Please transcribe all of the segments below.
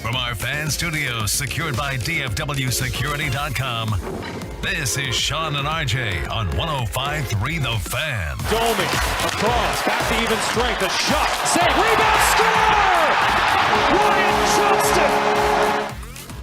From our fan studios, secured by DFWsecurity.com, this is Sean and RJ on 105.3 The Fan. Domi, across, back to even strength, a shot, save, rebound, score! Ryan Johnston!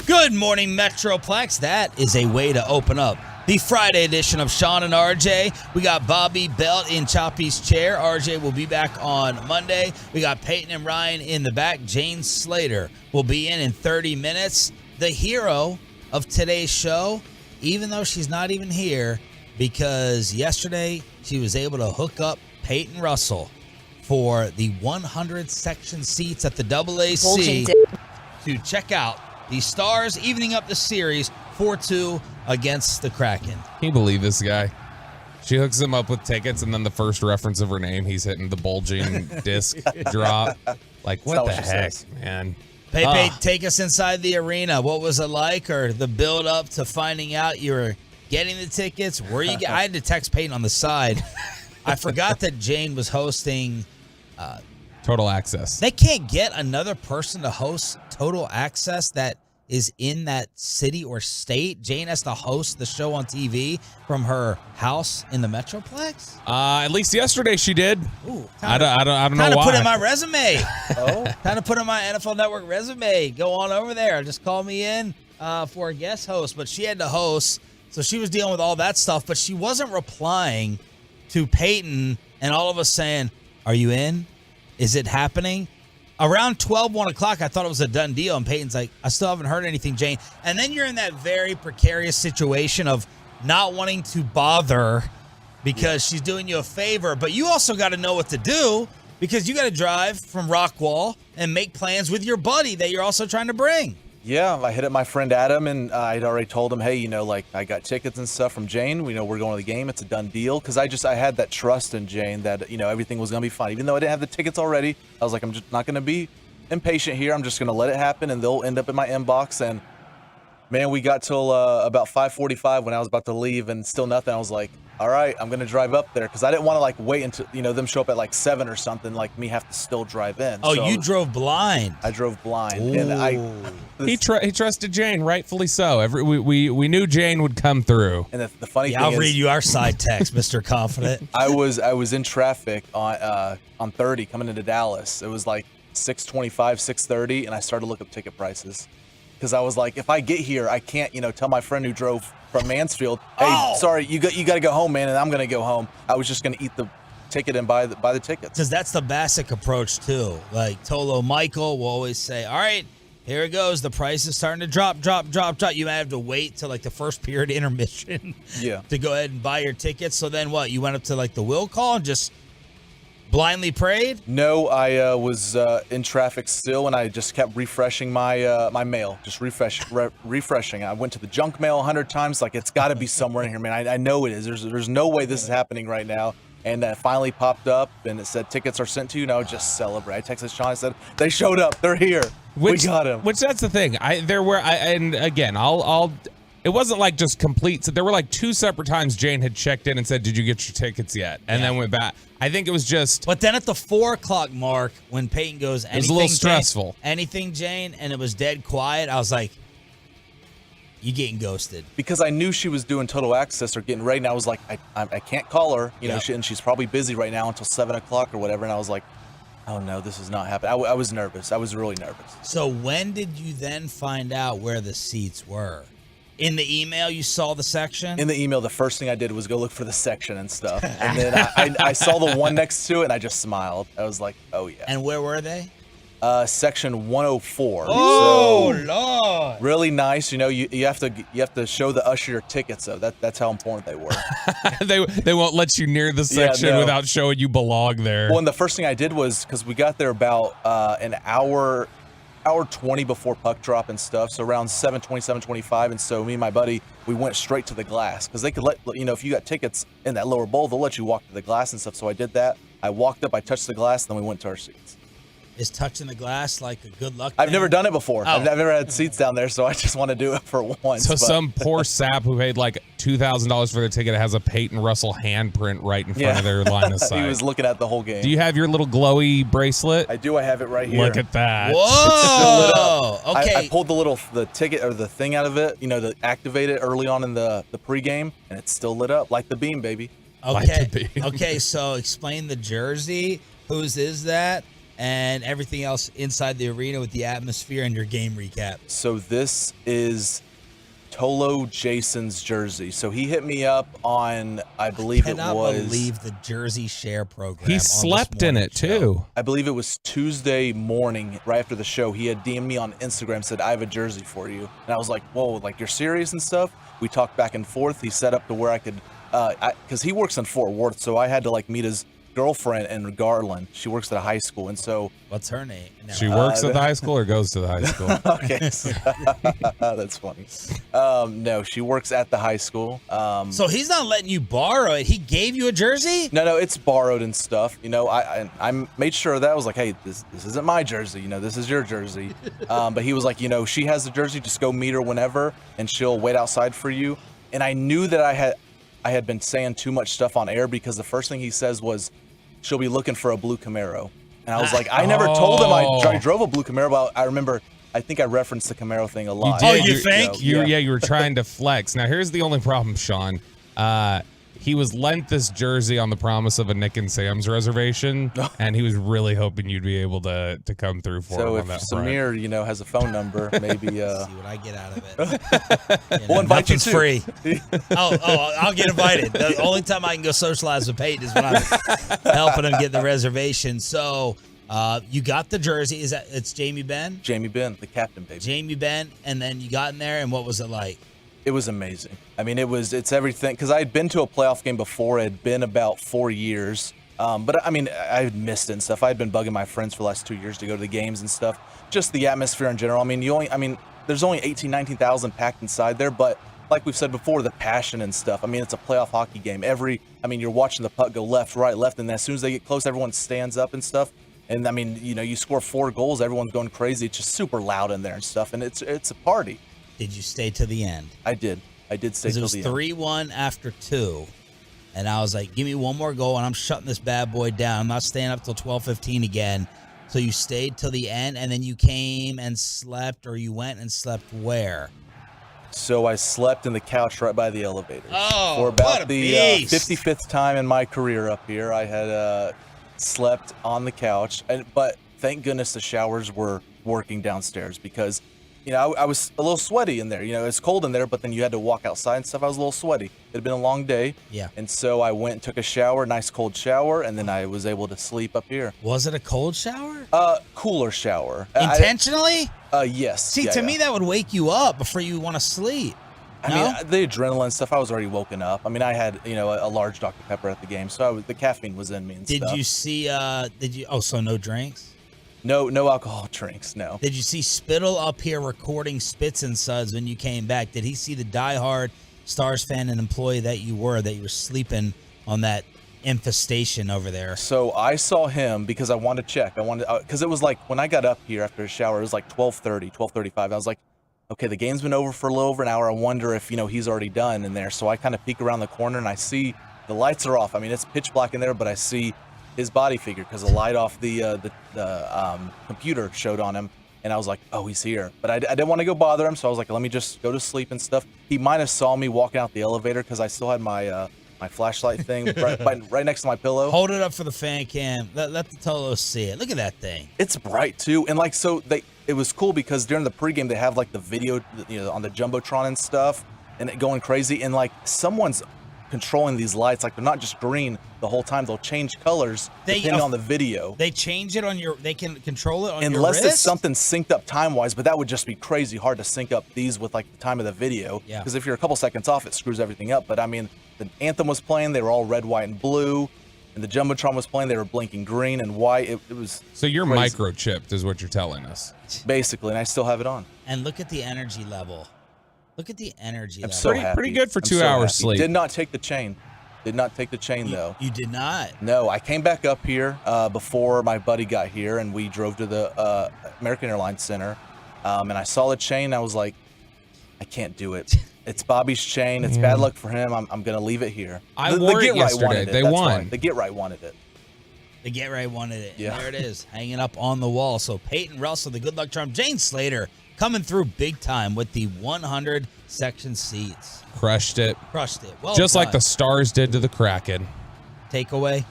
Good morning, Metroplex. That is a way to open up the Friday edition of Sean and RJ. We got Bobby Belt in Choppy's chair. RJ will be back on Monday. We got Peyton and Ryan in the back. Jane Slater will be in 30 minutes. The hero of today's show, even though she's not even here, because yesterday she was able to hook up Peyton Russell for the 100 section seats at the AAC to check out the Stars evening up the series 4-2 against the Kraken. Can you believe this guy? She hooks him up with tickets, and then the first reference of her name, he's hitting the bulging disc drop. Like, what the heck, man? Pepe, take us inside the arena. What was it like, or the build up to finding out you were getting the tickets? Were you? I had to text Peyton on the side. I forgot that Jane was hosting Total Access. They can't get another person to host Total Access that is in that city or state. Jane has to host the show on TV from her house in the Metroplex. At least yesterday she did. Ooh, I don't know why. Kind of put in my resume. Kind of put in my NFL Network resume. Go on over there. Just call me in for a guest host. But she had to host, so she was dealing with all that stuff. But she wasn't replying to Peyton and all of us saying, "Are you in? Is it happening?" Around 12, 1 o'clock, I thought it was a done deal. And Peyton's like, I still haven't heard anything, Jane. And then you're in that very precarious situation of not wanting to bother because she's doing you a favor. But you also got to know what to do because you got to drive from Rockwall and make plans with your buddy that you're also trying to bring. Yeah, I hit up my friend Adam, and I'd already told him, hey, I got tickets and stuff from Jane. We're going to the game. It's a done deal. Because I had that trust in Jane that, everything was going to be fine. Even though I didn't have the tickets already, I was like, I'm just not going to be impatient here. I'm just going to let it happen, and they'll end up in my inbox. And, man, we got till about 5:45 when I was about to leave, and still nothing. I was like, all right, I'm going to drive up there. Because I didn't want to, wait until, them show up at, 7 or something, me have to still drive in. Oh, so you drove blind. I drove blind. Ooh. And he trusted Jane, rightfully so. We knew Jane would come through. And the funny thing I'll is, read you our side text, Mr. Confident. I was in traffic on 30 coming into Dallas. It was 6:25, 6:30, and I started to look up ticket prices because I was like, if I get here, I can't, tell my friend who drove from Mansfield, hey, sorry, you got to go home, man, and I'm gonna go home. I was just gonna eat the ticket and buy the tickets. Because that's the basic approach too. Like Tolo Michael will always say, all right, here it goes. The price is starting to drop. You might have to wait till the first period intermission to go ahead and buy your tickets. So then what? You went up to the will call and just Blindly prayed? No, I was in traffic still, and I just kept refreshing my mail, just refreshing. I went to the junk mail 100 times, like it's got to be somewhere in here, man. I know it is. There's no way this is happening right now. And it finally popped up, and it said tickets are sent to you. Now just celebrate. I texted Sean. I said they showed up. They're here. We got them. Which that's the thing. And again, I'll. It wasn't like just complete. So there were like 2 separate times Jane had checked in and said, "Did you get your tickets yet?" And then went back. I think it was just. But then at the 4 o'clock mark, when Peyton goes, it was a little stressful. Anything, Jane, and it was dead quiet. I was like, "You getting ghosted?" Because I knew she was doing total access or getting ready, and I was like, I can't call her, you know, and she's probably busy right now until 7 o'clock or whatever. And I was like, oh no, this is not happening. I was nervous. I was really nervous. So when did you then find out where the seats were? In the email, you saw the section? In the email, the first thing I did was go look for the section and stuff. And then I saw the one next to it, and I just smiled. I was like, oh, yeah. And where were they? Section 104. Oh, so, Lord. really nice. You know, you have to show the usher your tickets, though. That's how important they were. they won't let you near the section without showing you belong there. Well, and the first thing I did was, because we got there about an hour 20 before puck drop and stuff, so around 7:20, 7:25, and so me and my buddy, we went straight to the glass, because they could let, you know, if you got tickets in that lower bowl, they'll let you walk to the glass and stuff, so I did that. I walked up, I touched the glass, then we went to our seats. Is touching the glass like a good luck I've thing? never done it before. Oh. I've never had seats down there, so I just want to do it for once. So some poor sap who paid like $2,000 for their ticket has a Peyton Russell handprint right in front of their line of sight. He was looking at the whole game. Do you have your little glowy bracelet? I do. I have it right here. Look at that. Whoa! Okay. I pulled the ticket or the thing out of it, you know, to activate it early on in the pregame, and it's still lit up like the beam, baby. Okay. Like the beam. Okay, so explain the jersey. Whose is that? And everything else inside the arena with the atmosphere and your game recap. So this is Tolo Jason's jersey. So he hit me up on, I believe it was. I cannot believe the jersey share program. He slept in it too. I believe it was Tuesday morning, right after the show. He had DM'd me on Instagram, said, I have a jersey for you. And I was like, whoa, like you're serious and stuff? We talked back and forth. He set up to where I could, because he works in Fort Worth, so I had to like meet his girlfriend in Garland. She works at a high school, and so what's her name? No. She works at the high school or goes to the high school? Okay, that's funny. No, she works at the high school. So he's not letting you borrow it. He gave you a jersey? No, it's borrowed and stuff. You know, I made sure of that. I was like, hey, this isn't my jersey. You know, this is your jersey. But he was like, you know, she has the jersey. Just go meet her whenever, and she'll wait outside for you. And I knew that I had been saying too much stuff on air, because the first thing he says was, she'll be looking for a blue Camaro. And I was like, I never told him I drove a blue Camaro, but I think I referenced the Camaro thing a lot. You did? Oh, you think? You were trying to flex. Now, here's the only problem, Sean. He was lent this jersey on the promise of a Nick and Sam's reservation, and he was really hoping you'd be able to come through for him on that So if Samir, you know, has a phone number, maybe. See what I get out of it. We'll invite you too. Free. I'll get invited. The only time I can go socialize with Peyton is when I'm helping him get the reservation. So you got the jersey. It's Jamie Benn? Jamie Benn, the captain, baby. Jamie Benn, and then you got in there, and what was it like? It was amazing. I mean, it's everything, because I had been to a playoff game before. It had been about 4 years. But I mean, I had missed it and stuff. I had been bugging my friends for the last 2 years to go to the games and stuff. Just the atmosphere in general. I mean, there's only 19,000 packed inside there, but like we've said before, the passion and stuff. I mean, it's a playoff hockey game. You're watching the puck go left, right, left, and as soon as they get close, everyone stands up and stuff. And I mean, you know, you score 4 goals, everyone's going crazy. It's just super loud in there and stuff, and it's a party. Did you stay to the end? I did stay till the end. It was 3-1 after 2, and I was like, give me one more goal, and I'm shutting this bad boy down. I'm not staying up till 12:15 again. So you stayed till the end, and then you came and slept, or you went and slept where? So I slept in the couch right by the elevators. Oh, for about what a the beast. 55th time in my career up here, I had slept on the couch. But thank goodness the showers were working downstairs, because, you know, I was a little sweaty in there. You know, it's cold in there, but then you had to walk outside and stuff. I was a little sweaty. It had been a long day. Yeah. And so I went and took a shower, nice cold shower, and then I was able to sleep up here. Was it a cold shower? Cooler shower. Intentionally? Yes. See, to me, that would wake you up before you want to sleep. I mean, the adrenaline stuff, I was already woken up. I mean, I had, a large Dr. Pepper at the game, so the caffeine was in me and stuff. Did you see, so no drinks? No alcohol drinks, no. Did you see Spittle up here recording Spits and Suds when you came back? Did he see the diehard Stars fan and employee that you were sleeping on that infestation over there? So I saw him because I wanted to check. Because it was like when I got up here after a shower, it was like 12:30, 12:35. I was like, okay, the game's been over for a little over an hour. I wonder if, he's already done in there. So I kind of peek around the corner and I see the lights are off. I mean, it's pitch black in there, but I see his body figure because the light off the computer showed on him. And I was like, oh, he's here. But I didn't want to go bother him, so I was like, let me just go to sleep and stuff. He might have saw me walking out the elevator because I still had my my flashlight thing right next to my pillow. Hold it up for the fan cam. Let the Tolos see it. Look at that thing. It's bright too, and it was cool because during the pregame they have like the video, on the jumbotron and stuff, and it going crazy, and like someone's controlling these lights. Like they're not just green the whole time. They'll change colors depending on the video. They change it on your. They can control it on your unless wrist? it's something synced up time wise, but that would just be crazy hard to sync up these with like the time of the video. Yeah. Because if you're a couple seconds off, it screws everything up. But I mean, the anthem was playing. They were all red, white, and blue. And the jumbotron was playing. They were blinking green and white. It was So you're crazy. microchipped is what you're telling us. Basically, and I still have it on. And look at the energy level. Look at the energy level. So happy. Pretty good for I'm 2 so hours happy. sleep. Did not take the chain. Though. You did not. No, I came back up here before my buddy got here, and we drove to the American Airlines Center. And I saw the chain. I was like, I can't do it. It's Bobby's chain. It's bad luck for him. I'm going to leave it here. I wore it yesterday. They won. Why. The Get Right wanted it. The Get Right wanted it. Yeah. And there it is, hanging up on the wall. So Peyton Russell, the good luck charm. Jane Slater coming through big time with the 100 section seats. Crushed it. Well Just done. like the Stars did to the Kraken. Takeaway?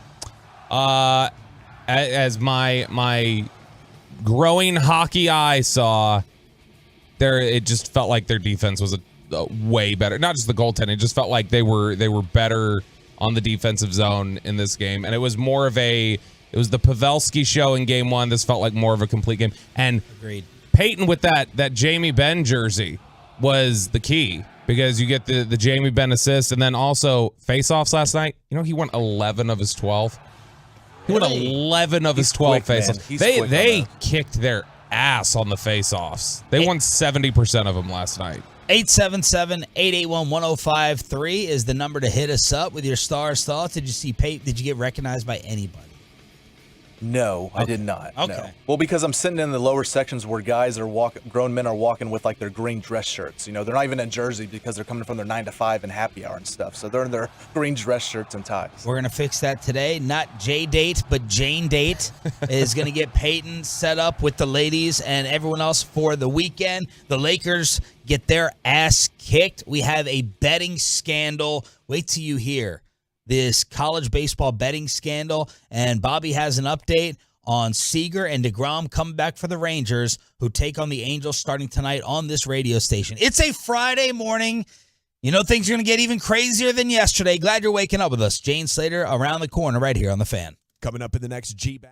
As my growing hockey eye saw, it just felt like their defense was a way better. Not just the goaltending. It just felt like they were better on the defensive zone in this game. And it was more of it was the Pavelski show in game one. This felt like more of a complete game. And Agreed. Peyton with that Jamie Benn jersey was the key because you get the Jamie Benn assist and then also face-offs last night. He won 11 of his 12. He won 11 of his 12 face-offs. They kicked their ass on the face-offs. They won 70% of them last night. 877-881-1053 is the number to hit us up with your Stars thoughts. Did you see Peyton? Did you get recognized by anybody? No, I did not. Okay. No. Well, because I'm sitting in the lower sections where grown men are walking with like their green dress shirts. They're not even in jersey because they're coming from their 9 to 5 and happy hour and stuff. So they're in their green dress shirts and ties. We're going to fix that today. Not J-Date, but Jane Date is going to get Peyton set up with the ladies and everyone else for the weekend. The Lakers get their ass kicked. We have a betting scandal. Wait till you hear this college baseball betting scandal, and Bobby has an update on Seager and DeGrom coming back for the Rangers, who take on the Angels starting tonight on this radio station. It's a Friday morning. Things are going to get even crazier than yesterday. Glad you're waking up with us. Jane Slater around the corner right here on The Fan. Coming up in the next G-Bag.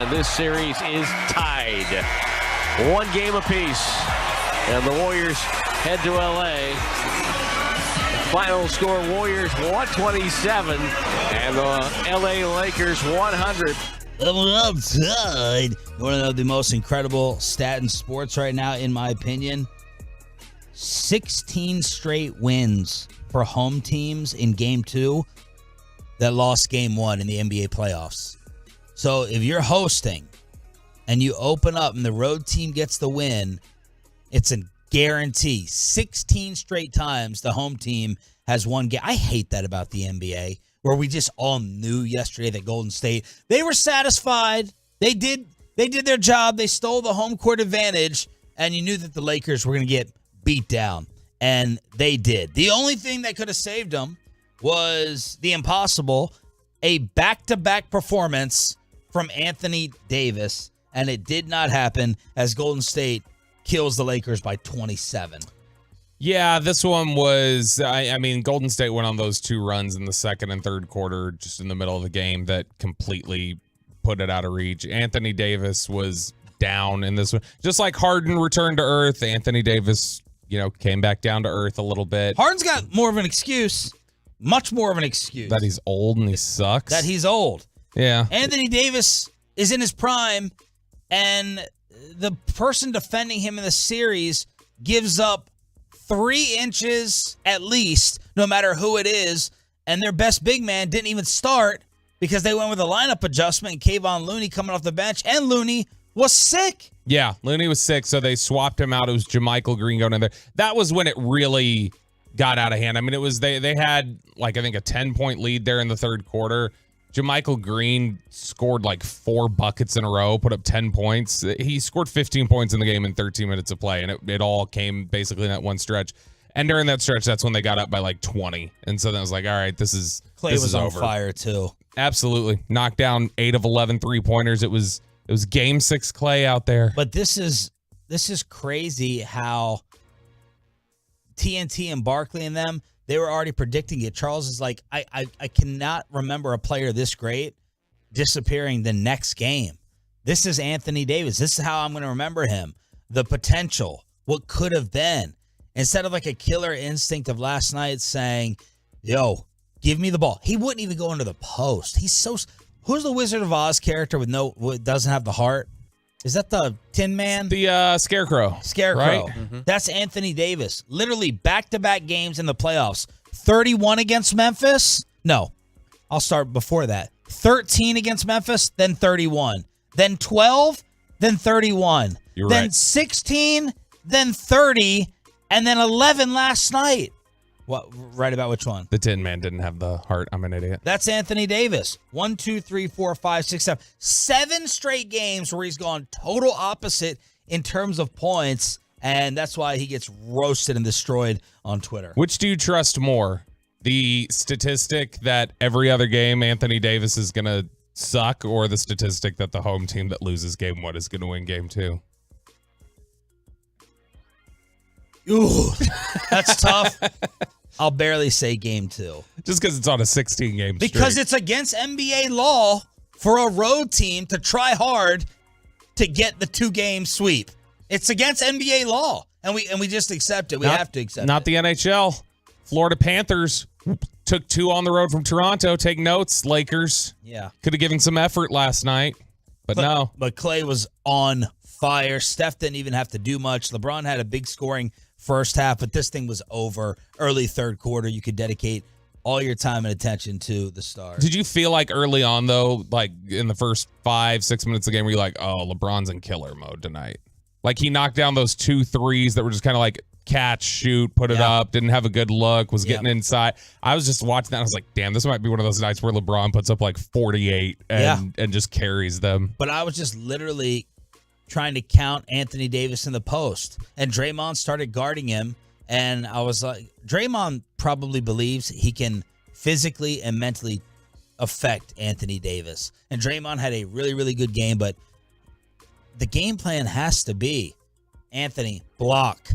And this series is tied. One game apiece. And the Warriors head to L.A. Final score, Warriors 127 and the L.A. Lakers 100. Outside. You want to know the most incredible stat in sports right now, in my opinion? 16 straight wins for home teams in Game 2 that lost Game 1 in the NBA playoffs. So if you're hosting and you open up and the road team gets the win, it's a guarantee. 16 straight times the home team has won game. I hate that about the NBA, where we just all knew yesterday that Golden State, they were satisfied. They did their job. They stole the home court advantage, and you knew that the Lakers were going to get beat down, and they did. The only thing that could have saved them was the impossible, a back-to-back performance from Anthony Davis, and it did not happen as Golden State kills the Lakers by 27. Yeah, this one was, I mean, Golden State went on those two runs in the second and third quarter just in the middle of the game that completely put it out of reach. Anthony Davis was down in this one. Just like Harden returned to earth, Anthony Davis, came back down to earth a little bit. Harden's got more of an excuse, much more of an excuse. That he's old and he sucks. That he's old. Yeah. Anthony Davis is in his prime, and the person defending him in the series gives up 3 inches at least, no matter who it is, and their best big man didn't even start because they went with a lineup adjustment and Kayvon Looney coming off the bench, and Looney was sick. Yeah, Looney was sick, so they swapped him out. It was JaMychal Green going in there. That was when it really got out of hand. I mean, it was they had, I think, a 10-point lead there in the third quarter. JaMychal Green scored 4 buckets in a row, put up 10 points. He scored 15 points in the game in 13 minutes of play, and it all came basically in that one stretch. And during that stretch, that's when they got up by 20. And so then it was all right, this is Clay this was is on over. fire too. Absolutely. Knocked down 8 of 11 3-pointers. It was Game 6 Clay out there. But this is crazy how TNT and Barkley and them, they were already predicting it. Charles is like, I cannot remember a player this great disappearing the next game. This is Anthony Davis. This is how I'm going to remember him. The potential, what could have been. Instead of a killer instinct of last night saying, yo, give me the ball. He wouldn't even go into the post. Who's the Wizard of Oz character with doesn't have the heart? Is that the Tin Man? The Scarecrow. Scarecrow. Right? Mm-hmm. That's Anthony Davis. Literally back-to-back games in the playoffs. 31 against Memphis? No. I'll start before that. 13 against Memphis, then 31. Then 12, then 31. You're then right. 16, then 30, and then 11 last night. What? Right about which one? The Tin Man didn't have the heart. I'm an idiot. That's Anthony Davis. 1, 2, 3, 4, 5, 6, 7. 7 straight games where he's gone total opposite in terms of points, and that's why he gets roasted and destroyed on Twitter. Which do you trust more? The statistic that every other game Anthony Davis is going to suck, or the statistic that the home team that loses game 1 is going to win game 2? Ooh, that's tough. I'll barely say game 2. Just because it's on a 16-game streak. Because it's against NBA law for a road team to try hard to get the 2-game sweep. It's against NBA law, and we just accept it. We have to accept it. Not the NHL. Florida Panthers took 2 on the road from Toronto. Take notes, Lakers. Yeah. Could have given some effort last night, but no. But Clay was on fire. Steph didn't even have to do much. LeBron had a big scoring first half, but this thing was over. Early third quarter, you could dedicate all your time and attention to the Stars. Did you feel like early on, though, in the first 5-6 minutes of the game, where you're like, oh, LeBron's in killer mode tonight? He knocked down those 2 threes that were just kind of catch, shoot, put it up, didn't have a good look, was getting inside. I was just watching that. I was like, damn, this might be one of those nights where LeBron puts up 48 and just carries them. But I was just literally trying to count Anthony Davis in the post, and Draymond started guarding him, and I was like, Draymond probably believes he can physically and mentally affect Anthony Davis. And Draymond had a really, really good game, but the game plan has to be, Anthony, block.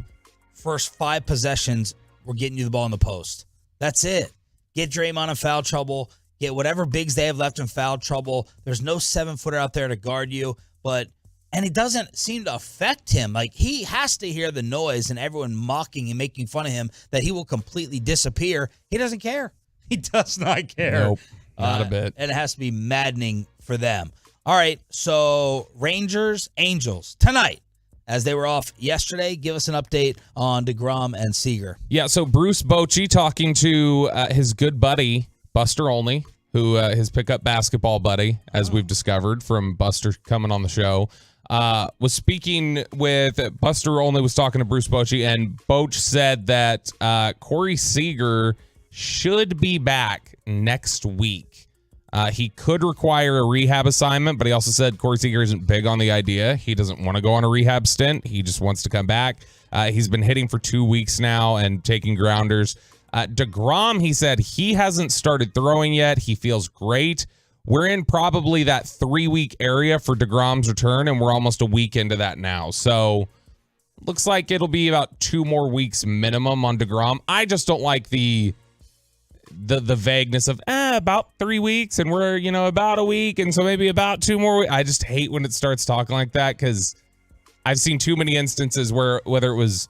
First 5 possessions, we're getting you the ball in the post. That's it. Get Draymond in foul trouble. get whatever bigs they have left in foul trouble. There's no 7-footer out there to guard you, and it doesn't seem to affect him. Like, he has to hear the noise and everyone mocking and making fun of him that he will completely disappear. He doesn't care. He does not care. Nope, not a bit. And it has to be maddening for them. All right, so Rangers, Angels, tonight, as they were off yesterday. Give us an update on DeGrom and Seager. Yeah, so Bruce Bochy talking to his good buddy, Buster Olney, who his pickup basketball buddy, as we've discovered from Buster coming on the show, was speaking with Buster Olney was talking to Bruce Bochy, and Boch said that Corey Seager should be back next week. He could require a rehab assignment, but he also said Corey Seager isn't big on the idea. He doesn't want to go on a rehab stint. He just wants to come back. He's been hitting for 2 weeks now and taking grounders. DeGrom, he said he hasn't started throwing yet. He feels great. We're in probably that 3-week area for DeGrom's return, and we're almost a week into that now. So looks like it'll be about 2 more weeks minimum on DeGrom. I just don't like the vagueness of about 3 weeks, and we're about a week, and so maybe about 2 more weeks. I just hate when it starts talking like that, because I've seen too many instances where, whether it was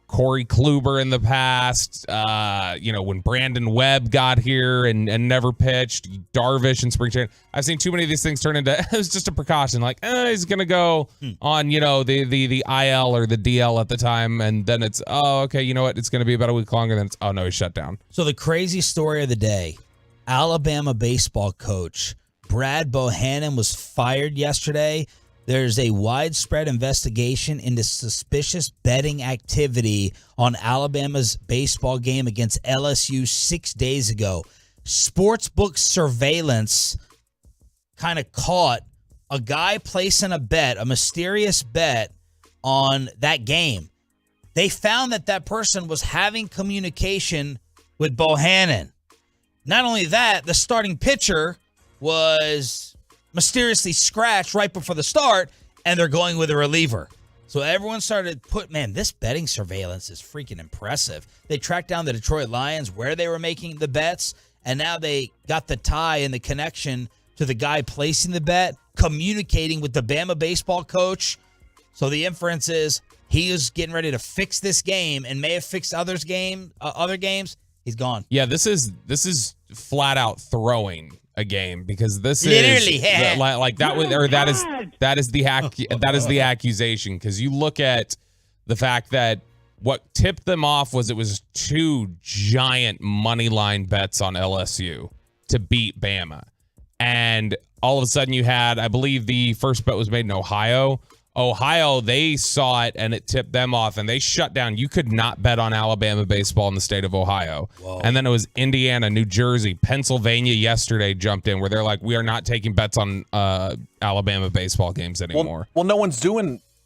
Corey Kluber in the past, when Brandon Webb got here and never pitched, Darvish in spring training. I've seen too many of these things turn into, it was just a precaution, like, he's going to go on, the IL or the DL at the time, and then it's, okay, you know what, it's going to be about a week longer, then it's, oh no, he's shut down. So the crazy story of the day, Alabama baseball coach Brad Bohannon was fired yesterday. There's a widespread investigation into suspicious betting activity on Alabama's baseball game against LSU 6 days ago. Sportsbook surveillance kind of caught a guy placing a bet, a mysterious bet on that game. They found that person was having communication with Bohannon. Not only that, the starting pitcher was mysteriously scratched right before the start, and they're going with a reliever. So everyone started this betting surveillance is freaking impressive. They tracked down the Detroit Lions where they were making the bets, and now they got the tie and the connection to the guy placing the bet, communicating with the Bama baseball coach. So the inference is he is getting ready to fix this game and may have fixed other games. He's gone. Yeah, this is flat out throwing a game, because this literally is like that was, or that is the accusation, because you look at the fact that what tipped them off was it was 2 giant money line bets on LSU to beat Bama, and all of a sudden you had, I believe the first bet was made in Ohio, they saw it and it tipped them off and they shut down. You could not bet on Alabama baseball in the state of Ohio. Whoa. And then it was Indiana, New Jersey, Pennsylvania yesterday jumped in where they're like, we are not taking bets on Alabama baseball games anymore. Well, no one's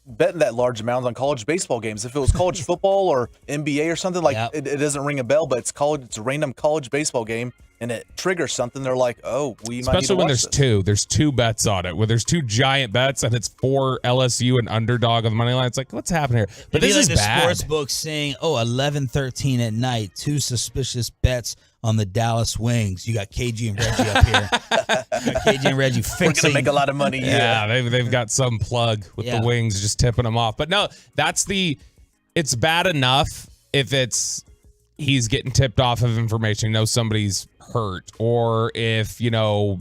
betting that large amount on college baseball games. If it was college football or NBA or something, like it doesn't ring a bell, but it's a random college baseball game and it triggers something. They're like, oh, we might need to Especially when watch there's two bets on it, where there's 2 giant bets and it's for LSU and underdog of the money line. It's like, what's happening here? But this is the bad. Sports book saying, 11:13 at night, 2 suspicious bets on the Dallas Wings. You got KG and Reggie up here. You got KG and Reggie fixing. We're gonna make a lot of money. Yeah, they've got some plug with the Wings just tipping them off. But no, it's bad enough if he's getting tipped off of information, somebody's hurt, or if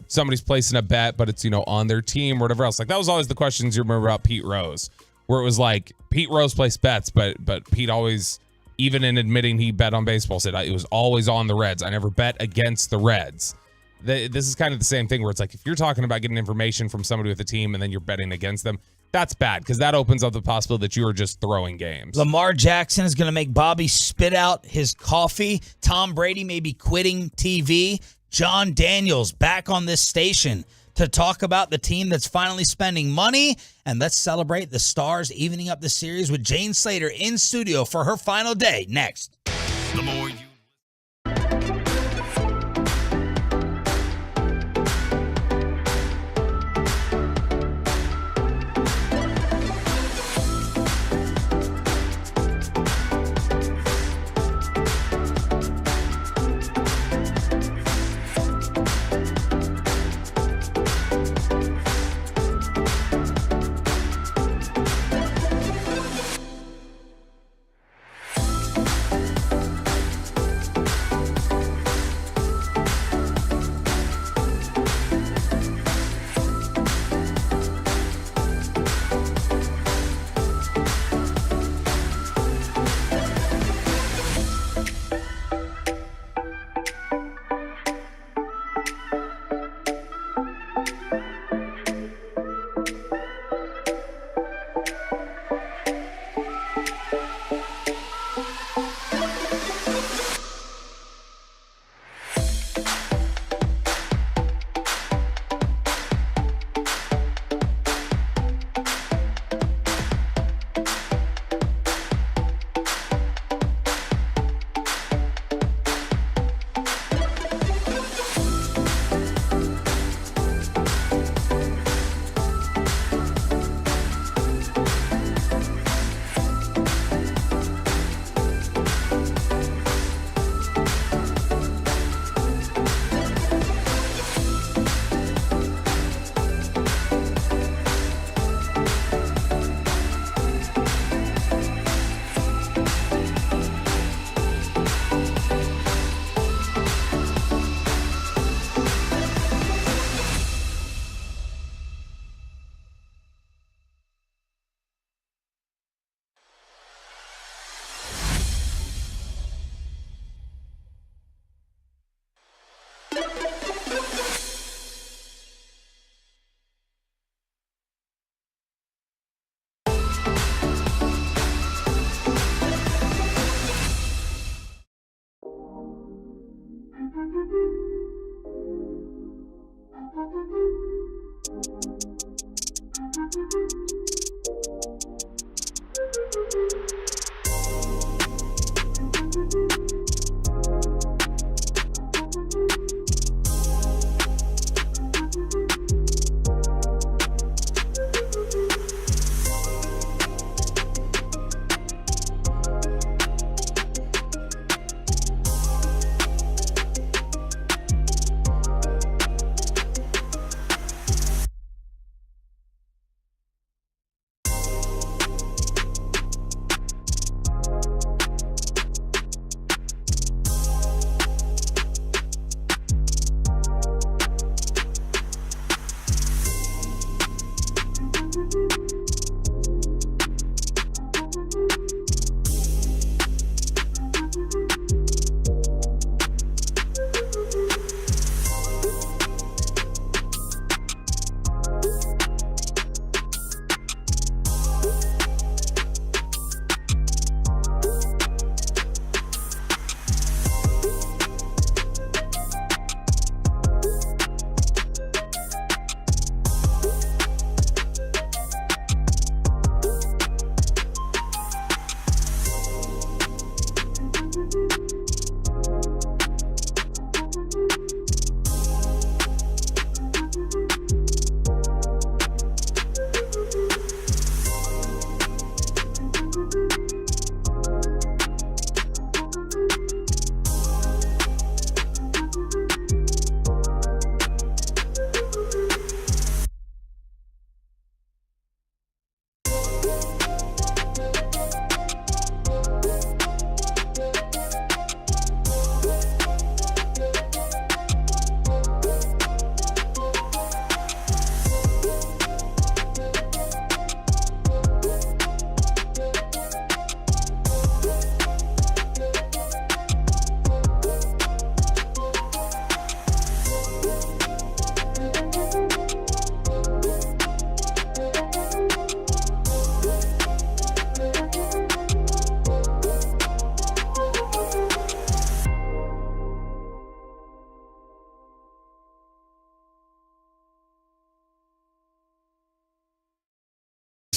somebody's placing a bet but it's on their team or whatever else. Like, that was always the questions you remember about Pete Rose, where it was like Pete Rose placed bets, but Pete always, even in admitting he bet on baseball, said it was always on the Reds. I never bet against the Reds. This is kind of the same thing, where it's like, if you're talking about getting information from somebody with a team and then you're betting against them, that's bad, because that opens up the possibility that you are just throwing games. Lamar Jackson is going to make Bobby spit out his coffee. Tom Brady may be quitting TV. John Daniels back on this station to talk about the team that's finally spending money. And let's celebrate the Stars evening up the series with Jane Slater in studio for her final day next. The more you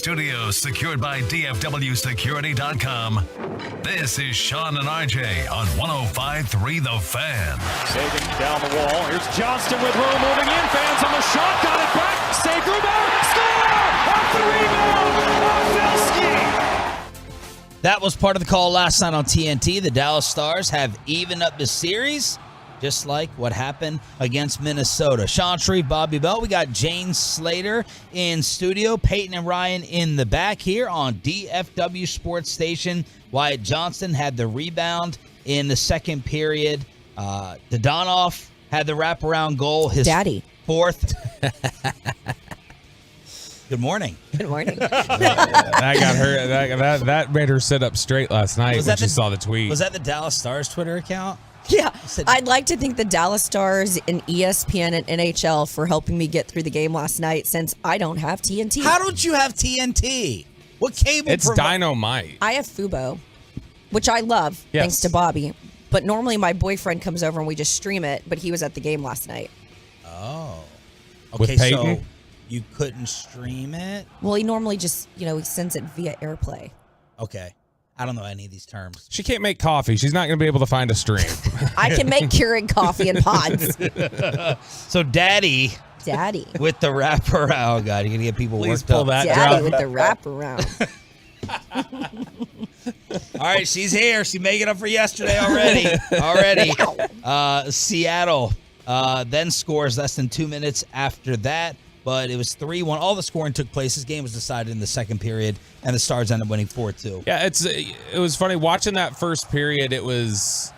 Studios secured by DFWsecurity.com. This is Sean and RJ on 105.3 The Fan. Sagan down the wall. Here's Johnston with room moving in. Fans on the shot. Got it back. Saved rebound. Score! Off the rebound. Pavelski. That was part of the call last night on TNT. The Dallas Stars have evened up the series, just like what happened against Minnesota. Sean Shreve, Bobby Bell. We got Jane Slater in studio. Peyton and Ryan in the back here on DFW Sports Station. Wyatt Johnston had the rebound in the second period. Dodonoff had the wraparound goal. His Daddy. Fourth. Good morning. Good morning. That got her. That made her sit up straight last night when she saw the tweet. Was that the Dallas Stars Twitter account? Yeah, I'd like to thank the Dallas Stars and ESPN and NHL for helping me get through the game last night since I don't have TNT. How don't you have TNT? What cable? It's Dynamite. I have Fubo, which I love, Yes. thanks to Bobby. But normally my boyfriend comes over and we just stream it, but he was at the game last night. Oh. With Okay, Peyton? so you couldn't stream it? Well, he normally just, he sends it via AirPlay. Okay. I don't know any of these terms. She can't make coffee. She's not going to be able to find a stream. I can make Keurig coffee in pods. So Daddy with the wraparound. God, you're going to get people Please worked pull up. that Daddy drop. with the wraparound. All right, she's here. She's making up for yesterday already. Seattle then scores less than 2 minutes after that, but it was 3-1. All the scoring took place. This game was decided in the second period, and the Stars ended up winning 4-2. Yeah, it was funny watching that first period. It was,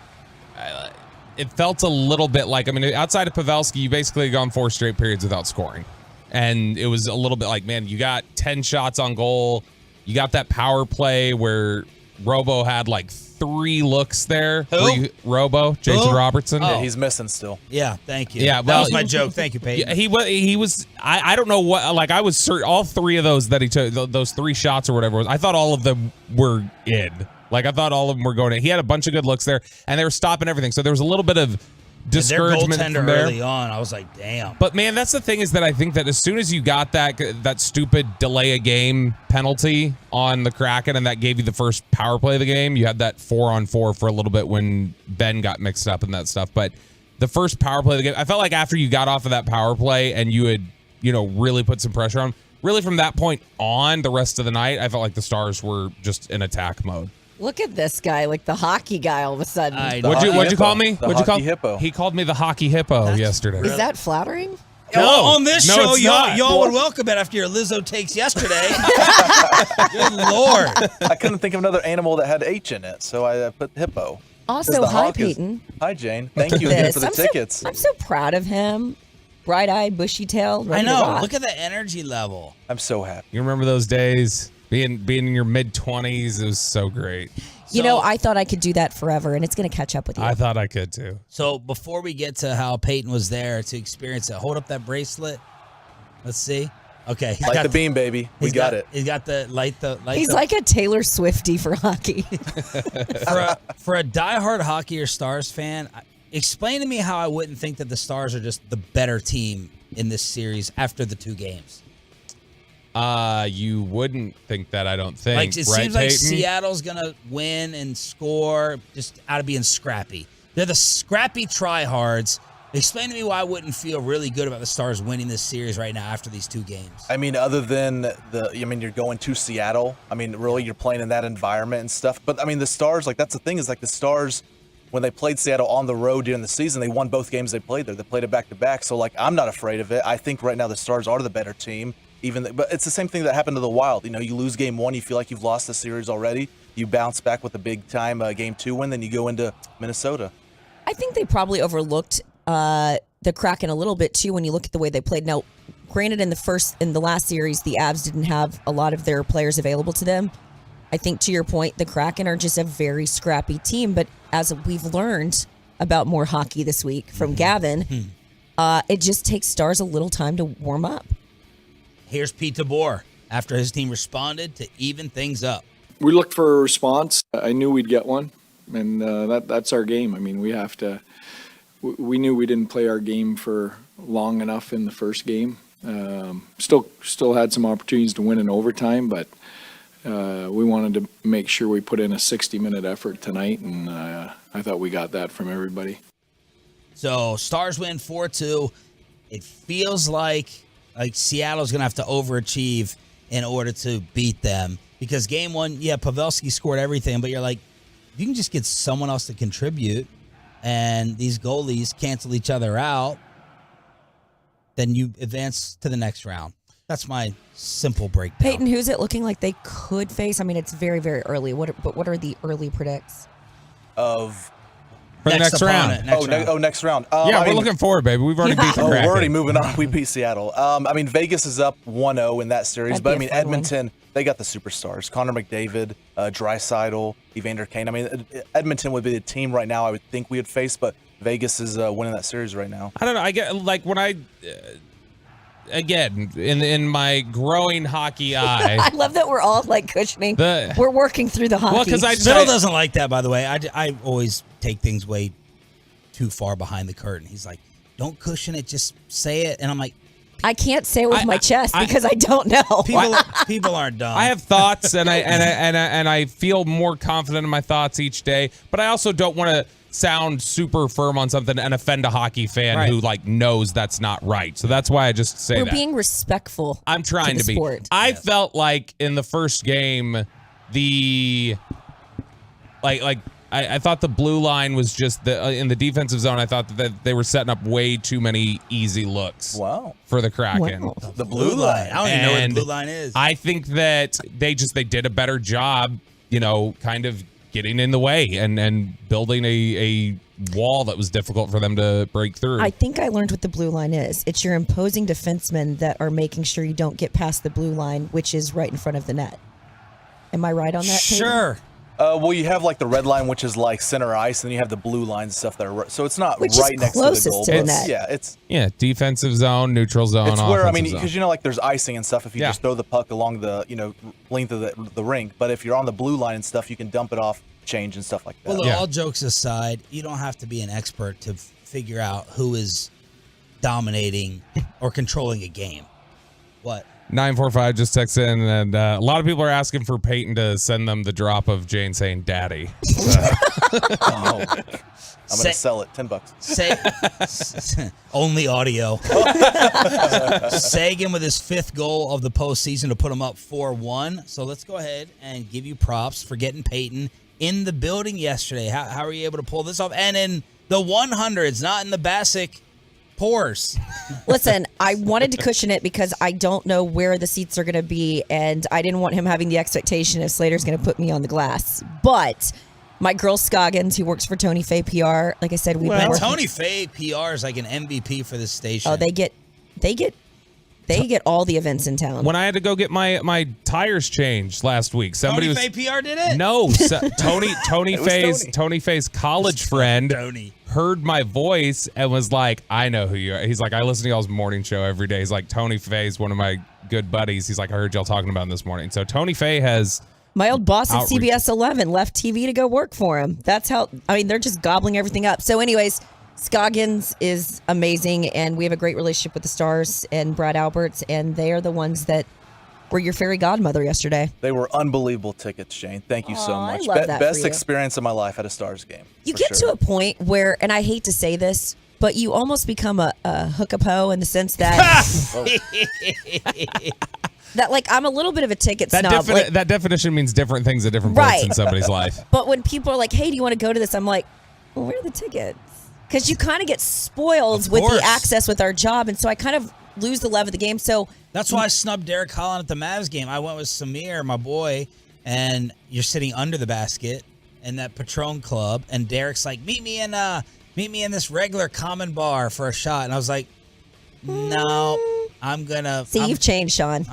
it felt a little bit like, outside of Pavelski, you basically gone 4 straight periods without scoring, and it was a little bit like, man, you got 10 shots on goal. You got that power play where Robo had like 3 looks there. Who? Robo, Jason Who? Robertson. Oh. Yeah, he's missing still. Yeah, thank you. Yeah, that well, was my joke. Thank you, Peyton. Yeah, he was. I don't know what. Like I was certain all 3 of those that he took, those 3 shots or whatever. I thought all of them were in. Like I thought all of them were going in. He had a bunch of good looks there, and they were stopping everything. So there was a little bit of discouragement their goaltender from there. early on. I was like, damn. But man, that's the thing is that I think that as soon as you got that stupid delay a game penalty on the Kraken, and that gave you the first power play of the game, you had that 4-on-4 for a little bit when Ben got mixed up in that stuff. But the first power play of the game, I felt like after you got off of that power play and you had, really put some pressure on, really from that point on the rest of the night, I felt like the Stars were just in attack mode. Look at this guy, like the hockey guy all of a sudden. What'd you call me? What'd you call hippo? He called me the hockey hippo yesterday. Is that flattering? No, on this no, show, it's y'all, not. y'all would welcome it after your Lizzo takes yesterday. Good Lord. I couldn't think of another animal that had H in it, so I put hippo. Also, The hi, hawk is- Peyton. Hi, Jane. Thank you again for the I'm tickets. I'm so proud of him. Bright-eyed, bushy-tailed. I ready to know. rock. Look at the energy level. I'm so happy. You remember those days? Being in your mid-20s, it was so great. I thought I could do that forever, and it's going to catch up with you. I thought I could too. So before we get to how Peyton was there to experience it, hold up that bracelet. Let's see. Okay. Light the beam, baby. We got it. He's got the light. He's like a Taylor Swiftie for hockey. For a diehard hockey or Stars fan, explain to me how I wouldn't think that the Stars are just the better team in this series after the 2 games. You wouldn't think that, I don't think. Like it right, seems like Peyton? Seattle's gonna win and score just out of being scrappy. They're the scrappy tryhards. Explain to me why I wouldn't feel really good about the Stars winning this series right now after these 2 games. I mean, other than you're going to Seattle. I mean, really, you're playing in that environment and stuff. But I mean, the Stars, like that's the thing is like the Stars, when they played Seattle on the road during the season, they won both games they played there. They played it back to back. So like, I'm not afraid of it. I think right now the Stars are the better team. But it's the same thing that happened to the Wild. You lose game 1, you feel like you've lost the series already. You bounce back with a big time game 2 win, then you go into Minnesota. I think they probably overlooked the Kraken a little bit too when you look at the way they played. Now, granted, in the last series, the Avs didn't have a lot of their players available to them. I think to your point, the Kraken are just a very scrappy team. But as we've learned about more hockey this week from Gavin, it just takes Stars a little time to warm up. Here's Pete DeBoer after his team responded to even things up. We looked for a response. I knew we'd get one, and that's our game. I mean, we have to. We knew we didn't play our game for long enough in the first game. Still had some opportunities to win in overtime, but we wanted to make sure we put in a 60-minute effort tonight, and I thought we got that from everybody. So Stars win 4-2. It feels like Seattle's going to have to overachieve in order to beat them. Because game 1, yeah, Pavelski scored everything, but you're like, if you can just get someone else to contribute and these goalies cancel each other out, then you advance to the next round. That's my simple breakdown. Peyton, who's it looking like they could face? I mean, it's very, very early. But what are the early predicts? Of For the next round. next round. We're looking forward, baby. We've already beat the We're Kraken. already moving on. We beat Seattle. I mean, Vegas is up 1-0 in that series, That'd but I be a mean, fun one. Edmonton, they got the superstars. Connor McDavid, Draisaitl, Evander Kane. I mean, Edmonton would be the team right now I would think we would face, but Vegas is winning that series right now. I don't know. I get like when I again in my growing hockey eye. I love that we're all like cushioning. The- We're working through the hockey. Well, because Spittle doesn't like that, by the way. I always take things way too far behind the curtain. He's like, don't cushion it, just say it. And I'm like, I can't say it with my chest because I don't know. people aren't dumb. I have thoughts, and I feel more confident in my thoughts each day. But I also don't want to sound super firm on something and offend a hockey fan who like knows that's not right. So that's why I just say We're that. being respectful. I'm trying to to be. sport. I felt like in the first game, I thought the blue line was just in the defensive zone. I thought that they were setting up way too many easy looks. Wow. For the Kraken. Wow. the blue line. I don't even know what the blue line is. I think that they did a better job, kind of getting in the way and building a wall that was difficult for them to break through. I think I learned what the blue line is. It's your imposing defensemen that are making sure you don't get past the blue line, which is right in front of the net. Am I right on that, Peyton? Sure. Well, you have like the red line, which is like center ice, and then you have the blue lines and stuff that are so it's not Which right is next to the closest goal. to the But net. yeah, it's defensive zone, neutral zone, it's where I mean, offensive zone. because like there's icing and stuff if you just throw the puck along the length of the rink. But if you're on the blue line and stuff, you can dump it off, change and stuff like that. Well, look, all jokes aside, you don't have to be an expert to figure out who is dominating or controlling a game. What? 945 just texts in, and a lot of people are asking for Peyton to send them the drop of Jane saying "Daddy." I'm gonna sell it $10. Only audio. Sagan with his 5th goal of the postseason to put him up 4-1. So let's go ahead and give you props for getting Peyton in the building yesterday. How are you able to pull this off? And in the 100s, not in the Bassick Pours. Listen, I wanted to cushion it because I don't know where the seats are going to be, and I didn't want him having the expectation if Slater's going to put me on the glass. But my girl Scoggins, who works for Tony Faye PR, like I said, we've been working. Tony Faye PR is like an MVP for this station. Oh, they get all the events in town. When I had to go get my tires changed last week, somebody Tony Faye PR did it? No, Tony Faye's college friend heard my voice and was like, "I know who you are." He's like, "I listen to y'all's morning show every day." He's like, "Tony Faye's one of my good buddies." He's like, "I heard y'all talking about him this morning." So Tony Faye has my old boss at outreach. CBS 11 left TV to go work for him. That's how. I mean, they're just gobbling everything up. So, anyways. Scoggins is amazing, and we have a great relationship with the Stars and Brad Alberts, and they are the ones that were your fairy godmother yesterday. They were unbelievable tickets, Shane. Thank you so much. I love that Best for you. experience of my life at a Stars game. You get to a point where, and I hate to say this, but you almost become a hook-a-po in the sense that that like I'm a little bit of a ticket snob. That definition means different things at different points in somebody's life. But when people are like, "Hey, do you want to go to this?" I'm like, "Well, where are the tickets?" Because you kind of get spoiled with the access with our job, and so I kind of lose the love of the game. So that's why I snubbed Derek Holland at the Mavs game. I went with Samir, my boy, and you're sitting under the basket in that Patron Club, and Derek's like, meet me in this regular common bar for a shot. And I was like, no, you've changed, Sean.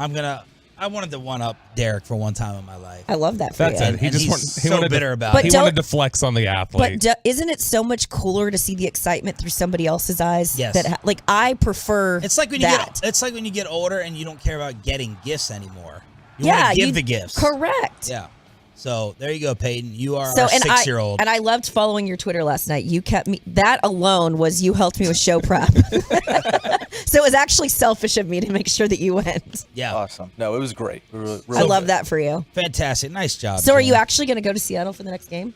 I wanted to one-up Derek for one time in my life. I love that for you. That's it. He wanted bitter about it. He wanted to flex on the athlete. But isn't it so much cooler to see the excitement through somebody else's eyes? Yes. Like I prefer. It's like when you get older and you don't care about getting gifts anymore. You want to give the gifts. Correct. Yeah. So there you go, Peyton. You are our 6-year-old. And I loved following your Twitter last night. You kept me. That alone you helped me with show prep. So it was actually selfish of me to make sure that you went. Yeah. Awesome. No, it was great. Really I love that for you. Fantastic. Nice job. So are you actually going to go to Seattle for the next game?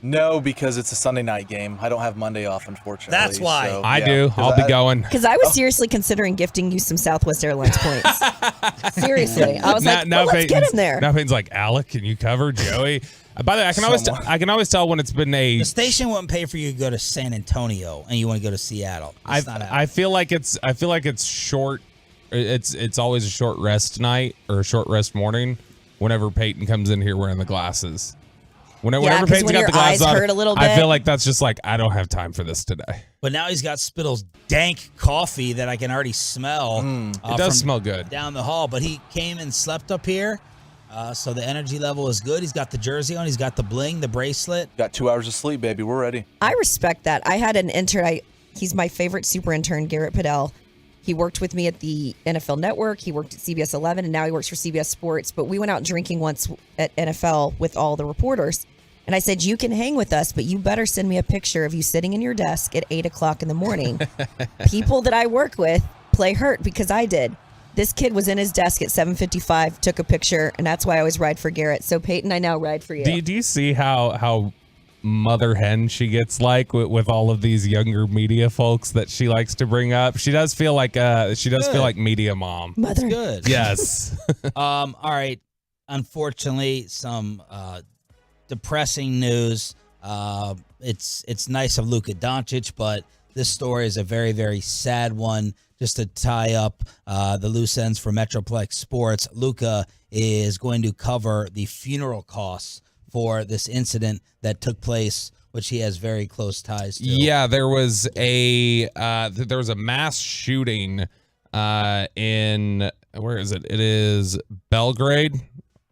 No, because it's a Sunday night game. I don't have Monday off, unfortunately. That's why. So, I do. I'll be going. Because I was seriously considering gifting you some Southwest Airlines points. Seriously. I was like, let's get him there. Now Peyton's like, Alec, can you cover Joey? By the way, I can always tell when it's been the station wouldn't pay for you to go to San Antonio and you want to go to Seattle. I feel like it's short. It's always a short rest night or a short rest morning whenever Peyton comes in here wearing the glasses. Whenever Peyton's got the glasses on, hurt a little I bit. feel like that's just like, I don't have time for this today. But now he's got Spittle's dank coffee that I can already smell. It does smell good. Down the hall, but he came and slept up here. So the energy level is good. He's got the jersey on. He's got the bling, the bracelet. Got 2 hours of sleep, baby. We're ready. I respect that. I had an intern. He's my favorite super intern, Garrett Padell. He worked with me at the NFL Network. He worked at CBS 11, and now he works for CBS Sports. But we went out drinking once at NFL with all the reporters. And I said, you can hang with us, but you better send me a picture of you sitting in your desk at 8 o'clock in the morning. People that I work with play hurt because I did. This kid was in his desk at 7:55, took a picture, and that's why I always ride for Garrett. So, Peyton, I now ride for you. Do you see how mother hen she gets like with all of these younger media folks that she likes to bring up? She does feel like feel like media mom. That's good. Yes. All right. Unfortunately, some depressing news. It's nice of Luka Doncic, but this story is a very, very sad one. Just to tie up the loose ends for Metroplex Sports, Luka is going to cover the funeral costs for this incident that took place, which he has very close ties to. Yeah, there was a mass shooting in, where is it? It is Belgrade.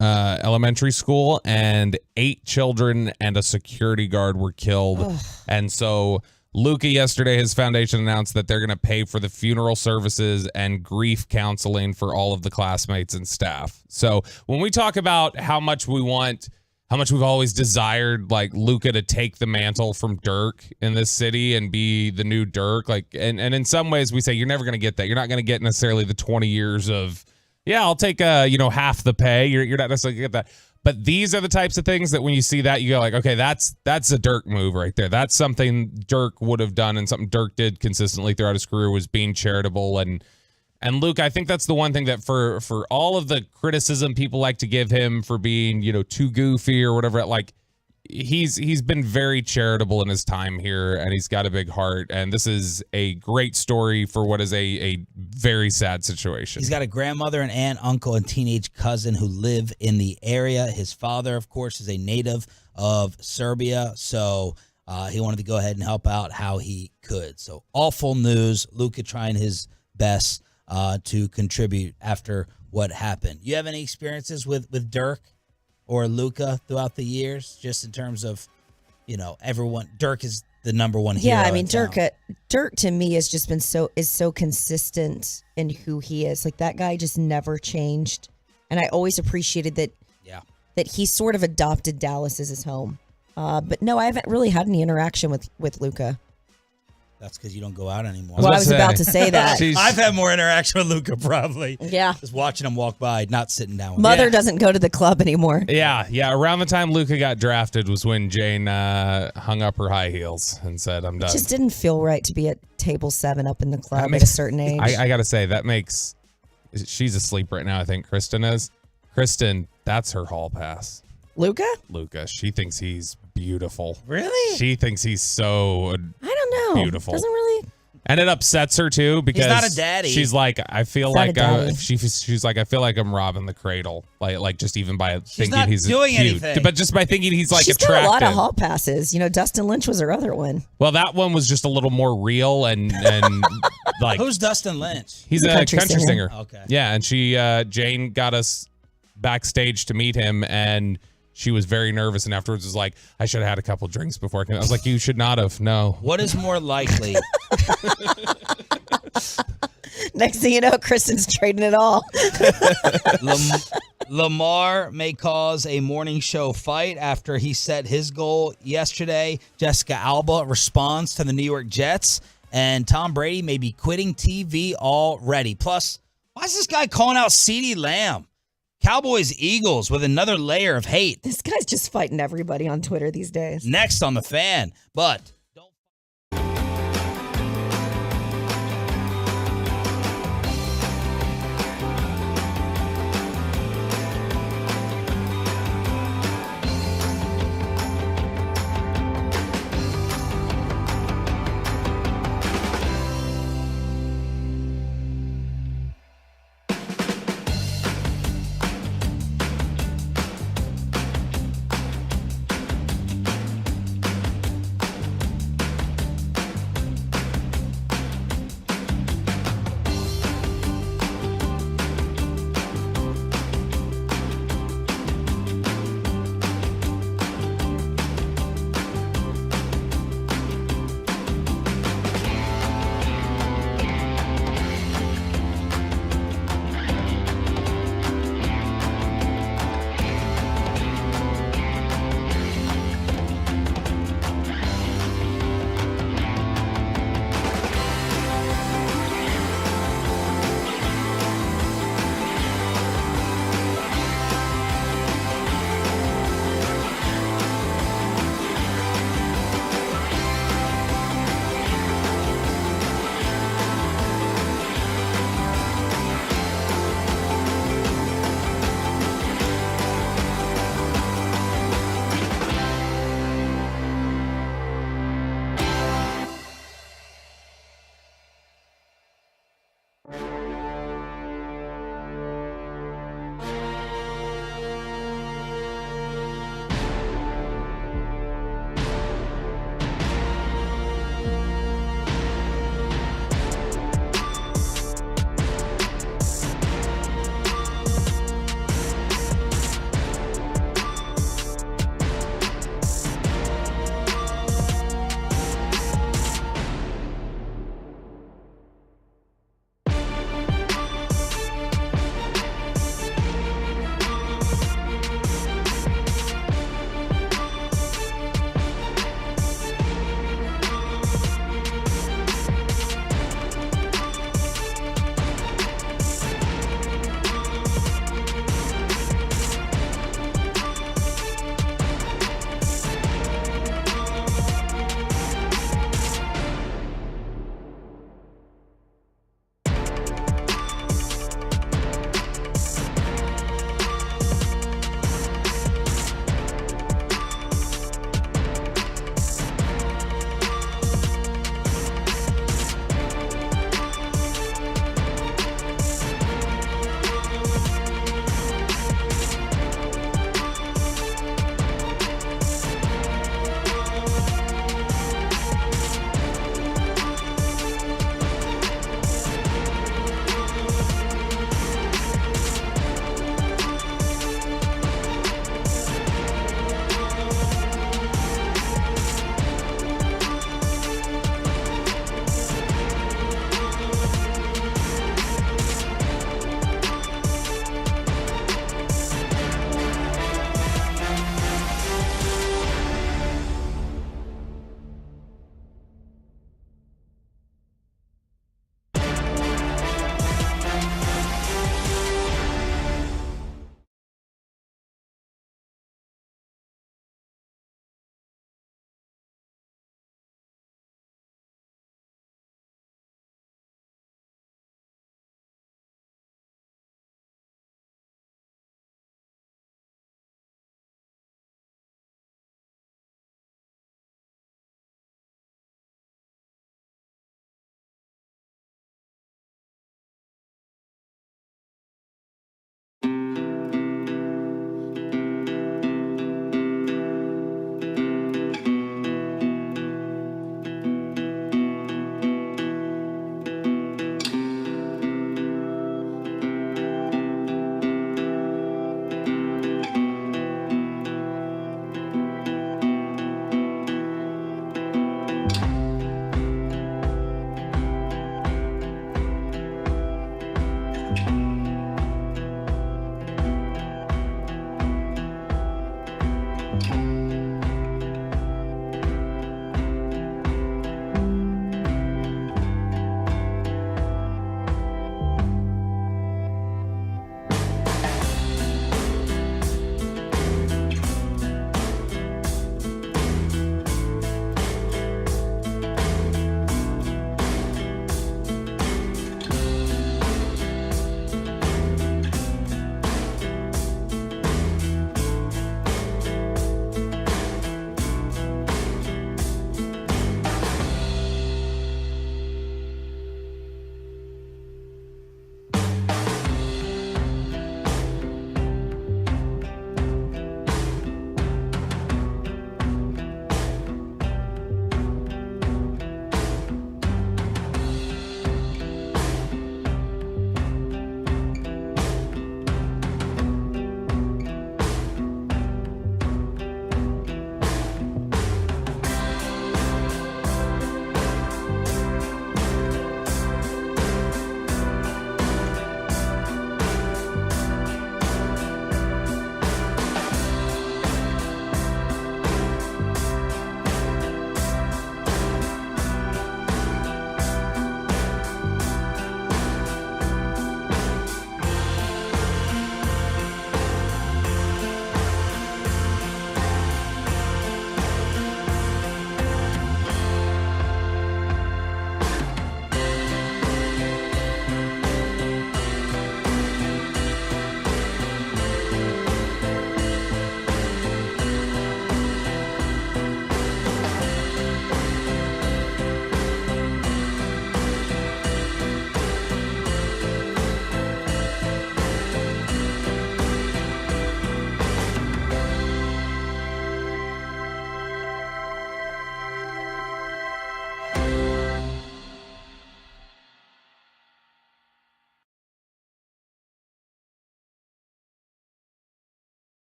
elementary school, and 8 children and a security guard were killed. And so Luka yesterday, his foundation announced that they're going to pay for the funeral services and grief counseling for all of the classmates and staff. So when we talk about how much we've always desired, like, Luka to take the mantle from Dirk in this city and be the new Dirk, like, and in some ways we say you're never going to get that. You're not going to get necessarily the 20 years of, yeah, I'll take half the pay. You're not necessarily going to get that. But these are the types of things that when you see that, you go like, okay, that's a Dirk move right there. That's something Dirk would have done, and something Dirk did consistently throughout his career was being charitable. And Luke, I think that's the one thing that for all of the criticism people like to give him for being, too goofy or whatever, like, he's been very charitable in his time here, and he's got a big heart. And this is a great story for what is a very sad situation. He's got a grandmother, an aunt, uncle, and teenage cousin who live in the area. His father, of course, is a native of Serbia, so he wanted to go ahead and help out how he could. So awful news. Luka trying his best to contribute after what happened. You have any experiences with Dirk or Luka throughout the years, just in terms of, everyone? Dirk is the number one hero. Yeah, I mean, Dirk to me has just been so consistent in who he is. Like, that guy just never changed, and I always appreciated that. Yeah, that he sort of adopted Dallas as his home. But no, I haven't really had any interaction with Luka. That's because you don't go out anymore. Well, I was about to say that. I've had more interaction with Luka, probably. Yeah. Just watching him walk by, not sitting down with Mother him. doesn't go to the club anymore. Yeah. Around the time Luka got drafted was when Jane hung up her high heels and said, I'm done. It just didn't feel right to be at table 7 up in the club at a certain age. I got to say, she's asleep right now, I think Kristen is. Kristen, that's her hall pass. Luka? She thinks he's beautiful. Really? She thinks he's so I don't know. beautiful. Doesn't really. And it upsets her too, because he's not a daddy. She's like, I feel He's like not a daddy. she's like, I feel like I'm robbing the cradle, like just even by thinking not he's doing cute, anything. but just by thinking he's like She's attractive. got a lot of hall passes. Dustin Lynch was her other one. Well, that one was just a little more real and like. Who's Dustin Lynch? He's a country singer. Okay. Yeah, and Jane got us backstage to meet him, and she was very nervous, and afterwards was like, I should have had a couple drinks before I came. I was like, you should not have. No. What is more likely? Next thing you know, Kristen's trading it all. Lamar may cause a morning show fight after he set his goal yesterday. Jessica Alba responds to the New York Jets, and Tom Brady may be quitting TV already. Plus, why is this guy calling out CeeDee Lamb? Cowboys Eagles with another layer of hate. This guy's just fighting everybody on Twitter these days. Next on The Fan, but don't.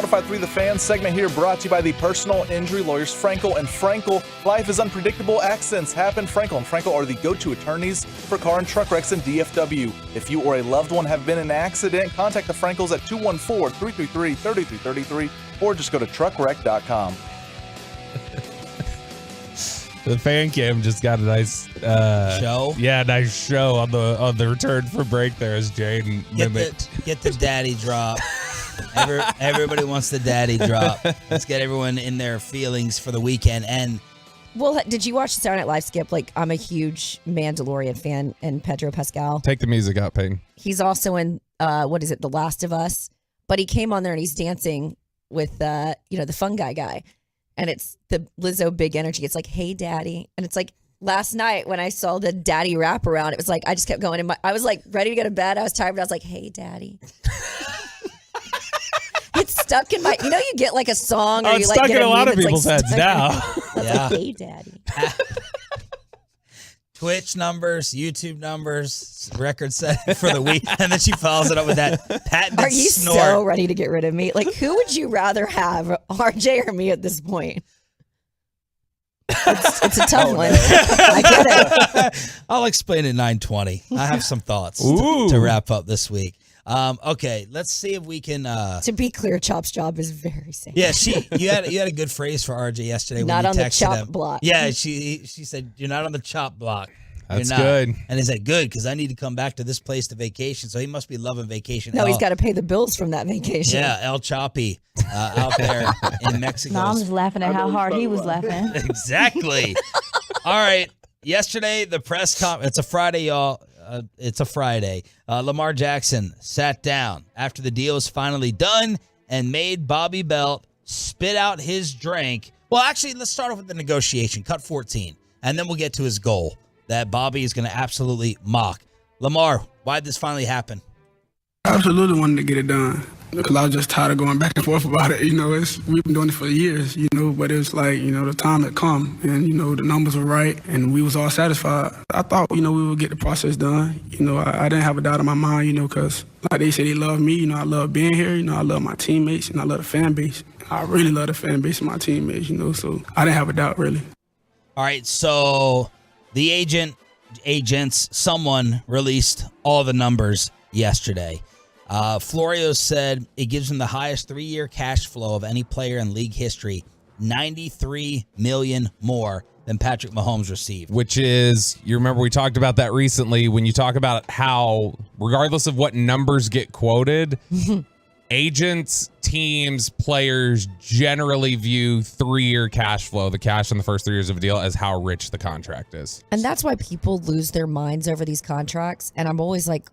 1053 The Fan segment here brought to you by the personal injury lawyers Frankel and Frankel. Life is unpredictable. Accidents happen. Frankel and Frankel are the go-to attorneys for car and truck wrecks in DFW. If you or a loved one have been in an accident, contact the Frankels at 214-333-3333 or just go to truckwreck.com. The fan cam just got a nice show. Yeah, nice show on the return for break there as Jane Get the daddy drop. Everybody wants the daddy drop. Let's get everyone in their feelings for the weekend. And well, did you watch Saturday Night Live, Skip? Like, I'm a huge Mandalorian fan, and Pedro Pascal. Take the music out, Peyton. He's also in The Last of Us. But he came on there and he's dancing with the fungi guy. And it's the Lizzo Big Energy. It's like, hey, daddy. And it's like, last night when I saw the daddy wraparound, it was like, I just kept going. I was like ready to go to bed. I was tired, but I was like, hey, daddy. It's stuck in my, you get like a song. Or it's stuck in a lot of people's heads now. Yeah. Like, hey, daddy. Twitch numbers, YouTube numbers, record set for the week. And then she follows it up with that patented Are you snort. so ready to get rid of me? Like, who would you rather have, RJ or me at this point? It's a tough one. I get it. I'll explain at 9:20. I have some thoughts to wrap up this week. Okay, let's see if we can. To be clear, Chop's job is very safe. Yeah, you had a good phrase for RJ yesterday. Not when on you the texted chop him. block. Yeah, she said you're not on the chop block. That's You're not. good. And he said good because I need to come back to this place to vacation. So he must be loving vacation. No, he's got to pay the bills from that vacation. Yeah, El Choppy out there in Mexico. No, I'm just laughing at how hard he was laughing. Exactly. All right. Yesterday, the press conference. It's a Friday, y'all. It's a Friday. Lamar Jackson sat down after the deal was finally done and made Bobby Belt spit out his drink. Well, actually, let's start off with the negotiation. Cut 14. And then we'll get to his goal that Bobby is going to absolutely mock. Lamar, why did this finally happen? I absolutely wanted to get it done because I was just tired of going back and forth about it. We've been doing it for years, but it was like, the time had come and, the numbers were right and we was all satisfied. I thought, we would get the process done. I didn't have a doubt in my mind, because like they said, they love me. I love being here. I love my teammates and I love the fan base. I really love the fan base and my teammates, so I didn't have a doubt really. All right, so the agents, someone released all the numbers yesterday. Florio said it gives him the highest 3-year cash flow of any player in league history, $93 million more than Patrick Mahomes received. Which is, you remember we talked about that recently when you talk about how, regardless of what numbers get quoted, agents, teams, players generally view 3-year cash flow, the cash in the first 3 years of a deal, as how rich the contract is. And that's why people lose their minds over these contracts. And I'm always like,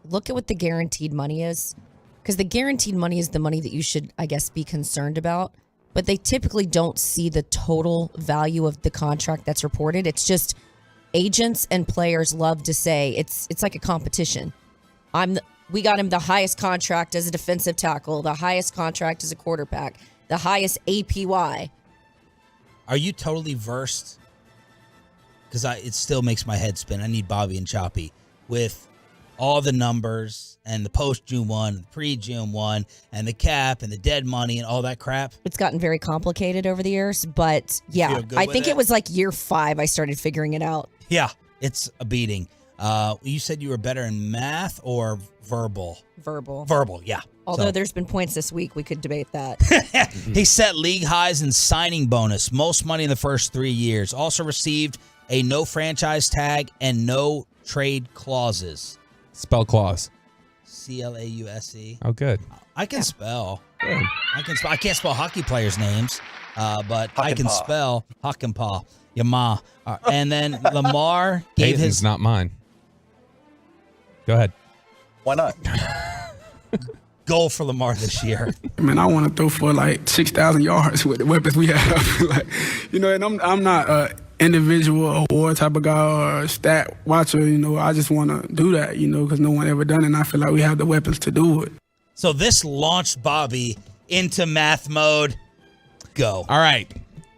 look at what the guaranteed money is. Because the guaranteed money is the money that you should, I guess, be concerned about. But they typically don't see the total value of the contract that's reported. It's just agents and players love to say it's like a competition. We got him the highest contract as a defensive tackle, the highest contract as a quarterback, the highest APY. Are you totally versed? Because it still makes my head spin. I need Bobby and Choppy with all the numbers and the post-June 1, pre-June 1, and the cap and the dead money and all that crap. It's gotten very complicated over the years, but yeah, I think it was like year 5 I started figuring it out. Yeah, it's a beating. You said you were better in math or verbal? Verbal, yeah. Although there's been points this week, we could debate that. He set league highs in signing bonus, most money in the first 3 years. Also received a no franchise tag and no trade clauses. Spell clause. CLAUSE. Oh, good. I can spell. Good. I can't spell hockey players' names, but I can spell Hock and Paw. Yama. And then Lamar gave Peyton's his. not mine. Go ahead. Why not? Goal for Lamar this year. Man, I want to throw for like 6,000 yards with the weapons we have. And I'm not a individual award type of guy or a stat watcher. I just want to do that, because no one ever done it. And I feel like we have the weapons to do it. So this launched Bobby into math mode. Go. All right.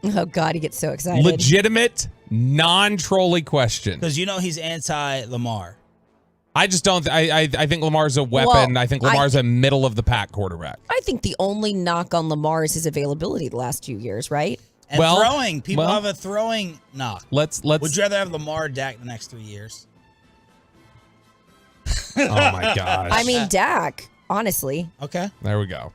Oh, God, he gets so excited. Legitimate, non-trolly question. Because he's anti-Lamar. I just don't. I think Lamar's a weapon. I think Lamar's a middle of the pack quarterback. I think the only knock on Lamar is his availability the last 2 years, right? And throwing. People have a throwing knock. Let's. Would you rather have Lamar or Dak the next 3 years? Oh my gosh. I mean, Dak, honestly. Okay. There we go.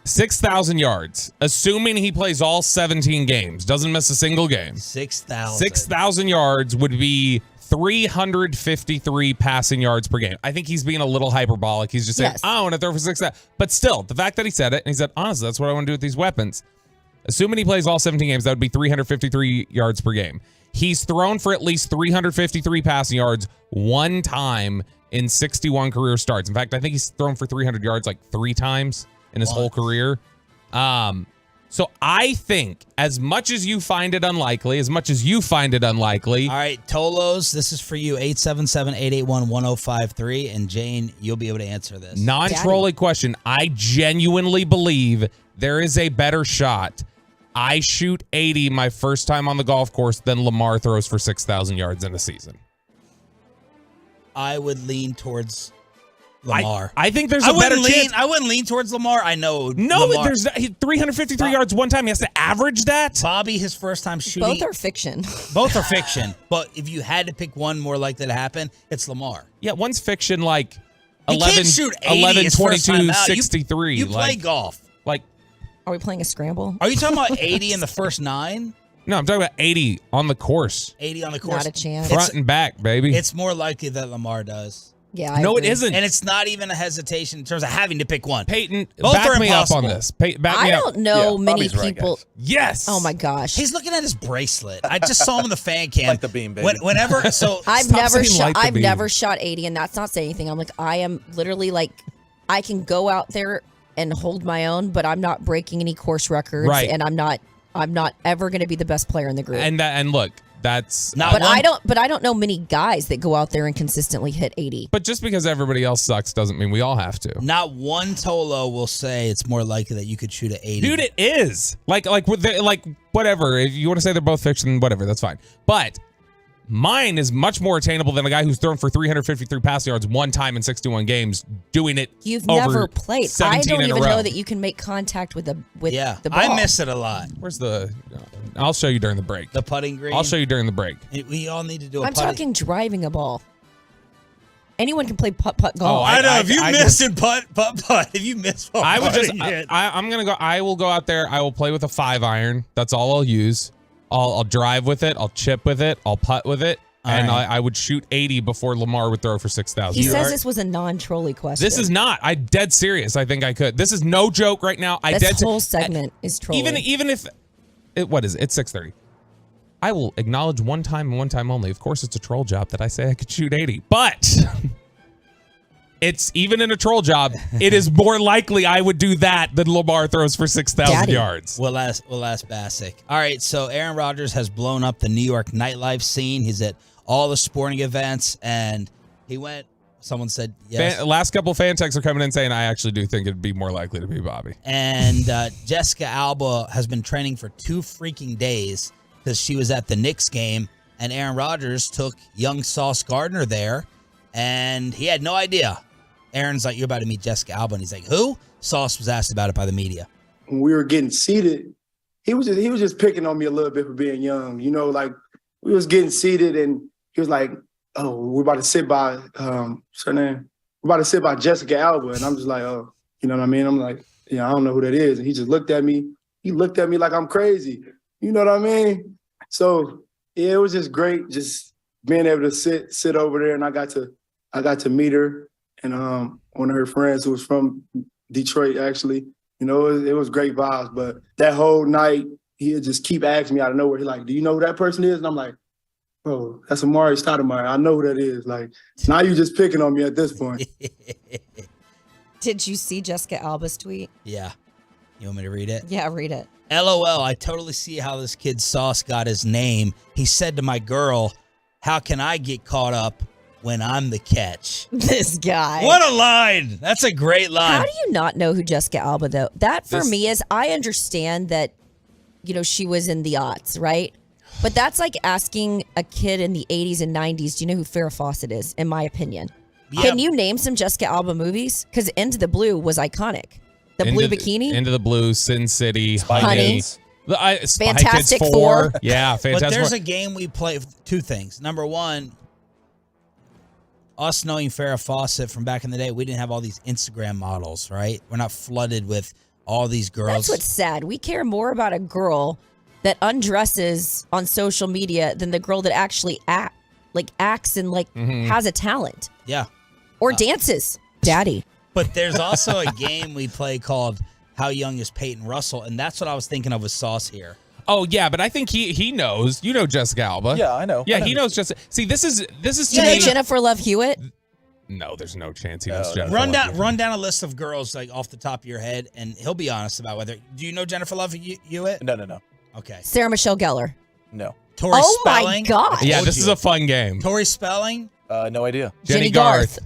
6,000 yards, assuming he plays all 17 games, doesn't miss a single game. 6,000. 6,000 yards would be 353 passing yards per game. I think he's being a little hyperbolic. He's just saying, I want to throw for 6,000. But still, the fact that he said it, and he said, honestly, that's what I want to do with these weapons. Assuming he plays all 17 games, that would be 353 yards per game. He's thrown for at least 353 passing yards one time in 61 career starts. In fact, I think he's thrown for 300 yards like 3 times in his whole career. So I think as much as you find it unlikely, All right, Tolos, this is for you, 877-881-1053. And Jane, you'll be able to answer this. Non-trolling question. I genuinely believe there is a better shot. I shoot 80 my first time on the golf course than Lamar throws for 6,000 yards in a season. I would lean towards Lamar. I think there's a better chance. I wouldn't lean towards Lamar. I know. No, Lamar. there's 353 yards one time. He has to average that. Bobby, his first time shooting. Both are fiction. Both are fiction. But if you had to pick one more likely to happen, it's Lamar. Yeah, one's fiction like He 11, can't shoot 80 11 his first 22, time out. 63. You play golf. Like, are we playing a scramble? Are you talking about 80 in the first 9? No, I'm talking about 80 on the course. 80 on the course. Not a chance. Front and back, baby. It's more likely that Lamar does. Yeah, I no, agree. it isn't. And it's not even a hesitation in terms of having to pick one. Peyton, both back are me up on impossible. this. Back me I up. don't know many Bobby's right, people. guys. Yes. Oh my gosh. He's looking at his bracelet. I just saw him in the fan cam. Like the beam, baby. Whenever, so I've Stop never saying shot. like the I've beam. never shot 80, and that's not saying anything. I'm like, I am literally like, I can go out there and hold my own, but I'm not breaking any course records, Right. and I'm not ever going to be the best player in the group. And look, that's not but one, I don't know many guys that go out there and consistently hit 80. But just because everybody else sucks doesn't mean we all have to. not one Tolo will say it's more likely that you could shoot at 80. Dude, it is. Like whatever. If you want to say they're both fiction, whatever, that's fine. But mine is much more attainable than a guy who's thrown for 353 pass yards one time in 61 games, doing it. You've over never played. I 17 don't in a even row. know that you can make contact with the ball. I miss it a lot. Where's the? I'll show you during the break. The putting green. I'll show you during the break. We all need to do a I'm putting. talking driving a ball. Anyone can play putt golf. Oh, I know. If you I miss just- in putt. If you miss one, I would just. putting it. I'm gonna go. I will go out there. I will play with a 5-iron. That's all I'll use. I'll drive with it. I'll chip with it. I'll putt with it. And right. I would shoot 80 before Lamar would throw for 6,000. He says this was a non-trolley question. This is not. I dead serious. I think I could. This is no joke right now. This whole segment is trolling. Even if what is it? It's 6:30. I will acknowledge one time and one time only. Of course, it's a troll job that I say I could shoot 80, but it's even in a troll job. It is more likely I would do that than Lamar throws for 6,000 yards. We'll ask Bassick. All right, so Aaron Rodgers has blown up the New York nightlife scene. He's at all the sporting events, and he went. Someone said yes. Last couple fan texts are coming in saying I actually do think it'd be more likely to be Bobby. And Jessica Alba has been training for 2 freaking days because she was at the Knicks game, and Aaron Rodgers took young Sauce Gardner there, and he had no idea. Aaron's like, "You're about to meet Jessica Alba," and he's like, "Who?" Sauce was asked about it by the media. When we were getting seated, he was just picking on me a little bit for being young. You know, like we was getting seated, and he was like, "Oh, we're about to sit by what's her name? We're about to sit by Jessica Alba," and I'm just like, "Oh, you know what I mean?" I'm like, "Yeah, I don't know who that is," and he just looked at me. He looked at me like I'm crazy. You know what I mean? So yeah, it was just great, just being able to sit over there, and I got to meet her and one of her friends who was from Detroit, actually. You know, it was great vibes. But that whole night, he'd just keep asking me out of nowhere. He's like, "Do you know who that person is?" And I'm like, "Bro, that's Amari Stoudemire. I know who that is." Like, now you just picking on me at this point. Did you see Jessica Alba's tweet? Yeah. You want me to read it? Yeah, read it. LOL, I totally see how this kid Sauce got his name. He said to my girl, "How can I get caught up when I'm the catch?" This guy. What a line. That's a great line. How do you not know who Jessica Alba, though? That, for me, is, I understand that, you know, she was in the aughts, right? But that's like asking a kid in the 80s and 90s, do you know who Farrah Fawcett is, in my opinion? Can you name some Jessica Alba movies? Because Into the Blue was iconic. The blue bikini? Into the Blue, Sin City, Honey. Spy Fantastic Kids 4. Four. Yeah, Fantastic But there's Four. a game we play. Two things. Number one, us knowing Farrah Fawcett from back in the day, we didn't have all these Instagram models, right? We're not flooded with all these girls. That's what's sad. We care more about a girl that undresses on social media than the girl that actually acts and has a talent. Yeah. Or dances. Daddy. But there's also a game we play called How Young is Peyton Russell, and that's what I was thinking of with Sauce here. Oh yeah, but I think he knows. You know Jessica Alba. Yeah, I know. Yeah, he knows Jessica. See, this is You know Jennifer Love Hewitt? No, there's no chance he knows Jennifer. Run down a list of girls like off the top of your head, and he'll be honest about whether. Do you know Jennifer Love Hewitt? No. Okay. Sarah Michelle Gellar. No. Tori Spelling. My God. Yeah, this is a fun game. Tori Spelling. No idea. Jenny Garth.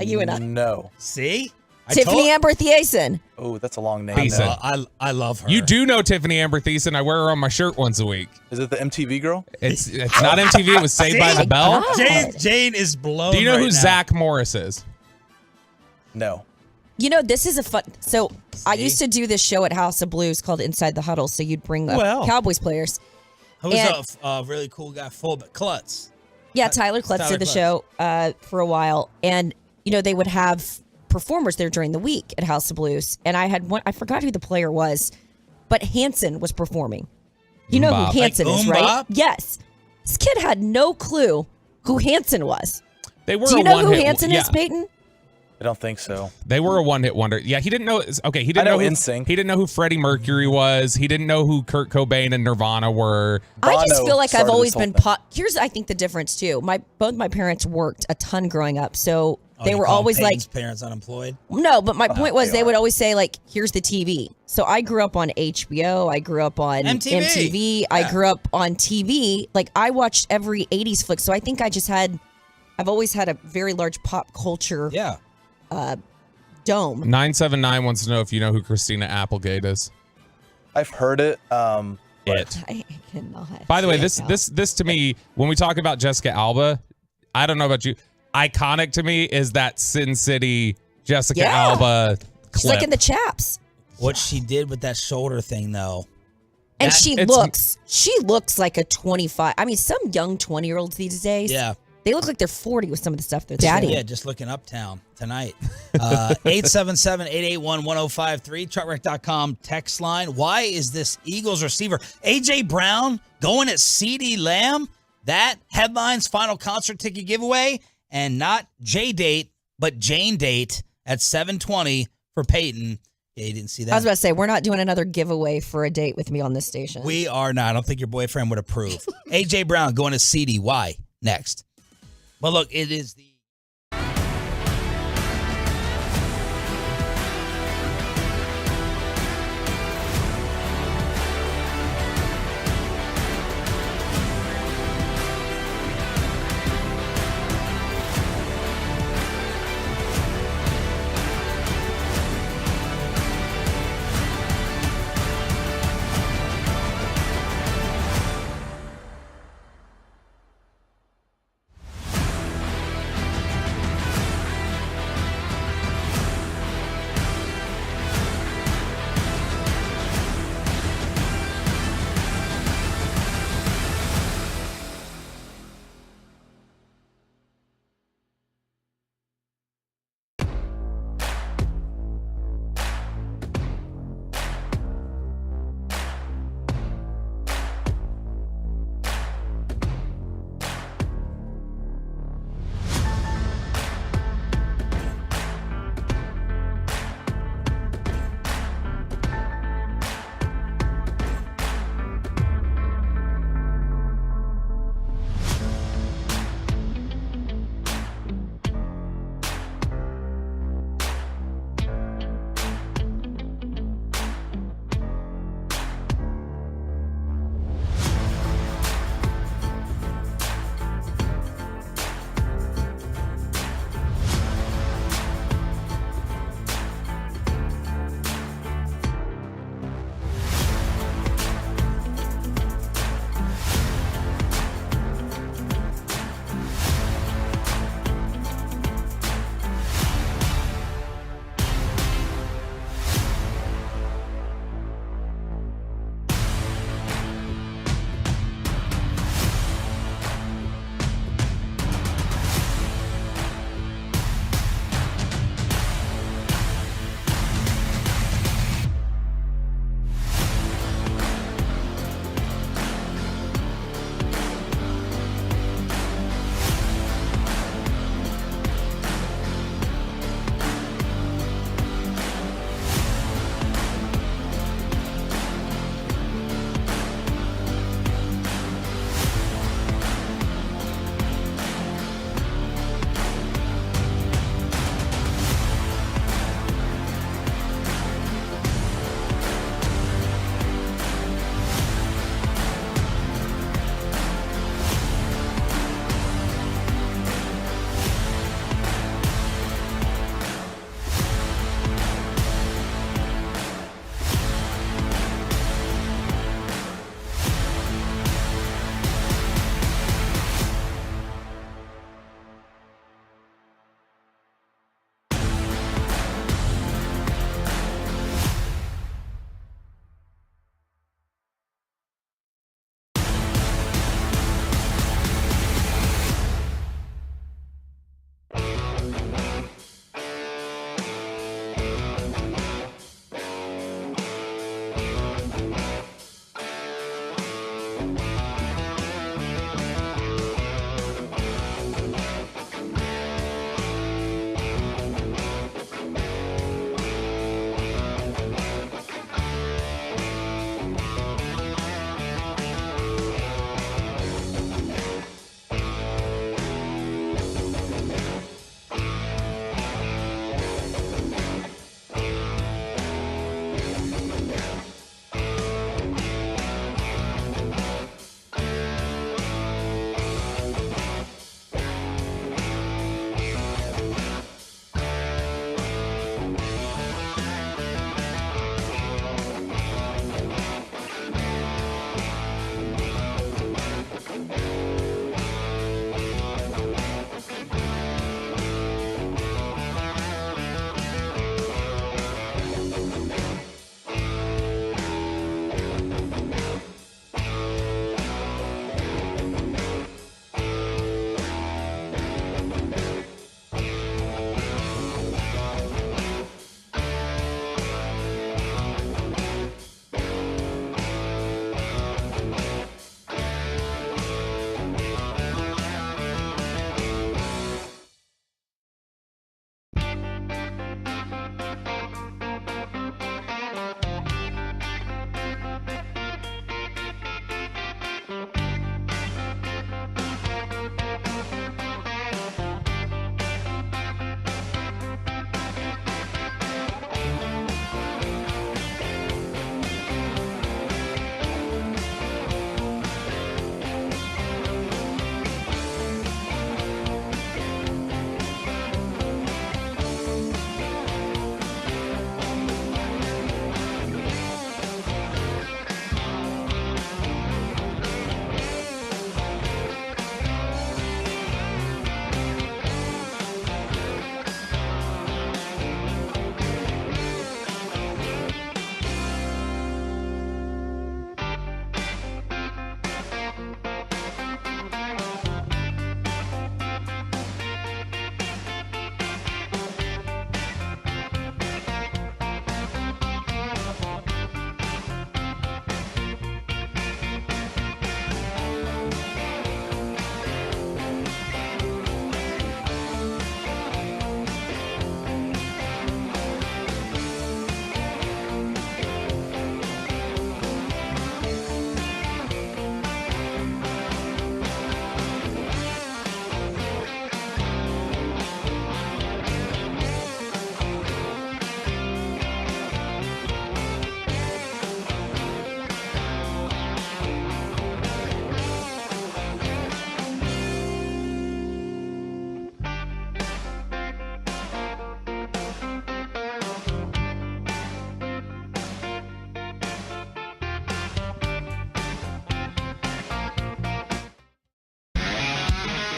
You and I. No. See? Tiffany Amber Thiessen. Oh, that's a long name. Thiessen. I love her. You do know Tiffany Amber Thiessen. I wear her on my shirt once a week. Is it the MTV girl? It's not MTV. It was Saved by the Bell. Jane is blown. Do you know who right now. Zach Morris is? No. You know, this is a fun. So I used to do this show at House of Blues called Inside the Huddle. So you'd bring up Cowboys players. Who's a really cool guy, fullback Klutz. Yeah, Tyler Klutz did the show for a while, and they would have performers there during the week at House of Blues, and I had one. I forgot who the player was, but Hanson was performing. You know who Hanson is, right? Bop? Yes. This kid had no clue who Hanson was. They were. Do you know who Hanson is, Peyton? I don't think so. They were a one-hit wonder. Yeah, he didn't know. Okay, he didn't know NSYNC. He didn't know who Freddie Mercury was. He didn't know who Kurt Cobain and Nirvana were. I just feel like I've always been. thing. Here's, I think, the difference too. Both my parents worked a ton growing up, so they you were call always Peyton's like. parents unemployed. No, but my point was they they are. would always say like, "Here's the TV." So I grew up on HBO. I grew up on MTV. I grew up on TV. Like I watched every '80s flick. So I think I've always had a very large pop culture. Yeah. Dome. 979 wants to know if you know who Christina Applegate is. I've heard it. I cannot. By the way, this to me, when we talk about Jessica Alba, I don't know about you, iconic to me is that Sin City Jessica Alba clip. She's like in the Chaps. What she did with that shoulder thing, though. And she looks like a 25. I mean, some young 20-year-olds these days. Yeah. They look like they're 40 with some of the stuff they're doing. Yeah, just looking uptown tonight. 877-881-1053, truckwreck.com text line. Why is this Eagles receiver, A.J. Brown, going at CeeDee Lamb? That headline's final concert ticket giveaway, and not J-Date, but Jane Date at 7:20 for Peyton. Yeah, you didn't see that? I was about to say, we're not doing another giveaway for a date with me on this station. We are not. I don't think your boyfriend would approve. A.J. Brown going to CeeDee. Why? Next. But look, it is the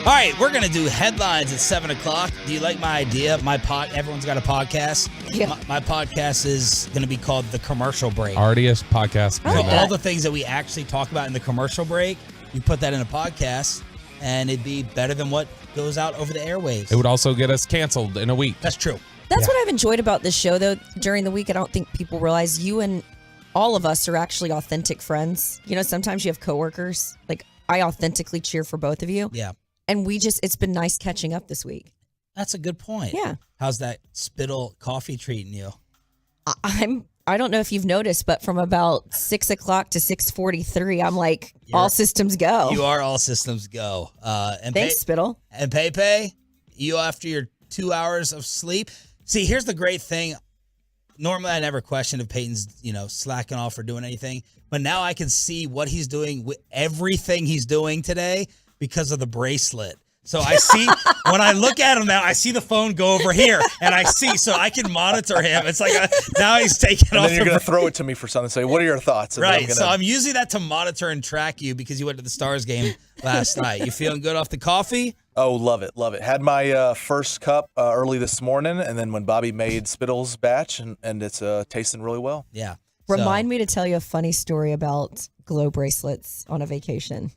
All right, we're going to do headlines at 7 o'clock. Do you like my idea? Everyone's got a podcast. Yeah. My podcast is going to be called The Commercial Break. Already a podcast. So all the things that we actually talk about in the commercial break, you put that in a podcast, and it'd be better than what goes out over the airwaves. It would also get us canceled in a week. That's true. That's what I've enjoyed about this show, though. During the week, I don't think people realize you and all of us are actually authentic friends. You know, sometimes you have coworkers. Like, I authentically cheer for both of you. Yeah. And it's been nice catching up this week. That's a good point. Yeah. How's that Spittle coffee treating you? I don't know if you've noticed, but from about 6 o'clock to 6:43, I'm like, all systems go. You are all systems go. Thanks, Spittle. And Pepe, you after your 2 hours of sleep. See, here's the great thing. Normally, I never question if Peyton's, slacking off or doing anything. But now I can see what he's doing with everything he's doing today because of the bracelet. So I see, when I look at him now, I see the phone go over here, and I see, so I can monitor him. It's like, now he's taking and off. Then you're going to throw it to me for something. Say, what are your thoughts? And right, so I'm using that to monitor and track you because you went to the Stars game last night. You feeling good off the coffee? Oh, love it, love it. Had my first cup early this morning, and then when Bobby made Spittle's batch, and it's tasting really well. Yeah. Remind me to tell you a funny story about glow bracelets on a vacation.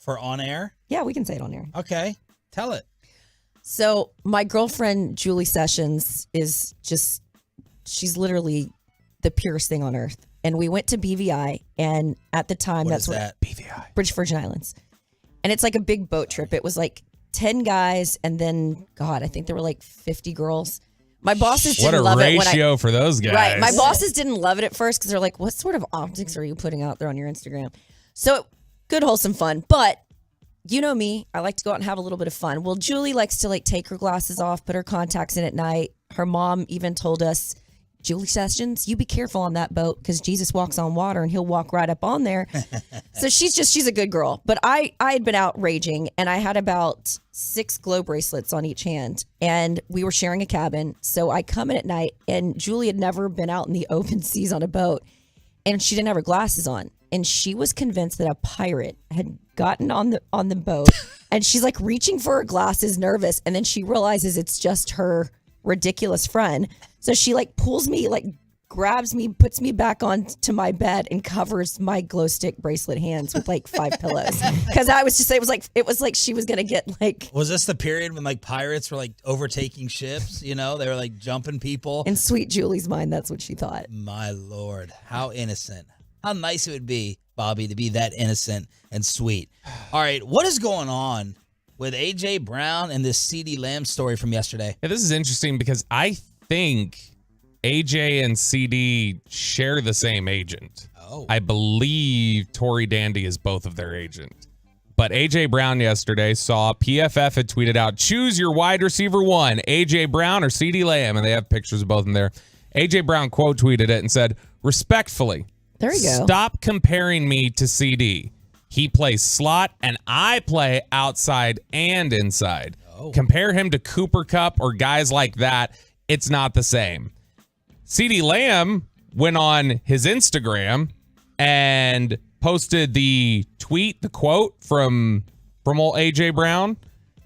For on air? Yeah, we can say it on air. Okay. Tell it. So my girlfriend, Julie Sessions, she's literally the purest thing on earth. And we went to BVI, and at the time, What is that? BVI? British Virgin Islands. And it's like a big boat trip. It was like 10 guys, and then, God, I think there were like 50 girls. My bosses didn't love it. What a ratio for those guys. Right. My bosses didn't love it at first because they're like, what sort of optics are you putting out there on your Instagram? So good, wholesome fun. But you know me, I like to go out and have a little bit of fun. Well, Julie likes to take her glasses off, put her contacts in at night. Her mom even told us, Julie Sessions, you be careful on that boat because Jesus walks on water and he'll walk right up on there. So she's a good girl. But I had been out raging, and I had about 6 glow bracelets on each hand, and we were sharing a cabin. So I come in at night, and Julie had never been out in the open seas on a boat, and she didn't have her glasses on. And she was convinced that a pirate had gotten on the boat, and she's like reaching for her glasses, nervous, and then she realizes it's just her ridiculous friend. So she pulls me, grabs me, puts me back onto my bed, and covers my glow stick bracelet hands with 5 pillows. Because I was just, it was like she was gonna get Was this the period when pirates were overtaking ships? They were jumping people. In sweet Julie's mind, that's what she thought. My Lord, how innocent! How nice it would be, Bobby, to be that innocent and sweet. All right, what is going on with A.J. Brown and this CeeDee Lamb story from yesterday? Yeah, this is interesting because I think AJ and CD share the same agent. Oh. I believe Tory Dandy is both of their agent. But AJ Brown yesterday saw PFF had tweeted out, choose your wide receiver 1, AJ Brown or CeeDee Lamb, and they have pictures of both in there. AJ Brown quote tweeted it and said, respectfully, there you go. Stop comparing me to CD. He plays slot and I play outside and inside. Oh. Compare him to Cooper Kupp or guys like that. It's not the same. CeeDee Lamb went on his Instagram and posted the tweet, the quote from old AJ Brown,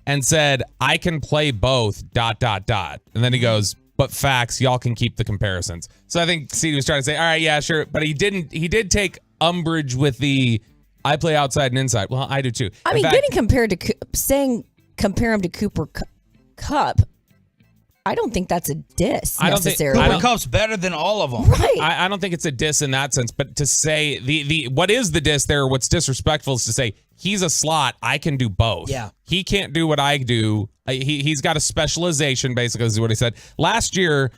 and said, I can play both, ... And then he goes, but facts, y'all can keep the comparisons. So I think CeeDee was trying to say, all right, yeah, sure. But he did take umbrage with the I play outside and inside. Well, I do too. I mean, getting compared to compare him to Cooper Kupp, I don't think that's a diss necessarily. Cooper Kupp's better than all of them. Right. I don't think it's a diss in that sense, but to say the what is the diss there, what's disrespectful is to say he's a slot, I can do both. Yeah. He can't do what I do. He's got a specialization, basically, is what he said. Last year,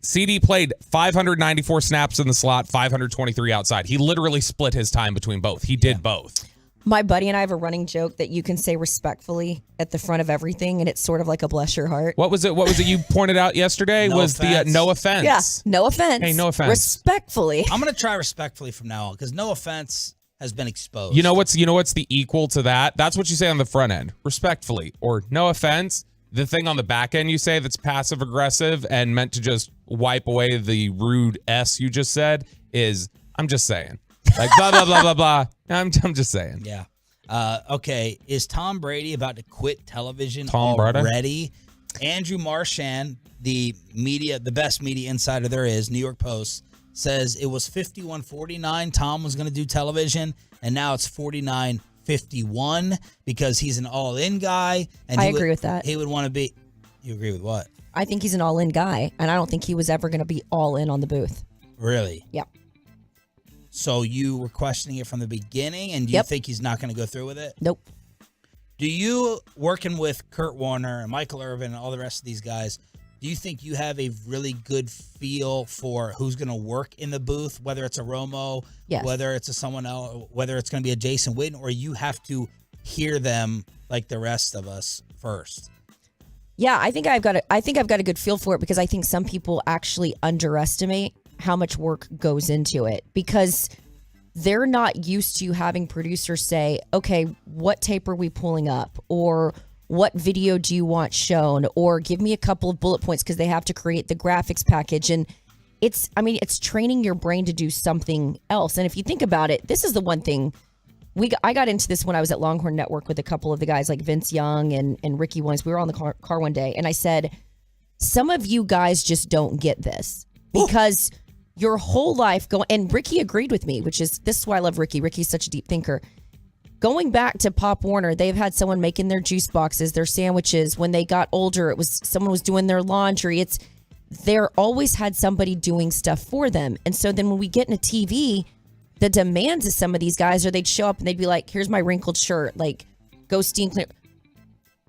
CD played 594 snaps in the slot, 523 outside. He literally split his time between both. He did both. My buddy and I have a running joke that you can say respectfully at the front of everything, and it's sort of like a bless your heart. What was it you pointed out yesterday? No was offense. the no offense. Yeah, no offense. Hey, no offense. Respectfully. I'm going to try respectfully from now on because no offense has been exposed. You know what's the equal to that? That's what you say on the front end, respectfully, or no offense. The thing on the back end you say that's passive aggressive and meant to just wipe away the rude S you just said is, I'm just saying. Like blah blah blah blah blah. I'm just saying. Yeah. Okay, is Tom Brady about to quit television Tom Brady? already? Andrew Marchand, the best media insider there is, New York Post, says it was 51-49. Tom was going to do television, and now it's 49-51 because he's an all-in guy. And I agree with that. He would want to be. You agree with what? I think he's an all-in guy, and I don't think he was ever going to be all in on the booth. Really? Yeah. So you were questioning it from the beginning, and do you think he's not going to go through with it? Nope. Do you, working with Kurt Warner and Michael Irvin and all the rest of these guys, do you think you have a really good feel for who's going to work in the booth, whether it's a Romo, whether it's a someone else, whether it's going to be a Jason Witten, or you have to hear them like the rest of us first? Yeah, I think I've got a good feel for it because I think some people actually underestimate how much work goes into it because they're not used to having producers say, okay, what tape are we pulling up? Or what video do you want shown? Or give me a couple of bullet points because they have to create the graphics package. And it's training your brain to do something else. And if you think about it, this is the one thing I got into this when I was at Longhorn Network with a couple of the guys like Vince Young and Ricky Williams. We were on the car one day and I said, some of you guys just don't get this because your whole life and Ricky agreed with me, this is why I love Ricky. Ricky's such a deep thinker. Going back to Pop Warner, they've had someone making their juice boxes, their sandwiches. When they got older, it was someone was doing their laundry. They're always had somebody doing stuff for them. And so then when we get into TV, the demands of some of these guys are they'd show up and they'd be like, here's my wrinkled shirt, like go steam clean.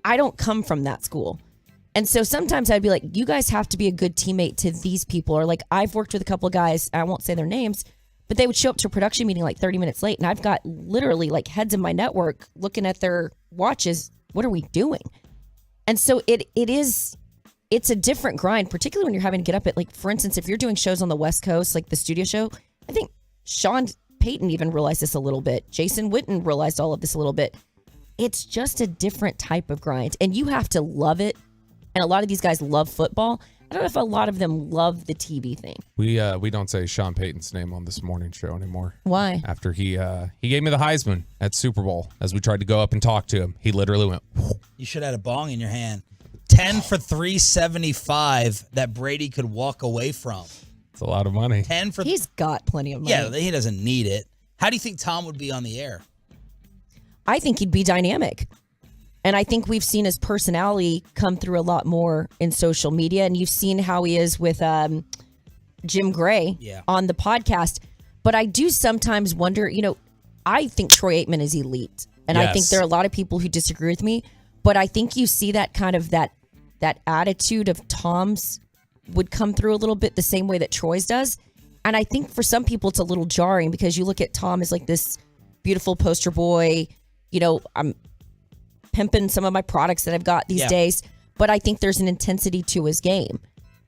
I don't come from that school. And so sometimes I'd be like, you guys have to be a good teammate to these people. Or like I've worked with a couple of guys, I won't say their names, but they would show up to a production meeting like 30 minutes late. And I've got literally like heads in my network looking at their watches. What are we doing? And so it's a different grind, particularly when you're having to get up at, like, for instance, if you're doing shows on the West Coast, like the studio show, I think Sean Payton even realized this a little bit. Jason Witten realized all of this a little bit. It's just a different type of grind and you have to love it. And a lot of these guys love football. I don't know if a lot of them love the TV thing. We don't say Sean Payton's name on this morning show anymore. Why? After he gave me the Heisman at Super Bowl as we tried to go up and talk to him. He literally went. You should have had a bong in your hand. 10 for 375 that Brady could walk away from. It's a lot of money. He's got plenty of money. Yeah, he doesn't need it. How do you think Tom would be on the air? I think he'd be dynamic. And I think we've seen his personality come through a lot more in social media. And you've seen how he is with Jim Gray on the podcast. But I do sometimes wonder, I think Troy Aikman is elite. And I think there are a lot of people who disagree with me. But I think you see that kind of that attitude of Tom's would come through a little bit the same way that Troy's does. And I think for some people it's a little jarring because you look at Tom as like this beautiful poster boy. I'm pimping some of my products that I've got these days, but I think there's an intensity to his game.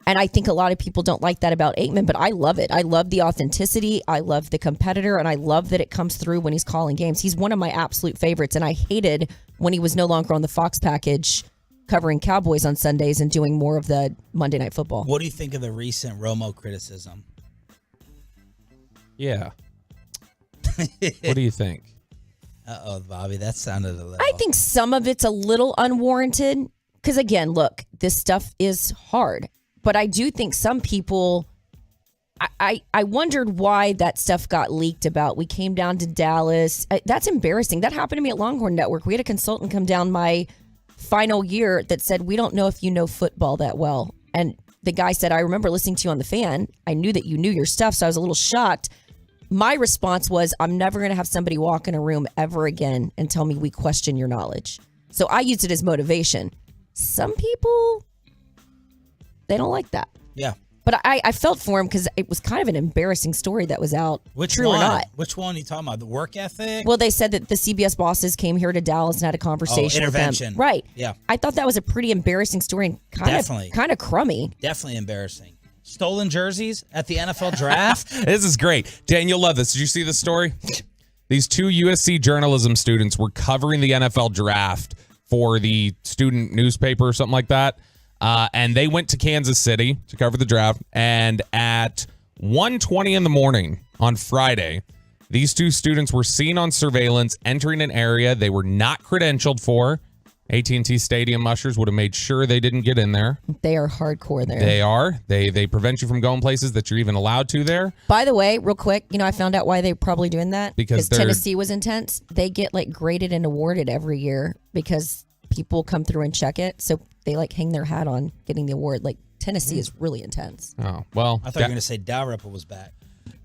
And I think a lot of people don't like that about Aikman, but I love it. I love the authenticity. I love the competitor, and I love that it comes through when he's calling games. He's one of my absolute favorites, and I hated when he was no longer on the Fox package covering Cowboys on Sundays and doing more of the Monday Night Football. What do you think of the recent Romo criticism? Yeah. What do you think? Uh-oh, Bobby, that sounded a little... I think some of it's a little unwarranted because, again, look, this stuff is hard. But I do think some people... I wondered why that stuff got leaked about. We came down to Dallas. That's embarrassing. That happened to me at Longhorn Network. We had a consultant come down my final year that said, we don't know if you know football that well. And the guy said, I remember listening to you on the fan. I knew that you knew your stuff, so I was a little shocked. My response was, I'm never going to have somebody walk in a room ever again and tell me we question your knowledge. So I used it as motivation. Some people, they don't like that. Yeah. But I felt for him because it was kind of an embarrassing story that was out. True or not. Which one are you talking about? The work ethic? Well, they said that the CBS bosses came here to Dallas and had a conversation with them. Intervention. Right. Yeah. I thought that was a pretty embarrassing story and kind of crummy. Definitely embarrassing. Stolen jerseys at the NFL draft? This is great. Dan, you'll love this. Did you see this story? These two USC journalism students were covering the NFL draft for the student newspaper or something like that. And they went to Kansas City to cover the draft. And at 1:20 in the morning on Friday, These two students were seen on surveillance entering an area they were not credentialed for. AT&T Stadium ushers would have made sure they didn't get in there. They are hardcore there. They are. They prevent you from going places that you're even allowed to there. By the way, real quick, I found out why they're probably doing that. Because Tennessee was intense. They get graded and awarded every year because people come through and check it. So they hang their hat on getting the award. Tennessee is really intense. Oh, well. I thought you were going to say Dalrymple was back.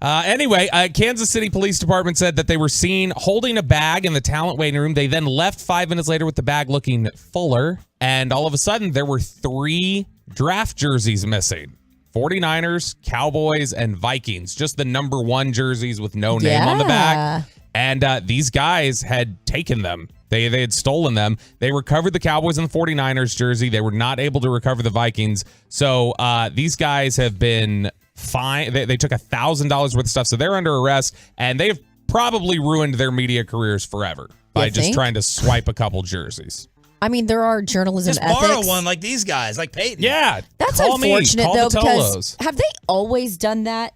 Anyway, Kansas City Police Department said that they were seen holding a bag in the talent waiting room. They then left 5 minutes later with the bag looking fuller. And all of a sudden, there were 3 draft jerseys missing. 49ers, Cowboys, and Vikings. Just the number 1 jerseys with no name on the back. And these guys had taken them. They had stolen them. They recovered the Cowboys and the 49ers jersey. They were not able to recover the Vikings. So these guys have been fined. They took $1,000 worth of stuff. So they're under arrest, and they've probably ruined their media careers forever by just trying to swipe a couple jerseys. I mean, there are journalism Just ethics. borrow one like these guys, like Peyton. Yeah. That's call unfortunate, me. though, Call the because Tolos. have they always done that?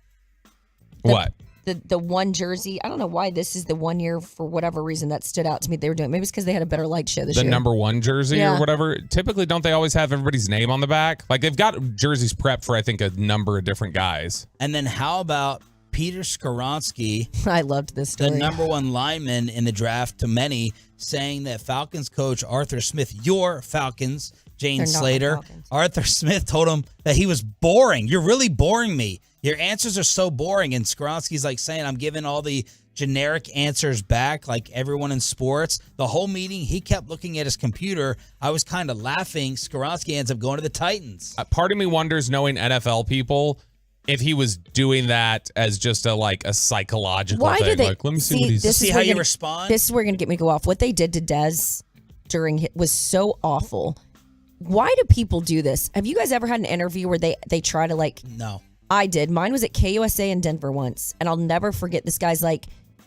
What? The one jersey. I don't know why this is the 1 year for whatever reason that stood out to me. They were doing. Maybe it's because they had a better light show this year. The number 1 jersey Yeah. or whatever. Typically, don't they always have everybody's name on the back? They've got jerseys prepped for, I think, a number of different guys. And then how about Peter Skoronski, I loved this story. the number 1 lineman in the draft to many, saying that Falcons coach Arthur Smith, your Falcons, Jane They're not my Slater, Falcons. Arthur Smith told him that he was boring. You're really boring me. Your answers are so boring. And Skoronski's saying, I'm giving all the generic answers back like everyone in sports. The whole meeting, he kept looking at his computer. I was kind of laughing. Skoronski ends up going to the Titans. Part of me wonders, knowing NFL people, if he was doing that as just a psychological Why thing. do they? Let me see what he's... See how you respond? This is where you're going to get me to go off. What they did to Dez during was so awful. Why do people do this? Have you guys ever had an interview where they try to No. I did. Mine was at KUSA in Denver once, and I'll never forget. This guy's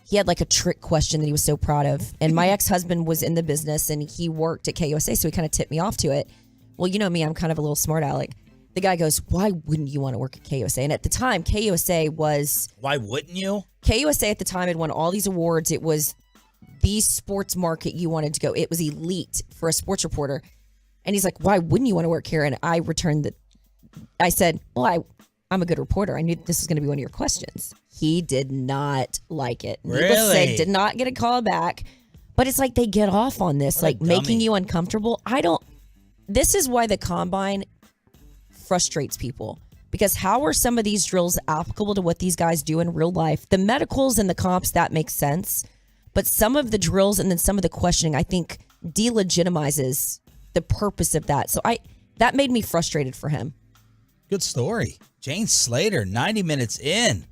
he had a trick question that he was so proud of. And my ex-husband was in the business, and he worked at KUSA, so he kind of tipped me off to it. Well, you know me, I'm kind of a little smart aleck. The guy goes, why wouldn't you want to work at KUSA? And at the time, KUSA was... Why wouldn't you? KUSA at the time had won all these awards. It was the sports market you wanted to go. It was elite for a sports reporter. And he's like, why wouldn't you want to work here? And I returned I said, well, I'm a good reporter. I knew this was going to be one of your questions. He did not like it. Needless to say, did not get a call back. But it's they get off on this, making you uncomfortable. This is why the combine frustrates people. Because how are some of these drills applicable to what these guys do in real life? The medicals and the comps, that makes sense. But some of the drills and then some of the questioning, I think, delegitimizes the purpose of that. So that made me frustrated for him. Good story. Jane Slater, 90 minutes in,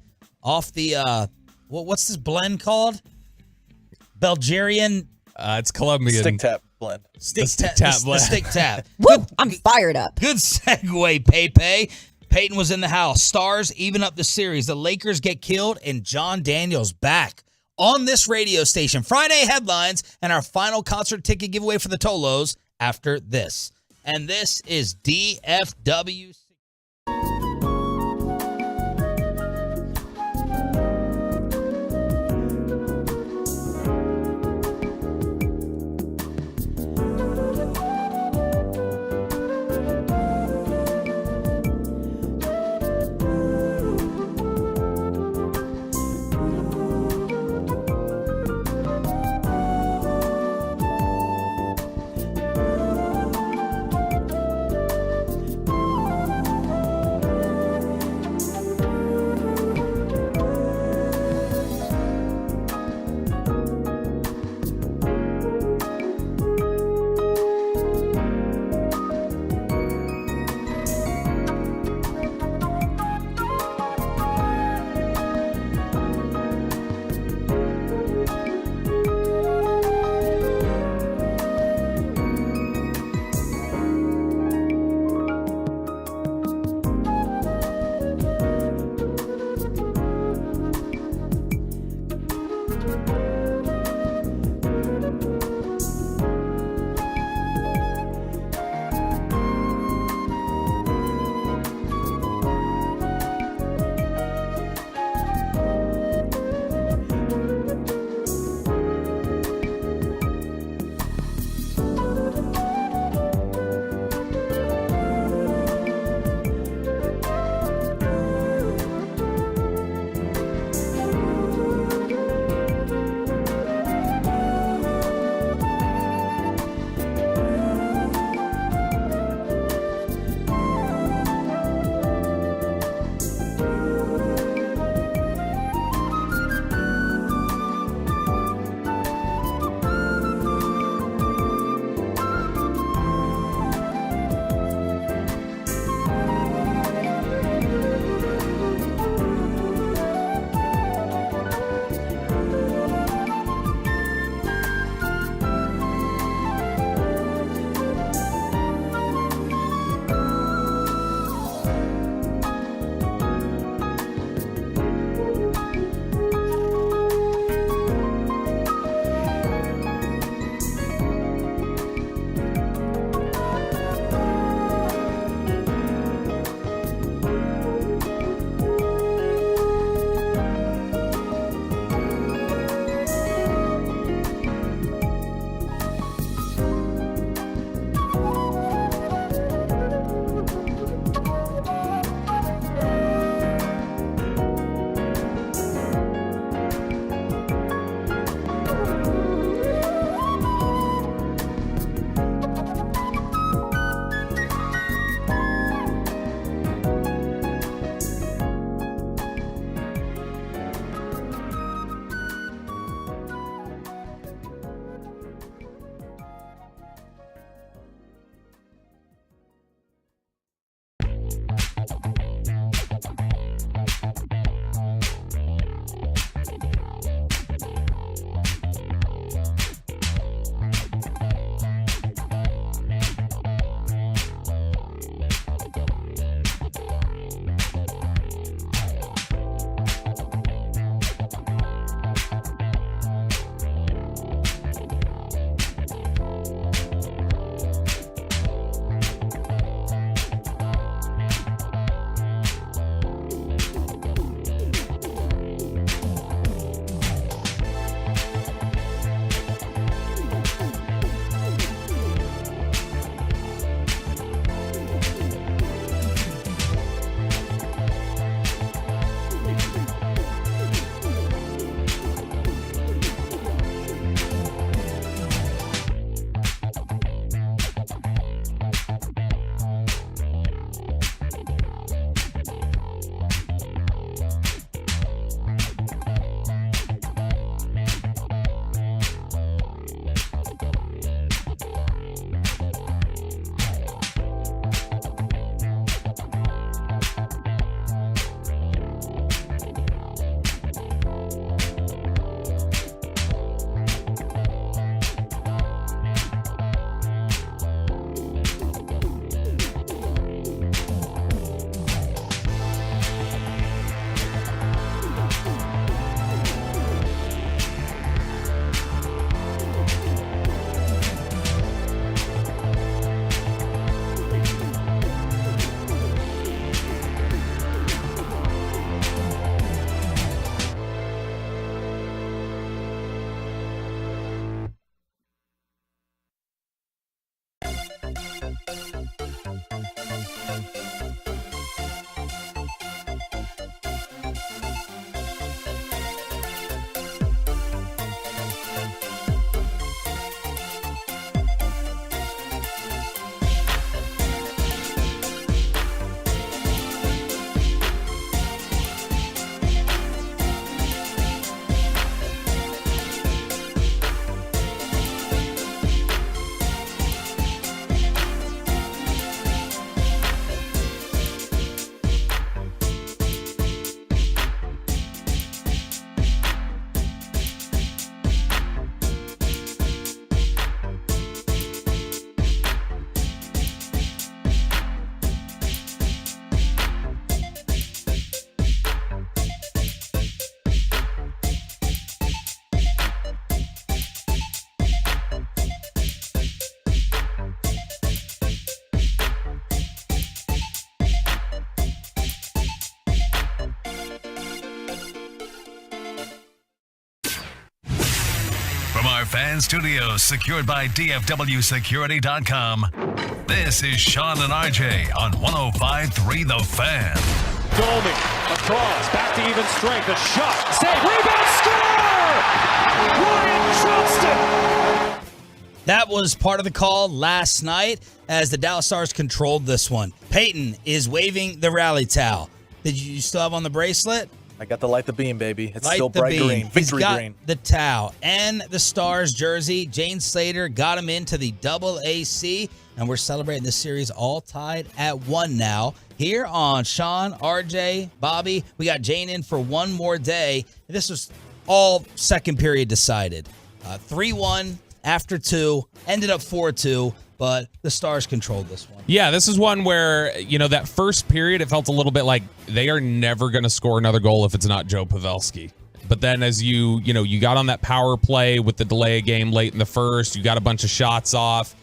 off the, what's this blend called? Belgarian. It's Colombian. Stick tap blend. Stick tap The blend. stick tap. Woo! I'm fired up. Good segue, Pepe. Peyton was in the house. Stars even up the series. The Lakers get killed, and John Daniels back on this radio station. Friday headlines and our final concert ticket giveaway for the Tolos after this. And this is DFW. From our fan studios secured by DFWsecurity.com, this is Sean and RJ on 105.3 The Fan. Domi, across, back to even strength, a shot, save, rebound, score! Ryan Johnston! That was part of the call last night as the Dallas Stars controlled this one. Peyton is waving the rally towel. Did you still have on the bracelet? I got the light the beam, baby. It's Light still the bright beam. green. He's Victory got green. the towel and the Stars jersey. Jane Slater got him into the double AC, and we're celebrating this series all tied at 1 now. Here on Sean, RJ, Bobby, we got Jane in for one more day. This was all second period decided. 3-1 after 2, ended up 4-2, but the Stars controlled this one. Yeah, this is one where, that first period, it felt a little bit like they are never going to score another goal if it's not Joe Pavelski. But then as you got on that power play with the delay of game late in the first, you got a bunch of shots off,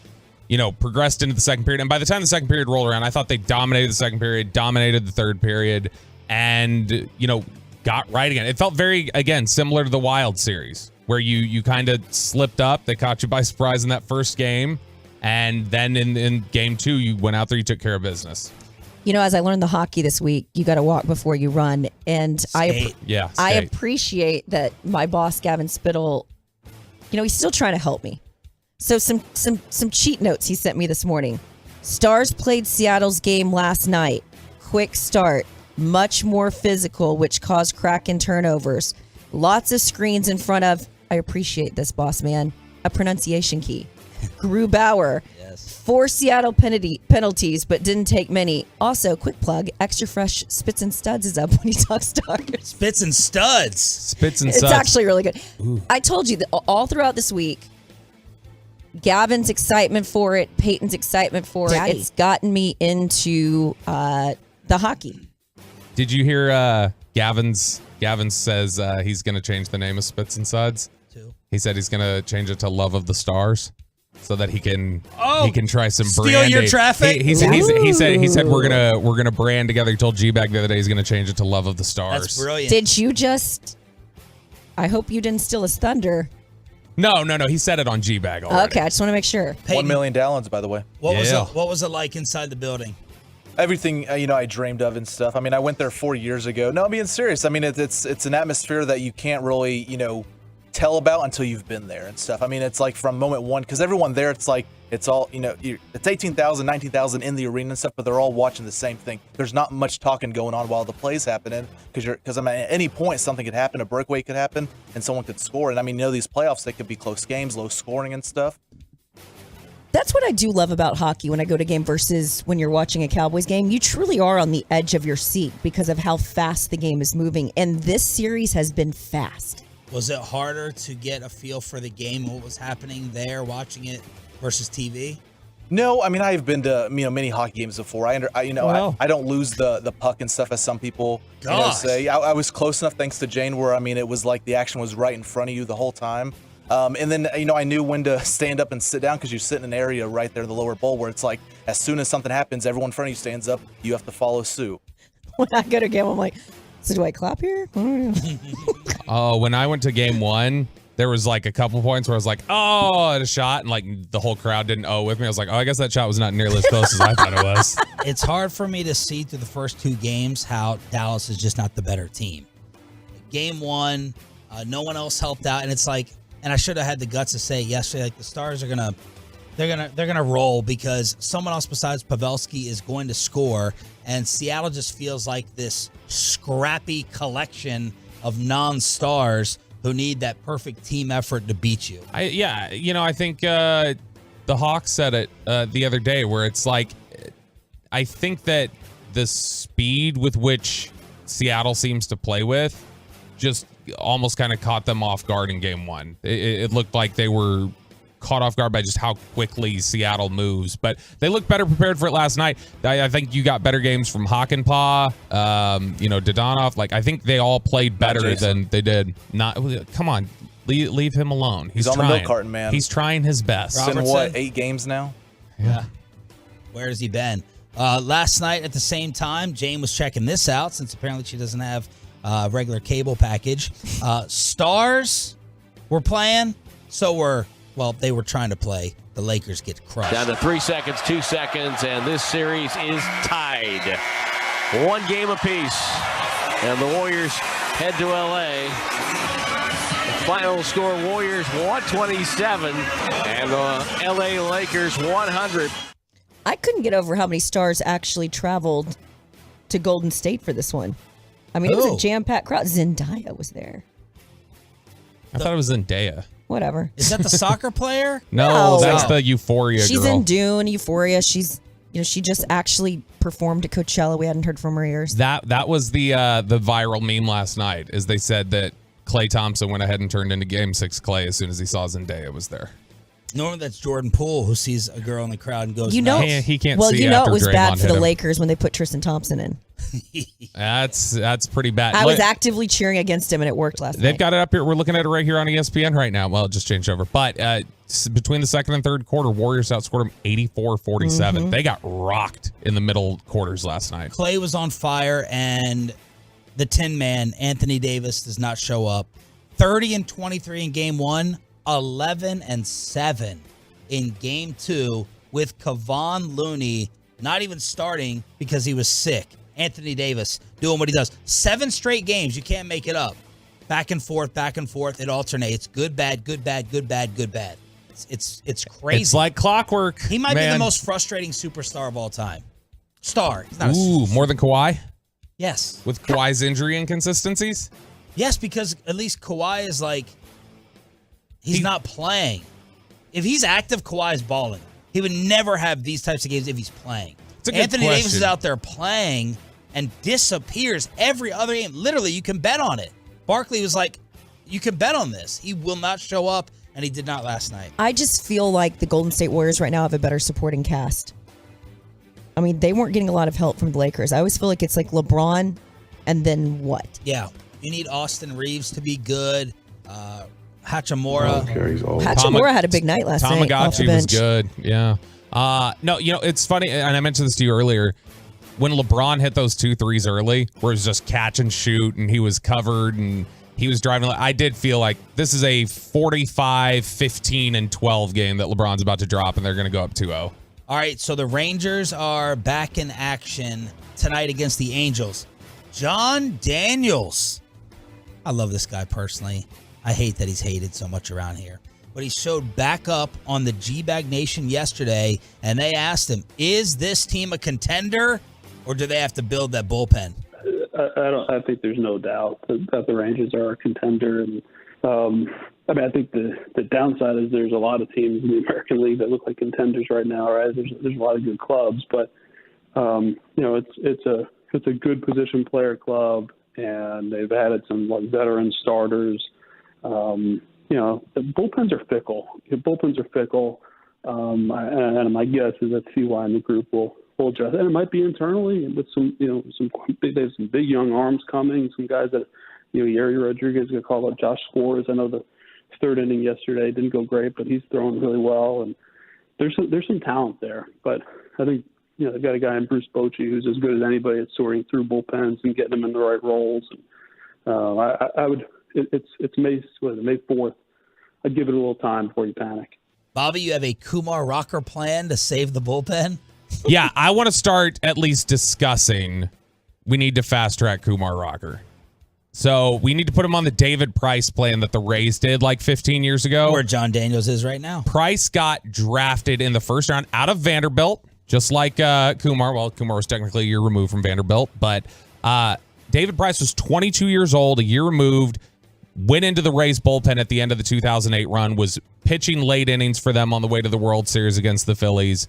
progressed into the second period. And by the time the second period rolled around, I thought they dominated the second period, dominated the third period, and, got right again. It felt very, again, similar to the Wild series, where you kind of slipped up. They caught you by surprise in that first game. And then in game 2, you went out there, you took care of business. As I learned the hockey this week, you got to walk before you run. And I appreciate that my boss, Gavin Spittle, he's still trying to help me. So some cheat notes he sent me this morning. Stars played Seattle's game last night. Quick start. Much more physical, which caused Kraken turnovers. Lots of screens in front of, I appreciate this, boss man, a pronunciation key. Grubauer. Yes. 4 Seattle penalties, but didn't take many. Also, quick plug, Extra Fresh Spits and Studs is up when he talks Stars. Spits and Studs. Spits and It's Studs. actually really good. Ooh. I told you that all throughout this week, Gavin's excitement for it, Peyton's excitement for it, it's gotten me into the hockey. Did you hear Gavin says he's going to change the name of Spits and Suds? He said he's going to change it to Love of the Stars so that he can try some steal branding. your traffic? He said we're going to brand together. He told G-Bag the other day he's going to change it to Love of the Stars. That's brilliant. Did you just, I hope you didn't steal his thunder. No. He said it on G-Bag already. Okay, I just want to make sure. Peyton, 1 million gallons, by the way. What was it like inside the building? Everything I dreamed of and stuff. I mean, I went there 4 years ago. No, I'm being serious. I mean, it's an atmosphere that you can't really tell about until you've been there and stuff. I mean, it's like from moment one, because everyone there, it's like it's all it's 18,000, 19,000 in the arena and stuff, but they're all watching the same thing. There's not much talking going on while the play's happening because I mean, at any point something could happen, a breakaway could happen, and someone could score. And I mean, these playoffs, they could be close games, low scoring and stuff. That's what I do love about hockey when I go to game versus when you're watching a Cowboys game. You truly are on the edge of your seat because of how fast the game is moving. And this series has been fast. Was it harder to get a feel for the game, what was happening there, watching it versus TV? No, I mean, I've been to many hockey games before. I don't lose the puck and stuff as some people say. I was close enough, thanks to Jane, where I mean it was like the action was right in front of you the whole time. And then I knew when to stand up and sit down because you sit in an area right there in the lower bowl where it's like as soon as something happens, everyone in front of you stands up. You have to follow suit. When I go to game, I'm like, so do I clap here? Oh, when I went to game 1, there was like a couple points where I was like, oh, at a shot, and like the whole crowd didn't with me. I was like, oh, I guess that shot was not nearly as close as I thought it was. It's hard for me to see through the first 2 games how Dallas is just not the better team. Game 1, no one else helped out, and it's like, and I should have had the guts to say yesterday, like the Stars are they're gonna roll because someone else besides Pavelski is going to score, and Seattle just feels like this scrappy collection of non-stars who need that perfect team effort to beat you. I think the Hawks said it the other day where it's like, I think that the speed with which Seattle seems to play with just almost kind of caught them off guard in game 1. It looked like they were caught off guard by just how quickly Seattle moves, but they looked better prepared for it last night. I think you got better games from Hakanpää, Dodonov. Like I think they all played better than they did. Come on, leave him alone. He's on trying. the milk carton, man. He's trying his best. It's been 8 games now? Yeah. Where has he been? Last night at the same time, Jane was checking this out since apparently she doesn't have regular cable package. Stars were playing. they were trying to play. The Lakers get crushed. Down to 3 seconds, 2 seconds, and this series is tied. 1 game apiece. And the Warriors head to L.A. The final score, Warriors 127 and the L.A. Lakers 100. I couldn't get over how many stars actually traveled to Golden State for this one. I mean, it was a jam-packed crowd. Zendaya was there. I thought it was Zendaya. Whatever. Is that the soccer player? No, that's the Euphoria girl. She's in Dune, Euphoria. She's, she just actually performed at Coachella. We hadn't heard from her ears. That was the viral meme last night, is they said that Klay Thompson went ahead and turned into Game 6 Klay as soon as he saw Zendaya was there. Normally that's Jordan Poole, who sees a girl in the crowd and goes, he can't well, see you know after it was Draymond bad for hit the him. Lakers when they put Tristan Thompson in. That's pretty bad. I was actively cheering against him, and it worked last night. They've got it up here. We're looking at it right here on ESPN right now. Well, it just changed over. But between the second and third quarter, Warriors outscored them 84-47. They got rocked in the middle quarters last night. Klay was on fire, and the 10-man, Anthony Davis, does not show up. 30 and 23 in game 1, 11 and 7 in game 2, with Kevon Looney not even starting because he was sick. Anthony Davis doing what he does. 7 straight games. You can't make it up. Back and forth, back and forth. It alternates. Good, bad, good, bad, good, bad, good, bad. It's crazy. It's like clockwork. He might be the most frustrating superstar of all time. Star. He's not more than Kawhi? Yes. With Kawhi's injury inconsistencies? Yes, because at least Kawhi is he's not playing. If he's active, Kawhi's balling. He would never have these types of games if he's playing. Anthony Davis is out there playing and disappears every other game. Literally, you can bet on it. Barkley was like, you can bet on this. He will not show up, and he did not last night. I just feel like the Golden State Warriors right now have a better supporting cast. I mean, they weren't getting a lot of help from the Lakers. I always feel like it's like LeBron, and then what? Yeah. You need Austin Reeves to be good. Hachimura. Hachimura had a big night last night. Tamagotchi was good. Yeah. No, it's funny, and I mentioned this to you earlier. When LeBron hit those 2 threes early, where it was just catch and shoot, and he was covered, and he was driving, I did feel like this is a 45, 15, and 12 game that LeBron's about to drop, and they're going to go up 2-0. All right, so the Rangers are back in action tonight against the Angels. John Daniels. I love this guy personally. I hate that he's hated so much around here. But he showed back up on the G-Bag Nation yesterday, and they asked him, is this team a contender, or do they have to build that bullpen? I think there's no doubt that the Rangers are a contender. And I think the downside is there's a lot of teams in the American League that look like contenders right now, right? There's a lot of good clubs, but it's a good position player club, and they've added some veteran starters. The bullpens are fickle. And my guess is that CY and the group will adjust. And it might be internally with there's some big young arms coming, some guys that, Yeri Rodriguez going to call up Josh Scores. I know the third inning yesterday didn't go great, but he's throwing really well. And there's some talent there. But I think, they've got a guy in Bruce Bochy who's as good as anybody at sorting through bullpens and getting them in the right roles. And, it's May 4th. I'd give it a little time before you panic. Bobby, you have a Kumar Rocker plan to save the bullpen? Yeah, I want to start at least discussing we need to fast track Kumar Rocker. So we need to put him on the David Price plan that the Rays did like 15 years ago. Where John Daniels is right now. Price got drafted in the first round out of Vanderbilt, just like Kumar. Well, Kumar was technically a year removed from Vanderbilt, but David Price was 22 years old, a year removed, went into the Rays bullpen at the end of the 2008 run, was pitching late innings for them on the way to the World Series against the Phillies.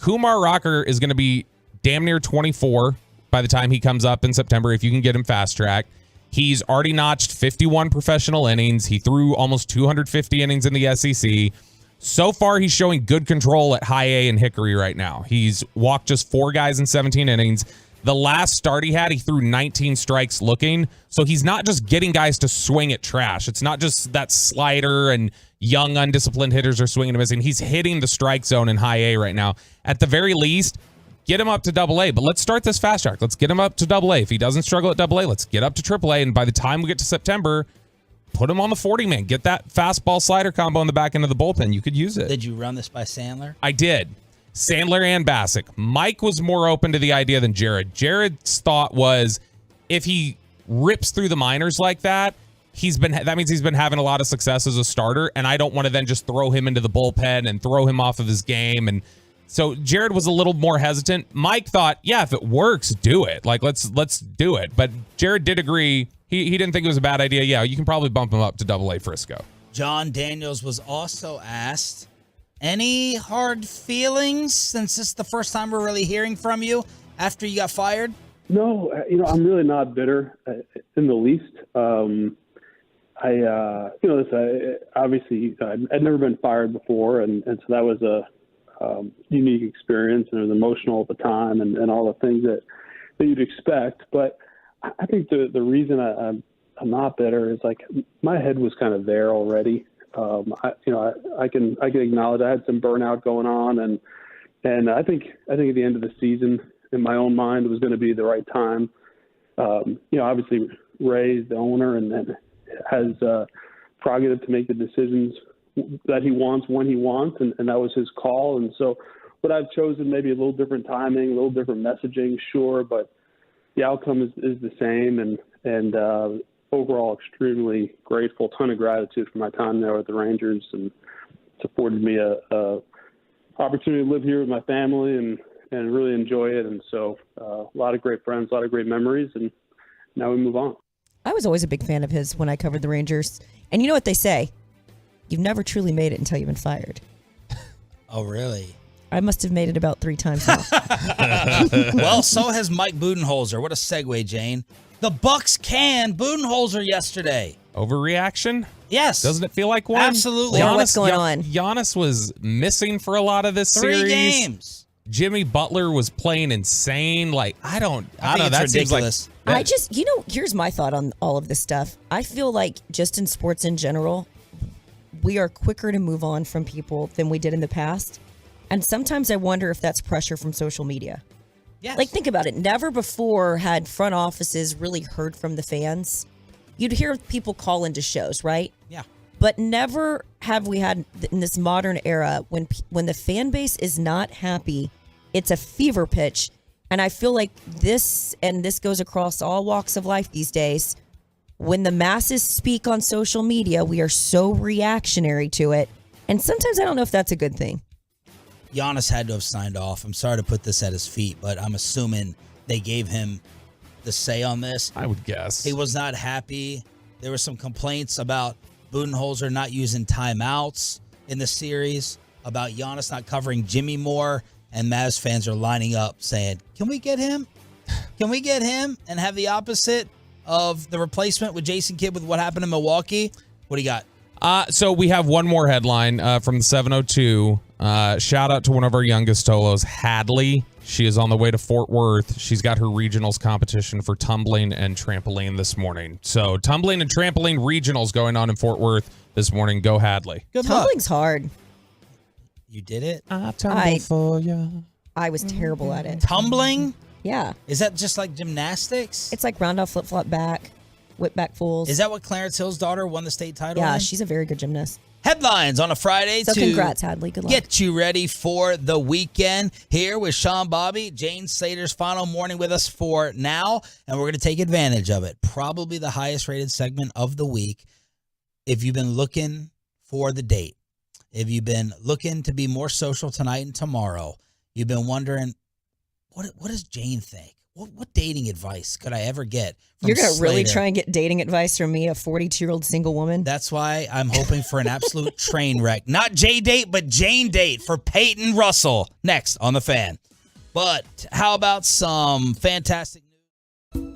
Kumar Rocker is going to be damn near 24 by the time he comes up in September, if you can get him fast-tracked. He's already notched 51 professional innings. He threw almost 250 innings in the SEC. So far, he's showing good control at High A and Hickory right now. He's walked just 4 guys in 17 innings. The last start he had, he threw 19 strikes looking. So he's not just getting guys to swing at trash. It's not just that slider and young, undisciplined hitters are swinging and missing. He's hitting the strike zone in High A right now. At the very least, get him up to Double A. But let's start this fast track. Let's get him up to Double A. If he doesn't struggle at Double A, let's get up to Triple A. And by the time we get to September, put him on the 40-man. Get that fastball slider combo in the back end of the bullpen. You could use it. Did you run this by Sandler? I did. Sandler and Bassick. Mike was more open to the idea than Jared. Jared's thought was if he rips through the minors like that means he's been having a lot of success as a starter, and I don't want to then just throw him into the bullpen and throw him off of his game. And so Jared was a little more hesitant. Mike thought, yeah, if it works, do it. Like, let's do it. But Jared did agree. He didn't think it was a bad idea. Yeah, you can probably bump him up to AA Frisco. John Daniels was also asked, any hard feelings since this is the first time we're really hearing from you after you got fired? No, I'm really not bitter in the least. Obviously I'd never been fired before, and so that was a unique experience, and it was emotional at the time, and all the things that you'd expect. But I think the reason I'm not bitter is like my head was kind of there already. I can acknowledge I had some burnout going on, and I think at the end of the season, in my own mind, it was going to be the right time. Obviously Ray's the owner and then has prerogative to make the decisions that he wants when he wants, and that was his call. And so what I've chosen, maybe a little different timing, a little different messaging, sure, but the outcome is the same, and overall extremely grateful, ton of gratitude for my time there with the Rangers, and it's afforded me a opportunity to live here with my family and really enjoy it. And so a lot of great friends, a lot of great memories, and now we move on. I was always a big fan of his when I covered the Rangers. And you know what they say? You've never truly made it until you've been fired. Oh, really? I must have made it about 3 times now. Well, so has Mike Budenholzer. What a segue, Jane. The Bucks canned Budenholzer yesterday. Overreaction? Yes. Doesn't it feel like one? Absolutely. What's going on? Giannis was missing for a lot of this 3 series. games. Jimmy Butler was playing insane. Like, I don't know. That seems ridiculous. Here's my thought on all of this stuff. I feel like just in sports in general, we are quicker to move on from people than we did in the past. And sometimes I wonder if that's pressure from social media. Yes. Like, think about it. Never before had front offices really heard from the fans. You'd hear people call into shows, right? Yeah. But never have we had in this modern era when the fan base is not happy, it's a fever pitch. And I feel like this goes across all walks of life these days. When the masses speak on social media, we are so reactionary to it. And sometimes I don't know if that's a good thing. Giannis had to have signed off. I'm sorry to put this at his feet, but I'm assuming they gave him the say on this. I would guess. He was not happy. There were some complaints about Budenholzer not using timeouts in the series, about Giannis not covering Jimmy more, and Mavs fans are lining up saying, can we get him? Can we get him and have the opposite of the replacement with Jason Kidd with what happened in Milwaukee? What do you got? So we have one more headline from the 702. Shout out to one of our youngest Tolos, Hadley. She is on the way to Fort Worth. She's got her regionals competition for tumbling and trampoline this morning. So tumbling and trampoline regionals going on in Fort Worth this morning. Go Hadley. Good luck. Tumbling's hard. You did it? I tumble for you. I was terrible at it. Tumbling? Yeah. Is that just like gymnastics? It's like round off, flip flop back, whip back fools. Is that what Clarence Hill's daughter won the state title Yeah, in? she's a very good gymnast. Headlines on a Friday So to congrats, Hadley. Good luck. get you ready for the weekend. Here with Sean Bobby, Jane Slater's final morning with us for now, and we're going to take advantage of it. Probably the highest rated segment of the week. If you've been looking for the date, if you've been looking to be more social tonight and tomorrow, you've been wondering, what does Jane think? What dating advice could I ever get from You're going to really Slater? try and get dating advice from me, a 42-year-old single woman? That's why I'm hoping for an absolute train wreck. Not J-Date, but Jane Date for Peyton Russell. Next on The Fan. But how about some fantastic news?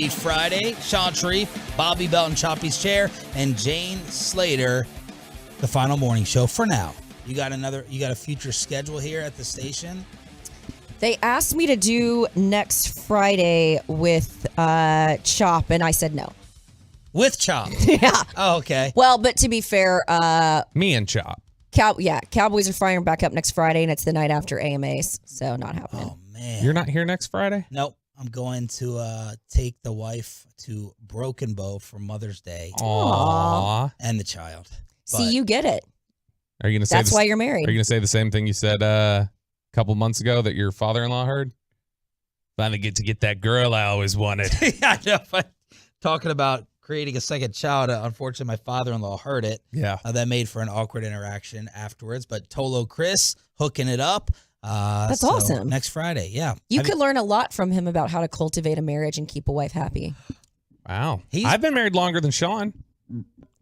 Friday, Sean Sharif, Bobby Belt and Choppy's Chair, and Jane Slater, the final morning show for now. You got a future schedule here at the station? They asked me to do next Friday with Chop, and I said no. With Chop? Yeah. Oh, okay. Well, but to be fair, me and Chop. Cowboys are firing back up next Friday, and it's the night after AMAs, so not happening. Oh, man. You're not here next Friday? Nope. I'm going to take the wife to Broken Bow for Mother's Day. Aww. And the child. See, you get it. Are you gonna say that's why you're married? Are you gonna say the same thing you said a couple months ago that your father-in-law heard? Finally get to get that girl I always wanted. Yeah, I know. But talking about creating a second child, unfortunately, my father-in-law heard it. Yeah. That made for an awkward interaction afterwards. But Tolo Chris hooking it up. That's awesome. Next Friday, yeah. You could learn a lot from him about how to cultivate a marriage and keep a wife happy. Wow. I've been married longer than Sean.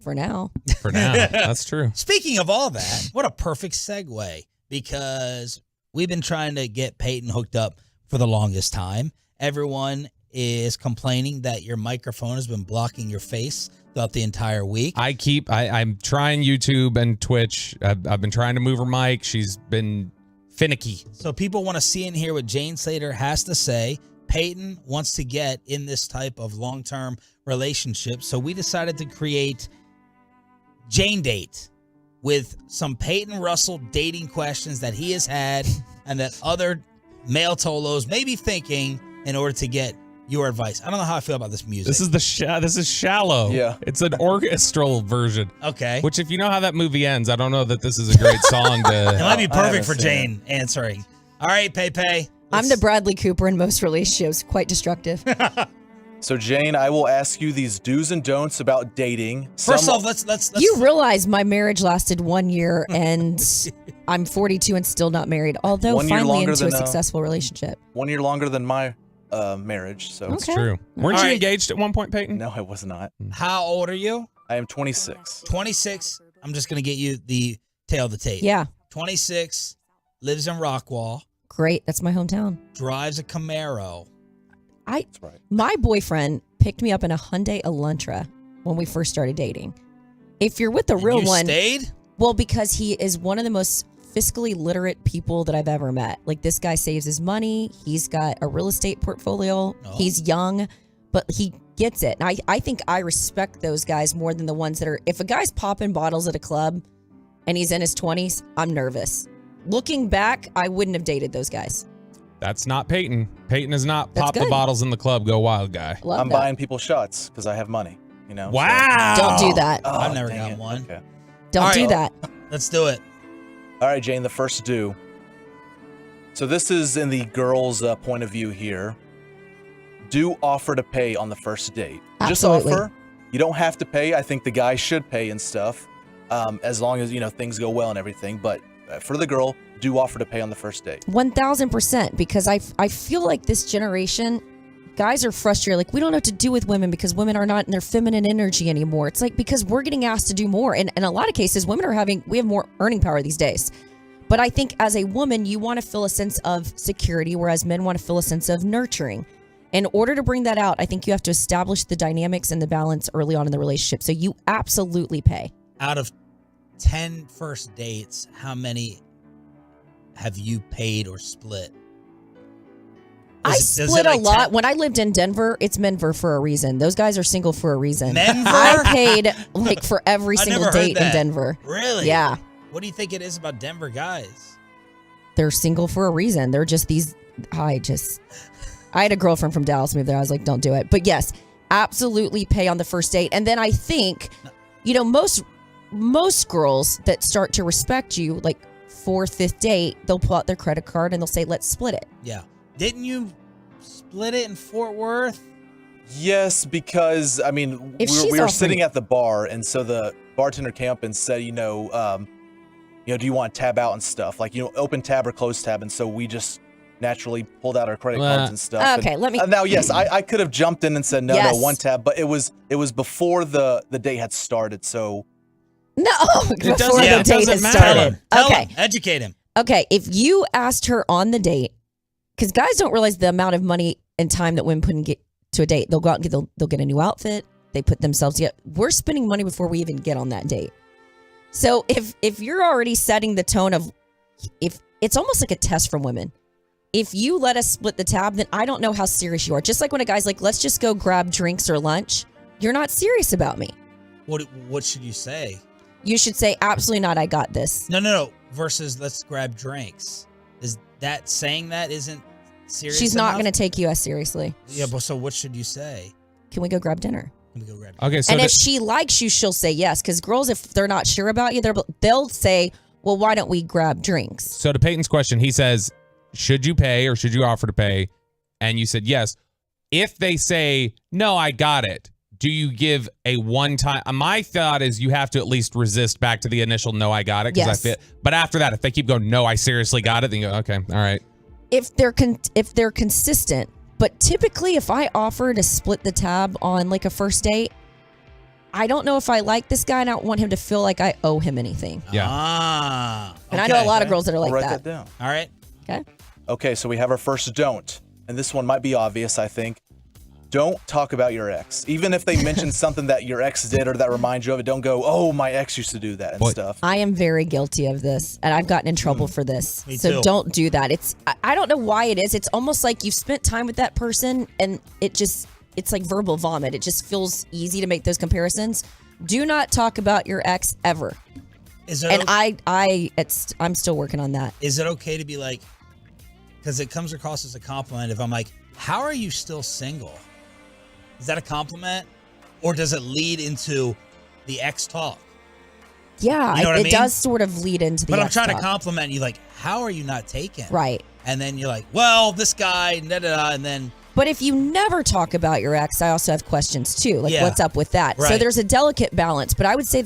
For now. For now. That's true. Speaking of all that, what a perfect segue, because we've been trying to get Peyton hooked up for the longest time. Everyone is complaining that your microphone has been blocking your face throughout the entire week. I'm trying YouTube and Twitch. I've been trying to move her mic. She's been finicky. So people want to see and hear what Jane Slater has to say. Peyton wants to get in this type of long-term relationship. So we decided to create Jane Date with some Peyton Russell dating questions that he has had and that other male Tolos may be thinking in order to get your advice. I don't know how I feel about this music. This is Shallow. Yeah. It's an orchestral version. Okay. Which, if you know how that movie ends, I don't know that this is a great song to. It might be perfect for Jane answering. All right, Pepe. I'm the Bradley Cooper in most relationships. Quite destructive. So, Jane, I will ask you these do's and don'ts about dating. First off, let's You realize my marriage lasted 1 year, and I'm 42 and still not married, although 1 year finally longer into a than, successful relationship. 1 year longer than my marriage. So That's true. Weren't you engaged at one point, Peyton? No, I was not. How old are you? I am 26. 26. I'm just going to get you the tail of the tape. Yeah. 26, lives in Rockwall, Great. That's my hometown. drives a Camaro. That's right. My boyfriend picked me up in a Hyundai Elantra when we first started dating. If you're with the real you one, stayed? well, because he is one of the most fiscally literate people that I've ever met. Like, this guy saves his money. He's got a real estate portfolio. Oh. He's young, but he gets it. And I think I respect those guys more than the ones that are, if a guy's popping bottles at a club and he's in his 20s, I'm nervous. Looking back, I wouldn't have dated those guys. That's not Peyton. Peyton is not That's pop the good. bottles in the club, go wild guy. Love I'm that. buying people shots because I have money. You know. Wow. Don't do that. So. I've never dang got it. one. Okay. Don't All do right. that. Let's do it. All right, Jane. The first do. So this is in the girl's point of view here. Do offer to pay on the first date. Absolutely. Just offer. You don't have to pay. I think the guy should pay and stuff, as long as things go well and everything. But for the girl, do offer to pay on the first date. 1000%, because I feel like this generation, guys are frustrated. Like, we don't know what to do with women because women are not in their feminine energy anymore. It's like, because we're getting asked to do more. And in a lot of cases, we have more earning power these days. But I think as a woman, you want to feel a sense of security, whereas men want to feel a sense of nurturing. In order to bring that out, I think you have to establish the dynamics and the balance early on in the relationship. So you absolutely pay. Out of 10 first dates, how many have you paid or split? I Does it split a like lot. 10 When I lived in Denver, it's Menver for a reason. Those guys are single for a reason. Menver? I paid like for every I single never heard date in that. Denver. Really? Yeah. What do you think it is about Denver guys? They're single for a reason. They're just these. I had a girlfriend from Dallas move there. I was like, don't do it. But yes, absolutely pay on the first date. And then I think, most girls that start to respect you, like 4th, 5th date, they'll pull out their credit card and they'll say, let's split it. Yeah. Didn't you split it in Fort Worth? Yes, because we were sitting at the bar, and so the bartender came up and said, do you want to tab out and stuff, like open tab or close tab, and so we just naturally pulled out our credit cards and stuff. Okay, and, let me. now, yes, I could have jumped in and said no, Yes. no, one tab, but it was before the date had started, so. No, before doesn't the date has matter. started. Tell Okay. him. Educate him. Okay, if you asked her on the date, because guys don't realize the amount of money and time that women put to a date. They'll go out and they'll get a new outfit. They put themselves together. We're spending money before we even get on that date. So if you're already setting the tone of, if it's almost like a test from women. If you let us split the tab, then I don't know how serious you are. Just like when a guy's like, let's just go grab drinks or lunch. You're not serious about me. What should you say? You should say, absolutely not, I got this. No. Versus let's grab drinks. Is that saying that isn't serious She's not enough? going to take you as seriously. Yeah, but so what should you say? Can we go grab dinner? Can we go grab Okay, so and if she likes you, she'll say yes. Because girls, if they're not sure about you, they'll say, well, why don't we grab drinks? So to Peyton's question, he says, should you pay or should you offer to pay? And you said yes. If they say, no, I got it, do you give a one-time? My thought is you have to at least resist back to the initial no, I got it. Yes. But after that, if they keep going, no, I seriously got it, then you go, okay, all right. If they're consistent, but typically if I offer to split the tab on like a first date, I don't know if I like this guy and I don't want him to feel like I owe him anything. Yeah. And I know a lot of girls that are like I'll write that. that down. All right. Okay. Okay, so we have our first don't. And this one might be obvious, I think. Don't talk about your ex. Even if they mention something that your ex did or that reminds you of it, don't go, oh, my ex used to do that and stuff. I am very guilty of this, and I've gotten in trouble for this. Me So too. don't do that. I don't know why it is. It's almost like you've spent time with that person, and it's like verbal vomit. It just feels easy to make those comparisons. Do not talk about your ex ever. Is it And I'm still working on that. Is it okay to be like, because it comes across as a compliment if I'm like, how are you still single? Is that a compliment? Or does it lead into the ex talk? Yeah, You know what I it mean? does sort of lead into the But I'm ex trying to talk. compliment you, like, how are you not taken? Right. And then you're like, well, this guy, da-da-da, and then... But if you never talk about your ex, I also have questions too. Like, Yeah. what's up with that? So Right. there's a delicate balance. But I would say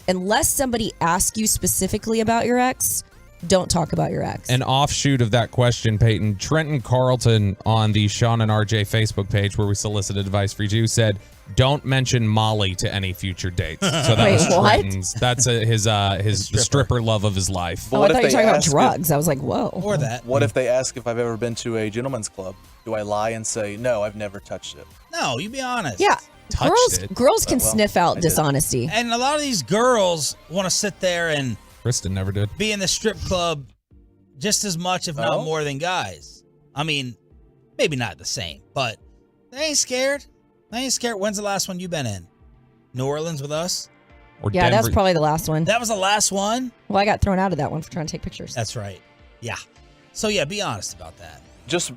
unless somebody asks you specifically about your ex, don't talk about your ex. An offshoot of that question, Peyton, Trenton Carlton on the Sean and RJ Facebook page where we solicited advice for you said, don't mention Molly to any future dates. So that Wait, was what? Trenton's. That's his stripper love of his life. I thought you were talking about drugs. I was like, whoa. Or that. What if they ask if I've ever been to a gentleman's club? Do I lie and say, no, I've never touched it? No, you be honest. Yeah. Touched Girls can well, sniff I out did. dishonesty. And a lot of these girls want to sit there and Kristen never did. be in the strip club just as much, if not more, than guys. I mean, maybe not the same, but they ain't scared. They ain't scared. When's the last one you been in? New Orleans with us? Or Yeah, Denver. that's probably the last one. That was the last one? Well, I got thrown out of that one for trying to take pictures. That's right. Yeah. So, yeah, be honest about that. Just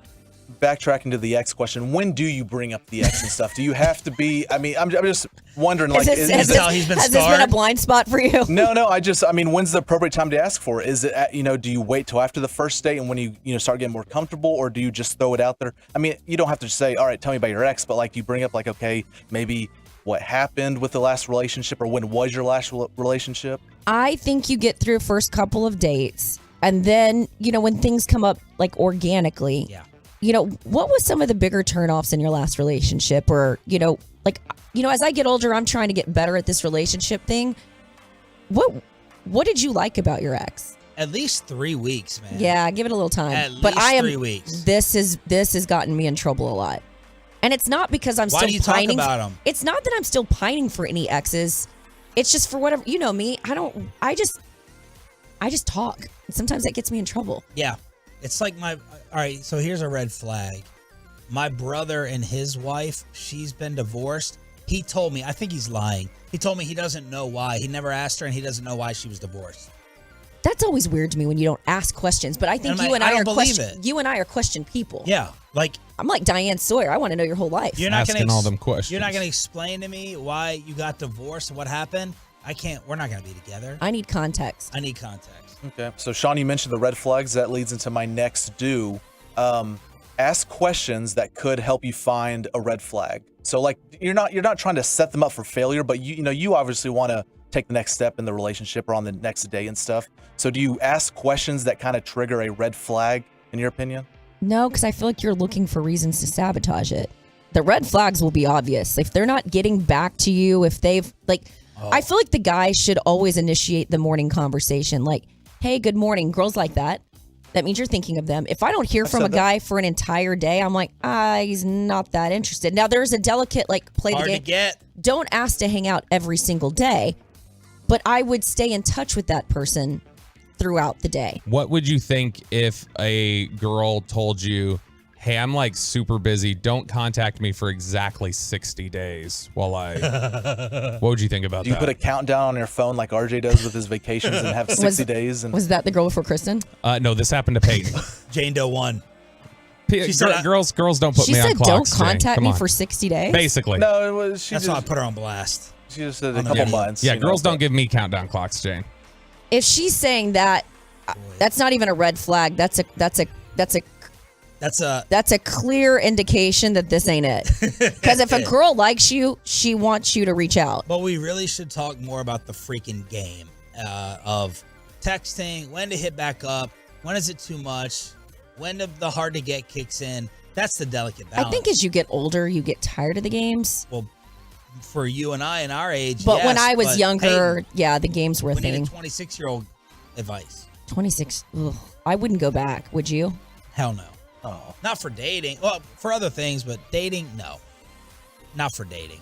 backtracking to the ex question, when do you bring up the ex and stuff? Do you have to be, I mean, I'm just wondering, like, Has this been a blind spot for you? No, I mean, when's the appropriate time to ask for it? Is it, do you wait till after the first date and when you start getting more comfortable, or do you just throw it out there? I mean, you don't have to just say, all right, tell me about your ex, but like, do you bring up like, okay, maybe what happened with the last relationship, or when was your last relationship? I think you get through first couple of dates, and then, when things come up like organically, what was some of the bigger turnoffs in your last relationship? Or, as I get older, I'm trying to get better at this relationship thing. What did you like about your ex? At least 3 weeks, man. Yeah, give it a little time. At but least I am 3 weeks. This has gotten me in trouble a lot. And it's not because I'm Why still do you talk pining about 'em? It's not that I'm still pining for any exes. It's just for whatever, me, I just talk. Sometimes that gets me in trouble. Yeah. It's like all right, so here's a red flag. My brother and his wife, she's been divorced. He told me, I think he's lying. He told me he doesn't know why. He never asked her, and he doesn't know why she was divorced. That's always weird to me when you don't ask questions. But I think And you and I don't are believe question. it. You and I are question people. Yeah, like I'm like Diane Sawyer. I want to know your whole life. you're not Asking gonna all them questions. You're not gonna explain to me why you got divorced and what happened. I can't. We're not gonna be together. I need context. I need context. Okay. So, Sean, you mentioned the red flags. That leads into my next do. Ask questions that could help you find a red flag. So, like, you're not trying to set them up for failure, but you obviously want to take the next step in the relationship or on the next day and stuff. So, do you ask questions that kind of trigger a red flag, in your opinion? No, because I feel like you're looking for reasons to sabotage it. The red flags will be obvious. If they're not getting back to you, if they've, I feel like the guy should always initiate the morning conversation. Like, hey, good morning. Girls like that. that means you're thinking of them. If I don't hear from a guy for an entire day, I'm like, he's not that interested. Now, there's a delicate, play Hard the game. to get. Don't ask to hang out every single day, but I would stay in touch with that person throughout the day. What would you think if a girl told you, hey, I'm super busy. Don't contact me for exactly 60 days while what would you think about that? Do you put a countdown on your phone like RJ does with his vacations and have 60 days? And Was that the girl before Kristen? No, this happened to Peyton. Jane Doe 1. Girls don't put She me on said, clocks. don't contact Jane. me Come on. for 60 days? Basically. No, it was. That's why I put her on blast. She just said a couple months. Yeah, girls don't give me countdown clocks, Jane. If she's saying that, that's not even a red flag. That's a clear indication that this ain't it. Because if a girl likes you, she wants you to reach out. But we really should talk more about the freaking game of texting, when to hit back up, when is it too much, when the hard to get kicks in. That's the delicate balance. I think as you get older, you get tired of the games. Well, for you and I in our age, But yes, when I was but younger, Peyton, the games were a we need thing. a 26-year-old advice. 26. Ugh, I wouldn't go back. Would you? Hell no. Oh. Not for dating. Well, for other things, but dating, no. Not for dating.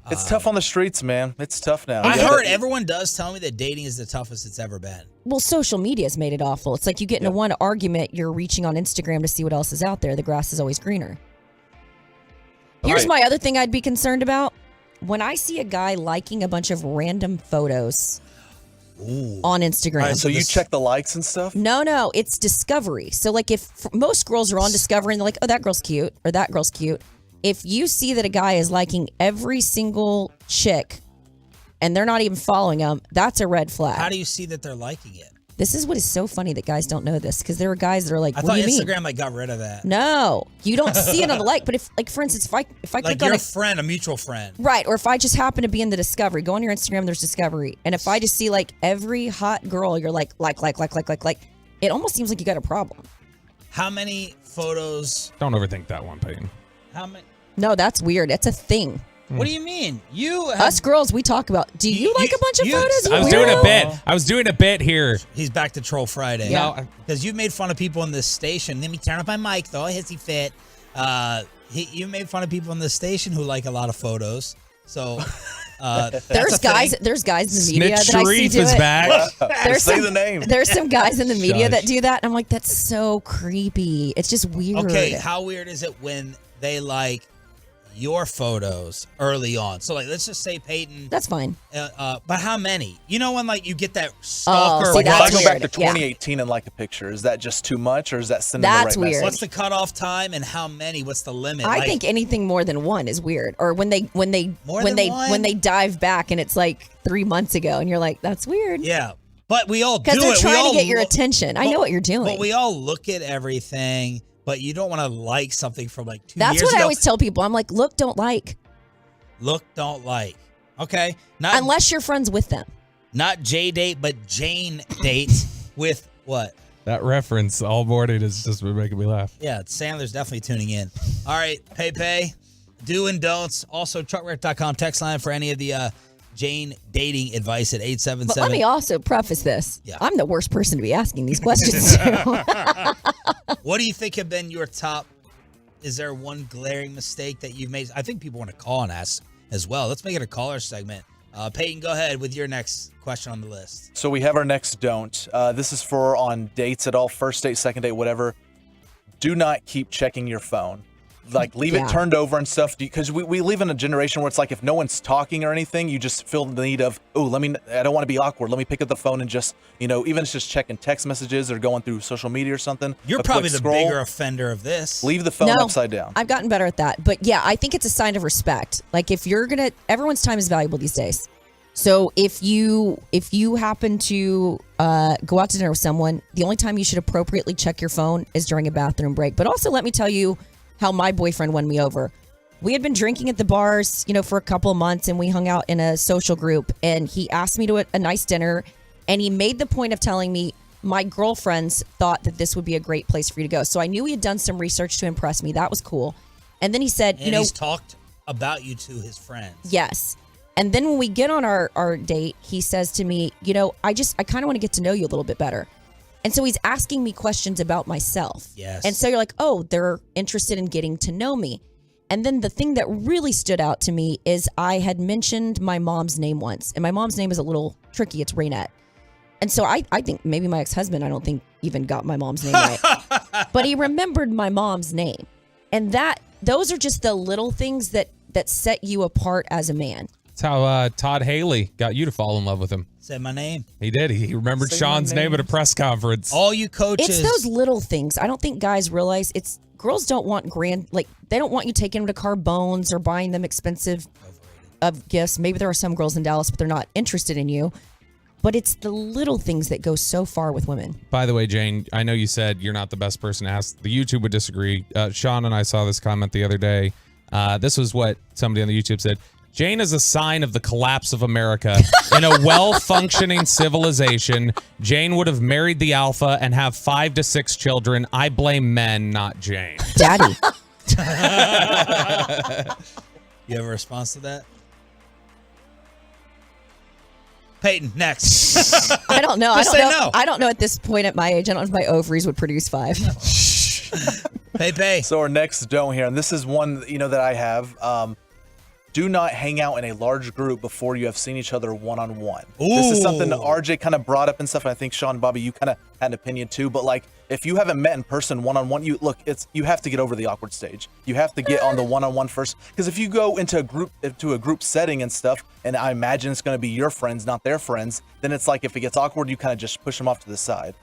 It's tough on the streets, man. It's tough now. I heard everyone does tell me that dating is the toughest it's ever been. Well, social media's made it awful. It's like you get into one argument, you're reaching on Instagram to see what else is out there. The grass is always greener. Here's my other thing I'd be concerned about. When I see a guy liking a bunch of random photos on Instagram. All right, so you check the likes and stuff? No, it's discovery. So if most girls are on discovery and they're like, oh, that girl's cute or that girl's cute. If you see that a guy is liking every single chick and they're not even following them, that's a red flag. How do you see that they're liking it? This is what is so funny that guys don't know this, because there are guys that are like, I what thought do you Instagram mean? got rid of that. No, you don't see it on the like. But if for instance, if I click on your friend, a mutual friend, right, or if I just happen to be in the discovery, go on your Instagram, there's discovery, and if I just see every hot girl, you're like, it almost seems like you got a problem. How many photos? Don't overthink that one, Peyton. How many? No, that's weird. It's a thing. What do you mean? Us girls, we talk about. Do you like a bunch of photos? I was doing a bit here. He's back to Troll Friday. Yeah. Because you made fun of people in this station. Let me turn up my mic, though. Hissy fit. You made fun of people in this station who like a lot of photos. So there's guys in the media that I see do is it. back. Say the name. There's some guys in the media that do that. And I'm like, that's so creepy. It's just weird. Okay, how weird is it when they like your photos early on? So let's just say Peyton. That's fine. But how many? You know when you get that stalker. see, If that's I go back weird. to 2018 and like a picture, is that just too much, or is that sending That's the right weird. message? What's the cutoff time and how many? What's the limit? I think anything more than one is weird. Or when they dive back and it's 3 months ago and you're like, that's weird. Yeah. But we all do it. Because they're trying to get your look- attention. I know what you're doing. But we all look at everything, but you don't want to like something from 2 years ago. That's what I always tell people. I'm like, look, don't like. Look, don't like. Okay. Unless you're friends with them. Not J date, but Jane date with what? That reference all morning has just been making me laugh. Yeah, Sandler's definitely tuning in. All right, pay. Do and don'ts. Also, truckwreck.com text line for any of the Jane dating advice at 877. But let me also preface this. Yeah. I'm the worst person to be asking these questions to. What do you think have been your top? Is there one glaring mistake that you've made? I think people want to call and ask as well. Let's make it a caller segment. Peyton, go ahead with your next question on the list. So we have our next don't. This is for on dates at all, first date, second date, whatever. Do not keep checking your phone. Leave it turned over and stuff, because we live in a generation where it's if no one's talking or anything, you just feel the need of, I don't want to be awkward. Let me pick up the phone and just, even if it's just checking text messages or going through social media or something. You're probably the bigger offender of this. Leave the phone upside down. I've gotten better at that. But yeah, I think it's a sign of respect. If you're everyone's time is valuable these days. So if you happen to go out to dinner with someone, the only time you should appropriately check your phone is during a bathroom break. But also, let me tell you how my boyfriend won me over. We had been drinking at the bars, for a couple of months, and we hung out in a social group, and he asked me to a nice dinner, and he made the point of telling me my girlfriends thought that this would be a great place for you to go. So I knew he had done some research to impress me. That was cool. And then he said, he's talked about you to his friends. Yes. And then when we get on our date, he says to me, I kind of want to get to know you a little bit better. And so he's asking me questions about myself. Yes. And so you're like, oh, they're interested in getting to know me. And then the thing that really stood out to me is I had mentioned my mom's name once. And my mom's name is a little tricky. It's Raynette. And so I think maybe my ex-husband, I don't think even got my mom's name right. But he remembered my mom's name. And those are just the little things that set you apart as a man. That's how Todd Haley got you to fall in love with him. Said my name. He did. He remembered Sean's name at a press conference. All you coaches. It's those little things. I don't think guys realize girls don't want they don't want you taking them to Carbone's or buying them expensive gifts. Maybe there are some girls in Dallas, but they're not interested in you. But it's the little things that go so far with women. By the way, Jane, I know you said you're not the best person to ask. The YouTube would disagree. Sean and I saw this comment the other day. This was what somebody on the YouTube said. Jane is a sign of the collapse of America. In a well-functioning civilization, Jane would have married the alpha and have 5 to 6 children. I blame men, not Jane. Daddy. You have a response to that? Peyton, next. I don't know. Just I don't say know. no. I don't know at this point at my age. I don't know if my ovaries would produce 5. Pay. So our next don't here, and this is one that I have. Do not hang out in a large group before you have seen each other one-on-one. This is something that RJ kind of brought up and stuff, and I think Sean and Bobby, you kind of had an opinion too. But like, if you haven't met in person one-on-one, you have to get over the awkward stage. You have to get on the one-on-one first, because if you go into a group setting and stuff, and I imagine it's going to be your friends, not their friends, then it's like if it gets awkward, you kind of just push them off to the side.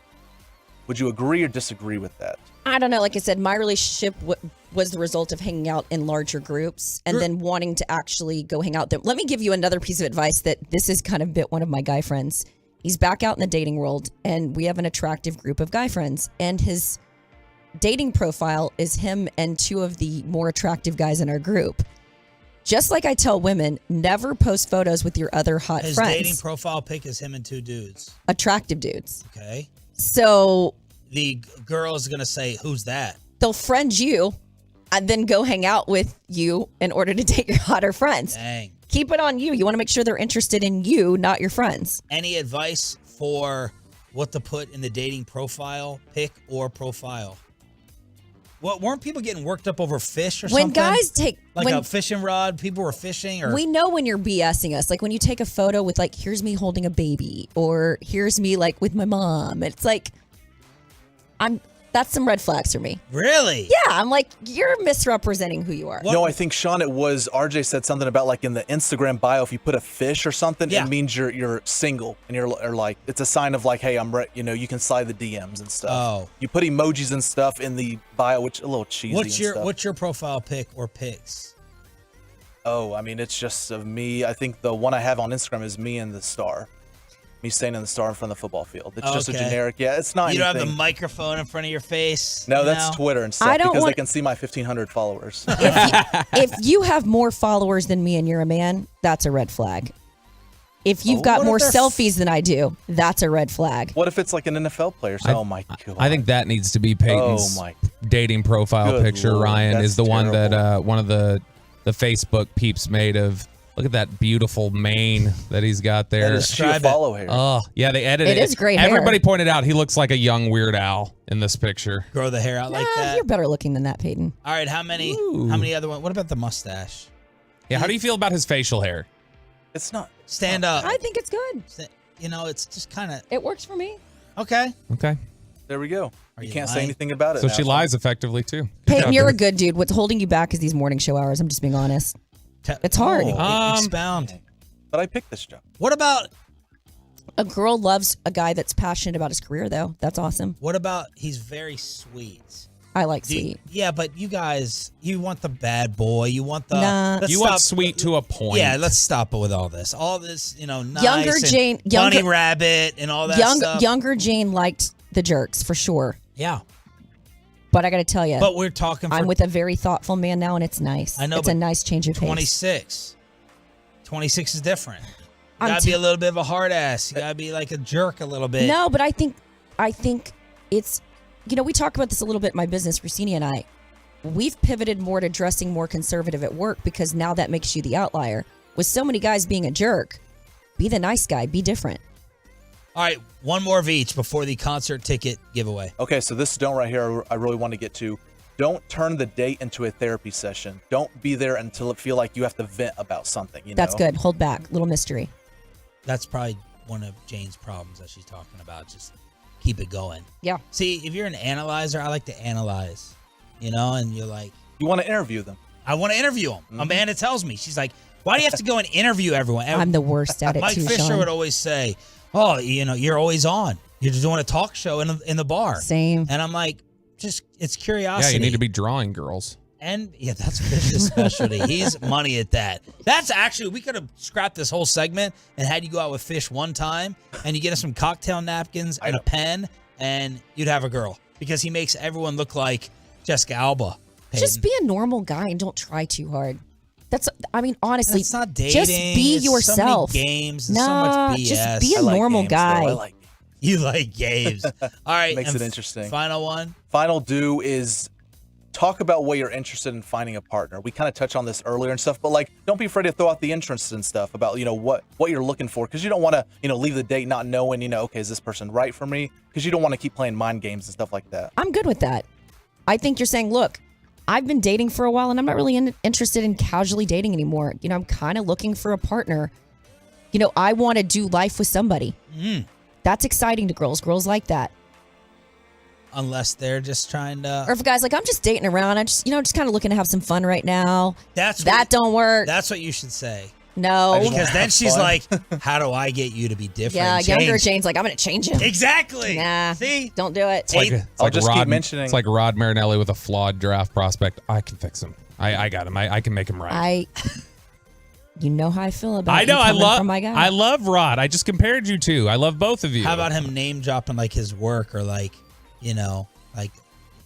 Would you agree or disagree with that? I don't know. Like I said, my relationship was the result of hanging out in larger groups and then wanting to actually go hang out there. Let me give you another piece of advice that this is kind of bit one of my guy friends. He's back out in the dating world, and we have an attractive group of guy friends. And his dating profile is him and 2 of the more attractive guys in our group. Just like I tell women, never post photos with your other hot His friends. dating profile pic is him and 2 dudes. Attractive dudes. Okay. So the girl is going to say, who's that? They'll friend you and then go hang out with you in order to date your hotter friends. Dang. Keep it on you. You want to make sure they're interested in you, not your friends. Any advice for what to put in the dating profile pic or profile? What, weren't people getting worked up over fish or something? When guys take... Like a fishing rod, people were fishing? Or we know when you're BSing us. Like when you take a photo with like, here's me holding a baby, or here's me like with my mom. It's like, that's some red flags for me. Really? Yeah, I'm like, you're misrepresenting who you are. No, I think, Sean, it was RJ said something about like in the Instagram bio, if you put a fish or something, it means you're single, and you're like, it's a sign of like, hey, you can slide the DMs and stuff. Oh. You put emojis and stuff in the bio, which a little cheesy. What's your profile pic or pics? Oh, I mean, it's just of me. I think the one I have on Instagram is me and the star. Me standing in the star in front of the football field. It's just a generic. Yeah, it's not. You don't anything. have the microphone in front of your face. No, that's Twitter and stuff because they can see my 1,500 followers. If you have more followers than me and you're a man, that's a red flag. If you've got more selfies than I do, that's a red flag. What if it's like an NFL player? Oh my God. I think that needs to be Peyton's dating profile picture. Lord, Ryan is the one that one of the Facebook peeps made of. Look at that beautiful mane that he's got there. That is follow hair. Oh, yeah, they edited it. It is great hair. Everybody pointed out he looks like a young Weird Al in this picture. Grow the hair out like that. You're better looking than that, Peyton. All right, how many other ones? What about the mustache? Yeah, how do you feel about his facial hair? It's not. Stand up. I think it's good. It's just kind of. It works for me. Okay. There we go. You can't say lying? anything about it. So now, she lies effectively, too. Peyton, you're a good dude. What's holding you back is these morning show hours. I'm just being honest. It's hard. Expound. But I picked this job. What about a girl loves a guy that's passionate about his career, though? That's awesome. What about he's very sweet? I like sweet. Yeah, but you guys, you want the bad boy. You want the. Nah. You want sweet to a point. Yeah, let's stop it with all this. All this, nice Younger and Jane, bunny rabbit, and all that stuff. Younger Jane liked the jerks for sure. Yeah. But I got to tell you, But we're talking. I'm with a very thoughtful man now, and it's nice. I know, it's a nice change of pace. 26 is different. You gotta be a little bit of a hard ass. You gotta be like a jerk a little bit. No, but I think it's, we talk about this a little bit in my business, Rossini and I. We've pivoted more to dressing more conservative at work because now that makes you the outlier. With so many guys being a jerk, be the nice guy, be different. All right, one more of each before the concert ticket giveaway. Okay, so this don't right here I really want to get to. Don't turn the date into a therapy session. Don't be there until it feel like you have to vent about something. That's good. Hold back. Little mystery. That's probably one of Jane's problems that she's talking about. Just keep it going. Yeah. See, if you're an analyzer, I like to analyze, and you're like. You want to interview them. I want to interview them. Mm-hmm. Amanda tells me, she's like, why do you have to go and interview everyone? I'm the worst at it Mike too, Fisher Sean. would always say, oh, you're always on. You're just doing a talk show in the bar. Same. And I'm like, it's curiosity. Yeah, you need to be drawing girls. And that's Fish's specialty. He's money at that. That's actually, we could have scrapped this whole segment and had you go out with Fish one time and you get us some cocktail napkins and a pen and you'd have a girl because he makes everyone look like Jessica Alba. Peyton. Just be a normal guy and don't try too hard. Honestly, it's not dating. Just be yourself. So many games. So much BS. Just be a normal guy. You like games. All right. Makes it interesting. Final one. Final do is talk about what you're interested in finding a partner. We kind of touched on this earlier and stuff, but don't be afraid to throw out the interests and stuff about, what you're looking for. Cause you don't want to, leave the date not knowing, okay, is this person right for me? Cause you don't want to keep playing mind games and stuff like that. I'm good with that. I think you're saying, look, I've been dating for a while and I'm not really interested in casually dating anymore. I'm kind of looking for a partner. I want to do life with somebody. That's exciting to girls. Girls like that. Unless they're just trying to. Or if a guy's like, I'm just dating around. I'm just kind of looking to have some fun right now. That don't work. That's what you should say. No. Because then she's like, how do I get you to be different? Yeah, younger Jane's like, I'm going to change him. Exactly. Nah. See? Don't do it. I'll just keep mentioning. It's like Rod Marinelli with a flawed draft prospect. I can fix him. I got him. I can make him right. You know how I feel about I know. I love Rod. I just compared you two. I love both of you. How about him name dropping his work or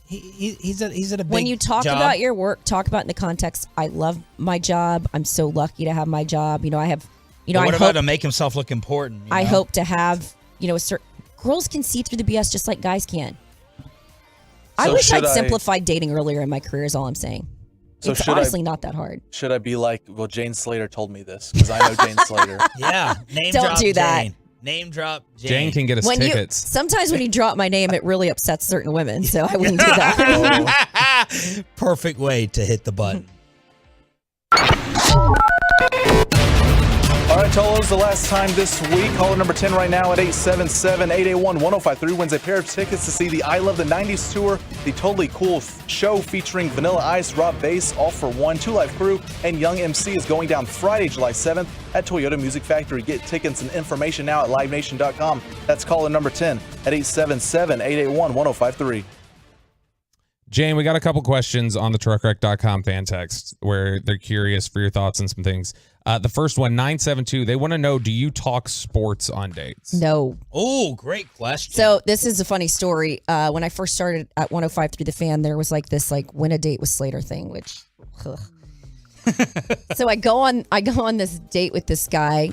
he's at a big when you talk job. about your work, talk about it in the context. I love my job. I'm so lucky to have my job. I have. What about to make himself look important? I hope to have. A certain girls can see through the BS just like guys can. I wish I'd simplified dating earlier in my career. Is all I'm saying. So it's honestly not that hard. Should I be like, well, Jane Slater told me this because I know Jane Slater. Yeah, don't do that. Jane. Name drop Jane. Jane can get us tickets. Sometimes when you drop my name, it really upsets certain women, so I wouldn't do that. Perfect way to hit the button. All right, Tolos, the last time this week. Caller number 10 right now at 877-881-1053 wins a pair of tickets to see the I Love the 90s tour, the totally cool show featuring Vanilla Ice, Rob Bass, All for One, Two Live Crew, and Young MC is going down Friday, July 7th at Toyota Music Factory. Get tickets and information now at livenation.com. That's caller number 10 at 877-881-1053. Jane, we got a couple questions on the truckwreck.com fan text where they're curious for your thoughts on some things. The first one, 972, they want to know, do you talk sports on dates? No. Oh, great question. So this is a funny story. When I first started at 105.3 The Fan, there was this win a date with Slater thing, which, So I go on this date with this guy,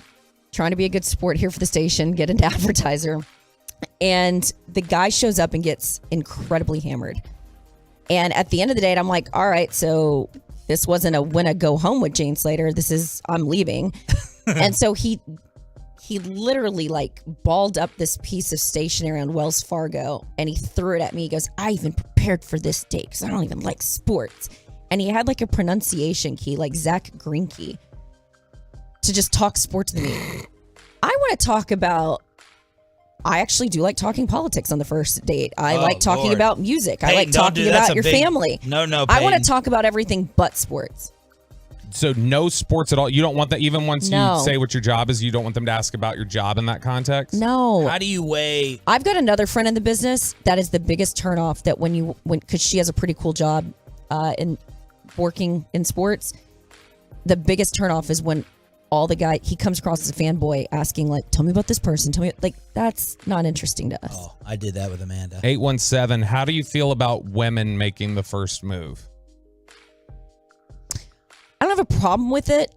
trying to be a good sport here for the station, get an advertiser. And the guy shows up and gets incredibly hammered. And at the end of the date, I'm like, all right, so this wasn't a win a go home with Jane Slater. This is, I'm leaving. And so he literally balled up this piece of stationery on Wells Fargo and he threw it at me. He goes, I even prepared for this date because I don't even like sports. And he had a pronunciation key, like Zach Greinke, to just talk sports to me. I want to talk about, I actually do like talking politics on the first date. I like talking about music. Peyton, I like talking about your family. No, I want to talk about everything but sports. So no sports at all? You don't want that, even once you say what your job is, you don't want them to ask about your job in that context? No. How do you weigh? I've got another friend in the business that is the biggest turnoff that because she has a pretty cool job in working in sports. The biggest turnoff is when he comes across as a fanboy asking tell me about this person. Tell me, that's not interesting to us. Oh, I did that with Amanda. 817, how do you feel about women making the first move? I don't have a problem with it.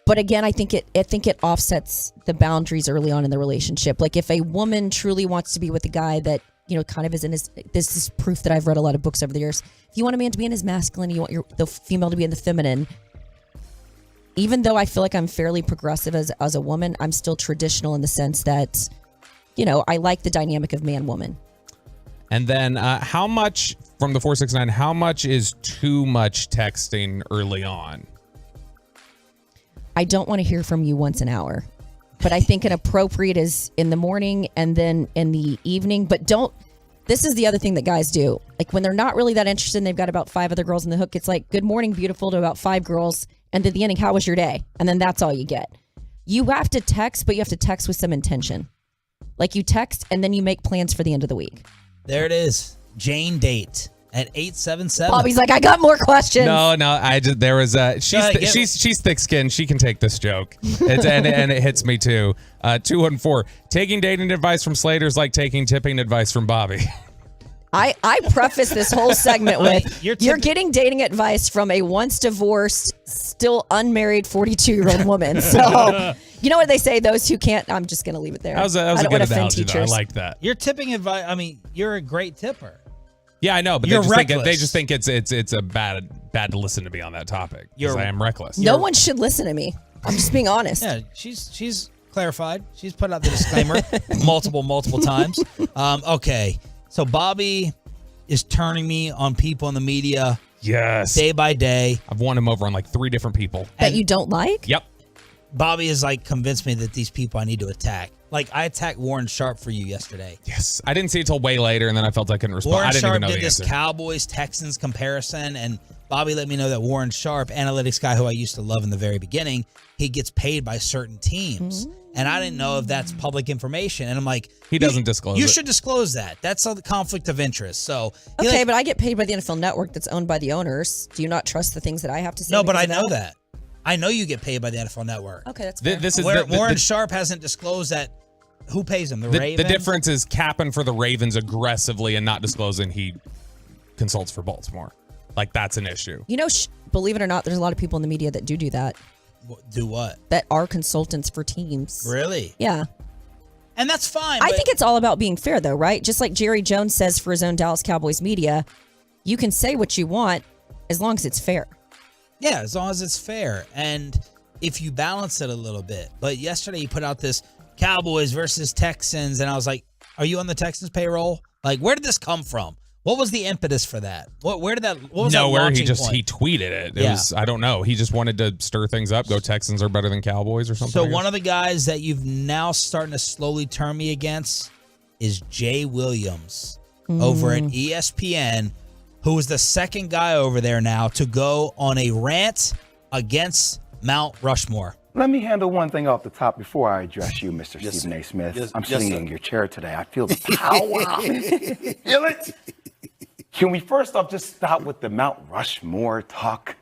But again, I think it offsets the boundaries early on in the relationship. If a woman truly wants to be with a guy that, kind of is in his, this is proof that I've read a lot of books over the years. If you want a man to be in his masculine, you want the female to be in the feminine. even though I feel like I'm fairly progressive as a woman, I'm still traditional in the sense that, I like the dynamic of man-woman. And then how much, from the 469, how much is too much texting early on? I don't want to hear from you once an hour. But I think an appropriate is in the morning and then in the evening. But this is the other thing that guys do. Like when they're not really that interested and they've got about 5 other girls in the hook, it's like, good morning, beautiful, to about 5 girls. And at the ending, how was your day? And then that's all you get. You have to text, but you have to text with some intention. Like you text and then you make plans for the end of the week. There it is. Jane Date at 877. Bobby's like, I got more questions. No, there was she's thick-skinned. She can take this joke. And it hits me too. 214. Taking dating advice from Slater's like taking tipping advice from Bobby. I preface this whole segment with, you're getting dating advice from a once divorced, still unmarried 42-year-old woman. So, you know what they say, those who can't, I'm just going to leave it there. That was a good analogy, though. I like that. Your tipping advice, you're a great tipper. Yeah, I know, but they just think it's a bad to listen to me on that topic because I am reckless. No one should listen to me. I'm just being honest. Yeah, she's clarified. She's put out the disclaimer multiple times. Okay. So Bobby is turning me on people in the media. Yes. Day by day. I've won him over on like 3 different people. That you don't like? Yep. Bobby has convinced me that these people I need to attack. Like I attacked Warren Sharp for you yesterday. Yes. I didn't see it till way later and then I felt I couldn't respond. Warren I didn't Sharp even know did the this answer. Cowboys-Texans comparison, and Bobby let me know that Warren Sharp, analytics guy who I used to love in the very beginning, he gets paid by certain teams. And I didn't know if that's public information. And I'm like, he doesn't disclose it. You should disclose that. That's a conflict of interest. So okay, but I get paid by the NFL Network that's owned by the owners. Do you not trust the things that I have to say? No, but I know that. I know you get paid by the NFL Network. Okay, that's fair. Warren Sharp hasn't disclosed that. Who pays him? The Ravens? The difference is capping for the Ravens aggressively and not disclosing he consults for Baltimore. Like, that's an issue. Believe it or not, there's a lot of people in the media that do that. Do what? That are consultants for teams. Really? Yeah. And that's fine. I think it's all about being fair, though, right? Just like Jerry Jones says for his own Dallas Cowboys media, you can say what you want as long as it's fair. Yeah, as long as it's fair. And if you balance it a little bit. But yesterday you put out this Cowboys versus Texans, and I was like, are you on the Texans payroll? Like, where did this come from? What was the impetus for that? What was that launching point? He tweeted it. It was, I don't know. He just wanted to stir things up. Go Texans are better than Cowboys or something. So one of the guys that you've now starting to slowly turn me against is Jay Williams over at ESPN, who is the second guy over there now to go on a rant against Mount Rushmore. Let me handle one thing off the top before I address you, Mr. Stephen A. Smith. I'm sitting in your chair today. I feel the power. Feel it? Can we first off just stop with the Mount Rushmore talk?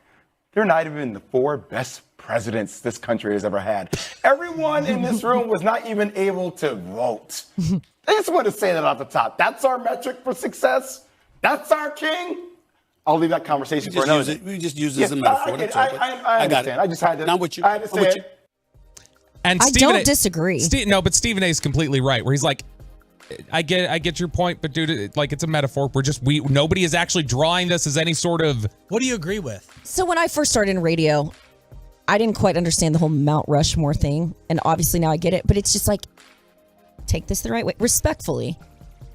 They're not even the 4 best presidents this country has ever had. Everyone in this room was not even able to vote. I just want to say that off the top. That's our metric for success. That's our king. I'll leave that conversation for another day. We just use it as a metaphor. I understand. I just had to. I'm with you. I had to say it. And I don't disagree. But Stephen A is completely right. Where he's like, I get your point, but dude, it's a metaphor. Nobody is actually drawing this as any sort of. What do you agree with? So when I first started in radio, I didn't quite understand the whole Mount Rushmore thing, and obviously now I get it. But it's just like, take this the right way, respectfully.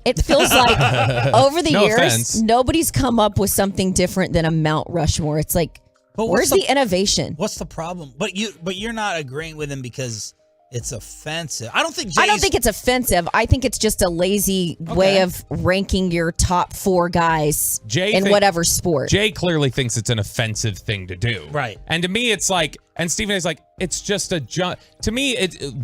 It feels like over the years, offense. Nobody's come up with something different than a Mount Rushmore. It's like, where's the innovation? What's the problem? But you're not agreeing with him because it's offensive. I don't think it's offensive. I think it's just a lazy way of ranking your top 4 guys in whatever sport. Jay clearly thinks it's an offensive thing to do. Right. And to me, it's like, and Stephen A's like, it's just a jump. To me,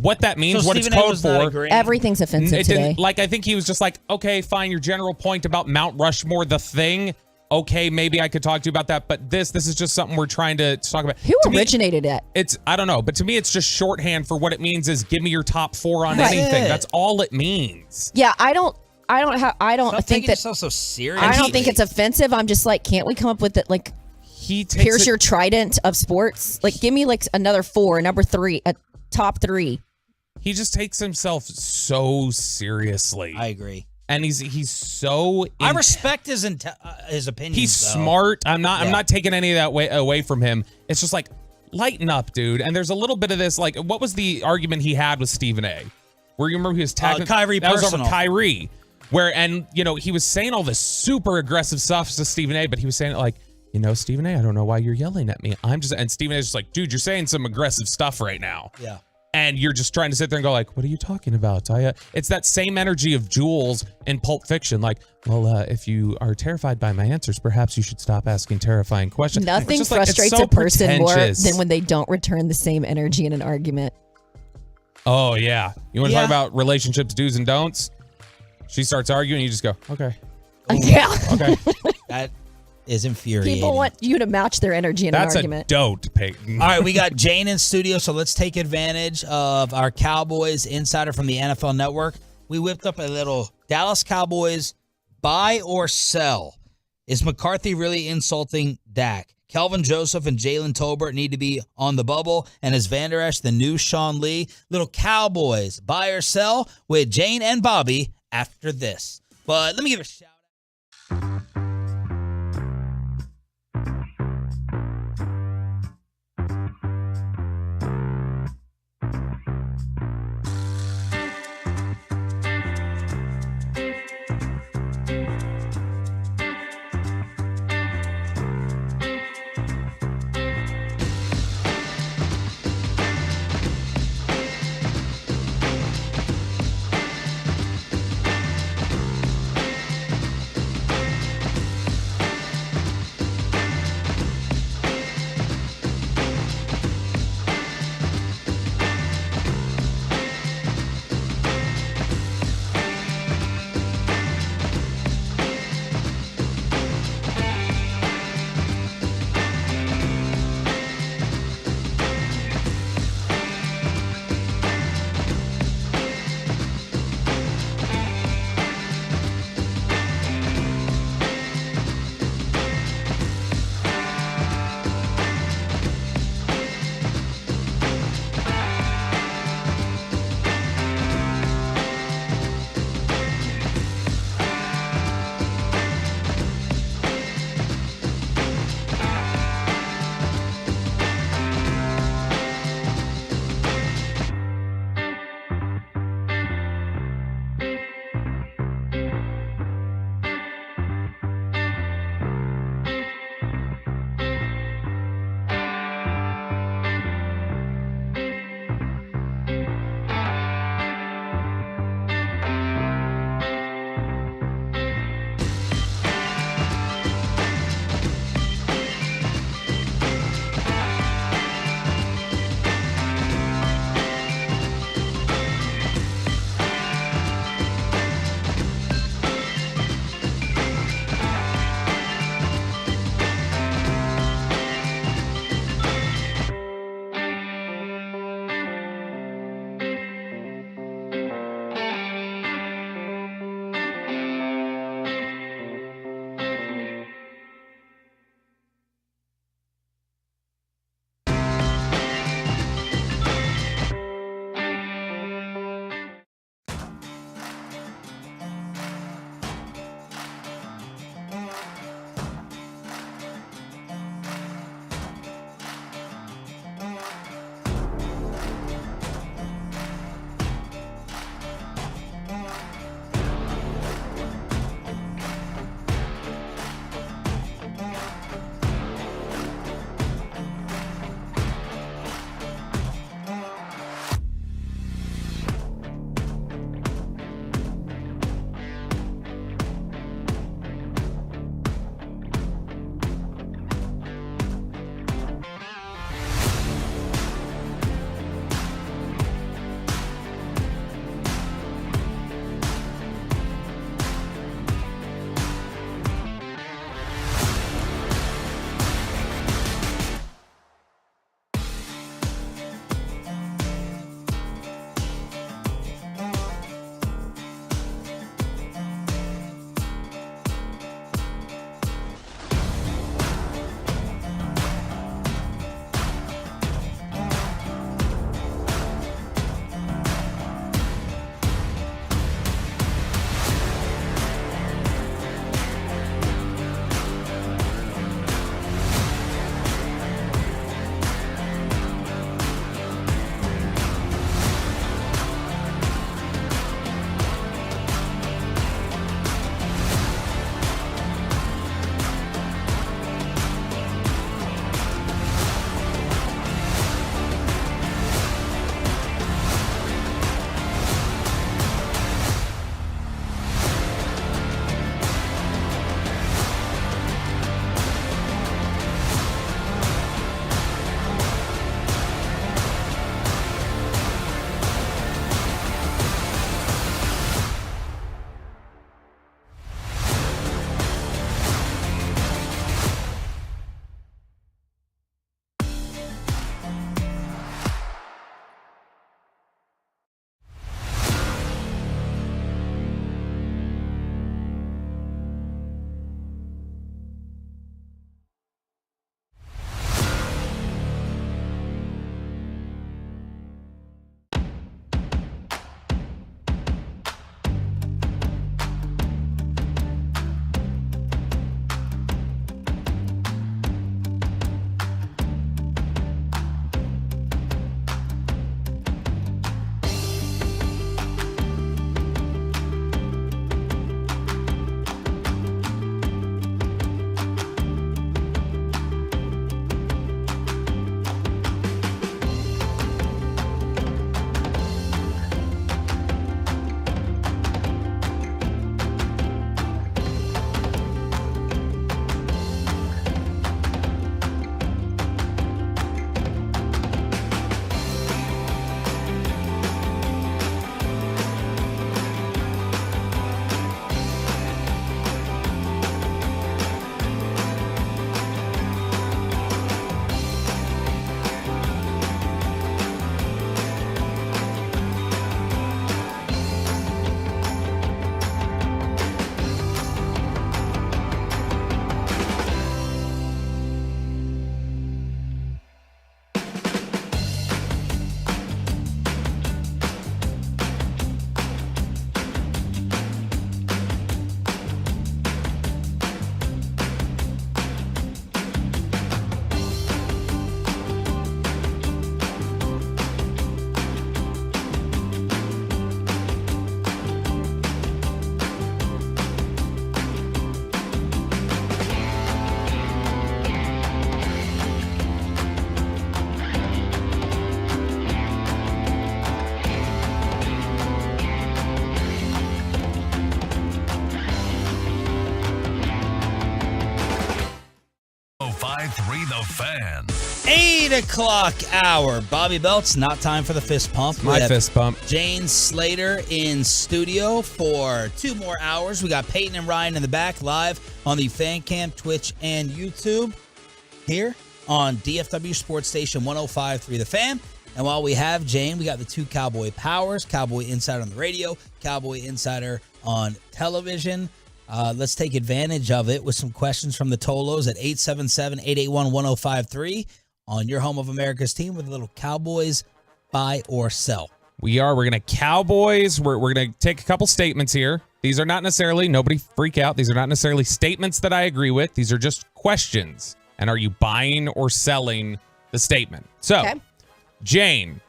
what that means, so what Stephen it's code for. Everything's offensive today. I think he was just like, okay, fine, your general point about Mount Rushmore, the thing. Okay, maybe I could talk to you about that, but this is just something we're trying to talk about. Who originated it? I don't know, but to me, it's just shorthand for what it means is give me your top 4 on anything. That's all it means. Yeah, I don't think that so serious. I don't think it's offensive. I'm just like, can't we come up with it? Like, here's your trident of sports. Like, give me like another 4, number 3, a top 3. He just takes himself so seriously. I agree. And he's so. I respect his opinions. He's smart. I'm not taking any of that away from him. It's just like, lighten up, dude. And there's a little bit of this, like, what was the argument he had with Stephen A? Where you remember he was tagging Kyrie that personal. was over Kyrie. Where, and, you know, he was saying all this super aggressive stuff to Stephen A, but he was saying it like, you know, Stephen A, I don't know why you're yelling at me. And Stephen A is just like, dude, you're saying some aggressive stuff right now. Yeah. And you're just trying to sit there and go like, what are you talking about? It's that same energy of Jules in Pulp Fiction. Like, well, if you are terrified by my answers, perhaps you should stop asking terrifying questions. Nothing frustrates a person more than when they don't return the same energy in an argument. Oh, yeah. You want to talk about relationships, do's and don'ts? She starts arguing, you just go, okay. Yeah. Okay. That is infuriating. People want you to match their energy in an argument. That's a don't, Peyton. All right, we got Jane in studio, so let's take advantage of our Cowboys insider from the NFL Network. We whipped up a little Dallas Cowboys buy or sell. Is McCarthy really insulting Dak? Kelvin Joseph and Jalen Tolbert need to be on the bubble. And is Van Der Esch the new Sean Lee? Little Cowboys buy or sell with Jane and Bobby after this. But let me give a shout out. 8 o'clock hour. Bobby Belt's not time for the fist pump. My fist pump. Jane Slater in studio for 2 more hours. We got Peyton and Ryan in the back live on the Fan Cam, Twitch, and YouTube here on DFW Sports Station 105.3 The Fan. And while we have Jane, we got the 2 Cowboy Powers, Cowboy Insider on the radio, Cowboy Insider on television. Let's take advantage of it with some questions from the Tolos at 877-881-1053 on your home of America's team with a little Cowboys buy or sell. We're going to Cowboys. We're going to take a couple statements here. These are not necessarily, nobody freak out. These are not necessarily statements that I agree with. These are just questions. And are you buying or selling the statement? So, okay. Jane.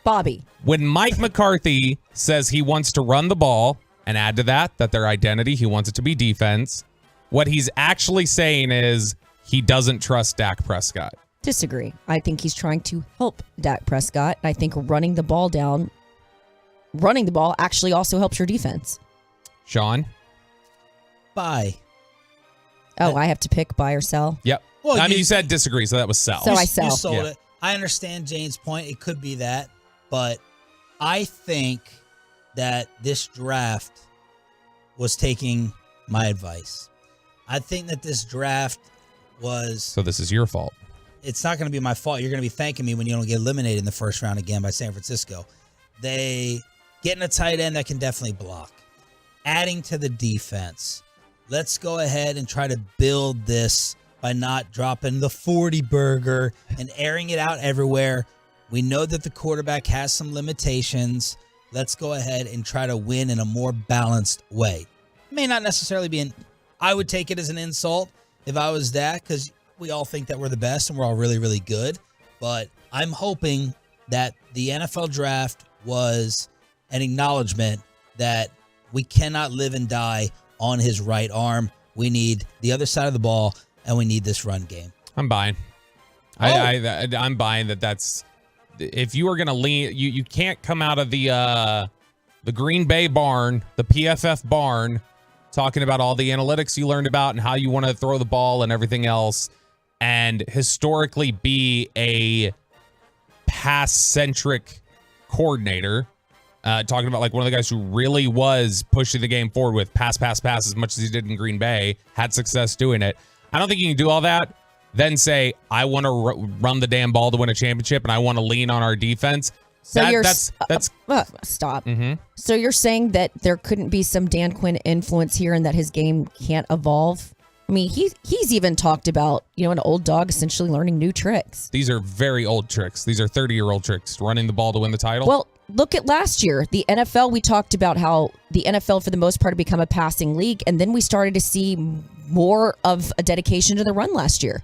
Bobby. When Mike McCarthy says he wants to run the ball, and add to that their identity, he wants it to be defense, what he's actually saying is he doesn't trust Dak Prescott. Disagree. I think he's trying to help Dak Prescott. I think running the ball actually also helps your defense. Sean? Buy. Oh, I have to pick buy or sell? Yep. Well, you said disagree, so that was sell. So I sell. You sold it. I understand Jane's point. It could be that. But I think that this draft was taking my advice. I think that this draft was... So this is your fault. It's not going to be my fault. You're going to be thanking me when you don't get eliminated in the first round again by San Francisco. They getting a tight end that can definitely block. Adding to the defense. Let's go ahead and try to build this by not dropping the 40 burger and airing it out everywhere. We know that the quarterback has some limitations. Let's go ahead and try to win in a more balanced way. It may not necessarily be I would take it as an insult if I was Dak, because we all think that we're the best and we're all really, really good. But I'm hoping that the NFL draft was an acknowledgement that we cannot live and die on his right arm. We need the other side of the ball, and we need this run game. I'm buying. I'm buying that's... If you are going to lean, you can't come out of the Green Bay barn, the PFF barn, talking about all the analytics you learned about and how you want to throw the ball and everything else, and historically be a pass-centric coordinator, talking about like one of the guys who really was pushing the game forward with pass as much as he did in Green Bay, had success doing it. I don't think you can do all that. Then say, I want to run the damn ball to win a championship, and I want to lean on our defense. So that's stop. Mm-hmm. So you're saying that there couldn't be some Dan Quinn influence here, and that his game can't evolve? I mean, he's even talked about, an old dog essentially learning new tricks. These are very old tricks. These are 30-year-old tricks. Running the ball to win the title. Well, look at last year. The NFL, we talked about how the NFL, for the most part, had become a passing league, and then we started to see more of a dedication to the run last year.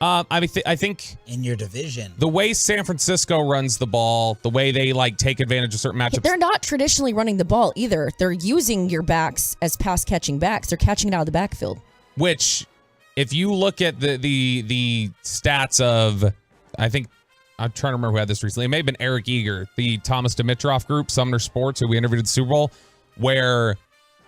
I think in your division, the way San Francisco runs the ball, the way they take advantage of certain matchups. They're not traditionally running the ball either. They're using your backs as pass catching backs. They're catching it out of the backfield. Which, if you look at the stats of, I think, I'm trying to remember who had this recently. It may have been Eric Eager, the Thomas Dimitroff group, Sumner Sports, who we interviewed at the Super Bowl, where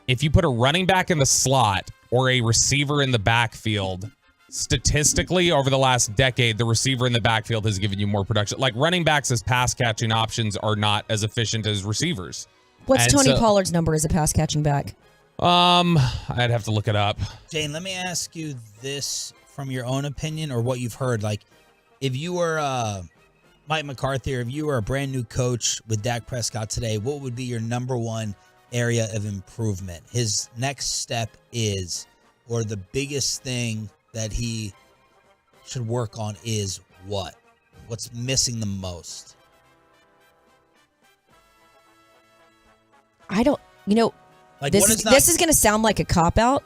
if you put a running back in the slot or a receiver in the backfield, statistically, over the last decade, the receiver in the backfield has given you more production. Like running backs as pass catching options are not as efficient as receivers. What's Tony Pollard's number as a pass catching back? I'd have to look it up. Jane, let me ask you this from your own opinion or what you've heard. Like, if you were Mike McCarthy, or if you were a brand new coach with Dak Prescott today, what would be your number one area of improvement? His next step is, or the biggest thing that he should work on is what? What's missing the most? I don't, this is going to sound like a cop-out,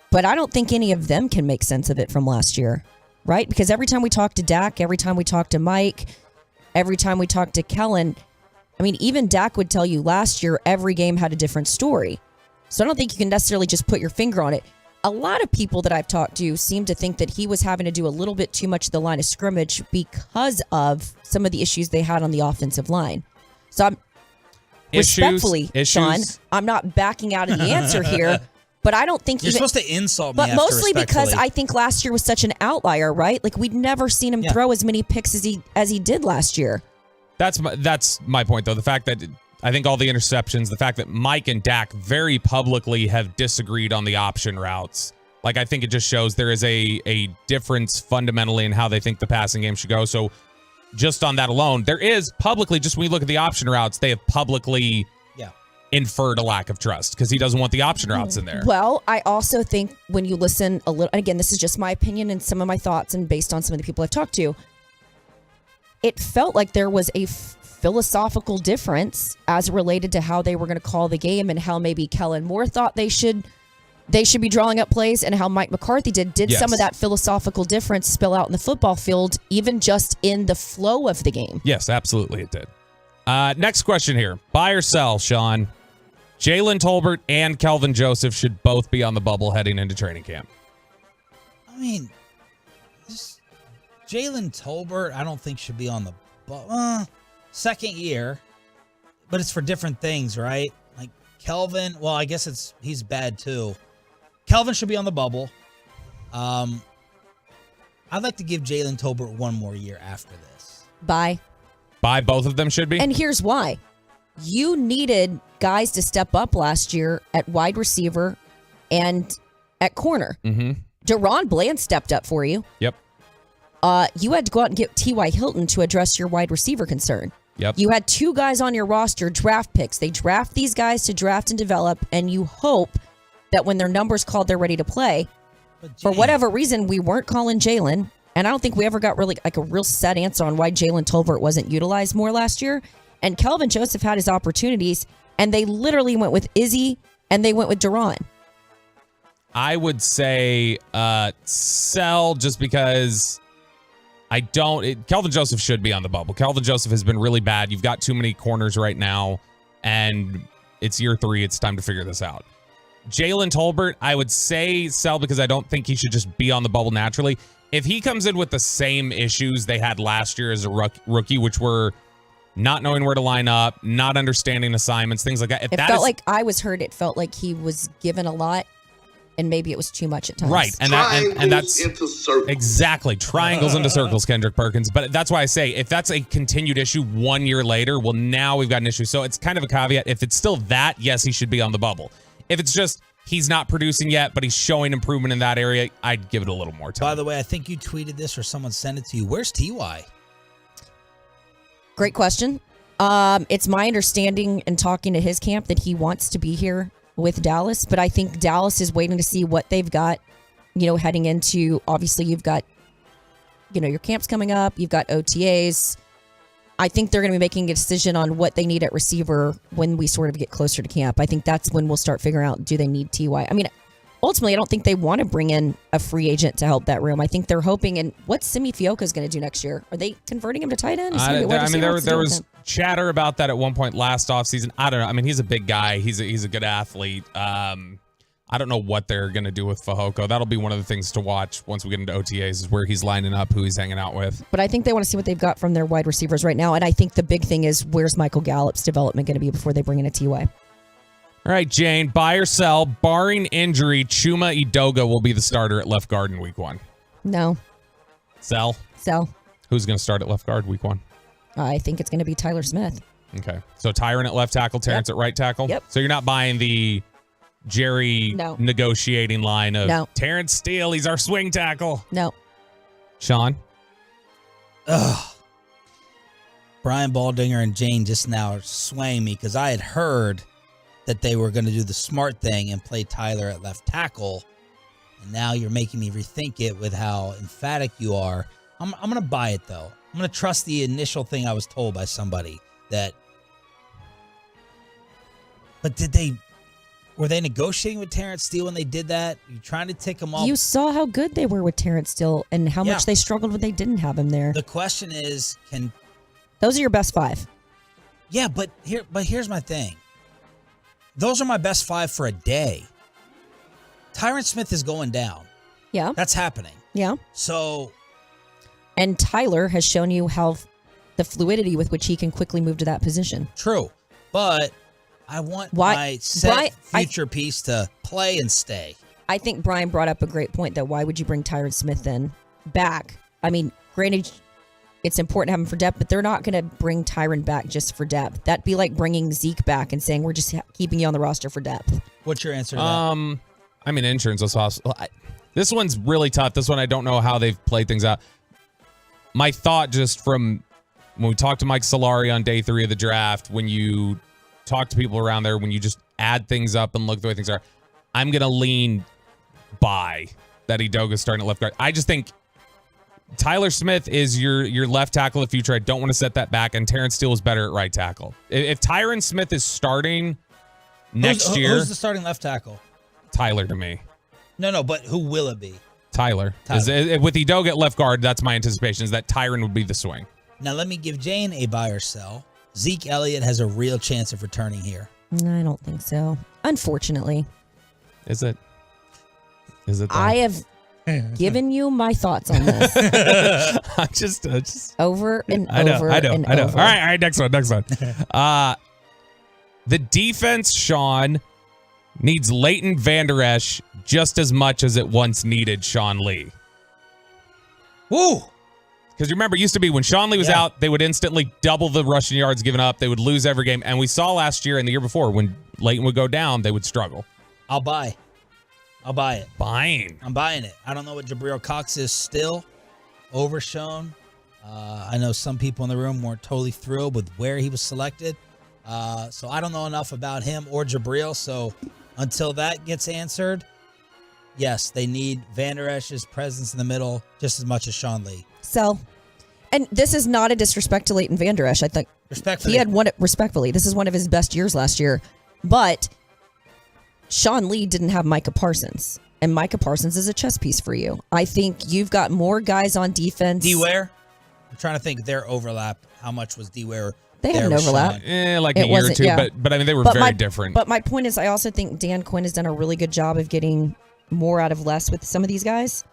but I don't think any of them can make sense of it from last year, right? Because every time we talk to Dak, every time we talk to Mike, every time we talk to Kellen, I mean, even Dak would tell you last year, every game had a different story. So I don't think you can necessarily just put your finger on it. A lot of people that I've talked to seem to think that he was having to do a little bit too much of the line of scrimmage because of some of the issues they had on the offensive line. So I'm respectfully, Sean, I'm not backing out of the answer here, But I don't think you're supposed to insult me. But mostly because I think last year was such an outlier, right? Like we'd never seen him throw as many picks as he did last year. That's my point, though. The fact that I think all the interceptions, the fact that Mike and Dak very publicly have disagreed on the option routes. Like, I think it just shows there is a difference fundamentally in how they think the passing game should go. So just on that alone, there is publicly, just when you look at the option routes, they have publicly inferred a lack of trust because he doesn't want the option routes in there. Well, I also think when you listen a little, and again, this is just my opinion and some of my thoughts and based on some of the people I've talked to, it felt like there was a philosophical difference as related to how they were going to call the game and how maybe Kellen Moore thought they should be drawing up plays and how Mike McCarthy did some of that philosophical difference spill out in the football field, even just in the flow of the game. Yes, absolutely it did. Next question here. Buy or sell, Sean? Jalen Tolbert and Kelvin Joseph should both be on the bubble heading into training camp. I mean, Jalen Tolbert, I don't think should be on the bubble. Second year, but it's for different things, right? Like Kelvin, well, I guess he's bad too. Kelvin should be on the bubble. I'd like to give Jalen Tolbert one more year after this. Buy both of them should be? And here's why. You needed guys to step up last year at wide receiver and at corner. Mm-hmm. Deron Bland stepped up for you. Yep. You had to go out and get T.Y. Hilton to address your wide receiver concern. Yep. You had 2 guys on your roster, draft picks. They draft these guys to draft and develop, and you hope that when their number's called, they're ready to play. For whatever reason, we weren't calling Jalen, and I don't think we ever got really like a real set answer on why Jalen Tolbert wasn't utilized more last year. And Kelvin Joseph had his opportunities, and they literally went with Izzy, and they went with Deron. I would say sell just because Kelvin Joseph should be on the bubble. Kelvin Joseph has been really bad. You've got too many corners right now, and it's year 3. It's time to figure this out. Jalen Tolbert, I would say sell because I don't think he should just be on the bubble naturally. If he comes in with the same issues they had last year as a rookie, which were not knowing where to line up, not understanding assignments, things like that. It felt like he was given a lot, and maybe it was too much at times. Right, and that's into circles. Exactly, triangles into circles, Kendrick Perkins. But that's why I say if that's a continued issue 1 year later, well, now we've got an issue. So it's kind of a caveat. If it's still that, yes, he should be on the bubble. If it's just he's not producing yet, but he's showing improvement in that area, I'd give it a little more time. By the way, I think you tweeted this or someone sent it to you. Where's T.Y.? Great question. It's my understanding in talking to his camp that he wants to be here with Dallas, but I think Dallas is waiting to see what they've got, heading into, obviously you've got, your camp's coming up, you've got OTAs. I think they're going to be making a decision on what they need at receiver when we sort of get closer to camp. I think that's when we'll start figuring out, do they need T.Y.? I mean, ultimately, I don't think they want to bring in a free agent to help that room. I think they're hoping, and what's Simi Fioca's going to do next year? Are they converting him to tight end? There was chatter about that at one point last offseason. I don't know. I mean, he's a big guy. He's a good athlete. I don't know what they're going to do with Fehoko. That'll be one of the things to watch once we get into OTAs is where he's lining up, who he's hanging out with. But I think they want to see what they've got from their wide receivers right now. And I think the big thing is where's Michael Gallup's development going to be before they bring in a T.Y.? All right, Jane, buy or sell. Barring injury, Chuma Edoga will be the starter at left guard in week 1. No. Sell? Sell. Who's going to start at left guard week 1? I think it's going to be Tyler Smith. Okay. So Tyron at left tackle, Terrence at right tackle? Yep. So you're not buying the Jerry negotiating line of Terrence Steele, he's our swing tackle. No. Sean? Ugh. Brian Baldinger and Jane just now are swaying me because I had heard that they were going to do the smart thing and play Tyler at left tackle. And now you're making me rethink it with how emphatic you are. I'm going to buy it, though. I'm going to trust the initial thing I was told by somebody that... But were they negotiating with Terrence Steele when they did that? You trying to tick him off? You saw how good they were with Terrence Steele and how much they struggled when they didn't have him there. The question is, those are your best 5. Yeah, but here's my thing. Those are my best 5 for a day. Tyron Smith is going down. Yeah. That's happening. Yeah. So. And Tyler has shown you how the fluidity with which he can quickly move to that position. True. But I want my future piece to play and stay. I think Brian brought up a great point that why would you bring Tyron Smith then back? I mean, granted, it's important to have him for depth, but they're not going to bring Tyron back just for depth. That'd be like bringing Zeke back and saying we're just keeping you on the roster for depth. What's your answer to that? I mean, insurance is possible. This one's really tough. This one, I don't know how they've played things out. My thought just from when we talked to Mike Solari on day 3 of the draft, when you talk to people around there, when you just add things up and look the way things are, I'm going to lean by that Udoka's starting at left guard. I just think Tyler Smith is your left tackle of the future. I don't want to set that back, and Terrence Steele is better at right tackle. If Tyron Smith is starting next year... Who's the starting left tackle? Tyler to me. No, but who will it be? Tyler. With Udoka at left guard, that's my anticipation, is that Tyron would be the swing. Now, let me give Jane a buy or sell. Zeke Elliott has a real chance of returning here. I don't think so. Unfortunately. Is it? Though? I have given you my thoughts on this. I'm just over and I know. over. All right, next one. The defense, Sean, needs Leighton Vander Esch just as much as it once needed Sean Lee. Woo! Because remember, it used to be when Sean Lee was out, they would instantly double the rushing yards given up. They would lose every game. And we saw last year and the year before, when Leighton would go down, they would struggle. I'll buy it. I'm buying it. I don't know what Jabril Cox is still. Overshown. I know some people in the room weren't totally thrilled with where he was selected. So I don't know enough about him or Jabril. So until that gets answered, yes, they need Vander Esch's presence in the middle just as much as Sean Lee. So, and this is not a disrespect to Leighton Vander Esch. I think respectfully, he had respectfully. This is one of his best years last year, but Sean Lee didn't have Micah Parsons, and Micah Parsons is a chess piece for you. I think you've got more guys on defense. D-Ware? I'm trying to think their overlap. How much was D-Ware? They had an overlap. Like a year or two, but I mean, they were very different. But my point is, I also think Dan Quinn has done a really good job of getting more out of less with some of these guys.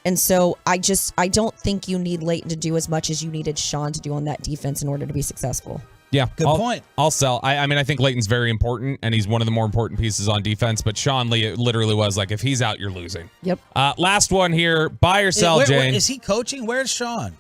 And so I don't think you need Leighton to do as much as you needed Sean to do on that defense in order to be successful. Yeah, good point. I'll sell. I mean, I think Leighton's very important, and he's one of the more important pieces on defense. But Sean Lee, it literally was like, if he's out, you're losing. Yep. Last one here. Buy or sell, Jane. Is he coaching? Where's Sean?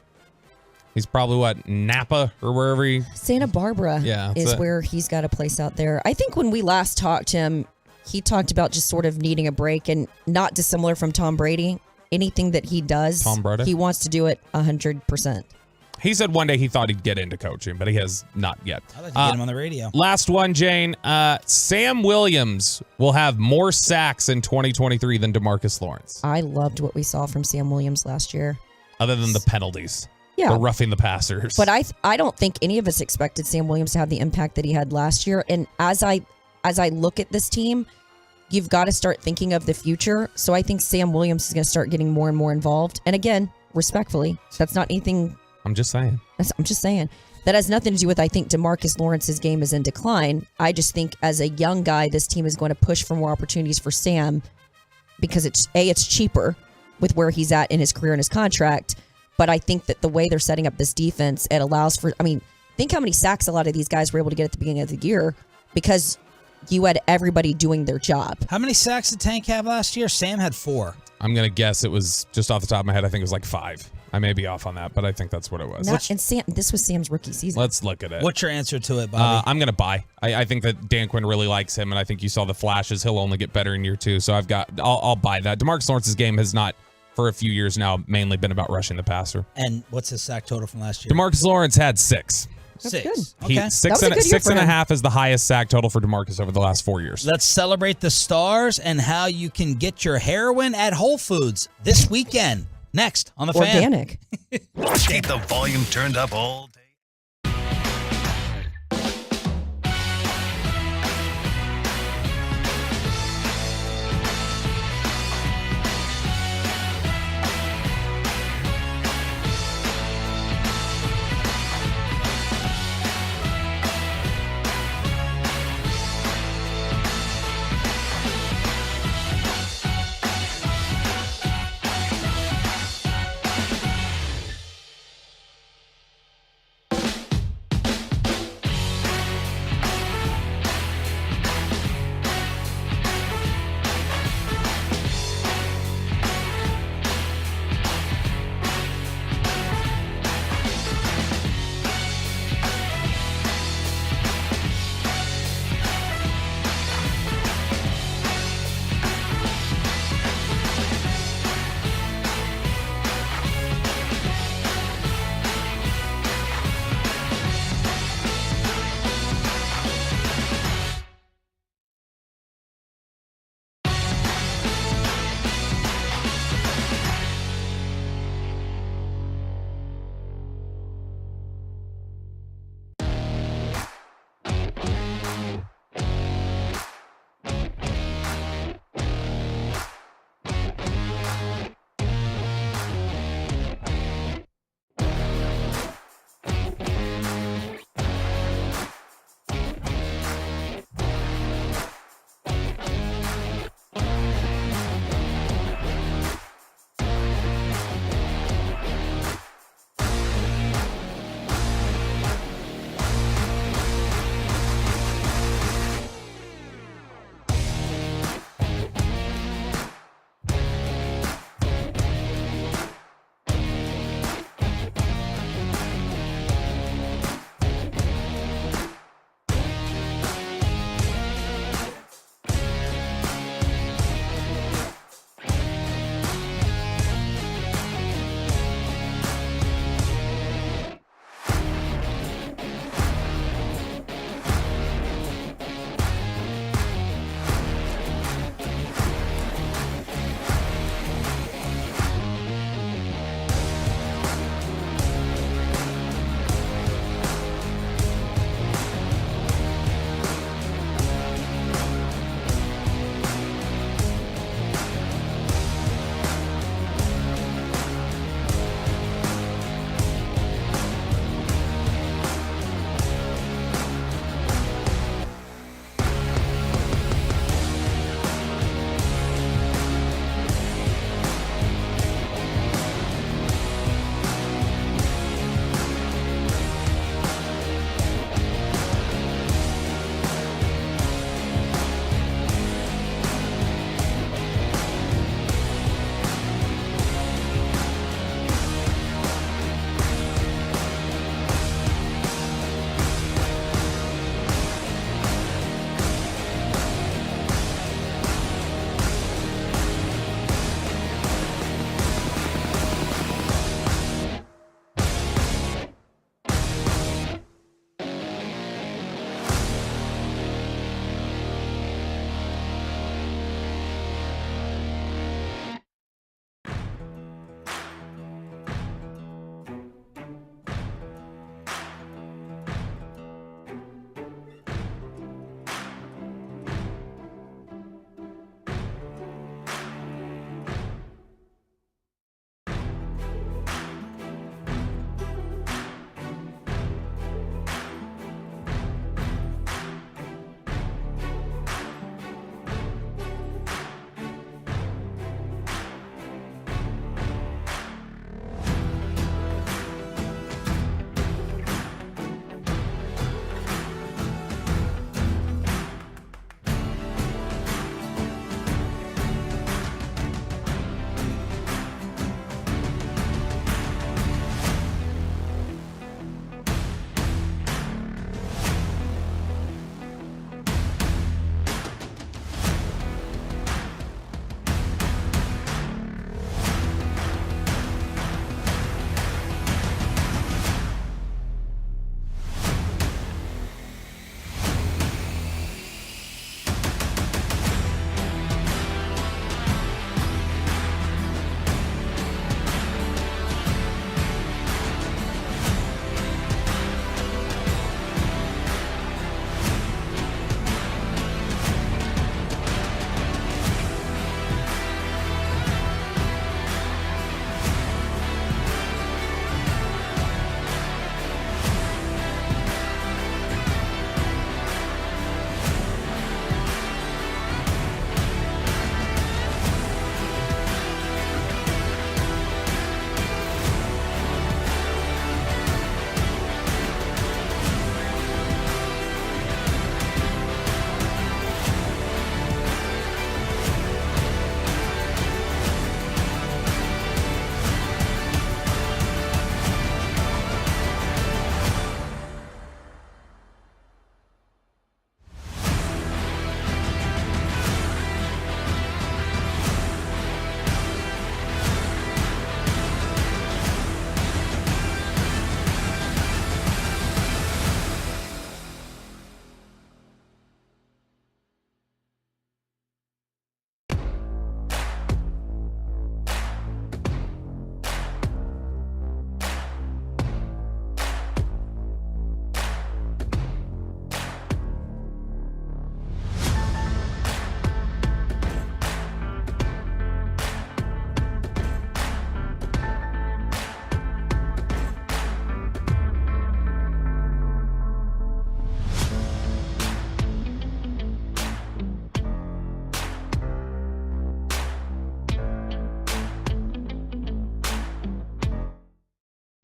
He's probably, Napa or wherever he... Santa Barbara is where he's got a place out there. I think when we last talked to him, he talked about just sort of needing a break, and not dissimilar from Tom Brady. Anything that he does, he wants to do it 100%. He said one day he thought he'd get into coaching, but he has not yet. I'd like to get him on the radio. Last one, Jane. Sam Williams will have more sacks in 2023 than DeMarcus Lawrence. I loved what we saw from Sam Williams last year. Other than the penalties. Yeah. The roughing the passers. But I don't think any of us expected Sam Williams to have the impact that he had last year. And as I look at this team, you've got to start thinking of the future. So I think Sam Williams is going to start getting more and more involved. And again, respectfully, that's not anything... I'm just saying. That has nothing to do with, I think, DeMarcus Lawrence's game is in decline. I just think as a young guy, this team is going to push for more opportunities for Sam because it's cheaper with where he's at in his career and his contract. But I think that the way they're setting up this defense, it allows for... I mean, think how many sacks a lot of these guys were able to get at the beginning of the year because you had everybody doing their job. How many sacks did Tank have last year? Sam had 4. I'm going to guess it was, just off the top of my head, I think it was like 5. I may be off on that, but I think that's what it was. This was Sam's rookie season. Let's look at it. What's your answer to it, Bobby? I'm going to buy. I think that Dan Quinn really likes him, and I think you saw the flashes. He'll only get better in year 2, so I'll buy that. DeMarcus Lawrence's game has not, for a few years now, mainly been about rushing the passer. And what's his sack total from last year? DeMarcus Lawrence had 6. That's good. Okay. Six and a half is the highest sack total for DeMarcus over the last 4 years. Let's celebrate the stars and how you can get your heroin at Whole Foods this weekend. Next on The Fan. Organic. Keep the volume turned up all day.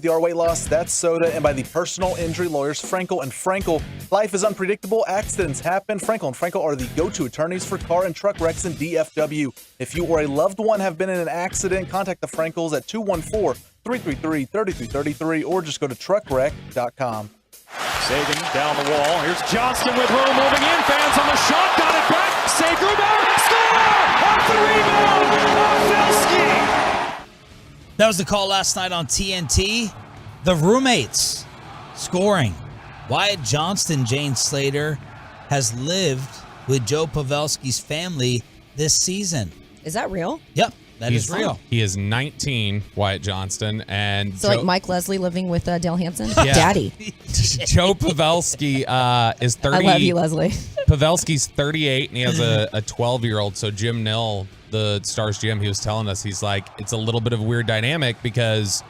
PPR weight loss, that's soda, and by the personal injury lawyers Frankel and Frankel. Life is unpredictable. Accidents happen. Frankel and Frankel are the go-to attorneys for car and truck wrecks in DFW. If you or a loved one have been in an accident, contact the Frankels at 214-333-3333 or just go to truckwreck.com. Sagan down the wall. Here's Johnston with room moving in. Fans on the shot. Got it back. Sagan score! Off the rebound! Pavelski! That was the call last night on TNT. The roommates scoring. Wyatt Johnston, Jane Slater, has lived with Joe Pavelski's family this season. Is that real? Yep, that is real. He is 19, Wyatt Johnston, and So like Mike Leslie living with Dale Hansen? Yeah. Daddy. Joe Pavelski is 30. I love you, Leslie. Pavelski's 38, and he has a 12-year-old. So Jim Nill, the Stars GM, he was telling us, he's like, it's a little bit of a weird dynamic because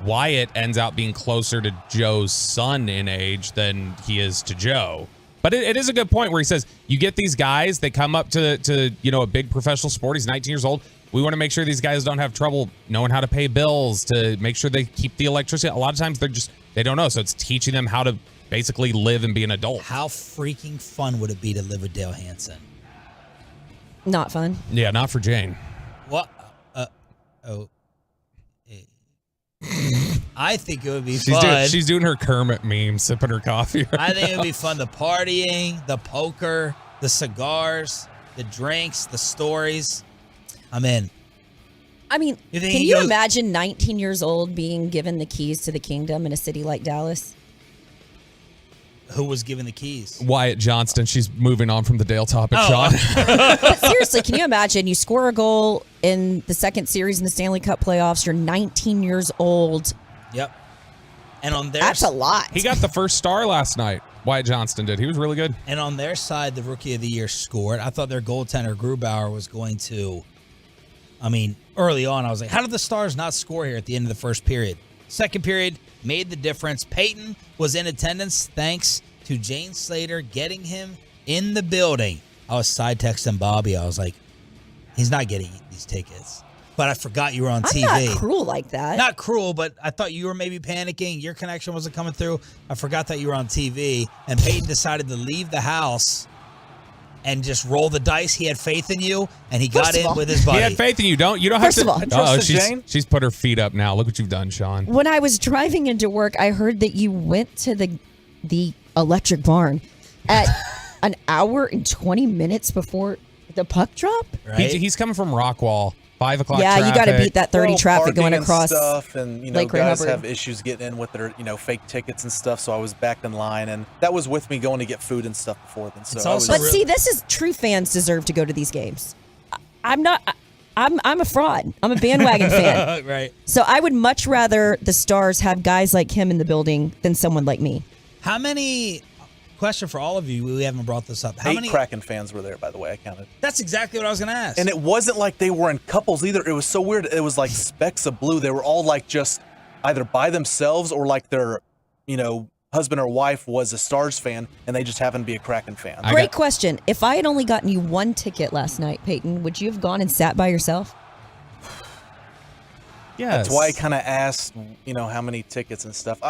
Wyatt ends up being closer to Joe's son in age than he is to Joe. But it is a good point where he says, you get these guys, they come up to a big professional sport. He's 19 years old. We want to make sure these guys don't have trouble knowing how to pay bills, to make sure they keep the electricity. A lot of times they don't know. So it's teaching them how to basically live and be an adult. How freaking fun would it be to live with Dale Hansen? Not fun. Yeah, not for Jane. What? I think it would be fun. She's doing her Kermit meme, sipping her coffee. Right I think it now. would be fun. The partying, the poker, the cigars, the drinks, the stories. I'm in. I mean, You can think he you goes- imagine 19 years old being given the keys to the kingdom in a city like Dallas? Who was given the keys? Wyatt Johnston. She's moving on from the Dale topic, Oh. Sean. But seriously, can you imagine you score a goal in the second series in the Stanley Cup playoffs, you're 19 years old. Yep. And on their That's a lot. He got the first star last night. Wyatt Johnston did. He was really good. And on their side, the Rookie of the Year scored. I thought their goaltender, Grubauer, was going to... early on, I was like, how did the Stars not score here at the end of the first period? Second period made the difference. Peyton was in attendance thanks to Jane Slater getting him in the building. I was side texting Bobby. I was like, he's not getting these tickets. But I forgot you were on TV. I'm not cruel like that. Not cruel, but I thought you were maybe panicking. Your connection wasn't coming through. I forgot that you were on TV. And Peyton decided to leave the house and just roll the dice. He had faith in you, and he got in with his buddy. He had faith in you. You don't First have to. of all- I trusted Jane. She's put her feet up now. Look what you've done, Sean. When I was driving into work, I heard that you went to the electric barn at an hour and 20 minutes before the puck drop. Right? He's coming from Rockwall. 5 o'clock. Yeah, you got to beat that 30 Well, traffic going parking and across stuff, and Lake Ray guys Hubbard. have issues getting in with their fake tickets and stuff. So I was backed in line, and that was with me going to get food and stuff before then. So It's I was, also But see, this is true fans deserve to go to these games. I'm not. I'm a fraud. I'm a bandwagon fan. Right. So I would much rather the Stars have guys like him in the building than someone like me. How many... Question for all of you. We haven't brought this up. How 8 many... Kraken fans were there, by the way. I counted. That's exactly what I was going to ask. And it wasn't like they were in couples either. It was so weird. It was like specks of blue. They were all like just either by themselves or like their, husband or wife was a Stars fan and they just happened to be a Kraken fan. Great question. If I had only gotten you one ticket last night, Peyton, would you have gone and sat by yourself? Yes. That's why I kind of asked, how many tickets and stuff.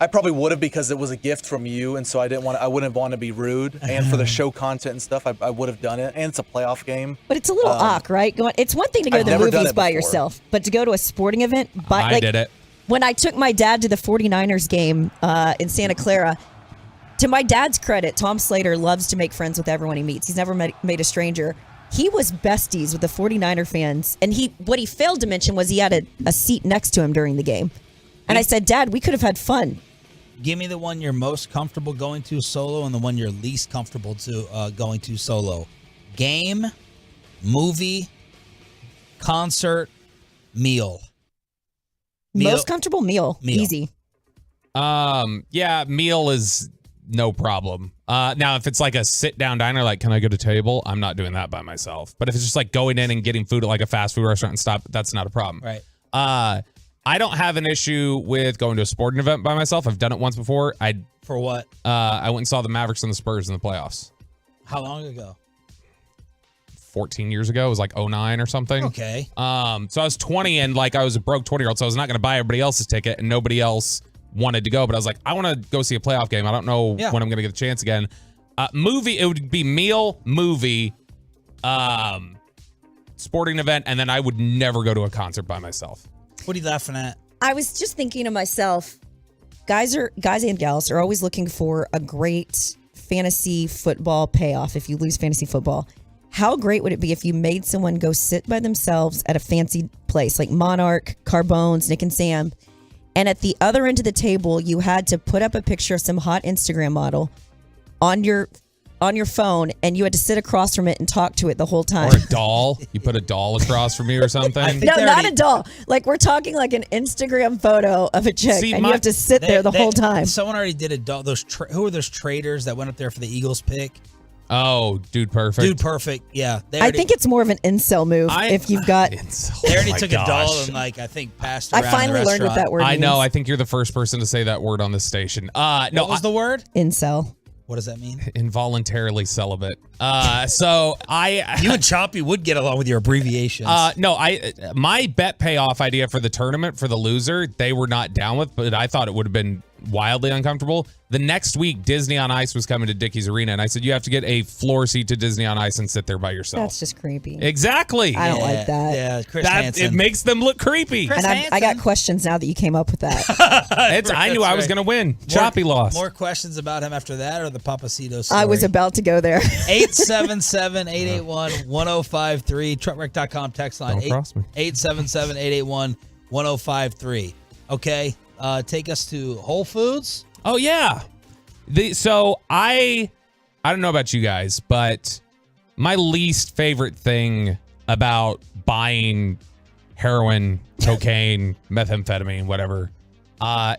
I probably would have because it was a gift from you, and so I wouldn't want to be rude. And for the show content and stuff, I would have done it. And it's a playoff game. But it's a little awk, right? It's one thing to go to I've the never done movies it by before. yourself, but to go to a sporting event, I did it. When I took my dad to the 49ers game in Santa Clara, to my dad's credit, Tom Slater loves to make friends with everyone he meets. He's never made a stranger. He was besties with the 49er fans, and what he failed to mention was he had a seat next to him during the game. And I said, Dad, we could have had fun. Give me the one you're most comfortable going to solo and the one you're least comfortable to going to solo. Game, movie, concert, meal. Most comfortable meal. Easy. Yeah, meal is no problem. Now, if it's like a sit-down diner, like, can I get a table? I'm not doing that by myself. But if it's just like going in and getting food at like a fast food restaurant and stop, that's not a problem. Right. I don't have an issue with going to a sporting event by myself. I've done it once before. For what? I went and saw the Mavericks and the Spurs in the playoffs. How long ago? 14 years ago. It was like 09 or something. Okay. So I was 20 and like I was a broke 20-year-old, so I was not going to buy everybody else's ticket and nobody else wanted to go. But I was like, I want to go see a playoff game. I don't know when I'm going to get a chance again. Movie, it would be meal, movie, sporting event, and then I would never go to a concert by myself. What are you laughing at? I was just thinking to myself, guys and gals are always looking for a great fantasy football payoff if you lose fantasy football. How great would it be if you made someone go sit by themselves at a fancy place like Monarch, Carbone's, Nick and Sam, and at the other end of the table, you had to put up a picture of some hot Instagram model on your phone, and you had to sit across from it and talk to it the whole time. Or a doll. You put a doll across from me or something. No, not a doll. Like, we're talking like an Instagram photo of a chick, and you have to sit there the whole time. Someone already did a doll. Who were those traders that went up there for the Eagles pick? Oh, Dude Perfect. Dude Perfect, yeah. I think it's more of an incel move if you've got... They already took a doll and, like, I think passed around I finally learned what that word means. I know. I think you're the first person to say that word on this station. What was the word? Incel. What does that mean? Involuntarily celibate. So you and Choppy would get along with your abbreviations. My bet payoff idea for the tournament for the loser, they were not down with, but I thought it would have been wildly uncomfortable. The next week, Disney on Ice was coming to Dickies Arena, and I said, you have to get a floor seat to Disney on Ice and sit there by yourself. That's just creepy. Exactly. I don't like that. Yeah, Chris Hansen. It makes them look creepy. And I got questions now that you came up with that. I knew I was going to win. Choppy lost. More questions about him after that or the Papacito story? I was about to go there. 877-881-1053. Truckwreck.com text line. Don't cross me. 877-881-1053. Okay. Take us to Whole Foods. Oh, yeah. So I don't know about you guys, but my least favorite thing about buying heroin, cocaine, methamphetamine, whatever,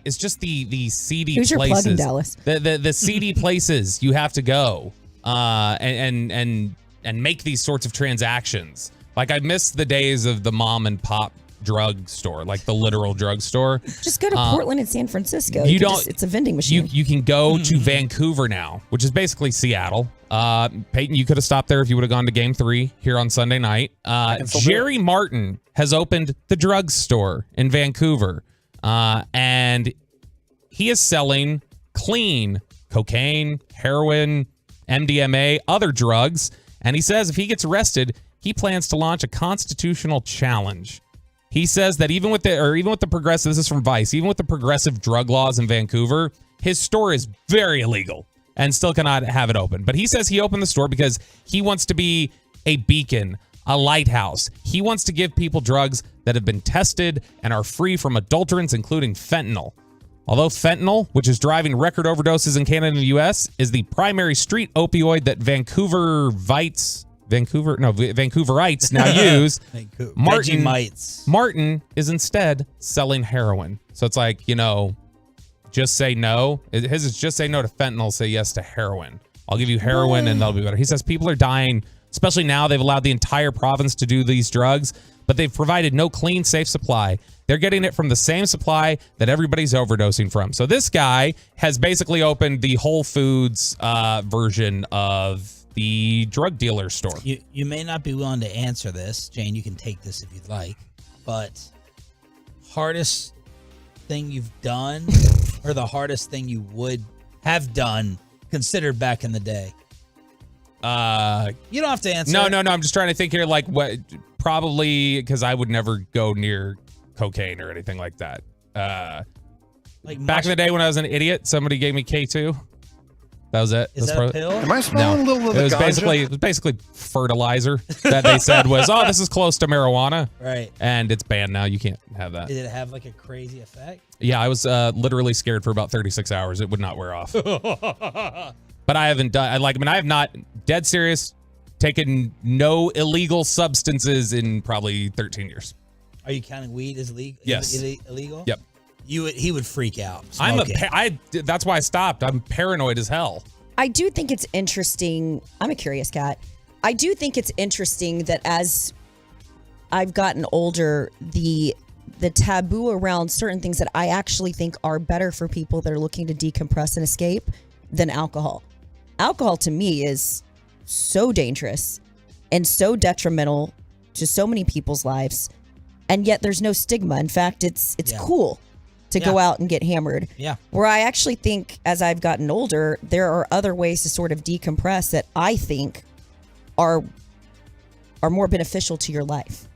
is just the seedy Who's places. Your plug in Dallas? The seedy places you have to go and make these sorts of transactions. Like, I miss the days of the mom and pop drug store, like the literal drug store. Just go to Portland and San Francisco. It's a vending machine. You can go to Vancouver now, which is basically Seattle. Peyton, you could have stopped there if you would have gone to Game 3 here on Sunday night. Jerry Martin has opened the drug store in Vancouver, and he is selling clean cocaine, heroin, MDMA, other drugs. And he says if he gets arrested, he plans to launch a constitutional challenge. He says that even with the progressive, this is from Vice, even with the progressive drug laws in Vancouver, his store is very illegal and still cannot have it open. But he says he opened the store because he wants to be a beacon, a lighthouse. He wants to give people drugs that have been tested and are free from adulterants, including fentanyl. Although fentanyl, which is driving record overdoses in Canada and the U.S., is the primary street opioid that Vancouverites now use. Martin is instead selling heroin. So it's like, just say no. His is just say no to fentanyl, say yes to heroin. I'll give you heroin and that'll be better. He says people are dying, especially now they've allowed the entire province to do these drugs, but they've provided no clean, safe supply. They're getting it from the same supply that everybody's overdosing from. So this guy has basically opened the Whole Foods version of the drug dealer store. You may not be willing to answer this. Jane, you can take this if you'd like. But hardest thing you've done or the hardest thing you would have done considered back in the day? You don't have to answer. No. I'm just trying to think here. Like what? Probably because I would never go near cocaine or anything like that. Like back in the day when I was an idiot, somebody gave me K2. That was it. Is that a pill? Am I smelling a little of the ganja? It was basically fertilizer that they said was, this is close to marijuana. Right. And it's banned now. You can't have that. Did it have like a crazy effect? Yeah, I was literally scared for about 36 hours. It would not wear off. But I haven't done, I have not, dead serious, taken no illegal substances in probably 13 years. Are you counting weed as legal? Yes. Illegal? Yep. He would freak out. That's why I stopped. I'm paranoid as hell. I do think it's interesting. I'm a curious cat. I do think it's interesting that as I've gotten older, the taboo around certain things that I actually think are better for people that are looking to decompress and escape than alcohol. Alcohol to me is so dangerous. and so detrimental to so many people's lives, and yet there's no stigma. In fact, it's cool to go out and get hammered. Yeah. Where I actually think, as I've gotten older, there are other ways to sort of decompress that I think are more beneficial to your life.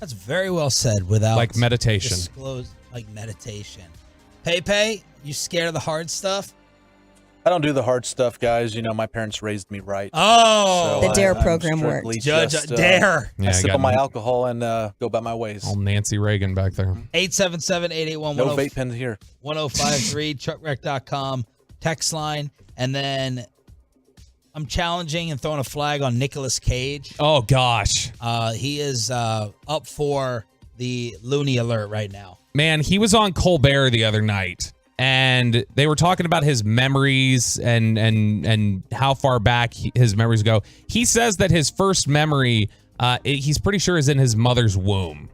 That's very well said. Without like meditation. Like meditation. Pepe, you scared of the hard stuff? I don't do the hard stuff, guys. You know, my parents raised me right. Oh, the DARE program worked. Judge DARE. I sip on my alcohol and go about my ways. All Nancy Reagan back there. 877-881-1053. No vape pen here. 1053, truckwreck.com, text line. And then I'm challenging and throwing a flag on Nicolas Cage. Oh, gosh. He is up for the Looney alert right now. Man, he was on Colbert the other night, and they were talking about his memories and how far back his memories go. He says that his first memory, he's pretty sure is in his mother's womb.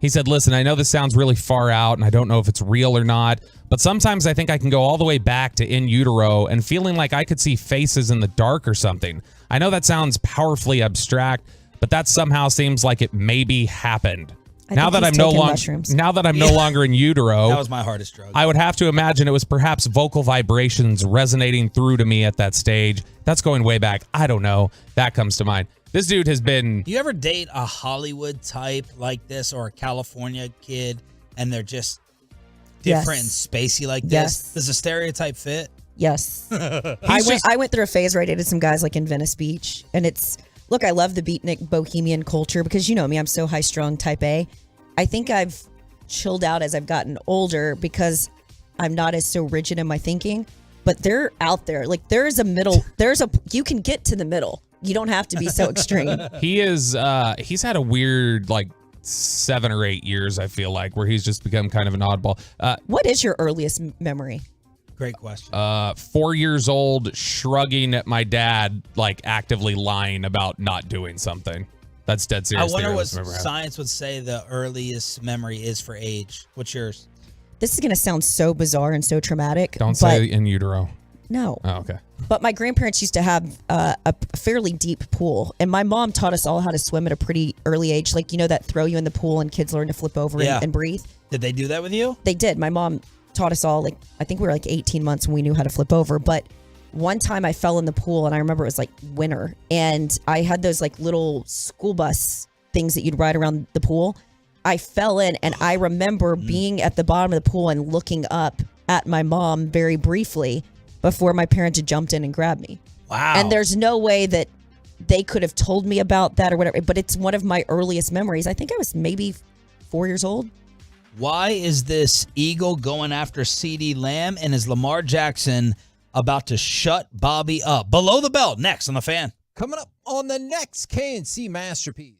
He said, listen, I know this sounds really far out, and I don't know if it's real or not, but sometimes I think I can go all the way back to in utero and feeling like I could see faces in the dark or something. I know that sounds powerfully abstract, but that somehow seems like it maybe happened. Now that I'm no longer in utero, that was my hardest drug. I would have to imagine it was perhaps vocal vibrations resonating through to me at that stage. That's going way back. I don't know. That comes to mind. This dude has been... Do you ever date a Hollywood type like this or a California kid and they're just different and spacey like this? Yes. Does the stereotype fit? Yes. I went through a phase where I dated some guys like in Venice Beach, and it's... Look, I love the beatnik bohemian culture because you know me, I'm so high-strung type A. I think I've chilled out as I've gotten older because I'm not as so rigid in my thinking, but they're out there. Like there's a middle, you can get to the middle. You don't have to be so extreme. He's had a weird 7 or 8 years, I feel like, where he's just become kind of an oddball. What is your earliest memory? Great question. 4 years old, shrugging at my dad, actively lying about not doing something. That's dead serious. I wonder what science would say the earliest memory is for age. What's yours? This is going to sound so bizarre and so traumatic. Don't say in utero. No. Oh, okay. But my grandparents used to have a fairly deep pool, and my mom taught us all how to swim at a pretty early age. That throw you in the pool and kids learn to flip over and breathe. Did they do that with you? They did. My mom taught us all, I think we were 18 months when we knew how to flip over. But one time I fell in the pool, and I remember it was winter, and I had those little school bus things that you'd ride around the pool. I fell in, and I remember being at the bottom of the pool and looking up at my mom very briefly before my parents had jumped in and grabbed me. Wow. And there's no way that they could have told me about that or whatever, but it's one of my earliest memories. I think I was maybe 4 years old. Why is this Eagle going after CeeDee Lamb, and is Lamar Jackson about to shut Bobby up? Below the belt, next on The Fan. Coming up on the next K&C Masterpiece.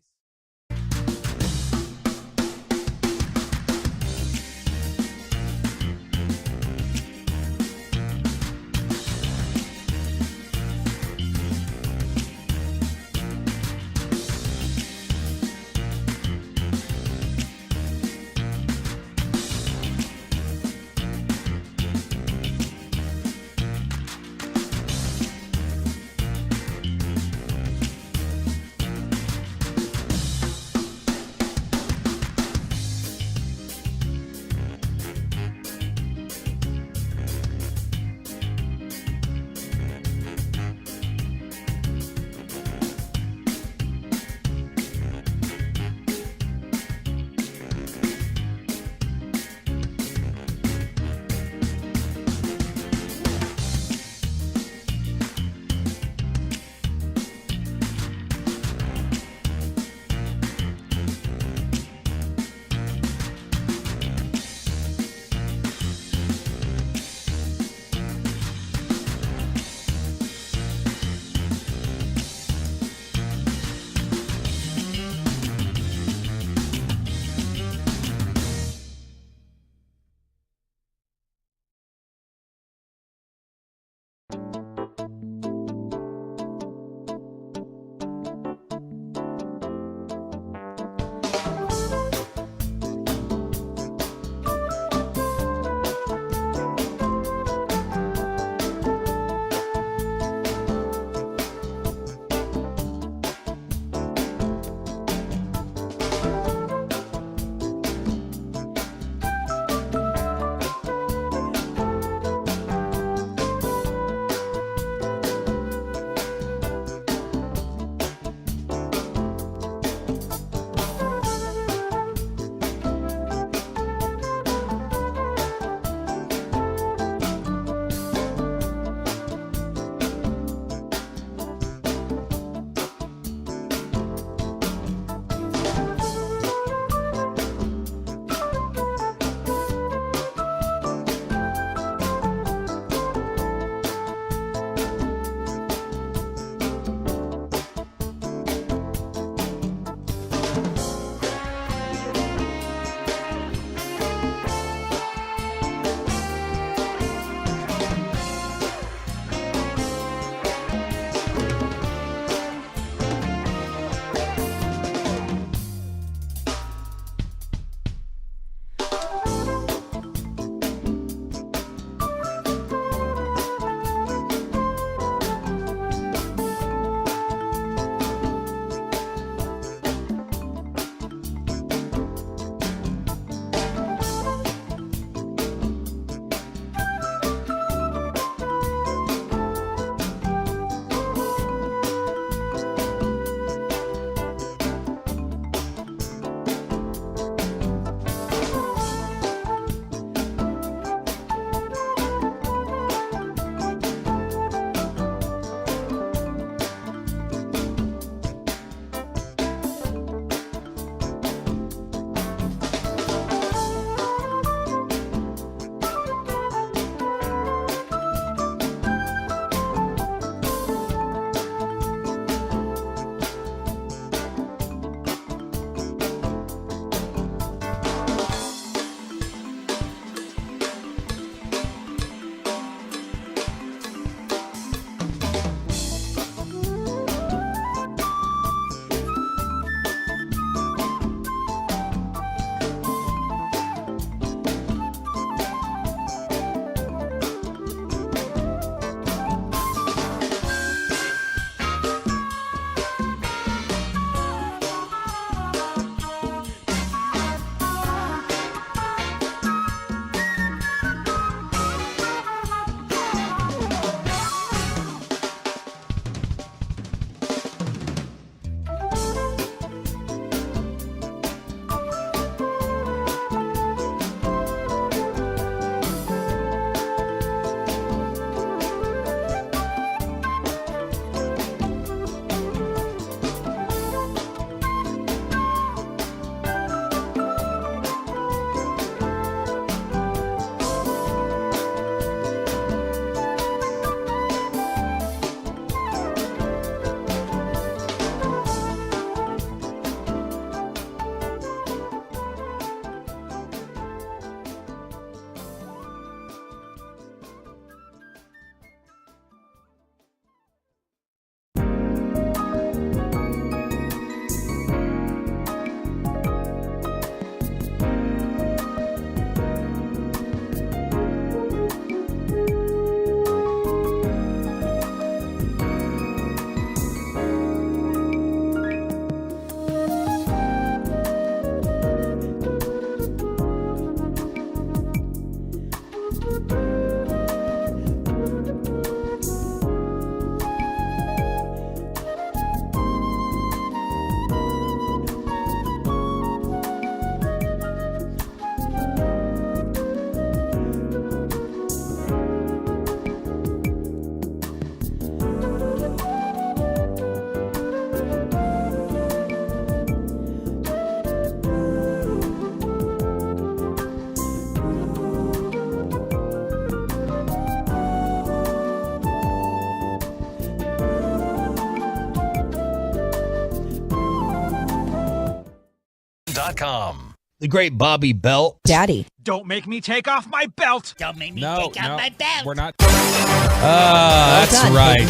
DFWSecurity.com. The great Bobby Belt. Daddy. Don't make me take off my belt. Don't make me No, take off no, my belt. we're not. That's done, right.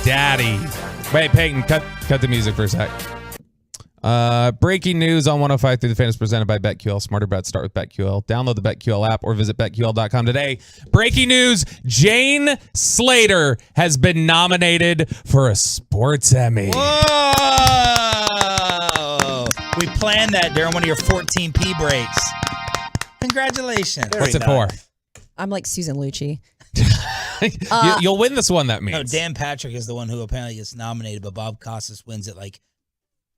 Daddy. Wait, Peyton, cut the music for a sec. Breaking news on 105 through the Fan is presented by BetQL. Smarter bets start with BetQL. Download the BetQL app or visit BetQL.com today. Breaking news, Jane Slater has been nominated for a Sports Emmy. Whoa! We planned that during one of your 14P breaks. Congratulations. What's it for? I'm like Susan Lucci. You'll win this one, that means. No, Dan Patrick is the one who apparently gets nominated, but Bob Costas wins it like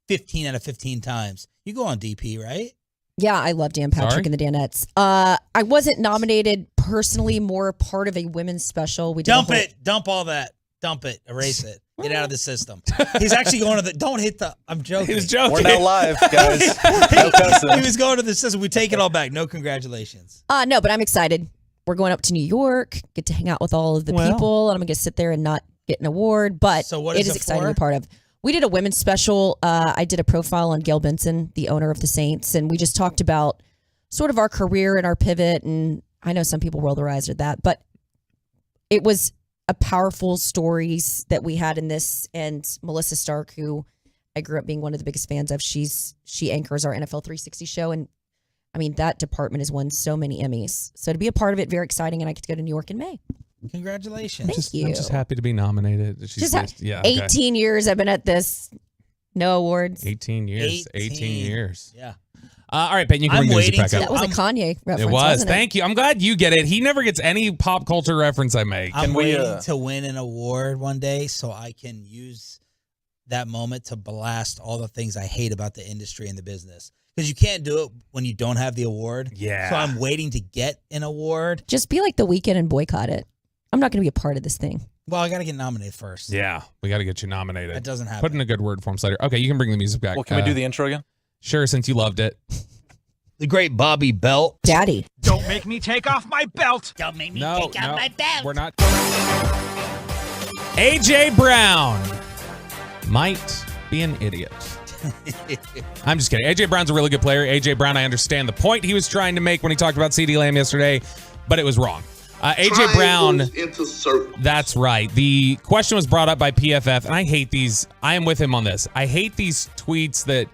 15 out of 15 times. You go on DP, right? Yeah, I love Dan Patrick and the Danettes. I wasn't nominated personally, more part of a women's special. We did Dump it. Dump all that. Dump it. Erase it. Get out of the system. He's actually going to the. Don't hit the. I'm joking. He was joking. We're now live, guys. No cussing. He was going to the system. We take it all back. No congratulations. No, but I'm excited. We're going up to New York, get to hang out with all of the people, and I'm going to sit there and not get an award, but So what it is is it exciting for? to be part of. We did a women's special. I did a profile on Gail Benson, the owner of the Saints, and we just talked about sort of our career and our pivot, and I know some people roll their eyes at that, but it was a powerful stories that we had in this, and Melissa Stark, who I grew up being one of the biggest fans of, she anchors our NFL 360 show, and I mean, that department has won so many Emmys. So to be a part of it, very exciting, and I get to go to New York in May. Congratulations. Thank you. I'm just happy to be nominated. She's Just 18 years I've been at this. No awards. 18 years. 18 years. Yeah. All right, Peyton, you can bring the music back up. That was a Kanye reference. It was. Wasn't Thank you. I'm glad you get it. He never gets any pop culture reference I make. I'm waiting to win an award one day so I can use that moment to blast all the things I hate about the industry and the business. Because you can't do it when you don't have the award. Yeah. So I'm waiting to get an award. Just be like The Weeknd and boycott it. I'm not going to be a part of this thing. Well, I got to get nominated first. Yeah, we got to get you nominated. That doesn't happen. Put in a good word for him, Slater. Okay, you can bring the music back. Well, can we do the intro again? Sure, since you loved it. The great Bobby Belt. Daddy. Don't make me take off my belt. Don't make me No, take off my belt. we're not. AJ Brown might be an idiot. I'm just kidding. AJ Brown's a really good player. AJ Brown, I understand the point he was trying to make when he talked about CeeDee Lamb yesterday, but it was wrong. AJ Brown, that's right. The question was brought up by PFF, and I hate these. I am with him on this. I hate these tweets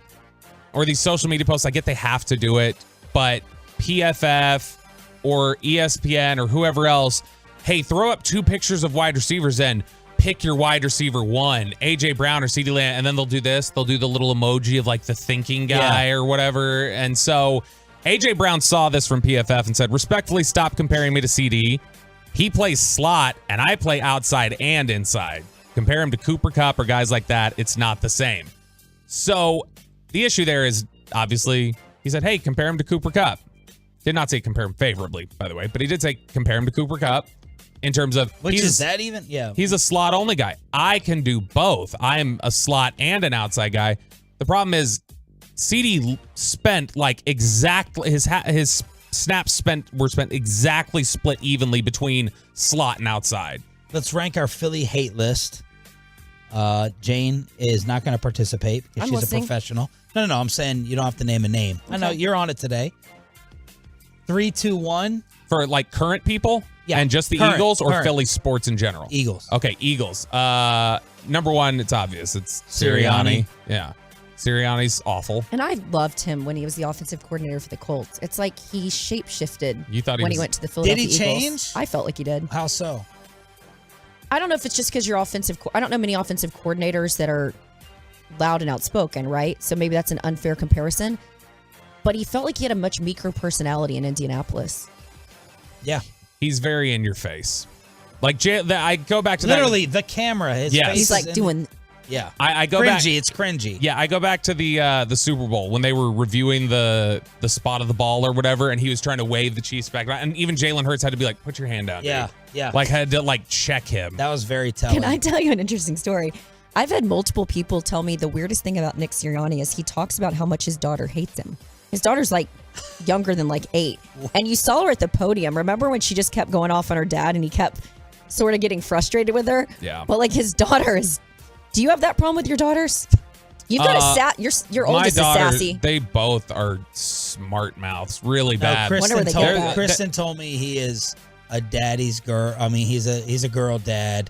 or these social media posts. I get they have to do it, but PFF or ESPN or whoever else, hey, throw up 2 pictures of wide receivers and pick your wide receiver 1, AJ Brown or CeeDee Lamb, and then they'll do this. They'll do the little emoji of like the thinking guy or whatever. And so AJ Brown saw this from PFF and said, respectfully, stop comparing me to CD. He plays slot and I play outside and inside. Compare him to Cooper Kupp or guys like that. It's not the same. So the issue there is obviously he said, hey, compare him to Cooper Kupp. Did not say compare him favorably, by the way, but he did say compare him to Cooper Kupp in terms of Is that even? Yeah. He's a slot only guy. I can do both. I am a slot and an outside guy. The problem is CD spent like exactly his snaps were spent exactly split evenly between slot and outside. Let's rank our Philly hate list. Jane is not going to participate because she's listening. a professional. No. I'm saying you don't have to name a name. I know you're on it today. 3, 2, 1. For like current people? Yeah. And just the Current, Eagles or current. Philly sports in general? Eagles. Okay, Eagles. Number 1, it's obvious. It's Sirianni. Yeah. Sirianni's awful. And I loved him when he was the offensive coordinator for the Colts. It's like he shapeshifted You thought he when was- he went to the Philadelphia Did he Eagles. change? I felt like he did. How so? I don't know if it's just because you're offensive. I don't know many offensive coordinators that are loud and outspoken, right? So maybe that's an unfair comparison. But he felt like he had a much meeker personality in Indianapolis. Yeah. He's very in your face. Like I go back to Literally, the camera. His Yes. face He's is like in- doing. Yeah. I go back. Cringy. It's cringy. Yeah, I go back to the Super Bowl when they were reviewing the spot of the ball or whatever, and he was trying to wave the Chiefs back, and even Jalen Hurts had to be like, "Put your hand down." Yeah. dude." Yeah. Like had to like check him. That was very telling. Can I tell you an interesting story? I've had multiple people tell me the weirdest thing about Nick Sirianni is he talks about how much his daughter hates him. His daughter's like younger than like 8. And you saw her at the podium. Remember when she just kept going off on her dad and he kept sort of getting frustrated with her? Yeah. But like his daughter is, do you have that problem with your daughters? You've got your oldest is sassy. They both are smart mouths, really bad. Kristen told me he is a daddy's girl. I mean, he's a girl dad.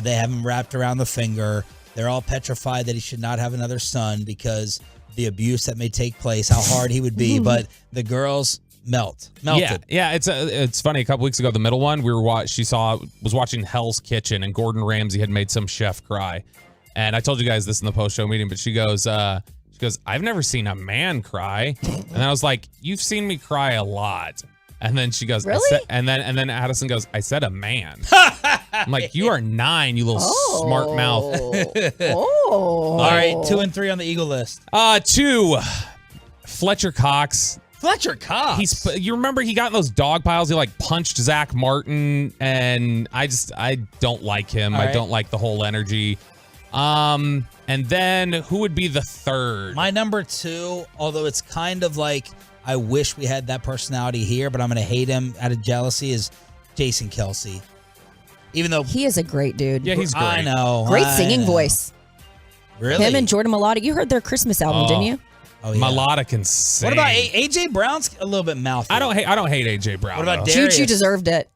They have him wrapped around the finger. They're all petrified that he should not have another son because the abuse that may take place, how hard he would be. But the girls melted. Yeah. It's funny. A couple weeks ago, the middle one was watching Hell's Kitchen, and Gordon Ramsay had made some chef cry. And I told you guys this in the post-show meeting, but she goes, I've never seen a man cry. And I was like, you've seen me cry a lot. And then she goes, really? And then Addison goes, I said a man. I'm like, you are 9, you little smart mouth. All right, 2 and 3 on the Eagle list. 2, Fletcher Cox. Fletcher Cox. You remember he got in those dog piles? He like punched Zach Martin, and I don't like him. I don't like the whole energy. And then who would be the third? My number 2, although it's kind of like I wish we had that personality here, but I'm going to hate him out of jealousy, is Jason Kelsey. Even though he is a great dude. Yeah, he's great. I know. Great singing voice. Really? Him and Jordan Mailata. You heard their Christmas album, didn't you? Oh, yeah. Mailata can sing. What about AJ Brown's a little bit mouthy? I don't hate AJ Brown. What about Darius? Juju deserved it.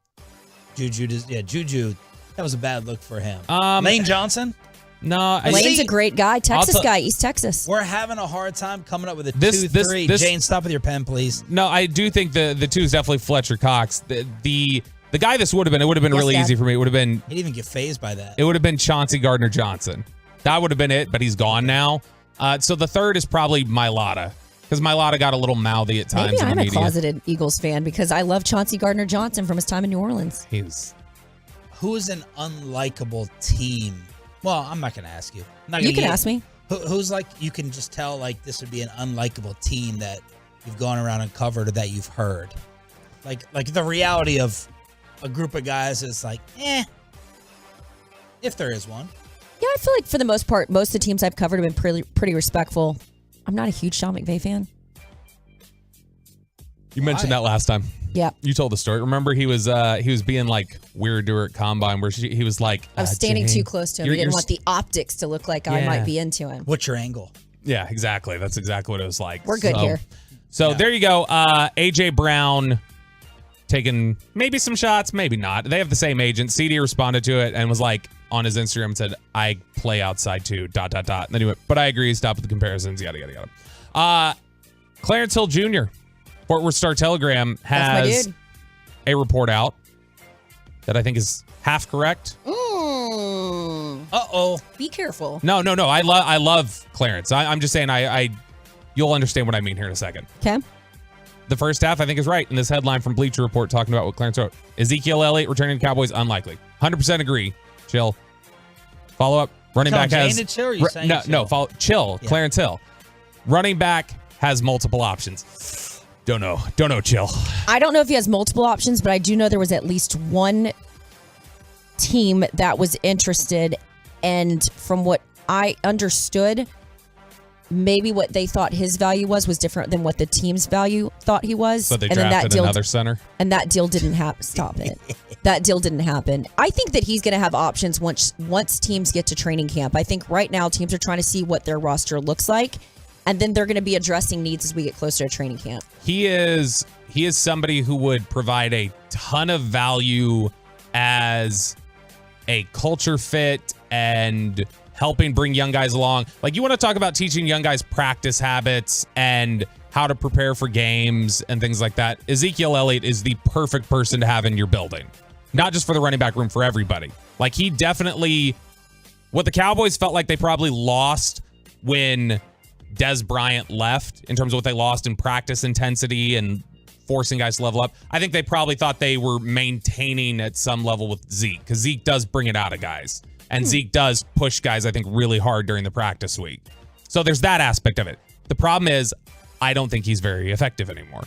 Juju. That was a bad look for him. Lane Johnson? No, Lane's a great guy. Texas guy, East Texas. We're having a hard time coming up with a 2-3. Jane, stop with your pen, please. No, I do think the 2 is definitely Fletcher Cox. The guy this would have been, it would have been really easy for me. It would have been. He didn't even get fazed by that. It would have been Chauncey Gardner-Johnson. That would have been it, but he's gone now. So the third is probably Mailata, because Mailata got a little mouthy at times. Maybe in the I'm media. a closeted Eagles fan because I love Chauncey Gardner-Johnson from his time in New Orleans. Who is an unlikable team? Well, I'm not going to ask you. You can ask me. Who's like, you can just tell like this would be an unlikable team that you've gone around and covered or that you've heard. Like the reality of a group of guys is like, if there is one. Yeah, I feel like for the most part, most of the teams I've covered have been pretty respectful. I'm not a huge Sean McVay fan. You mentioned that last time. Yeah. You told the story. Remember he was being like weird to her at Combine where he was like, I was standing too close to him. He didn't want the optics to look like I might be into him. What's your angle? Yeah, exactly. That's exactly what it was like. We're good here. So there you go. AJ Brown taking maybe some shots, maybe not. They have the same agent. CD responded to it and was like on his Instagram and said, I play outside too, ... And then he went, but I agree, stop with the comparisons, yada. Clarence Hill Jr., Fort Worth Star-Telegram has a report out that I think is half correct. Uh-oh. Be careful. No. I love Clarence. I'm just saying you'll understand what I mean here in a second. Okay. The first half, I think, is right. In this headline from Bleacher Report talking about what Clarence wrote. Ezekiel Elliott returning to Cowboys, unlikely. 100% agree. Chill. Follow up. Running back has... Chill, or you saying no, follow. Chill. Yeah. Clarence Hill. Running back has multiple options. Don't know, chill. I don't know if he has multiple options, but I do know there was at least one team that was interested, and from what I understood, maybe what they thought his value was different than what the team's value thought he was. So they drafted another center? And that deal didn't happen. Stop it. That deal didn't happen. I think that he's going to have options once teams get to training camp. I think right now teams are trying to see what their roster looks like, and then they're going to be addressing needs as we get closer to training camp. He is somebody who would provide a ton of value as a culture fit and helping bring young guys along. Like, you want to talk about teaching young guys practice habits and how to prepare for games and things like that. Ezekiel Elliott is the perfect person to have in your building. Not just for the running back room, for everybody. Like, he definitely, what the Cowboys felt like they probably lost when Des Bryant left, in terms of what they lost in practice intensity and forcing guys to level up. I think they probably thought they were maintaining at some level with Zeke, because Zeke does bring it out of guys. And Zeke does push guys, I think, really hard during the practice week. So there's that aspect of it. The problem is, I don't think he's very effective anymore.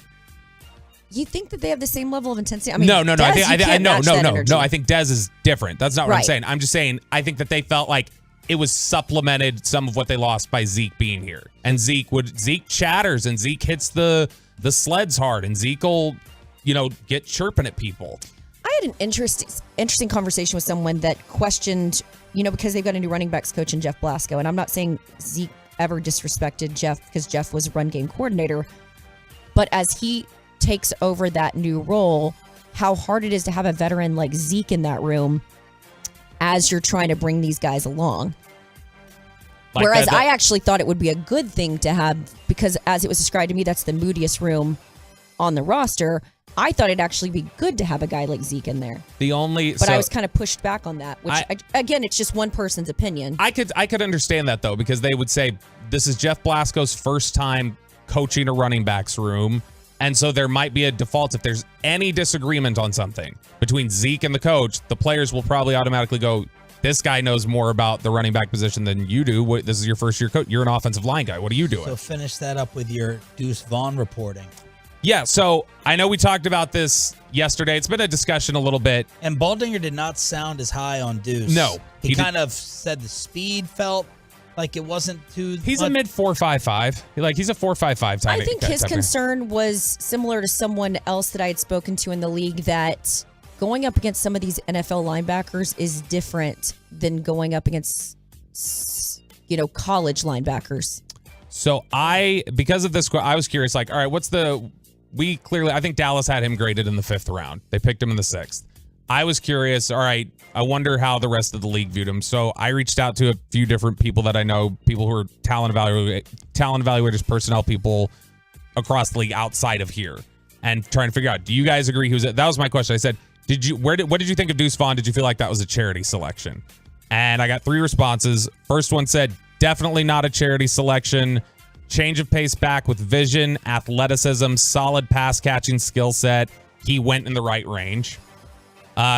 You think that they have the same level of intensity? I mean, no. I think Des is different. That's not what I'm saying. I'm just saying, I think that they felt like it was supplemented some of what they lost by Zeke being here. And Zeke chatters, and Zeke hits the sleds hard, and Zeke will, get chirping at people. I had an interesting conversation with someone that questioned, because they've got a new running backs coach in Jeff Blasco, and I'm not saying Zeke ever disrespected Jeff because Jeff was a run game coordinator. But as he takes over that new role, how hard it is to have a veteran like Zeke in that room as you're trying to bring these guys along. Like whereas I actually thought it would be a good thing to have, because as it was described to me, that's the moodiest room on the roster. I thought it'd actually be good to have a guy like Zeke in there. But I was kind of pushed back on that, which again, it's just one person's opinion. I could understand that though, because they would say this is Jeff Blasco's first time coaching a running backs room. And so there might be a default if there's any disagreement on something between Zeke and the coach, the players will probably automatically go, this guy knows more about the running back position than you do. This is your first year coach. You're an offensive line guy. What are you doing? So finish that up with your Deuce Vaughn reporting. Yeah, so I know we talked about this yesterday. It's been a discussion a little bit. And Baldinger did not sound as high on Deuce. No. He kind of said the speed felt like it wasn't too He's a mid 4.55. He's a 4.55 type. I think his concern was similar to someone else that I had spoken to in the league, that going up against some of these NFL linebackers is different than going up against, college linebackers. So because of this, I was curious, all right, I think Dallas had him graded in the 5th round. They picked him in the 6th. I was curious, all right, I wonder how the rest of the league viewed him. So I reached out to a few different people that I know, people who are talent evaluators, personnel people across the league outside of here, and trying to figure out, do you guys agree that was my question. I said, what did you think of Deuce Vaughn? Did you feel like that was a charity selection? And I got 3 responses. First one said, definitely not a charity selection. Change of pace back with vision, athleticism, solid pass catching skill set. He went in the right range.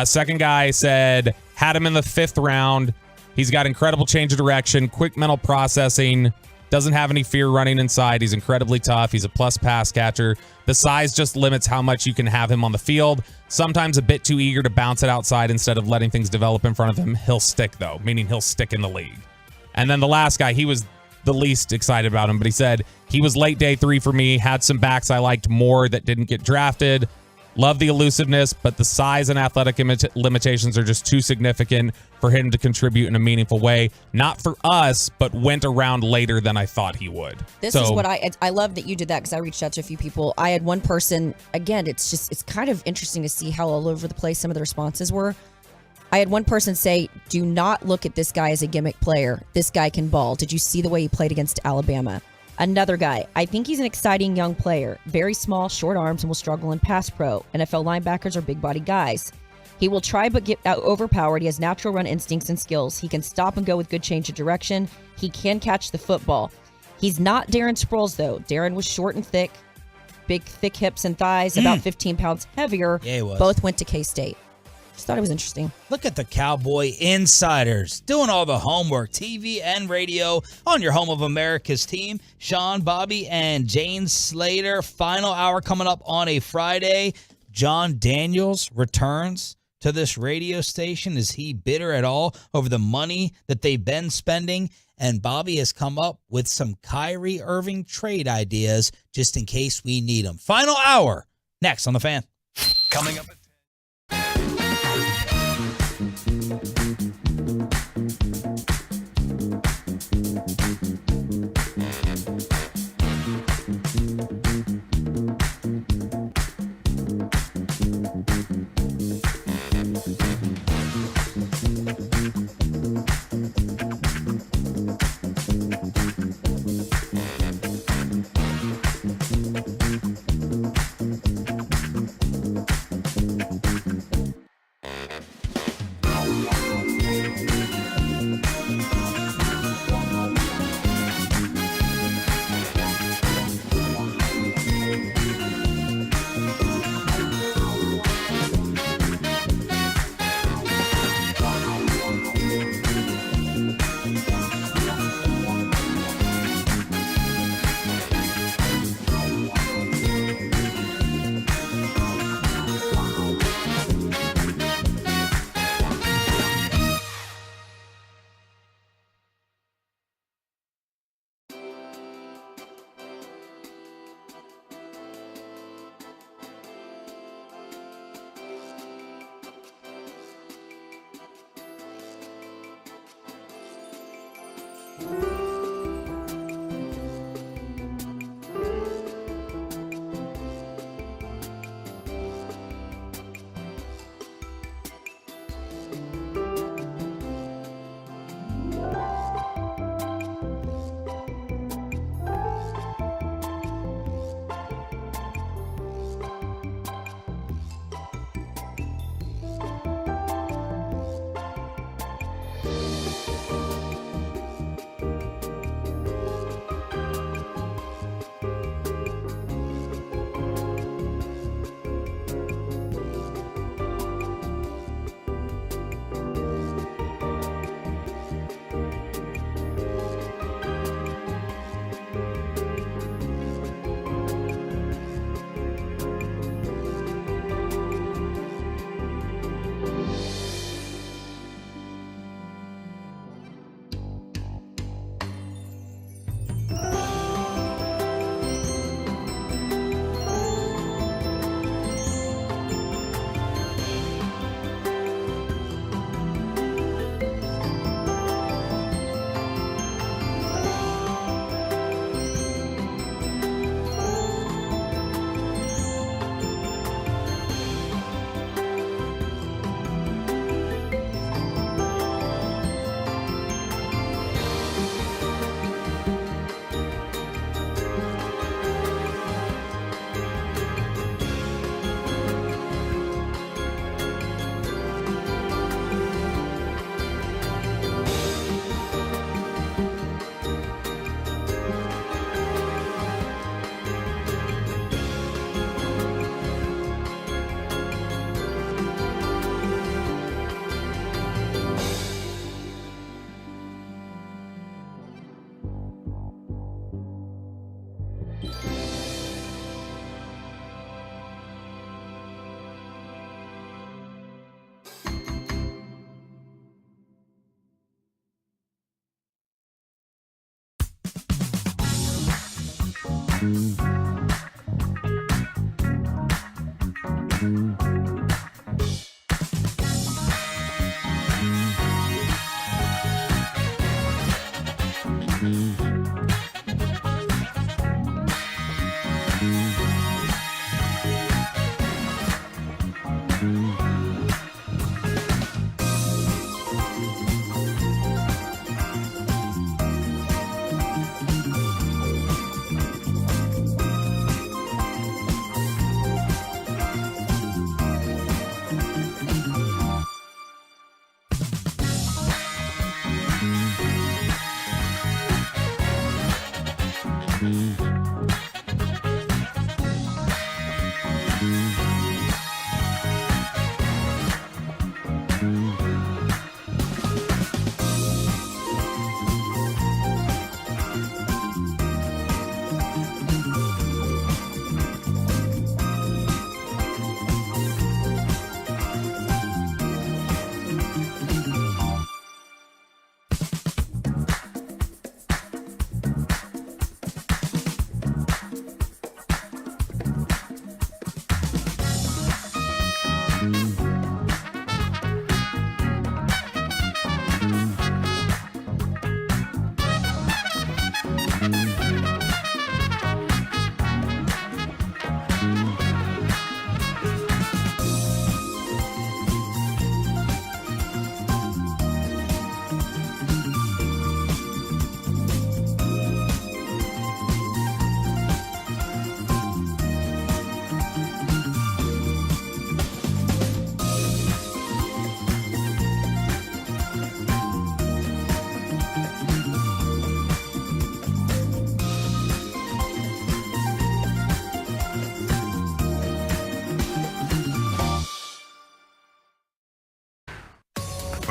Second guy said, had him in the 5th round. He's got incredible change of direction, quick mental processing, doesn't have any fear running inside. He's incredibly tough. He's a plus pass catcher. The size just limits how much you can have him on the field. Sometimes a bit too eager to bounce it outside instead of letting things develop in front of him. He'll stick, though, meaning he'll stick in the league. And then the last guy, he was the least excited about him, but he said, he was late day 3 for me, had some backs I liked more that didn't get drafted. Love the elusiveness, but the size and athletic limitations are just too significant for him to contribute in a meaningful way. Not for us, but went around later than I thought he would. This is what I love that you did that, because I reached out to a few people. I had one person, again, it's kind of interesting to see how all over the place some of the responses were. I had one person say, do not look at this guy as a gimmick player. This guy can ball. Did you see the way he played against Alabama? Another guy, I think he's an exciting young player. Very small, short arms, and will struggle in pass pro. NFL linebackers are big body guys. He will try but get overpowered. He has natural run instincts and skills. He can stop and go with good change of direction. He can catch the football. He's not Darren Sproles, though. Darren was short and thick, big, thick hips and thighs, about 15 pounds heavier. Yeah, he was. Both went to K-State. Just thought it was interesting. Look at the Cowboy insiders doing all the homework, TV and radio, on your home of America's team. Sean, Bobby, and Jane Slater. Final hour coming up on a Friday. John Daniels returns to this radio station. Is he bitter at all over the money that they've been spending? And Bobby has come up with some Kyrie Irving trade ideas just in case we need them. Final hour next on The Fan. Coming up at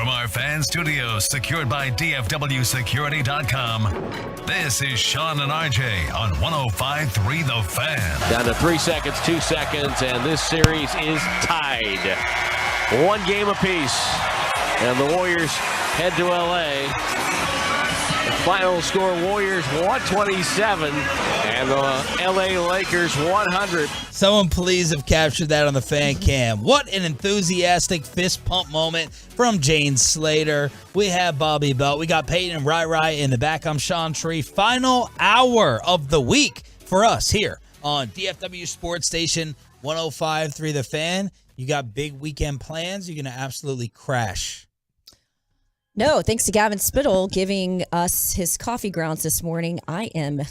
From our fan studios, secured by DFWsecurity.com, this is Sean and RJ on 105.3 The Fan. Down to 3 seconds, 2 seconds, and this series is tied. 1 game apiece, and the Warriors head to L.A. The final score, Warriors 127, and the L.A. Lakers 100. Someone please have captured that on the fan cam. What an enthusiastic fist pump moment from Jane Slater. We have Bobby Belt. We got Peyton and Rai in the back. I'm Sean Tree. Final hour of the week for us here on DFW Sports Station 105.3 The Fan. You got big weekend plans. You're going to absolutely crash. No, thanks to Gavin Spittle giving us his coffee grounds this morning. I am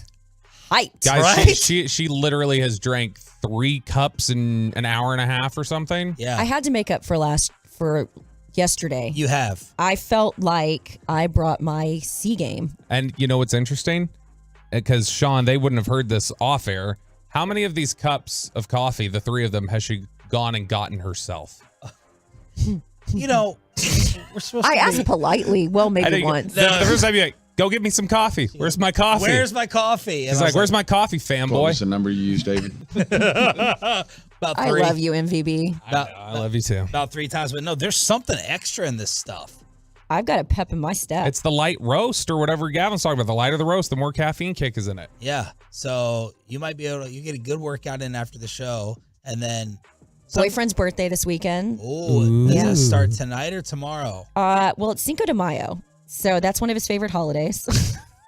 hyped. Guys, right? she literally has drank 3 cups in an hour and a half or something. Yeah. I had to make up for yesterday. You have. I felt like I brought my C game. And you know what's interesting? Because, Sean, they wouldn't have heard this off air. How many of these cups of coffee, the 3 of them, has she gone and gotten herself? You know, we're supposed to I asked politely. Well, maybe once. The first time you're like, go get me some coffee. Where's my coffee? Where's my coffee? He's like, where's my coffee, fanboy? What was the number you used, David? About 3. I love you, MVB. I love you too. About 3 times. But no, there's something extra in this stuff. I've got a pep in my step. It's the light roast or whatever Gavin's talking about. The lighter the roast, the more caffeine kick is in it. Yeah. So you might be able to, you get a good workout in after the show. And then boyfriend's birthday this weekend. Oh, does it start tonight or tomorrow? Well, it's Cinco de Mayo, so that's one of his favorite holidays.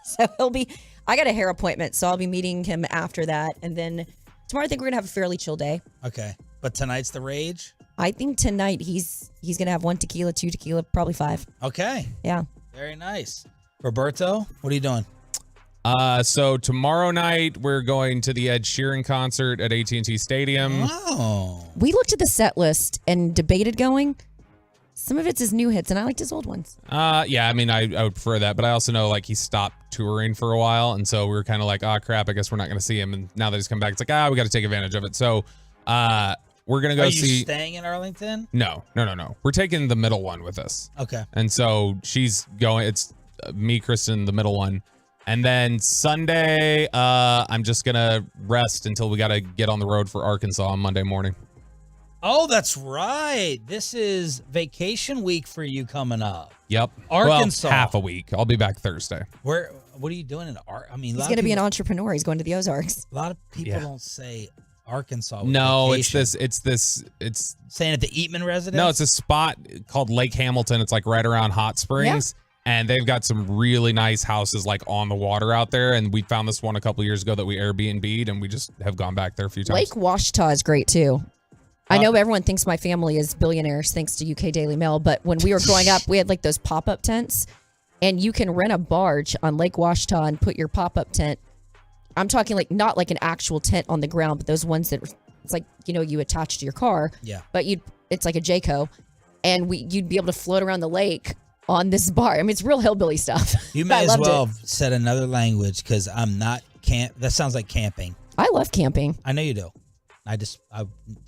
So I got a hair appointment, so I'll be meeting him after that, and then tomorrow I think we're gonna have a fairly chill day. Okay, but tonight's the rage. I think tonight he's gonna have 1 tequila, 2 tequila, probably 5. Okay. Yeah. Very nice. Roberto, what are you doing? So tomorrow night we're going to the Ed Sheeran concert at AT&T Stadium. Oh. We looked at the set list and debated going. Some of it's his new hits, and I liked his old ones. Yeah, I mean, I would prefer that, but I also know, like, he stopped touring for a while, and so we were kind of like, oh, crap, I guess we're not going to see him, and now that he's come back, it's like, we got to take advantage of it. So we're going to go see... Are you staying in Arlington? No. We're taking the middle one with us. Okay. And so she's going, it's me, Kristen, the middle one. And then Sunday, I'm just going to rest until we got to get on the road for Arkansas on Monday morning. Oh, that's right. This is vacation week for you coming up. Yep. Arkansas. Well, half a week. I'll be back Thursday. Where? What are you doing in art? I mean, He's going to be an entrepreneur. He's going to the Ozarks. A lot of people don't say Arkansas. With No, vacation. it's saying at the Eatman residence. No, it's a spot called Lake Hamilton. It's like right around Hot Springs. And they've got some really nice houses like on the water out there. And we found this one a couple years ago that we Airbnb'd, and we just have gone back there a few times. Lake Washita is great too. I know everyone thinks my family is billionaires thanks to UK Daily Mail, but when we were growing up, we had like those pop-up tents, and you can rent a barge on Lake Washita and put your pop-up tent. I'm talking like not like an actual tent on the ground, but those ones that it's like, you attach to your car. Yeah. But it's like a Jayco, and you'd be able to float around the lake on this bar. I mean, it's real hillbilly stuff. You may as well have said another language because I'm not that sounds like camping. I love camping. I know you do. I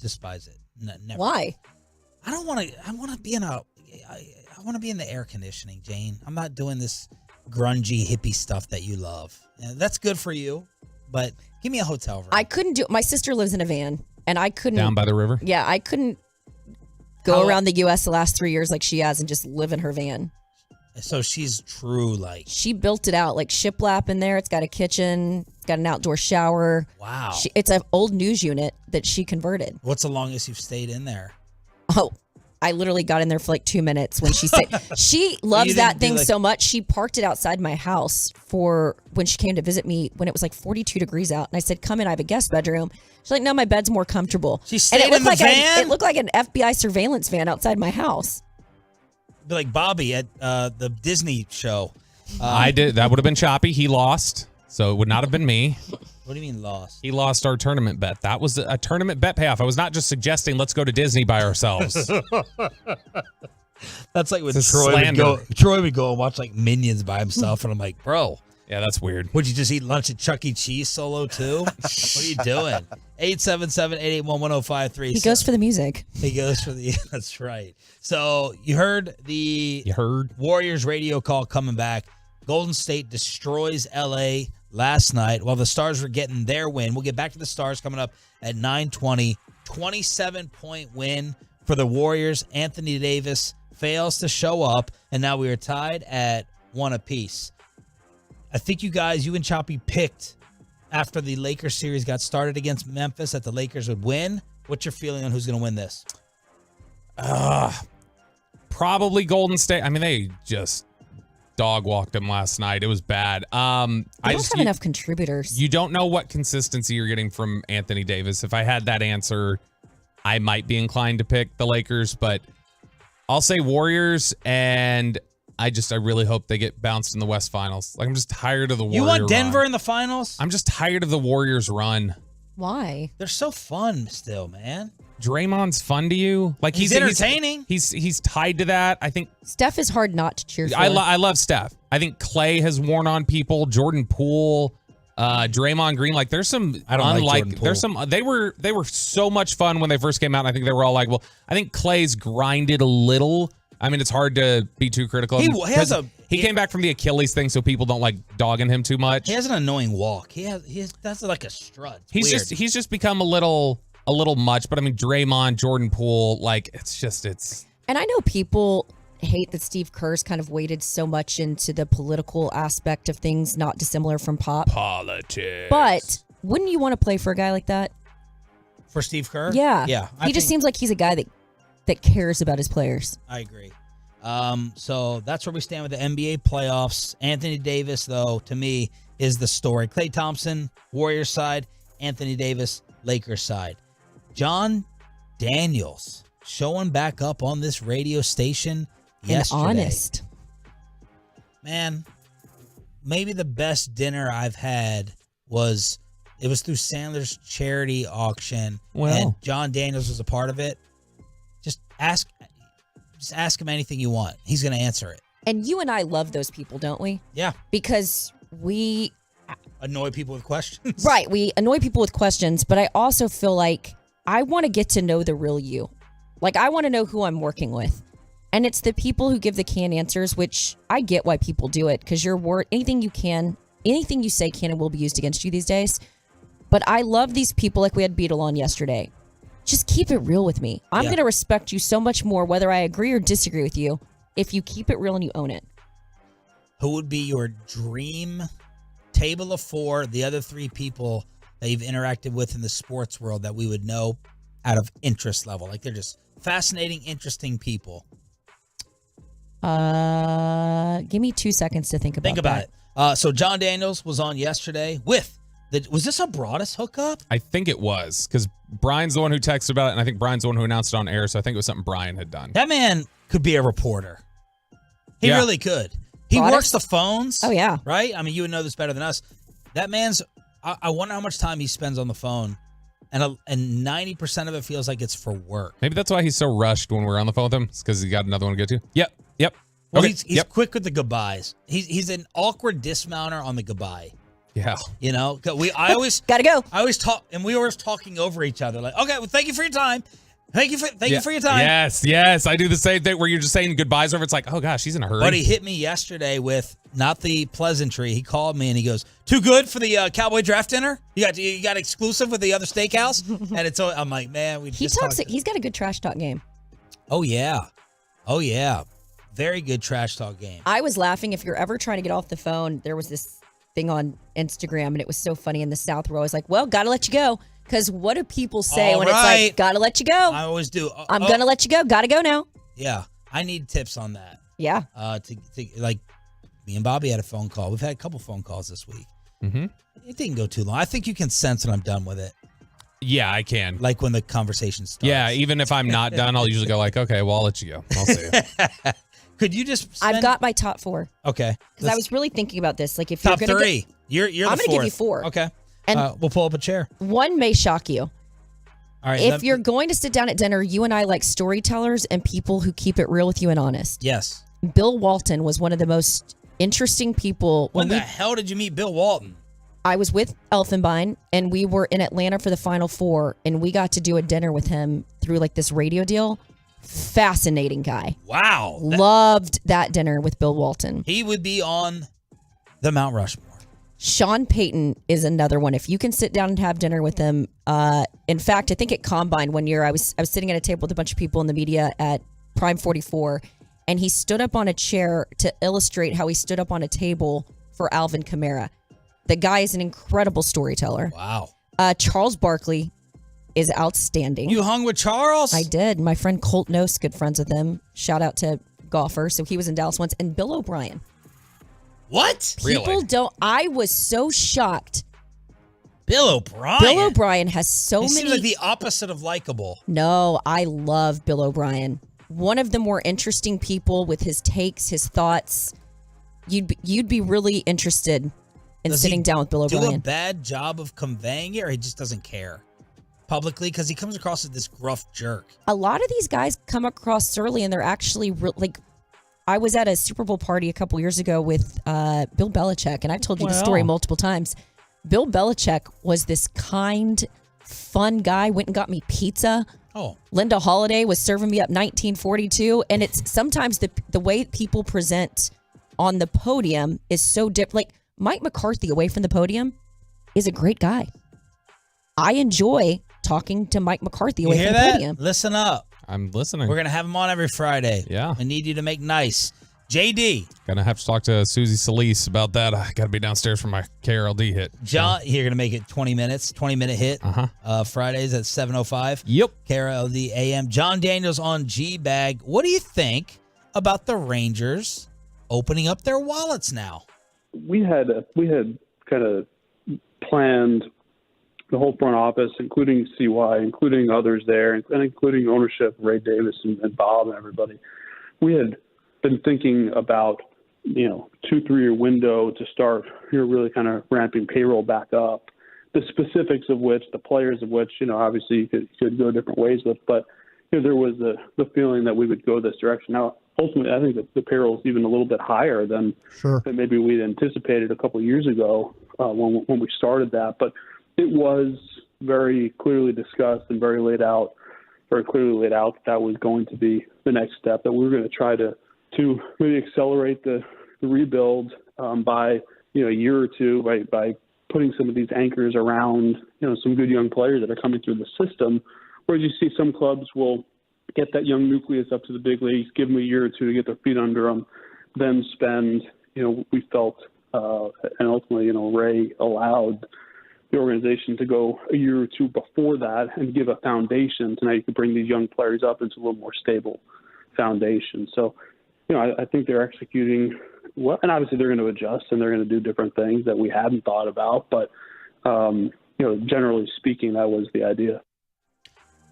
despise it. Never. Why? I don't want to. I want to be in I want to be in the air conditioning, Jane. I'm not doing this grungy hippie stuff that you love. That's good for you, but give me a hotel room. I couldn't do. My sister lives in a van, and I couldn't. Down by the river? Yeah, I couldn't go around the U.S. the last 3 years like she has and just live in her van. So she's true, like. She built it out, like shiplap in there. It's got a kitchen. It's got an outdoor shower. Wow. It's an old news unit that she converted. What's the longest you've stayed in there? Oh, I literally got in there for like 2 minutes when she said she loves that thing so much. She parked it outside my house for when she came to visit me when it was like 42 degrees out. And I said, come in, I have a guest bedroom. She's like, no, my bed's more comfortable. She stayed in the van? It looked like an FBI surveillance van outside my house. Be like Bobby at the Disney show. I did. That would have been Choppy. He lost, so it would not have been me. What do you mean lost? He lost our tournament bet. That was a tournament bet payoff. I was not just suggesting let's go to Disney by ourselves. That's like when It's a Troy would go and watch like Minions by himself, and I'm like, bro. Yeah, that's weird. Would you just eat lunch at Chuck E. Cheese solo too? What are you doing? 877-881-1053. He goes for the music. He goes for the. That's right. So you heard Warriors radio call coming back. Golden State destroys LA last night while the Stars were getting their win. We'll get back to the Stars coming up at 9:20. 27-point win for the Warriors. Anthony Davis fails to show up, and now we are tied at 1 apiece. I think you and Choppy picked after the Lakers series got started against Memphis that the Lakers would win. What's your feeling on who's going to win this? Probably Golden State. I mean, they just dog walked them last night. It was bad. They don't have enough contributors. You don't know what consistency you're getting from Anthony Davis. If I had that answer, I might be inclined to pick the Lakers, but I'll say Warriors, and I really hope they get bounced in the West Finals. Like, I'm just tired of the Warriors. You want Denver in the finals? I'm just tired of the Warriors run. Why? They're so fun still, man. Draymond's fun to you? Like he's entertaining. He's tied to that. I think Steph is hard not to cheer for. I love Steph. I think Clay has worn on people. Jordan Poole, Draymond Green. Like there's some there's some they were so much fun when they first came out. And I think they were all like, well, I think Clay's grinded a little. I mean, it's hard to be too critical. He came back from the Achilles thing, so people don't like dogging him too much. He has an annoying walk. That's like a strut. It's he's just become a little much. But I mean, Draymond, Jordan Poole, like it's. And I know people hate that Steve Kerr's kind of waded so much into the political aspect of things, not dissimilar from politics. But wouldn't you want to play for a guy like that? For Steve Kerr? Yeah. Yeah. He just seems like he's a guy that cares about his players. I agree. So that's where we stand with the NBA playoffs. Anthony Davis, though, to me, is the story. Klay Thompson, Warriors side. Anthony Davis, Lakers side. John Daniels showing back up on this radio station yesterday. And honest. Man, maybe the best dinner I've had was through Sandler's charity auction. Well. And John Daniels was a part of it. Just ask him anything you want. He's going to answer it. And you and I love those people, don't we? Yeah. Because we annoy people with questions. Right. We annoy people with questions, but I also feel like I want to get to know the real you. Like, I want to know who I'm working with. And it's the people who give the canned answers, which I get why people do it, because anything you say can and will be used against you these days. But I love these people like we had Beetle on yesterday. Just keep it real with me. I'm going to respect you so much more, whether I agree or disagree with you, if you keep it real and you own it. who would be your dream table of 4, the other 3 people that you've interacted with in the sports world that we would know out of interest level? Like they're just fascinating, interesting people. Give me 2 seconds to think about it. So John Daniels was on yesterday with was this a Broadus hookup? I think it was, because Brian's the one who texted about it, and I think Brian's the one who announced it on air, so I think it was something Brian had done. That man could be a reporter. He really could. He Broadus? works the phones. Oh, yeah. Right? I mean, you would know this better than us. That man's, I wonder how much time he spends on the phone, and 90% of it feels like it's for work. Maybe that's why he's so rushed when we're on the phone with him. It's because he got another one to get to. Yep. Well, Okay, he's quick with the goodbyes. He's an awkward dismounter on the goodbye. Yeah. You know, I always gotta go. I always talk, and we were always talking over each other. Like, okay, well, thank you for your time. Thank you for your time. Yes. I do the same thing where you're just saying goodbyes over. It's like, oh gosh, he's in a hurry. But he hit me yesterday with not the pleasantry. He called me and he goes, "Too good for the Cowboy draft dinner? You got exclusive with the other steakhouse?" And it's I'm like, man, He's got a good trash talk game. Oh yeah. Very good trash talk game. I was laughing. If you're ever trying to get off the phone, there was this thing on Instagram, and it was so funny in the South. We're always like, well, gotta let you go. Because what do people say when it's like, gotta let you go? I always do. I'm gonna let you go. Gotta go now. Yeah. I need tips on that. Yeah. To like, me and Bobby had a phone call. We've had a couple phone calls this week. Mm-hmm. It didn't go too long. I think you can sense when I'm done with it. Yeah, I can. Like when the conversation starts. Yeah, even if I'm not done, I'll usually go like, okay, well, I'll let you go. I'll see you. Could you just I've got my top 4. Okay. Because I was really thinking about this. Like, if top you're gonna 3. You're the I'm 4th. gonna give you 4. Okay. And we'll pull up a chair. One may shock you. All right. If you're going to sit down at dinner, you and I like storytellers and people who keep it real with you and honest. Yes. Bill Walton was one of the most interesting people. When the hell did you meet Bill Walton? I was with Elfenbein, and we were in Atlanta for the Final Four, and we got to do a dinner with him through like this radio deal. Fascinating guy. Wow. Loved that dinner with Bill Walton. He would be on the Mount Rushmore. Sean Payton is another one. If you can sit down and have dinner with him. In fact, I think at Combine one year, I was sitting at a table with a bunch of people in the media at Prime 44, and he stood up on a chair to illustrate how he stood up on a table for Alvin Kamara. The guy is an incredible storyteller. Wow. Charles Barkley is outstanding. You hung with Charles? I did. My friend Colt Nose, good friends with him. Shout out to Golfer. So he was in Dallas once. And Bill O'Brien. What? People don't. I was so shocked. Bill O'Brien? Bill O'Brien has so many. He seems like the opposite of likable. No, I love Bill O'Brien. One of the more interesting people with his takes, his thoughts. You'd be really interested in sitting down with Bill O'Brien. Do a bad job of conveying it, or he just doesn't care publicly? Because he comes across as this gruff jerk. A lot of these guys come across surly, and they're actually like. I was at a Super Bowl party a couple years ago with Bill Belichick, and I've told you the story multiple times. Bill Belichick was this kind, fun guy. Went and got me pizza. Oh. Linda Holiday was serving me up 1942, and it's sometimes the way people present on the podium is so different. Like Mike McCarthy away from the podium is a great guy. I enjoy talking to Mike McCarthy away from the podium. Listen up. I'm listening. We're going to have him on every Friday. Yeah. I need you to make nice. JD. Gonna have to talk to Susie Solis about that. I gotta be downstairs for my KRLD hit. John, you're going to make it 20 minutes, 20-minute hit. Fridays at 7:05. Yep. KRLD AM. John Daniels on G-Bag. What do you think about the Rangers opening up their wallets now? We had kind of planned the whole front office, including CY, including others there, and including ownership, Ray Davis and Bob and everybody. We had been thinking about, 2-3 year window to start, really kind of ramping payroll back up. The specifics of which, the players of which, obviously you could go different ways with, but there was the feeling that we would go this direction. Now, ultimately, I think that the payroll is even a little bit higher than maybe we'd anticipated a couple of years ago when we started that, but it was very clearly discussed and very clearly laid out that was going to be the next step, that we were going to try to really accelerate the rebuild by a year or two by putting some of these anchors around some good young players that are coming through the system. Whereas you see some clubs will get that young nucleus up to the big leagues, give them a year or two to get their feet under them, then spend we felt, and ultimately, Ray allowed the organization to go a year or two before that and give a foundation. So now you can bring these young players up into a little more stable foundation. So, I think they're executing well, and obviously they're going to adjust and they're going to do different things that we hadn't thought about. But, generally speaking, that was the idea.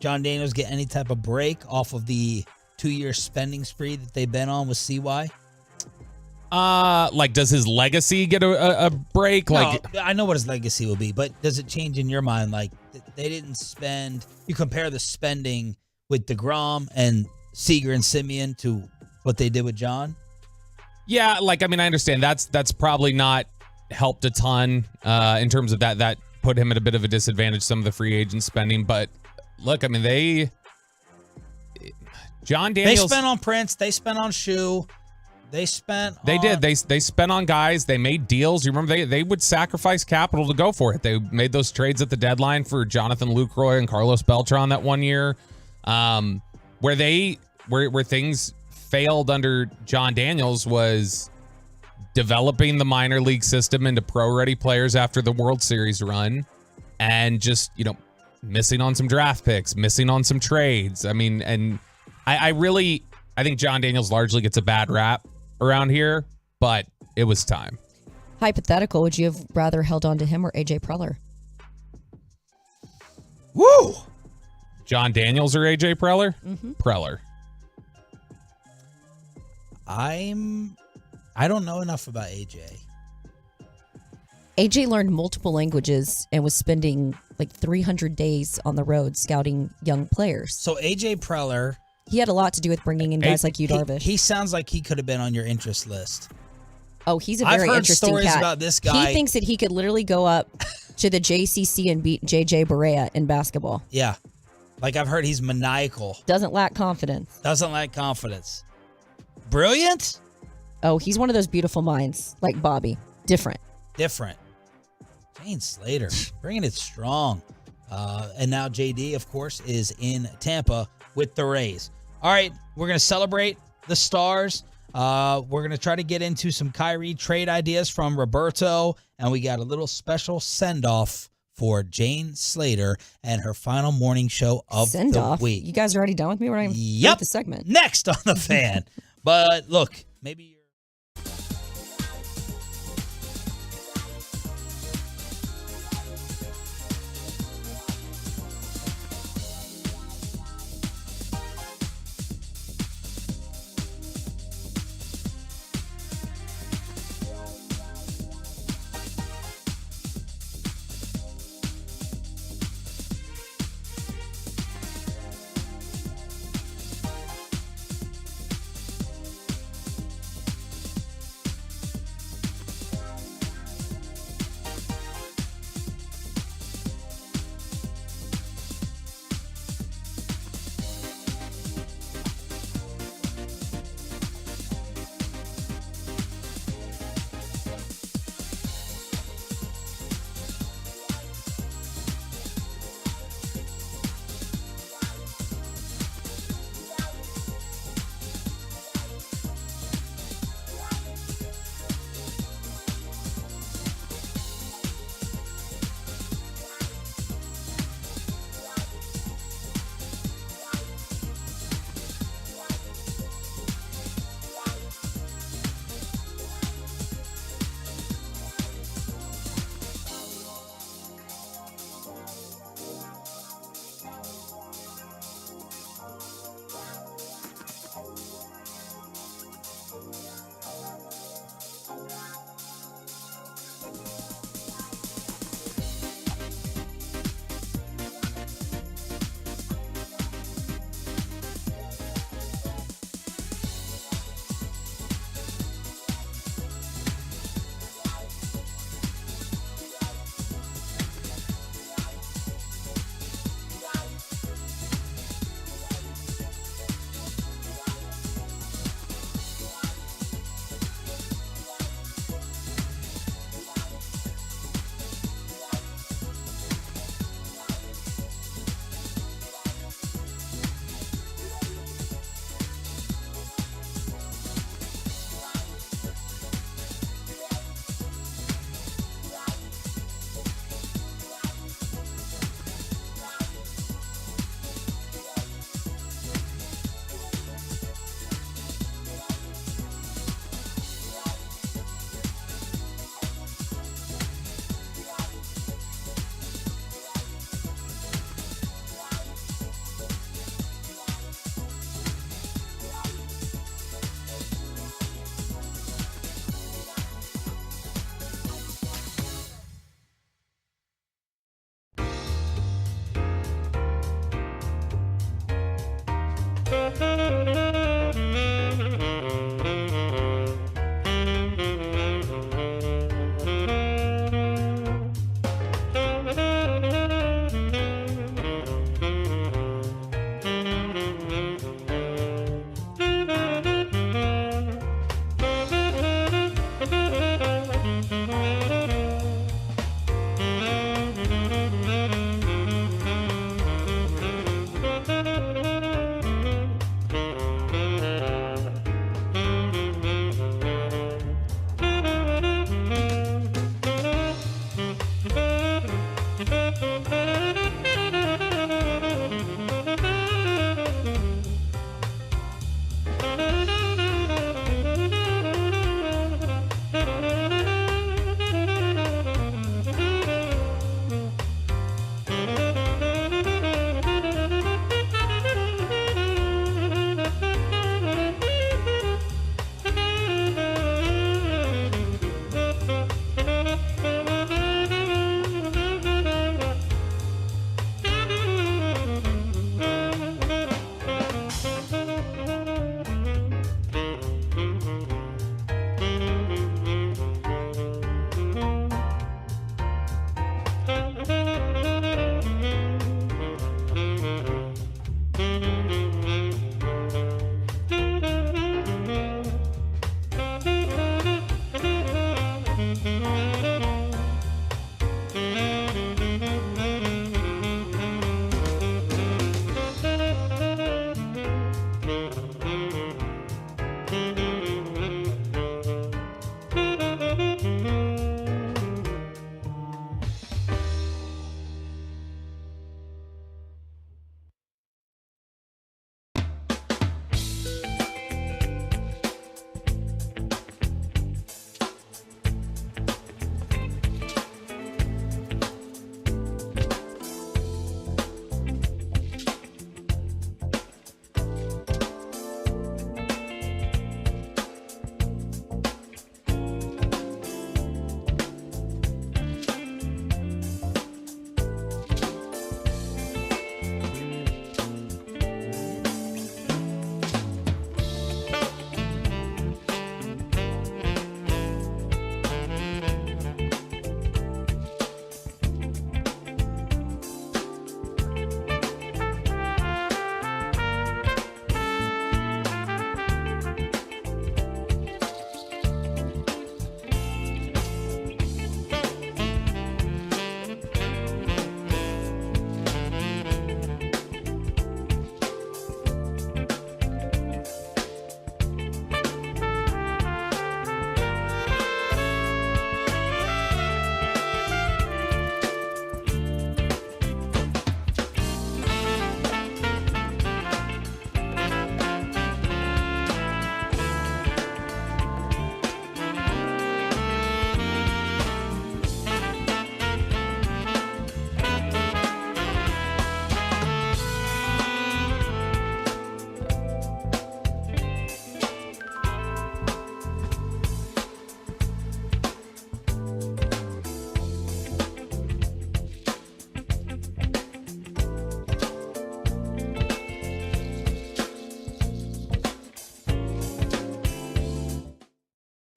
John Daniels get any type of break off of the 2-year spending spree that they've been on with CY? Does his legacy get a break? No, I know what his legacy will be, but does it change in your mind? Like, they didn't spend. You compare the spending with DeGrom and Seager and Simeon to what they did with John? Yeah, I understand that's probably not helped a ton in terms of that put him at a bit of a disadvantage, some of the free agent spending. But look, John Daniels. They spent on Prince. They spent on Shoe. They spent. They spent on guys. They made deals. You remember they would sacrifice capital to go for it. They made those trades at the deadline for Jonathan Lucroy and Carlos Beltran that one year, where things failed under John Daniels was developing the minor league system into pro-ready players after the World Series run, and just missing on some draft picks, missing on some trades. I think John Daniels largely gets a bad rap around here, but it was time. Hypothetical, would you have rather held on to him or AJ Preller? Woo! John Daniels or AJ Preller? Mm-hmm. Preller. I don't know enough about AJ. AJ learned multiple languages and was spending 300 days on the road scouting young players. So AJ Preller, he had a lot to do with bringing in guys like Yu Darvish. He sounds like he could have been on your interest list. Oh, he's a very interesting cat. I've heard stories about this guy. He thinks that he could literally go up to the JCC and beat JJ Barea in basketball. Yeah. I've heard he's maniacal. Doesn't lack confidence. Brilliant? Oh, he's one of those beautiful minds, like Bobby. Different. Jane Slater, bringing it strong. And now JD, of course, is in Tampa with the Rays. All right, we're going to celebrate the Stars. We're going to try to get into some Kyrie trade ideas from Roberto, and we got a little special send-off for Jane Slater and her final morning show of the week. You guys are already done with me? We're not even with the segment. Next on The Fan. But look, maybe you're...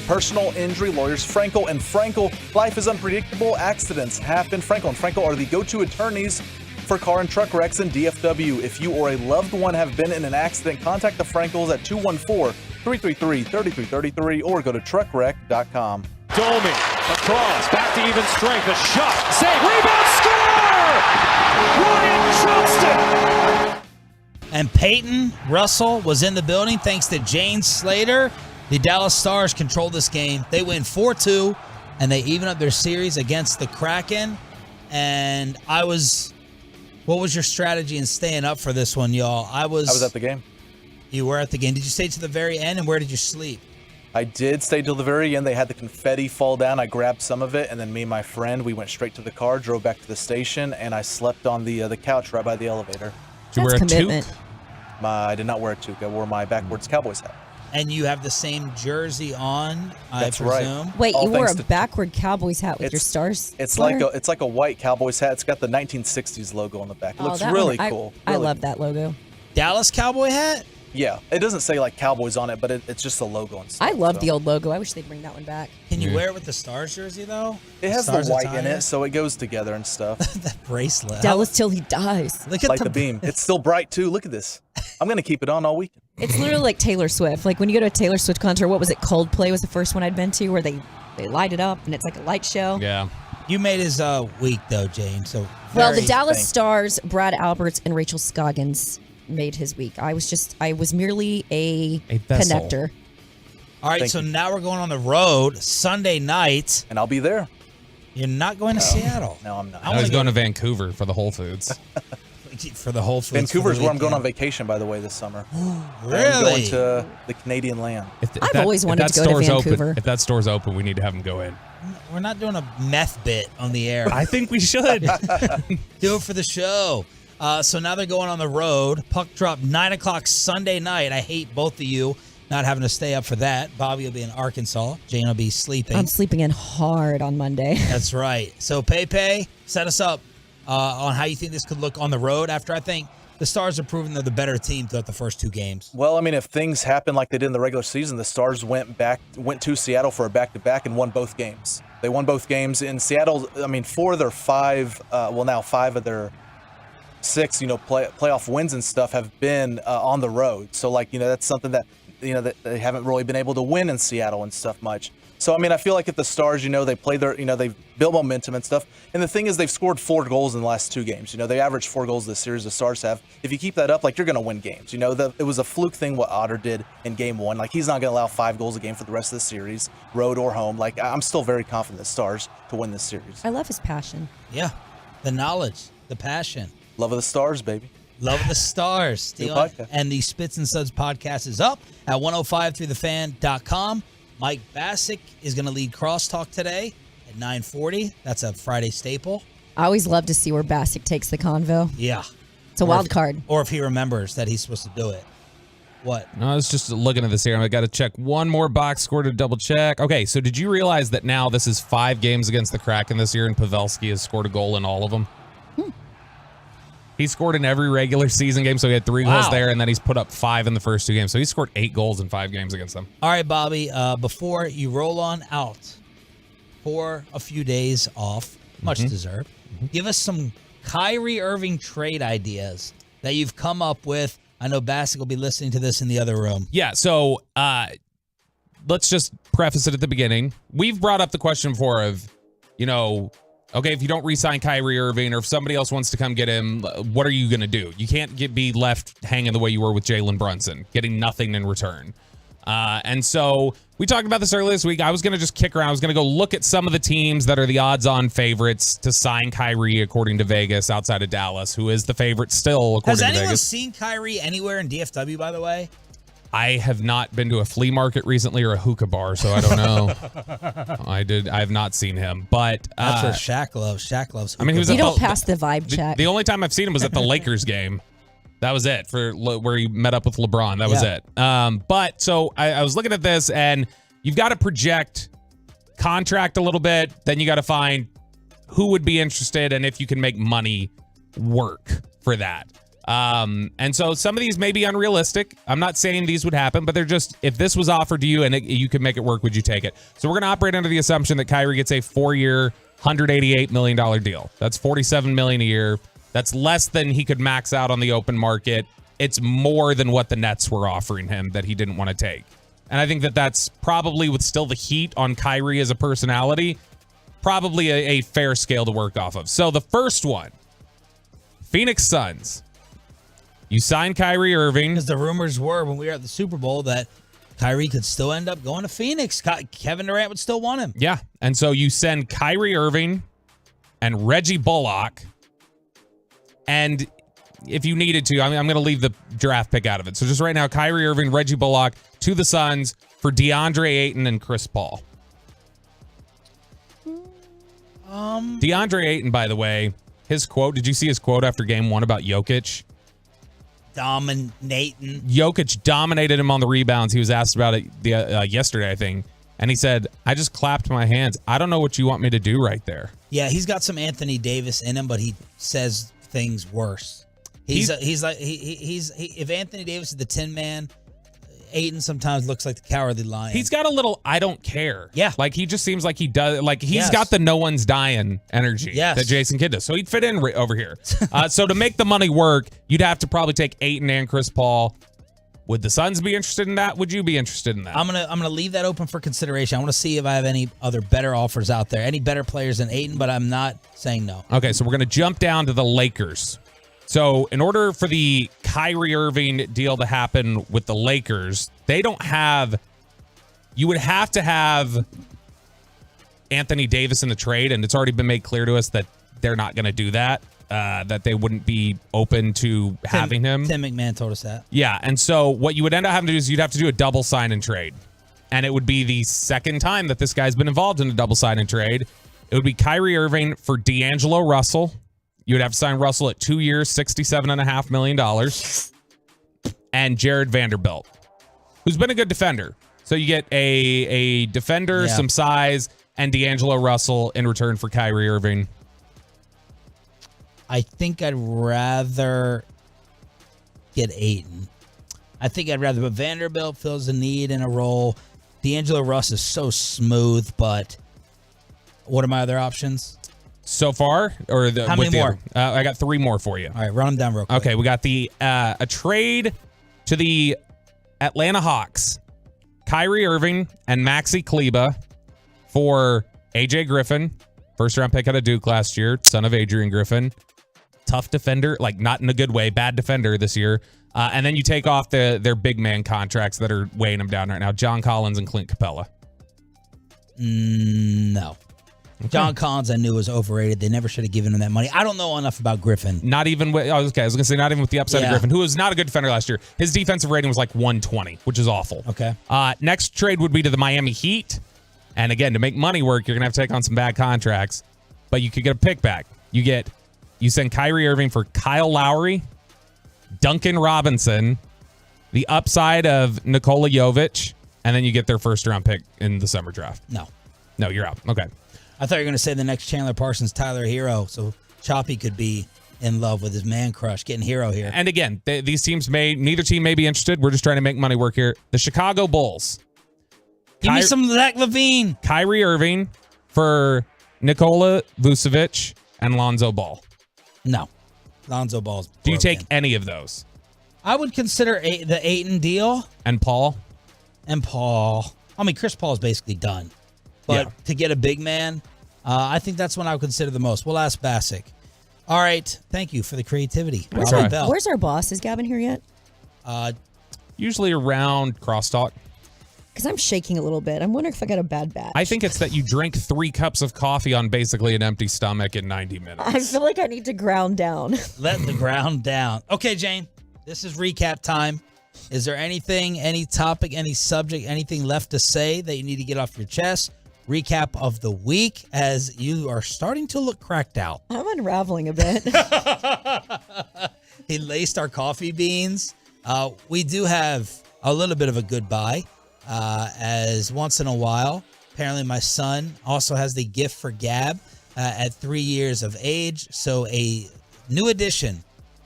Personal injury lawyers Frankel and Frankel. Life is unpredictable. Accidents happen. Frankel and Frankel are the go-to attorneys for car and truck wrecks in DFW. If you or a loved one have been in an accident, contact the Frankels at 214-333-3333 or go to truckwreck.com. Domi, across, back to even strength, a shot, save, rebound, score! Ryan Johnston! And Peyton Russell was in the building thanks to Jane Slater. The Dallas Stars control this game. They win 4-2, and they even up their series against the Kraken. And what was your strategy in staying up for this one, y'all? I was at the game. You were at the game. Did you stay to the very end, and where did you sleep? I did stay till the very end. They had the confetti fall down. I grabbed some of it, and then me and my friend, we went straight to the car, drove back to the station, and I slept on the couch right by the elevator. Did you wear a toque? I did not wear a toque. I wore my backwards Cowboys hat. And you have the same jersey on, That's I presume. right. Wait, you wore a backward Cowboys hat with your stars? It's like a white Cowboys hat. It's got the 1960s logo on the back. It looks really cool. I love that logo. Dallas Cowboy hat? Yeah, it doesn't say like Cowboys on it, but it's just a logo and stuff. I love the old logo. I wish they'd bring that one back. Can you wear it with the Stars jersey, though? It has Stars the white attire? in it, so it goes together and stuff. That bracelet. Dallas till he dies. Look at Like the beam. It's still bright, too. Look at this. I'm going to keep it on all weekend. It's literally like Taylor Swift. Like when you go to a Taylor Swift concert, what was it? Coldplay was the first one I'd been to where they light it up and it's like a light show. Yeah. You made his week, though, Jane. So Well, the Dallas Stars, Brad Alberts, and Rachel Scoggins made his week. I was merely a vessel. connector. All right, so now we're going on the road Sunday night. And I'll be there. You're not going to Seattle. No, I'm not. I was going to Vancouver for the Whole Foods. For the Whole Foods. Vancouver's where I'm going on vacation, by the way, this summer. Really? I'm going to the Canadian land. I've always wanted to go to Vancouver. If that store's open, we need to have them go in. We're not doing a meth bit on the air. I think we should. Do it for the show. So now they're going on the road. Puck drop 9 o'clock Sunday night. I hate both of you not having to stay up for that. Bobby will be in Arkansas. Jane will be sleeping. I'm sleeping in hard on Monday. That's right. So Pepe, set us up on how you think this could look on the road after I think the Stars have proven they're the better team throughout the first 2 games. Well, I mean, if things happen like they did in the regular season, the Stars went to Seattle for a back-to-back and won both games. They won both games in Seattle. I mean, 4 of their 5, now 5 of their 6, playoff wins and stuff have been on the road. So, that's something that, that they haven't really been able to win in Seattle and stuff much. So, I mean, I feel like if the Stars, they play their, they've built momentum and stuff. And the thing is, they've scored 4 goals in the last 2 games. They averaged 4 goals this series, the Stars have. If you keep that up, you're going to win games. It was a fluke thing what Otter did in game 1. He's not going to allow 5 goals a game for the rest of the series, road or home. I'm still very confident the Stars to win this series. I love his passion. Yeah. The knowledge, the passion. Love of the Stars, baby. Love of the Stars. And the Spits and Suds podcast is up at 105throughthefan.com. Mike Bassick is going to lead Crosstalk today at 9:40. That's a Friday staple. I always love to see where Bassick takes the convo. Yeah. It's a wild card. Or if he remembers that he's supposed to do it. What? No, I was just looking at this here. I got to check one more box score to double check. Okay, so did you realize that now this is 5 games against the Kraken this year, and Pavelski has scored a goal in all of them? He scored in every regular season game, so he had 3 goals there, and then he's put up 5 in the first 2 games. So he scored 8 goals in 5 games against them. All right, Bobby, before you roll on out for a few days off, much deserved, give us some Kyrie Irving trade ideas that you've come up with. I know Bassick will be listening to this in the other room. Yeah, so let's just preface it at the beginning. We've brought up the question before of, okay, if you don't re-sign Kyrie Irving or if somebody else wants to come get him, what are you going to do? You can't be left hanging the way you were with Jalen Brunson, getting nothing in return. And so we talked about this earlier this week. I was going to just kick around. I was going to go look at some of the teams that are the odds-on favorites to sign Kyrie according to Vegas outside of Dallas, who is the favorite still according to Vegas. Has anyone seen Kyrie anywhere in DFW, by the way? I have not been to a flea market recently or a hookah bar, so I don't know. I have not seen him, but that's what Shaq loves. Shaq loves. I mean, he was. You don't pass the vibe check. The only time I've seen him was at the Lakers game. That was it for where he met up with LeBron. That was it. But so I was looking at this, and you've got to project contract a little bit. Then you got to find who would be interested and if you can make money work for that. And so some of these may be unrealistic. I'm not saying these would happen, but they're just, if this was offered to you and you could make it work, would you take it? So we're going to operate under the assumption that Kyrie gets a 4-year, $188 million deal. That's $47 million a year. That's less than he could max out on the open market. It's more than what the Nets were offering him that he didn't want to take. And I think that that's probably, with still the heat on Kyrie as a personality, probably a fair scale to work off of. So the first one, Phoenix Suns. You sign Kyrie Irving. Because the rumors were when we were at the Super Bowl that Kyrie could still end up going to Phoenix. Kevin Durant would still want him. Yeah. And so you send Kyrie Irving and Reggie Bullock. And if you needed to, I'm going to leave the draft pick out of it. So just right now, Kyrie Irving, Reggie Bullock to the Suns for DeAndre Ayton and Chris Paul. DeAndre Ayton, by the way, his quote, did you see his quote after game 1 about Jokic? Dominating. Jokic dominated him on the rebounds. He was asked about it yesterday, I think. And he said, I just clapped my hands. I don't know what you want me to do right there. Yeah, he's got some Anthony Davis in him, but he says things worse. He's if Anthony Davis is the Tin Man, Ayton sometimes looks like the Cowardly Lion. He's got a little I don't care. Yeah. Like he just seems like he does. Like he's got the no one's dying energy that Jason Kidd does. So he'd fit in over here. So to make the money work, you'd have to probably take Ayton and Chris Paul. Would the Suns be interested in that? Would you be interested in that? I'm gonna leave that open for consideration. I want to see if I have any other better offers out there, any better players than Ayton, but I'm not saying no. Okay, so we're gonna jump down to the Lakers. So in order for the Kyrie Irving deal to happen with the Lakers, you would have to have Anthony Davis in the trade, and it's already been made clear to us that they're not going to do that, that they wouldn't be open to having him. Tim McMahon told us that. Yeah, and so what you would end up having to do is you'd have to do a double sign and trade, and it would be the second time that this guy's been involved in a double sign and trade. It would be Kyrie Irving for D'Angelo Russell. You would have to sign Russell at 2 years, $67.5 million. And Jared Vanderbilt, who's been a good defender. So you get a defender, some size, and D'Angelo Russell in return for Kyrie Irving. I think I'd rather get Ayton. I think I'd rather, but Vanderbilt fills a need in a role. D'Angelo Russ is so smooth, but what are my other options? So far, or how many more? I got 3 more for you. All right, run them down real quick. Okay, we got the a trade to the Atlanta Hawks, Kyrie Irving and Maxi Kleba for AJ Griffin, first-round pick out of Duke last year, son of Adrian Griffin. Tough defender, like not in a good way, bad defender this year. And then you take off their big man contracts that are weighing them down right now, John Collins and Clint Capella. No. Okay. John Collins, I knew, was overrated. They never should have given him that money. I don't know enough about Griffin. Not even with, I was going to say, not even with the upside of Griffin, who was not a good defender last year. His defensive rating was like 120, which is awful. Okay. Next trade would be to the Miami Heat. And again, to make money work, you're going to have to take on some bad contracts. But you could get a pick back. You send Kyrie Irving for Kyle Lowry, Duncan Robinson, the upside of Nikola Jovic, and then you get their first-round pick in the summer draft. No, you're out. Okay. I thought you were going to say the next Chandler Parsons, Tyler Hero, so Choppy could be in love with his man crush, getting Hero here. And again, these teams neither team may be interested. We're just trying to make money work here. The Chicago Bulls. Give me some Zach LaVine. Kyrie Irving for Nikola Vucevic and Lonzo Ball. No. Lonzo Ball's broken. Do you take any of those? I would consider the Ayton deal. And Paul? I mean, Chris Paul is basically done. But to get a big man, I think that's one I would consider the most. We'll ask Bassick. All right. Thank you for the creativity. Where's our boss? Is Gavin here yet? Usually around Crosstalk. Because I'm shaking a little bit. I'm wondering if I got a bad batch. I think it's that you drank 3 cups of coffee on basically an empty stomach in 90 minutes. I feel like I need to ground down. Let the ground down. Okay, Jane, this is recap time. Is there anything, any topic, any subject, anything left to say that you need to get off your chest? Recap of the week as you are starting to look cracked out. I'm unraveling a bit. He laced our coffee beans. We do have a little bit of a goodbye. As once in a while, apparently my son also has the gift for Gab at 3 years of age. So a new edition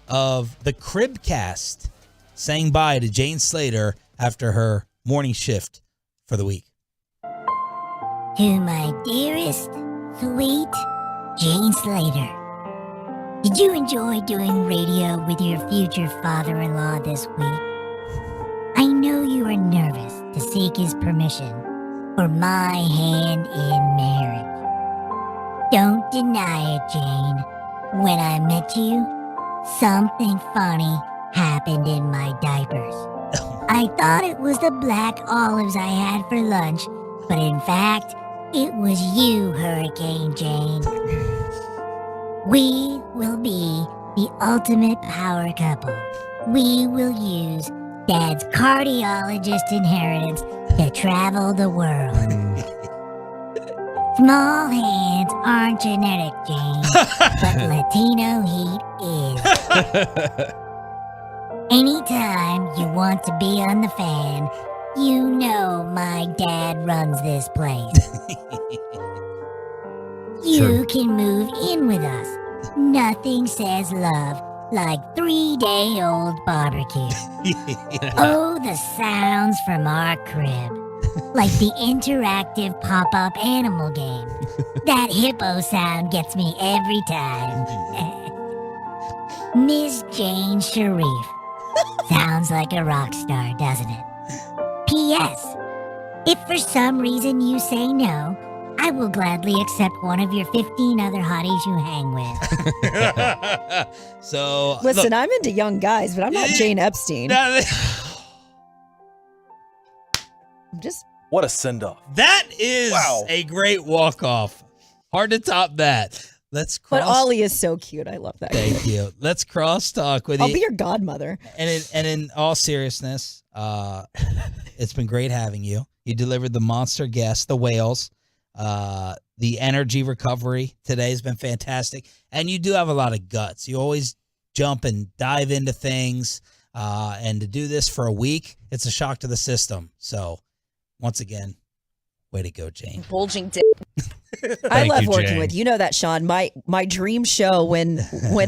of the Cribcast saying bye to Jane Slater after her morning shift for the week. To my dearest, sweet Jane Slater, did you enjoy doing radio with your future father-in-law this week? I know you are nervous to seek his permission for my hand in marriage. Don't deny it, Jane. When I met you, something funny happened in my diapers. I thought it was the black olives I had for lunch, but in fact, it was you, Hurricane Jane. We will be the ultimate power couple. We will use Dad's cardiologist inheritance to travel the world. Small hands aren't genetic, Jane, but Latino heat is. Anytime you want to be on the fan, you know my dad runs this place. You can move in with us. Nothing says love like 3-day-old barbecue. Oh, the sounds from our crib. Like the interactive pop-up animal game. That hippo sound gets me every time. Miss Jane Sharif. Sounds like a rock star, doesn't it? P.S. If for some reason you say no, I will gladly accept one of your 15 other hotties you hang with. So listen, look, I'm into young guys, but I'm not Jane Epstein. I'm just. What a send-off. That is a great walk-off. Hard to top that. Let's cross. But Ollie is so cute. I love that. Thank you. Let's crosstalk with you. I'll be your godmother. And in all seriousness, it's been great having you. You delivered the monster guest, the whales. The energy recovery today has been fantastic. And you do have a lot of guts. You always jump and dive into things. And to do this for a week, it's a shock to the system. So, once again, way to go, Jane. Bulging dick. I love working with you. You know that, Sean. My dream show when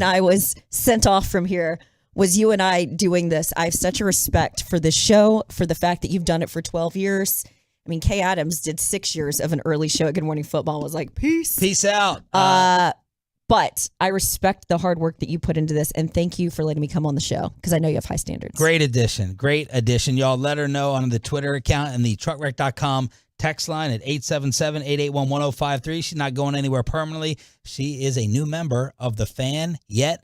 I was sent off from here was you and I doing this. I have such a respect for this show, for the fact that you've done it for 12 years. I mean, Kay Adams did 6 years of an early show at Good Morning Football and was like, peace out. But I respect the hard work that you put into this, and thank you for letting me come on the show because I know you have high standards. Great addition. Y'all let her know on the Twitter account and the truckwreck.com text line at 877-881-1053. She's not going anywhere permanently. She is a new member of the Fan yet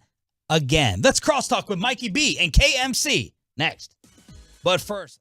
again. Let's crosstalk with Mikey B and KMC next. But first,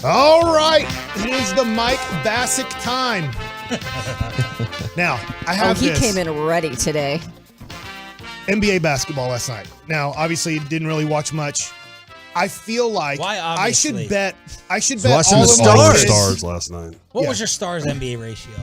All right, it is the Mike Bassick time. Now, I have he came in ready today. NBA basketball last night. Now, obviously, didn't really watch much. I feel like I should bet all of the stars last night. What was your stars NBA ratio?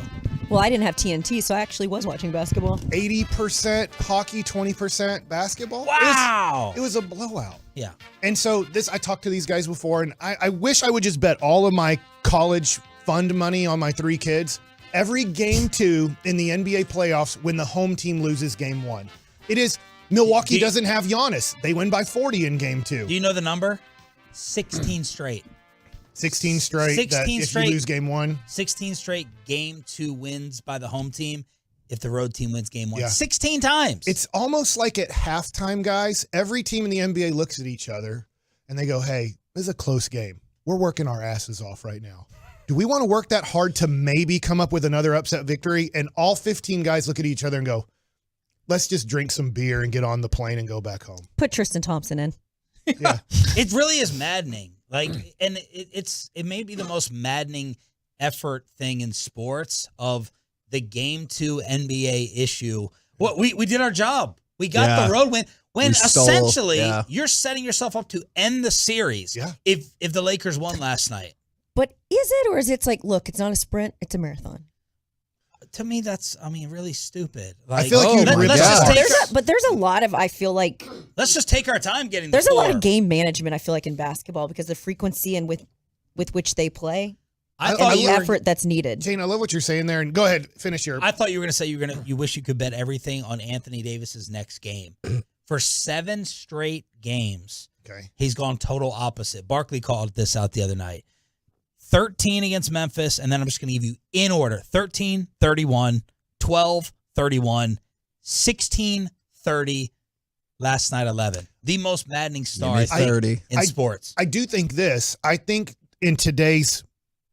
Well, I didn't have TNT, so I actually was watching basketball. 80% hockey, 20% basketball. Wow. It was a blowout. Yeah. And so I talked to these guys before, and I wish I would just bet all of my college fund money on my 3 kids. Every game 2 in the NBA playoffs when the home team loses game 1. It is Milwaukee doesn't have Giannis. They win by 40 in game 2. Do you know the number? 16 straight. 16 straight. 16 if straight. you lose game 1. 16 straight game 2 wins by the home team if the road team wins game 1. Yeah. 16 times. It's almost like at halftime, guys, every team in the NBA looks at each other and they go, hey, this is a close game. We're working our asses off right now. Do we want to work that hard to maybe come up with another upset victory? And all 15 guys look at each other and go, let's just drink some beer and get on the plane and go back home. Put Tristan Thompson in. Yeah. It really is maddening. Like, and it may be the most maddening effort thing in sports of the game 2 NBA issue. What we did our job. We got the road win. When essentially you're setting yourself up to end the series. Yeah. If the Lakers won last night. But is it, or is it like, look, it's not a sprint, it's a marathon? To me, that's really stupid. Like, I feel like there's a lot of, I feel like, let's just take our time getting. There's a lot of game management, I feel like, in basketball because the frequency and with which they play, and the effort that's needed. Jane, I love what you're saying there, and go ahead, finish your. I thought you were going to say you wish you could bet everything on Anthony Davis's next game. For 7 straight games, he's gone total opposite. Barkley called this out the other night. 13 against Memphis, and then I'm just going to give you in order. 13, 31, 12, 31, 16, 30, last night 11. The most maddening start in sports. I do think this. I think in today's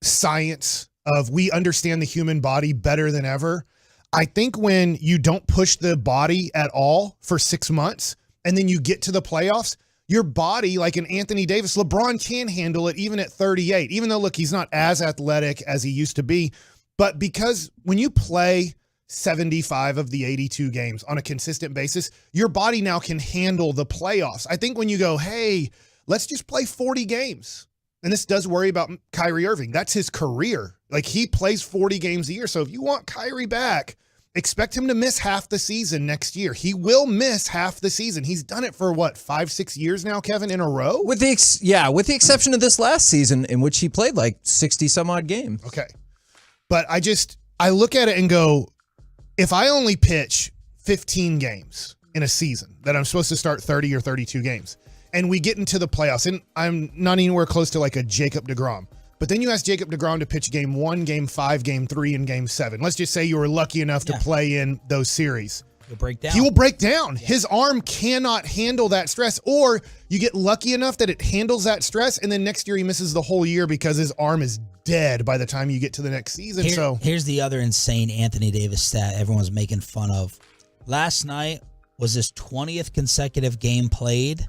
science of we understand the human body better than ever, I think when you don't push the body at all for 6 months and then you get to the playoffs, your body, like an Anthony Davis, LeBron can handle it even at 38, even though, look, he's not as athletic as he used to be. But because when you play 75 of the 82 games on a consistent basis, your body now can handle the playoffs. I think when you go, hey, let's just play 40 games. And this does worry about Kyrie Irving. That's his career. Like, he plays 40 games a year. So if you want Kyrie back, expect him to miss half the season next year. He will miss half the season. He's done it for 5-6 years now, Kevin, in a row? With the exception of this last season in which he played like 60 some odd games. Okay. But I look at it and go, if I only pitch 15 games in a season that I'm supposed to start 30 or 32 games, and we get into the playoffs, and I'm not anywhere close to like a Jacob deGrom, but then you ask Jacob deGrom to pitch game 1, game 5, game 3, and game 7. Let's just say you were lucky enough to play in those series. He'll break down. He will break down. Yeah. His arm cannot handle that stress. Or you get lucky enough that it handles that stress, and then next year he misses the whole year because his arm is dead by the time you get to the next season. Here's the other insane Anthony Davis stat everyone's making fun of. Last night was his 20th consecutive game played.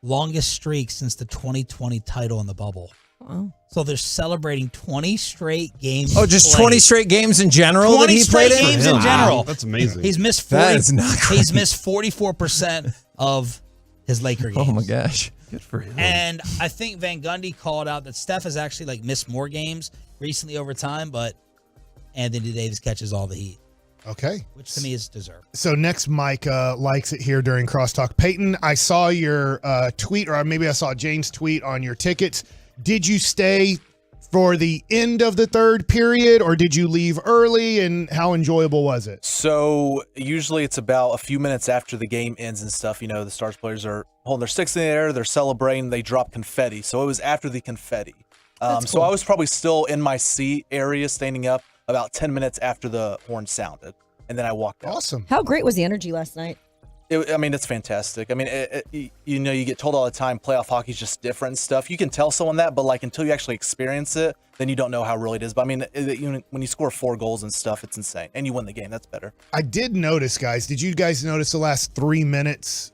Longest streak since the 2020 title in the bubble. Wow. So they're celebrating 20 straight games. Oh, just played. 20 straight games in general that he played in? 20 straight games in general. That's amazing. He's missed 44% of his Laker games. Oh my gosh. Good for him. And I think Van Gundy called out that Steph has actually missed more games recently over time, but Anthony Davis catches all the heat. Okay. Which to me is deserved. So next, Mike likes it here during Crosstalk. Peyton, I saw your tweet, or maybe I saw Jane's tweet on your tickets. Did you stay for the end of the third period, or did you leave early, and how enjoyable was it? So usually it's about a few minutes after the game ends and stuff. You know, the Stars players are holding their sticks in the air, they're celebrating, they drop confetti. So it was after the confetti. So I was probably still in my seat area, standing up about 10 minutes after the horn sounded, and then I walked out. Awesome. How great was the energy last night? It's fantastic. I mean, you know, you get told all the time, playoff hockey is just different and stuff. You can tell someone that, but until you actually experience it, then you don't know how really it is. But I mean, when you score 4 goals and stuff, it's insane, and you win the game. That's better. I did notice, guys. Did you guys notice the last 3 minutes?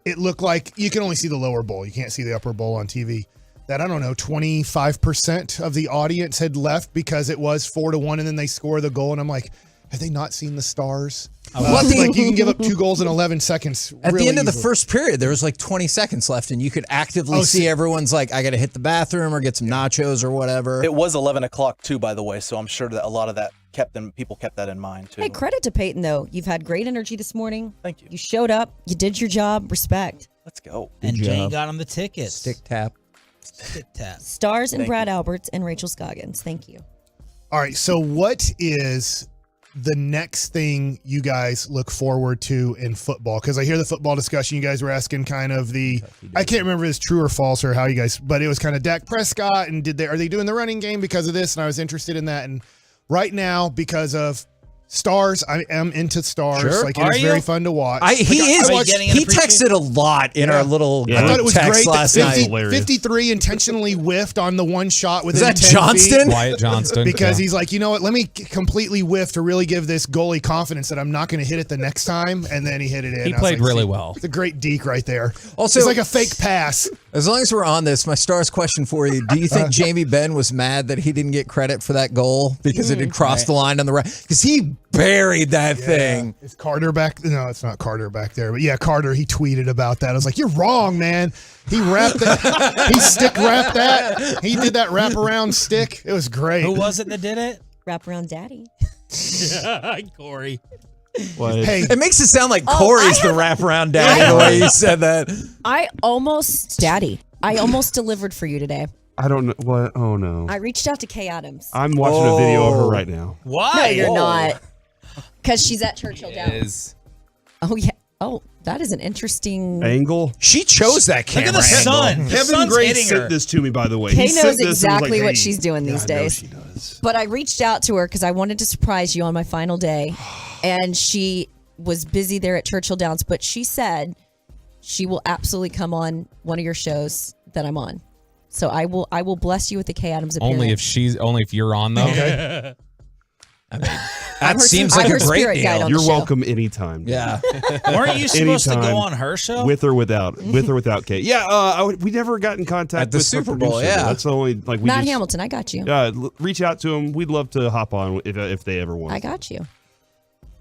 It looked like you can only see the lower bowl. You can't see the upper bowl on TV. that, I don't know, 25% of the audience had left because it was 4-1 and then they score the goal. And I'm like, have they not seen the stars? Like you can give up 2 goals in 11 seconds. At really the end of the easily. first period, there was like 20 seconds left, and you could actively see everyone's like, I got to hit the bathroom or get some nachos or whatever. It was 11 o'clock too, by the way, so I'm sure that a lot of that people kept that in mind too. Hey, credit to Peyton, though. You've had great energy this morning. Thank you. You showed up. You did your job. Respect. Let's go. And Jane got him the tickets. Stick tap. Stick tap. Stars and Thank Brad you. Alberts and Rachel Scoggins. Thank you. All right, so what is the next thing you guys look forward to in football? Because I hear the football discussion. You guys were asking kind of I can't remember if it's true or false or how you guys, but it was kind of Dak Prescott and are they doing the running game because of this? And I was interested in that. And right now, because of stars, I am into stars. Sure. Like it is very fun to watch. He texted a lot in our little I thought it was text great last that night. 53 intentionally whiffed on the one shot within Is that 10 Johnston? feet. Wyatt Johnston. Because yeah. he's like, you know what? Let me completely whiff to really give this goalie confidence that I'm not going to hit it the next time. And then he hit it in. He I was played like, really see, well. It's a great deke right there. Also, it's like a fake pass. As long as we're on this, my stars question for you: do you think Jamie Benn was mad that he didn't get credit for that goal because it had crossed the line on the right? Because he buried that thing. Is Carter back? No, it's not Carter back there. But yeah, Carter, he tweeted about that. I was like, you're wrong, man. He wrapped that. He stick wrapped that. He did that wraparound stick. It was great. Who was it that did it? Wraparound Daddy. Corey. What? Hey, It makes it sound like Corey's the wraparound daddy the way you said that. I almost delivered for you today. I don't know what. Oh no. I reached out to Kay Adams. I'm watching a video of her right now. Why? No, you're not. Because she's at Churchill Downs. Is Oh, yeah. Oh, that is an interesting. Angle. She chose that camera. Look at the angle. sun. The Kevin sun's Gray hitting sent her. this to me, by the way. Kay He knows sent this and was exactly like, what hey. she's doing these Yeah, I know days. she does. But I reached out to her because I wanted to surprise you on my final day. And she was busy there at Churchill Downs. But she said she will absolutely come on one of your shows that I'm on. So I will bless you with the Kay Adams appearance. only if you're on though. Okay. I mean, I'm that her- seems I'm like her a great spirit guide deal. on You're the show. welcome anytime. Yeah. Weren't you supposed to Anytime. go on her show? With or without Kate. Yeah, we never got in contact At the with Super her Bowl, producer. yeah. That's the only we Matt just, Hamilton, I got you. reach out to him. We'd love to hop on if they ever want. I got you.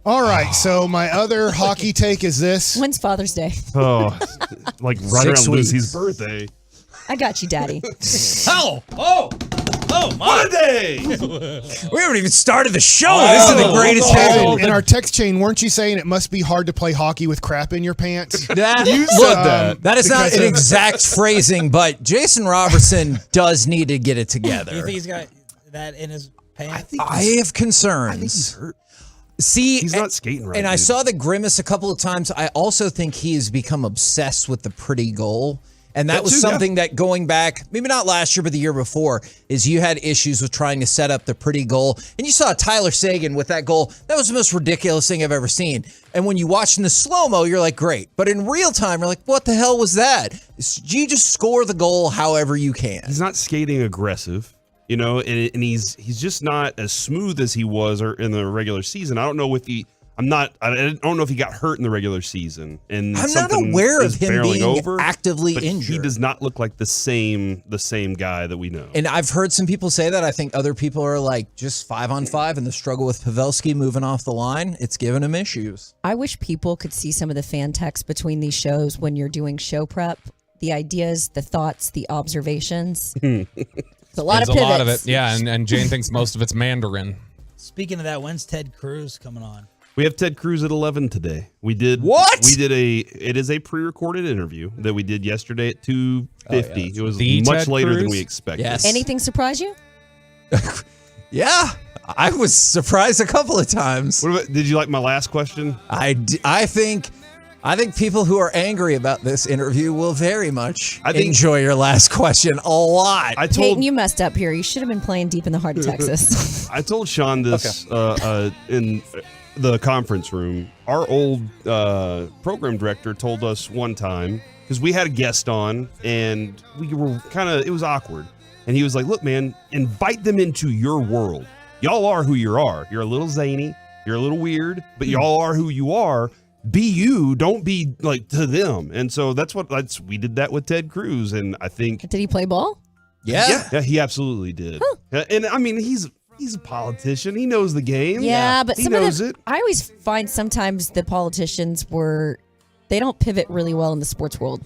All right. So my other hockey take is this. When's Father's Day? Oh, like right 6 around weeks. Lucy's birthday. I got you, Daddy. Oh, my. What a day! We haven't even started the show. This is the greatest Kevin, day. in our text chain, weren't you saying it must be hard to play hockey with crap in your pants? That, You look, said that. that is not because an of- exact phrasing, but Jason Robertson does need to get it You together. think he's got that in his pants? I have concerns. He's hurt. See, He's not skating right. and I dude. saw the grimace a couple of times. I also think he has become obsessed with the pretty goal. And that was too, yeah. something that going back, maybe not last year, but the year before, is you had issues with trying to set up the pretty goal. And you saw Tyler Sagan with that goal. That was the most ridiculous thing I've ever seen. And when you watch in the slow-mo, you're like, great. But in real time, you're like, what the hell was that? You just score the goal however you can. He's not skating aggressive, you know, and he's just not as smooth as he was in the regular season. I don't know if I don't know if he got hurt in the regular season. And I'm not something aware of is him barreling being over, actively but injured. He does not look like the same guy that we know. And I've heard some people say that. I think other people are like just 5-on-5 and the struggle with Pavelski moving off the line. It's given him issues. I wish people could see some of the fan text between these shows when you're doing show prep. The ideas, the thoughts, the observations. It's a lot of There's pivots. a lot of it. Yeah, and Jane thinks most of it's Mandarin. Speaking of that, when's Ted Cruz coming on? We have Ted Cruz at 11 today. It is a pre-recorded interview that we did yesterday at 2:50. It was The much Ted later than Cruz? we expected. Yes. Anything surprise you? Yeah, I was surprised a couple of times. Did you like my last question? I think people who are angry about this interview will very much enjoy your last question a lot. Peyton, you messed up here. You should have been playing deep in the heart of Texas. I told Sean this in the conference room. Our old program director told us one time, because we had a guest on and we were it was awkward. And he was like, look, man, invite them into your world. Y'all are who you are. You're a little zany. You're a little weird, but y'all are who you are. Be you. Don't be like to them. And so we did that with Ted Cruz. And I think. Did he play ball? Yeah, he absolutely did. And I mean, he's a politician. He knows the game. Yeah, but he some knows of them, it. I always find sometimes the politicians they don't pivot really well in the sports world.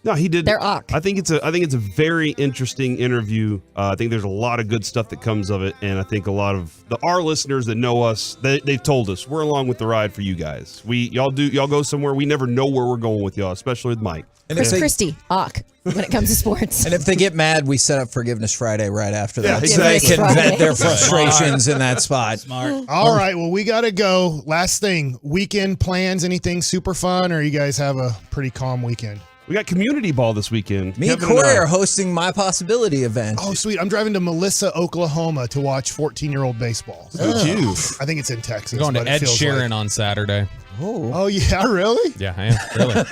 No, he did. They're awk. I think it's a very interesting interview. I think there's a lot of good stuff that comes of it, and I think a lot of our listeners that know us, they've told us we're along with the ride for you guys. Y'all go somewhere. We never know where we're going with y'all, especially with Mike. And Chris Christie, awk, when it comes to sports. And if they get mad, we set up Forgiveness Friday right after that. Yeah, So they exactly. can vent their frustrations in that spot. Smart. All right, well, we got to go. Last thing, weekend plans, anything super fun, or you guys have a pretty calm weekend? We got community ball this weekend. Me and Corey are hosting My Possibility event. Oh, sweet. I'm driving to Melissa, Oklahoma to watch 14-year-old baseball. Look at you. I think it's in Texas. Going to but it Ed feels Sheeran like- on Saturday. Oh, yeah, really? Yeah, I am. Really. All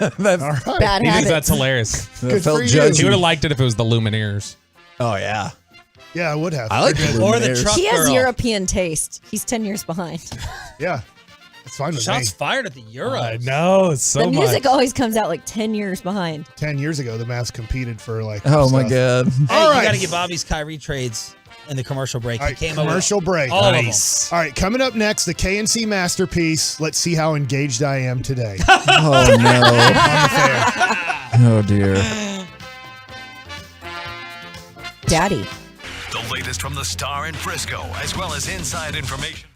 right. Bad He thinks habits. that's hilarious. Good felt for you. judgy. He would have liked it if it was the Lumineers. Oh, yeah. Yeah, I would have. I like They're good. the Or the Lumineers. truck He has girl. European taste. He's 10 years behind. Yeah, it's fine with Shots me. fired at the Euros. I know. It's so The music much. always comes out like 10 years behind. 10 years ago, the Mavs competed for like. Oh, my stuff. God. Hey, All you right. got to get Bobby's Kyrie trades in the commercial break. All He right, came up with commercial break. all of them. All right, coming up next, the KNC masterpiece. Let's see how engaged I am today. Oh, no. On the fair. Oh, dear. Daddy. The latest from the Star in Frisco, as well as inside information.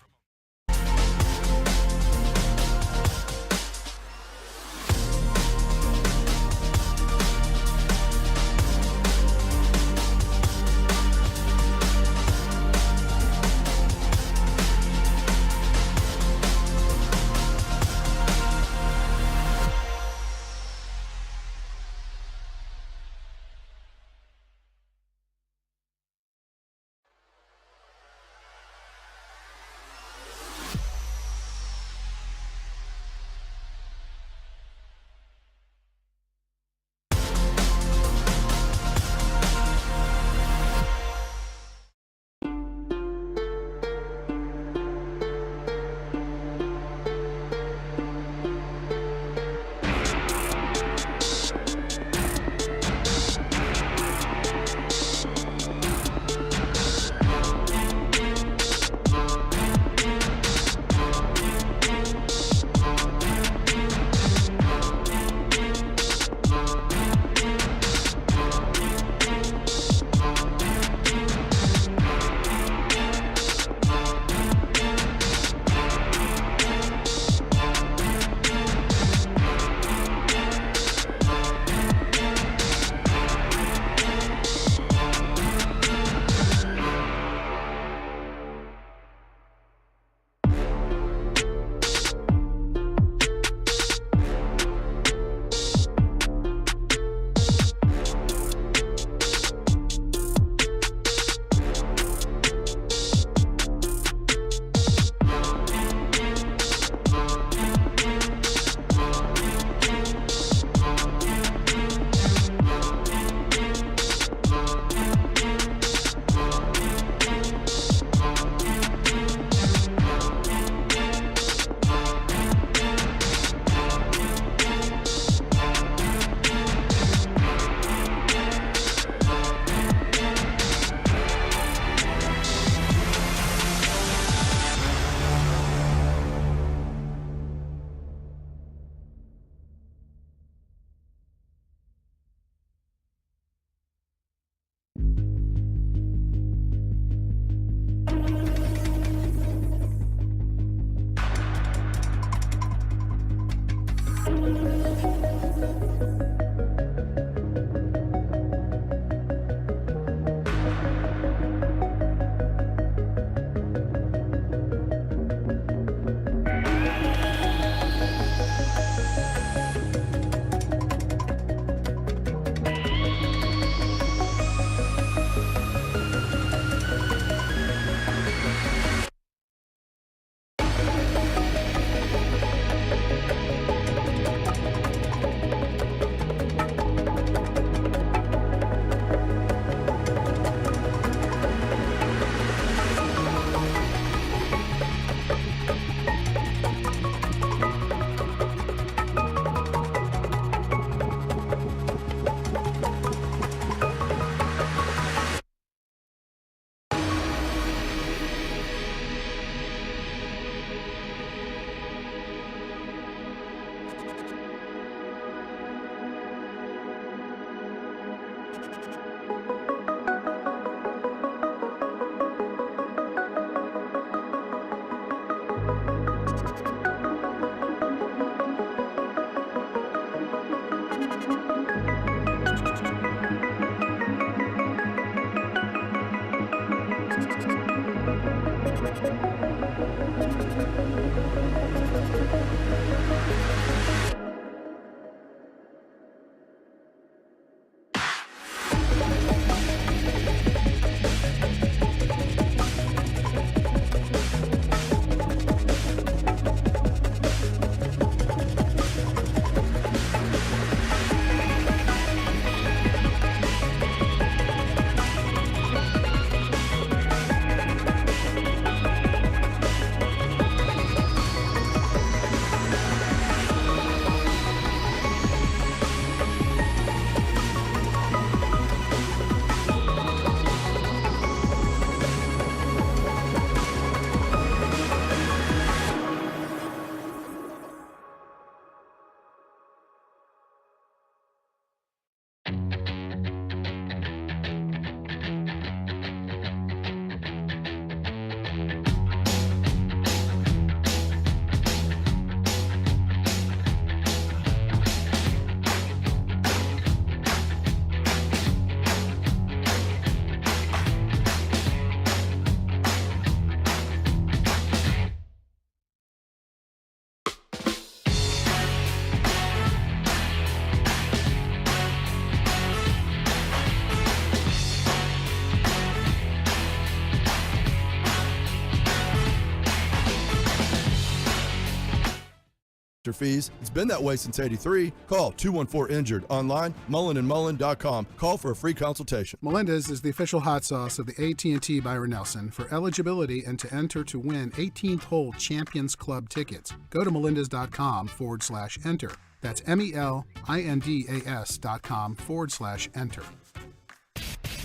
your fees. It's been that way since '83. Call 214-INJURED. Online, mullenandmullen.com. Call for a free consultation. Melendez is the official hot sauce of the AT&T Byron Nelson. For eligibility and to enter to win 18th hole Champions Club tickets, go to melendez.com/enter. That's MELINDAS.com/enter.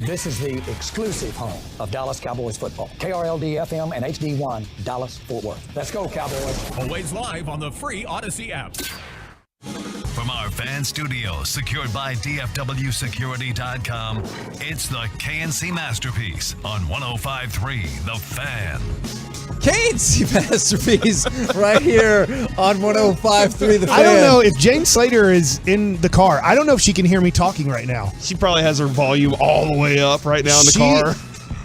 This is the exclusive home of Dallas Cowboys football. KRLD FM and HD1, Dallas, Fort Worth. Let's go, Cowboys. Always live on the free Odyssey app. From our fan studio, secured by DFWsecurity.com, it's the KNC Masterpiece on 105.3 The Fan. KNC Masterpiece right here on 105.3 The Fan. I don't know if Jane Slater is in the car. I don't know if she can hear me talking right now. She probably has her volume all the way up right now in the car.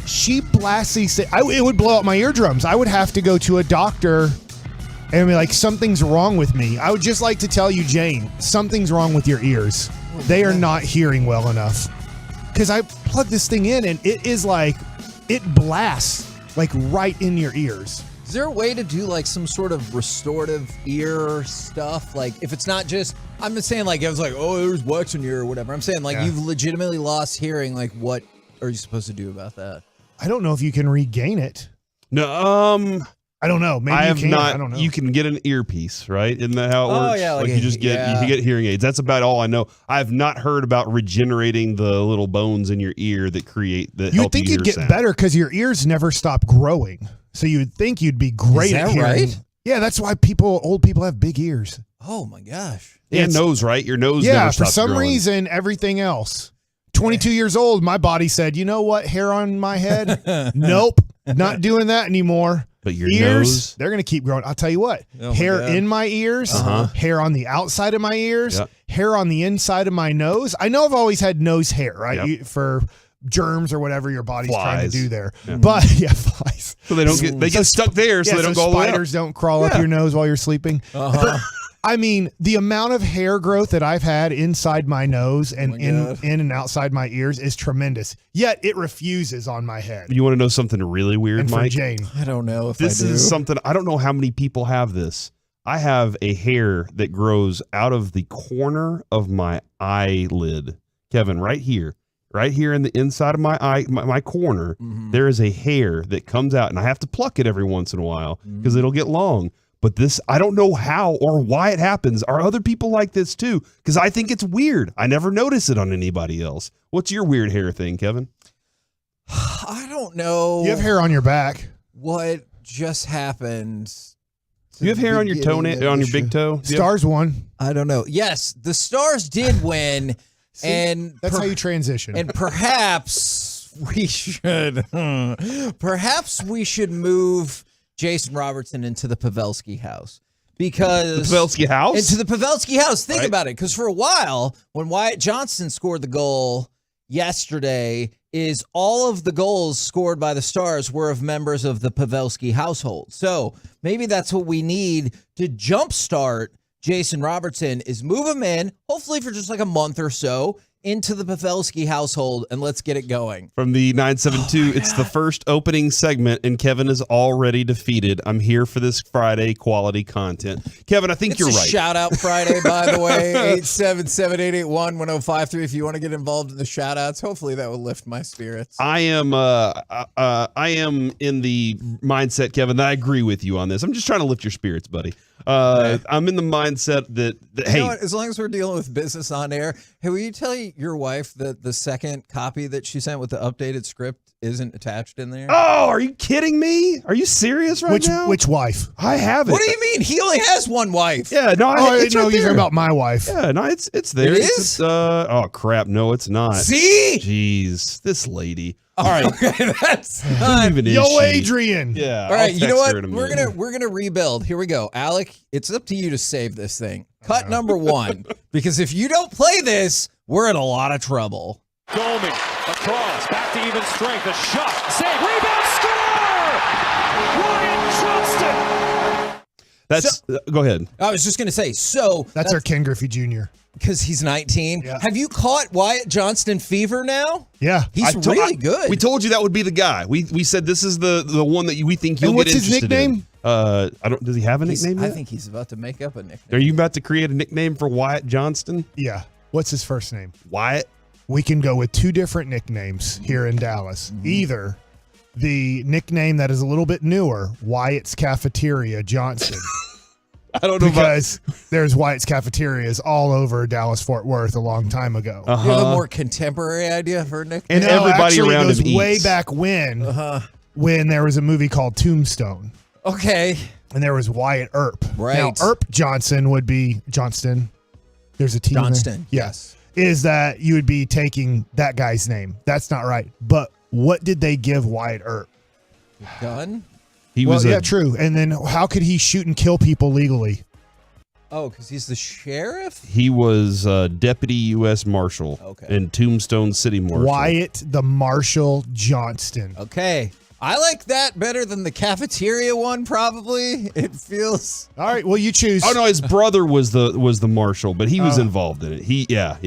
She blasts these things. It would blow out my eardrums. I would have to go to a doctor and be like, something's wrong with me. I would just like to tell you, Jane, something's wrong with your ears. They are not hearing well enough. Because I plugged this thing in and it is like, it blasts like right in your ears. Is there a way to do like some sort of restorative ear stuff? Like if it's not just, I'm just saying like, I was like, oh, there's wax in your ear or whatever. I'm saying like you've legitimately lost hearing. Like what are you supposed to do about that? I don't know if you can regain it. No, I don't know. Maybe you can. Not, I don't know. You can get an earpiece, right? Isn't that how it works? Yeah, like you just get you can get hearing aids. That's about all I know. I have not heard about regenerating the little bones in your ear that create the. You'd think you'd get better because your ears never stop growing. So you'd think you'd be great at hearing. Right? Yeah, that's why old people have big ears. Oh my gosh. And nose, right? Your nose. Yeah, never for stops some growing. reason, everything else. 22 years old, my body said, you know what? Hair on my head? Nope, not doing that anymore. But your ears, nose? they're going to keep growing. I'll tell you what, hair in my ears, hair on the outside of my ears, hair on the inside of my nose. I know I've always had nose hair, right? For germs or whatever your body's trying to do there. But flies. So they don't get stuck there, so they don't go all the way up. Spiders don't crawl up your nose while you're sleeping. I mean, the amount of hair growth that I've had inside my nose and in and outside my ears is tremendous. Yet it refuses on my head. You want to know something really weird, And for Mike? Jane. I don't know if This I do. is something, I don't know how many people have this. I have a hair that grows out of the corner of my eyelid. Kevin, right here in the inside of my eye, my corner, there is a hair that comes out, and I have to pluck it every once in a while because it'll get long. But this, I don't know how or why it happens. Are other people like this too? Because I think it's weird. I never notice it on anybody else. What's your weird hair thing, Kevin? I don't know. You have hair on your back. What just happened? Do you have hair on your toenail, on your big toe? Stars won. I don't know. Yes, the Stars did win. See, and that's how you transition. And perhaps we should move Jason Robertson into the Pavelski house. Because the Pavelski house? Into the Pavelski house. Think Right. about it. Because for a while, when Wyatt Johnson scored the goal yesterday, is all of the goals scored by the Stars were of members of the Pavelski household. So maybe that's what we need to jumpstart Jason Robertson, is move him in, hopefully for just like a month or so, into the Pavelski household, and let's get it going. From the 972, it's the first opening segment, and Kevin is already defeated. I'm here for this Friday quality content. Kevin, I think you're right. Shout out Friday, by the way, 877-881-1053 if you want to get involved in the shout outs. Hopefully that will lift my spirits. I am in the mindset, Kevin, that I agree with you on this. I'm just trying to lift your spirits, buddy. I'm in the mindset that You hey, know what? As long as we're dealing with business on air, hey, will you tell your wife that the second copy that she sent with the updated script isn't attached in there? oh, are you kidding me? Are you serious right now? Which wife? I have it. What do you mean? He only has one wife. Yeah, no, it's right you're there. about my wife. Yeah, no, it's there. It It's, is? oh crap, no, it's not. See? Jeez, this lady. All right, okay, that's Who even is Yo, she? Adrian. Yeah. all right. I'll You know text what? her in a We're minute. gonna rebuild. Here we go, Alec. It's up to you to save this thing. Cut number one, because if you don't play this, we're in a lot of trouble. Goldman, across, back to even strength, a shot, save, rebound, score! Wyatt Johnston! That's go ahead. I was just gonna say, so That's our Ken Griffey Jr. because he's 19. Yeah. Have you caught Wyatt Johnston fever now? Yeah. He's really good. We told you that would be the guy. We said this is the one that we think you'll And what's get his interested nickname? in. Does he have a nickname yet? I think he's about to make up a nickname. Are you about to create a nickname for Wyatt Johnston? Yeah. What's his first name? Wyatt. We can go with 2 different nicknames here in Dallas. Either the nickname that is a little bit newer, Wyatt's Cafeteria Johnson. I don't know because there's Wyatt's Cafeterias all over Dallas-Fort Worth a long time ago. You have a more contemporary idea for a nickname? And everybody actually, around it goes him way eats. back when there was a movie called Tombstone. Okay. And there was Wyatt Earp. Right. Now, Earp Johnson would be Johnston. There's a T in there. Johnston. Yes. Is that you would be taking that guy's name. That's not right. But what did they give Wyatt Earp? Gun? True. And then how could he shoot and kill people legally? Oh, because he's the sheriff? He was Deputy U.S. Marshal in Tombstone City Marshal. Wyatt the Marshal Johnston. Okay. I like that better than the cafeteria one, probably. It feels... All right, well, you choose. Oh, no, his brother was the marshal, but he was involved in it. Yeah.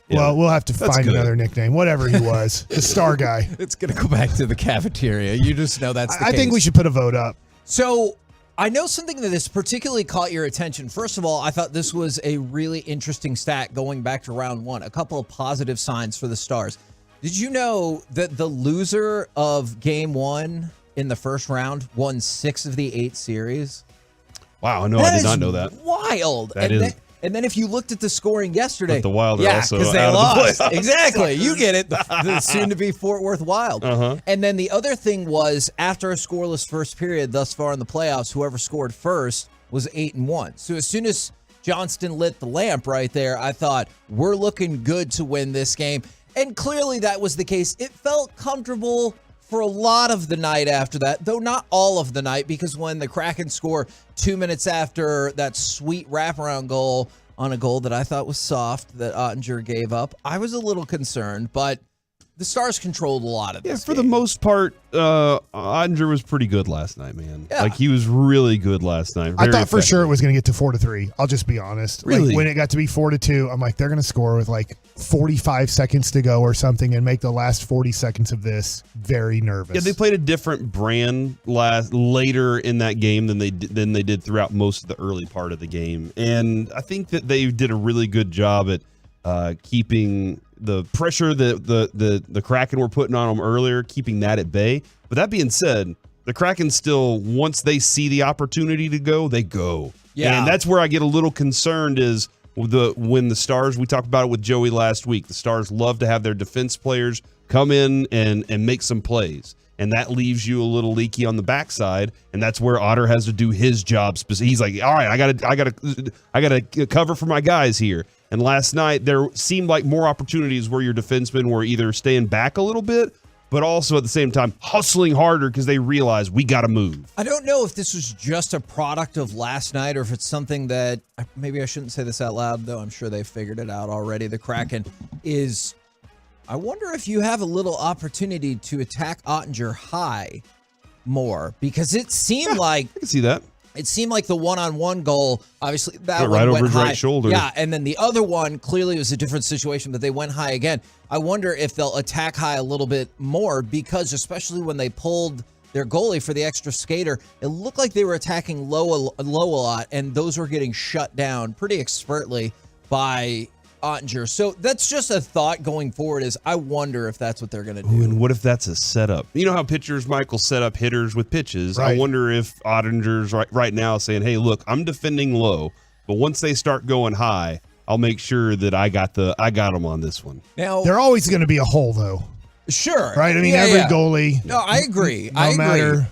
Well, we'll have to That's find good. another nickname, whatever he was. The star guy. It's going to go back to the cafeteria. You just know that's the I case. think we should put a vote up. So I know something that has particularly caught your attention. First of all, I thought this was a really interesting stat going back to round 1. A couple of positive signs for the Stars. Did you know that the loser of game 1 in the first round won 6 of the 8 series? Wow, no, I did not know that. Wild. And then if you looked at the scoring yesterday, But the Wild are also because they out of the lost. playoffs. Exactly, you get it. The soon-to-be Fort Worth Wild. And then the other thing was, after a scoreless first period thus far in the playoffs, whoever scored first was 8-1. So as soon as Johnston lit the lamp right there, I thought, we're looking good to win this game. And clearly that was the case. It felt comfortable for a lot of the night after that, though not all of the night, because when the Kraken score 2 minutes after that sweet wraparound goal on a goal that I thought was soft that Ottinger gave up, I was a little concerned, but the Stars controlled a lot of this. For the most part, Ottinger was pretty good last night, man. Like, he was really good last night. I Very thought for effective. sure it was going to get to 4-3. I'll just be honest. Really? Like, when it got to be 4-2, I'm like, they're going to score with like 45 seconds to go or something and make the last 40 seconds of this very nervous. Yeah, they played a different brand later in that game than they did throughout most of the early part of the game, and I think that they did a really good job at keeping the pressure that the Kraken were putting on them earlier, keeping that at bay. But that being said, the Kraken still, once they see the opportunity to go, they go. Yeah. And that's where I get a little concerned is when the Stars, we talked about it with Joey last week, the Stars love to have their defense players come in and make some plays. And that leaves you a little leaky on the backside, and that's where Otter has to do his job. He's like, all right, I gotta cover for my guys here. And last night there seemed like more opportunities where your defensemen were either staying back a little bit, but also at the same time hustling harder because they realized we got to move. I don't know if this was just a product of last night or if it's something that, maybe I shouldn't say this out loud, though I'm sure they figured it out already. The Kraken is, I wonder if you have a little opportunity to attack Ottinger high more, because it seemed like I can see that. It seemed like the one-on-one goal, obviously that one right went over his high. right shoulder. Yeah, and then the other one clearly was a different situation, but they went high again. I wonder if they'll attack high a little bit more, because especially when they pulled their goalie for the extra skater, it looked like they were attacking low a lot, and those were getting shut down pretty expertly by Ottinger. So that's just a thought going forward, is I wonder if that's what they're going to do. Ooh, and what if that's a setup? You know how pitchers, Michael, set up hitters with pitches? Right. I wonder if Ottinger's right now saying, hey, look, I'm defending low, but once they start going high, I'll make sure that I got them on this one. Now, They're always going to be a hole, though. Sure. Right? I mean, Yeah, every yeah. goalie. No, I agree. No matter,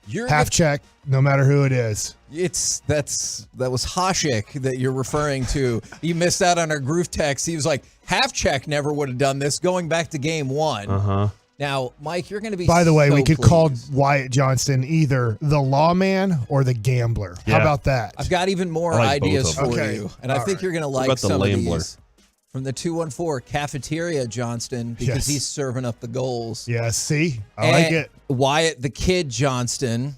You're half check, no matter who it is. That was Hasek that you're referring to. He missed out on our groove text. He was like, half check never would have done this, going back to game 1. Uh-huh. Now, Mike, you're going to be By the way, so we could pleased. call Wyatt Johnston either the lawman or the gambler. Yeah. How about that? I've got even more I like both ideas of for them. Okay. you, and I All think right. you're going to What like about the some of Lambler? these. From the 214, Cafeteria Johnston, because Yes. he's serving up the goals. Yeah, see? I like And it. Wyatt the Kid Johnston.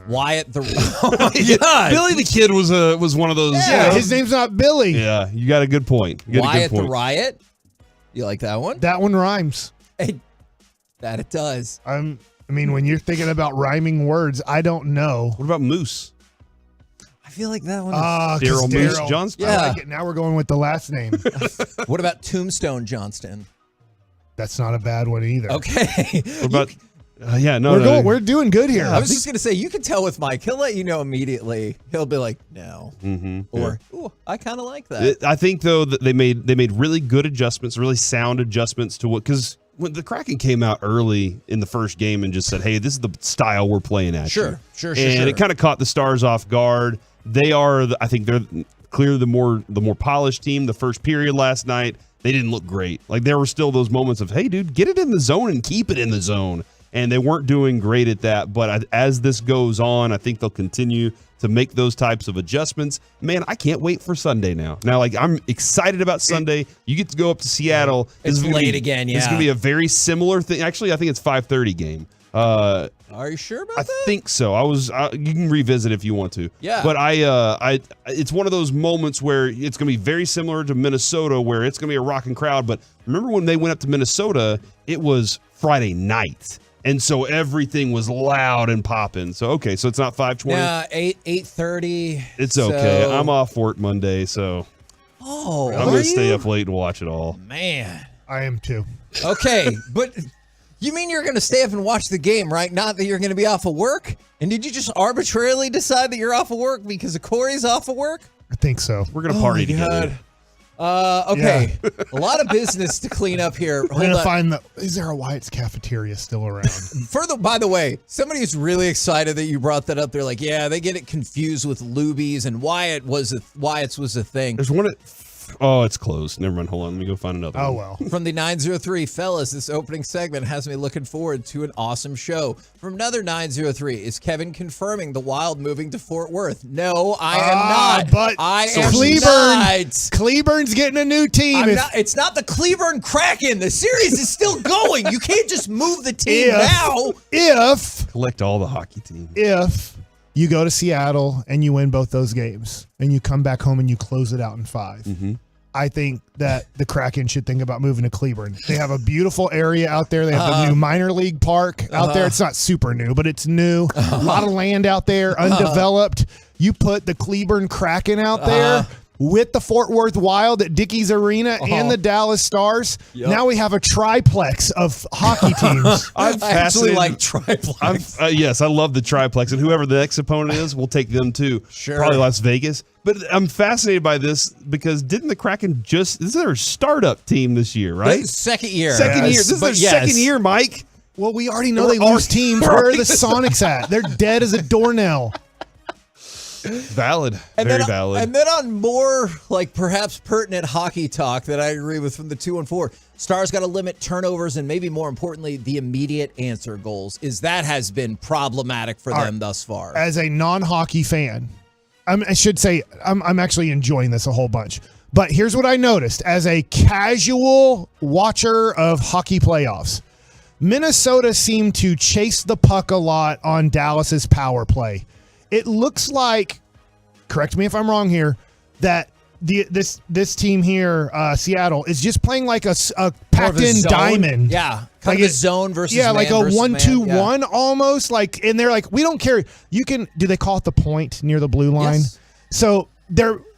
Wyatt the... Oh, my God. Billy the Kid was one of those. Yeah, his name's not Billy. Yeah, you got a good point. You got Wyatt a good the point. Riot. You like that one? That one rhymes. Hey, that it does. I mean, when you're thinking about rhyming words, I don't know. What about Moose? I feel like that one. Daryl Moose Johnston. I like it. Now we're going with the last name. What about Tombstone Johnston? That's not a bad one either. Okay. What about? No. We're doing good here. I was just gonna say, you can tell with Mike. He'll let you know immediately. He'll be like, no, or ooh, I kind of like that. I think though that they made really good adjustments, really sound adjustments to what, because when the Kraken came out early in the first game and just said, "Hey, this is the style we're playing at," Sure. And it kind of caught the Stars off guard. They are, I think, they're clearly the more polished team. The first period last night, they didn't look great. Like there were still those moments of, "Hey, dude, get it in the zone and keep it in the zone." And they weren't doing great at that. But as this goes on, I think they'll continue to make those types of adjustments. Man, I can't wait for Sunday now. Now, like, I'm excited about Sunday. You get to go up to Seattle. It's late again, yeah. It's going to be a very similar thing. Actually, I think it's 5:30 game. Are you sure about that? I think so. You can revisit if you want to. Yeah. But it's one of those moments where it's going to be very similar to Minnesota, where it's going to be a rocking crowd. But remember when they went up to Minnesota, it was Friday night. And so everything was loud and popping. So so it's not 5:20. Yeah, 8:30. It's okay. I'm off work Monday, so I'm gonna stay up late and watch it all. Man, I am too. Okay, but you mean you're gonna stay up and watch the game, right? Not that you're gonna be off of work? And did you just arbitrarily decide that you're off of work because Corey's off of work? I think so. We're gonna party together. Okay. Yeah. A lot of business to clean up here. We're going to find is there a Wyatt's cafeteria still around? By the way, somebody who's really excited that you brought that up. They're like, yeah, they get it confused with Luby's, and Wyatt's was a thing. There's one it's closed. Never mind. Hold on. Let me go find another one. Oh, well. From the 903, fellas, this opening segment has me looking forward to an awesome show. From another 903, is Kevin confirming the Wild moving to Fort Worth? No, I am not. But I am not. Cleburn's getting a new team. It's not the Cleburne Kraken. The series is still going. You can't just move the team now. If collect all the hockey teams. If you go to Seattle and you win both those games and you come back home and you close it out in 5. I think that the Kraken should think about moving to Cleburne. They have a beautiful area out there. They have the new minor league park out there. It's not super new, but it's new. A lot of land out there, undeveloped. You put the Cleburne Kraken out there with the Fort Worth Wild at Dickies Arena and the Dallas Stars. Yep. Now we have a triplex of hockey teams. I actually like triplex. Yes, I love the triplex. And whoever the next opponent is, we'll take them too. Sure. Probably Las Vegas. But I'm fascinated by this because didn't the Kraken this is their startup team this year, right? Second year. This is their second year, Mike. Well, we already know they lose teams. Where are the Sonics at? They're dead as a doornail. Valid. Very valid. And then on more perhaps pertinent hockey talk that I agree with from the 2-4, Stars got to limit turnovers and maybe more importantly, the immediate answer goals, that has been problematic for them thus far. As a non-hockey fan, I should say I'm actually enjoying this a whole bunch. But here's what I noticed as a casual watcher of hockey playoffs. Minnesota seemed to chase the puck a lot on Dallas's power play. It looks like, correct me if I'm wrong here, that this team here, Seattle, is just playing like a packed-in diamond. Yeah, kind of a zone versus man like a 1-2-1 yeah. almost. And they're like, we don't care. Do they call it the point near the blue line? Yes. So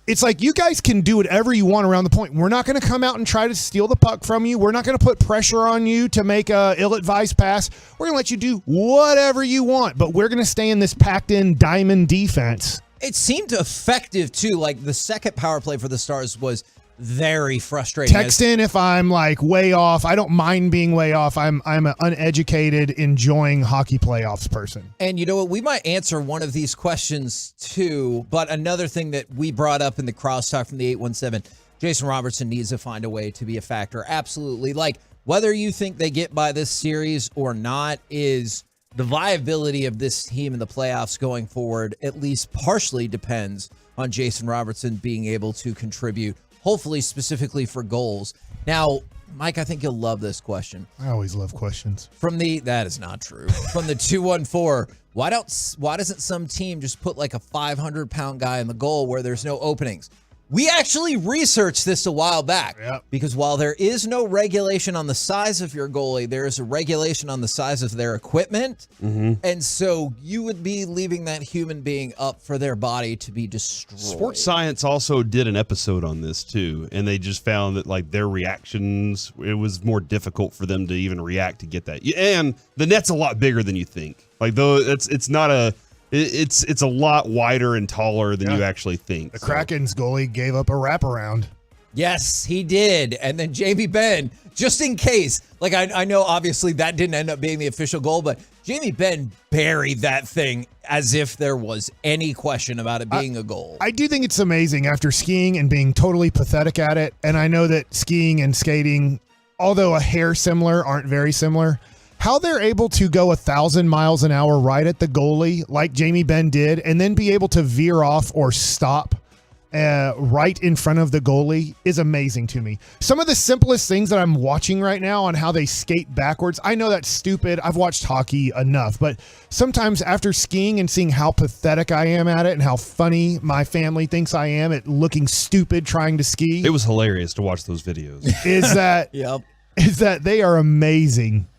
it's like you guys can do whatever you want around the point. We're not going to come out and try to steal the puck from you. We're not going to put pressure on you to make a ill-advised pass. We're going to let you do whatever you want, but we're going to stay in this packed-in diamond defense. It seemed effective, too. Like, the second power play for the Stars was very frustrating. Text in if I'm way off. I don't mind being way off. I'm an uneducated, enjoying hockey playoffs person. And you know what? We might answer one of these questions too. But another thing that we brought up in the crosstalk from the 817, Jason Robertson needs to find a way to be a factor. Absolutely. Whether you think they get by this series or not is the viability of this team in the playoffs going forward, at least partially depends on Jason Robertson being able to contribute, hopefully specifically for goals. Now, Mike, I think you'll love this question. I always love questions. That is not true. From the 214, why doesn't some team just put a 500-pound guy in the goal where there's no openings? We actually researched this a while back because while there is no regulation on the size of your goalie, there is a regulation on the size of their equipment. And so you would be leaving that human being up for their body to be destroyed. Sports Science also did an episode on this too, and they just found that like their reactions, it was more difficult for them to even react to get that. And the net's a lot bigger than you think. Like though it's not a It's a lot wider and taller than you actually think. The Kraken's goalie gave up a wraparound. Yes, he did. And then Jamie Benn, just in case, like I know obviously that didn't end up being the official goal, but Jamie Benn buried that thing as if there was any question about it being a goal. I do think it's amazing after skiing and being totally pathetic at it. And I know that skiing and skating, although a hair similar, aren't very similar. How they're able to go 1,000 miles an hour right at the goalie like Jamie Benn did and then be able to veer off or stop right in front of the goalie is amazing to me. Some of the simplest things that I'm watching right now on how they skate backwards, I know that's stupid. I've watched hockey enough, but sometimes after skiing and seeing how pathetic I am at it and how funny my family thinks I am at looking stupid trying to ski. It was hilarious to watch those videos. Is that they are amazing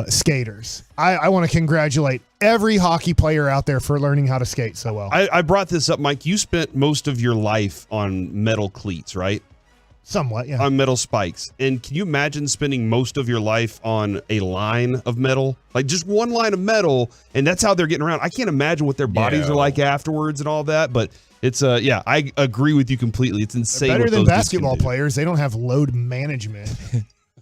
skaters. I want to congratulate every hockey player out there for learning how to skate so well. I brought this up, Mike. You spent most of your life on metal cleats, right? Somewhat, yeah. On metal spikes. And can you imagine spending most of your life on a line of metal? Like just one line of metal, and that's how they're getting around. I can't imagine what their bodies are like afterwards and all that, but it's I agree with you completely. It's insane. They're better than basketball players. They don't have load management.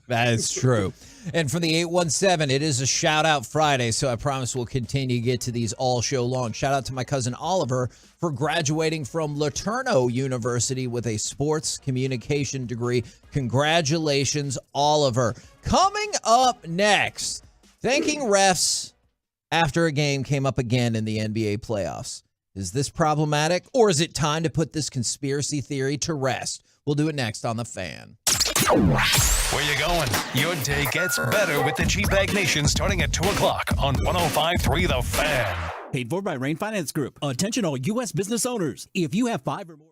That is true. And from the 817, it is a Shout Out Friday, so I promise we'll continue to get to these all show long. Shout out to my cousin Oliver for graduating from LeTourneau University with a sports communication degree. Congratulations, Oliver. Coming up next, thanking refs after a game came up again in the NBA playoffs. Is this problematic, or is it time to put this conspiracy theory to rest? We'll do it next on The Fan. Where you going? Your day gets better with the Cheap Bag Nation starting at 2 o'clock on 105.3 The Fan. Paid for by Rain Finance Group. Attention all U.S. business owners. If you have 5 or more...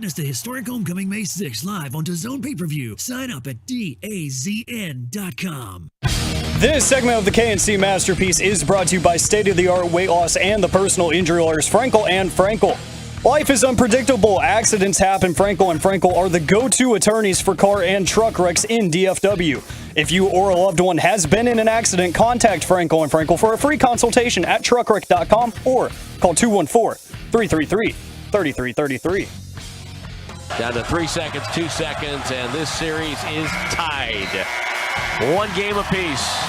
Witness the historic homecoming May 6th live on DAZN pay-per-view. Sign up at DAZN.com. This segment of the KNC Masterpiece is brought to you by state-of-the-art weight loss and the personal injury lawyers Frankel and Frankel. Life is unpredictable. Accidents happen. Frankel and Frankel are the go-to attorneys for car and truck wrecks in DFW. If you or a loved one has been in an accident, contact Frankel and Frankel for a free consultation at truckwreck.com or call 214-333-3333. Down to 3 seconds, 2 seconds, and this series is tied. 1 game apiece.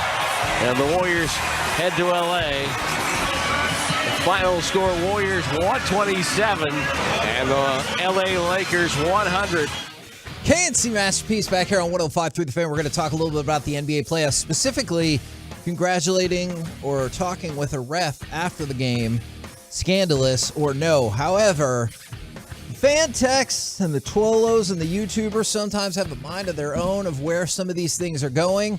And the Warriors head to L.A. Final score, Warriors 127 and the L.A. Lakers 100. KNC Masterpiece back here on 105.3 The Fan. We're going to talk a little bit about the NBA playoffs, specifically congratulating or talking with a ref after the game. Scandalous or no. However, fan texts and the Twolos and the YouTubers sometimes have a mind of their own of where some of these things are going.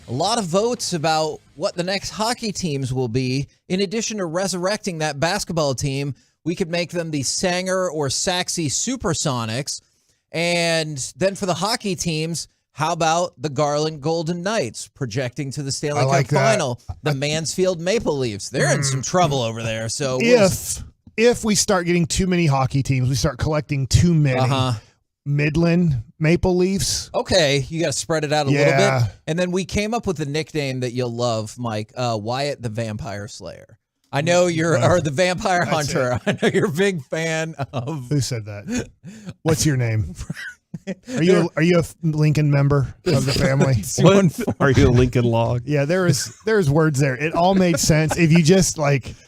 A lot of votes about what the next hockey teams will be. In addition to resurrecting that basketball team, we could make them the Sanger or Saxy Supersonics. And then for the hockey teams, how about the Garland Golden Knights projecting to the Stanley Cup Final? The Mansfield Maple Leafs. They're in some trouble over there. So if we start getting too many hockey teams, we start collecting too many. Midland Maple Leafs. Okay, you got to spread it out a little bit. And then we came up with a nickname that you'll love, Mike. Wyatt the Vampire Slayer. I know you're the Vampire Hunter. I know you're a big fan of. Who said that? What's your name? Are you a Lincoln member of the family? Are you a Lincoln log? Yeah, there's words there. It all made sense. If you just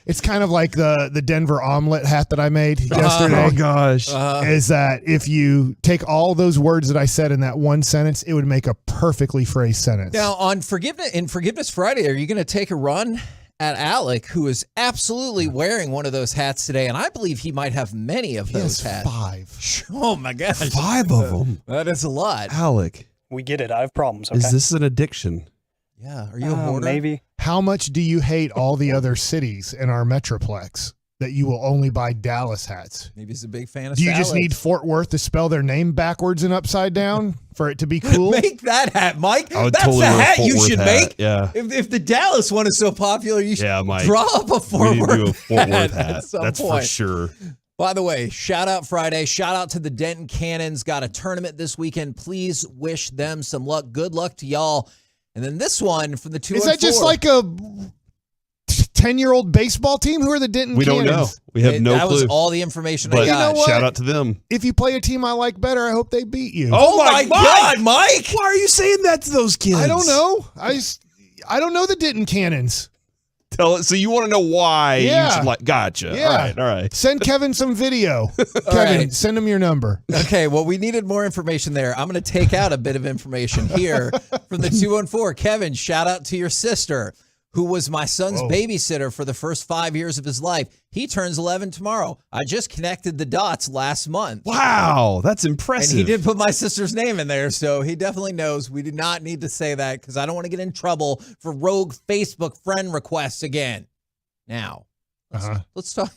it's kind of like the Denver omelet hat that I made yesterday. Oh gosh. Is that if you take all those words that I said in that one sentence, it would make a perfectly phrased sentence. Now on Forgiveness Friday, are you going to take a run at Alec, who is absolutely wearing one of those hats today, and I believe he might have many of those hats. 5. Oh my gosh. 5 of them. That is a lot. Alec. We get it. I have problems. Okay? Is this an addiction? Yeah. Are you a hoarder? Maybe. How much do you hate all the other cities in our Metroplex that you will only buy Dallas hats? Maybe he's a big fan of Do you salad. just need Fort Worth to spell their name backwards and upside down for it to be cool? Make that hat, Mike. I would That's totally the wear a hat Fort you Worth should hat. make. Yeah. If the Dallas one is so popular, you should Mike. draw up a Fort We need to do a Worth Fort Worth hat hat. at some That's point. for sure. By the way, shout out Friday. Shout out to the Denton Cannons. Got a tournament this weekend. Please wish them some luck. Good luck to y'all. And then this one from the 2 Is that just like a 10-year-old baseball team? Who are the Denton We Cannons? don't know. We have no That clue. was all the information But I got. You know what? shout out to them. If you play a team I like better, I hope they beat you. Oh my God, Mike! Why are you saying that to those kids? I don't know. I don't know the Denton Cannons. Tell it. So you want to know why you should like? Gotcha. Yeah. All right. Send Kevin some video. Kevin, send him your number. Okay, well, we needed more information there. I'm going to take out a bit of information here from the 214. Kevin, shout out to your sister, who was my son's babysitter for the first 5 years of his life. He turns 11 tomorrow. I just connected the dots last month. Wow, that's impressive. And he did put my sister's name in there, so he definitely knows. We did not need to say that because I don't want to get in trouble for rogue Facebook friend requests again. Now, let's talk.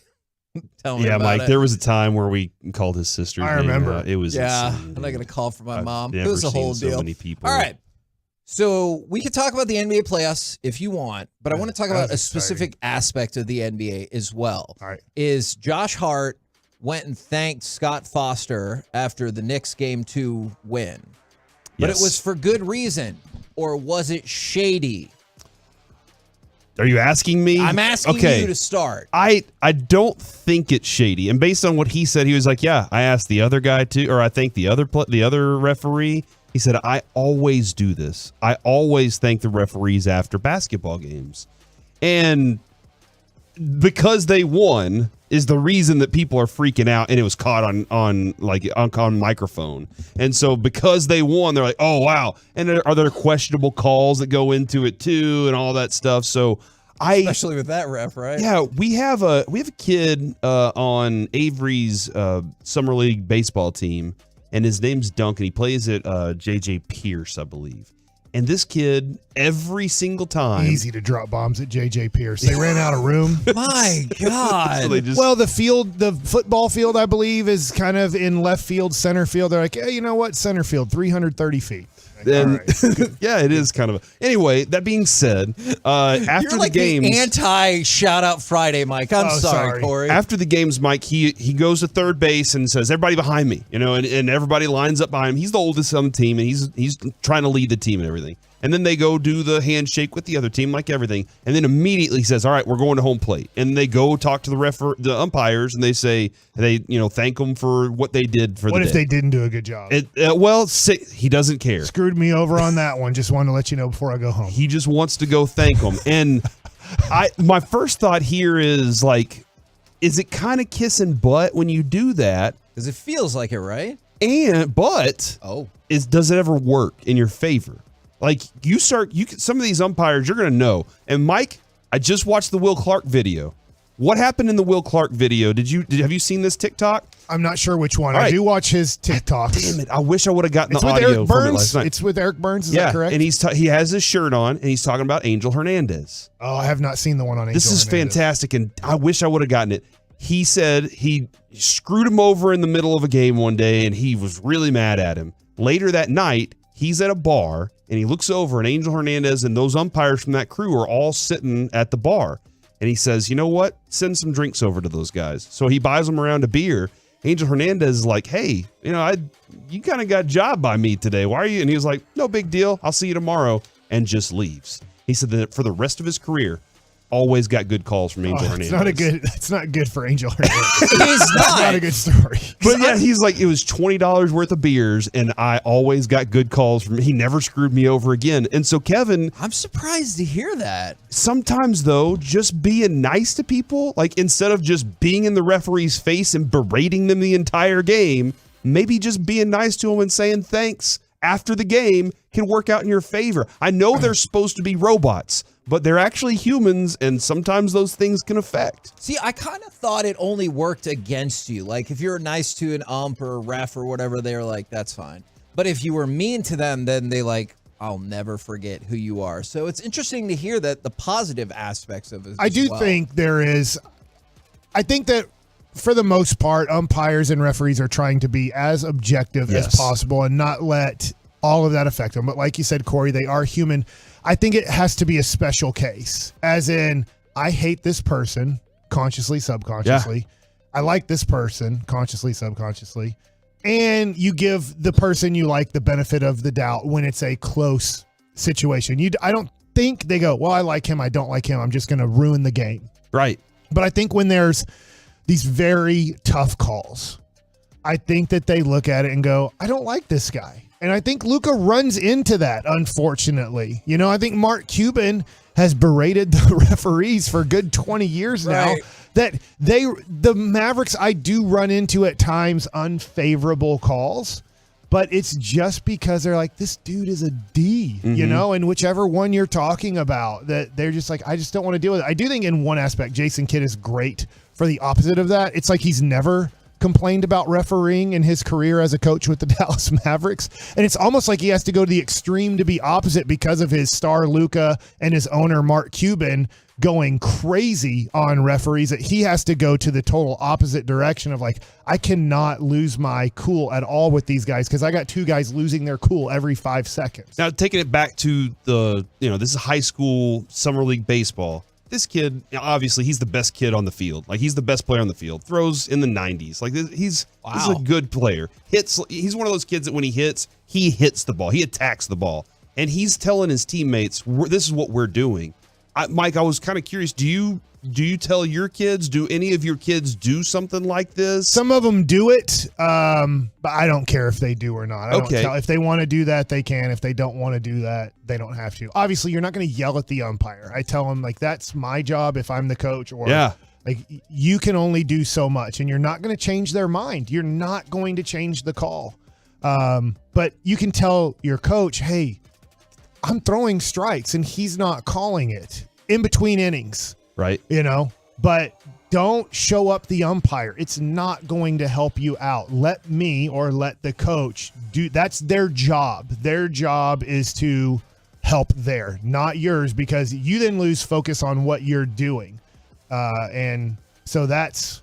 Tell me about Mike, it. there was a time where we called his sister's name. I remember. It was Yeah, insane. I'm not going to call for my mom. I've It was a never whole seen deal. so many people. All right. So we could talk about the NBA playoffs if you want, but I want to talk about a specific aspect of the NBA as well. All right. Is Josh Hart went and thanked Scott Foster after the Knicks Game 2 win. But Yes. it was for good reason, or was it shady? Are you asking me? I'm asking you to start. I don't think it's shady. And based on what he said, he was like, yeah, I asked the other guy too, or I think the other referee. He said, I always do this. I always thank the referees after basketball games. And because they won is the reason that people are freaking out, and it was caught on microphone. And so because they won, they're like, oh, wow. And are there questionable calls that go into it too and all that stuff? So Especially with that ref, right? Yeah, we have a kid on Avery's summer league baseball team, and his name's Duncan. He plays at JJ Pierce, I believe. And this kid, every single time. Easy to drop bombs at J.J. Pierce. They ran out of room. My God. So well, the football field, I believe, is kind of in left field, center field. They're like, hey, you know what? Center field, 330 feet. And yeah, it is kind of. Anyway, that being said, after You're like the games, the anti-shout-out Friday, Mike. I'm sorry, Corey. After the games, Mike, he goes to third base and says, "Everybody behind me," and everybody lines up behind him. He's the oldest on the team, and he's trying to lead the team and everything. And then they go do the handshake with the other team, like everything. And then immediately says, "All right, we're going to home plate." And they go talk to the umpires, and they say thank them for what they did for the day. What if they didn't do a good job? He doesn't care. Screwed me over on that one. Just wanted to let you know before I go home. He just wants to go thank them. And my first thought here is like, is it kind of kissing butt when you do that? Because it feels like it, right? Does it ever work in your favor? Like some of these umpires you're going to know. And Mike, I just watched the Will Clark video. What happened in the Will Clark video? Have you seen this TikTok? I'm not sure which one. All I right. do watch his TikToks. Damn it! I wish I would have gotten It's the with audio Eric from it Burns. last night. It's with Eric Burns. Is that correct? And he has his shirt on, and he's talking about Angel Hernandez. Oh, I have not seen the one on Angel This is Hernandez. fantastic, and I wish I would have gotten it. He said he screwed him over in the middle of a game one day, and he was really mad at him. Later that night, he's at a bar, and he looks over, and Angel Hernandez and those umpires from that crew are all sitting at the bar. And he says, you know what? Send some drinks over to those guys. So he buys them around a beer. Angel Hernandez is like, hey, you kind of got jobbed by me today. Why are you? And he was like, no big deal. I'll see you tomorrow. And just leaves. He said that for the rest of his career, always got good calls from Angel Hernandez. It's not good for Angel Hernandez. It's not a good story. But yeah, he's like, it was $20 worth of beers, and I always got good calls from him. He never screwed me over again. And so, Kevin, I'm surprised to hear that. Sometimes, though, just being nice to people, like instead of just being in the referee's face and berating them the entire game, maybe just being nice to them and saying thanks after the game can work out in your favor. I know they're supposed to be robots, but they're actually humans, and sometimes those things can affect. See, I kind of thought it only worked against you. Like, if you're nice to an ump or a ref or whatever, they're like, that's fine. But if you were mean to them, then they like, I'll never forget who you are. So it's interesting to hear that the positive aspects of it. I do think there is. I think that for the most part, umpires and referees are trying to be as objective as possible and not let all of that affect them. But like you said, Corey, they are human. I think it has to be a special case, as in, I hate this person consciously, subconsciously. Yeah. I like this person consciously, subconsciously. And you give the person you like the benefit of the doubt when it's a close situation. I don't think they go, well, I like him, I don't like him, I'm just going to ruin the game. Right. But I think when there's these very tough calls, I think that they look at it and go, I don't like this guy. And I think Luka runs into that, unfortunately. I think Mark Cuban has berated the referees for a good 20 years now. Right. That the Mavericks, I do run into at times unfavorable calls, but it's just because they're like, this dude is a D, and whichever one you're talking about, that they're just like, I just don't want to deal with it. I do think in one aspect, Jason Kidd is great for the opposite of that. It's like he's never complained about refereeing in his career as a coach with the Dallas Mavericks. And it's almost like he has to go to the extreme to be opposite because of his star Luka and his owner Mark Cuban going crazy on referees, that he has to go to the total opposite direction of like, I cannot lose my cool at all with these guys because I got two guys losing their cool every 5 seconds. Now, taking it back to this is high school summer league baseball. This kid, obviously, he's the best kid on the field. Like, he's the best player on the field. Throws in the 90s. Like, he's a good player. He's one of those kids that when he hits the ball. He attacks the ball. And he's telling his teammates, this is what we're doing. Mike, I was kind of curious. Do you tell your kids? Do any of your kids do something like this? Some of them do it, but I don't care if they do or not. I don't tell. If they want to do that, they can. If they don't want to do that, they don't have to. Obviously, you're not going to yell at the umpire. I tell them, like, that's my job if I'm the coach. Or like, you can only do so much, and you're not going to change their mind. You're not going to change the call. But you can tell your coach, hey, I'm throwing strikes, and he's not calling it in between innings. Right. But don't show up the umpire. It's not going to help you out. Let me or let the coach do. That's their job. Their job is to help there, not yours, because you then lose focus on what you're doing. And so that's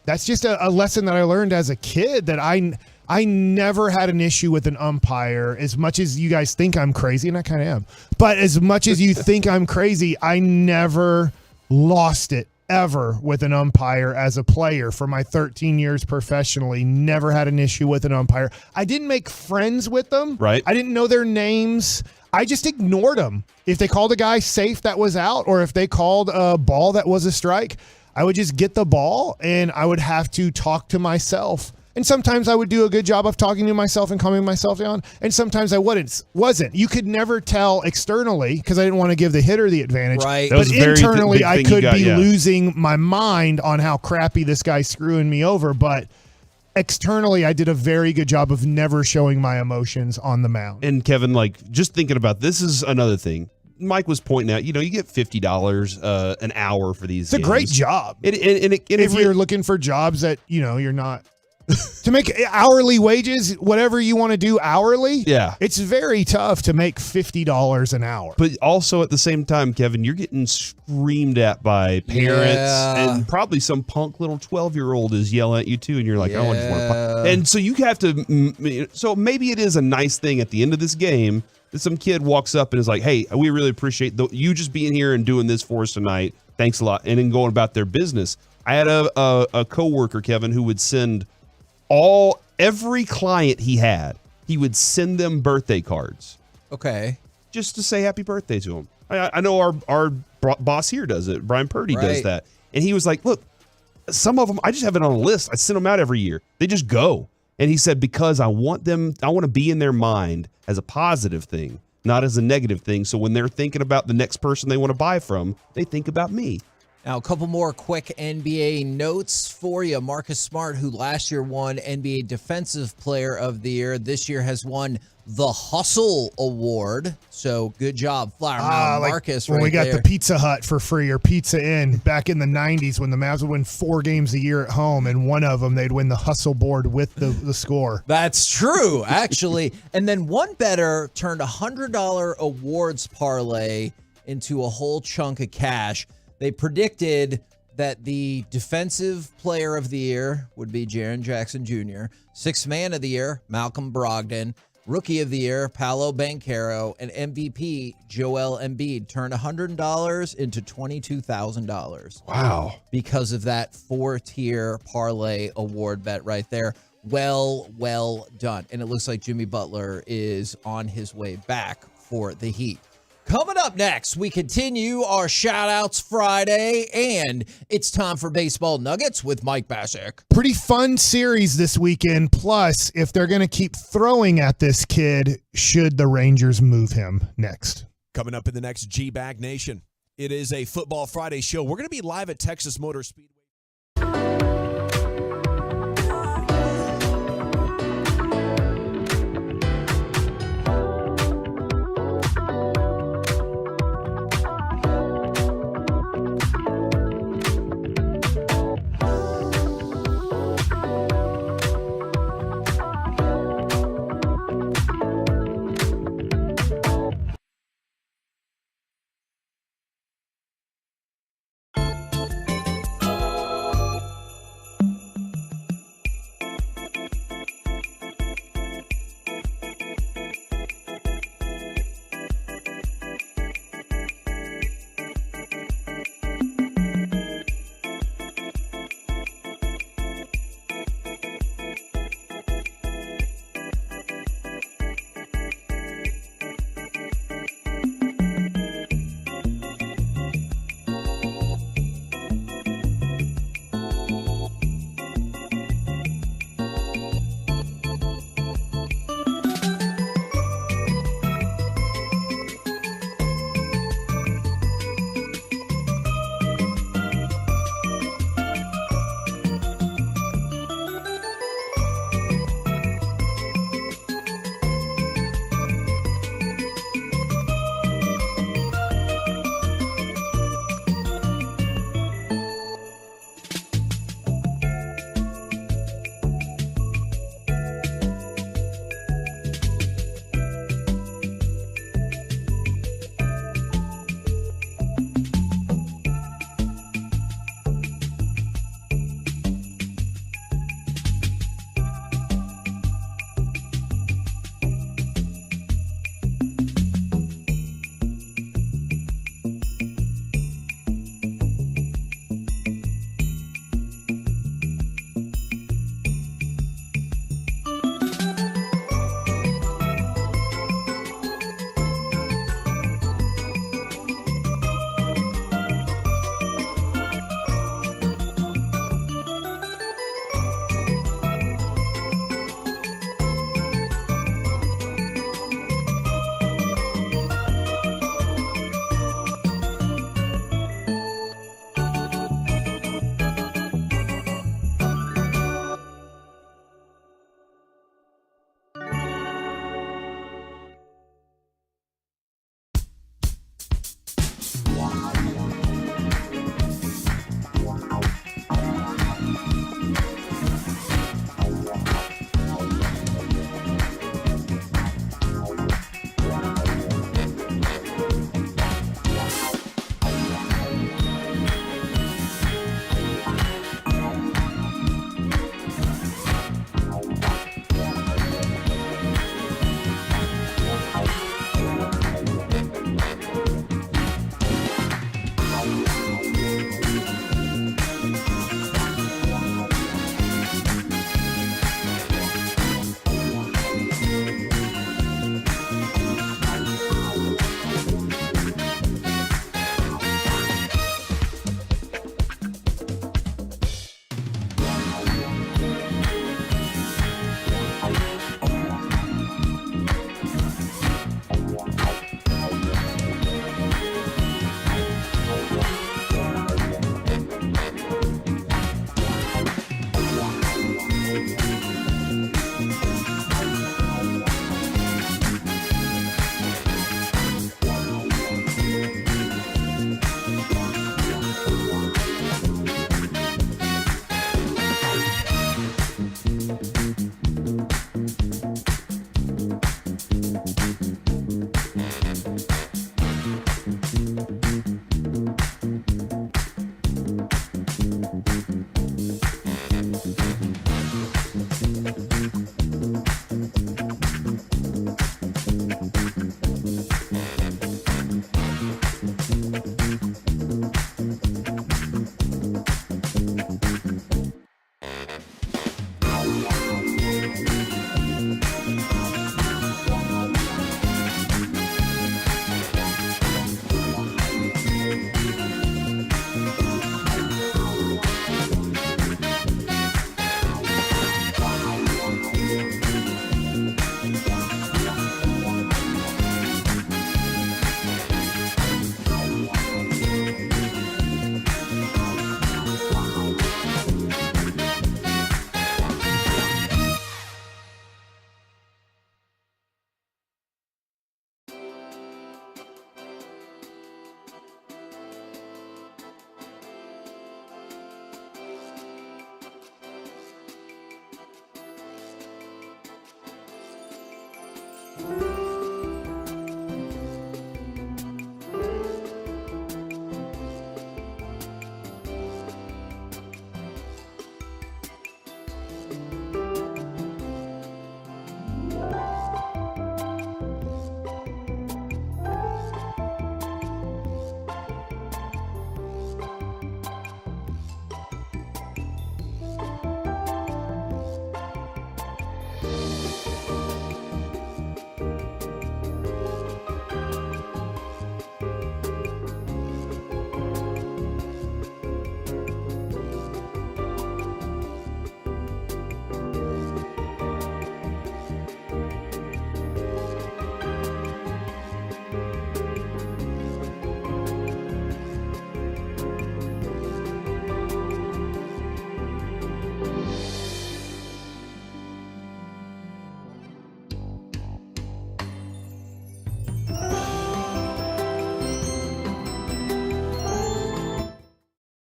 just a lesson that I learned as a kid, that I never had an issue with an umpire. As much as you guys think I'm crazy, and I kind of am, but as much as you think I'm crazy, I never lost it ever with an umpire as a player. For my 13 years professionally, never had an issue with an umpire. I didn't make friends with them. Right. I didn't know their names. I just ignored them. If they called a guy safe that was out, or if they called a ball that was a strike, I would just get the ball and I would have to talk to myself. And sometimes I would do a good job of talking to myself and calming myself down. And sometimes I wasn't. You could never tell externally, because I didn't want to give the hitter the advantage. Right. But internally, I could be losing my mind on how crappy this guy's screwing me over. But externally, I did a very good job of never showing my emotions on the mound. And Kevin, like, just thinking about this is another thing. Mike was pointing out, you get $50 an hour for these. It's a great job. If you're looking for jobs that, you're not. To make hourly wages, whatever you want to do hourly, it's very tough to make $50 an hour. But also at the same time, Kevin, you're getting screamed at by parents, and probably some punk little 12-year-old is yelling at you too, and you're like, oh, I just want to. And so you have to. So maybe it is a nice thing at the end of this game that some kid walks up and is like, hey, we really appreciate you just being here and doing this for us tonight. Thanks a lot, and then going about their business. I had a coworker, Kevin, who would send every client he had, he would send them birthday cards. Okay. Just to say happy birthday to them. I know our boss here does it. Brian Purdy does that. And he was like, look, some of them, I just have it on a list. I send them out every year. They just go. And he said, because I want to be in their mind as a positive thing, not as a negative thing. So when they're thinking about the next person they want to buy from, they think about me. Now, a couple more quick NBA notes for you. Marcus Smart, who last year won NBA Defensive Player of the Year, this year has won the Hustle Award. So good job, Flower Mound Marcus. When we got the Pizza Hut for free, or Pizza Inn, back in the 90s when the Mavs would win 4 games a year at home, and one of them they'd win the Hustle board with the score. That's true, actually. And then one bettor turned a $100 awards parlay into a whole chunk of cash. They predicted that the Defensive Player of the Year would be Jaren Jackson Jr., Sixth Man of the Year, Malcolm Brogdon, Rookie of the Year, Paolo Banchero, and MVP, Joel Embiid, turned $100 into $22,000. Wow. Because of that 4-tier parlay award bet right there. Well done. And it looks like Jimmy Butler is on his way back for the Heat. Coming up next, we continue our Shoutouts Friday, and it's time for Baseball Nuggets with Mike Bassick. Pretty fun series this weekend. Plus, if they're going to keep throwing at this kid, should the Rangers move him next? Coming up in the next G-Bag Nation, it is a Football Friday show. We're going to be live at Texas Motor Speedway.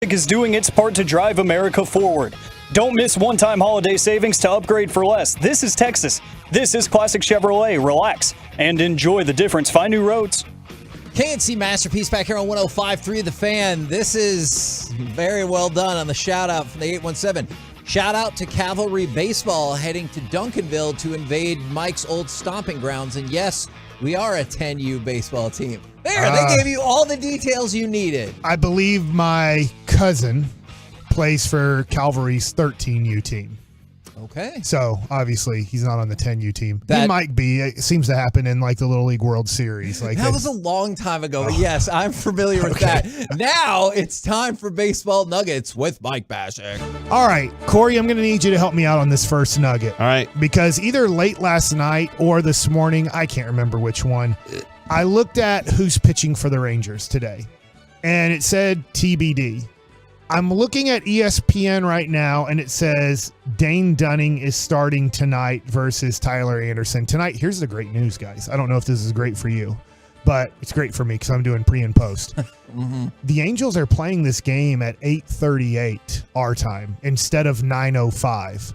Is doing its part to drive America forward. Don't miss one-time holiday savings to upgrade for less. This is Texas. This is Classic Chevrolet. Relax and enjoy the difference. Find new roads. KNC Masterpiece back here on 105.3 The Fan. This is very well done on the shout-out from the 817. Shout-out to Cavalry Baseball heading to Duncanville to invade Mike's old stomping grounds. And yes, we are a 10U baseball team. There, they gave you all the details you needed. I believe my cousin plays for Calvary's 13U team. Okay. So, obviously, he's not on the 10U team. He That- might be. It seems to happen in, like, the Little League World Series. Like That was a long time ago, but yes, I'm familiar with that. Now it's time for Baseball Nuggets with Mike Bashik. All right, Corey, I'm going to need you to help me out on this first nugget. All right. Because either late last night or this morning, I can't remember which one, I looked at who's pitching for the Rangers today, and it said TBD. I'm looking at ESPN right now, and it says Dane Dunning is starting tonight versus Tyler Anderson. Tonight, here's the great news, guys. I don't know if this is great for you, but it's great for me because I'm doing pre and post. The Angels are playing this game at 8:38 our time instead of 9:05.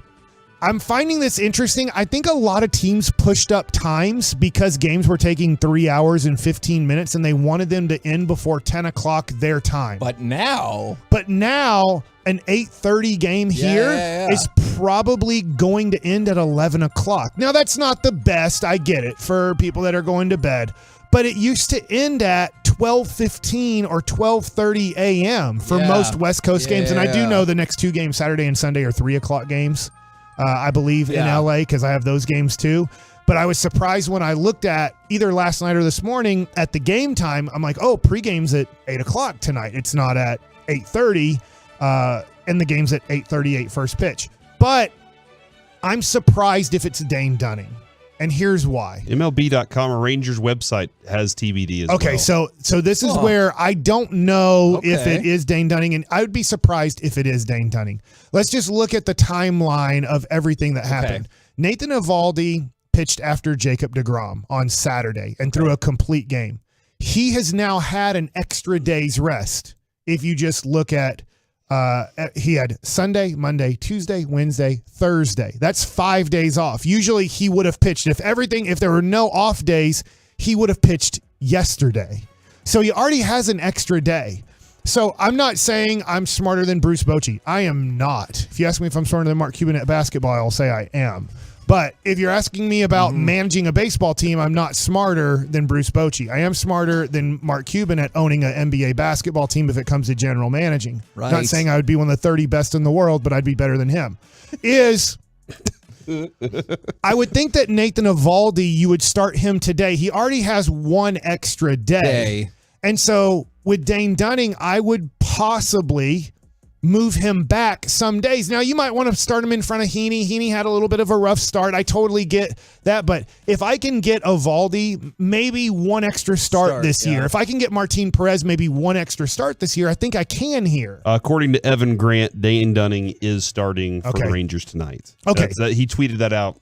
I'm finding this interesting. I think a lot of teams pushed up times because games were taking 3 hours and 15 minutes and they wanted them to end before 10 o'clock their time. But now an 8:30 game here is probably going to end at 11 o'clock. Now, that's not the best. I get it for people that are going to bed. But it used to end at 12:15 or 12:30 a.m. for most West Coast games. And I do know the next two games, Saturday and Sunday, are 3 o'clock games. I believe in LA because I have those games too. But I was surprised when I looked at either last night or this morning at the game time. I'm like, oh, pregame's at 8 o'clock tonight. It's not at 8:30, and the game's at 8:38 first pitch. But I'm surprised if it's Dane Dunning. And here's why. MLB.com, a Rangers website, has TBD as well. Okay, so this is where I don't know if it is Dane Dunning, and I would be surprised if it is Dane Dunning. Let's just look at the timeline of everything that happened. Nathan Eovaldi pitched after Jacob deGrom on Saturday and threw a complete game. He has now had an extra day's rest. If you just look at he had Sunday, Monday, Tuesday, Wednesday, Thursday. That's 5 days off. Usually he would have pitched if there were no off days, he would have pitched yesterday. So he already has an extra day. So I'm not saying I'm smarter than Bruce Bochy. I am not. If you ask me if I'm smarter than Mark Cuban at basketball, I'll say I am. But if you're asking me about managing a baseball team, I'm not smarter than Bruce Bochy. I am smarter than Mark Cuban at owning an NBA basketball team if it comes to general managing. Right. Not saying I would be one of the 30 best in the world, but I'd be better than him. I would think that Nathan Eovaldi, you would start him today. He already has one extra day. And so with Dane Dunning, I would possibly move him back some days. Now, you might want to start him in front of Heaney. Heaney had a little bit of a rough start. I totally get that. But if I can get Eovaldi, maybe one extra start this year. If I can get Martin Perez, maybe one extra start this year, I think I can here. According to Evan Grant, Dane Dunning is starting for the Rangers tonight. Okay. He tweeted that out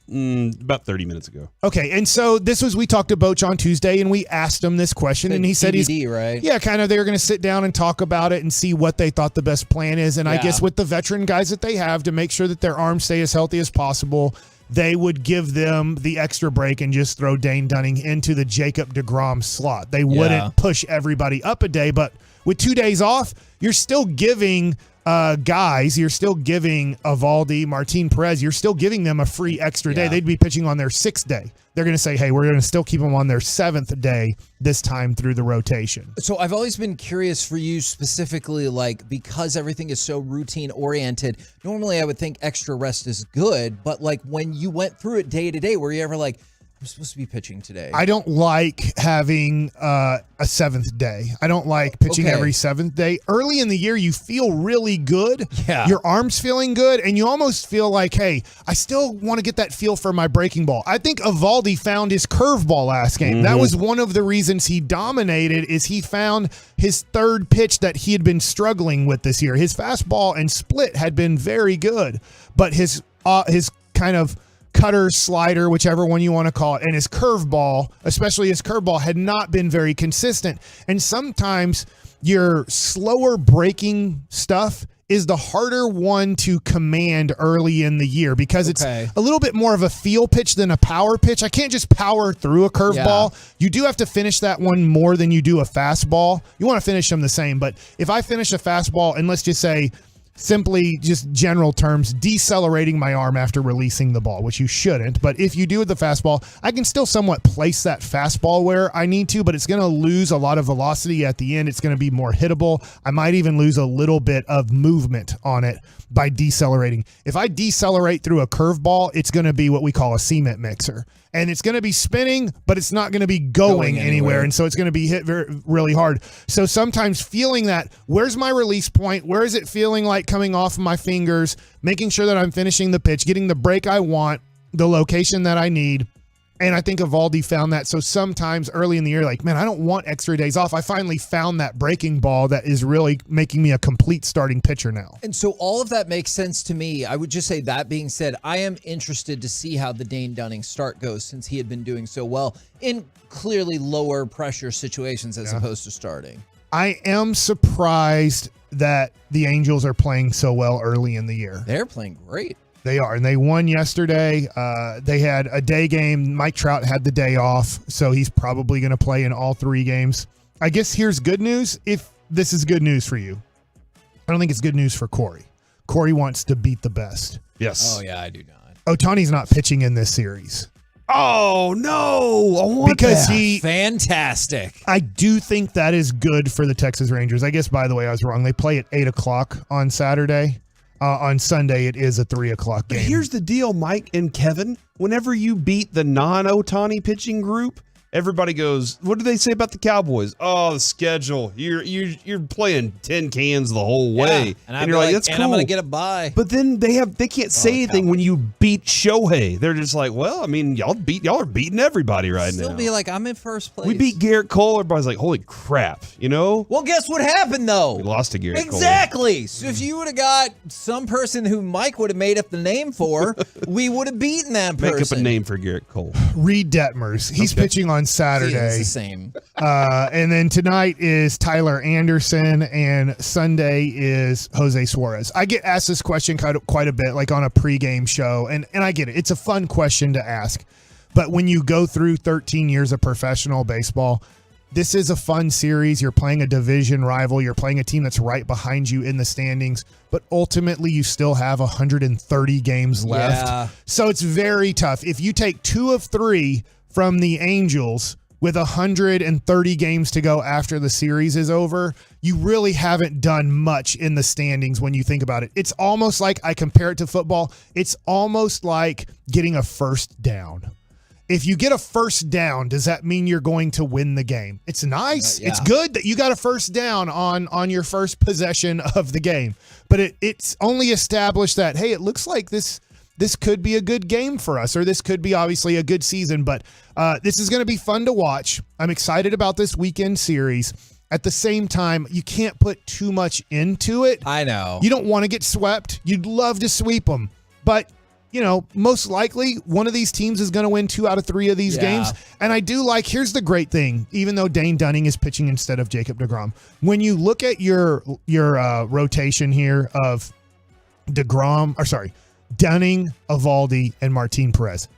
about 30 minutes ago. Okay, and so we talked to Boch on Tuesday, and we asked him this question, and he said TBD, right? Yeah, kind of. They were going to sit down and talk about it and see what they thought the best plan is. And I guess with the veteran guys that they have to make sure that their arms stay as healthy as possible, they would give them the extra break and just throw Dane Dunning into the Jacob DeGrom slot. They wouldn't push everybody up a day, but with 2 days off, you're still giving guys, you're still giving Evaldi, Martin Perez, you're still giving them a free extra day. They'd be pitching on their 6th day. They're going to say, hey, we're going to still keep them on their 7th day this time through the rotation. So I've always been curious for you specifically, like, because everything is so routine oriented, normally I would think extra rest is good, but like when you went through it day to day, were you ever like, I'm supposed to be pitching today? I don't like having a 7th day. I don't like pitching every 7th day. Early in the year, you feel really good. Yeah. Your arm's feeling good, and you almost feel like, hey, I still want to get that feel for my breaking ball. I think Evaldi found his curveball last game. That was one of the reasons he dominated, is he found his 3rd pitch that he had been struggling with this year. His fastball and split had been very good, but his kind of cutter, slider, whichever one you want to call it, and his curveball, especially his curveball, had not been very consistent. And sometimes your slower breaking stuff is the harder one to command early in the year because it's a little bit more of a feel pitch than a power pitch. I can't just power through a curveball. You do have to finish that one more than you do a fastball. You want to finish them the same, but if I finish a fastball and let's just say simply just general terms, decelerating my arm after releasing the ball, which you shouldn't. But if you do with the fastball, I can still somewhat place that fastball where I need to, but it's going to lose a lot of velocity at the end. It's going to be more hittable. I might even lose a little bit of movement on it by decelerating. If I decelerate through a curveball, it's going to be what we call a cement mixer. And it's going to be spinning, but it's not going to be going anywhere. And so it's going to be hit really hard. So sometimes feeling that, where's my release point? Where is it feeling like coming off of my fingers? Making sure that I'm finishing the pitch, getting the break I want, the location that I need. And I think Evaldi found that. So sometimes early in the year, like, man, I don't want extra days off. I finally found that breaking ball that is really making me a complete starting pitcher now. And so all of that makes sense to me. I would just say, that being said, I am interested to see how the Dane Dunning start goes, since he had been doing so well in clearly lower pressure situations as opposed to starting. I am surprised that the Angels are playing so well early in the year. They're playing great. They are, and they won yesterday. They had a day game. Mike Trout had the day off, so he's probably going to play in all 3 games. I guess here's good news, if this is good news for you. I don't think it's good news for Corey. Corey wants to beat the best. Yes. Oh, yeah, I do not. Ohtani's not pitching in this series. Oh, no. I want because that. Fantastic. I do think that is good for the Texas Rangers. I guess, by the way, I was wrong. They play at 8 o'clock on Saturday. On Sunday, it is a 3 o'clock game. But here's the deal, Mike and Kevin. Whenever you beat the non-Ohtani pitching group, everybody goes, what do they say about the Cowboys? Oh, the schedule. You're playing tin cans the whole way. And you're like, that's cool. And I'm going to get a bye. But then they can't say anything when you beat Shohei. They're just like, well, I mean, y'all are beating everybody right now. Still be like, I'm in first place. We beat Garrett Cole. Everybody's like, holy crap, you know? Well, guess what happened, though? We lost to Garrett Cole. Exactly. So if you would have got some person who Mike would have made up the name for, we would have beaten that person. Make up a name for Garrett Cole. Reed Detmers. He's pitching on Saturday. It's the same. And then tonight is Tyler Anderson, and Sunday is Jose Suarez. I get asked this question quite a bit, like on a pregame show, and I get it. It's a fun question to ask. But when you go through 13 years of professional baseball, this is a fun series. You're playing a division rival. You're playing a team that's right behind you in the standings. But ultimately, you still have 130 games left. Yeah. So it's very tough. If you take 2 of 3 from the Angels with 130 games to go after the series is over, you really haven't done much in the standings when you think about it. It's almost like, I compare it to football, it's almost like getting a first down. If you get a first down, does that mean you're going to win the game? It's nice. Yeah. It's good that you got a first down on your first possession of the game. But it's only established that, hey, it looks like this could be a good game for us, or this could be obviously a good season. But this is going to be fun to watch. I'm excited about this weekend series. At the same time, you can't put too much into it. I know. You don't want to get swept. You'd love to sweep them. But you know, most likely one of these teams is going to win 2 out of 3 of these games. And I do like, here's the great thing, even though Dane Dunning is pitching instead of Jacob DeGrom, when you look at your rotation here of Dunning, Evaldi, and Martin Perez.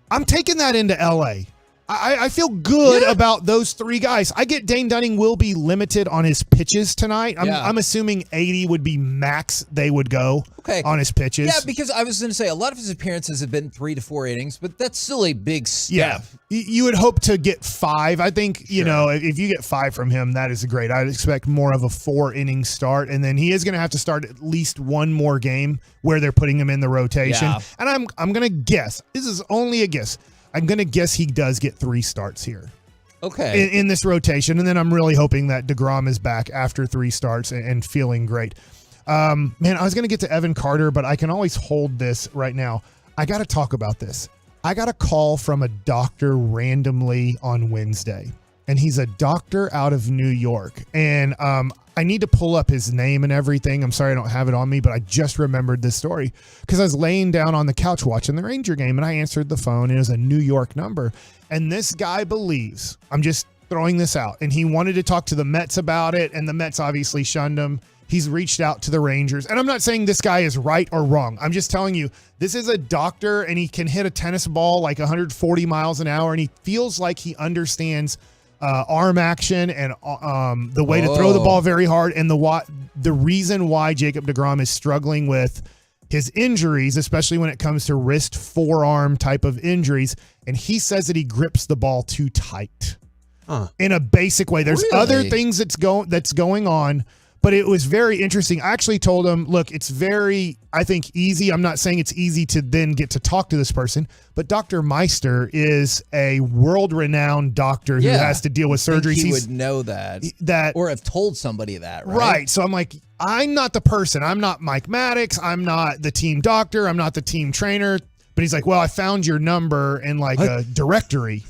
I'm taking that into LA. I feel good about those three guys. I get Dane Dunning will be limited on his pitches tonight. I'm assuming 80 would be max they would go on his pitches. Yeah, because I was going to say a lot of his appearances have been 3 to 4 innings, but that's still a big step. Yeah, you would hope to get 5. I think, if you get 5 from him, that is great. I'd expect more of a 4-inning start, and then he is going to have to start at least one more game where they're putting him in the rotation. Yeah. And I'm going to guess. This is only a guess. I'm going to guess he does get 3 starts here. Okay. In this rotation. And then I'm really hoping that DeGrom is back after 3 starts and feeling great. Man, I was going to get to Evan Carter, but I can always hold this right now. I got to talk about this. I got a call from a doctor randomly on Wednesday. And he's a doctor out of New York. And I need to pull up his name and everything. I'm sorry I don't have it on me, but I just remembered this story because I was laying down on the couch watching the Ranger game and I answered the phone and it was a New York number. And this guy believes, I'm just throwing this out, and he wanted to talk to the Mets about it, and the Mets obviously shunned him. He's reached out to the Rangers. And I'm not saying this guy is right or wrong. I'm just telling you, this is a doctor and he can hit a tennis ball like 140 miles an hour and he feels like he understands arm action and the way to throw the ball very hard, and the reason why Jacob deGrom is struggling with his injuries, especially when it comes to wrist, forearm type of injuries. And he says that he grips the ball too tight in a basic way. There's other things that's going on, but it was very interesting. I actually told him, look, it's very, I think, easy. I'm not saying it's easy to then get to talk to this person, but Dr. Meister is a world-renowned doctor who has to deal with surgeries. He would know that or have told somebody that, right? Right. So I'm like, I'm not the person. I'm not Mike Maddox. I'm not the team doctor. I'm not the team trainer. But he's like, well, I found your number in like a directory.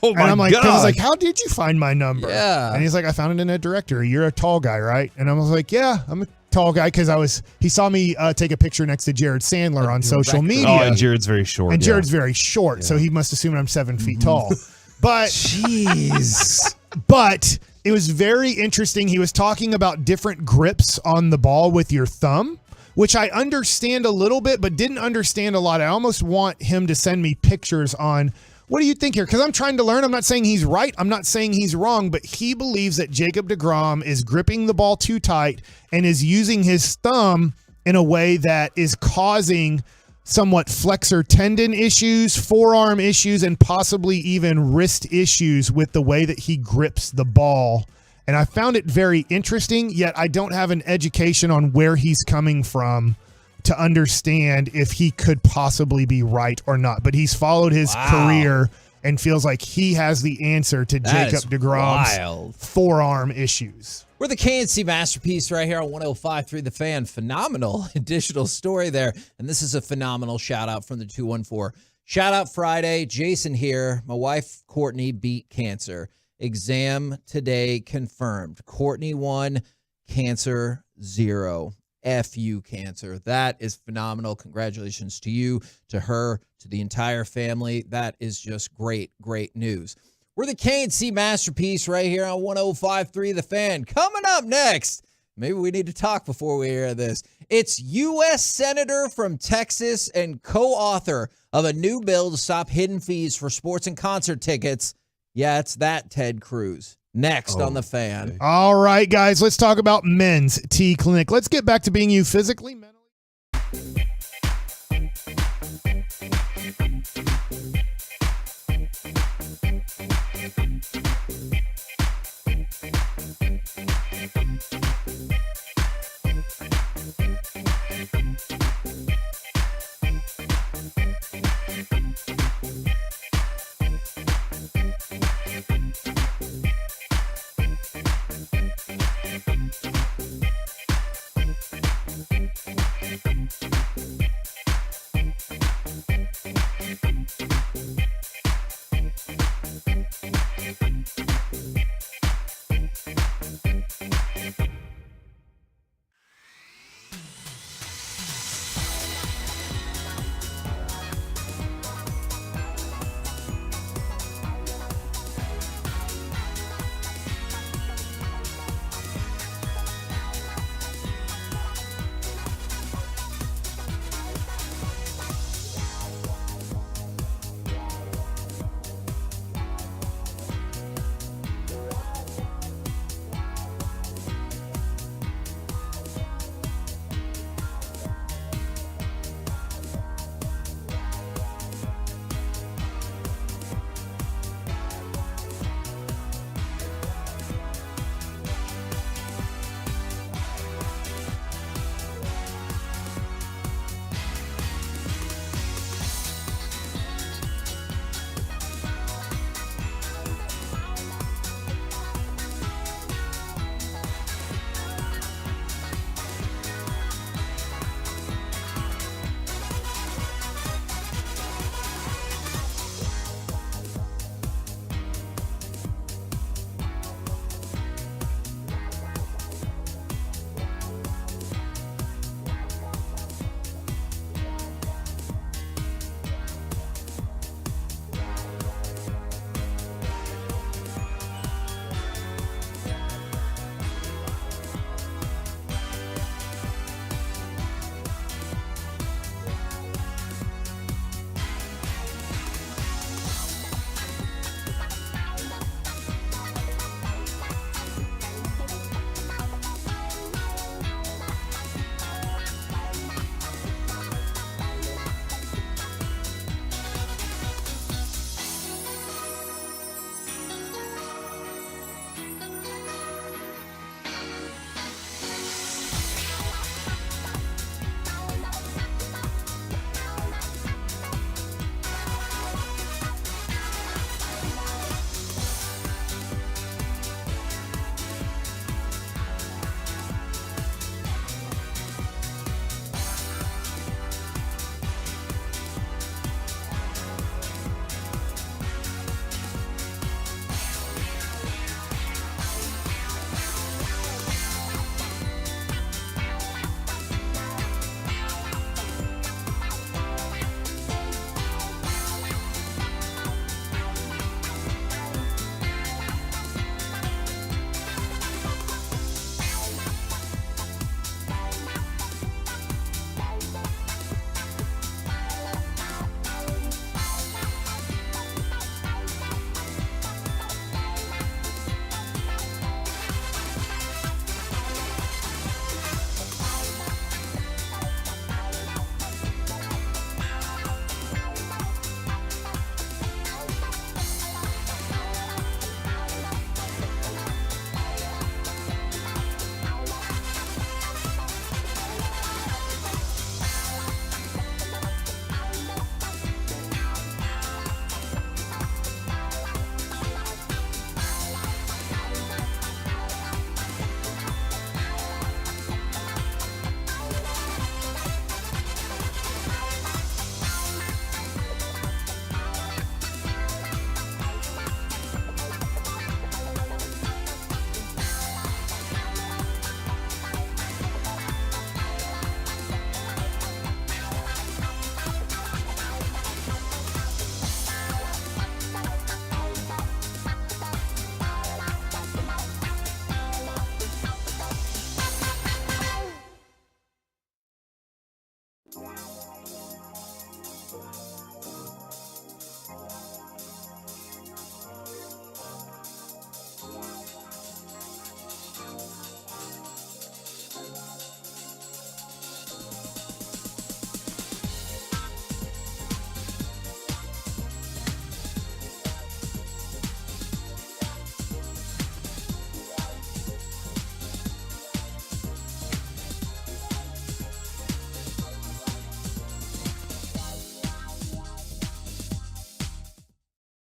Oh my and I'm like, God. I was like, how did you find my number? Yeah. And he's like, I found it in a directory. You're a tall guy, right? And I was like, yeah, I'm a tall guy because he saw me take a picture next to Jared Sandler on social media. Oh, and Jared's very short. And Jared's very short, so he must assume I'm 7 feet tall. But jeez. But it was very interesting. He was talking about different grips on the ball with your thumb, which I understand a little bit, but didn't understand a lot. I almost want him to send me pictures on, what do you think here? Because I'm trying to learn. I'm not saying he's right. I'm not saying he's wrong, but he believes that Jacob deGrom is gripping the ball too tight and is using his thumb in a way that is causing somewhat flexor tendon issues, forearm issues, and possibly even wrist issues with the way that he grips the ball. And I found it very interesting, yet I don't have an education on where he's coming from to understand if he could possibly be right or not. But he's followed his career and feels like he has the answer to Jacob deGrom's forearm issues. We're the KNC Masterpiece right here on 105.3 The Fan. Phenomenal additional story there. And this is a phenomenal shout out from the 214. Shout out Friday. Jason here. My wife, Courtney, beat cancer. Exam today confirmed. Courtney 1, cancer 0. F-U cancer. That is phenomenal. Congratulations to you, to her, to the entire family. That is just great, great news. We're the KNC Masterpiece right here on 105.3 The Fan. Coming up next, maybe we need to talk before we hear this. It's U.S. Senator from Texas and co-author of a new bill to stop hidden fees for sports and concert tickets. Yeah, it's that Ted Cruz. Next on The Fan. All right, guys, let's talk about Men's T Clinic. Let's get back to being you physically, mentally.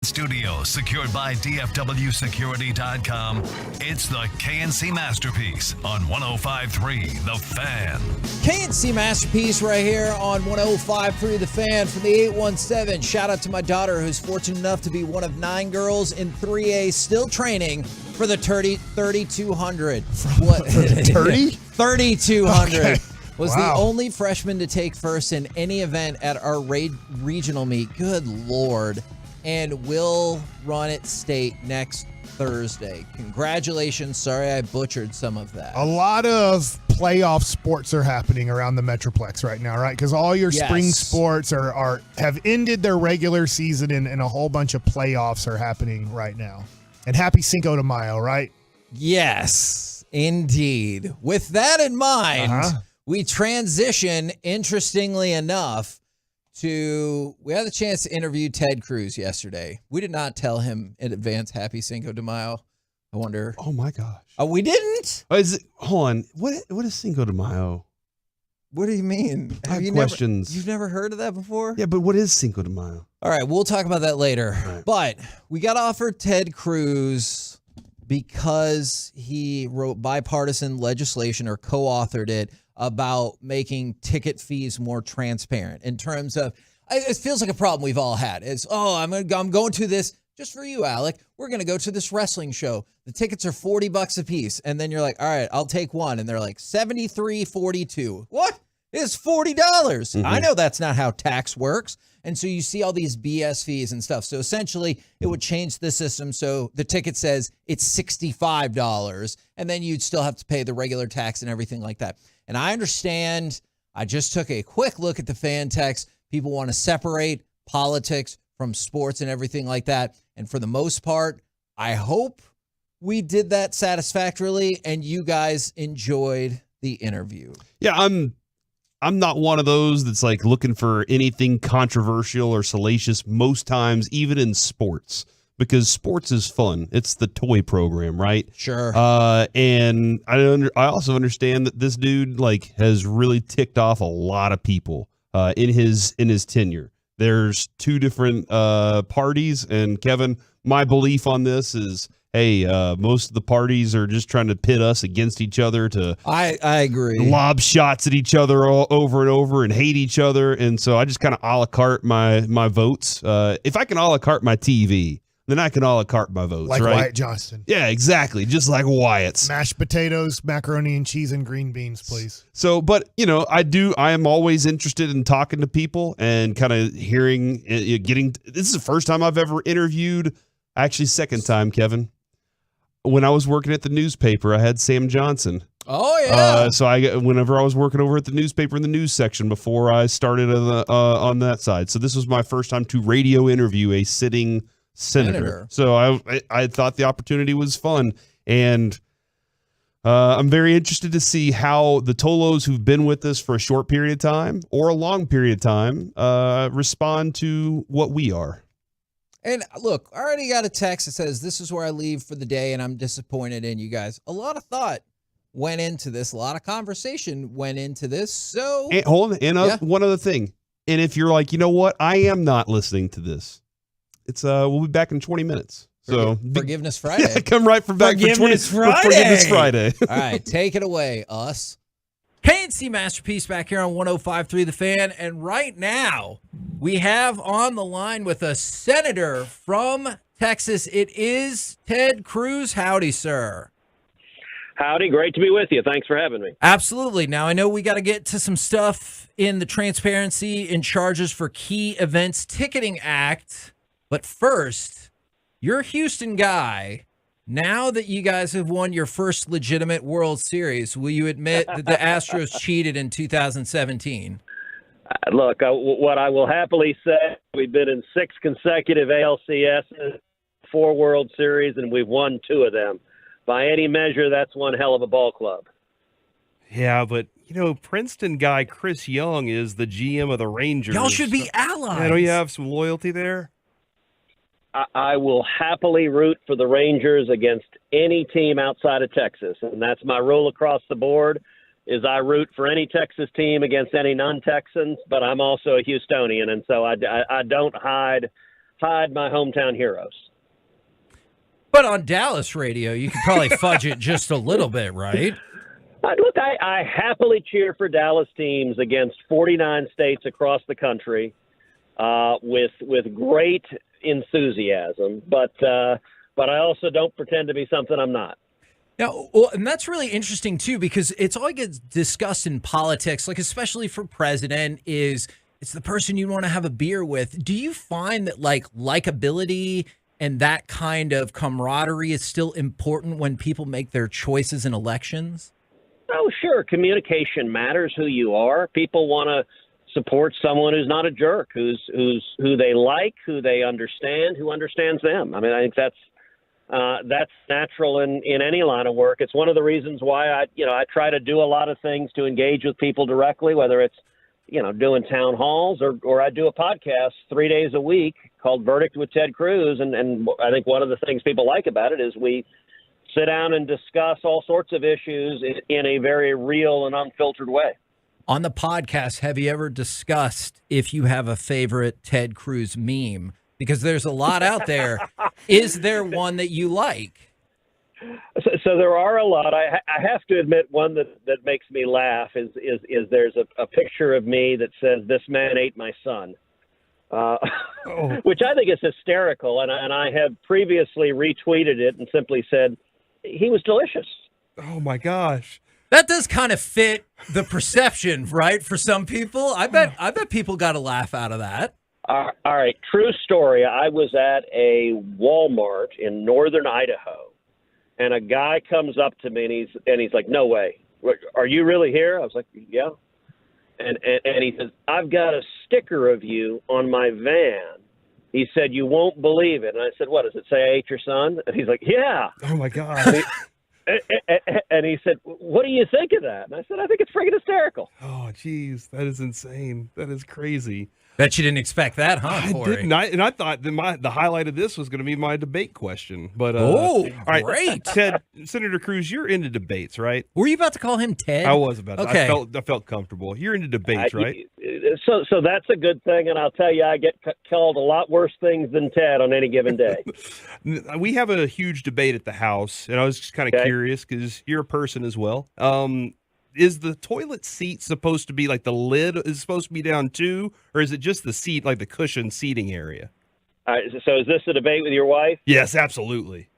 Studio, secured by DFWsecurity.com. It's the KNC Masterpiece on 105.3 The Fan. KNC Masterpiece right here on 105.3 The Fan from the 817. Shout out to my daughter, who's fortunate enough to be one of 9 girls in 3A, still training for the 3,200. What? For the 30? 3,200. Okay. Was Wow. the only freshman to take first in any event at our regional meet. Good Lord. And will run at state next Thursday. Congratulations. Sorry I butchered some of that. A lot of playoff sports are happening around the Metroplex right now, right? Because all your spring sports have ended their regular season, and a whole bunch of playoffs are happening right now. And happy Cinco de Mayo, right? Yes, indeed. With that in mind, we transition, interestingly enough, we had the chance to interview Ted Cruz yesterday. We did not tell him in advance happy Cinco de Mayo. I wonder. Oh my gosh. Oh, we didn't? Hold on. What is Cinco de Mayo? What do you mean? I have questions. You've never heard of that before? Yeah, but what is Cinco de Mayo? All right, we'll talk about that later. Right. But we got offered Ted Cruz because he wrote bipartisan legislation or co-authored it about making ticket fees more transparent in terms of, it feels like a problem we've all had. It's, I'm going to this, just for you, Alec, we're going to go to this wrestling show. The tickets are $40 a piece. And then you're like, all right, I'll take one. And they're like $73.42. What? It's $40. Mm-hmm. I know that's not how tax works. And so you see all these BS fees and stuff. So essentially, it would change the system so the ticket says it's $65, and then you'd still have to pay the regular tax and everything like that. And I understand, I just took a quick look at the fan text. People want to separate politics from sports and everything like that. And for the most part, I hope we did that satisfactorily and you guys enjoyed the interview. Yeah, I'm not one of those that's like looking for anything controversial or salacious most times, even in sports, because sports is fun. It's the toy program, right? Sure. And I also understand that this dude has really ticked off a lot of people in his tenure. There's 2 different parties, and Kevin, my belief on this is, hey, most of the parties are just trying to pit us against each other to I agree. Lob shots at each other all over and over and hate each other. And so I just kind of a la carte my votes. If I can a la carte my TV, then I can a la carte my votes, Like right? Wyatt Johnston. Yeah, exactly. Just like Wyatt's. Mashed potatoes, macaroni and cheese, and green beans, please. So, but, I am always interested in talking to people and kind of hearing, this is the first time I've ever interviewed, actually second time, Kevin. When I was working at the newspaper, I had Sam Johnson. Oh, yeah. So whenever I was working over at the newspaper in the news section before I started on that side. So this was my first time to radio interview a sitting senator. So I thought the opportunity was fun. And I'm very interested to see how the Tolos who've been with us for a short period of time or a long period of time respond to what we are. And look, I already got a text that says, this is where I leave for the day, and I'm disappointed in you guys. A lot of thought went into this. A lot of conversation went into this. So, And hold on. One other thing. And if you're like, you know what? I am not listening to this. It's we'll be back in 20 minutes. So Forgiveness Friday. Yeah, come right back Forgiveness for Forgiveness Friday. All right, take it away, us. KNC Masterpiece back here on 105.3 The Fan. And right now, we have on the line with a senator from Texas. It is Ted Cruz. Howdy, sir. Howdy. Great to be with you. Thanks for having me. Absolutely. Now, I know we got to get to some stuff in the Transparency in Charges for Key Events Ticketing Act. But first, you're a Houston guy. Now that you guys have won your first legitimate World Series, will you admit that the Astros cheated in 2017? Look, what I will happily say, we've been in 6 consecutive ALCSs, 4 World Series, and we've won 2 of them. By any measure, that's one hell of a ball club. Yeah, but, Princeton guy Chris Young is the GM of the Rangers. Y'all should be allies. Yeah, don't you have some loyalty there? I will happily root for the Rangers against any team outside of Texas, and that's my rule across the board, is I root for any Texas team against any non-Texans, but I'm also a Houstonian, and so I don't hide hide my hometown heroes. But on Dallas radio, you could probably fudge it just a little bit, right? Look, I happily cheer for Dallas teams against 49 states across the country with great enthusiasm. But I also don't pretend to be something I'm not. Yeah, well, and that's really interesting, too, because it's all gets discussed in politics, like especially for president, it's the person you want to have a beer with. Do you find that, likability and that kind of camaraderie is still important when people make their choices in elections? Oh, sure. Communication matters who you are. People want to support someone who's not a jerk, who they like, who they understand, who understands them. I mean, I think that's natural in any line of work. It's one of the reasons why I try to do a lot of things to engage with people directly, whether it's, doing town halls or I do a podcast 3 days a week called Verdict with Ted Cruz. And I think one of the things people like about it is we sit down and discuss all sorts of issues in a very real and unfiltered way. On the podcast, have you ever discussed if you have a favorite Ted Cruz meme? Because there's a lot out there. Is there one that you like? So there are a lot. I have to admit one that makes me laugh is there's a picture of me that says, "This man ate my son," which I think is hysterical. And I have previously retweeted it and simply said, "He was delicious." Oh, my gosh. That does kind of fit the perception, right? For some people, I bet people got a laugh out of that. All right, true story. I was at a Walmart in northern Idaho, and a guy comes up to me and he's like, "No way, are you really here?" I was like, "Yeah," and he says, "I've got a sticker of you on my van." He said, "You won't believe it." And I said, "What does it say? I ate your son?" And he's like, "Yeah." Oh my God. And he said, "What do you think of that?" And I said, "I think it's freaking hysterical." Oh, geez, that is insane. That is crazy. Bet you didn't expect that, huh, Corey? I didn't. I thought that the highlight of this was going to be my debate question. But all right, great. Ted, Senator Cruz, you're into debates, right? Were you about to call him Ted? I was about to. Okay. I felt comfortable. You're into debates, right? So that's a good thing, and I'll tell you, I get called a lot worse things than Ted on any given day. We have a huge debate at the house, and I was just kind of curious because you're a person as well. Is the toilet seat supposed to be like the lid is supposed to be down too, or is it just the seat, like the cushion seating area? All right, so is this a debate with your wife? Yes, absolutely.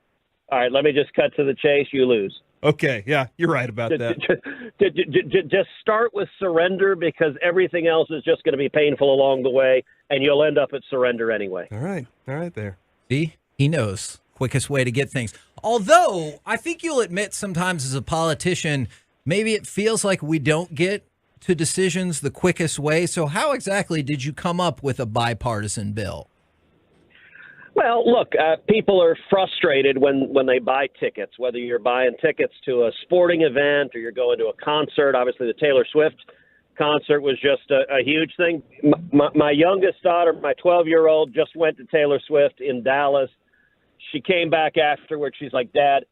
All right, let me just cut to the chase. You lose. Okay, yeah, you're right about that. Just start with surrender, because everything else is just going to be painful along the way, and you'll end up at surrender anyway. All right there. See, he knows quickest way to get things. Although I think you'll admit sometimes as a politician, maybe it feels like we don't get to decisions the quickest way. So how exactly did you come up with a bipartisan bill? Well, look, people are frustrated when they buy tickets, whether you're buying tickets to a sporting event or you're going to a concert. Obviously, the Taylor Swift concert was just a huge thing. My youngest daughter, my 12-year-old, just went to Taylor Swift in Dallas. She came back afterwards. She's like, "Dad,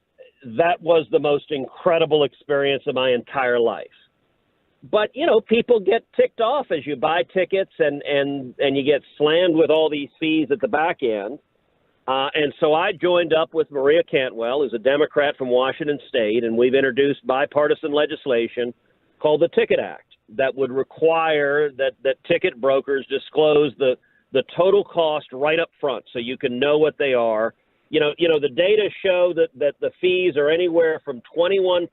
that was the most incredible experience of my entire life." But, people get ticked off as you buy tickets and you get slammed with all these fees at the back end. And so I joined up with Maria Cantwell, who's a Democrat from Washington State, and we've introduced bipartisan legislation called the Ticket Act that would require that ticket brokers disclose the total cost right up front so you can know what they are. The data show that the fees are anywhere from 21%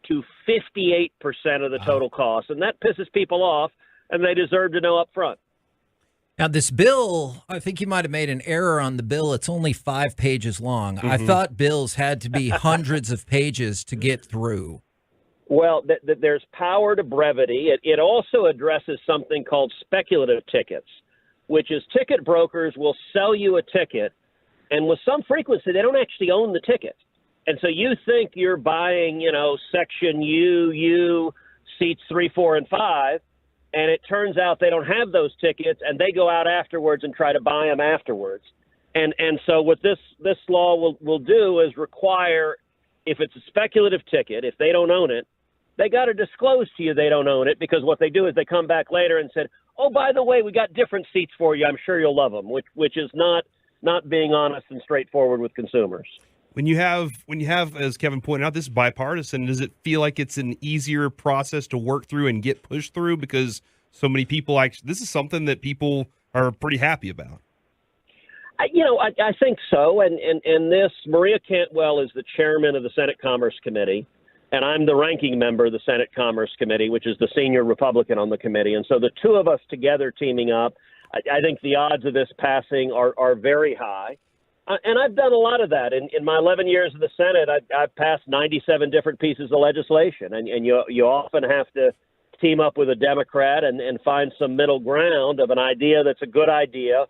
to 58% of the total cost, and that pisses people off, and they deserve to know up front. Now, this bill, I think you might have made an error on the bill. It's only 5 pages long. I thought bills had to be hundreds of pages to get through. Well, there's power to brevity. It also addresses something called speculative tickets, which is ticket brokers will sell you a ticket, and with some frequency, they don't actually own the ticket. And so you think you're buying, section U, seats 3, 4, and 5, and it turns out they don't have those tickets, and they go out afterwards and try to buy them afterwards. And so what this law will do is require, if it's a speculative ticket, if they don't own it, they got to disclose to you they don't own it, because what they do is they come back later and said, oh, by the way, we got different seats for you. I'm sure you'll love them, which is not being honest and straightforward with consumers. When you have, as Kevin pointed out, this is bipartisan, does it feel like it's an easier process to work through and get pushed through because so many people this is something that people are pretty happy about? I think so. And this, Maria Cantwell is the chairman of the Senate Commerce Committee, and I'm the ranking member of the Senate Commerce Committee, which is the senior Republican on the committee. And so the two of us together teaming up, I think the odds of this passing are very high. And I've done a lot of that. In my 11 years in the Senate, I've passed 97 different pieces of legislation. And you often have to team up with a Democrat and find some middle ground of an idea that's a good idea,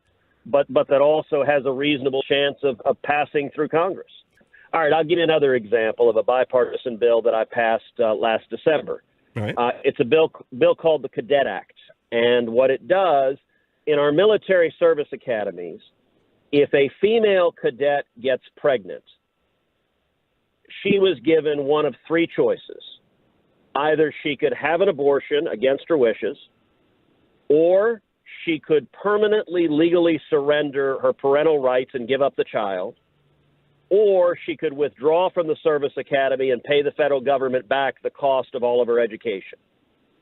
but that also has a reasonable chance of passing through Congress. All right, I'll give you another example of a bipartisan bill that I passed last December. All right. It's a bill called the Cadet Act. And what it does, in our military service academies, if a female cadet gets pregnant, she was given one of three choices. Either she could have an abortion against her wishes, or she could permanently legally surrender her parental rights and give up the child, or she could withdraw from the service academy and pay the federal government back the cost of all of her education.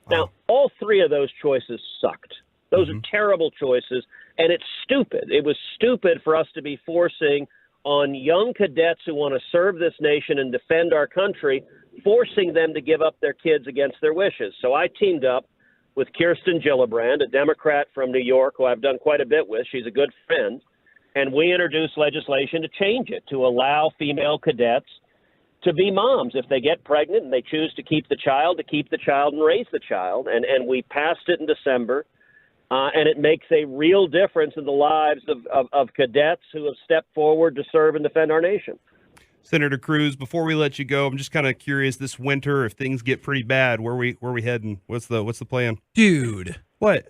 Now, all three of those choices sucked. Those are terrible choices, and it's stupid. It was stupid for us to be forcing on young cadets who want to serve this nation and defend our country, forcing them to give up their kids against their wishes. So I teamed up with Kirsten Gillibrand, a Democrat from New York who I've done quite a bit with. She's a good friend. And we introduced legislation to change it, to allow female cadets to be moms if they get pregnant and they choose to keep the child and raise the child. And we passed it in December. And it makes a real difference in the lives of cadets who have stepped forward to serve and defend our nation. Senator Cruz, before we let you go, I'm just kind of curious this winter, if things get pretty bad, where we heading? What's the plan? Dude. What?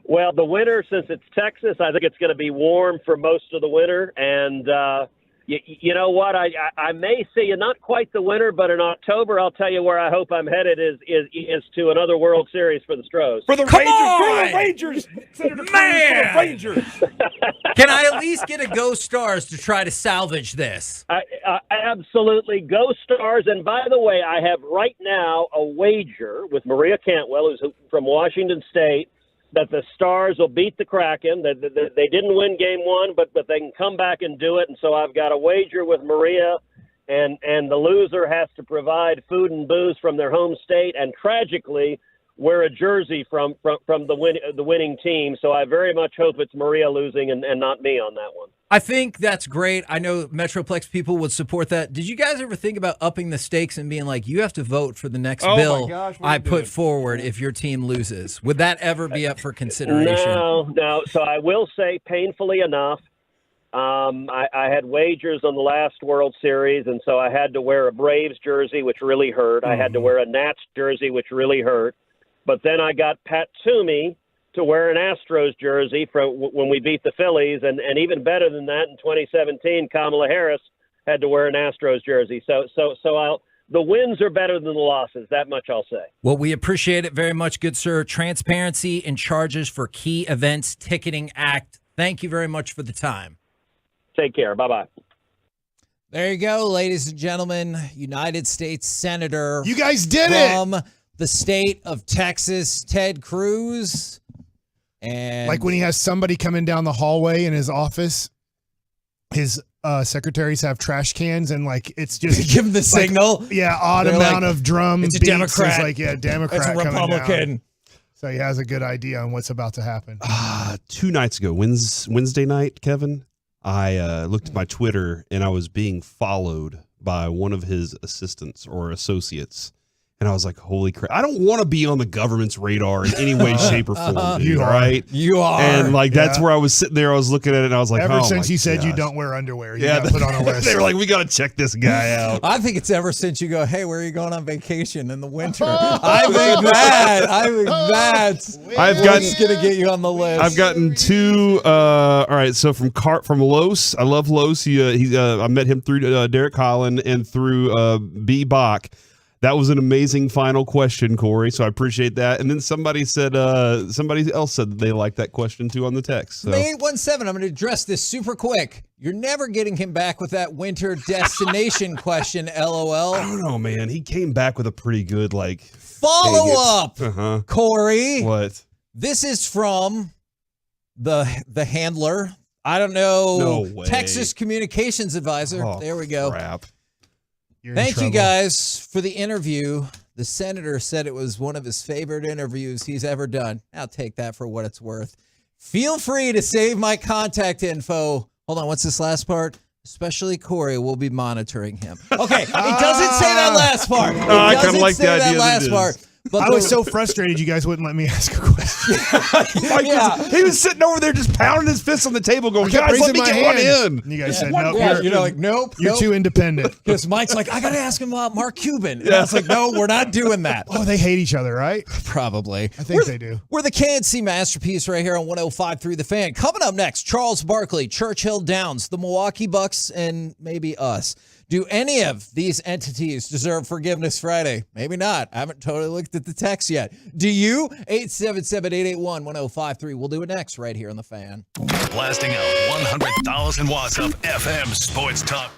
Well, the winter, since it's Texas, I think it's going to be warm for most of the winter. And you know what? I may see you not quite the winter, but in October, I'll tell you where I hope I'm headed is to another World Series for the Stros. For the Rangers! Senator Cruz, for the Rangers! Can I at least get a Go Stars to try to salvage this? Absolutely. Go Stars. And by the way, I have right now a wager with Maria Cantwell, who's from Washington State, that the Stars will beat the Kraken. They didn't win game one, but they can come back and do it. And so I've got a wager with Maria, and the loser has to provide food and booze from their home state and tragically wear a jersey from the winning team. So I very much hope it's Maria losing and not me on that one. I think that's great. I know Metroplex people would support that. Did you guys ever think about upping the stakes and being like, you have to vote for the next bill I put forward if your team loses? Would that ever be up for consideration? No. So I will say, painfully enough, I had wagers on the last World Series, and so I had to wear a Braves jersey, which really hurt. I had to wear a Nats jersey, which really hurt. But then I got Pat Toomey to wear an Astros jersey from when we beat the Phillies, and even better than that, in 2017, Kamala Harris had to wear an Astros jersey. So the wins are better than the losses. That much I'll say. Well, we appreciate it very much, good sir. Transparency and charges for key events ticketing act. Thank you very much for the time. Take care. Bye-bye. There you go, ladies and gentlemen. United States Senator. You guys did from the state of Texas, Ted Cruz. And like when he has somebody coming down the hallway in his office, his secretaries have trash cans and like it's just give him the signal. Yeah, odd They're amount like, of drum. It's a beats. Democrat. It's like Democrat. It's a Republican. Coming down. So he has a good idea on what's about to happen. 2 nights ago, Wednesday night, Kevin, I looked at my Twitter and I was being followed by one of his assistants or associates. And I was like, holy crap. I don't want to be on the government's radar in any way, shape, or form. You are. Right? You are. And like, that's where I was sitting there. I was looking at it and I was like, ever since you said you don't wear underwear, you got put on a list. They were like, we got to check this guy out. I think it's ever since you go, hey, where are you going on vacation in the winter? I think that's what's going to get you on the list. I've gotten 2. All right. So from Los, I love Los. I met him through Derek Holland and through B. Bach. That was an amazing final question, Corey. So I appreciate that. And then somebody else said that they liked that question too on the text. So. May 817, I'm going to address this super quick. You're never getting him back with that winter destination question, LOL. I don't know, man. He came back with a pretty good follow up. Corey. What? This is from the handler. I don't know. No way. Texas Communications Advisor. Oh, there we go. Crap. Thank you guys for the interview. The senator said it was one of his favorite interviews he's ever done. I'll take that for what it's worth. Feel free to save my contact info. Hold on, what's this last part? Especially Corey will be monitoring him. Okay, it doesn't say that last part. I kind of like the idea that last part. I was so frustrated you guys wouldn't let me ask a question. He was sitting over there just pounding his fist on the table going, I kept guys, let raising me my get hand. one in. And you guys said, Yeah, nope. you're like, nope. You're too independent. Because Mike's like, I got to ask him about Mark Cuban. And I was like, no, we're not doing that. Oh, they hate each other, right? Probably. I think they do. We're the KNC Masterpiece right here on 105.3 The Fan. Coming up next, Charles Barkley, Churchill Downs, the Milwaukee Bucks, and maybe us. Do any of these entities deserve Forgiveness Friday? Maybe not. I haven't totally looked at the text yet. Do you? 877-881-1053. We'll do it next right here on The Fan. Blasting out 100,000 watts of FM sports talk.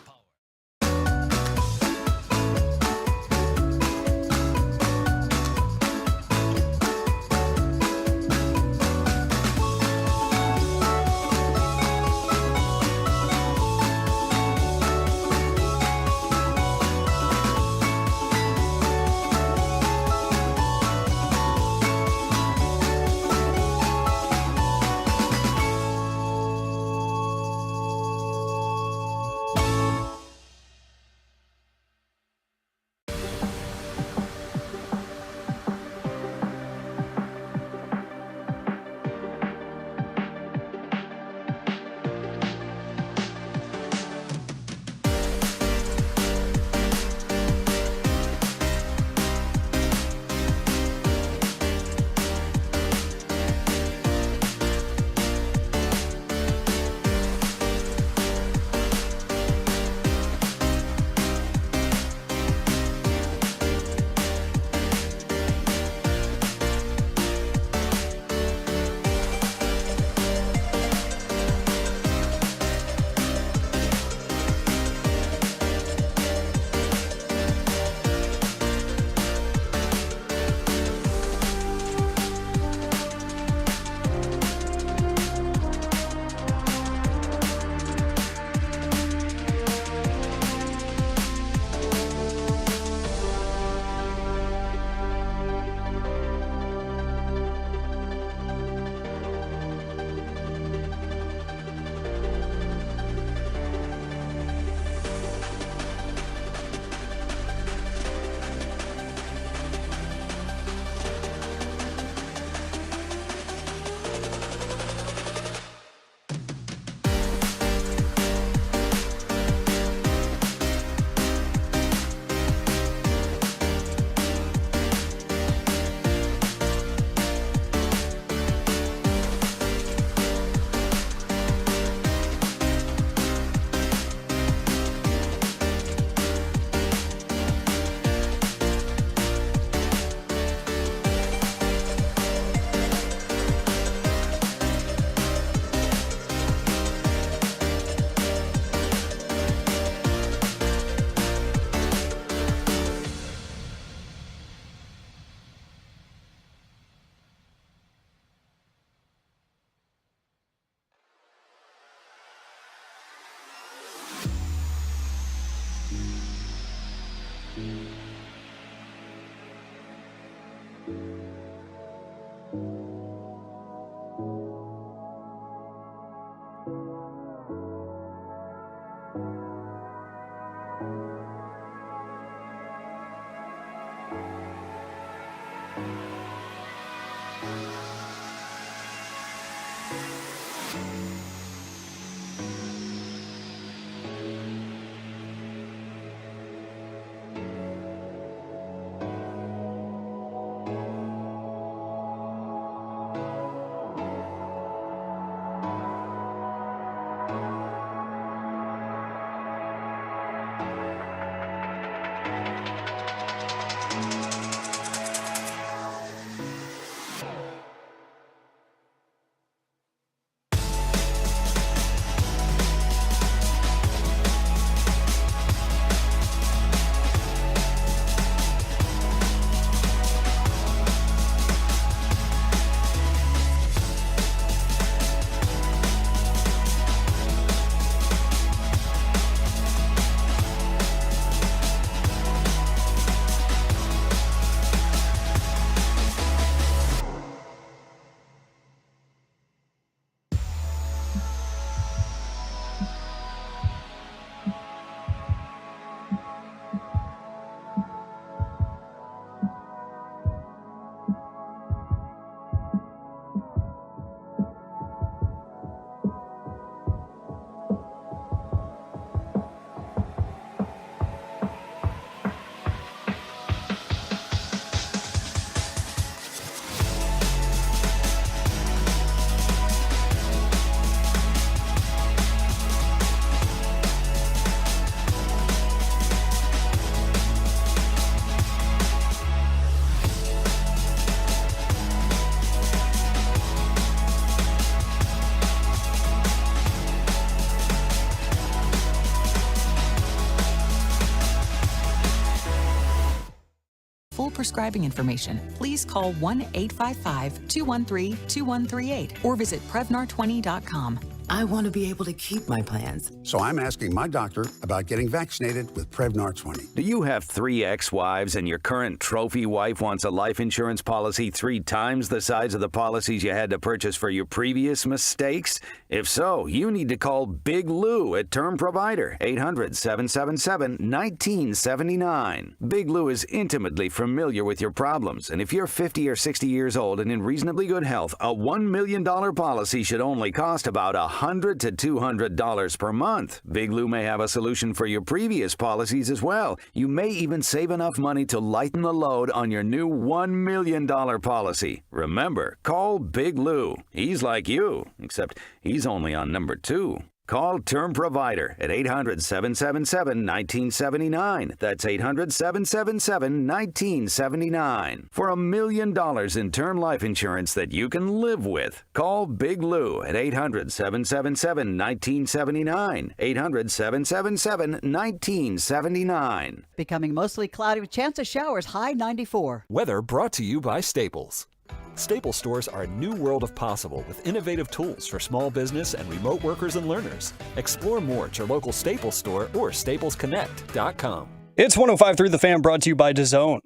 prescribing information, please call 1-855-213-2138 or visit Prevnar20.com. I want to be able to keep my plans. So I'm asking my doctor about getting vaccinated with Prevnar 20. Do you have 3 ex-wives and your current trophy wife wants a life insurance policy 3 times the size of the policies you had to purchase for your previous mistakes? If so, you need to call Big Lou at Term Provider, 800-777-1979. Big Lou is intimately familiar with your problems, and if you're 50 or 60 years old and in reasonably good health, a $1 million policy should only cost about $100 to $200 per month. Big Lou may have a solution for your previous policies as well. You may even save enough money to lighten the load on your new $1 million policy. Remember, call Big Lou. He's like you, except he's only on number 2. Call Term Provider at 800-777-1979. That's 800-777-1979. For $1 million in term life insurance that you can live with. Call Big Lou at 800-777-1979. 800-777-1979. Becoming mostly cloudy with chance of showers, high 94. Weather brought to you by Staples. Staples stores are a new world of possible with innovative tools for small business and remote workers and learners. Explore more at your local Staples store or staplesconnect.com. It's 105.3 The Fan, brought to you by DAZN.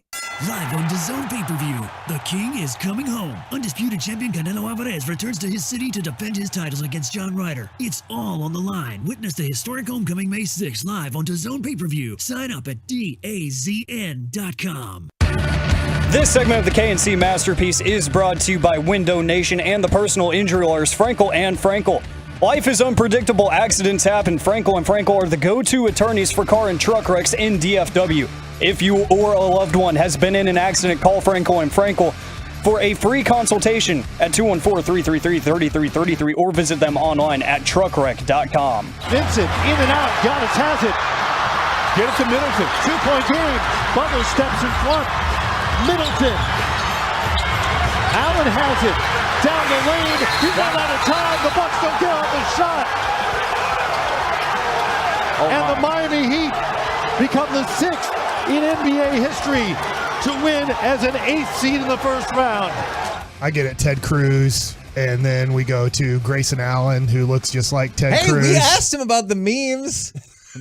Live on DAZN pay-per-view, the King is coming home. Undisputed champion Canelo Alvarez returns to his city to defend his titles against John Ryder. It's all on the line. Witness the historic homecoming May 6th live on DAZN pay-per-view. Sign up at DAZN.com. This segment of the KNC Masterpiece is brought to you by Window Nation and the personal injury lawyers Frankel and Frankel. Life is unpredictable. Accidents happen. Frankel and Frankel are the go-to attorneys for car and truck wrecks in DFW. If you or a loved one has been in an accident, call Frankel and Frankel for a free consultation at 214-333-3333 or visit them online at truckwreck.com. Vincent in and out. Giannis has it. Get it to Middleton. 2-point game. Butler steps in front. Middleton. Allen has it. Down the lane. He's run out of time. The Bucks don't get off the shot. And the Miami Heat become the 6th in NBA history to win as an 8th seed in the first round. I get it, Ted Cruz. And then we go to Grayson Allen, who looks just like Ted Cruz. Hey, we asked him about the memes.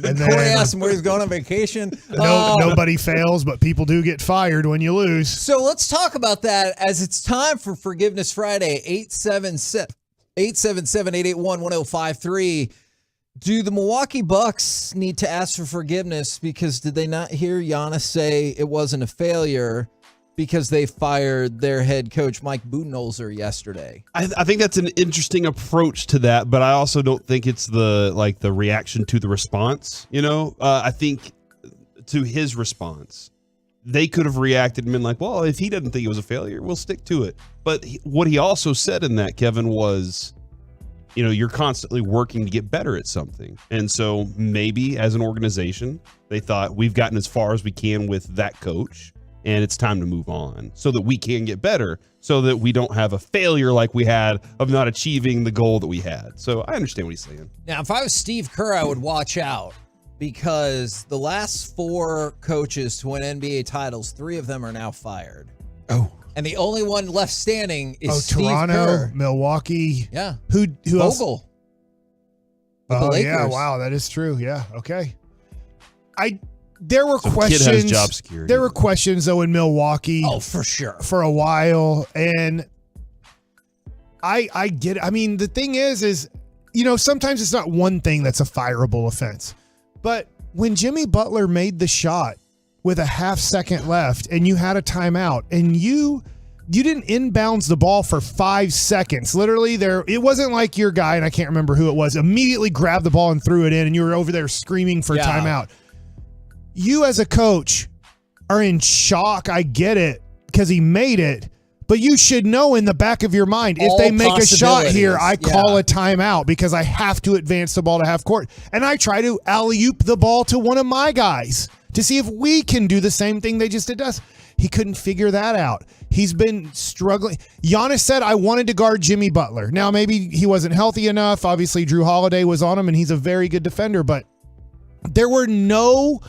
And Corey asked him where he's going on vacation. Nobody fails, but people do get fired when you lose. So let's talk about that as it's time for Forgiveness Friday. 877-881-1053. Do the Milwaukee Bucks need to ask for forgiveness because did they not hear Giannis say it wasn't a failure because they fired their head coach Mike Budenholzer yesterday? I think that's an interesting approach to that, but I also don't think it's the reaction to the response. I think to his response, they could have reacted and been like, well, if he doesn't think it was a failure, we'll stick to it. But what he also said in that, Kevin, was, you're constantly working to get better at something. And so maybe as an organization, they thought we've gotten as far as we can with that coach. And it's time to move on so that we can get better, so that we don't have a failure like we had of not achieving the goal that we had. So I understand what he's saying. Now, if I was Steve Kerr, I would watch out because the last 4 coaches to win NBA titles, 3 of them are now fired. Oh. And the only one left standing is Steve Toronto, Kerr. Milwaukee. Yeah. Who else? Vogel. Oh, yeah. Wow, that is true. Yeah. Okay. There were questions. Kid has job security. There were questions though in Milwaukee. Oh, for sure. For a while, and I get it. I mean, the thing is sometimes it's not one thing that's a fireable offense, but when Jimmy Butler made the shot with a half second left, and you had a timeout, and you didn't inbounds the ball for 5 seconds. Literally, it wasn't like your guy, and I can't remember who it was, immediately grabbed the ball and threw it in, and you were over there screaming for timeout. You as a coach are in shock. I get it because he made it, but you should know in the back of your mind, if they make a shot here, I call a timeout because I have to advance the ball to half court. And I try to alley-oop the ball to one of my guys to see if we can do the same thing they just did to us. He couldn't figure that out. He's been struggling. Giannis said, I wanted to guard Jimmy Butler. Now, maybe he wasn't healthy enough. Obviously, Drew Holiday was on him, and he's a very good defender, but there were no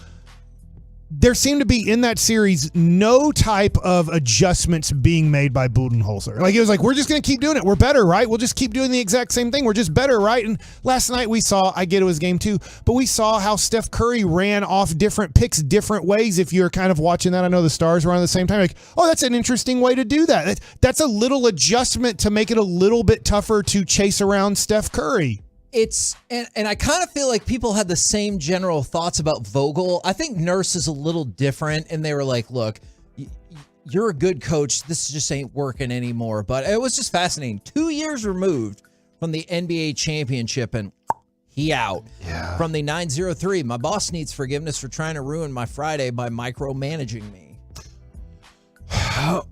there seemed to be in that series no type of adjustments being made by Budenholzer. Like, it was like, we're just going to keep doing it. We're better, right? We'll just keep doing the exact same thing. We're just better, right? And last night we saw, I get it was game 2, but we saw how Steph Curry ran off different picks different ways. If you're kind of watching that, I know the Stars were on at the same time. Like, oh, that's an interesting way to do that. That's a little adjustment to make it a little bit tougher to chase around Steph Curry. And I kind of feel like people had the same general thoughts about Vogel. I think Nurse is a little different, and they were like, look, you're a good coach. This just ain't working anymore. But it was just fascinating. 2 years removed from the NBA championship, and he out. Yeah. From the 903, my boss needs forgiveness for trying to ruin my Friday by micromanaging me. Have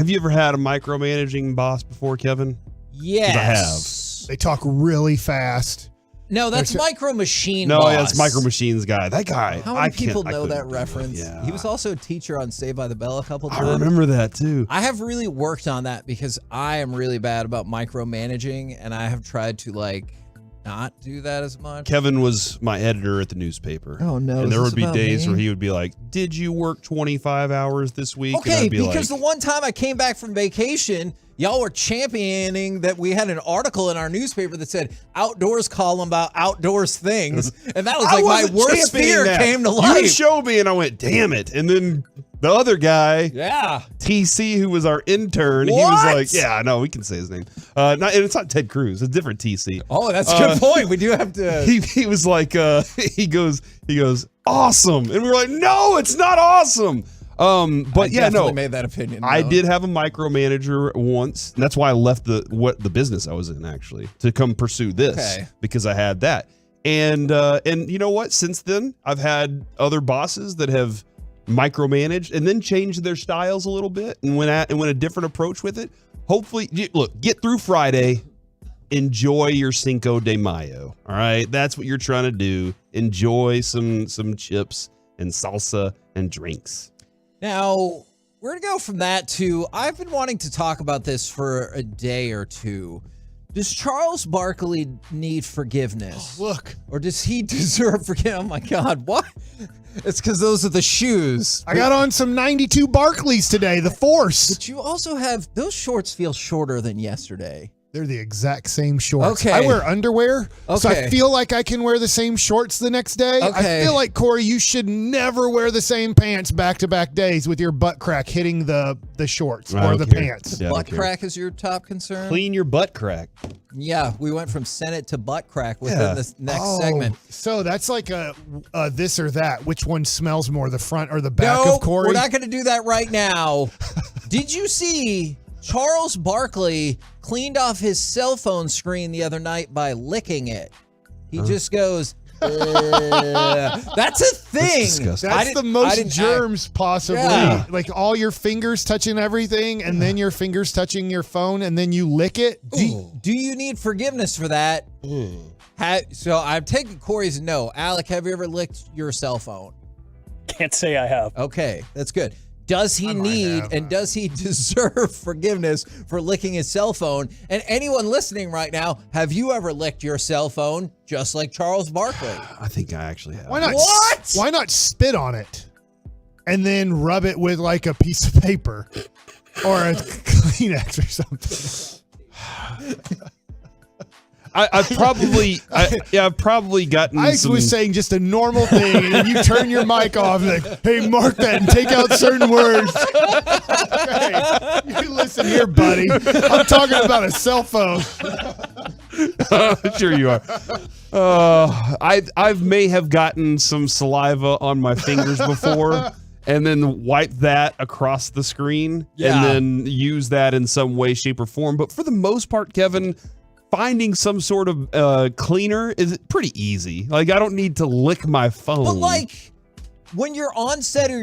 you ever had a micromanaging boss before, Kevin? Yes. 'Cause I have. They talk really fast. No, that's Micro Machine No, Boss. yeah, it's Micro Machines guy. That guy. How many people know that couldn't do reference? it. Yeah. He was also a teacher on Saved by the Bell a couple I times. remember that too. I have really worked on that because I am really bad about micromanaging, and I have tried to not do that as much. Kevin was my editor at the newspaper. Oh, no. And there Is would be this days about where me? he would be like, "Did you work 25 hours this week?" And Okay, I'd be because the one time I came back from vacation, y'all were championing that we had an article in our newspaper that said outdoors column about outdoors things. And that was I like my wasn't worst championing fear that. came to You life. showed me, and I went, "Damn it!" And then the other guy, TC, who was our intern, he was like, "Yeah, no, we can say his name. And it's not Ted Cruz; it's a different TC." Oh, that's a good point. We do have to. He was like, he goes, "Awesome," and we were like, "No, it's not awesome." But I yeah, definitely no, made that opinion I known. did have a micromanager once. And that's why I left the business I was in, actually, to come pursue this. Okay. Because I had that. And you know what? Since then, I've had other bosses that have micromanaged and then changed their styles a little bit and went a different approach with it. Hopefully, look, get through Friday. Enjoy your Cinco de Mayo. All right, that's what you're trying to do. Enjoy some chips and salsa and drinks. Now, we're going to go from that to, I've been wanting to talk about this for a day or two. Does Charles Barkley need forgiveness? Look. Or does he deserve forgiveness? Oh my God, what? It's because those are the shoes. I got on some 92 Barkleys today, the Force. But you also have, those shorts feel shorter than yesterday. They're the exact same shorts. Okay. I wear underwear, so Okay. I feel like I can wear the same shorts the next day. Okay. I feel like, Corey, you should never wear the same pants back-to-back days with your butt crack hitting the shorts I or don't the care. pants. Yeah, I don't Butt care. crack is your top concern? Clean your butt crack. Yeah, we went from Senate to butt crack within this next segment. So that's like a this or that. Which one smells more, the front or the back No, of Corey? we're not going to do that right now. Did you see Charles Barkley cleaned off his cell phone screen the other night by licking it? He just goes, that's a thing. disgusting. That's the most germs possibly. Yeah. Like all your fingers touching everything and then your fingers touching your phone and then you lick it. Do you need forgiveness for that? So I've taken Corey's no. Alec, have you ever licked your cell phone? Can't say I have. Okay, that's good. Does he need and does he deserve forgiveness for licking his cell phone? And anyone listening right now, have you ever licked your cell phone just like Charles Barkley? I think I actually have. Why not? What? Why not spit on it and then rub it with like a piece of paper or a Kleenex or something? I've probably gotten. I some, was saying just a normal thing, and you turn your mic off, and like, hey, mark that and take out certain words. Okay, you listen here, buddy. I'm talking about a cell phone. Sure you are. I may have gotten some saliva on my fingers before. And then wipe that across the screen, and then use that in some way, shape, or form. But for the most part, Kevin, finding some sort of cleaner is pretty easy. Like, I don't need to lick my phone. But like, when you're on set or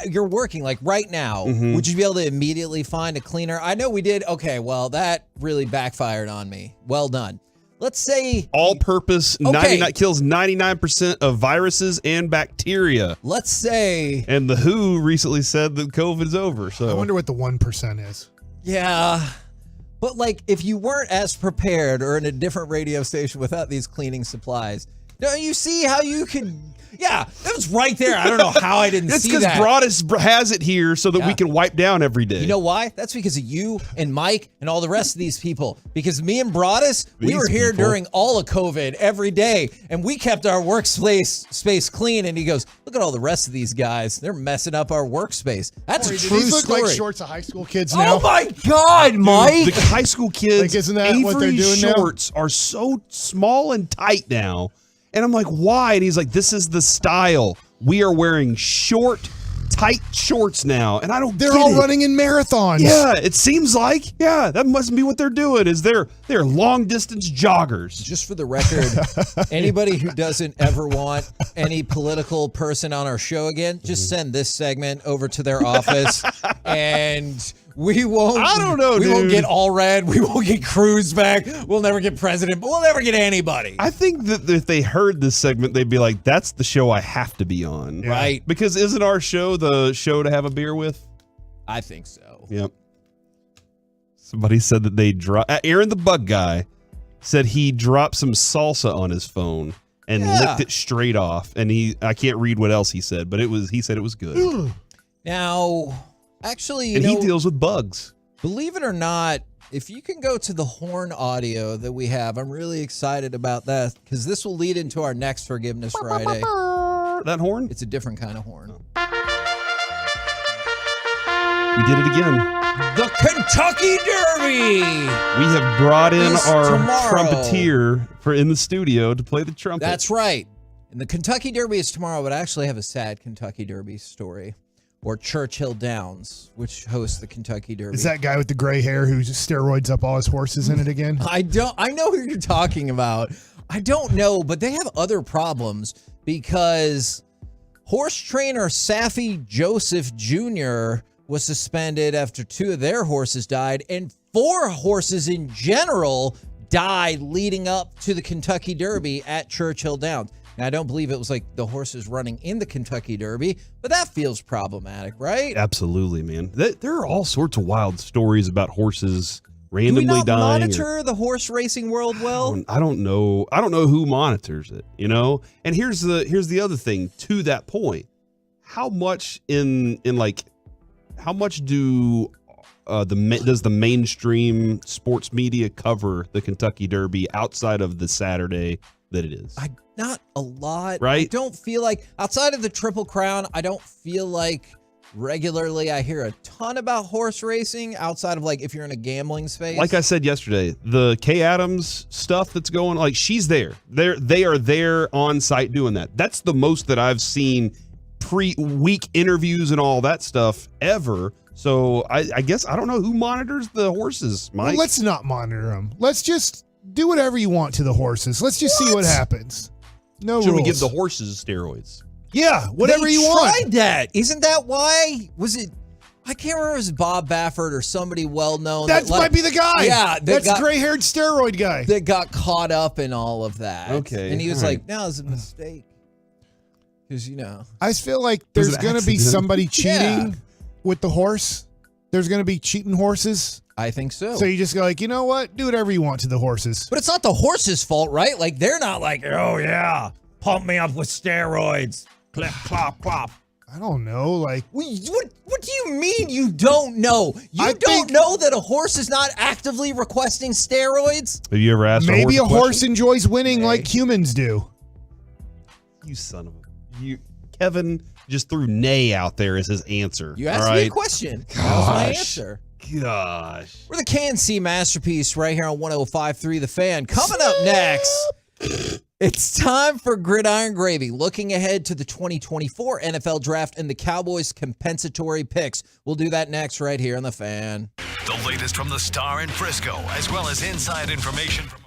you're working, like right now, would you be able to immediately find a cleaner? I know we did. Okay, well, that really backfired on me. Well done. Let's say all-purpose, 99 kills 99% of viruses and bacteria. Let's say, and the WHO recently said that COVID is over. So I wonder what the 1% is. Yeah. But like, if you weren't as prepared or in a different radio station without these cleaning supplies, Don't you see how you can? Yeah, that was right there. I don't know how I didn't see that. It's because Broadus has it here so that we can wipe down every day. You know why? That's because of you and Mike and all the rest of these people. Because me and Broadus, we were here during all of COVID every day, and we kept our workspace clean. And he goes, look at all the rest of these guys. They're messing up our workspace. That's a true these look story. like shorts of high school kids now. Oh, my God, Mike. The high school kids, like, isn't that what they're doing now? Shorts are so small and tight now. And I'm like, why? And he's like, this is the style. We are wearing short, tight shorts now. And I don't They're get all it. running in marathons. Yeah, it seems like. Yeah, that must be what they're doing is they're long-distance joggers. Just for the record, anybody who doesn't ever want any political person on our show again, just send this segment over to their office and we won't. I don't know, We won't dude. get Allred. We won't get Cruz back. We'll never get president, but we'll never get anybody. I think that if they heard this segment, they'd be like, that's the show I have to be on. Right. Because isn't our show the show to have a beer with? I think so. Yep. Somebody said that they dropped. Aaron the Bug Guy said he dropped some salsa on his phone and licked it straight off. And I can't read what else he said, but he said it was good. Now, actually, he deals with bugs. Believe it or not, if you can go to the horn audio that we have, I'm really excited about that because this will lead into our next Forgiveness Friday. That horn? It's a different kind of horn. We did it again. The Kentucky Derby. We have brought in our tomorrow. trumpeter in the studio to play the trumpet. That's right. And the Kentucky Derby is tomorrow, but I actually have a sad Kentucky Derby story. Or Churchill Downs, which hosts the Kentucky Derby. Is that guy with the gray hair who steroids up all his horses in it again? I know who you're talking about. I don't know, but they have other problems because horse trainer Safi Joseph Jr. was suspended after 2 of their horses died, and 4 horses in general died leading up to the Kentucky Derby at Churchill Downs. Now, I don't believe it was like the horses running in the Kentucky Derby, but that feels problematic, right? Absolutely, man. There are all sorts of wild stories about horses randomly Do we not dying. monitor the horse racing world well? I don't know. I don't know who monitors it, you know? And here's the other thing to that point. How much how much does the mainstream sports media cover the Kentucky Derby outside of the Saturday that it is? Not a lot. Right? I don't feel like, outside of the Triple Crown, I don't feel like regularly I hear a ton about horse racing outside of like if you're in a gambling space. Like I said yesterday, the Kay Adams stuff that's going, like she's there. They are there on site doing that. That's the most that I've seen pre-week interviews and all that stuff ever. So I guess I don't know who monitors the horses, Mike. Well, let's not monitor them. Let's just do whatever you want to the horses. Let's just see what happens. No Should rules. we give the horses steroids? Yeah, whatever you want. Tried that. Isn't that why? Was it? I can't remember if it was Bob Baffert or somebody well known. That might be the guy. Yeah, that's gray-haired steroid guy that got caught up in all of that. Okay, and he was all like, right. "No, it's a mistake." Because I just feel like there's an going to be accident. somebody cheating with the horse. There's going to be cheating horses. I think so. So you just go like, you know what? Do whatever you want to the horses. But it's not the horse's fault, right? Like they're not like, "Oh yeah, pump me up with steroids." Clip, clop, clop. I don't know. Like, What do you mean you don't know? You don't know that a horse is not actively requesting steroids? Have you ever asked maybe a a horse horse enjoys winning like humans do. You son of a... Kevin just threw nay out there as his answer. You asked all me a right? question. That was my answer. Gosh. We're the KNC Masterpiece right here on 105.3 The Fan. Coming up next, it's time for Gridiron Gravy. Looking ahead to the 2024 NFL Draft and the Cowboys' compensatory picks. We'll do that next right here on The Fan. The latest from the Star in Frisco, as well as inside information from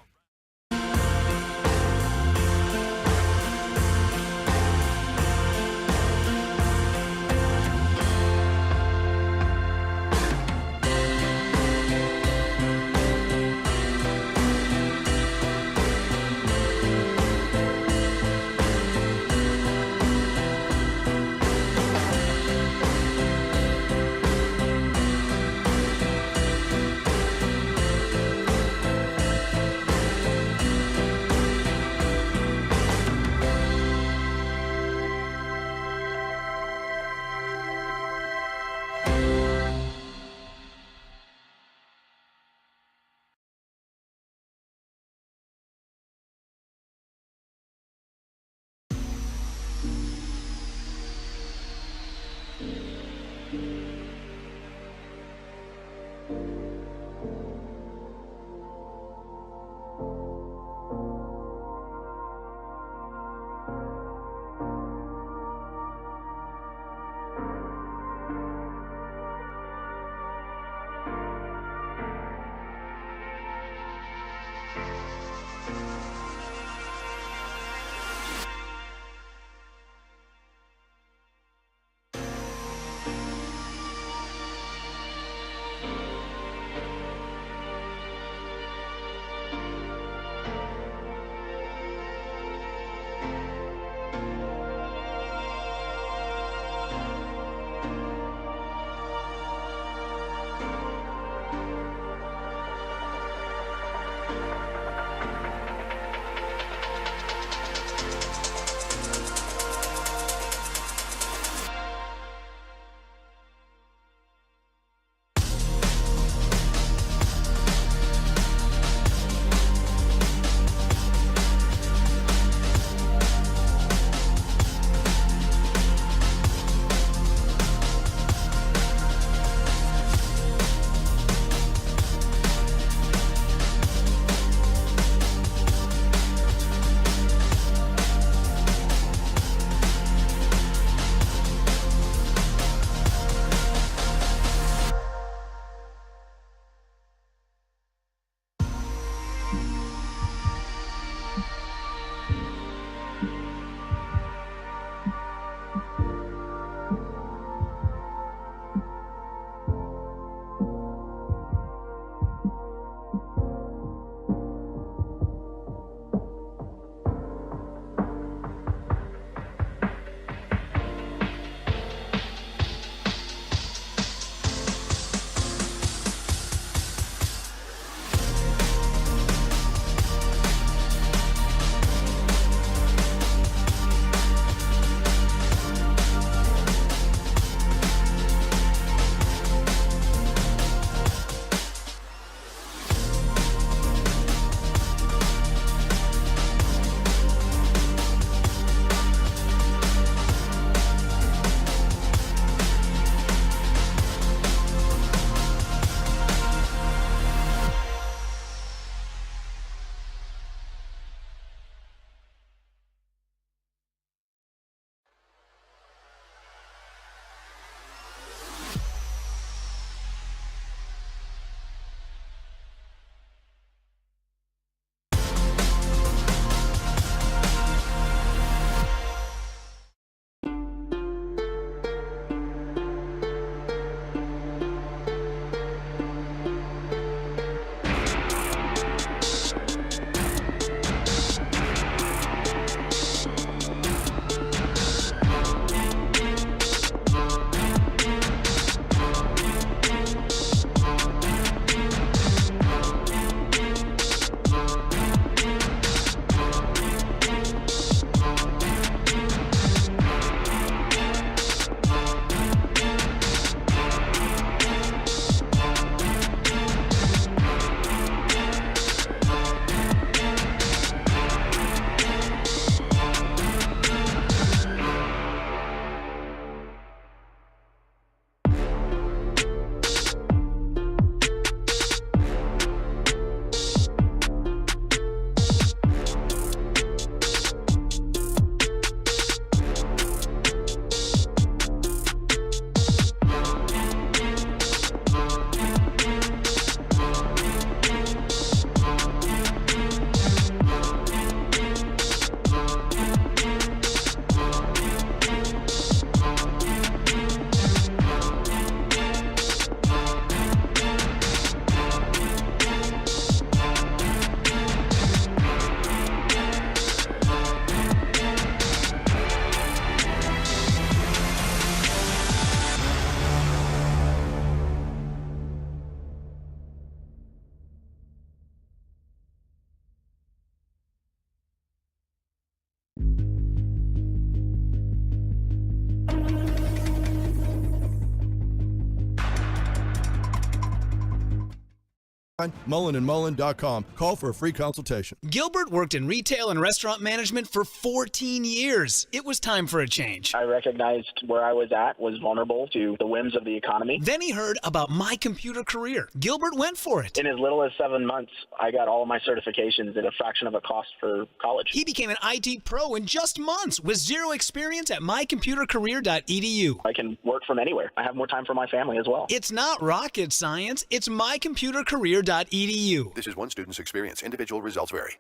MullenandMullen.com. Call for a free consultation. Gilbert worked in retail and restaurant management for 14 years. It was time for a change. I recognized where I was at was vulnerable to the whims of the economy. Then he heard about My Computer Career. Gilbert went for it. In as little as 7 months, I got all of my certifications at a fraction of a cost for college. He became an IT pro in just months with zero experience at mycomputercareer.edu. I can work from anywhere. I have more time for my family as well. It's not rocket science. It's mycomputercareer.edu. This is one student's experience. Individual results vary.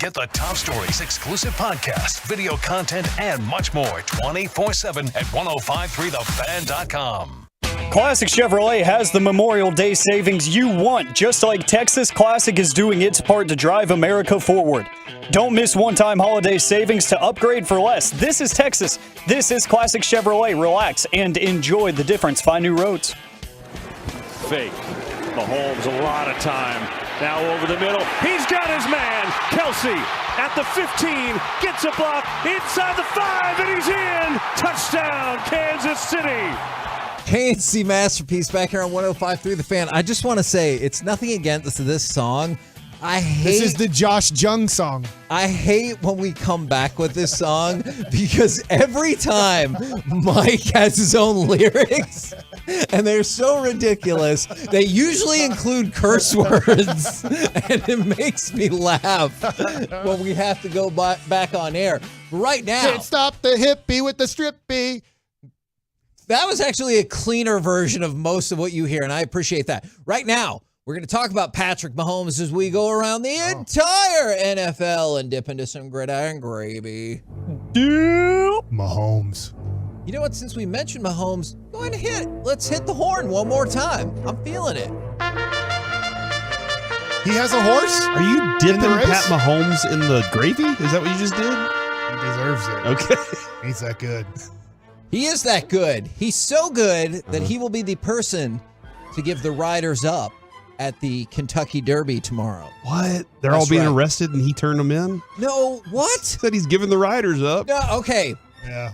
Get the top stories, exclusive podcasts, video content, and much more 24/7 at 1053thefan.com. Classic Chevrolet has the Memorial Day savings you want, just like Texas Classic is doing its part to drive America forward. Don't miss one-time holiday savings to upgrade for less. This is Texas. This is Classic Chevrolet. Relax and enjoy the difference. Find new roads. Fake. Mahomes a lot of time. Now over the middle. He's got his man. Kelsey at the 15. Gets a block inside the 5, and he's in. Touchdown, Kansas City. KNC Masterpiece back here on 105.3 The Fan. I just want to say, it's nothing against this song. This is the Josh Jung song. I hate when we come back with this song because every time Mike has his own lyrics and they're so ridiculous, they usually include curse words and it makes me laugh when we have to go back on air. Right now, can't stop the hippie with the strippy. That was actually a cleaner version of most of what you hear, and I appreciate that. Right now, we're going to talk about Patrick Mahomes as we go around the entire NFL and dip into some gridiron gravy. Mahomes. You know what? Since we mentioned Mahomes, go ahead and let's hit the horn one more time. I'm feeling it. He has a horse? Are you dipping Pat Mahomes in the gravy? Is that what you just did? He deserves it. Okay. He's that good. He is that good. He's so good that he will be the person to give the riders up at the Kentucky Derby tomorrow. What? They're all being arrested and he turned them in? No, what? Said he's giving the riders up. No, okay. Yeah.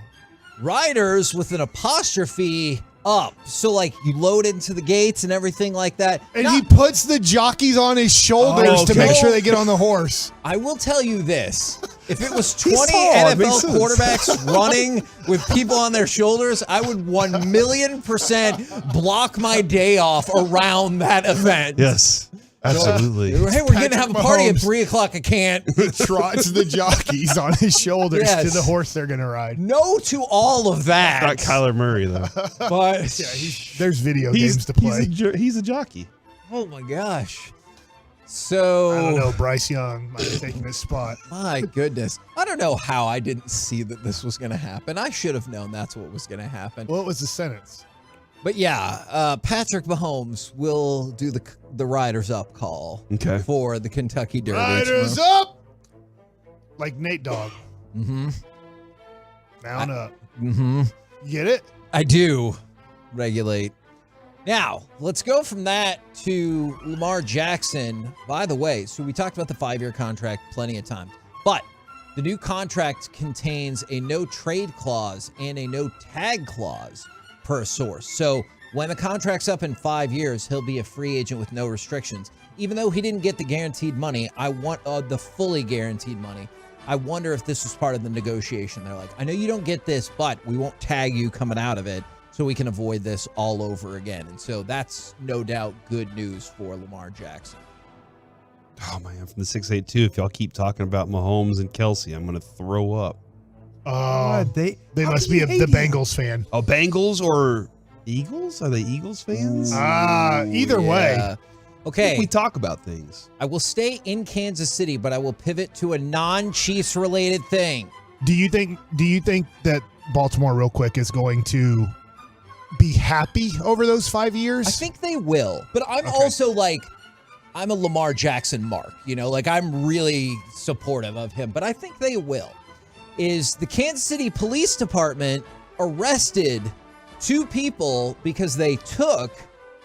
Riders with an apostrophe up. So like you load into the gates and everything like that. And he puts the jockeys on his shoulders to make sure they get on the horse. I will tell you this. If it was 20 NFL quarterbacks running with people on their shoulders, I would 1,000,000% block my day off around that event. Yes, absolutely. Hey, we're going to have a party at 3 o'clock. I can't. He trots the jockeys on his shoulders to the horse they're going to ride. No to all of that. Not Kyler Murray, though. But there's video games to play. He's a jockey. Oh, my gosh. So I don't know. Bryce Young might have taken his spot. My goodness. I don't know how I didn't see that this was going to happen. I should have known that's what was going to happen. What was the sentence? But yeah, Patrick Mahomes will do the Riders Up call for the Kentucky Derby. Riders Up! Like Nate Dogg. Mm-hmm. Mount up. Mm-hmm. You get it? I do. Regulate. Now, let's go from that to Lamar Jackson. By the way, so we talked about the 5-year contract plenty of times, but the new contract contains a no trade clause and a no tag clause per source. So when the contract's up in 5 years, he'll be a free agent with no restrictions. Even though he didn't get the guaranteed money, I want the fully guaranteed money. I wonder if this was part of the negotiation. They're like, I know you don't get this, but we won't tag you coming out of it, so we can avoid this all over again. And so that's no doubt good news for Lamar Jackson. Oh, man, from the 682, if y'all keep talking about Mahomes and Kelsey, I'm going to throw up. They must be the Bengals fan. Oh, Bengals or Eagles? Are they Eagles fans? Either way. Okay. We talk about things. I will stay in Kansas City, but I will pivot to a non-Chiefs related thing. Do you think that Baltimore, real quick, is going to be happy over those 5 years? I think they will, but I'm also like, I'm a Lamar Jackson mark, like I'm really supportive of him, but I think they will. Is the Kansas City Police Department arrested 2 people because they took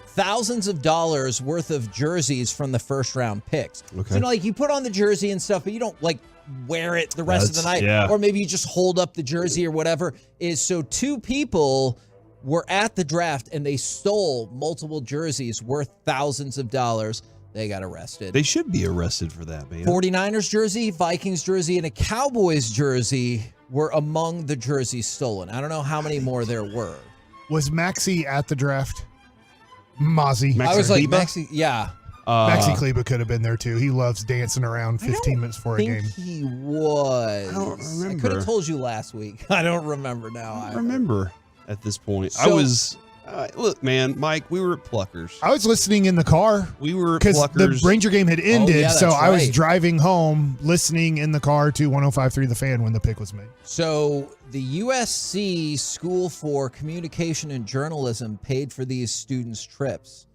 thousands of dollars worth of jerseys from the first round picks. Okay. So like you put on the jersey and stuff, but you don't like wear it the rest of the night, yeah. or maybe you just hold up the jersey or whatever. So 2 people were at the draft and they stole multiple jerseys worth thousands of dollars. They got arrested. They should be arrested for that, man. 49ers jersey, Vikings jersey, and a Cowboys jersey were among the jerseys stolen. I don't know how many more there were. Was Maxey at the draft? Mozzie. I was like, Maxey, yeah. Maxey Kleba could have been there too. He loves dancing around 15 minutes before a game. He was. I don't remember. I could have told you last week. I don't remember now. I don't remember at this point. So- I was. Look, man, Mike, we were at Pluckers. I was listening in the car. We were at because Pluckers. the Ranger game had ended, yeah, so that's I was right. driving home, listening in the car to 105.3 The Fan when the pick was made. So the USC School for Communication and Journalism paid for these students' trips,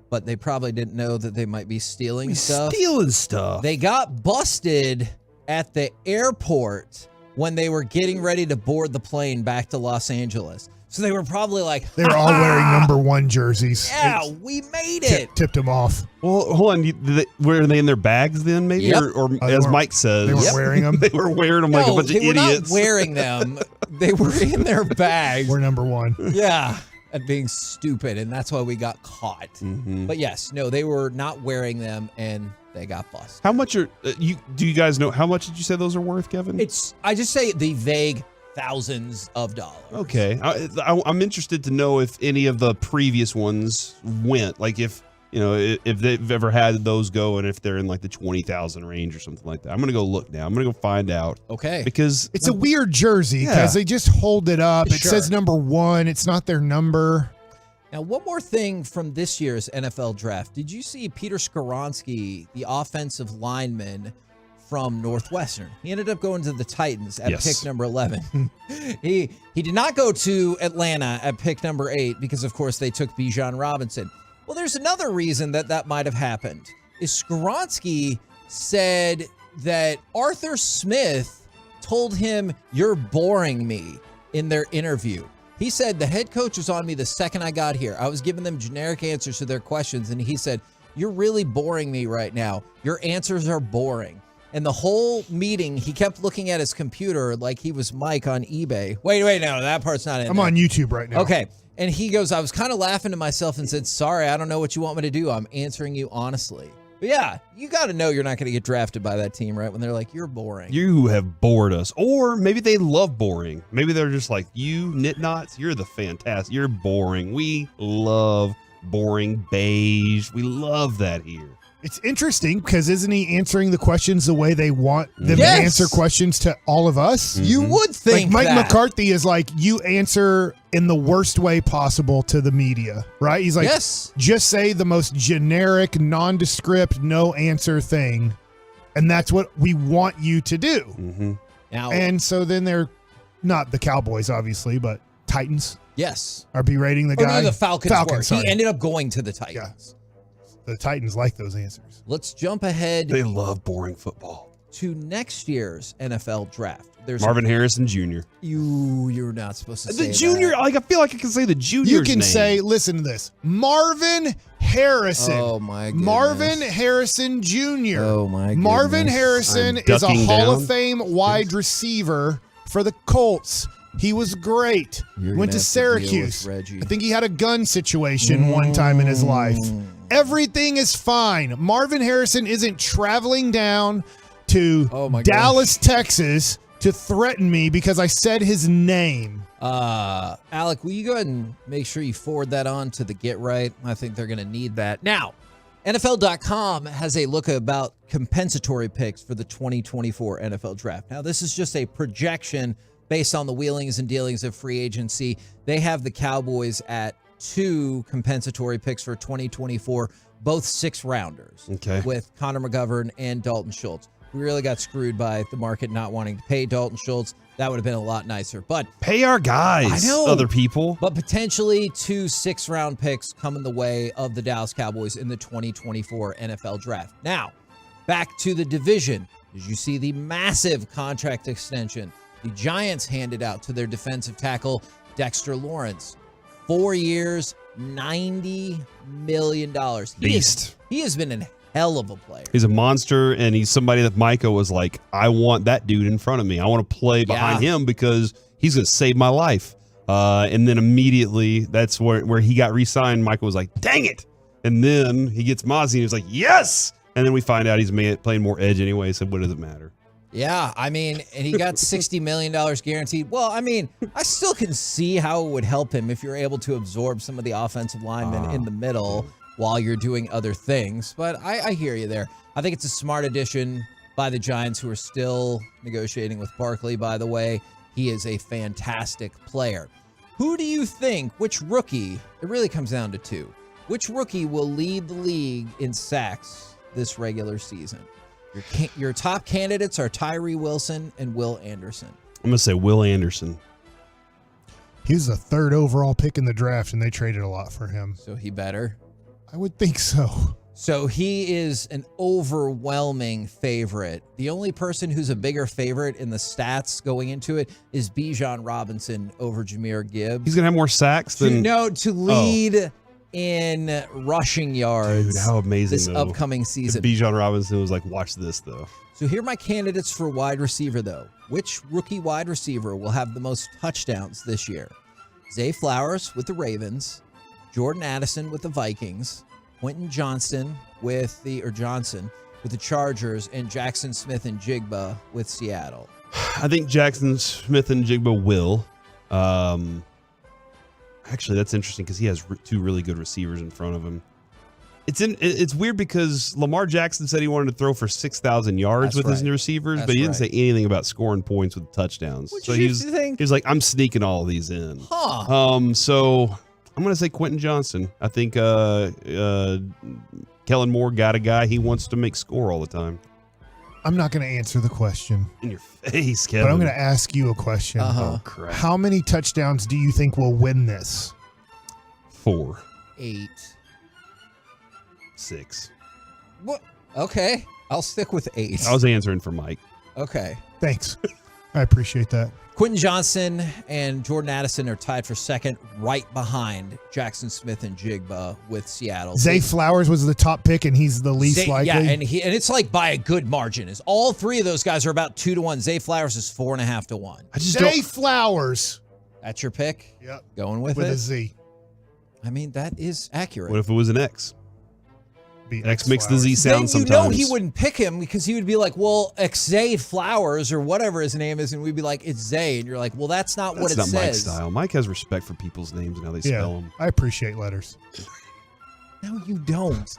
but they probably didn't know that they might be stealing stuff. Stealing stuff. They got busted at the airport when they were getting ready to board the plane back to Los Angeles. So they were probably like, They were all wearing number 1 jerseys. yeah, we made it. Tipped them off. Well, hold on. Were they in their bags then, maybe? Yep. Or they as weren't- Mike says, they weren't wearing them? They were wearing them like a bunch of they were idiots. not wearing them. They were in their bags. We're number 1. Yeah, at being stupid, and that's why we got caught. Mm-hmm. But yes, no, they were not wearing them, and they got busted. How much are you? Do you guys know how much did you say those are worth, Kevin? I just say the vague thousands of dollars. Okay, I'm interested to know if any of the previous ones went. Like if they've ever had those go, and if they're in like the 20,000 range or something like that. I'm gonna go look now. I'm gonna go find out. Okay, because It's a weird jersey because they just hold it up. It Sure. says number 1. It's not their number. Now, one more thing from this year's NFL draft. Did you see Peter Skoronski, the offensive lineman from Northwestern? He ended up going to the Titans at Yes. pick number 11. He did not go to Atlanta at pick number 8 because, of course, they took Bijan Robinson. Well, there's another reason that might have happened. Is Skoronski said that Arthur Smith told him, "You're boring me," in their interview. He said, the head coach was on me the second I got here. I was giving them generic answers to their questions, and he said, "You're really boring me right now. Your answers are boring." And the whole meeting, he kept looking at his computer like he was Mike on eBay. Wait, no, that part's not in I'm there. on YouTube right now. Okay. And he goes, I was kind of laughing to myself and said, "Sorry, I don't know what you want me to do. I'm answering you honestly." But yeah, you got to know you're not going to get drafted by that team, right? When they're like, "You're boring." You have bored us. Or maybe they love boring. Maybe they're just like, you knit-knots, you're the fantastic. You're boring. We love boring beige. We love that here. It's interesting because isn't he answering the questions the way they want them Yes. to answer questions to all of us? You would think Like Mike that. McCarthy is like, you answer in the worst way possible to the media, right? He's like, Yes. just say the most generic, nondescript, no answer thing. And that's what we want you to do. Mm-hmm. Now, And so then they're not the Cowboys, obviously, but Titans yes. are berating the Or guy. no, the Falcons were. sorry. He ended up going to the Titans. The Titans like those answers. Let's jump ahead They love boring football. to next year's NFL draft. There's Marvin Harrison Jr. You're not supposed to say The junior, that. like I feel like I can say the junior's You can name. say, listen to this, Marvin Harrison. Oh my goodness. Marvin Harrison Jr. Oh my Marvin goodness. Harrison I'm is a ducking Hall down. of Fame wide receiver for the Colts. He was great. You're Went gonna to have to deal with Syracuse. Reggie. I think he had a gun situation one time in his life. Everything is fine. Marvin Harrison isn't traveling down to Oh my Dallas, Texas to threaten me because I said his name. Alec, will you go ahead and make sure you forward that on to the Get Right? I think they're going to need that. Now, NFL.com has a look about compensatory picks for the 2024 NFL Draft. Now, this is just a projection based on the wheelings and dealings of free agency. They have the Cowboys at 2 compensatory picks for 2024, both 6-rounders. Okay. With Connor McGovern and Dalton Schultz. We really got screwed by the market not wanting to pay Dalton Schultz. That would have been a lot nicer. But Pay our guys, I know. other people. But potentially 2 6-round picks come in the way of the Dallas Cowboys in the 2024 NFL Draft. Now, back to the division. Did you see the massive contract extension the Giants handed out to their defensive tackle, Dexter Lawrence? 4 years, $90 million. Beast. He has been a hell of a player. He's a monster, and he's somebody that Micah was like, I want that dude in front of me. I want to play behind him because he's going to save my life. And then immediately, that's where he got re-signed. Micah was like, dang it. And then he gets Mozzie and he's like, yes! And then we find out he's playing more edge anyway, so what does it matter? Yeah, I mean, and he got $60 million guaranteed. Well, I mean, I still can see how it would help him if you're able to absorb some of the offensive linemen in the middle while you're doing other things. But I hear you there. I think it's a smart addition by the Giants, who are still negotiating with Barkley, by the way. He is a fantastic player. Who do you think, which rookie, it really comes down to two, which rookie will lead the league in sacks this regular season? Your top candidates are Tyree Wilson and Will Anderson. I'm going to say Will Anderson. He was the 3rd overall pick in the draft, and they traded a lot for him. So he better? I would think so. So he is an overwhelming favorite. The only person who's a bigger favorite in the stats going into it is Bijan Robinson over Jahmyr Gibbs. He's going to have more sacks than... to lead in rushing yards. Dude, how amazing this upcoming season. Bijan Robinson was like, watch this, though. So here are my candidates for wide receiver, though. Which rookie wide receiver will have the most touchdowns this year? Zay Flowers with the Ravens, Jordan Addison with the Vikings, Quentin Johnson with the Chargers, and Jackson Smith and Jigba with Seattle. I think Jackson Smith and Jigba will. Actually, that's interesting because he has two really good receivers in front of him. It's weird because Lamar Jackson said he wanted to throw for 6,000 yards with his new receivers, but he didn't say anything about scoring points with touchdowns. So he was like, I'm sneaking all these in. So I'm going to say Quentin Johnson. I think Kellen Moore got a guy he wants to make score all the time. I'm not going to answer the question. In your face, Kevin. But I'm going to ask you a question. Oh, crap. How many touchdowns do you think will win this? 4. 8. 6. What? Okay. I'll stick with 8. I was answering for Mike. Okay. Thanks. I appreciate that. Quentin Johnson and Jordan Addison are tied for second, right behind Jackson Smith and Jigba with Seattle. Zay Flowers was the top pick, and he's the least likely. Yeah, and it's like by a good margin. Is all three of those guys are about 2-1. Zay Flowers is 4.5 to 1. Zay Flowers. That's your pick. Yep. Going with a it. Z. I mean, that is accurate. What if it was an X? X makes the Z sound sometimes. Then you know he wouldn't pick him because he would be like, well, Zay Flowers or whatever his name is, and we'd be like, it's Zay. And you're like, well, that's not what it says. That's not Mike's style. Mike has respect for people's names and how they spell them. I appreciate letters. No, you don't.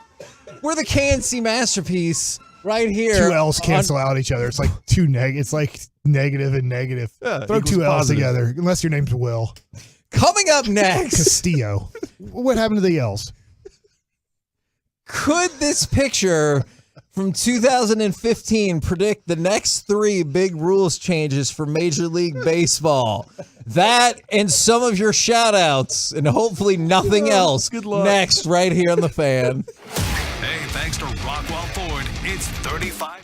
We're the KNC masterpiece right here. 2 L's cancel out each other. It's like it's like negative and negative. Yeah, throw 2 L's together, unless your name's Will. Coming up next. Castillo. What happened to the L's? Could this picture from 2015 predict the next 3 big rules changes for Major League Baseball? That and some of your shout-outs and hopefully nothing else. Good luck. Next, right here on The Fan. Hey, thanks to Rockwell Ford, it's 35 minutes.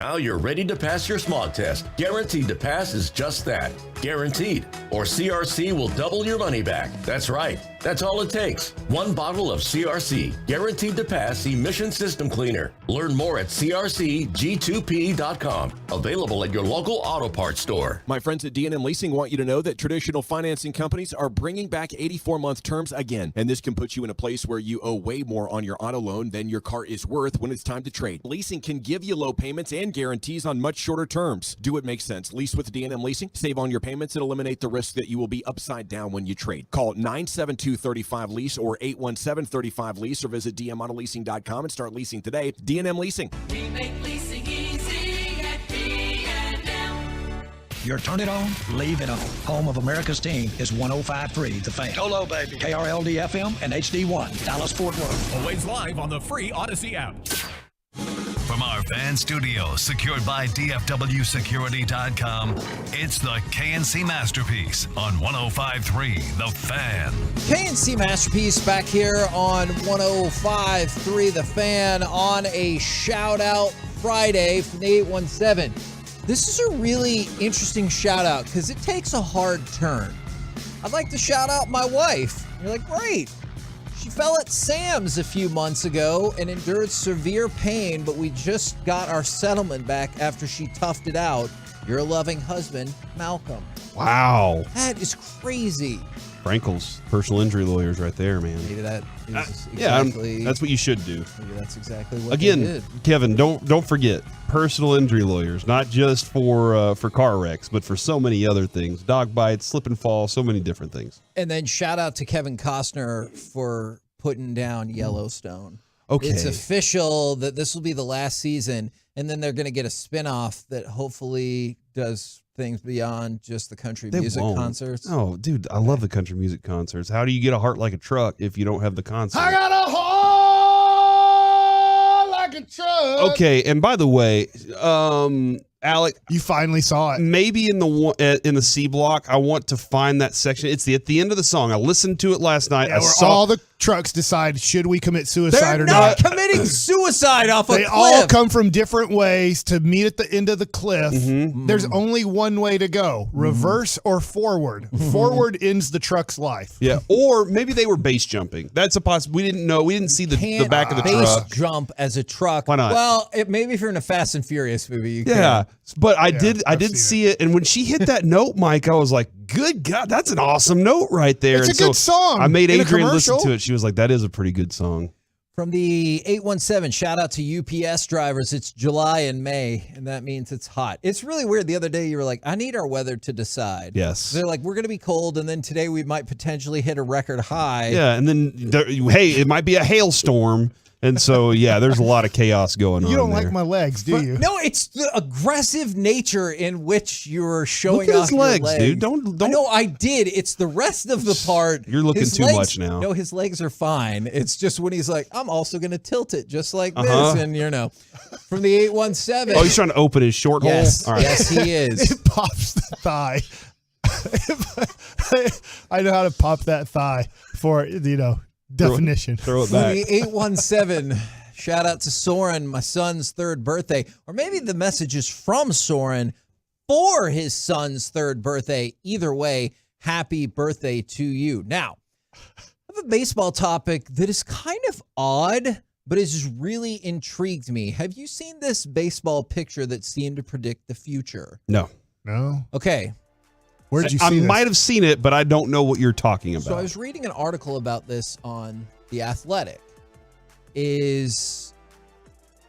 Now you're ready to pass your smog test. Guaranteed to Pass is just that. Guaranteed. Or CRC will double your money back. That's right. That's all it takes. One bottle of CRC, Guaranteed to Pass Emission System Cleaner. Learn more at crcg2p.com. Available at your local auto parts store. My friends at D&M Leasing want you to know that traditional financing companies are bringing back 84-month terms again. And this can put you in a place where you owe way more on your auto loan than your car is worth when it's time to trade. Leasing can give you low payments and guarantees on much shorter terms. Do what makes sense. Lease with D&M Leasing. Save on your payments and eliminate the risk that you will be upside down when you trade. Call 972-35-LEASE or 817-35-LEASE or visit dmautaleasing.com and start leasing today. D&M Leasing. We make leasing easy at D&M. Your turn it on, leave it on. Home of America's team is 105.3 The Fan. Go low, baby. KRLD FM and HD1, Dallas Fort Worth. Always live on the free Odyssey app. From our fan studio, secured by DFWsecurity.com, it's the KNC Masterpiece on 105.3 The Fan. KNC Masterpiece back here on 105.3 The Fan on a shout-out Friday from the 817. This is a really interesting shout-out because it takes a hard turn. I'd like to shout out my wife. You're like, great. She fell at Sam's a few months ago and endured severe pain, but we just got our settlement back after she toughed it out. Your loving husband, Malcolm. Wow. That is crazy. Frankel's personal injury lawyers right there, man. Maybe that is exactly, that's what you should do. Maybe that's exactly what Again, they did. Kevin, don't forget personal injury lawyers, not just for car wrecks, but for so many other things. Dog bites, slip and fall, so many different things. And then shout out to Kevin Costner for putting down Yellowstone. Okay. It's official that this will be the last season, and then they're going to get a spinoff that hopefully does things beyond just the country music concerts. Oh, dude, I love the country music concerts. How do you get a heart like a truck if you don't have the concert? I got a heart like a truck. Okay, and by the way, Alec, you finally saw it. Maybe in the C block, I want to find that section. It's at the end of the song. I listened to it last night. Yeah, all the trucks decide, should we commit suicide They're or not? committing suicide off a cliff. They all come from different ways to meet at the end of the cliff. There's only one way to go, reverse or forward. Forward ends the truck's life. Yeah, or maybe they were base jumping. That's a possibility. We didn't know. We didn't see the back of the base truck. Jump as a truck. Why not? Well, maybe if you're in a Fast and Furious movie, you yeah. can. But I did see it, and when she hit that note, Mike, I was like, "Good God, that's an awesome note right there!" It's and a good song. I made in Adrian listen to it. She was like, "That is a pretty good song." From the 817, shout out to UPS drivers. It's July and May, and that means it's hot. It's really weird. The other day, you were like, "I need our weather to decide." Yes. They're like, "We're going to be cold, and then today we might potentially hit a record high." Yeah, and then hey, it might be a hailstorm. And so, yeah, there's a lot of chaos going on. You don't there. like my legs, do you? No, it's the aggressive nature in which you're showing Look at off his legs, your legs, dude. Don't. No, I did. It's the rest of the part. You're looking His too legs- much now. No, his legs are fine. It's just when he's like, I'm also going to tilt it just like this. And, from the 817. Oh, he's trying to open his short hole? All right. Yes, he is. It pops the thigh. I know how to pop that thigh for, definition. Throw it From back. the 817. Shout out to Soren, my son's third birthday. Or maybe the message is from Soren for his son's third birthday. Either way, happy birthday to you. Now, I have a baseball topic that is kind of odd, but has really intrigued me. Have you seen this baseball picture that seemed to predict the future? No. Okay. Where did you see I this? might have seen it, but I don't know what you're talking about. So I was reading an article about this on The Athletic. It's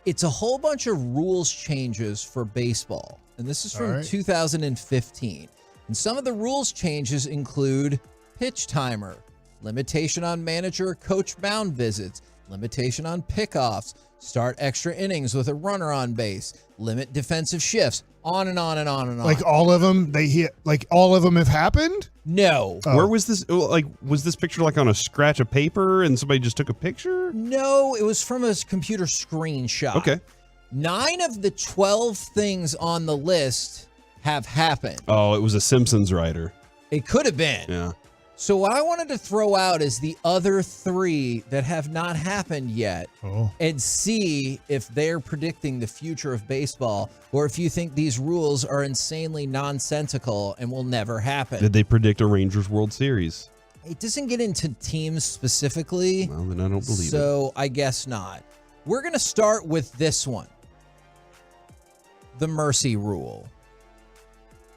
a whole bunch of rules changes for baseball. And this is from 2015. And some of the rules changes include pitch timer, limitation on manager coach mound visits, limitation on pickoffs, start extra innings with a runner on base, limit defensive shifts, on and on and on and on. Like all of them, all of them have happened? No. Where was this? Was this picture like on a scratch of paper and somebody just took a picture? No, it was from a computer screenshot. Okay. 9 of the 12 things on the list have happened. Oh, it was a Simpsons writer. It could have been. Yeah. So what I wanted to throw out is the other three that have not happened yet and see if they're predicting the future of baseball or if you think these rules are insanely nonsensical and will never happen. Did they predict a Rangers World Series? It doesn't get into teams specifically. Well, then I don't believe it. So I guess not. We're going to start with this one. The mercy rule.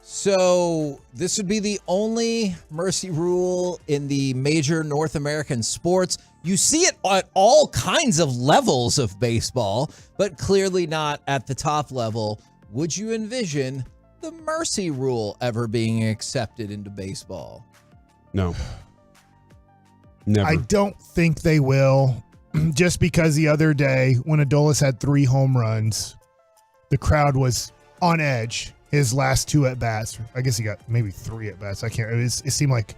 So this would be the only mercy rule in the major North American sports. You see it at all kinds of levels of baseball, but clearly not at the top level. Would you envision the mercy rule ever being accepted into baseball? No. Never. I don't think they will, just because the other day when Adolis had 3 home runs, the crowd was on edge. His last 2 at-bats. I guess he got maybe 3 at-bats. I can't. It seemed like.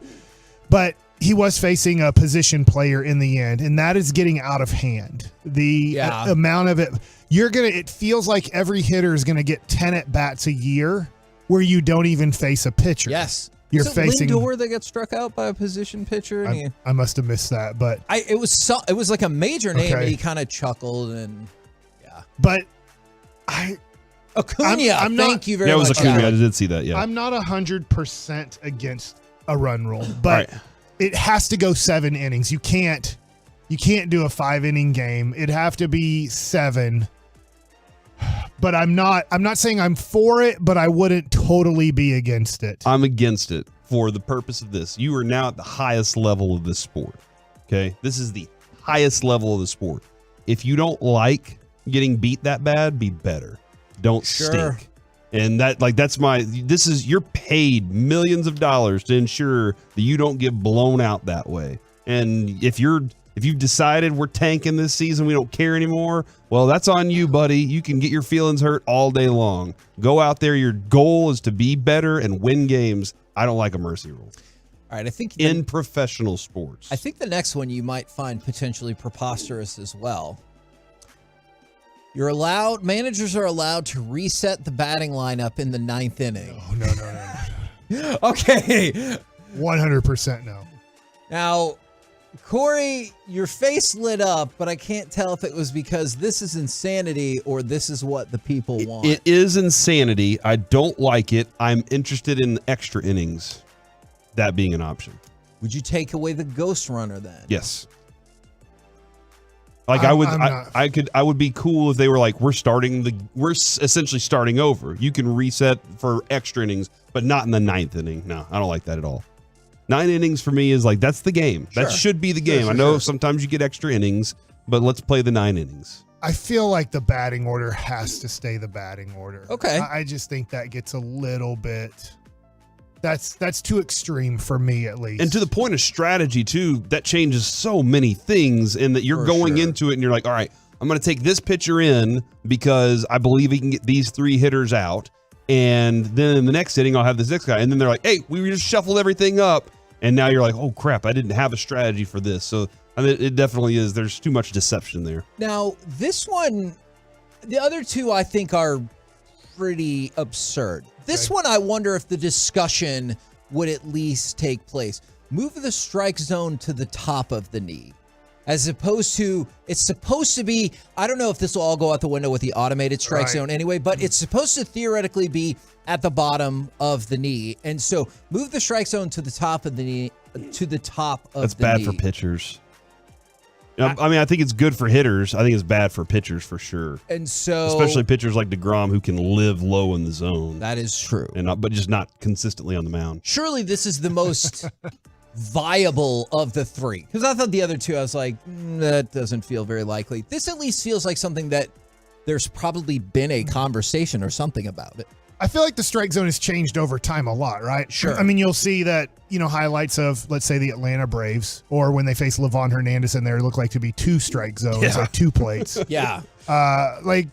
But he was facing a position player in the end, and that is getting out of hand. The amount of it. It feels like every hitter is going to get 10 at-bats a year where you don't even face a pitcher. Yes. You're Is it facing Lindor that got struck out by a position pitcher? I must have missed that, but it was like a major name, and he kind of chuckled and But Acuna, I'm not, thank you very much. Yeah, it was Acuna. I did see that, yeah. I'm not 100% against a run rule, but it has to go 7 innings. You can't do a 5-inning game. It'd have to be 7. But I'm not saying I'm for it, but I wouldn't totally be against it. I'm against it for the purpose of this. You are now at the highest level of this sport. Okay? This is the highest level of the sport. If you don't like getting beat that bad, be better. Don't stink. And you're paid millions of dollars to ensure that you don't get blown out that way. And if you've decided we're tanking this season, we don't care anymore, well, that's on you, buddy. You can get your feelings hurt all day long. Go out there. Your goal is to be better and win games. I don't like a mercy rule. All right, I think in professional sports. I think the next one you might find potentially preposterous as well. Managers are allowed to reset the batting lineup in the 9th inning. No. Okay. 100% no. Now, Corey, your face lit up, but I can't tell if it was because this is insanity or this is what the people want. It is insanity. I don't like it. I'm interested in extra innings, that being an option. Would you take away the ghost runner then? Yes. Like I would be cool if they were like, we're essentially starting over. You can reset for extra innings, but not in the 9th inning. No, I don't like that at all. 9 innings for me is like, that's the game. That should be the game. I know sometimes you get extra innings, but let's play the 9 innings. I feel like the batting order has to stay the batting order. Okay. I just think that gets a little bit. That's too extreme for me, at least. And to the point of strategy, too, that changes so many things in that you're going into it and you're like, all right, I'm going to take this pitcher in because I believe he can get these 3 hitters out. And then in the next inning, I'll have this next guy. And then they're like, hey, we just shuffled everything up. And now you're like, oh, crap, I didn't have a strategy for this. So I mean, it definitely is. There's too much deception there. Now, this one, the other 2, I think, are pretty absurd. This one, I wonder if the discussion would at least take place. Move the strike zone to the top of the knee. As opposed to, it's supposed to be, I don't know if this will all go out the window with the automated strike zone anyway, but it's supposed to theoretically be at the bottom of the knee. And so move the strike zone to the top of the knee, That's bad for pitchers. I mean, I think it's good for hitters. I think it's bad for pitchers for sure. And so, especially pitchers like DeGrom who can live low in the zone. That is true. But just not consistently on the mound. Surely this is the most viable of the 3. Because I thought the other 2, I was like, that doesn't feel very likely. This at least feels like something that there's probably been a conversation or something about it. I feel like the strike zone has changed over time a lot, right? Sure. I mean, you'll see that, highlights of, let's say, the Atlanta Braves, or when they face Levon Hernandez in there, look like to be 2 strike zones, like 2 plates. Yeah. Like,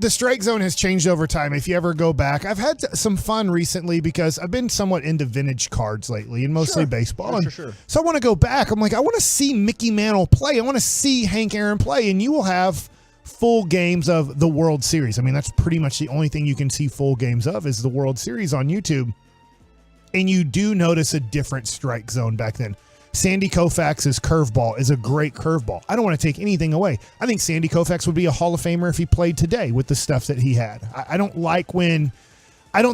the strike zone has changed over time. If you ever go back, I've had some fun recently because I've been somewhat into vintage cards lately and mostly baseball. Sure. So I want to go back. I'm like, I want to see Mickey Mantle play. I want to see Hank Aaron play. And you will have full games of the World Series. I mean, that's pretty much the only thing you can see full games of is the World Series on YouTube. and you do notice a different strike zone back then. Sandy Koufax's curveball is a great curveball. I don't want to take anything away. I think Sandy Koufax would be a Hall of Famer if he played today with the stuff that he had. I don't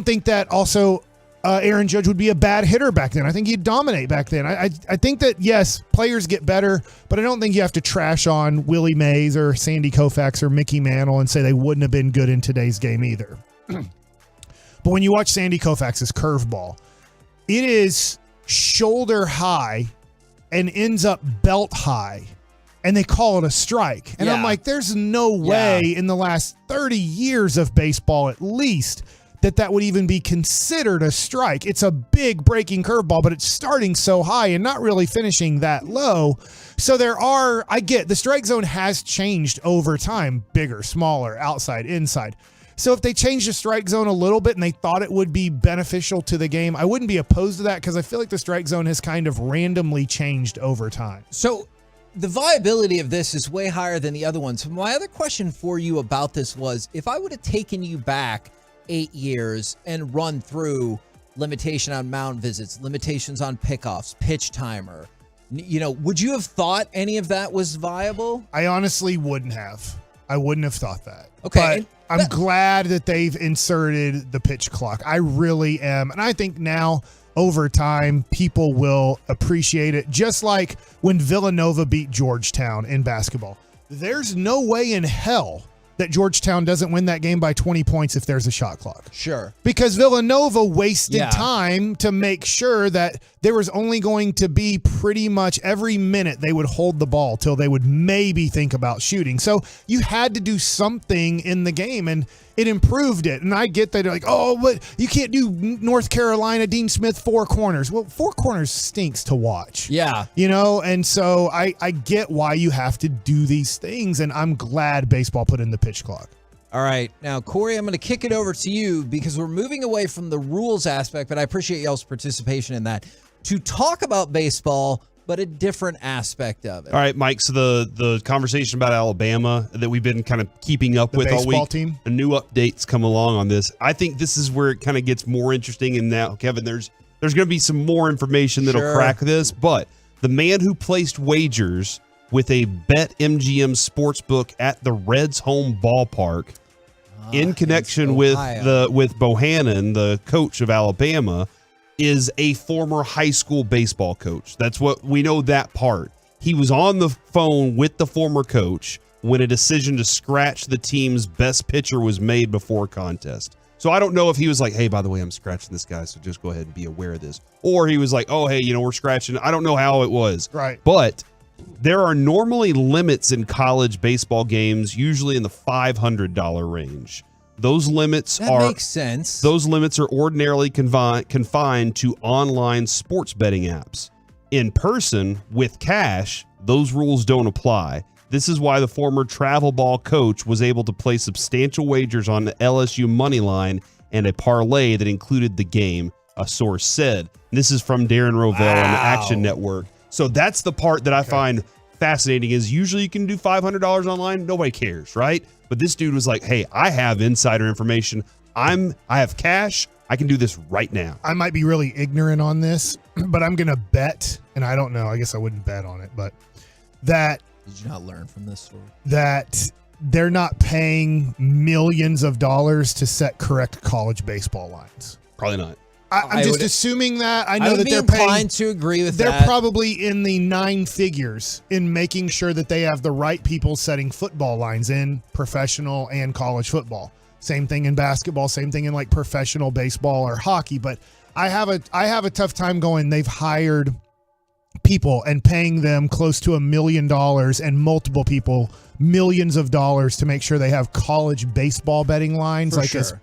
think that also Aaron Judge would be a bad hitter back then. I think he'd dominate back then. I think that, yes, players get better, but I don't think you have to trash on Willie Mays or Sandy Koufax or Mickey Mantle and say they wouldn't have been good in today's game either. But when you watch Sandy Koufax's curveball, it is shoulder high and ends up belt high, and they call it a strike. And I'm like, there's no way in the last 30 years of baseball at least that would even be considered a strike. It's a big breaking curveball, but it's starting so high and not really finishing that low. So I get the strike zone has changed over time, bigger, smaller, outside, inside. So if they changed the strike zone a little bit and they thought it would be beneficial to the game, I wouldn't be opposed to that because I feel like the strike zone has kind of randomly changed over time. So the viability of this is way higher than the other ones. My other question for you about this was, if I would have taken you back 8 years and run through limitation on mound visits, limitations on pickoffs, pitch timer, would you have thought any of that was viable? I honestly wouldn't have. I wouldn't have thought that. Okay. But I'm glad that they've inserted the pitch clock. I really am. And I think now over time, people will appreciate it. Just like when Villanova beat Georgetown in basketball. There's no way in hell that Georgetown doesn't win that game by 20 points if there's a shot clock. Sure. Because Villanova wasted time to make sure that there was only going to be pretty much every minute they would hold the ball till they would maybe think about shooting. So you had to do something in the game, and it improved it. And I get that they're like, oh, but you can't do North Carolina, Dean Smith, 4 corners. Well, 4 corners stinks to watch. Yeah. And so I get why you have to do these things, and I'm glad baseball put in the pitch clock. All right. Now, Corey, I'm going to kick it over to you because we're moving away from the rules aspect, but I appreciate y'all's participation in that, to talk about baseball, but a different aspect of it. All right, Mike. So the conversation about Alabama that we've been kind of keeping up with all week, team. A new updates come along on this. I think this is where it kind of gets more interesting. And now, Kevin, there's going to be some more information that'll crack this. But the man who placed wagers with a BetMGM sportsbook at the Reds' home ballpark, in connection with Bohannon, the coach of Alabama, is a former high school baseball coach. That's what we know, that part. He was on the phone with the former coach when a decision to scratch the team's best pitcher was made before a contest. So I don't know if he was like, hey, by the way, I'm scratching this guy, so just go ahead and be aware of this. Or he was like, oh, hey, we're scratching. I don't know how it was. Right. But there are normally limits in college baseball games, usually in the $500 range. Those limits makes sense. Those limits are ordinarily confined to online sports betting apps. In person, with cash, those rules don't apply. This is why the former travel ball coach was able to place substantial wagers on the LSU money line and a parlay that included the game, a source said. This is from Darren Rovell on the Action Network. So that's the part that I find fascinating, is usually you can do $500 online. Nobody cares, right? But this dude was like, hey, I have insider information. I have cash. I can do this right now. I might be really ignorant on this, but I'm going to bet, and I don't know, I guess I wouldn't bet on it, but that... Did you not learn from this story? That they're not paying millions of dollars to set correct college baseball lines. Probably not. I'm just assuming that. I know that they're inclined to agree with that. They're probably in the 9 figures in making sure that they have the right people setting football lines in professional and college football. Same thing in basketball, same thing in like professional baseball or hockey. But I have a tough time going, they've hired people and paying them close to $1 million and multiple people millions of dollars to make sure they have college baseball betting lines as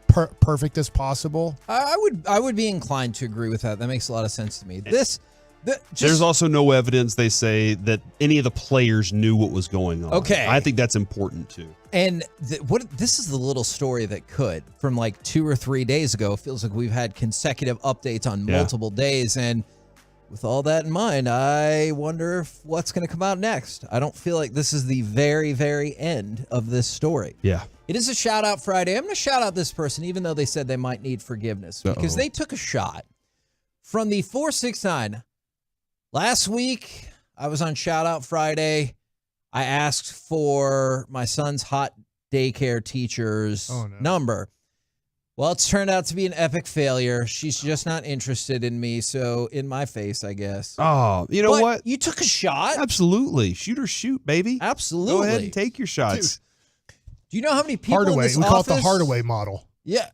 perfect as possible. I would be inclined to agree with that. That makes a lot of sense to me. There's also no evidence, they say, that any of the players knew what was going on. Okay. I think that's important too. And this is the little story that could, from like 2 or 3 days ago. It feels like we've had consecutive updates on multiple days. And with all that in mind, I wonder what's going to come out next. I don't feel like this is the very, very end of this story. Yeah. It is a shout out Friday. I'm going to shout out this person, even though they said they might need forgiveness, because they took a shot From the 469, last week I was on Shoutout Friday. I asked for my son's hot daycare teacher's number. Well, it's turned out to be an epic failure. She's just not interested in me, so in my face, I guess. Oh, you know what? You took a shot. Absolutely. Shoot or shoot, baby. Absolutely. Go ahead and take your shots. Do you know how many people Hardaway. in this We call it office? the Hardaway model. Yeah.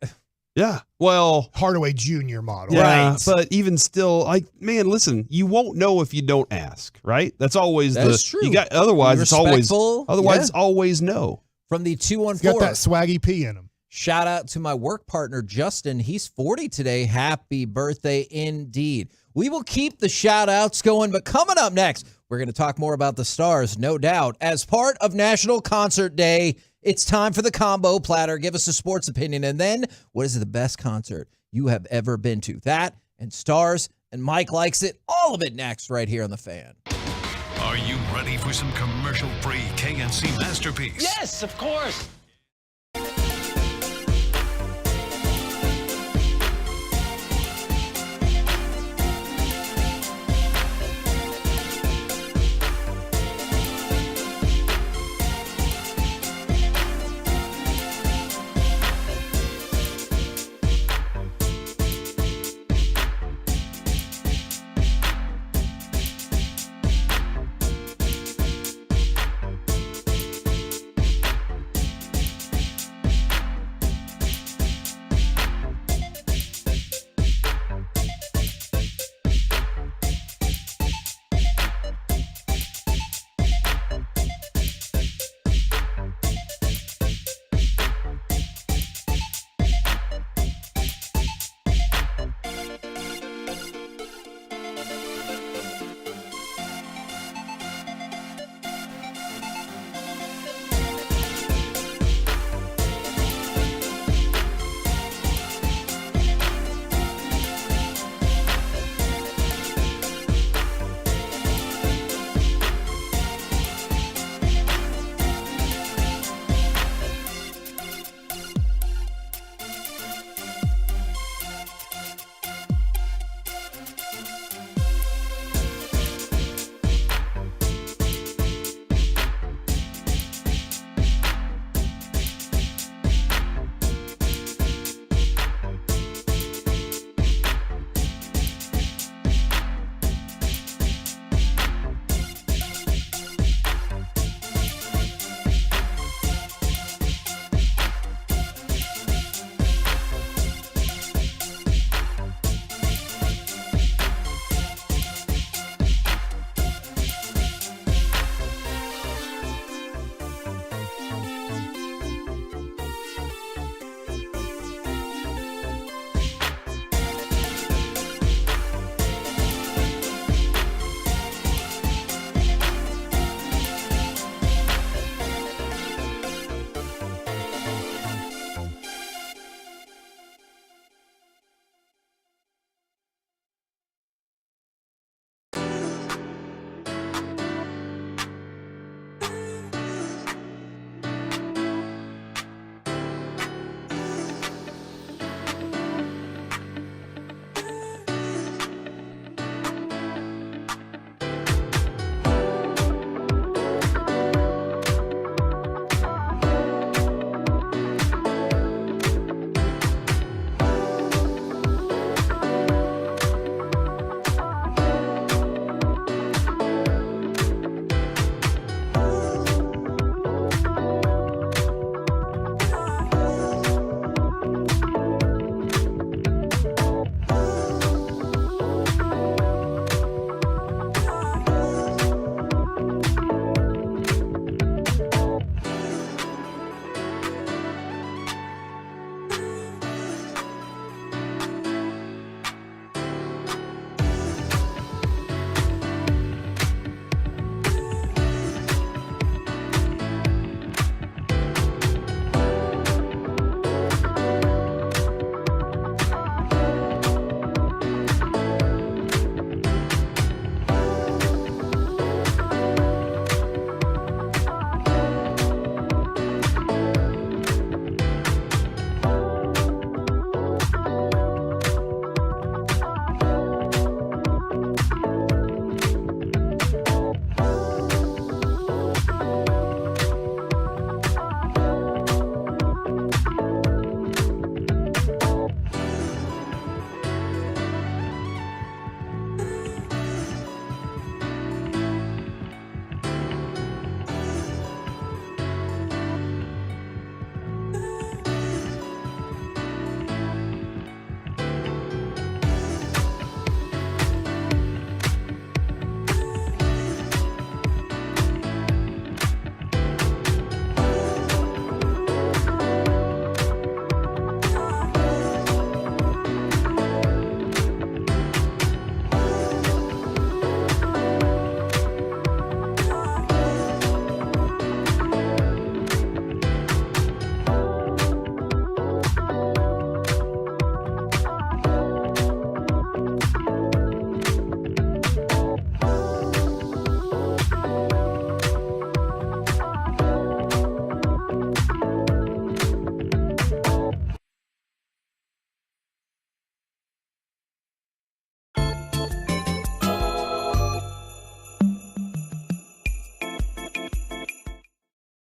Yeah. Well, Hardaway Jr. model. yeah, Right. but even still, man, listen, you won't know if you don't ask, right? That's always That's true. You got otherwise Be it's always respectful. it's always no. From the He's 214. got that swaggy P in him. Shout out to my work partner, Justin. He's 40 today. Happy birthday indeed. We will keep the shout outs going, but coming up next, we're going to talk more about the Stars, no doubt. As part of National Concert Day, it's time for the combo platter. Give us a sports opinion. And then, what is the best concert you have ever been to? That and Stars, and Mike likes it. All of it next right here on The Fan. Are you ready for some commercial-free KNC masterpiece? Yes, of course.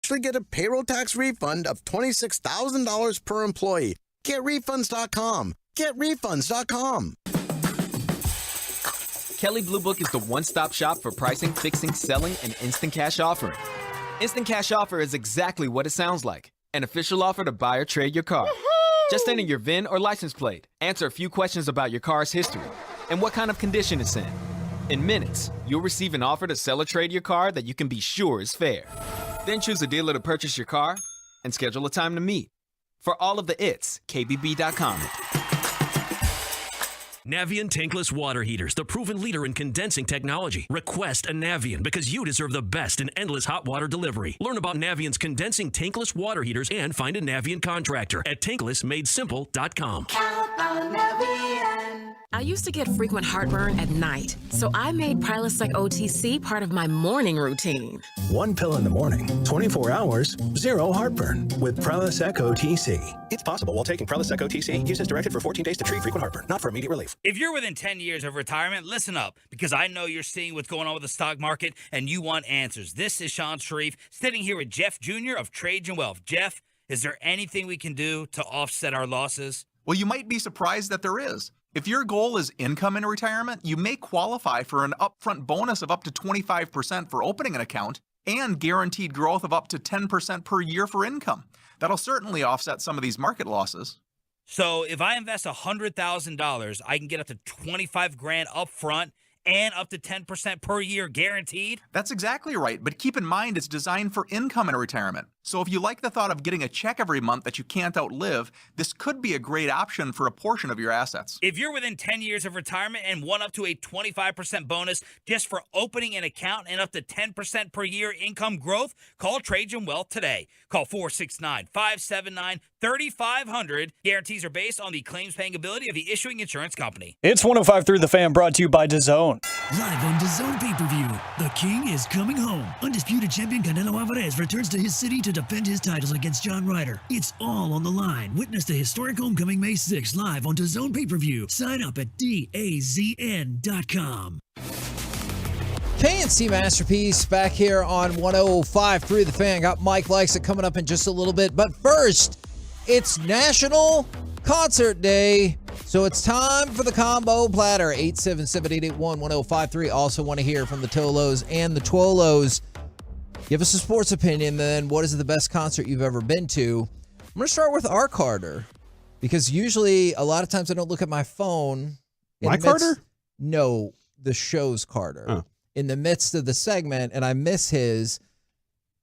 actually get a payroll tax refund of $26,000 per employee. GetRefunds.com. GetRefunds.com. Kelley Blue Book is the one-stop shop for pricing, fixing, selling, and instant cash offering. Instant Cash Offer is exactly what it sounds like. An official offer to buy or trade your car. Woo-hoo! Just enter your VIN or license plate, answer a few questions about your car's history, and what kind of condition it's in. In minutes, you'll receive an offer to sell or trade your car that you can be sure is fair. Then choose a dealer to purchase your car and schedule a time to meet. For all of the its, KBB.com. Navien tankless water heaters, the proven leader in condensing technology. Request a Navien because you deserve the best in endless hot water delivery. Learn about Navien's condensing tankless water heaters and find a Navien contractor at tanklessmadesimple.com. I used to get frequent heartburn at night, so I made Prilosec OTC part of my morning routine. One pill in the morning, 24 hours, zero heartburn with Prilosec OTC. It's possible while taking Prilosec OTC. Use as directed for 14 days to treat frequent heartburn, not for immediate relief. If you're within 10 years of retirement, listen up, because I know you're seeing what's going on with the stock market and you want answers. This is Sean Sharif sitting here with Jeff Jr. of Trades and Wealth. Jeff, is there anything we can do to offset our losses? Well, you might be surprised that there is. If your goal is income in retirement, you may qualify for an upfront bonus of up to 25% for opening an account and guaranteed growth of up to 10% per year for income. That'll certainly offset some of these market losses. So if I invest $100,000, I can get up to $25,000 up front and up to 10% per year guaranteed? That's exactly right, but keep in mind it's designed for income in retirement. So if you like the thought of getting a check every month that you can't outlive, this could be a great option for a portion of your assets. If you're within 10 years of retirement and want up to a 25% bonus just for opening an account and up to 10% per year income growth, call Trades and Wealth today. Call 469-579-3500. Guarantees are based on the claims paying ability of the issuing insurance company. It's 105.3 The Fan, brought to you by DAZN. Live on DAZN pay-per-view, the King is coming home. Undisputed champion Canelo Alvarez returns to his city to defend his titles against John Ryder. It's all on the line. Witness the historic homecoming May 6th live on DAZN pay-per-view. Sign up at DAZN.com. KNC Masterpiece back here on 105.3 The Fan. Got Mike Likes It coming up in just a little bit. But first, it's National Concert Day. So it's time for the combo platter. 877-881-1053. Also want to hear from the Tolos and the Twolos. Give us a sports opinion, then what is the best concert you've ever been to? I'm going to start with our Carter, because usually a lot of times I don't look at my phone. Carter? No, the show's Carter. Oh. In the midst of the segment, and I miss his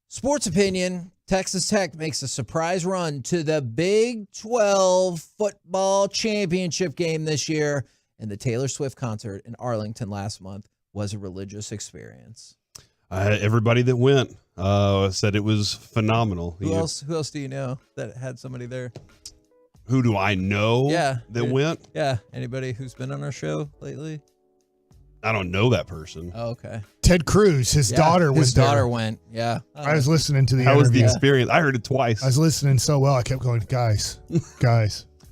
sports opinion. Texas Tech makes a surprise run to the Big 12 football championship game this year, and the Taylor Swift concert in Arlington last month was a religious experience. Everybody that went said it was phenomenal. Who else do you know that had somebody there? Who do I know that went? Yeah. Anybody who's been on our show lately? I don't know that person. Oh, okay. Ted Cruz, his daughter went there. His daughter went, yeah. I was listening to the How was the interview. experience? I heard it twice. I was listening so well, I kept going, guys.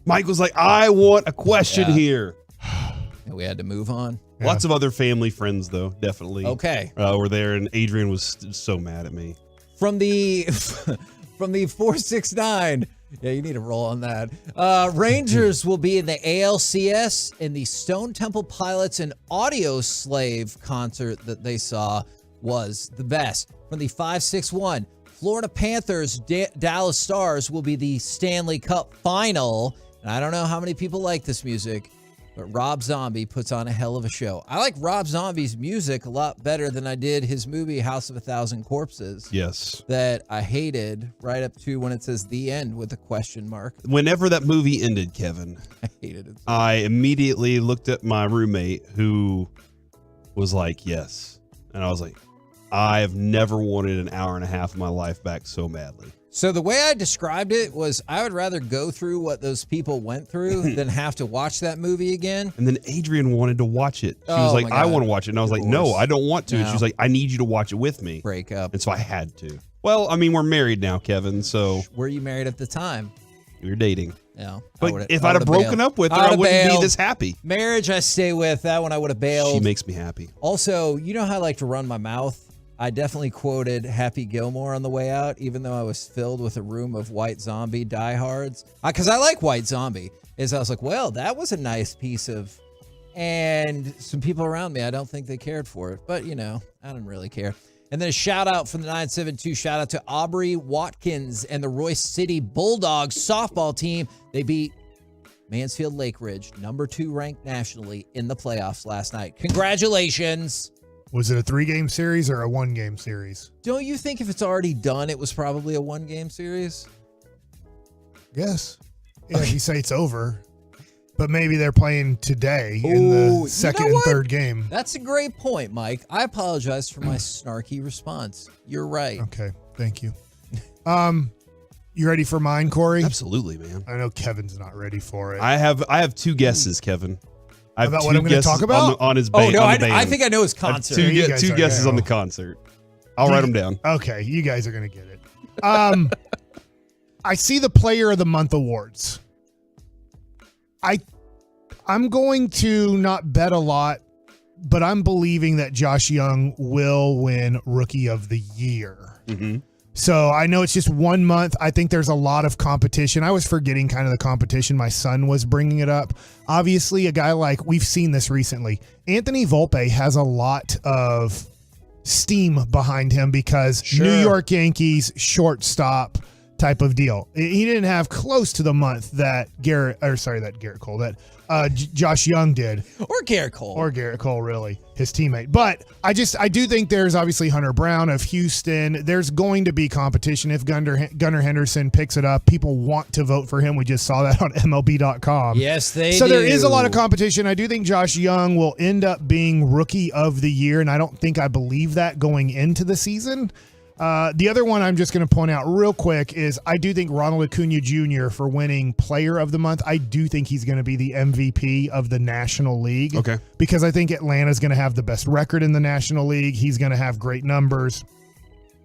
Mike was like, I want a question here. And we had to move on. Yeah. Lots of other family friends, though, definitely. Okay. Were there, and Adrian was so mad at me. From the 469, yeah, you need to roll on that. Rangers will be in the ALCS, and the Stone Temple Pilots and Audio Slave concert that they saw was the best. From the 561, Florida Panthers, Dallas Stars will be the Stanley Cup final. And I don't know how many people like this music, but Rob Zombie puts on a hell of a show. I like Rob Zombie's music a lot better than I did his movie House of a Thousand Corpses. Yes. That I hated right up to when it says the end with a question mark. Whenever that movie ended, Kevin, I hated it. I immediately looked at my roommate who was like, yes. And I was like, I have never wanted an hour and a half of my life back so badly. So the way I described it was I would rather go through what those people went through than have to watch that movie again. And then Adrian wanted to watch it. She was like, I want to watch it. And I was like, no, I don't want to. And she's like, I need you to watch it with me. Break up. And so I had to. Well, I mean, we're married now, Kevin, so. Were you married at the time? We were dating. Yeah. But if I'd have broken up with her, I wouldn't be this happy. Marriage, I stay with. That one I would have bailed. She makes me happy. Also, you know how I like to run my mouth? I definitely quoted Happy Gilmore on the way out, even though I was filled with a room of White Zombie diehards. Because I like White Zombie. I was like, well, that was a nice piece of... And some people around me, I don't think they cared for it. But, I don't really care. And then a shout out from the 972. Shout out to Aubrey Watkins and the Royce City Bulldogs softball team. They beat Mansfield Lake Ridge, number 2 ranked nationally in the playoffs last night. Congratulations. Was it a 3-game series or a 1-game series? Don't you think if it's already done, it was probably a 1-game series? Yes. Yeah, you say it's over. But maybe they're playing today in the second and third game. That's a great point, Mike. I apologize for my snarky response. You're right. Okay, thank you. You ready for mine, Corey? Absolutely, man. I know Kevin's not ready for it. I have 2 guesses, Kevin. I have about 2 what I'm going to talk about? on his band. Oh, no, I think I know his concert. Two guesses on the concert. I'll write them down. Okay, you guys are going to get it. I see the Player of the Month awards. I'm going to not bet a lot, but I'm believing that Josh Young will win Rookie of the Year. Mm-hmm. So I know it's just 1 month. I think there's a lot of competition. I was forgetting kind of the competition. My son was bringing it up. Obviously, a guy like, we've seen this recently, Anthony Volpe has a lot of steam behind him because New York Yankees shortstop type of deal. He didn't have close to the month that Josh Young did. Or Garrett Cole, really, his teammate. But I do think there's obviously Hunter Brown of Houston. There's going to be competition if Gunnar Henderson picks it up. People want to vote for him. We just saw that on MLB.com. Yes, they do. So there is a lot of competition. I do think Josh Young will end up being Rookie of the Year, and I believe that going into the season. The other one I'm just going to point out real quick is I do think Ronald Acuna Jr. for winning Player of the Month, I do think he's going to be the MVP of the National League. Okay. Because I think Atlanta's going to have the best record in the National League. He's going to have great numbers.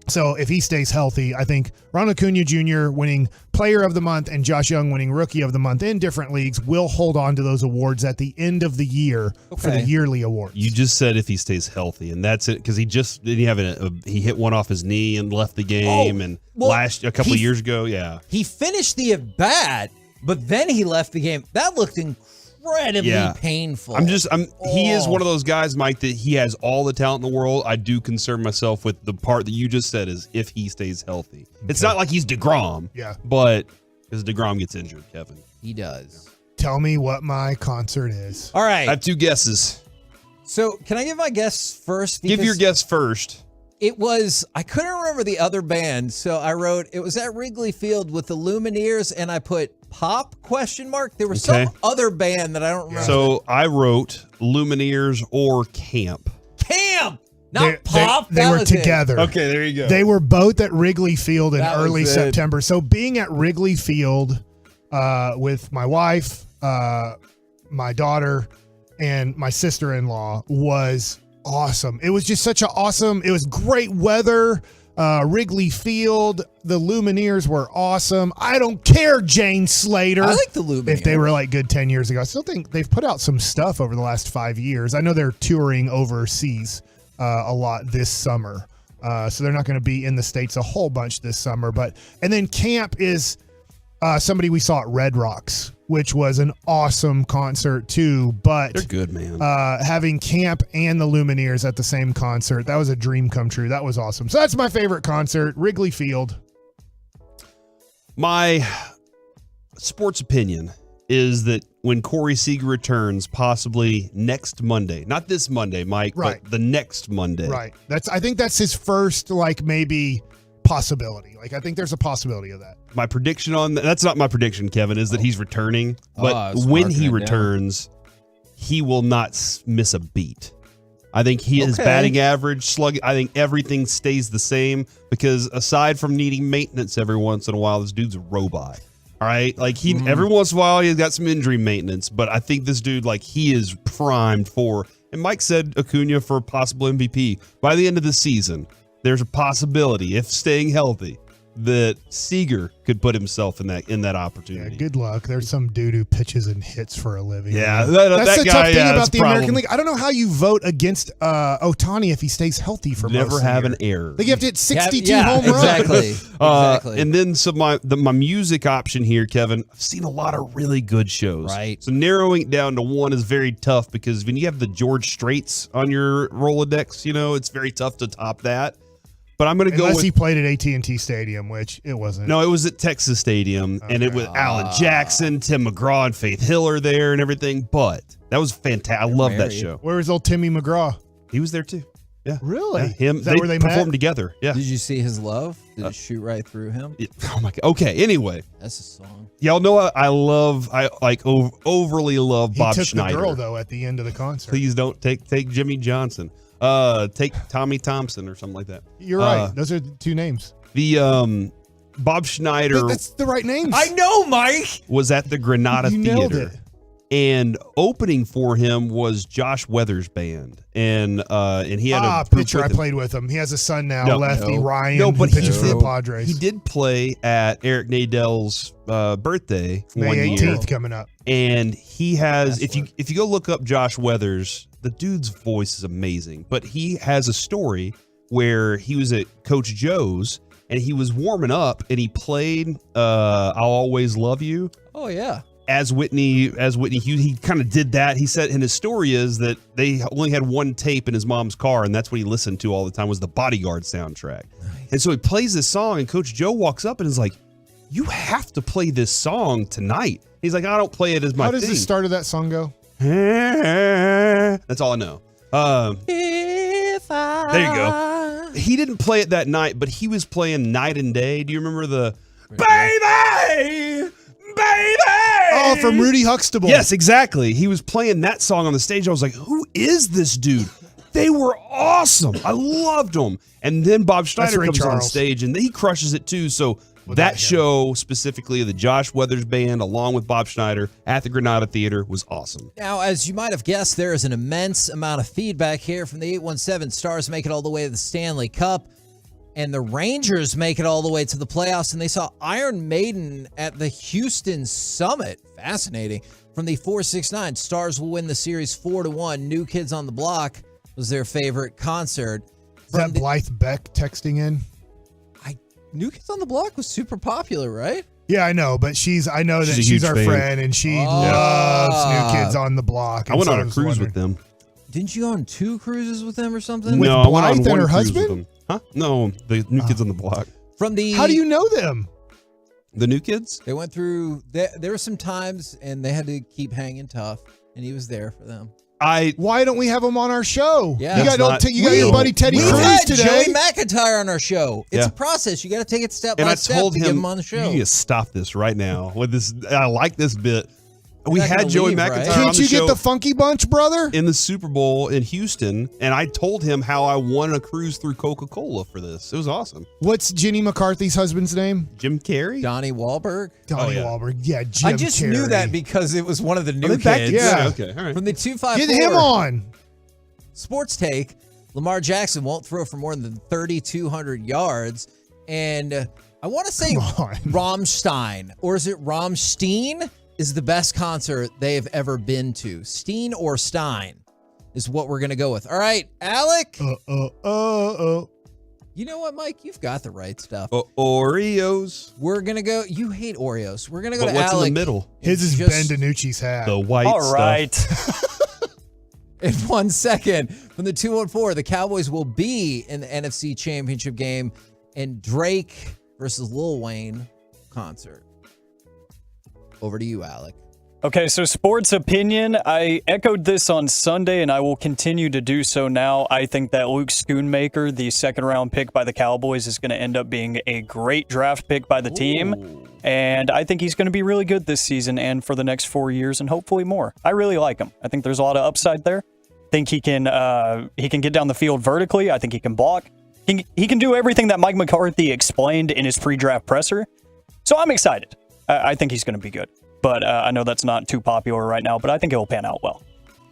So if he stays healthy, I think Ronald Acuna Jr. winning Player of the Month and Josh Young winning Rookie of the Month in different leagues will hold on to those awards at the end of the year for the yearly awards. You just said if he stays healthy, and that's it, because he hit one off his knee and left the game, a couple of years ago, he finished the at bat, but then he left the game. That looked incredibly painful. He is one of those guys, Mike, that he has all the talent in the world. I do concern myself with the part that you just said is if he stays healthy. Okay. It's not like he's DeGrom. Yeah. But because DeGrom gets injured, Kevin. He does. Tell me what my concert is. All right. I have 2 guesses. So can I give my guess first? Give your guess first. I couldn't remember the other band, so I wrote, it was at Wrigley Field with the Lumineers, and I put Pop ? There was some other band that I don't remember. So I wrote Lumineers or Camp. Not Pop. They were together. Okay, there you go. They were both at Wrigley Field in early September. So being at Wrigley Field with my wife, my daughter, and my sister-in-law was awesome. It was just it was great weather. Wrigley Field, the Lumineers were awesome. I don't care, Jane Slater. I like the Lumineers. If they were like good 10 years ago. I still think they've put out some stuff over the last 5 years. I know they're touring overseas a lot this summer. So they're not going to be in the States a whole bunch this summer. And then Camp is somebody we saw at Red Rocks, which was an awesome concert too. But they're good, man. Having Camp and the Lumineers at the same concert, that was a dream come true. That was awesome. So that's my favorite concert, Wrigley Field. My sports opinion is that when Corey Seager returns, possibly next Monday, not this Monday, Mike, but the next Monday. Right. I think that's his first, maybe possibility. I think there's a possibility of that. My prediction that's not my prediction, Kevin, is that he's returning. But when he returns, he will not miss a beat. I think his batting average, slug, I think everything stays the same because aside from needing maintenance every once in a while, this dude's a robot. All right. Every once in a while, he's got some injury maintenance, but I think this dude, he is primed for, and Mike said Acuna for possible MVP by the end of the season. There's a possibility, if staying healthy, that Seager could put himself in that opportunity. Yeah, good luck. There's some dude who pitches and hits for a living. Yeah, that's that the guy, tough thing yeah, about that's the a American problem. League. I don't know how you vote against Ohtani if he stays healthy for Never most of the have year. an error. They have to hit 62 Yeah, home runs. exactly. And then so my music option here, Kevin. I've seen a lot of really good shows. Right. So narrowing it down to one is very tough because when you have the George Straits on your Rolodex, it's very tough to top that. But I'm going to go Unless with he played at AT&T Stadium, which it wasn't. No, it was at Texas Stadium, and it was Alan Jackson, Tim McGraw, and Faith Hill are there and everything. But that was fantastic. I love that show. Where was old Timmy McGraw? He was there too. Yeah, Really? Yeah, him. Is that where they performed met? together. Yeah. Did you see his love? Did it shoot right through him? Oh my god. Okay. Anyway, That's a song. y'all know I overly love He Bob took Schneider. the girl, though, at the end of the concert. Please don't take Jimmy Johnson. Take Tommy Thompson or something like that. You're right. Those are the two names. The Bob Schneider That's the right names. I know, Mike. was at the Granada You nailed Theater. it. And opening for him was Josh Weathers' band, and he had a group pitcher. with I him. played with him. He has a son now, No. lefty Ryan. No, but who pitches for the Padres. He did play at Eric Nadell's birthday May one 18th year, coming up. and he has. If you go look up Josh Weathers, the dude's voice is amazing. But he has a story where he was at Coach Joe's and he was warming up and he played "I'll Always Love You." Oh yeah. As Whitney Hughes, he kind of did that. He said, and his story is that they only had one tape in his mom's car, and that's what he listened to all the time was the Bodyguard soundtrack. Nice. And so he plays this song, and Coach Joe walks up and is like, "You have to play this song tonight." He's like, "I don't play it as my How does thing." the start of that song go? That's all I know. There you go. He didn't play it that night, but he was playing Night and Day. Do you remember the Baby? Oh, from Rudy Huxtable. Yes, exactly. He was playing that song on the stage. I was like, who is this dude? They were awesome. I loved them. And then Bob Schneider Ray comes on Charles. stage, and he crushes it too. So that show, specifically the Josh Weathers Band, along with Bob Schneider at the Granada Theater, was awesome. Now, as you might have guessed, there is an immense amount of feedback here from the 817. Stars make it all the way to the Stanley Cup, and the Rangers make it all the way to the playoffs, and they saw Iron Maiden at the Houston Summit. Fascinating. From the 469, Stars will win the series 4-1. New Kids on the Block was their favorite concert. Is that Blythe Beck texting in? New Kids on the Block was super popular, right? Yeah, I know, but I know that She's a she's huge our fan. friend, and she loves New Kids on the Block. I went on a cruise with them. Didn't you go on 2 cruises with them or something? No, I went on Blythe and one her cruise with husband? them. Huh? No, the New Kids on the Block. From the How do you know them? The New Kids? They went through. There were some times, and they had to keep hanging tough, and he was there for them. Why don't we have him on our show? Yeah. You got your buddy Teddy We've Cruz had today. Joey McIntyre on our show. It's Yeah. a process. You got to take it step And by I step told to get him, him on the show. you need to stop this right now. With this, I like this bit. We not had gonna Joey leave, McIntyre right? on Can't the you show get the Funky Bunch, brother? in the Super Bowl in Houston, and I told him how I won a cruise through Coca-Cola for this. It was awesome. What's Jenny McCarthy's husband's name? Jim Carrey? Donnie Wahlberg. Donnie yeah. Wahlberg. Yeah, Jim I just knew Carrey. that because it was one of the new Are they back kids. together? Yeah. Okay, all right. From the 254. Get him on. Sports Take, Lamar Jackson won't throw for more than 3,200 yards. And I want to say Come on. Rammstein, or is it Rammstein, is the best concert they have ever been to. Steen or Stein is what we're going to go with. All right, Alec. You know what, Mike? You've got the right stuff. Oreos. We're going to go. You hate Oreos. We're going to go But to what's Alec. in the middle? His is Just- Ben DiNucci's hat. The white All stuff. right. In 1 second, from the 214, the Cowboys will be in the NFC Championship game and Drake versus Lil Wayne concert. Over to you, Alec. Okay, so sports opinion. I echoed this on Sunday, and I will continue to do so now. I think that Luke Schoonmaker, the second-round pick by the Cowboys, is going to end up being a great draft pick by the team. And I think he's going to be really good this season and for the next 4 years, and hopefully more. I really like him. I think there's a lot of upside there. I think he can get down the field vertically. I think he can block. He can do everything that Mike McCarthy explained in his pre-draft presser. So I'm excited. I think he's going to be good. But I know that's not too popular right now, but I think it will pan out well.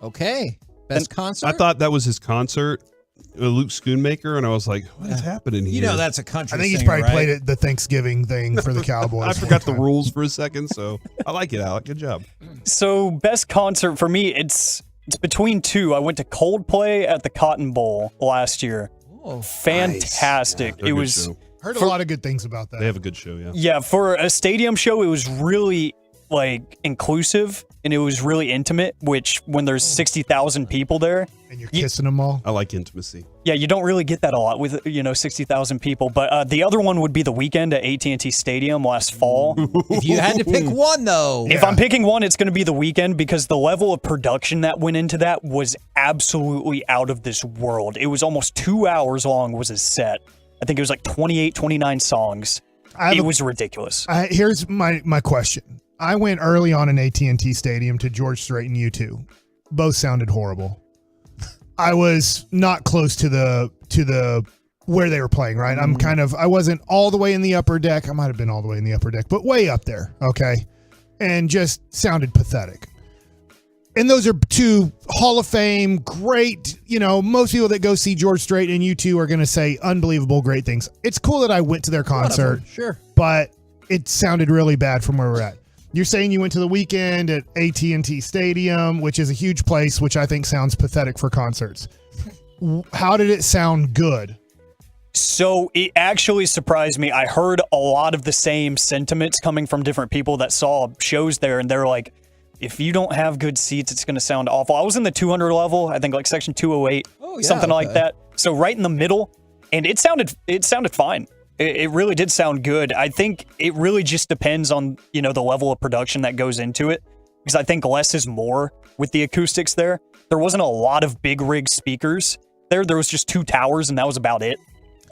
Okay. Best concert? I thought that was his concert, Luke Schoonmaker, and I was like, what is happening here? You know, that's a country I think he's singer, probably right? played it the Thanksgiving thing for the Cowboys. I forgot the rules for a second, so I like it, Alec. Good job. So best concert for me, it's between two. I went to Coldplay at the Cotton Bowl last year. Oh, fantastic! Nice. It was. Heard a lot of good things about that. They have a good show, yeah. Yeah, for a stadium show, it was really like inclusive and it was really intimate. Which when there's 60,000 people there, and you're kissing them all. I like intimacy. Yeah, you don't really get that a lot with 60,000 people. But the other one would be the Weekend at AT&T Stadium last fall. If you had to pick one, though, if I'm picking one, it's going to be the Weekend because the level of production that went into that was absolutely out of this world. It was almost 2 hours long was his set. I think it was like 28, 29 songs. It was ridiculous. Here's my question. I went early on in AT&T Stadium to George Strait and U2. Both sounded horrible. I was not close to the where they were playing, right? I wasn't all the way in the upper deck. I might have been all the way in the upper deck, but way up there, okay? And just sounded pathetic. And those are two Hall of Fame, great, most people that go see George Strait and U2 are going to say unbelievable, great things. It's cool that I went to their concert, sure, but it sounded really bad from where we're at. You're saying you went to the Weekend at AT&T Stadium, which is a huge place, which I think sounds pathetic for concerts. How did it sound good? So it actually surprised me. I heard a lot of the same sentiments coming from different people that saw shows there, and they're like, if you don't have good seats, it's going to sound awful. I was in the 200 level, I think like section 208, something like that. So right in the middle, and it sounded fine. It really did sound good. I think it really just depends on, the level of production that goes into it. Because I think less is more with the acoustics there. There wasn't a lot of big rig speakers there. There was just two towers and that was about it.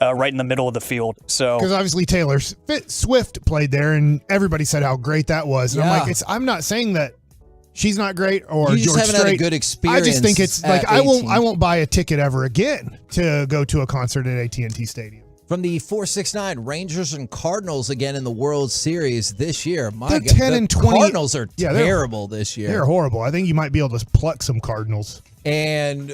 Right in the middle of the field. So because obviously Taylor Swift played there and everybody said how great that was. And I'm like, I'm not saying that she's not great or you just George haven't Strait. had a good experience. I just think it's like I won't buy a ticket ever again to go to a concert at AT&T Stadium. From the 469, Rangers and Cardinals again in the World Series this year. They're 10 and 20. Cardinals are terrible this year. They're horrible. I think you might be able to pluck some Cardinals. And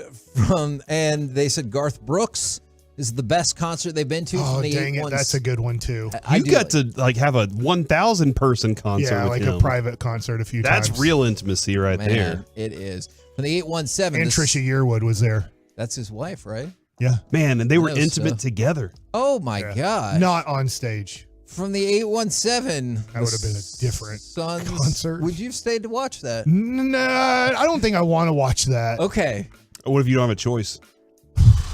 they said Garth Brooks is the best concert they've been to. Oh, dang it. That's a good one, too. You got to have a 1,000 person concert. Yeah, with like him. a private concert a few times. That's real intimacy right there. It is. From the 817. And Trisha Yearwood was there. That's his wife, right? Yeah. Man, and they were intimate together. Oh, my gosh. Not on stage. From the 817. That would have been a different concert. Would you have stayed to watch that? Nah, I don't think I want to watch that. Okay. What if you don't have a choice?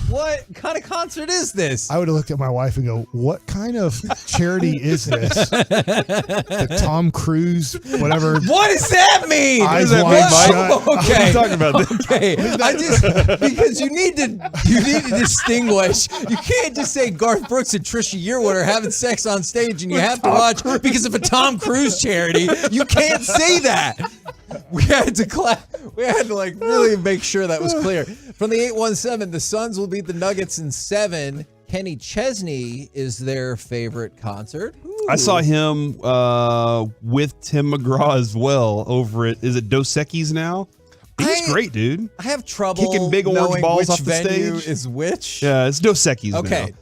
What kind of concert is this? I would have looked at my wife and go, what kind of charity is this? The Tom Cruise, whatever. What does that mean? Eyes wide shut. Okay. What are you talking about? Okay. Because you need to distinguish. You can't just say Garth Brooks and Trisha Yearwood are having sex on stage and you have to watch because of a Tom Cruise charity. You can't say that. We had to really make sure that was clear. From the 817, the Suns will beat the Nuggets in 7. Kenny Chesney is their favorite concert. Ooh. I saw him with Tim McGraw as well over at, is it Dos Equis now? He's great, dude. I have trouble kicking big orange balls off the venue stage. Is which? Yeah, it's Dos Equis now. Okay.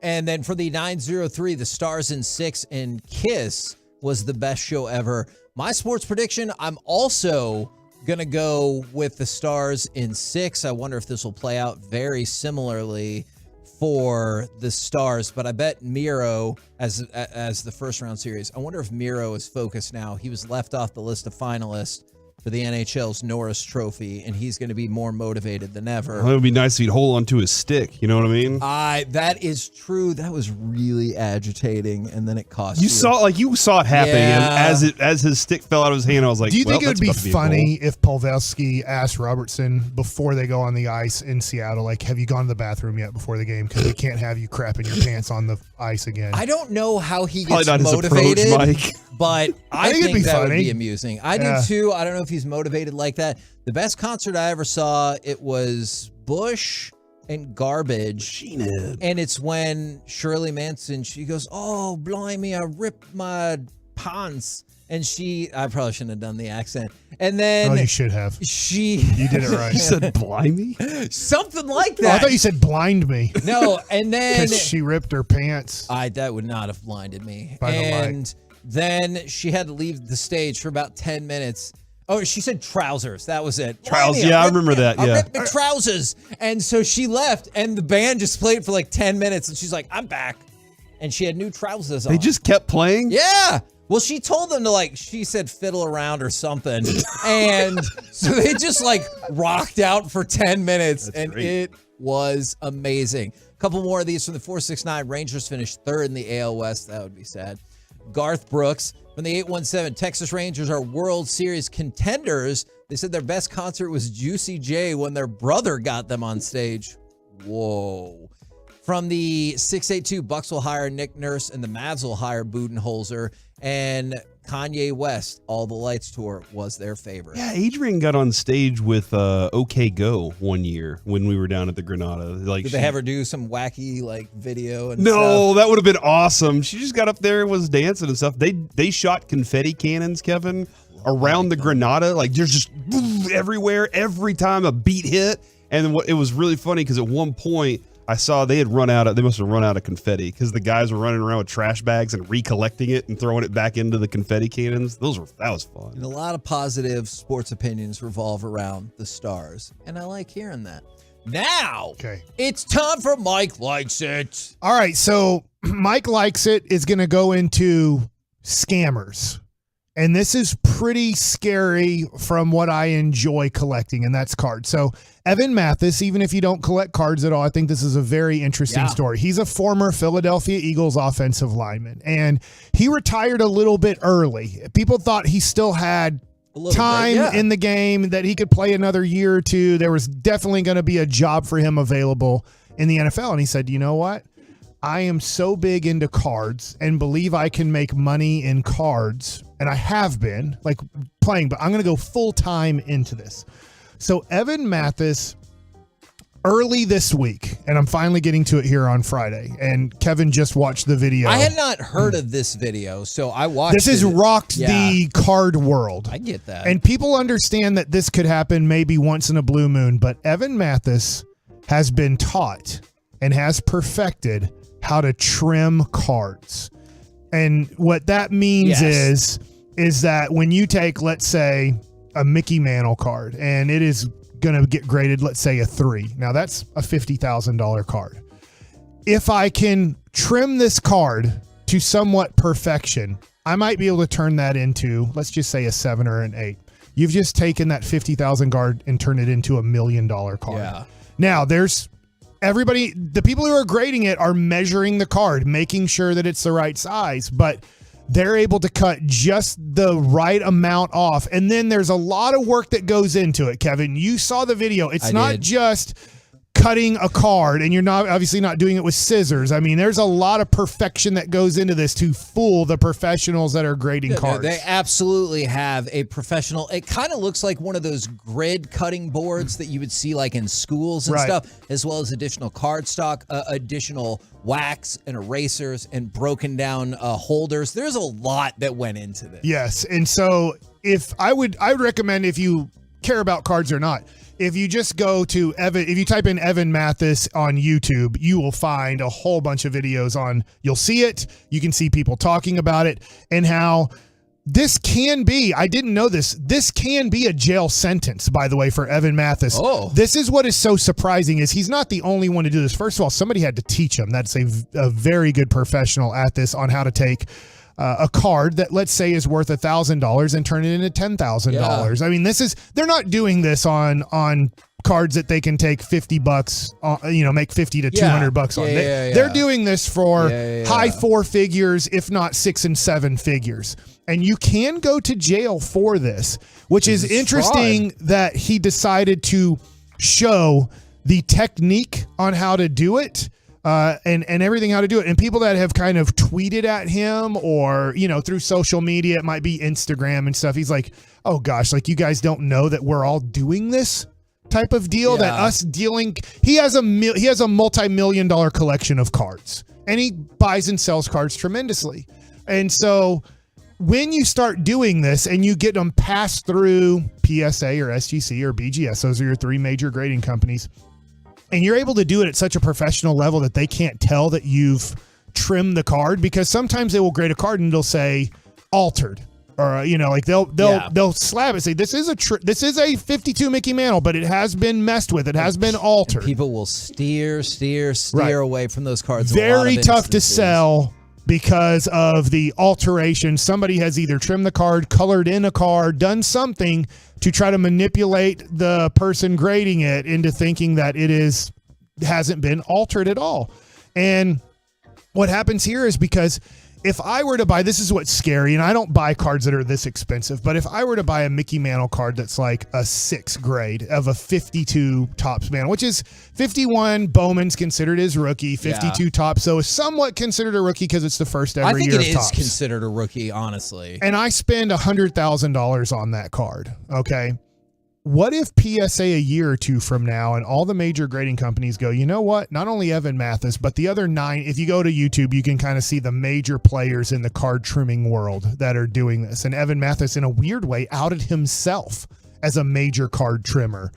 And then for the 903, the Stars in 6 and Kiss was the best show ever. My sports prediction, I'm also going to go with the Stars in 6. I wonder if this will play out very similarly for the Stars, but I bet Miro as the first round series. I wonder if Miro is focused now. He was left off the list of finalists for the NHL's Norris Trophy, and he's going to be more motivated than ever. Well, it would be nice if he'd hold on to his stick. You know what I mean? That is true. That was really agitating, and then it cost you. You saw it happening, and as his stick fell out of his hand, I was like, do you think it would be funny if Pavelski asked Robertson before they go on the ice in Seattle, like, have you gone to the bathroom yet before the game? Because we can't have you crapping your pants on the ice again. I don't know how he Probably gets not motivated, his approach, Mike. But I think it'd be that funny. would be amusing. I do too. I don't know if he's motivated like that. The best concert I ever saw, it was Bush and Garbage. And it's when Shirley Manson, she goes, oh, blimey, I ripped my pants. And I probably shouldn't have done the accent. And then. Oh, you should have. You did it right. You said blimey? Something like Oh, I that. thought you said blind me. No, and then. Because she ripped her pants. That would not have blinded me. By the light. And then she had to leave the stage for about 10 minutes. Oh, she said trousers. That was it. Trousers. Blimey, I remember that. I Yeah. ripped my trousers. And so she left, and the band just played for like 10 minutes, and she's like, I'm back. And she had new trousers on. They just kept playing? Yeah. Well, she told them to she said fiddle around or something. And so they just rocked out for 10 minutes. That's and great. it was amazing. A couple more of these from the 469. Rangers finished third in the AL West. That would be sad. Garth Brooks from the 817. Texas Rangers are World Series contenders. They said their best concert was Juicy J when their brother got them on stage. Whoa. From the 682, Bucks will hire Nick Nurse and the Mavs will hire Budenholzer. And Kanye West, All the Lights tour was their favorite. Yeah, Adrian got on stage with OK Go one year when we were down at the Granada. Did they have her do some wacky video and No, stuff? that would have been awesome. She just got up there and was dancing and stuff. They shot confetti cannons, Kevin, around the Granada. There's just everywhere every time a beat hit. And it was really funny because at one point I saw they must have run out of confetti because the guys were running around with trash bags and recollecting it and throwing it back into the confetti cannons. That was fun. And a lot of positive sports opinions revolve around the stars. And I like hearing that. Now, it's time for Mike Likes It. All right, so Mike Likes It is going to go into scammers. And this is pretty scary from what I enjoy collecting, and that's cards. So Evan Mathis, even if you don't collect cards at all, I think this is a very interesting story. He's a former Philadelphia Eagles offensive lineman, and he retired a little bit early. People thought he still had time in the game, that he could play another year or two. There was definitely going to be a job for him available in the NFL. And he said, you know what? I am so big into cards and believe I can make money in cards. And I have been playing, but I'm going to go full time into this. So Evan Mathis, early this week, and I'm finally getting to it here on Friday, and Kevin just watched the video. I had not heard of this video, so I watched This has rocked the card world. I get that. And people understand that this could happen maybe once in a blue moon, but Evan Mathis has been taught and has perfected how to trim cards. And what that means is that when you take, let's say, a Mickey Mantle card, and it is going to get graded, let's say, a 3. Now, that's a $50,000 card. If I can trim this card to somewhat perfection, I might be able to turn that into, let's just say, a 7 or an 8. You've just taken that $50,000 card and turned it into $1 million card. Yeah. Now, there's everybody, the people who are grading it are measuring the card, making sure that it's the right size, but they're able to cut just the right amount off. And then there's a lot of work that goes into it, Kevin. You saw the video. It's not just cutting a card, and you're not obviously not doing it with scissors. I mean, there's a lot of perfection that goes into this to fool the professionals that are grading cards. They absolutely have a professional. It kind of looks like one of those grid cutting boards that you would see in schools and stuff, as well as additional card stock, additional wax and erasers and broken down holders. There's a lot that went into this. Yes. And so I would recommend, if you care about cards or not, if you just go to if you type in Evan Mathis on YouTube, you will find a whole bunch of videos you'll see it. You can see people talking about it and how this can be, I didn't know this can be a jail sentence, by the way, for Evan Mathis. Oh. This is what is so surprising is he's not the only one to do this. First of all, somebody had to teach him. That's a very good professional at this on how to take a card that, let's say, is worth $1,000 and turn it into $10,000. I mean, they're not doing this on cards that they can take $50, make 50 to $200 on. They're doing this for high 4 figures, if not 6 and 7 figures. And you can go to jail for this, which is interesting that he decided to show the technique on how to do it. And everything, how to do it. And people that have kind of tweeted at him or, through social media, it might be Instagram and stuff. He's like, oh gosh, you guys don't know that we're all doing this type of deal, that us dealing. He has a multi-million-dollar collection of cards, and he buys and sells cards tremendously. And so when you start doing this and you get them passed through PSA or SGC or BGS, those are your three major grading companies, and you're able to do it at such a professional level that they can't tell that you've trimmed the card, because sometimes they will grade a card and they'll say altered, or like they'll slab it, say this is a 52 Mickey Mantle, but it has been messed with, it has been altered. And people will steer away from those cards. Very tough to sell because of the alteration. Somebody has either trimmed the card, colored in a card, done something to try to manipulate the person grading it into thinking that it hasn't been altered at all. And what happens here is, because if I were to buy, this is what's scary, and I don't buy cards that are this expensive, but if I were to buy a Mickey Mantle card that's like a 6 grade of a 52 Topps Mantle, which is 51 Bowman's considered as rookie, 52 Topps, so it's somewhat considered a rookie because it's the first ever year of Topps. I think it is considered a rookie, honestly. And I spend $100,000 on that card, okay? What if PSA a year or two from now and all the major grading companies go, you know what? Not only Evan Mathis, but the other 9, if you go to YouTube, you can kind of see the major players in the card trimming world that are doing this. And Evan Mathis, in a weird way, outed himself as a major card trimmer.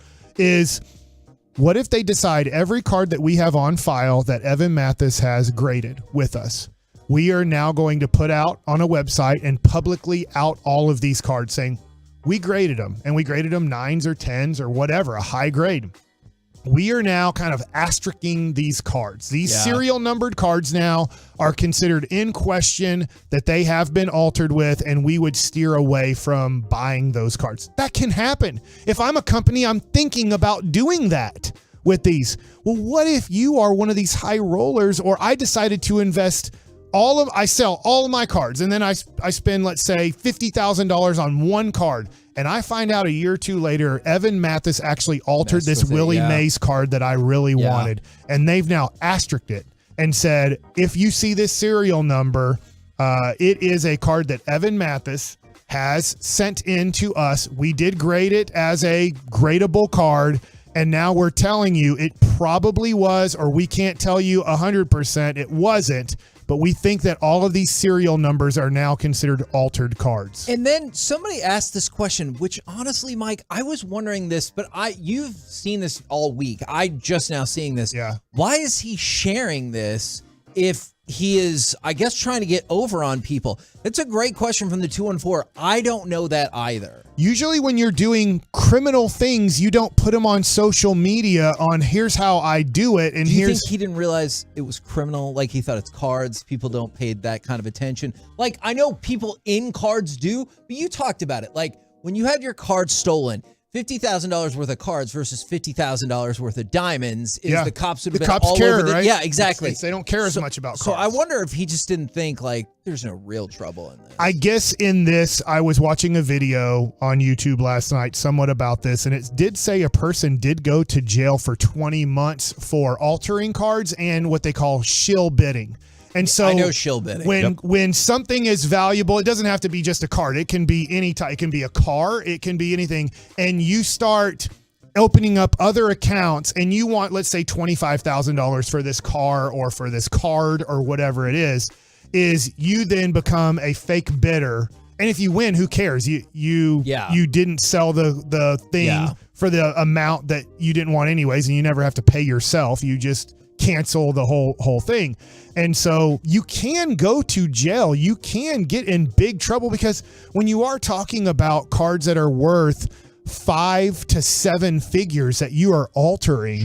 What if they decide every card that we have on file that Evan Mathis has graded with us, we are now going to put out on a website and publicly out all of these cards saying, we graded them, and we graded them 9s or 10s or whatever, a high grade. We are now kind of asterisking these cards. These serial numbered cards now are considered in question, that they have been altered with, and we would steer away from buying those cards. That can happen. If I'm a company, I'm thinking about doing that with these. Well, what if you are one of these high rollers, or I decided to invest I sell all of my cards, and then I spend, let's say, $50,000 on one card, and I find out a year or two later, Evan Mathis actually altered this Willie Mays card that I really wanted, and they've now asterisked it and said, if you see this serial number, it is a card that Evan Mathis has sent in to us. We did grade it as a gradable card, and now we're telling you it probably was, or we can't tell you 100% it wasn't, but we think that all of these serial numbers are now considered altered cards. And then somebody asked this question, which honestly, Mike, I was wondering this, but you've seen this all week. I just now seeing this. Yeah. Why is he sharing this if he is, I guess, trying to get over on people? That's a great question from the 214. I don't know that either. Usually when you're doing criminal things, you don't put them on social media on here's how I do it. And do you think he didn't realize it was criminal? Like, he thought it's cards. People don't pay that kind of attention. Like, I know people in cards do, but you talked about it. Like, when you had your cards stolen, $50,000 worth of cards versus $50,000 worth of diamonds is the cops would have been all over the... Right? Yeah, exactly. They don't care as much about cards. So I wonder if he just didn't think, like, there's no real trouble in this. I guess in this, I was watching a video on YouTube last night somewhat about this, and it did say a person did go to jail for 20 months for altering cards and what they call shill bidding. And so I know shill bidding. When something is valuable, it doesn't have to be just a card. It can be any type. It can be a car. It can be anything. And you start opening up other accounts, and you want, let's say, $25,000 for this car or for this card or whatever it is you then become a fake bidder. And if you win, who cares? You didn't sell the thing for the amount that you didn't want anyways, and you never have to pay yourself. You just cancel the whole thing. And so you can go to jail. You can get in big trouble, because when you are talking about cards that are worth 5 to 7 figures that you are altering,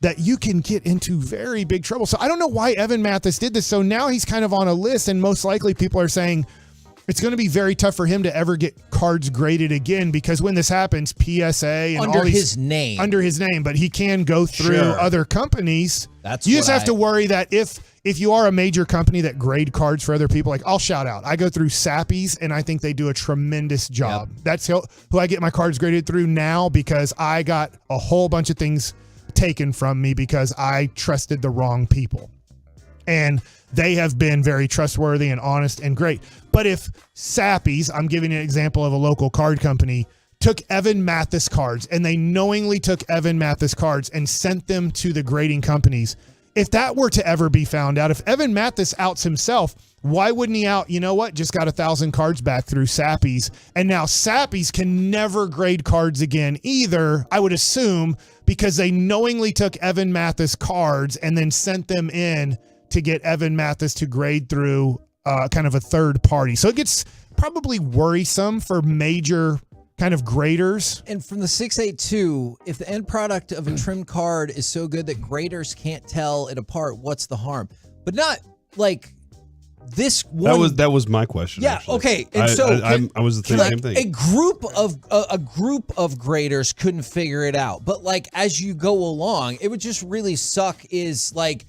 that you can get into very big trouble. So I don't know why Evan Mathis did this. So now he's kind of on a list, and most likely people are saying it's going to be very tough for him to ever get cards graded again, because when this happens, PSA and under all these, his name, but he can go through other companies. You just have to worry that if you are a major company that grade cards for other people, like I'll shout out, I go through Sappies, and I think they do a tremendous job. That's who I get my cards graded through now, because I got a whole bunch of things taken from me because I trusted the wrong people. And they have been very trustworthy and honest and great. But if Sappies, I'm giving you an example of a local card company, took Evan Mathis cards, and they knowingly took Evan Mathis cards and sent them to the grading companies, if that were to ever be found out, if Evan Mathis outs himself, why wouldn't he out? You know what? Just got 1,000 cards back through Sappies. And now Sappies can never grade cards again either, I would assume, because they knowingly took Evan Mathis cards and then sent them in to get Evan Mathis to grade through kind of a third party. So it gets probably worrisome for major kind of graders. And from the 682, if the end product of a trimmed card is so good that graders can't tell it apart, what's the harm? But not like this one. That was my question. Yeah. Actually. Okay. And I was thinking the same thing. A group of graders couldn't figure it out. But like as you go along, it would just really suck. Is like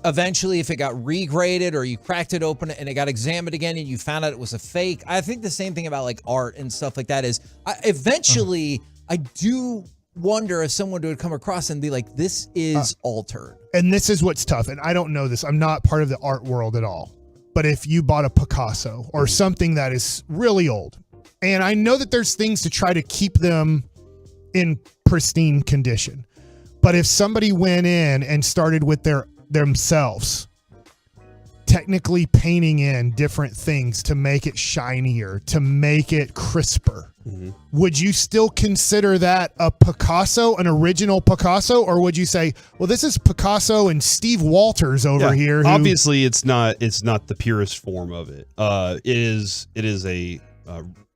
eventually if it got regraded or you cracked it open and it got examined again and you found out it was a fake. I think the same thing about like art and stuff like that is eventually I do wonder if someone would come across and be like, this is altered. And this is what's tough. And I don't know this. I'm not part of the art world at all. But if you bought a Picasso or something that is really old, and I know that there's things to try to keep them in pristine condition. But if somebody went in and started with themselves technically painting in different things to make it shinier, to make it crisper, would you still consider that a Picasso, an original Picasso, or would you say, well, this is Picasso and Steve Walters over here? Obviously, it's not the purest form of it. It is a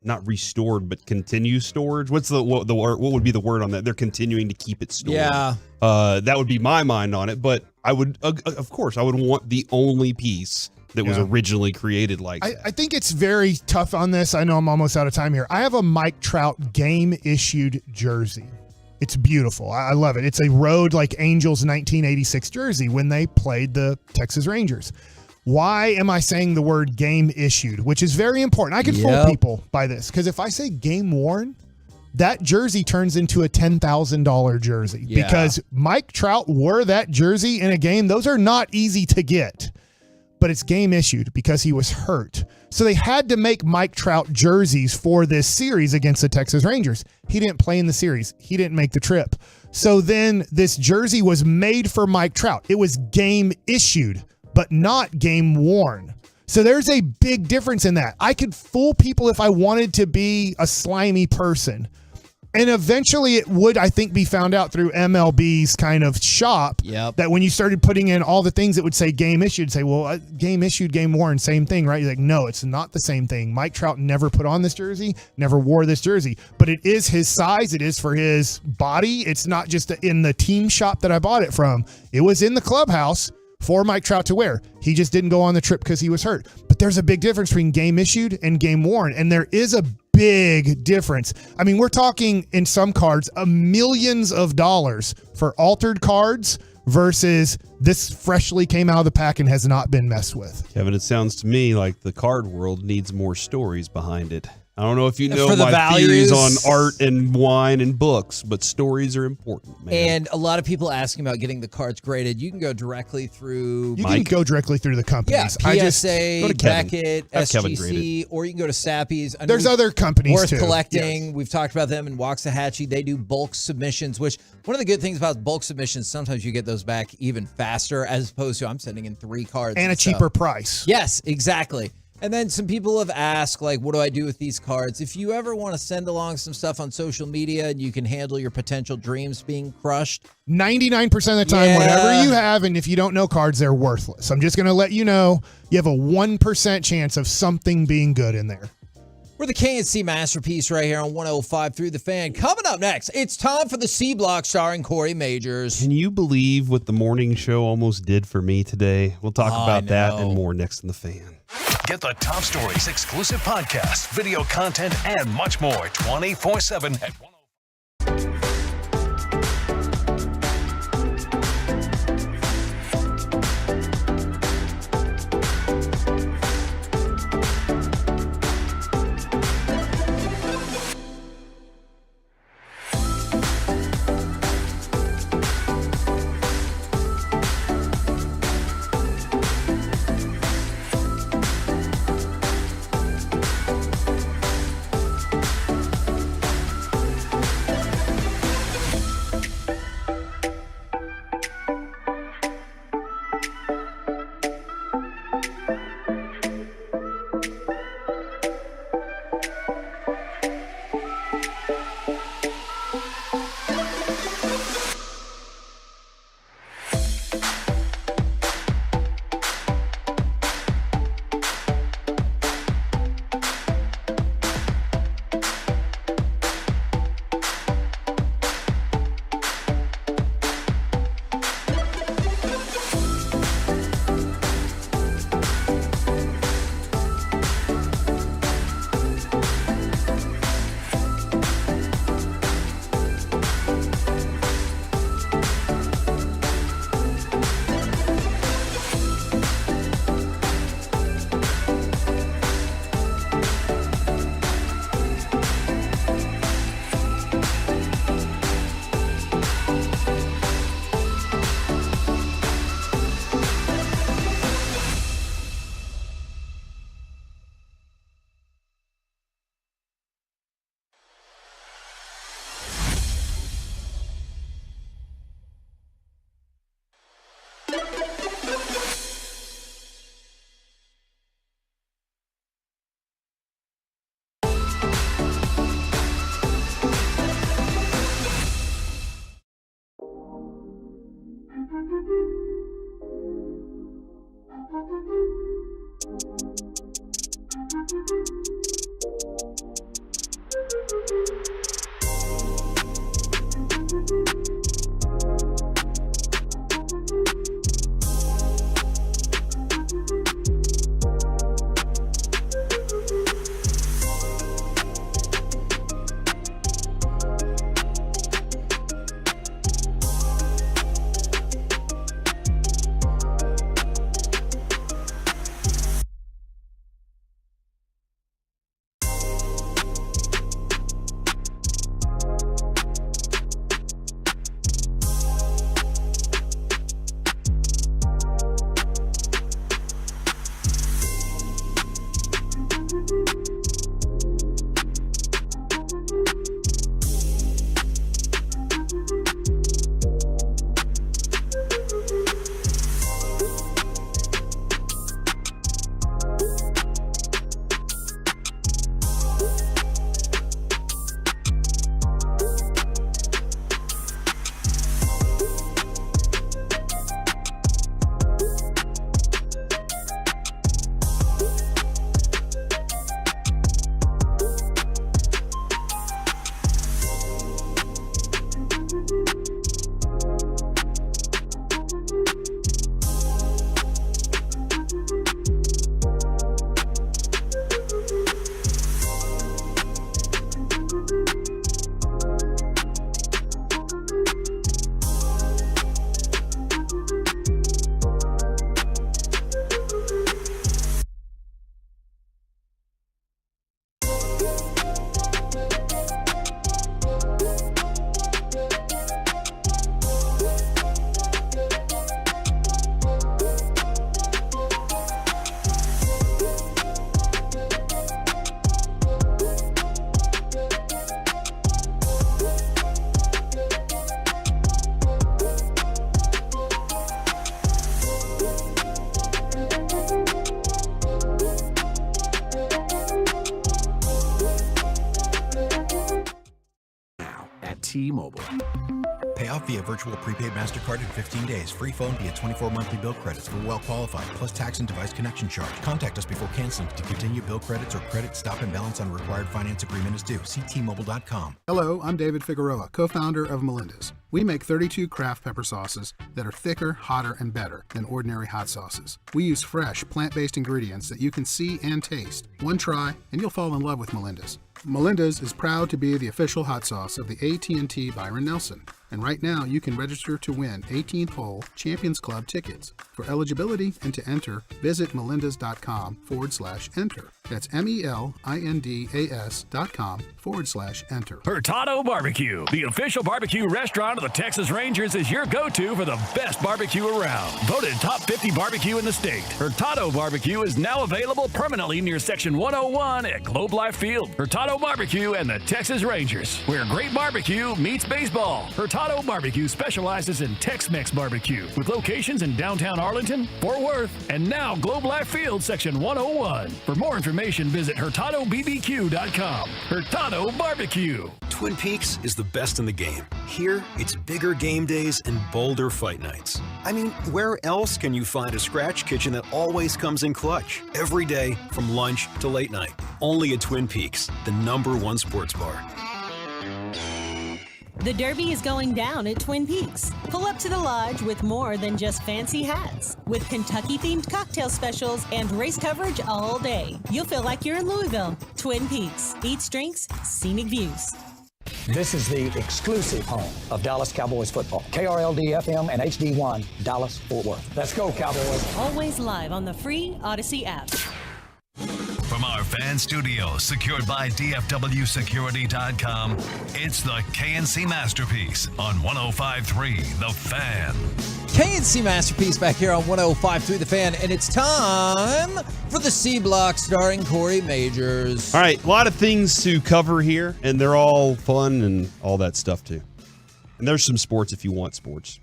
not restored, but continued storage. What's the word? What would be the word on that? They're continuing to keep it stored. Yeah. That would be my mind on it. But I would, of course, I would want the only piece that was originally created like that. I think it's very tough on this. I know I'm almost out of time here. I have a Mike Trout game issued jersey. It's beautiful. I love it. It's a Road like Angels 1986 jersey when they played the Texas Rangers. Why am I saying the word game issued, which is very important? I can fool people by this because if I say game worn, that jersey turns into a $10,000 jersey because Mike Trout wore that jersey in a game. Those are not easy to get, but it's game issued because he was hurt. So they had to make Mike Trout jerseys for this series against the Texas Rangers. He didn't play in the series. He didn't make the trip. So then this jersey was made for Mike Trout. It was game issued, but not game worn. So there's a big difference in that. I could fool people if I wanted to be a slimy person. And eventually it would, I think, be found out through MLB's kind of shop that when you started putting in all the things that would say game issued, say, well, game issued, game worn, same thing, right? You're like, no, it's not the same thing. Mike Trout never put on this jersey, never wore this jersey, but it is his size. It is for his body. It's not just in the team shop that I bought it from. It was in the clubhouse for Mike Trout to wear. He just didn't go on the trip because he was hurt. But there's a big difference between game issued and game worn. And there is a big difference. I mean, we're talking in some cards millions of dollars for altered cards versus this freshly came out of the pack and has not been messed with. Kevin, it sounds to me like the card world needs more stories behind it. I don't know if you know For the my values. theories on art and wine and books, but stories are important, man. And a lot of people asking about getting the cards graded. You can go directly through. You can go directly through the companies. Yeah, PSA, go to Kevin. Beckett, Have Kevin grade SGC, or you can go to Sappies. I know There's other companies Worth too. Collecting. Yes. We've talked about them in Waxahachie. They do bulk submissions, which one of the good things about bulk submissions, sometimes you get those back even faster as opposed to I'm sending in 3 cards. And a stuff. cheaper price. Yes, exactly. And then some people have asked, like, what do I do with these cards? If you ever want to send along some stuff on social media and you can handle your potential dreams being crushed. 99% of the time, whatever you have, and if you don't know cards, they're worthless. I'm just going to let you know, you have a 1% chance of something being good in there. We're the KNC Masterpiece right here on 105 Through the Fan. Coming up next, it's time for the C Block starring Corey Majors. Can you believe what the morning show almost did for me today? We'll talk about that and more next in the Fan. Get the top stories, exclusive podcasts, video content, and much more 24/7 at 105. T-Mobile. Pay off via virtual prepaid MasterCard in 15 days. Free phone via 24 monthly bill credits for well-qualified, plus tax and device connection charge. Contact us before canceling to continue bill credits or credit stop and balance on required finance agreement is due. See T-Mobile.com. Hello, I'm David Figueroa, co-founder of Melinda's. We make 32 craft pepper sauces that are thicker, hotter, and better than ordinary hot sauces. We use fresh, plant-based ingredients that you can see and taste. One try, and you'll fall in love with Melinda's. Melinda's is proud to be the official hot sauce of the AT&T Byron Nelson. And right now, you can register to win 18th hole Champions Club tickets. For eligibility and to enter, visit melindas.com/enter. That's MELINDAS.com/enter. Hurtado Barbecue, the official barbecue restaurant of the Texas Rangers, is your go-to for the best barbecue around. Voted top 50 barbecue in the state. Hurtado Barbecue is now available permanently near Section 101 at Globe Life Field. Hurtado Barbecue and the Texas Rangers, where great barbecue meets baseball. Hurtado Barbecue specializes in Tex-Mex barbecue with locations in downtown Arlington, Fort Worth, and now Globe Life Field, Section 101. For more information, visit HurtadoBBQ.com. Hurtado Barbecue. Twin Peaks is the best in the game. Here, it's bigger game days and bolder fight nights. I mean, where else can you find a scratch kitchen that always comes in clutch? Every day, from lunch to late night. Only at Twin Peaks, the #1 sports bar. The Derby is going down at Twin Peaks. Pull up to the lodge with more than just fancy hats. With Kentucky-themed cocktail specials and race coverage all day. You'll feel like you're in Louisville. Twin Peaks. Eats, drinks, scenic views. This is the exclusive home of Dallas Cowboys football. KRLD-FM and HD1, Dallas, Fort Worth. Let's go, Cowboys. Always live on the free Odyssey app. From our fan studio, secured by DFWsecurity.com, it's the KNC Masterpiece on 105.3 The Fan. KNC Masterpiece back here on 105.3 The Fan, and it's time for the C Block starring Corey Majors. All right, a lot of things to cover here, and they're all fun and all that stuff too. And there's some sports if you want sports.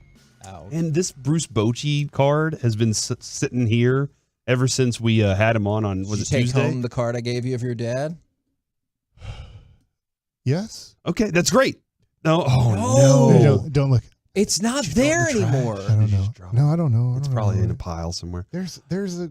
Ow. And this Bruce Bochy card has been sitting here ever since we had him on was it Tuesday? Take Tuesday? home the card I gave you of your dad? Yes. Okay, that's great. No, no. Don't look. It's not there anymore. I don't know. No, I don't know. It's probably in a pile somewhere. There's a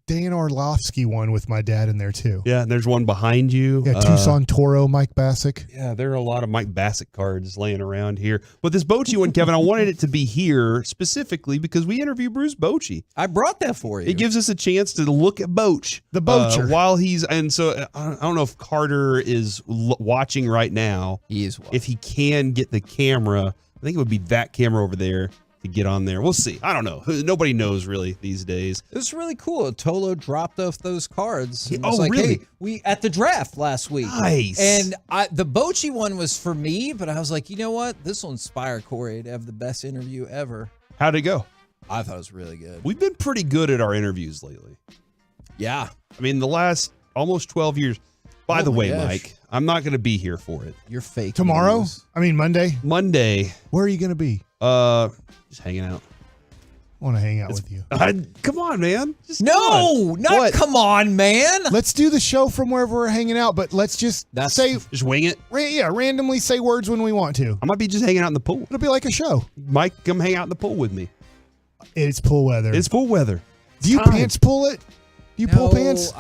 Dan Orlovsky one with my dad in there too. Yeah, and there's one behind you. Yeah, Tucson Toro, Mike Bassick. Yeah, there are a lot of Mike Bassick cards laying around here. But this Bochy one, Kevin, I wanted it to be here specifically because we interview Bruce Bochy. I brought that for you. It gives us a chance to look at Boch. The Bocher. While he's, and so I don't know if Carter is watching right now. He is watching. If he can get the camera, I think it would be that camera over there to get on there. We'll see. I don't know. Nobody knows really these days. It was really cool. Tolo dropped off those cards. Oh, like, really? Hey, we at the draft last week. Nice. And the Bochy one was for me, but I was like, you know what? This will inspire Corey to have the best interview ever. How'd it go? I thought it was really good. We've been pretty good at our interviews lately. Yeah. I mean, the last almost 12 years. By the way, gosh. Mike, I'm not going to be here for it. You're fake. Tomorrow? news. I mean, Monday? Monday. Where are you going to be? Just hanging out. I want to hang out with you. Come on, man. Just come on, man. Let's do the show from wherever we're hanging out, but let's just just wing it. Randomly say words when we want to. I might be just hanging out in the pool. It'll be like a show. Mike, come hang out in the pool with me. It's pool weather. It's pool weather. Do you pants pull it? Do you pull pants?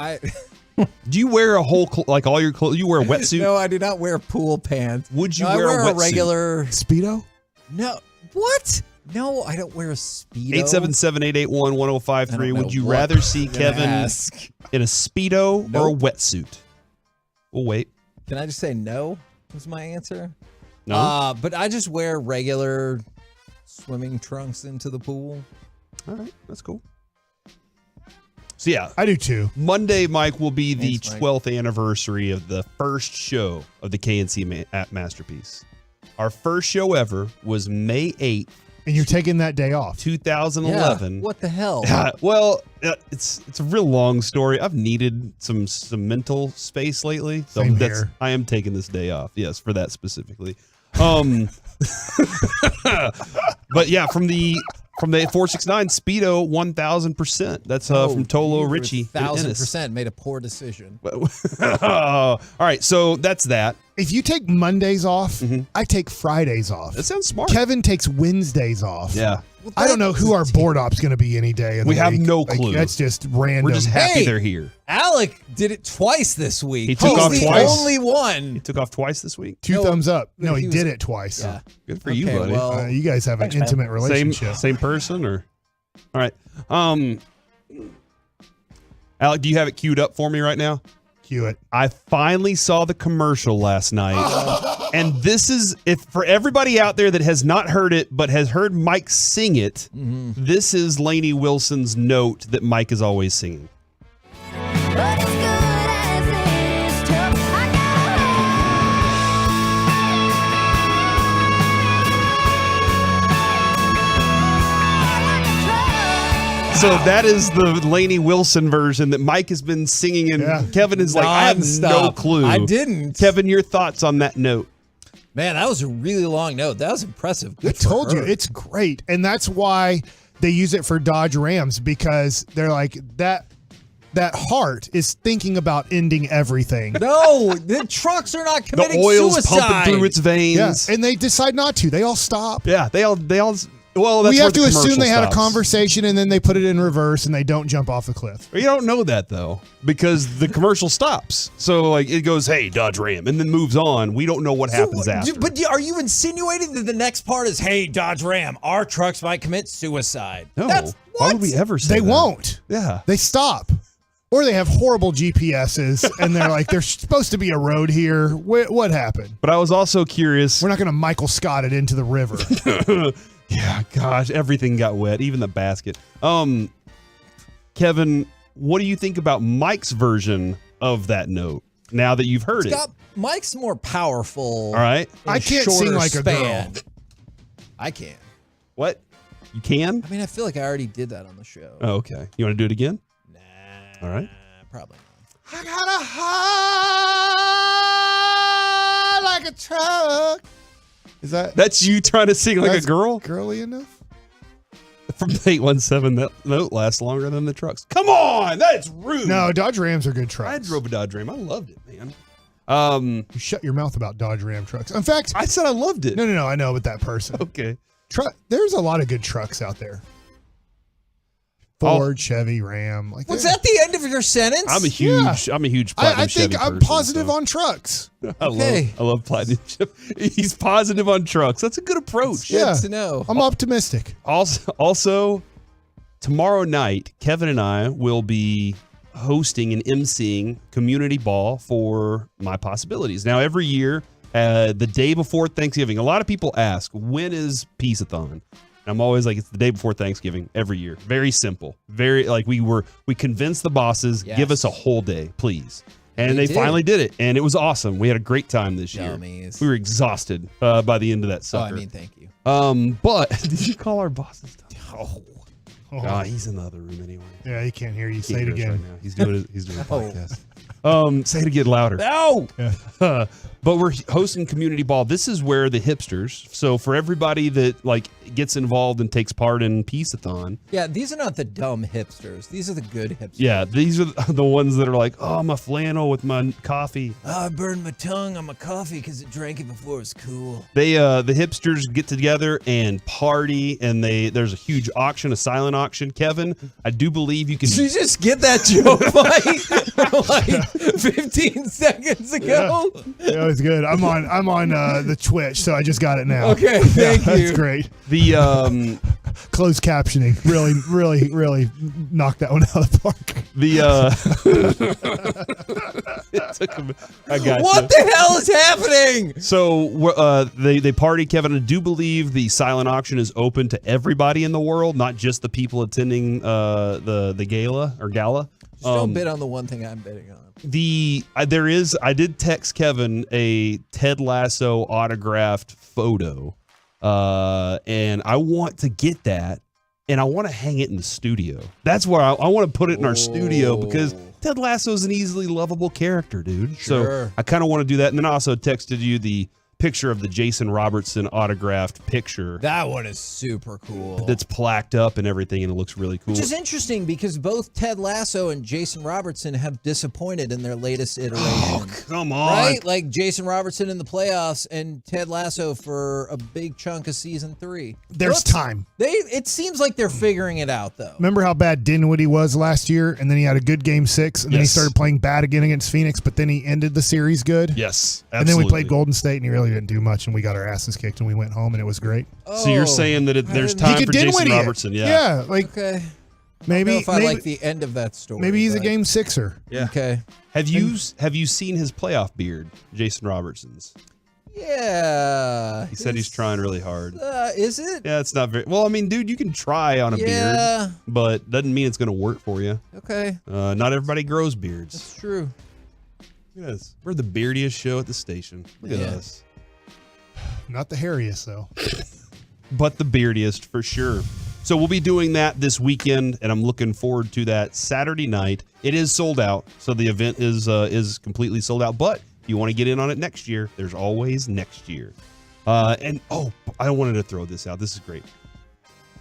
Do you wear a whole like all your clothes? You wear a wetsuit? No, I do not wear pool pants. Would you I wear a wetsuit? regular Speedo? No. What? No, I don't wear a Speedo. 877-881-1053. Would you rather see Kevin in a Speedo or a wetsuit? We'll wait. Can I just say no? Was my answer? No. But I just wear regular swimming trunks into the pool. All right, that's cool. So yeah, I do too. Monday, Mike, will be the Thanks, Mike. 12th anniversary of the first show of the KNC at Masterpiece. Our first show ever was May 8th. And you're taking that day off. 2011. Yeah, what the hell? Well, it's a real long story. I've needed some mental space lately. So Same here. I am taking this day off. Yes, for that specifically. But yeah, from the 469 Speedo 1000%. That's from Tolo Richie. 1000% made a poor decision. All right, so that's that. If you take Mondays off, I take Fridays off. That sounds smart. Kevin takes Wednesdays off. Yeah. Well, I don't know who our board op's going to be any day. We have no clue. That's just random. We're just happy they're here. Alec did it twice this week. He took off the twice. Only one. He took off twice this week. Two thumbs up. No, he did it twice. Yeah. Good for you, buddy. Well, you guys have an intimate relationship. Same person, or all right. Alec, do you have it queued up for me right now? Cue it. I finally saw the commercial last night. And this is, if for everybody out there that has not heard it, but has heard Mike sing it, this is Laney Wilson's note that Mike is always singing. So that is the Laney Wilson version that Mike has been singing, and Kevin is like, I have no clue. I didn't. Kevin, your thoughts on that note? Man, that was a really long note. That was impressive. I told you, it's great. And that's why they use it for Dodge Rams, because they're like, that heart is thinking about ending everything. No, the trucks are not committing the oil's suicide. pumping through its veins. Yeah, and they decide not to. They all stop. Yeah, they all. Well, that's we where have the to assume commercial they had a stops. conversation and then they put it in reverse and they don't jump off the cliff. You don't know that though, because the commercial stops. So like it goes, "Hey, Dodge Ram," and then moves on. We don't know what happens after. But are you insinuating that the next part is, "Hey, Dodge Ram, our trucks might commit suicide"? No, That's, why would we ever say They that? won't. Yeah, they stop. Or they have horrible GPSs and they're like, there's supposed to be a road here. What happened? But I was also curious. We're not going to Michael Scott it into the river. Yeah, gosh, everything got wet, even the basket. Kevin, what do you think about Mike's version of that note now that you've heard it? Mike's more powerful. All right. in I can't shorter sing like a span. girl. I can. What? You can? I mean, I feel like I already did that on the show. Oh, okay. You want to do it again? Nah. All right. Probably not. I got a heart like a truck. Is that's you trying to sing like a girl? Girly enough? From 817, that note lasts longer than the trucks. Come on, that's rude. No, Dodge Rams are good trucks. I drove a Dodge Ram. I loved it, man. You shut your mouth about Dodge Ram trucks. In fact, I said I loved it. No, I know, but that person. Okay. There's a lot of good trucks out there. Ford, Chevy, Ram. Like Was that the end of your sentence? I'm a huge platinum I think Chevy I'm person, positive so. on trucks. I love platinum Chevy. He's positive on trucks. That's a good approach. Good to know. I'm optimistic. Also, tomorrow night, Kevin and I will be hosting and emceeing community ball for My Possibilities. Now, every year, the day before Thanksgiving, a lot of people ask, when is Peace-a-thon? I'm always like, it's the day before Thanksgiving every year. Very simple. Very like we convinced the bosses, give us a whole day, please. And they finally did it. And it was awesome. We had a great time this year. Dummies. We were exhausted by the end of that sucker. Oh, I mean, thank you. But did you call our bosses? Oh. He's in the other room anyway. Yeah, he can't hear you. Say it Can't hear us again. right now. He's doing a podcast. Say it again louder. No. But we're hosting community ball. This is where the hipsters. So for everybody that like gets involved and takes part in Peace-a-thon. Yeah, these are not the dumb hipsters. These are the good hipsters. Yeah, these are the ones that are like, oh, my flannel with my coffee. Oh, I burned my tongue on my coffee because it drank it before it was cool. They the hipsters get together and party, and there's a huge auction, a silent auction. Kevin, I do believe you can. Did you just get that joke like 15 seconds ago? Yeah, it was good. I'm on the Twitch, so I just got it now. Okay, thank you. That's great. The closed captioning really knocked that one out of the park. I got what you. the hell is happening? So they party, Kevin. I do believe the silent auction is open to everybody in the world, not just the people attending the gala. Just don't bid on the one thing I'm bidding on. I did text Kevin a Ted Lasso autographed photo, and I want to get that, and I want to hang it in the studio. That's where I want to put it in our studio, because Ted Lasso is an easily lovable character, dude. Sure. So I kind of want to do that. And then I also texted you the picture of the Jason Robertson autographed picture. That one is super cool. That's plaqued up and everything, and it looks really cool. Which is interesting because both Ted Lasso and Jason Robertson have disappointed in their latest iteration. Oh, come on. Right? Like Jason Robertson in the playoffs and Ted Lasso for a big chunk of season 3. There's time. It seems like they're figuring it out, though. Remember how bad Dinwiddie was last year, and then he had a good game 6, and then he started playing bad again against Phoenix, but then he ended the series good? Yes, absolutely. And then we played Golden State, and he really didn't do much, and we got our asses kicked, and we went home, and it was great. So you're saying that there's time for Jason Robertson? Yeah, like okay. Maybe I don't know if I like the end of that story. Maybe he's a game 6er. Yeah. Okay. Have you seen his playoff beard, Jason Robertson's? Yeah. He said he's trying really hard. Is it? Yeah, it's not very well. I mean, dude, you can try on a beard, but doesn't mean it's going to work for you. Okay. Not everybody grows beards. That's true. Look at us. We're the beardiest show at the station. Look at us. Not the hairiest, though. But the beardiest for sure. So we'll be doing that this weekend, and I'm looking forward to that Saturday night. It is sold out, so the event is completely sold out. But if you want to get in on it next year, there's always next year. I wanted to throw this out. This is great.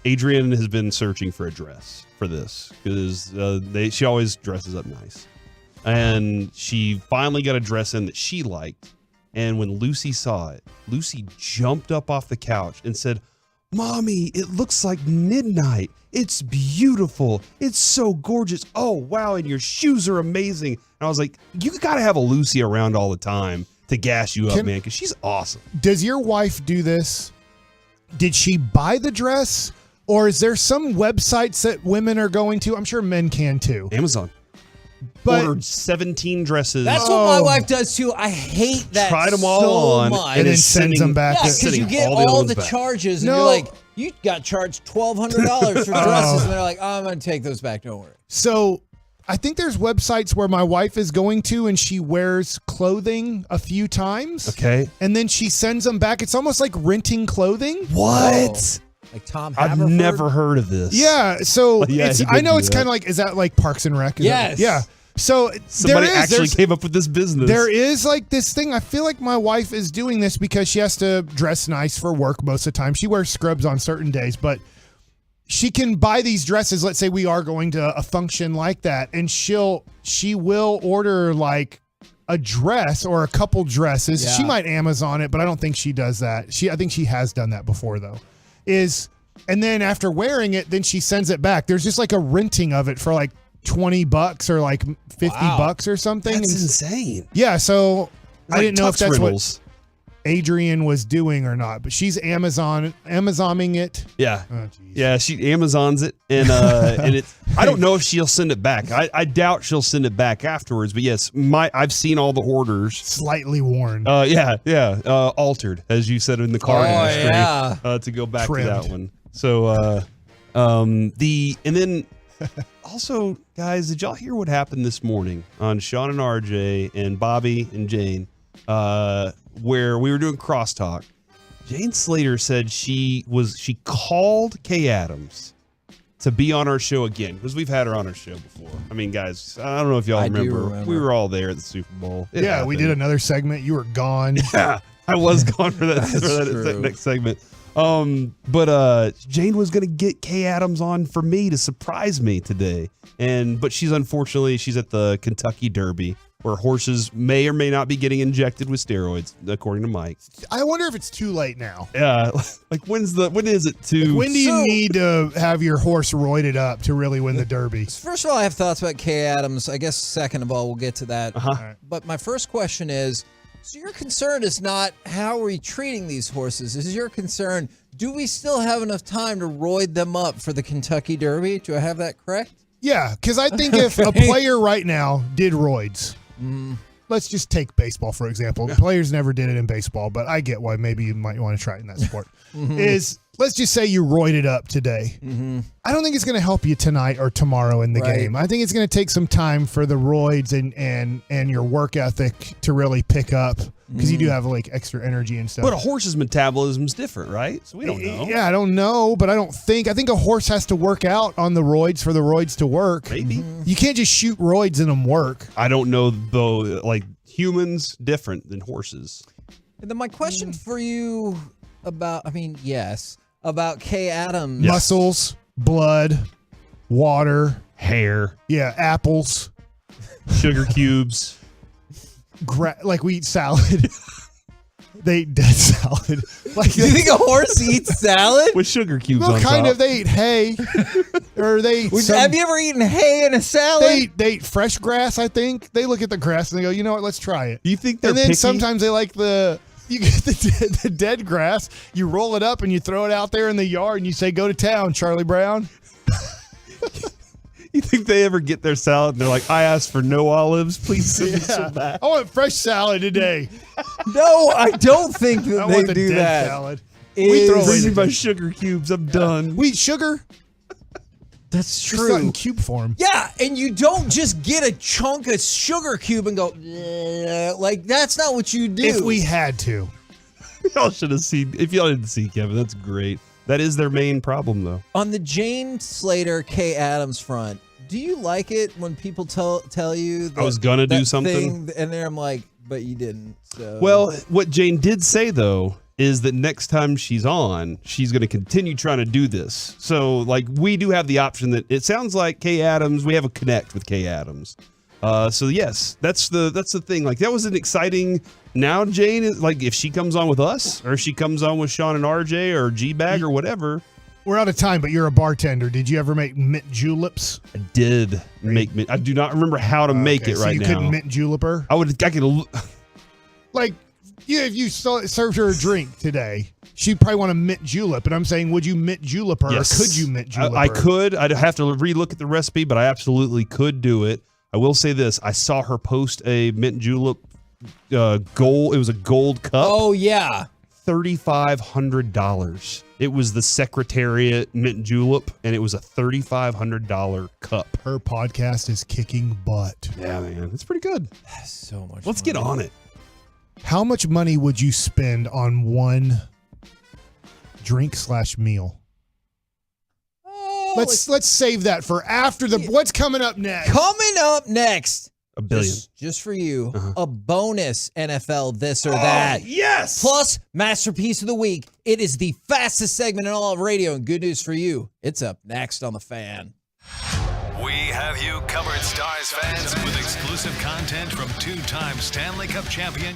Adrian has been searching for a dress for this because she always dresses up nice, and she finally got a dress in that she liked. And when Lucy saw it, Lucy jumped up off the couch and said, "Mommy, it looks like midnight. It's beautiful. It's so gorgeous. Oh, wow, and your shoes are amazing." And I was like, you got to have a Lucy around all the time to gas you up, man, because she's awesome. Does your wife do this? Did she buy the dress? Or is there some websites that women are going to? I'm sure men can too. Amazon. But ordered 17 dresses. That's what my wife does too. I hate that. Tried them all so on much. and then sends them back. Yeah, because you get all the charges, and you're like, you got charged $1,200 for dresses, and they're like, oh, I'm going to take those back. Don't worry. So I think there's websites where my wife is going to, and she wears clothing a few times. Okay. And then she sends them back. It's almost like renting clothing. What? Like Tom I've Haverford? never heard of this. Yeah. So Yeah, it's, he I did know do it's that. kind of like, is that like Parks and Rec? Is Yes. that- yeah. So Somebody actually there's- came up with this business. There is like this thing. I feel like my wife is doing this because she has to dress nice for work most of the time. She wears scrubs on certain days, but she can buy these dresses. Let's say we are going to a function like that, and she will order like a dress or a couple dresses. Yeah. She might Amazon it, but I don't think she does that. I think she has done that before though. And then after wearing it, then she sends it back. There's just like a renting of it for like $20 or like $50 or something. That's And- insane. Yeah, so I Like didn't know if tux that's rentals. what Adrian was doing or not, but she's Amazoning it. Yeah. Oh, geez. Yeah, she Amazons it, and and I don't know if she'll send it back. I doubt she'll send it back afterwards. But yes, I've seen all the orders. Slightly worn. Altered, as you said in the car industry. Yeah. To go back Trimmed. to that one. So and then also, guys, did y'all hear what happened this morning on Sean and RJ and Bobby and Jane, where we were doing Crosstalk? Jane Slater said she called Kay Adams to be on our show again, because we've had her on our show before. I mean, guys, I don't know if y'all I do remember. remember. We were all there at the Super Bowl. It Yeah, we did happened. another segment. You were gone. Yeah, I was gone for that, That's for that true. next segment. But Jane was gonna get Kay Adams on for me to surprise me today, but she's at the Kentucky Derby, where horses may or may not be getting injected with steroids, according to Mike. I wonder if it's too late now. Yeah, like when is it too? When do you need to have your horse roided up to really win the Derby? First of all, I have thoughts about Kay Adams. I guess second of all, we'll get to that. Uh-huh. But my first question is, so your concern is not how are we treating these horses? Is your concern, do we still have enough time to roid them up for the Kentucky Derby? Do I have that correct? Yeah, because I think if a player right now did roids, let's just take baseball, for example. Players never did it in baseball, but I get why maybe you might want to try it in that sport. Let's just say you roided up today. I don't think it's going to help you tonight or tomorrow in the Right. game. I think it's going to take some time for the roids and your work ethic to really pick up, because you do have like extra energy and stuff. But a horse's metabolism is different, right? So we don't know. Yeah, I don't know, but I think a horse has to work out on the roids for the roids to work. Maybe. You can't just shoot roids and them work. I don't know though. Like humans, different than horses. And then my question for you about Kay Adams. Muscles, blood, water, hair. Yeah, apples. Sugar cubes. Like we eat salad. They eat dead salad. Like you think a horse eats salad? With sugar cubes well, on kind top. of. They eat hay. Or they eat have you ever eaten hay in a salad? They eat fresh grass, I think. They look at the grass and they go, you know what, let's try it. Do you think they're And then picky? sometimes they like you get the dead grass, you roll it up and you throw it out there in the yard and you say, go to town, Charlie Brown. You think they ever get their salad and they're like, I asked for no olives, please send me some back. I want fresh salad today. No, I don't think that I they want the do dead that. salad. We throw away away the my sugar cubes. I'm done. We eat sugar. That's Just not true. in cube form. Yeah, and you don't just get a chunk of sugar cube and go, "Bleh." Like, that's not what you do. If we had to. Y'all should have seen. If y'all didn't see Kevin, that's great. That is their main problem, though. On the Jane Slater, Kay Adams front, do you like it when people tell you that, I was gonna do that something? thing, and then I'm like, but you didn't. So. Well, what Jane did say, though, is that next time she's on, she's going to continue trying to do this. So, like, we do have the option that it sounds like Kay Adams, we have a connect with Kay Adams. So yes, that's the thing. Like, that was an exciting. Now Jane is like, if she comes on with us, or if she comes on with Sean and RJ or G-Bag or whatever. We're out of time, but you're a bartender. Did you ever make mint juleps? I did make mint. I do not remember how to make it so right you now. couldn't mint juleper? I could. Like, if you served her a drink today, she'd probably want a mint julep. And I'm saying, would you mint julep her, Yes. or could you mint julep her? I could. I'd have to relook at the recipe, but I absolutely could do it. I will say this. I saw her post a mint julep gold. It was a gold cup. Oh, yeah. $3,500. It was the Secretariat mint julep, and it was a $3,500 cup. Her podcast is kicking butt. Yeah, man. It's pretty good. That's so much Let's get on it. How much money would you spend on one drink/meal? Oh, Let's save that for after the. What's coming up next? Coming up next. $1 billion. Just for you, a bonus NFL this or that. Yes! Plus, Masterpiece of the Week. It is the fastest segment in all of radio, and good news for you. It's up next on The Fan. We have you covered, Stars fans, with exclusive content from two-time Stanley Cup champion.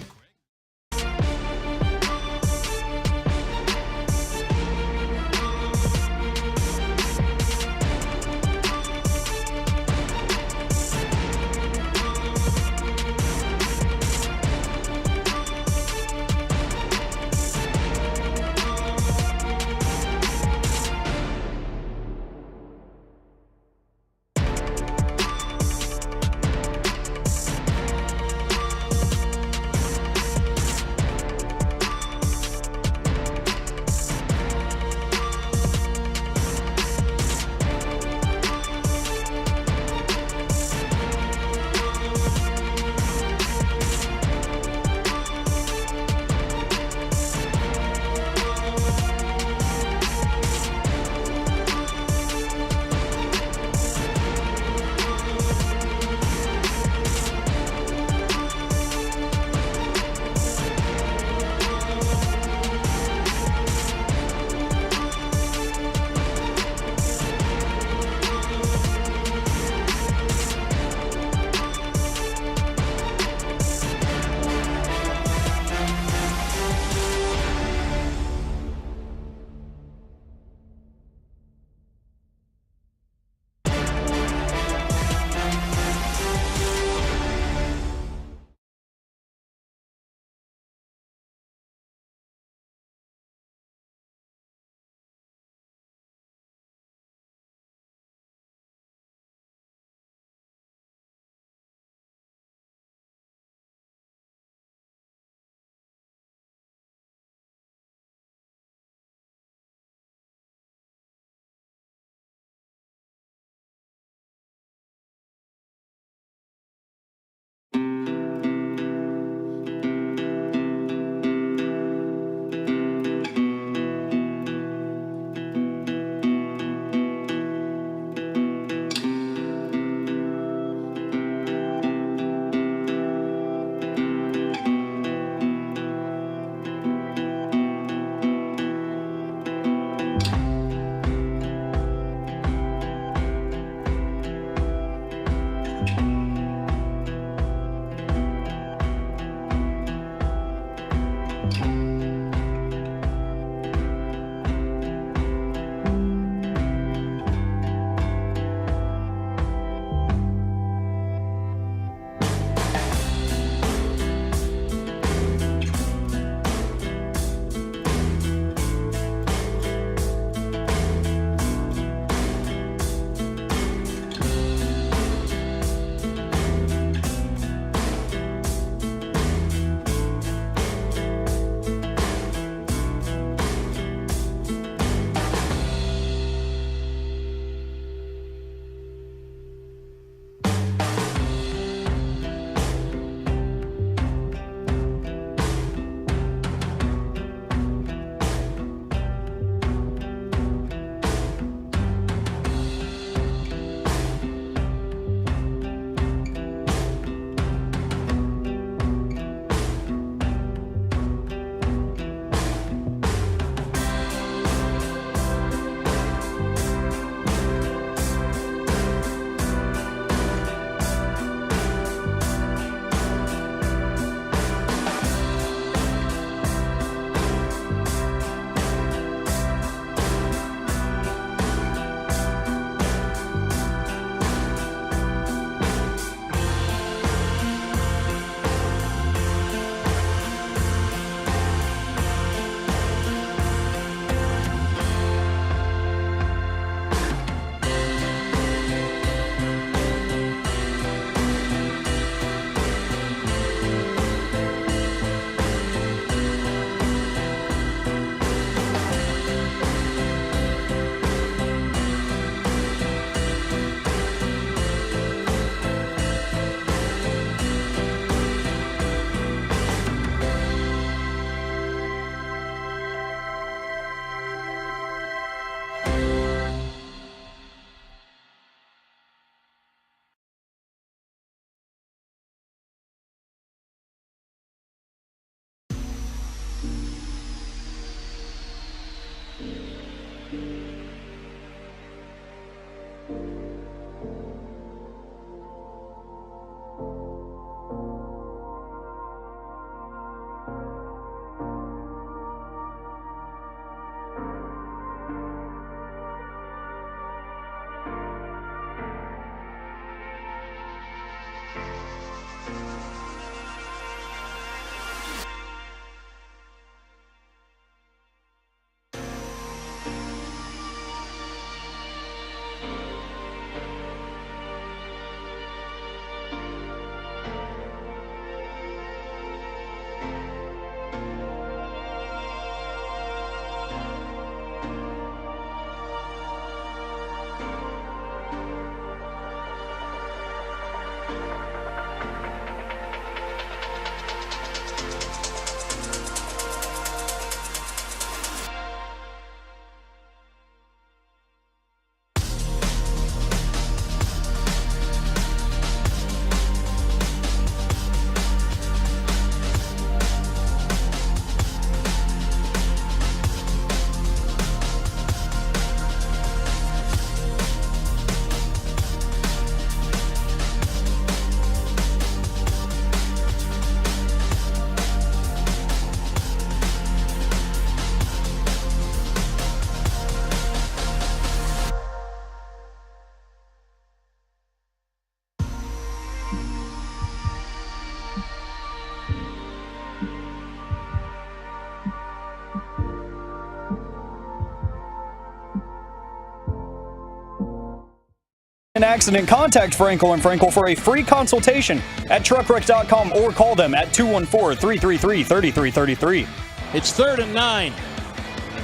An accident, contact Frankel and Frankel for a free consultation at truckwreck.com or call them at 214-333-3333. It's 3rd and 9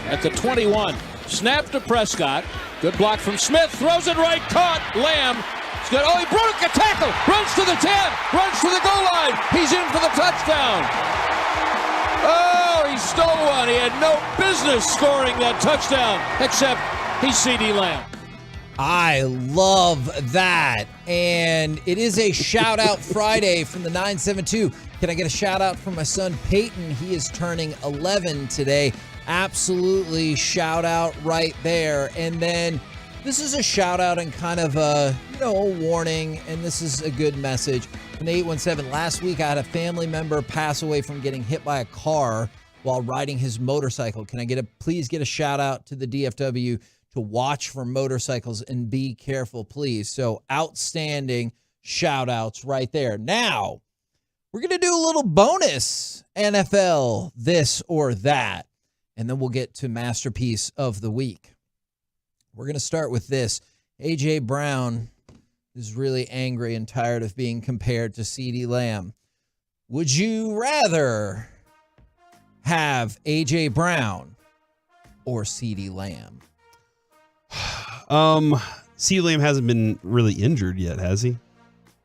at the 21. Snap to Prescott. Good block from Smith. Throws it right. Caught. Lamb. It's good. Oh, he broke a tackle. Runs to the 10. Runs to the goal line. He's in for the touchdown. Oh, he stole one. He had no business scoring that touchdown, except he's CD Lamb. I love that. And it is a shout out Friday from the 972. Can I get a shout out from my son Peyton? He is turning 11 today. Absolutely shout out right there. And then this is a shout out and kind of a warning, and this is a good message. An 817, last week I had a family member pass away from getting hit by a car while riding his motorcycle. Can I please get a shout out to the DFW to watch for motorcycles and be careful, please. So outstanding shout outs right there. Now, we're going to do a little bonus NFL this or that, and then we'll get to Masterpiece of the Week. We're going to start with this. A.J. Brown is really angry and tired of being compared to CeeDee Lamb. Would you rather have A.J. Brown or CeeDee Lamb? CeeDee Lamb hasn't been really injured yet, has he?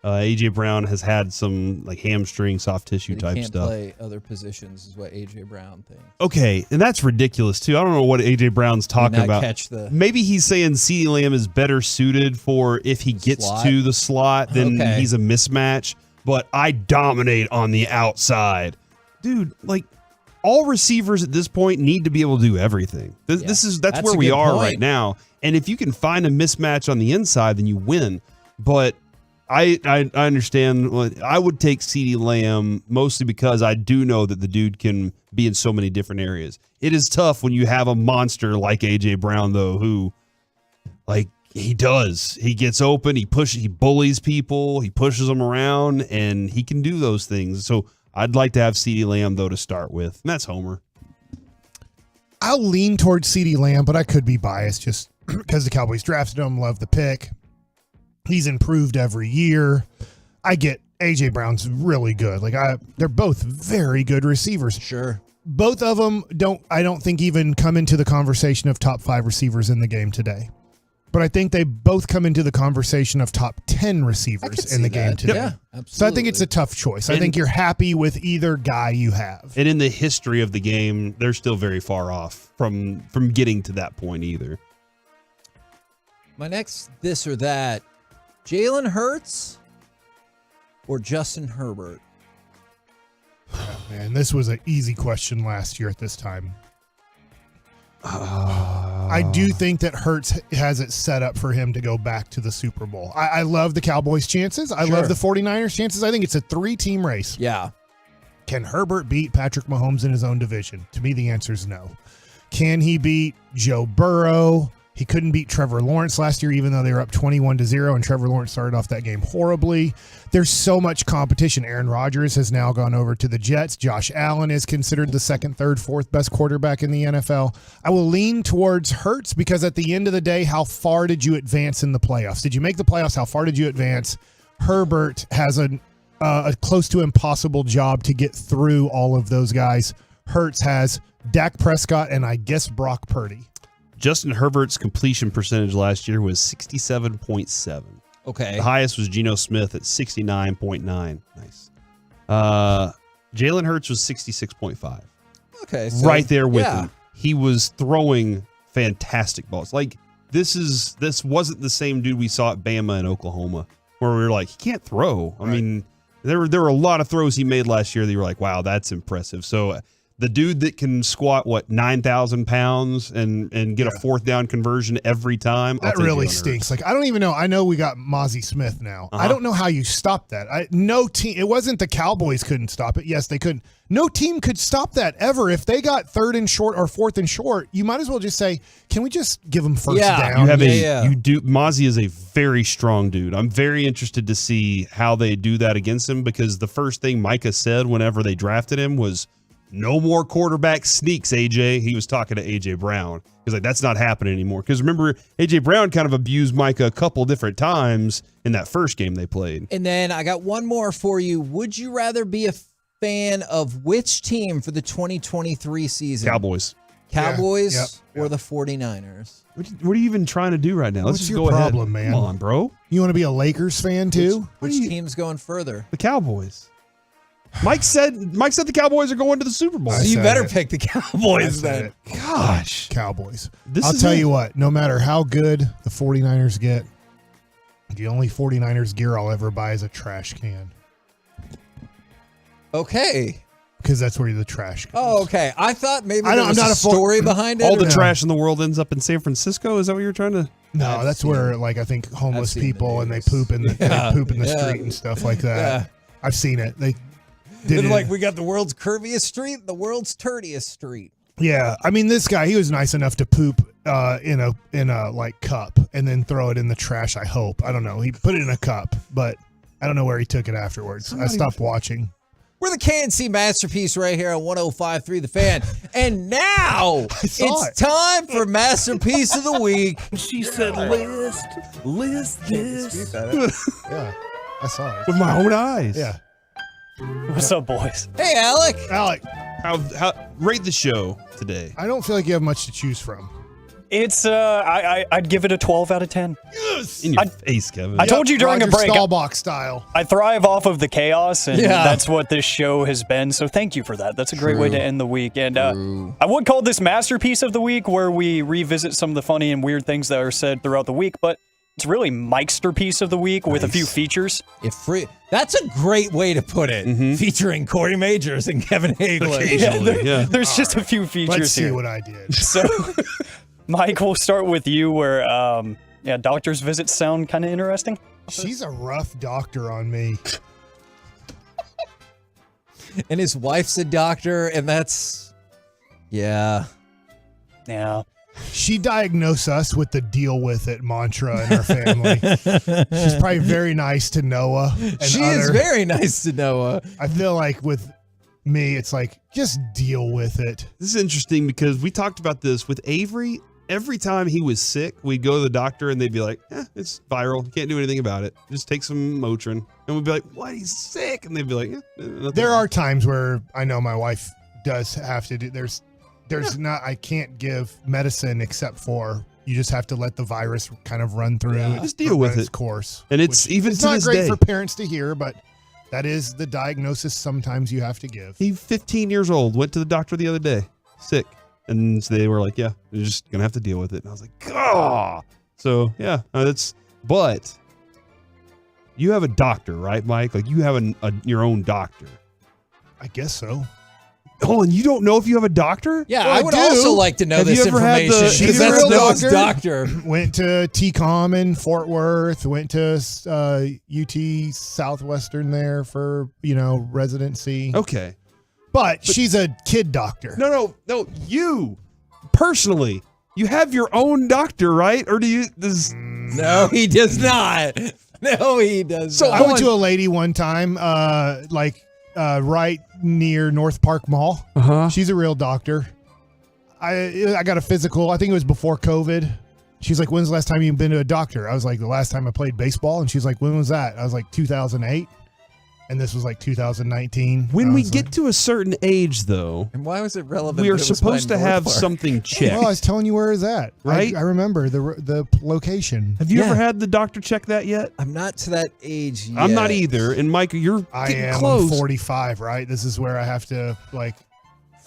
A.J. Brown has had some like hamstring, soft tissue type can't stuff. Play other positions is what A.J. Brown thinks. Okay, and that's ridiculous too. I don't know what A.J. Brown's talking about. Maybe he's saying CeeDee Lamb is better suited for if he gets to the slot, then he's a mismatch. But I dominate on the outside. Dude, like all receivers at this point need to be able to do everything. That's where we are right now. And if you can find a mismatch on the inside, then you win. But I understand. I would take CeeDee Lamb mostly because I do know that the dude can be in so many different areas. It is tough when you have a monster like A.J. Brown, though, who, like, he does. He gets open, he bullies people, he pushes them around, and he can do those things. So I'd like to have CeeDee Lamb, though, to start with. And that's Homer. I'll lean towards CeeDee Lamb, but I could be biased just because the Cowboys drafted him, love the pick. He's improved every year. I get A.J. Brown's really good. They're both very good receivers. Sure. Both of them I don't think even come into the conversation of top 5 receivers in the game today. But I think they both come into the conversation of top 10 receivers in the game today. Yeah, absolutely. So I think it's a tough choice. I think you're happy with either guy you have. And in the history of the game, they're still very far off from getting to that point either. My next this or that, Jalen Hurts or Justin Herbert? Man, this was an easy question last year at this time. I do think that Hurts has it set up for him to go back to the Super Bowl. I love the Cowboys' chances. I love the 49ers' chances. I think it's a 3-team race. Yeah. Can Herbert beat Patrick Mahomes in his own division? To me, the answer is no. Can he beat Joe Burrow? He couldn't beat Trevor Lawrence last year, even though they were up 21-0, and Trevor Lawrence started off that game horribly. There's so much competition. Aaron Rodgers has now gone over to the Jets. Josh Allen is considered the second, third, fourth best quarterback in the NFL. I will lean towards Hurts because at the end of the day, how far did you advance in the playoffs? Did you make the playoffs? How far did you advance? Herbert has a close to impossible job to get through all of those guys. Hurts has Dak Prescott and I guess Brock Purdy. Justin Herbert's completion percentage last year was 67.7. Okay. The highest was Geno Smith at 69.9. Nice. Jalen Hurts was 66.5. Okay. So, right there with him. He was throwing fantastic balls. Like, this wasn't the same dude we saw at Bama and Oklahoma, where we were like, he can't throw. I mean, there were a lot of throws he made last year that you were like, wow, that's impressive. So the dude that can squat 9,000 pounds and get a fourth down conversion every time. That really stinks. Like, I don't even know. I know we got Mozzie Smith now. I don't know how you stop that. No team. It wasn't the Cowboys couldn't stop it. Yes, they couldn't. No team could stop that ever. If they got third and short or fourth and short, you might as well just say, "Can we just give them first down?" You have Mozzie is a very strong dude. I'm very interested to see how they do that against him, because the first thing Micah said whenever they drafted him was, "No more quarterback sneaks, AJ." He was talking to AJ Brown. He's like, that's not happening anymore. Because remember, AJ Brown kind of abused Micah a couple different times in that first game they played. And then I got one more for you. Would you rather be a fan of which team for the 2023 season? Cowboys. Cowboys or the 49ers? What are you even trying to do right now? Let's What's just your go problem, ahead. man? Come on, bro. You want to be a Lakers fan too? Which team's going further? The Cowboys. Mike said the Cowboys are going to the Super Bowl. So you better pick the Cowboys then. Gosh. Cowboys. I'll tell you what, no matter how good the 49ers get, the only 49ers gear I'll ever buy is a trash can. Okay. Because that's where the trash goes. Oh, okay. I thought maybe there was a story behind it. All the trash in the world ends up in San Francisco? Is that what you're trying to... No, that's where, like, I think homeless people and they poop in the street and stuff like that. Yeah. I've seen it. They're like, we got the world's curviest street and the world's turdiest street. Yeah, I mean, this guy, he was nice enough to poop in a like cup and then throw it in the trash. I hope. I don't know. He put it in a cup, but I don't know where he took it afterwards. I stopped watching. We're the KNC Masterpiece right here on 105.3 The Fan. And now it's time for Masterpiece of the Week. She said, list this. Yeah, I saw it. With my own eyes. Yeah. What's up, boys? Hey, Alec. How rate the show today? I don't feel like you have much to choose from. It's I'd give it a 12 out of 10. Yes. In your face, Kevin. I told you during Roger a break. Staubach style. I thrive off of the chaos, and that's what this show has been. So thank you for that. That's a great way to end the week. And I would call this Masterpiece of the Week, where we revisit some of the funny and weird things that are said throughout the week. But it's really Mikesterpiece of the Week with a few features. That's a great way to put it. Featuring Corey Majors and Kevin Hagler. There's just a few features Let's see here. what I did. So, Mike, we'll start with you where, doctor's visits sound kind of interesting. She's a rough doctor on me. And his wife's a doctor, and that's... Yeah. She diagnosed us with the deal with it mantra in our family. She's probably very nice to Noah. She is very nice to Noah. I feel like with me, it's like, just deal with it. This is interesting because we talked about this with Avery. Every time he was sick, we'd go to the doctor and they'd be like, it's viral. You can't do anything about it. Just take some Motrin. And we'd be like, what? He's sick. And they'd be like, There are times where I know my wife does have to do, there's not, I can't give medicine except for you just have to let the virus kind of run through. Just deal with its it. course. And it's even it's to not this great day. for parents to hear, but that is the diagnosis sometimes you have to give. He's 15 years old, went to the doctor the other day, sick. And they were like, you're just going to have to deal with it. And I was like, oh. So, but you have a doctor, right, Mike? Like you have your own doctor. I guess so. hold on, you don't know if you have a doctor? Yeah, Well, I would I do. also like to know Have this you ever had information. the- She's a that's real Noah's doctor. doctor. Went to TCOM in Fort Worth. Went to UT Southwestern there for residency. Okay. But she's a kid doctor. No. You personally, you have your own doctor, right? Or do you? No, he does not. No, he does. So not. I went to a lady one time, right near North Park Mall. She's a real doctor. I got a physical. I think it was before COVID. She's like, "When's the last time you've been to a doctor?" I was like, "The last time I played baseball." And she's like, "When was that?" I was like, 2008. And this was like 2019. When we get to a certain age, though, and why was it relevant? we are that it was supposed by to North have Park? something checked. Well, I was telling you where it's at. Right? I remember the location. Have you ever had the doctor check that yet? I'm not to that age yet. I'm not either. And Mike, you're I getting am close. 45, right? This is where I have to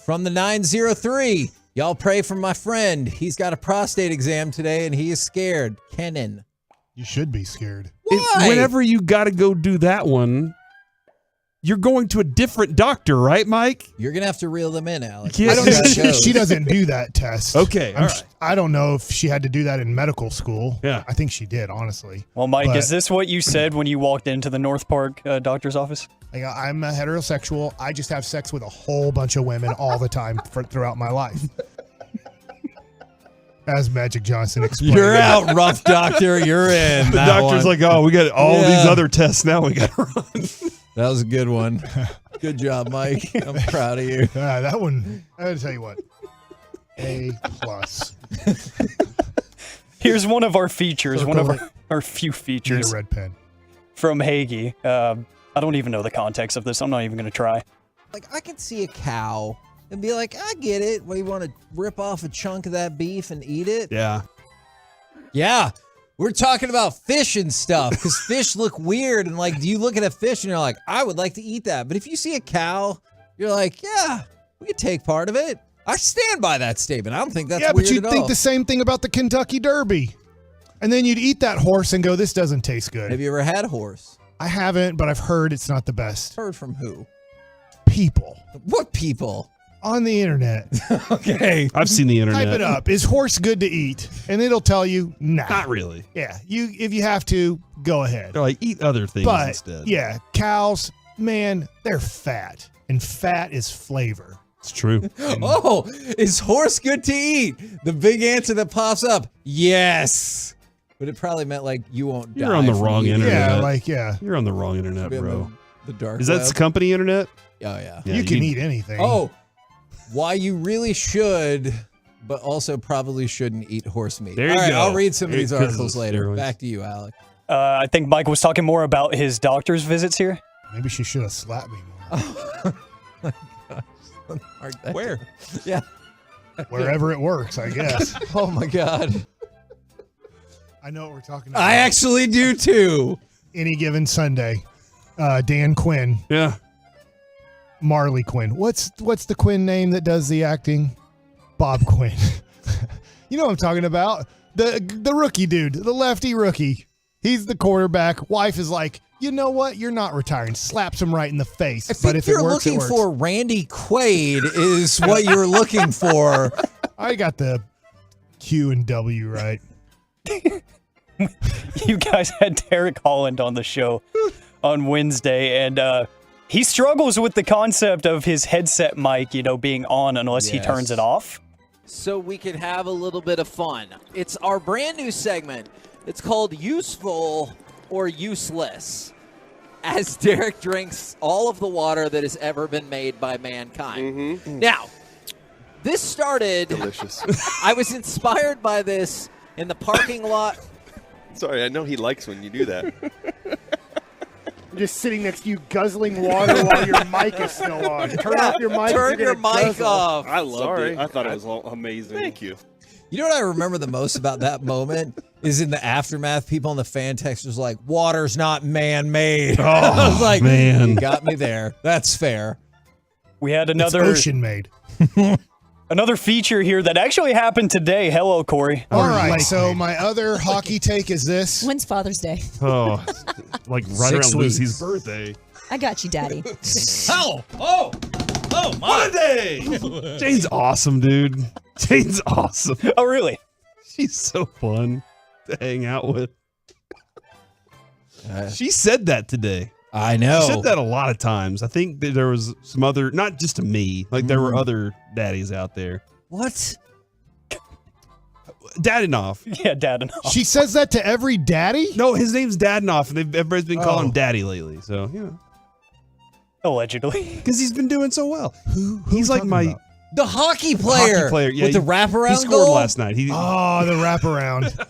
From the 903, y'all pray for my friend. He's got a prostate exam today, and he is scared. Kenan. You should be scared. Why? Whenever you got to go do that one, you're going to a different doctor, right, Mike? You're going to have to reel them in, Alex. Yeah. I don't know. She doesn't do that test. Okay, all right. I don't know if she had to do that in medical school. Yeah. I think she did, honestly. Well, Mike, But- is this what you said when you walked into the North Park doctor's office? I'm a heterosexual. I just have sex with a whole bunch of women all the time throughout my life. As Magic Johnson explained. You're out, rough doctor. You're in. The that doctor's one. like, oh, we got all Yeah. these other tests now we got to run. That was a good one. Good job, Mike. I'm proud of you. That one, I gotta tell you what. A+. Here's one of our features, Circle one of it. our few Need features a red pen. from Hagee. I don't even know the context of this. I'm not even going to try. Like, I can see a cow and be like, I get it. What, do you want to rip off a chunk of that beef and eat it? Yeah. Yeah. We're talking about fish and stuff because fish look weird. And like, do you look at a fish and you're like, I would like to eat that. But if you see a cow, you're like, yeah, we could take part of it. I stand by that statement. I don't think that's Yeah, weird but you'd at think all. the same thing about the Kentucky Derby. And then you'd eat that horse and go, this doesn't taste good. Have you ever had a horse? I haven't, but I've heard it's not the best. Heard from who? People. What people? On the internet. Okay. I've seen the internet. Type it up. Is horse good to eat? And it'll tell you, nah. Not really. Yeah, if you have to, go ahead. They're like, eat other things But instead. yeah, cows, man, they're fat. And fat is flavor. It's true. Oh, is horse good to eat? The big answer that pops up, yes. But it probably meant like you won't die. You're on the from wrong eating it. internet. Yeah. You're on the wrong internet, Be on bro. The dark Is that web. company internet? Oh, yeah. Yeah, you can eat anything. Oh, why you really should, but also probably shouldn't eat horse meat. There you All right, go. I'll read some of these Because articles of later. steroids. Back to you, Alec. I think Mike was talking more about his doctor's visits here. Maybe she should have slapped me more. Where? Yeah. Wherever it works, I guess. Oh, my God. I know what we're talking about. I actually do, too. Any given Sunday. Dan Quinn. Yeah. Marley Quinn. What's the Quinn name that does the acting? Bob Quinn. You know what I'm talking about. The rookie dude, the lefty rookie. He's the quarterback. Wife is like, you know what? You're not retiring. Slaps him right in the face. I think but if you're it works, looking it works. for Randy Quaid is what you're looking for. I got the Q and W right. You guys had Derek Holland on the show on Wednesday, and he struggles with the concept of his headset mic, being on unless he turns it off. So we can have a little bit of fun. It's our brand new segment. It's called Useful or Useless, as Derek drinks all of the water that has ever been made by mankind. Now, this started... Delicious. I was inspired by this in the parking lot. Sorry, I know he likes when you do that. I'm just sitting next to you guzzling water while your mic is still on. Turn off your mic. Turn your mic off. I loved it. I thought it was amazing. Thank you. You know what I remember the most about that moment is in the aftermath, people on the fan text was like, water's not man-made. I was like, man. You got me there. That's fair. We had another ocean made. Another feature here that actually happened today. Hello, Corey. All right, so my other hockey take is this. When's Father's Day? Oh, like right 6 around weeks. Lucy's birthday. I got you, Daddy. Oh! Oh, my. What a day! Jane's awesome, dude. Jane's awesome. Oh, really? She's so fun to hang out with. She said that today. I know. She said that a lot of times. I think that there was some other, not just to me, like there were other daddies out there. What? Dadinoff. Yeah, Dadinoff. She says that to every daddy? No, his name's Dadinoff, and everybody's been calling him Daddy lately. So, you know. Allegedly. Because he's been doing so well. He's like my... about? The hockey player. Yeah, with the wraparound He scored goal? last night. The wraparound.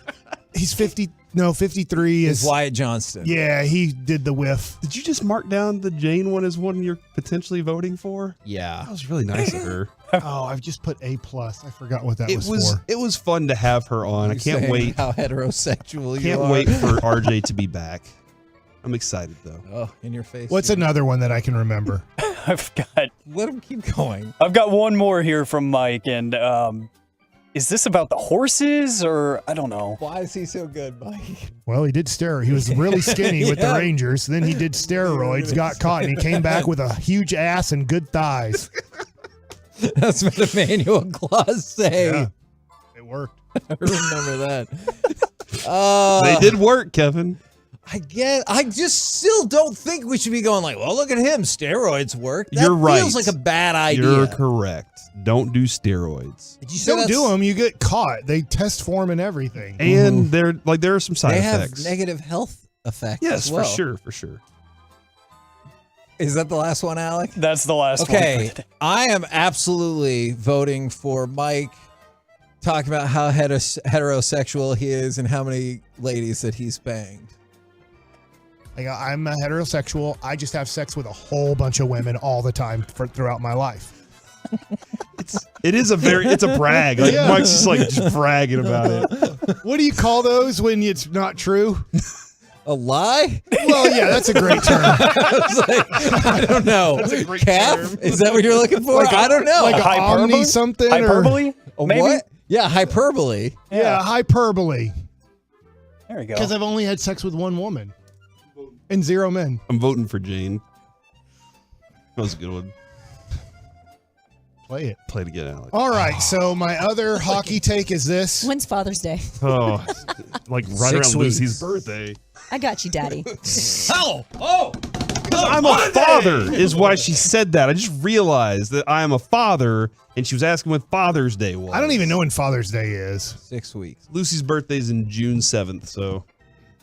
He's 53 Is is Wyatt Johnston. Yeah, he did the whiff. Did you just mark down the Jane one as one you're potentially voting for? Yeah. That was really nice of her. Oh, I've just put A+. I forgot what that was for. It was fun to have her on. I can't Saying wait. How heterosexual you Can't are. wait for RJ to be back. I'm excited though. Oh, in your face. What's another one that I can remember? I've got. Let him keep going. I've got one more here from Mike, and is this about the horses or I don't know? Why is he so good, Mike? Well, he did steroids. He was really skinny with the Yeah. Rangers. Then he did steroids, got caught, and he came back with a huge ass and good thighs. That's what Emmanuel Claus say. Yeah, it worked. I remember that. They did work, Kevin. I just still don't think we should be going like, well, look at him. Steroids work. That You're right. feels like a bad idea. You're correct. Don't do steroids. Did you say Don't do them. You get caught. They test for them and everything. And there are some side They effects. have negative health effects. Yes, as well. for sure. Is that the last one, Alec? That's the last one. Okay, I am absolutely voting for Mike talking about how heterosexual he is and how many ladies that he's banged. I'm a heterosexual. I just have sex with a whole bunch of women all the time throughout my life. It's a brag. Like, Yeah. Mike's just bragging about it. What do you call those when it's not true? A lie? Well, yeah, that's a great term. I don't know. That's a great Calf? term. Is that what you're looking for? I don't know. Like a omni something? Hyperbole? A Maybe? what? Yeah, hyperbole. Yeah, hyperbole. There you go. Because I've only had sex with one woman and 0 men. I'm voting for Jane. That was a good one. Play it. Play it again, Alex. All right, so my other hockey take is this. When's Father's Day? Oh, like right 6 around weeks. Lucy's birthday. I got you, Daddy. Oh! I'm a father is why she said that. I just realized that I am a father, and she was asking when Father's Day was. I don't even know when Father's Day is. 6 weeks. Lucy's birthday's in June 7th, so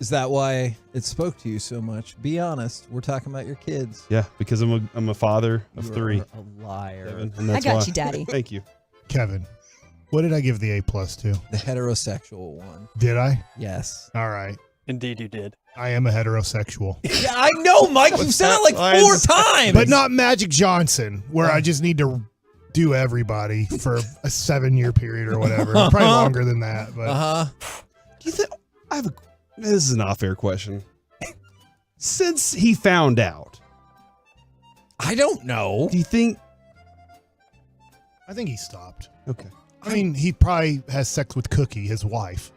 Is that why it spoke to you so much? Be honest. We're talking about your kids. yeah, because I'm a father of You 3. are a liar. Kevin, and I that's got why. you, Daddy. Thank you. Kevin, what did I give the A+ to? The heterosexual one. Did I? Yes. All right. Indeed, you did. I am a heterosexual. Yeah, I know, Mike. You've said it like 4 times. But not Magic Johnson, where I just need to do everybody for a 7-year period or whatever. Probably longer than that. But Do you think this is an off-air question? Since he found out, I don't know. do you think? I think he stopped. Okay. I mean, he probably has sex with Cookie, his wife.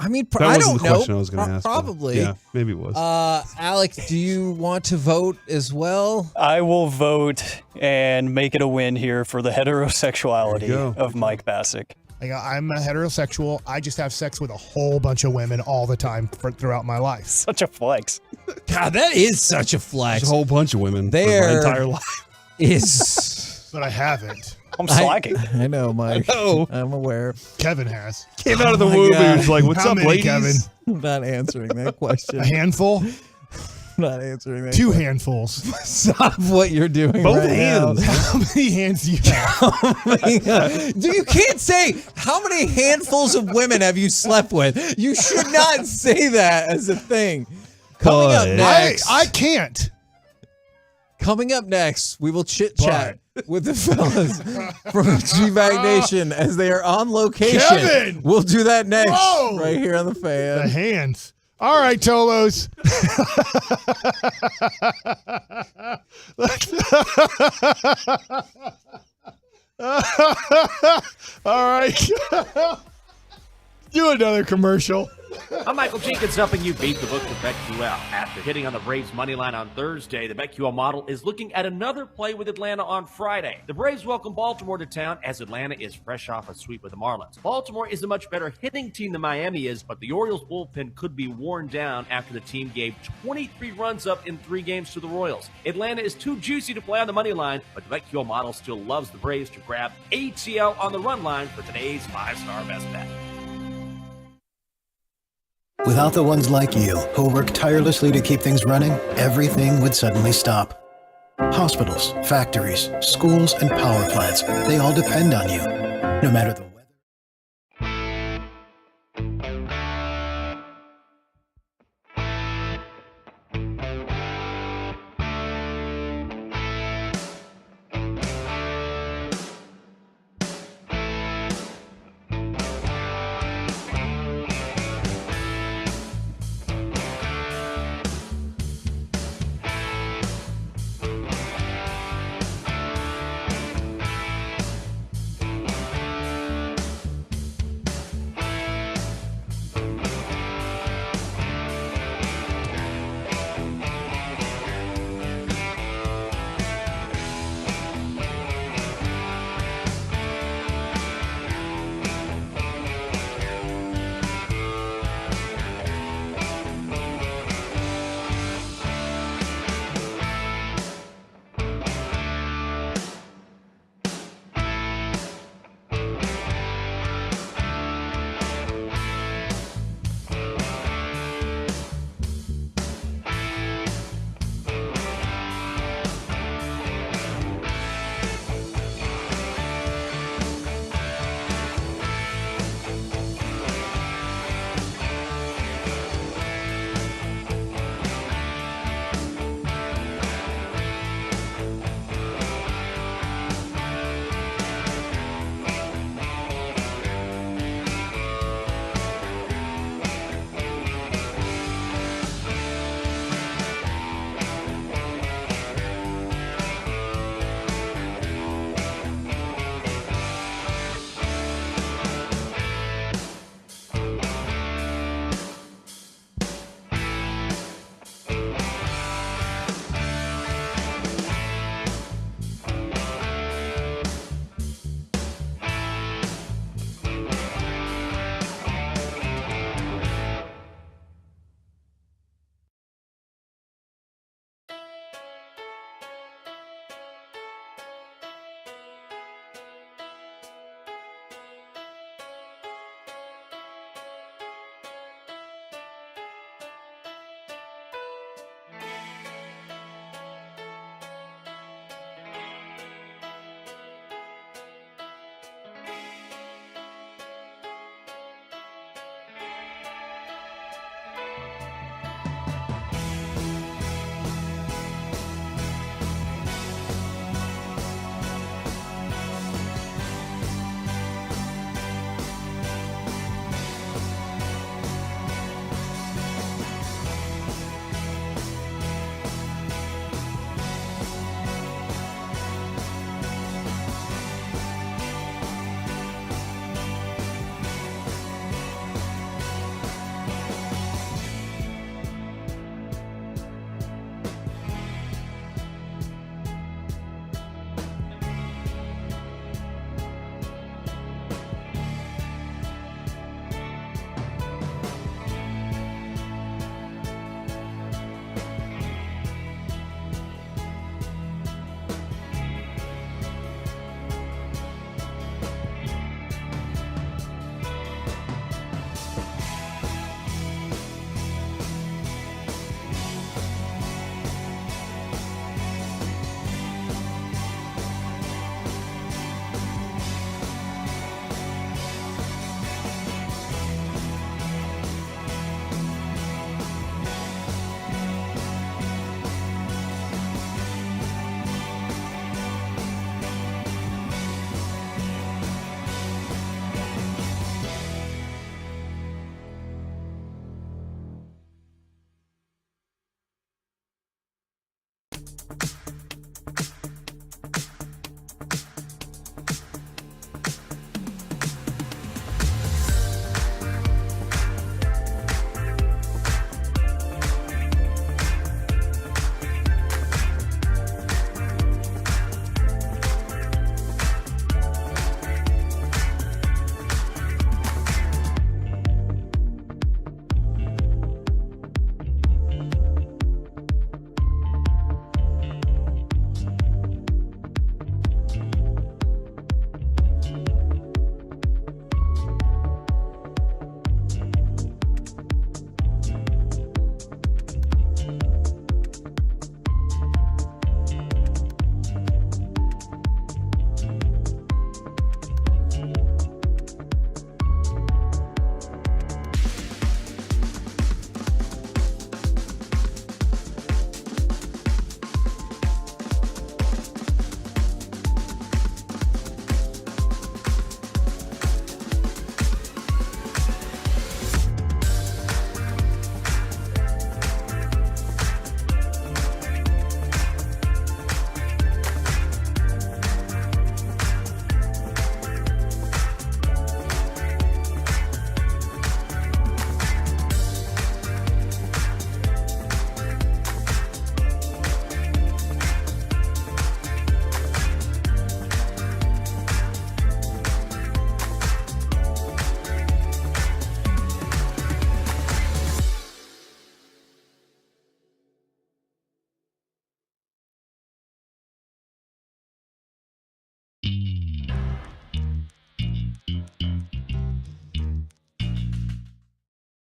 I mean, That I wasn't don't the know. question I was going to ask. but Probably. Yeah, maybe it was. Alex, do you want to vote as well? I will vote and make it a win here for the heterosexuality go. of Mike Bassick. I'm a heterosexual. I just have sex with a whole bunch of women all the time throughout my life. Such a flex. God, that is such a flex. There's a whole bunch of women There for my entire life. Is But I haven't. I'm slacking. I know, Mike. I know. I'm aware. Kevin has. Came out of the my womb God. and was like, "What's How up, many, ladies?" Kevin? I'm not answering that question. A handful? Not answering that. 2 question. handfuls. Stop what you're doing. Both right hands. Now. How many hands do you have? Dude, you can't say how many handfuls of women have you slept with. You should not say that as a thing. Coming up next. I can't. Coming up next, we will chit chat with the fellas from G-Bag Nation as they are on location. Kevin! We'll do that next, Whoa! right here on the Fan. The hands. All right, Tolos. All right. Do another commercial. I'm Michael Jenkins helping you beat the books with BetQL. After hitting on the Braves money line on Thursday, the BetQL model is looking at another play with Atlanta on Friday. The Braves welcome Baltimore to town as Atlanta is fresh off a sweep with the Marlins. Baltimore is a much better hitting team than Miami is, but the Orioles bullpen could be worn down after the team gave 23 runs up in 3 games to the Royals. Atlanta is too juicy to play on the money line, but the BetQL model still loves the Braves to grab ATL on the run line for today's 5-star best bet. Without the ones like you, who work tirelessly to keep things running, everything would suddenly stop. Hospitals, factories, schools, and power plants, they all depend on you. No matter the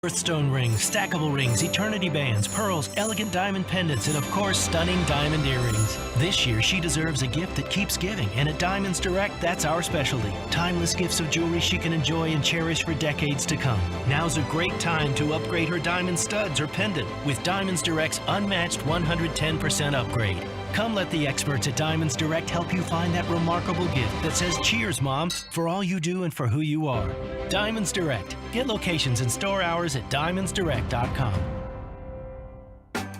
Birthstone rings, stackable rings, eternity bands, pearls, elegant diamond pendants, and of course, stunning diamond earrings. This year, she deserves a gift that keeps giving, and at Diamonds Direct, that's our specialty. Timeless gifts of jewelry she can enjoy and cherish for decades to come. Now's a great time to upgrade her diamond studs or pendant with Diamonds Direct's unmatched 110% upgrade. Come let the experts at Diamonds Direct help you find that remarkable gift that says, "Cheers, Mom, for all you do and for who you are." Diamonds Direct. Get locations and store hours at diamondsdirect.com.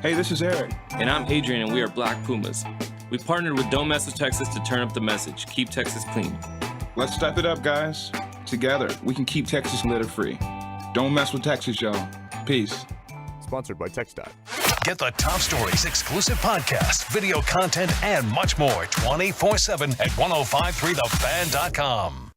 Hey, this is Eric. And I'm Adrian, and we are Black Pumas. We partnered with Don't Mess with Texas to turn up the message. Keep Texas clean. Let's step it up, guys. Together, we can keep Texas litter-free. Don't mess with Texas, y'all. Peace. Sponsored by TxDOT. Get the top stories, exclusive podcasts, video content, and much more 24/7 at 1053thefan.com.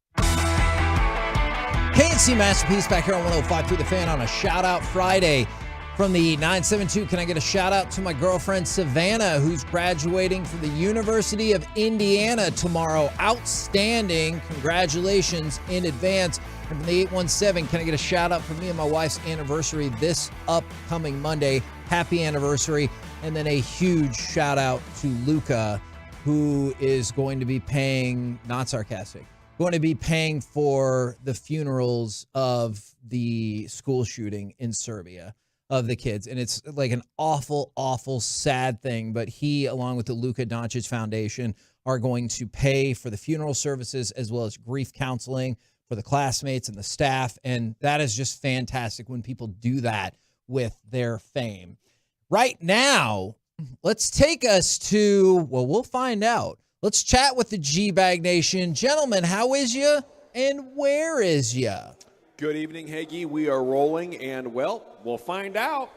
KNC Masterpiece back here on 105.3 The Fan on a Shout-Out Friday from the 972. Can I get a shout-out to my girlfriend Savannah, who's graduating from the University of Indiana tomorrow? Outstanding. Congratulations in advance. And from the 817, can I get a shout-out for me and my wife's anniversary this upcoming Monday? Happy anniversary. And then a huge shout-out to Luka, who is going to be paying, not sarcastic, going to be paying for the funerals of the school shooting in Serbia of the kids. And it's like an awful, awful, sad thing. But he, along with the Luka Doncic Foundation, are going to pay for the funeral services as well as grief counseling for the classmates and the staff. And that is just fantastic when people do that with their fame. Right now, let's take us to, well, we'll find out. Let's chat with the G-Bag Nation. Gentlemen, how is ya and where is ya? Good evening, Hagee. We are rolling, and, well, we'll find out.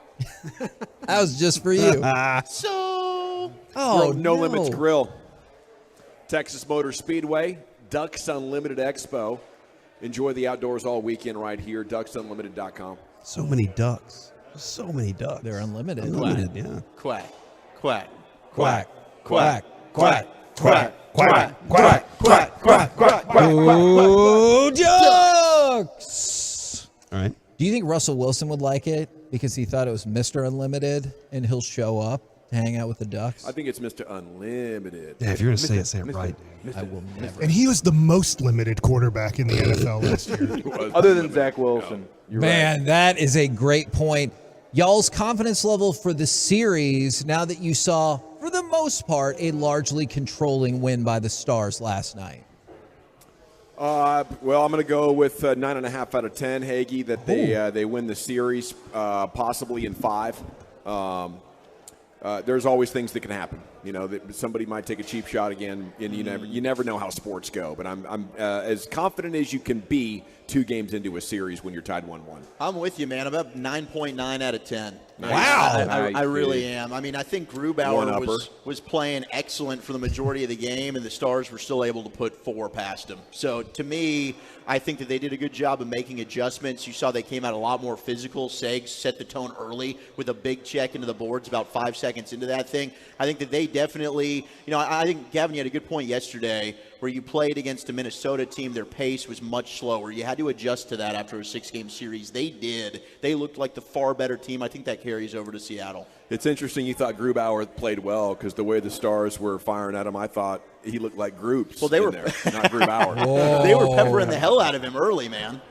That was just for you. No Limits Grill, Texas Motor Speedway, Ducks Unlimited Expo. Enjoy the outdoors all weekend right here, ducksunlimited.com. So many ducks. So many ducks. They're unlimited. Unlimited, yeah. Quack, quack, quack, quack, quack, quack, quack, quack, quack, quack, quack, quack. Ooh, Ducks! All right. Do you think Russell Wilson would like it because he thought it was Mr. Unlimited and he'll show up to hang out with the Ducks? I think it's Mr. Unlimited. Yeah, if you're going to say it right. I will never. And he was the most limited quarterback in the NFL last year. Other than Zach Wilson. You're Man, right. that is a great point. Y'all's confidence level for the series, now that you saw, for the most part, a largely controlling win by the Stars last night. Well, I'm going to go with 9.5 out of 10, Hagee, that they win the series, possibly in 5. There's always things that can happen. You know, that somebody might take a cheap shot again, and you never know how sports go. But I'm as confident as you can be 2 games into a series when you're tied 1-1. I'm with you, man. I'm up 9.9 out of 10. Wow. I really am. I mean, I think Grubauer was playing excellent for the majority of the game, and the Stars were still able to put 4 past him. So, to me, I think that they did a good job of making adjustments. You saw they came out a lot more physical. Segs set the tone early with a big check into the boards about 5 seconds into that thing. I think that they definitely, I think, Gavin, you had a good point yesterday where you played against a Minnesota team. Their pace was much slower. You had to adjust to that after a 6-game series. They did. They looked like the far better team. I think that carries over to Seattle. It's interesting you thought Grubauer played well because the way the Stars were firing at him, I thought he looked like Groups. Well, they were there, not Grubauer. They were peppering the hell out of him early, man.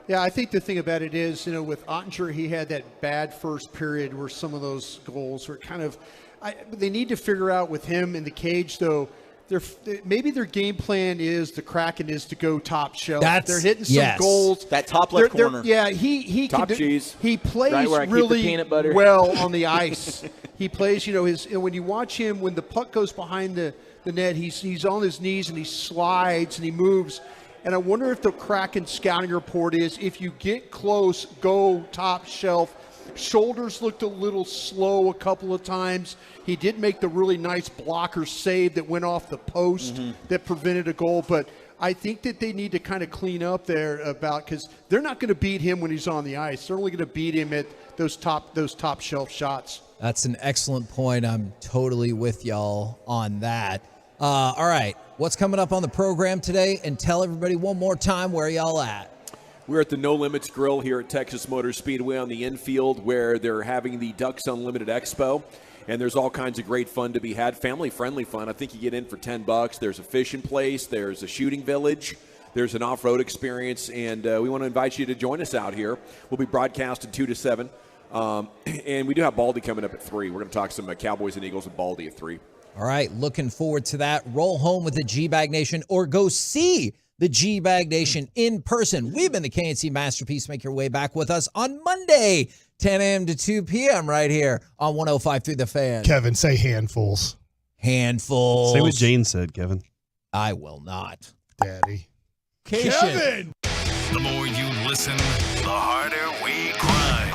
Yeah, I think the thing about it is, with Ottinger, he had that bad first period where some of those goals were kind of they need to figure out with him in the cage, though. Maybe their game plan is the Kraken is to go top shelf. They're hitting some goals. That top left corner. Yeah, he top cheese. He plays right where I keep really the peanut butter. well on the ice. He plays, when you watch him, when the puck goes behind the net, he's on his knees and he slides and he moves. And I wonder if the Kraken scouting report is, if you get close, go top shelf. Shoulders looked a little slow a couple of times. He did make the really nice blocker save that went off the post that prevented a goal. But I think that they need to kind of clean up there because they're not going to beat him when he's on the ice. They're only going to beat him at those top shelf shots. That's an excellent point. I'm totally with y'all on that. All right, what's coming up on the program today? And tell everybody one more time where y'all at. We're at the No Limits Grill here at Texas Motor Speedway on the infield where they're having the Ducks Unlimited Expo. And there's all kinds of great fun to be had, family-friendly fun. I think you get in for $10. There's a fishing place. There's a shooting village. There's an off-road experience. And we want to invite you to join us out here. We'll be broadcasting 2 to 7. And we do have Baldy coming up at 3. We're going to talk some Cowboys and Eagles with Baldy at 3. All right, looking forward to that. Roll home with the G-Bag Nation or go see the G-Bag Nation in person. We've been the KNC Masterpiece. Make your way back with us on Monday, 10 a.m. to 2 p.m. right here on 105.3 The Fan. Kevin, say handfuls. Handfuls. Say what Jane said, Kevin. I will not. Daddy. Kevin! The more you listen, the harder we cry.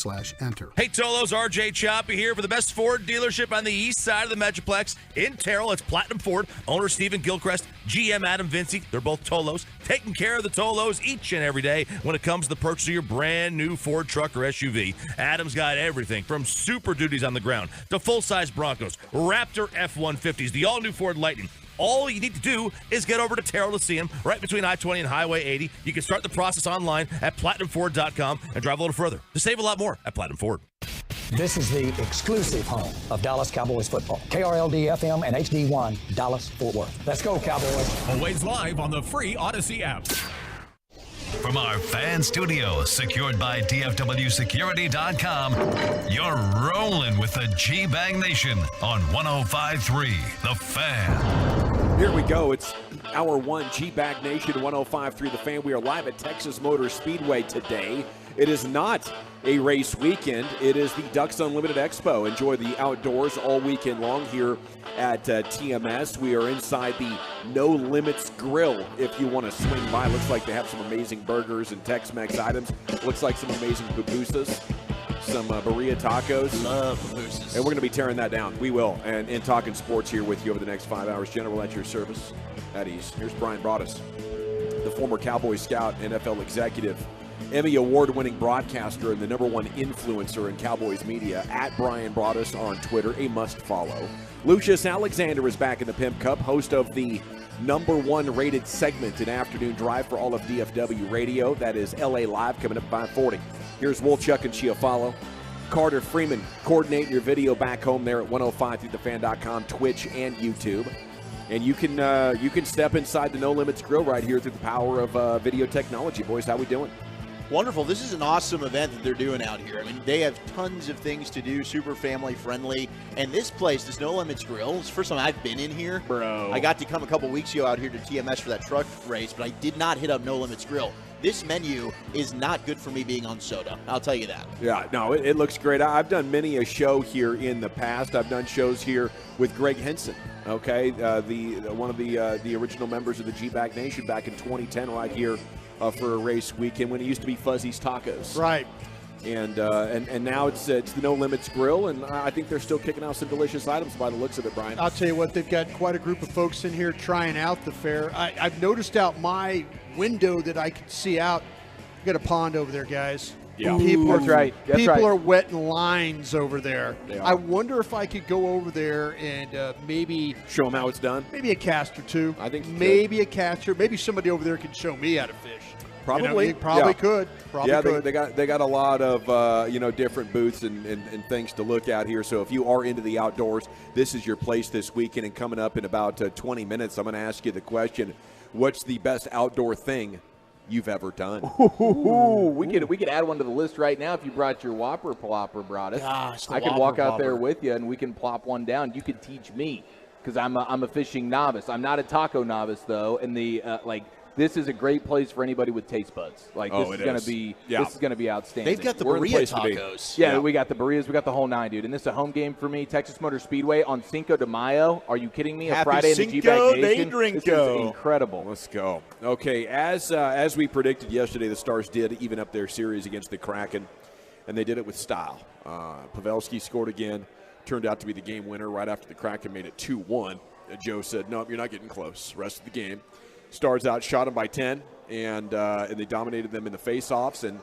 Ford.com/enter. Hey, Tolos, RJ Choppy here for the best Ford dealership on the east side of the Metroplex. In Terrell, it's Platinum Ford. Owner Stephen Gilchrist, GM Adam Vinci. They're both Tolos, taking care of the Tolos each and every day when it comes to the purchase of your brand new Ford truck or SUV. Adam's got everything from Super Duties on the ground to full-size Broncos, Raptor F-150s, the all-new Ford Lightning. All you need to do is get over to Terrell to see him right between I-20 and Highway 80. You can start the process online at PlatinumFord.com and drive a little further to save a lot more at Platinum Ford. This is the exclusive home of Dallas Cowboys football. KRLD FM and HD1, Dallas, Fort Worth. Let's go, Cowboys. Always live on the free Odyssey app. From our fan studio, secured by DFWsecurity.com, you're rolling with the G-Bang Nation on 105.3 The Fan. Here we go. It's Hour 1, G-Bag Nation, 105.3 The Fan. We are live at Texas Motor Speedway today. It is not a race weekend. It is the Ducks Unlimited Expo. Enjoy the outdoors all weekend long here at TMS. We are inside the No Limits Grill if you want to swing by. Looks like they have some amazing burgers and Tex-Mex items. Looks like some amazing pupusas, some burrito tacos. Love pupusas. And we're going to be tearing that down. We will. And talking sports here with you over the next 5 hours. General at your service at ease. Here's Brian Broaddus, the former Cowboy scout, NFL executive, Emmy award-winning broadcaster, and the #1 influencer in Cowboys media, at Brian Broaddus on Twitter, a must-follow. Lucius Alexander is back in the Pimp Cup, host of the #1 rated segment in Afternoon Drive for all of DFW Radio. That is LA Live, coming up at 5:40. Here's Wolchuk and Chiafalo. Carter Freeman, coordinating your video back home there at 105throughthefan.com, Twitch, and YouTube. And you can step inside the No Limits Grill right here through the power of video technology. Boys, how we doing? Wonderful. This is an awesome event that they're doing out here. I mean, they have tons of things to do, super family friendly. And this place, this No Limits Grill, it's the first time I've been in here. Bro. I got to come a couple weeks ago out here to TMS for that truck race, but I did not hit up No Limits Grill. This menu is not good for me being on soda. I'll tell you that. Yeah, no, it looks great. I've done many a show here in the past. I've done shows here with Greg Henson, okay, one of the original members of the G-Bag Nation back in 2010 right here for a race weekend when it used to be Fuzzy's Tacos. Right. And now it's the No Limits Grill, and I think they're still kicking out some delicious items by the looks of it, Brian. I'll tell you what, they've got quite a group of folks in here trying out the fare. I've noticed out my window that I can see out. We got a pond over there, guys. Yeah, people That's right. are wetting lines over there. They are. I wonder if I could go over there and maybe show them how it's done. Maybe a cast or two. I think maybe a catcher. Maybe somebody over there can show me how to fish. Probably, you probably could. Probably could. They got a lot of different booths and things to look at here. So if you are into the outdoors, this is your place this weekend. And coming up in about 20 minutes, I'm going to ask you the question: what's the best outdoor thing you've ever done? We could add one to the list right now if you brought your Whopper plopper, Broaddus. Gosh, I could walk out there with you and we can plop one down. You could teach me because I'm a fishing novice. I'm not a taco novice though, and this is a great place for anybody with taste buds. This is going to be outstanding. They've got the burrito tacos. Yeah, we got the burritos. We got the whole nine, dude. And this is a home game for me. Texas Motor Speedway on Cinco de Mayo. Are you kidding me? Happy A Friday in the Cinco G-Bag Nation. de This is incredible. Let's go. Okay, as we predicted yesterday, the Stars did even up their series against the Kraken, and they did it with style. Pavelski scored again. Turned out to be the game winner right after the Kraken made it 2-1. Joe said, "Nope, you're not getting close." Rest of the game, Stars outshot them by 10, and they dominated them in the face-offs. And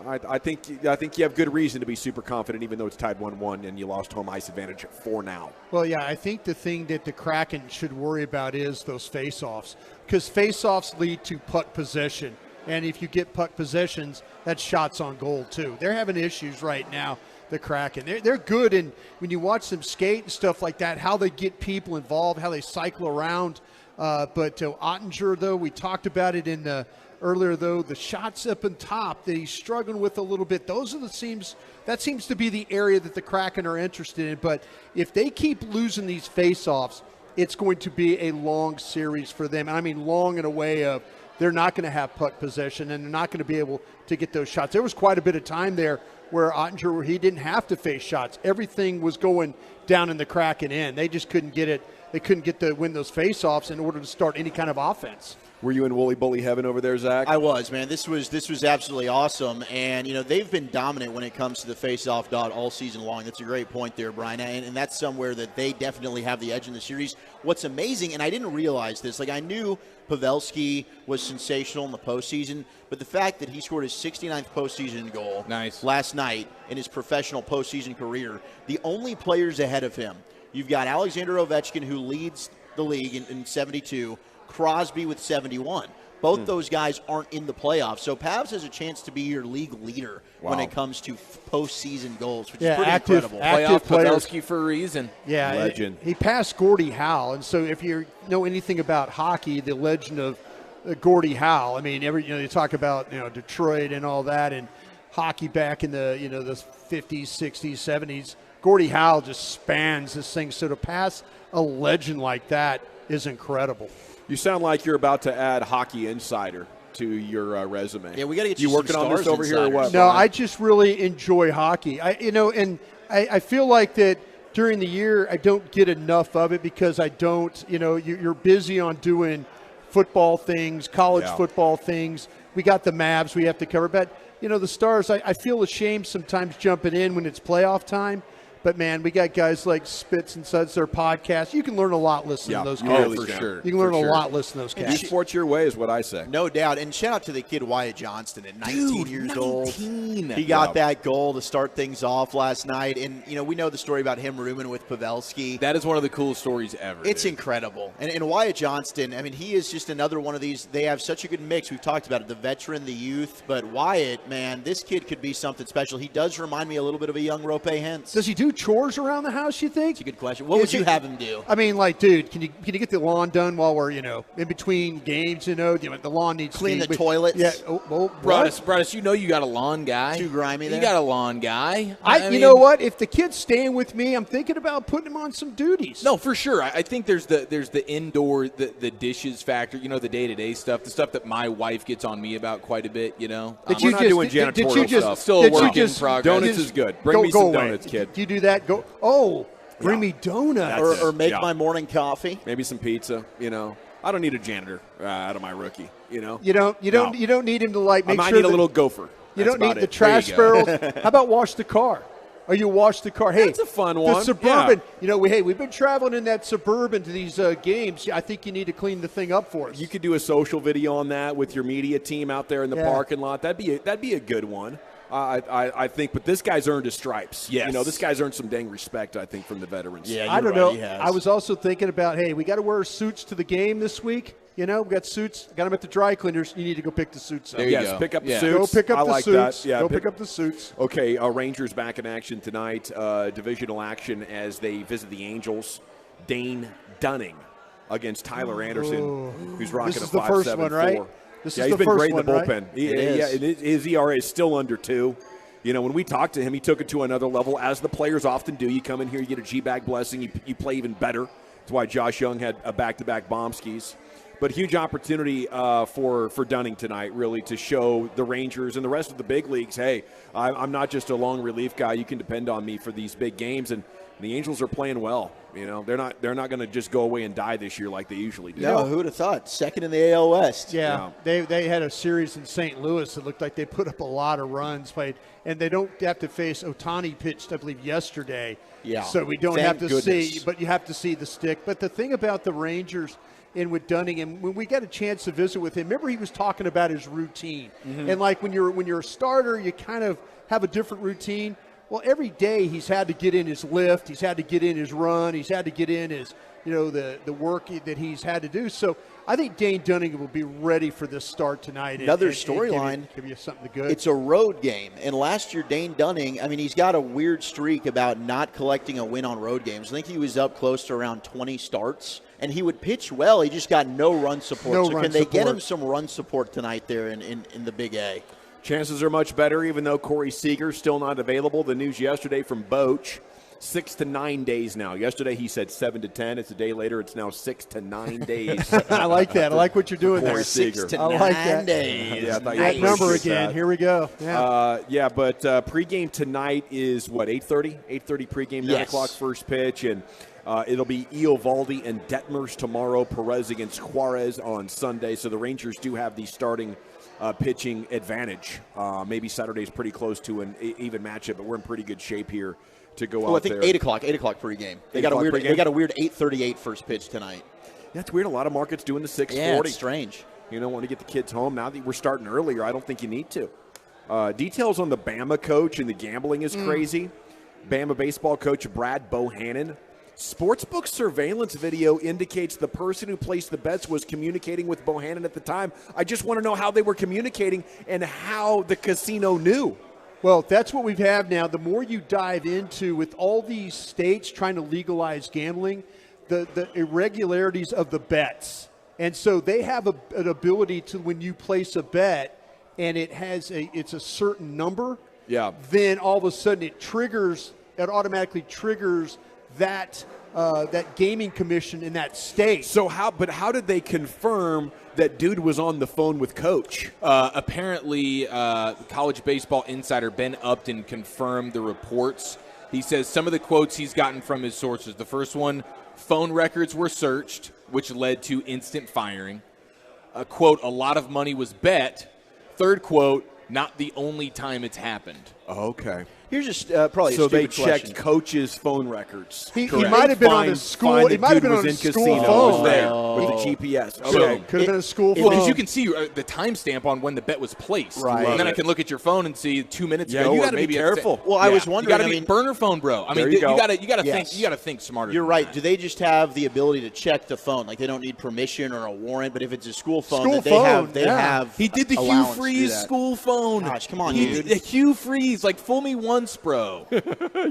I think you have good reason to be super confident, even though it's tied 1-1 and you lost home ice advantage for now. Well, yeah, I think the thing that the Kraken should worry about is those face-offs, because face-offs lead to puck possession. And if you get puck possessions, that's shots on goal too. They're having issues right now, the Kraken. They're good, and when you watch them skate and stuff like that, how they get people involved, how they cycle around. But Ottinger, though, we talked about it earlier, though, the shots up on top that he's struggling with a little bit. That seems to be the area that the Kraken are interested in. But if they keep losing these faceoffs, it's going to be a long series for them. And I mean long in a way of they're not going to have puck possession and they're not going to be able to get those shots. There was quite a bit of time there where Ottinger, where he didn't have to face shots. Everything was going down in the Kraken end. They just couldn't get it. they couldn't get to win those faceoffs in order to start any kind of offense. Were you in Woolly Bully heaven over there, Zach? I was, man. This was absolutely awesome. And, they've been dominant when it comes to the face-off dot all season long. That's a great point there, Brian. And that's somewhere that they definitely have the edge in the series. What's amazing, and I didn't realize this, I knew Pavelski was sensational in the postseason, but the fact that he scored his 69th postseason goal last night in his professional postseason career, the only players ahead of him, you've got Alexander Ovechkin, who leads the league in 72, Crosby with 71. Both those guys aren't in the playoffs. So Pavs has a chance to be your league leader when it comes to postseason goals, which is pretty incredible. Playoff Pavelski for a reason. Yeah, legend. He passed Gordie Howe. And so if you know anything about hockey, the legend of Gordie Howe, I mean, you talk about Detroit and all that and hockey back in the the 50s, 60s, 70s. Gordie Howe just spans this thing. So to pass a legend like that is incredible. You sound like you're about to add Hockey Insider to your resume. Yeah, we got to get you working some on this over Stars here or what? No, Brian? I just really enjoy hockey. I feel like that during the year I don't get enough of it because I don't. You're busy on doing football things, college football things. We got the Mavs we have to cover, but the Stars. I feel ashamed sometimes jumping in when it's playoff time. But, man, we got guys like Spitz and Suds, their podcast. You can learn a lot listening to those guys. For sure. You can learn a lot listening to those guys. You sports your way is what I say. No doubt. And shout out to the kid Wyatt Johnston at 19 years 19. old. He got that goal to start things off last night. And, we know the story about him rooming with Pavelski. That is one of the coolest stories ever. It's incredible. And Wyatt Johnston, I mean, he is just another one of these. They have such a good mix. We've talked about it, the veteran, the youth. But Wyatt, man, this kid could be something special. He does remind me a little bit of a young Rope Hentz. Does he do chores around the house, you think? That's a good question. What would you have him do? I mean, like, dude, can you get the lawn done while we're, in between games, the lawn needs clean to the toilets? Yeah. Broadus, you got a lawn guy. Too grimy there? You got a lawn guy. You know what? If the kid's staying with me, I'm thinking about putting him on some duties. No, for sure. I think there's the indoor, the dishes factor, the day-to-day stuff, the stuff that my wife gets on me about quite a bit, We're not doing janitorial stuff. Still a work in progress. Donuts is good. Bring me some donuts, kid. Do you do that? Bring me donuts. Or make my morning coffee. Maybe some pizza, I don't need a janitor out of my rookie, You don't need him to make I might sure need a little gopher. You don't need the trash barrels. How about wash the car? Or you wash the car. Hey, that's a fun one. The Suburban. Yeah. We've been traveling in that Suburban to these games. I think you need to clean the thing up for us. You could do a social video on that with your media team out there in the parking lot. That'd be a good one. I think, but this guy's earned his stripes. Yes. This guy's earned some dang respect, I think, from the veterans. Yeah, I don't know. I was also thinking about, we got to wear suits to the game this week. We got suits. Got them at the dry cleaners. You need to go pick the suits up. Yes, pick up the suits. Go pick up the suits. That. Yeah, go pick up the suits. Okay, Rangers back in action tonight. Divisional action as they visit the Angels. Dane Dunning against Tyler Anderson, who's rocking a 5.74. This is the first one, right? He's been great in the bullpen. His ERA is still under 2. When we talked to him, he took it to another level, as the players often do. You come in here, you get a G-bag blessing, you play even better. That's why Josh Young had a back-to-back bomb skis. But huge opportunity for Dunning tonight, really, to show the Rangers and the rest of the big leagues, hey, I'm not just a long relief guy. You can depend on me for these big games. And the Angels are playing well. They're not going to just go away and die this year like they usually do. No, who would have thought? Second in the AL West. Yeah. They had a series in St. Louis that looked like they put up a lot of runs, and they don't have to face Ohtani pitched, I believe, yesterday. Yeah. So we don't have to see, but you have to see the stick. But the thing about the Rangers and with Dunning, and when we got a chance to visit with him, remember he was talking about his routine. Mm-hmm. And like when you're a starter, you kind of have a different routine. Well, every day he's had to get in his lift, he's had to get in his run, he's had to get in his, the work that he's had to do. So I think Dane Dunning will be ready for this start tonight. Another storyline. Give you something good. It's a road game. And last year, Dane Dunning, he's got a weird streak about not collecting a win on road games. I think he was up close to around 20 starts. And he would pitch well. He just got no run support. Can they get him some run support tonight there in the Big A? Chances are much better, even though Corey Seager's still not available. The news yesterday from Boch 6 to 9 days now. Yesterday he said 7 to 10. It's a day later. It's now 6 to 9 days. I like that. I like what you're doing there. 6 to I 9 like that. days. Yeah, I thought That you'd number appreciate again. that. Here we go. Yeah. But pregame tonight is what, 8:30? 8:30 pregame, 9 o'clock first pitch, and it'll be Eovaldi and Detmers tomorrow. Perez against Juarez on Sunday. So the Rangers do have the starting pitching advantage. Maybe Saturday's pretty close to an even matchup, but we're in pretty good shape here to go out I think there. 8 o'clock pregame. They got a weird 8:38 first pitch tonight. That's weird. A lot of markets doing the 6:40. Yeah, it's strange. You don't want to get the kids home. Now that we're starting earlier, I don't think you need to. Details on the Bama coach and the gambling is crazy. Bama baseball coach Brad Bohannon. Sportsbook surveillance video indicates the person who placed the bets was communicating with Bohannon at the time. I just want to know how they were communicating and how the casino knew. Well, that's what we have now. The more you dive into with all these states trying to legalize gambling, the irregularities of the bets. And so they have an ability to, when you place a bet and it's a certain number, then all of a sudden it automatically triggers that gaming commission in that state. So how did they confirm that dude was on the phone with coach? Apparently, college baseball insider Ben Upton confirmed the reports. He says some of the quotes he's gotten from his sources. The first one, phone records were searched, which led to instant firing. A quote, a lot of money was bet. Third quote, not the only time it's happened. Okay. Here's just probably so a they stupid question. checked coach's phone records. He might have been on a school. He might have been on a school phone there with the GPS. Okay. So could have been a school phone. Because you can see the timestamp on when the bet was placed. Right. And then I can look at your phone and see 2 minutes ago. you got gotta to be careful. Well, I was wondering. You got to be burner phone, bro. I mean, you got to think smarter. You're right. Do they just have the ability to check the phone? Like they don't need permission or a warrant, but if it's a school phone, they have. He did the Hugh Freeze school phone. Gosh, come on, he dude. did the Hugh Freeze, like fool me once, bro.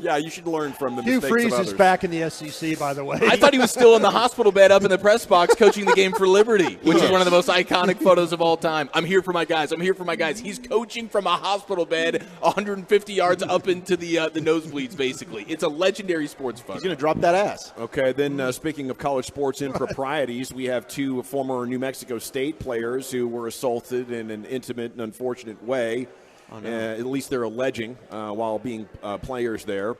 Yeah, you should learn from the Hugh mistakes Freeze of others. is back in the SEC, by the way. I thought he was still in the hospital bed up in the press box coaching the game for Liberty, which is one of the most iconic photos of all time. I'm here for my guys. He's coaching from a hospital bed 150 yards up into the nosebleeds, basically. It's a legendary sports photo. He's going to drop that ass. Okay, then speaking of college sports improprieties, we have two former New Mexico State players who were assaulted in an intimate and unfortunate way. Oh, no. At least they're alleging while being players there.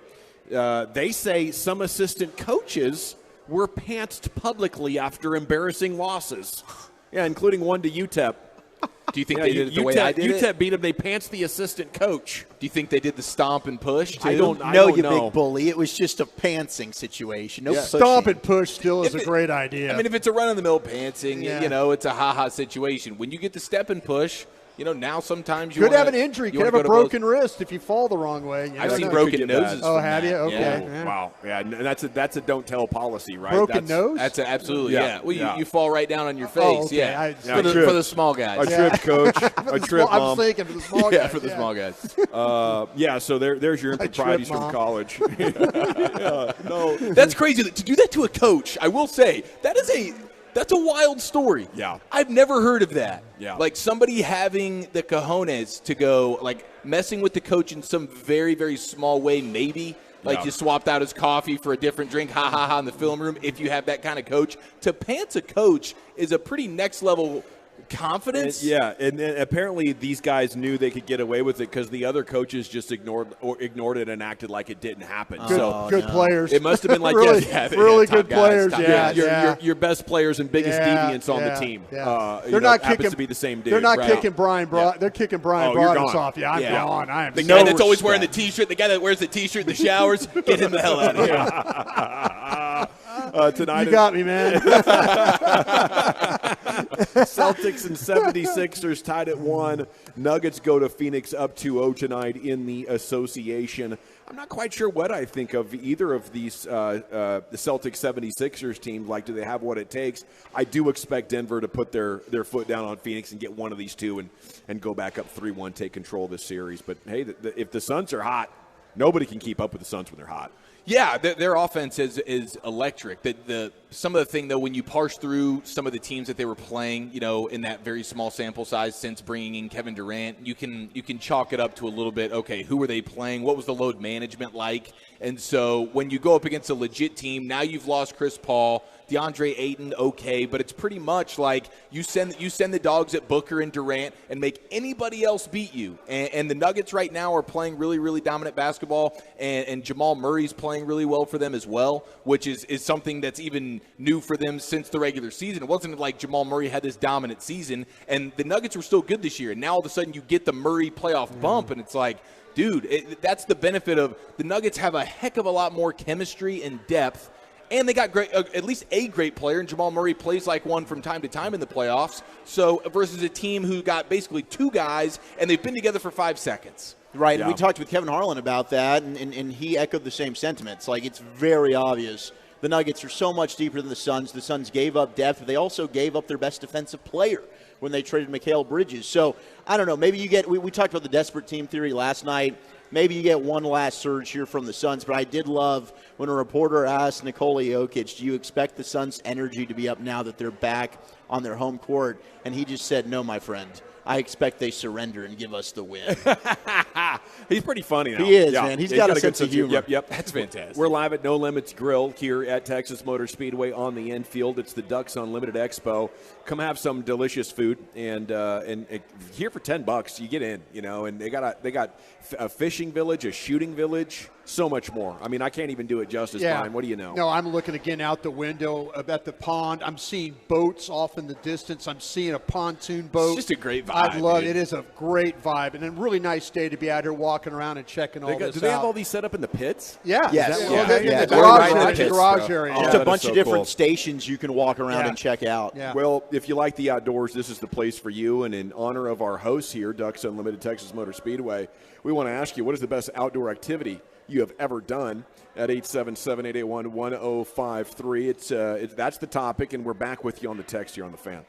They say some assistant coaches were pantsed publicly after embarrassing losses. Yeah, including one to UTEP. Do you think they did it the way I did UTEP beat them. They pantsed the assistant coach. Do you think they did the stomp and push, too? I don't you know. big bully. It was just a pantsing situation. No Stomp and push still is a great idea. I mean, if it's a run-of-the-mill pantsing, it's a ha-ha situation. When you get the step and push, now sometimes you could have an injury. Could have a broken wrist if you fall the wrong way. I've seen broken noses. Oh, have you? Okay. Yeah. Wow. Yeah, and that's a don't tell policy, right? Broken nose? That's absolutely, yeah. Well, you fall right down on your face, okay. For the small guys. A trip, coach. A trip, I'm mom. thinking for the small guys. Yeah, for the small guys. So there's your improprieties from college. No, that's crazy. To do that to a coach, I will say, that's a wild story. Yeah. I've never heard of that. Yeah. Like somebody having the cojones to go, like messing with the coach in some very, very small way, maybe. Like you swapped out his coffee for a different drink, in the film room. If you have that kind of coach. To pants a coach is a pretty next level confidence. And apparently these guys knew they could get away with it because the other coaches just ignored it and acted like it didn't happen. Good players. It must have been like really good players. Your best players and biggest deviants on the team. Yeah. They're not kicking to be the same dude. They're not kicking Brian. They're kicking Brian Broaddus off. Yeah, I'm gone. I am. The guy that's always wearing the T-shirt. The guy that wears the T-shirt in the showers. Get him the hell out of here. Tonight you got me, man. Celtics and 76ers tied at 1. Nuggets go to Phoenix up 2-0 tonight in the association. I'm not quite sure what I think of either of these the Celtics 76ers teams. Like, do they have what it takes? I do expect Denver to put their foot down on Phoenix and get one of these two and go back up 3-1, take control of this series. But, hey, if the Suns are hot, nobody can keep up with the Suns when they're hot. Yeah, their offense is electric. Some of the thing, though, when you parse through some of the teams that they were playing, in that very small sample size since bringing in Kevin Durant, you can chalk it up to a little bit, okay, who were they playing? What was the load management like? And so when you go up against a legit team, now you've lost Chris Paul, DeAndre Ayton, okay, but it's pretty much like you send the dogs at Booker and Durant and make anybody else beat you. And the Nuggets right now are playing really, really dominant basketball, and Jamal Murray's playing really well for them as well, which is something that's even new for them since the regular season. It wasn't like Jamal Murray had this dominant season, and the Nuggets were still good this year. And now all of a sudden you get the Murray playoff bump, and it's like, dude, that's the benefit of the Nuggets have a heck of a lot more chemistry and depth. And they got great, at least a great player, and Jamal Murray plays like one from time to time in the playoffs. So versus a team who got basically two guys, and they've been together for 5 seconds. Right, and we talked with Kevin Harlan about that, and he echoed the same sentiments. Like, it's very obvious the Nuggets are so much deeper than the Suns. The Suns gave up depth, but they also gave up their best defensive player when they traded Mikal Bridges. So, I don't know, maybe you get – we talked about the desperate team theory last night. Maybe you get one last surge here from the Suns, but I did love when a reporter asked Nikola Jokic, do you expect the Suns' energy to be up now that they're back on their home court? And he just said, no, my friend. I expect they surrender and give us the win. He's pretty funny now. He is, man. He's got a sense of humor. Yep. That's fantastic. We're live at No Limits Grill here at Texas Motor Speedway on the infield. It's the Ducks Unlimited Expo. Come have some delicious food, and here for $10 you get in, and they got a fishing village, a shooting village, so much more. I mean, I can't even do it justice. Brian, what do you know? No, I'm looking again out the window at the pond. I'm seeing boats off in the distance. I'm seeing a pontoon boat. It's just a great vibe. I love it. It is a great vibe, and a really nice day to be out here walking around and checking all this out. Do they have all these set up in the pits? Yeah. Yes. The garage area. Just a bunch of different stations you can walk around and check out. Yeah. Well, if you like the outdoors, this is the place for you. And in honor of our hosts here, Ducks Unlimited Texas Motor Speedway, we want to ask you, what is the best outdoor activity you have ever done at 877-881-1053. That's the topic, and we're back with you on the text here on the Fan.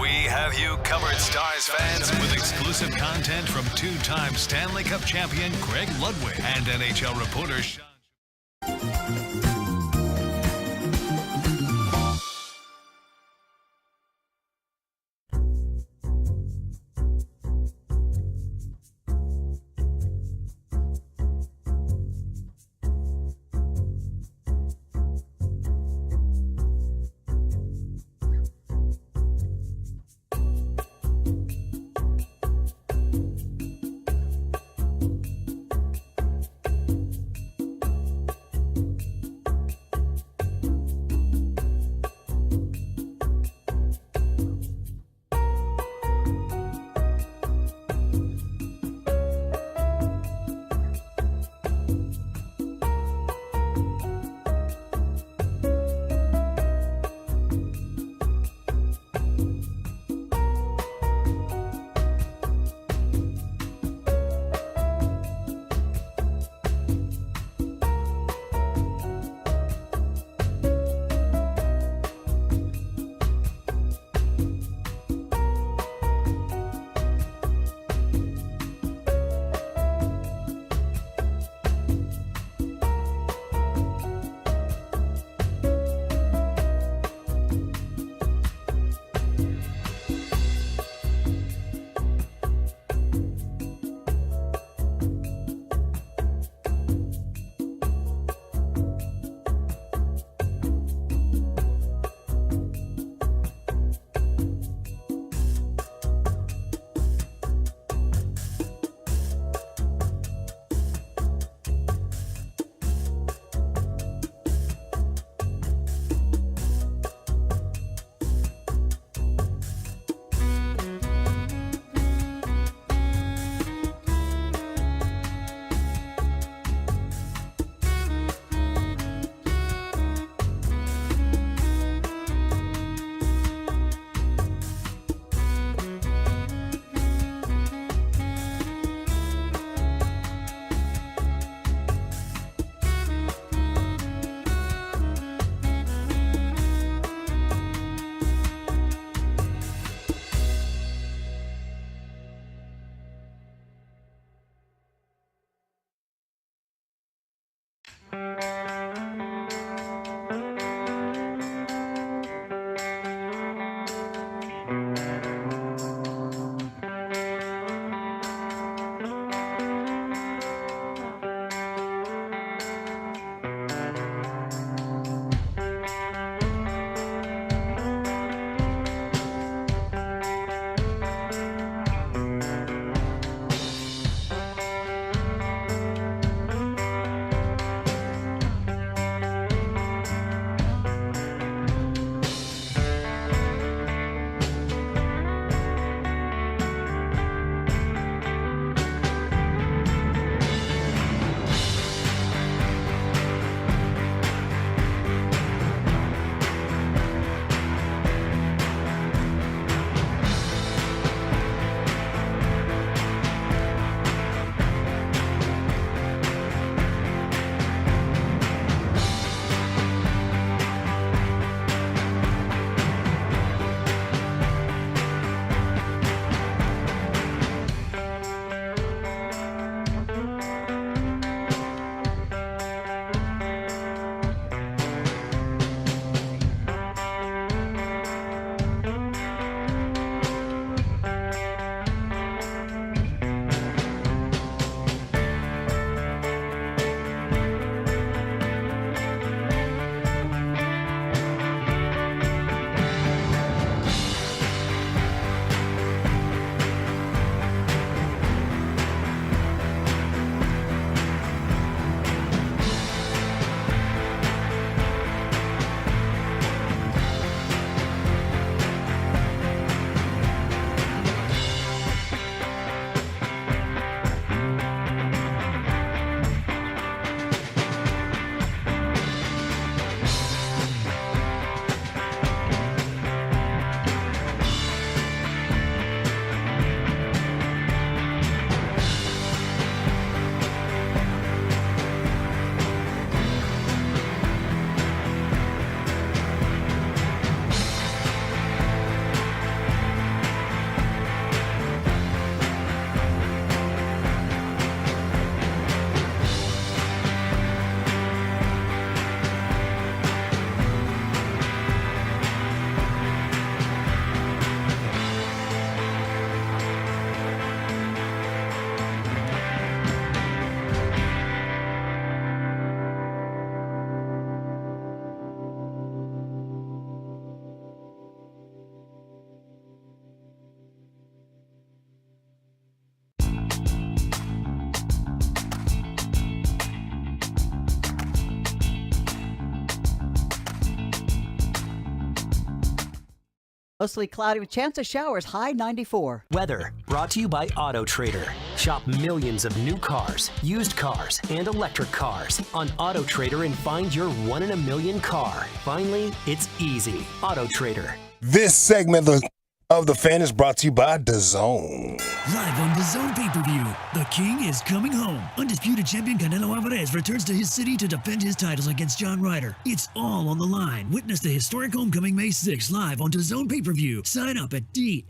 We have you covered, Stars fans, with exclusive content from two-time Stanley Cup champion Greg Ludwig and NHL reporter Sean. Mostly cloudy with chance of showers, high 94. Weather brought to you by Auto Trader. Shop millions of new cars, used cars, and electric cars on Auto Trader and find your 1 in a million car. Finally, it's easy. Auto Trader. This segment of the Fan is brought to you by DAZN. Live on DAZN pay-per-view, the King is coming home. Undisputed champion Canelo Alvarez returns to his city to defend his titles against John Ryder. It's all on the line. Witness the historic homecoming May 6th live on DAZN pay-per-view. Sign up at DAZN.com.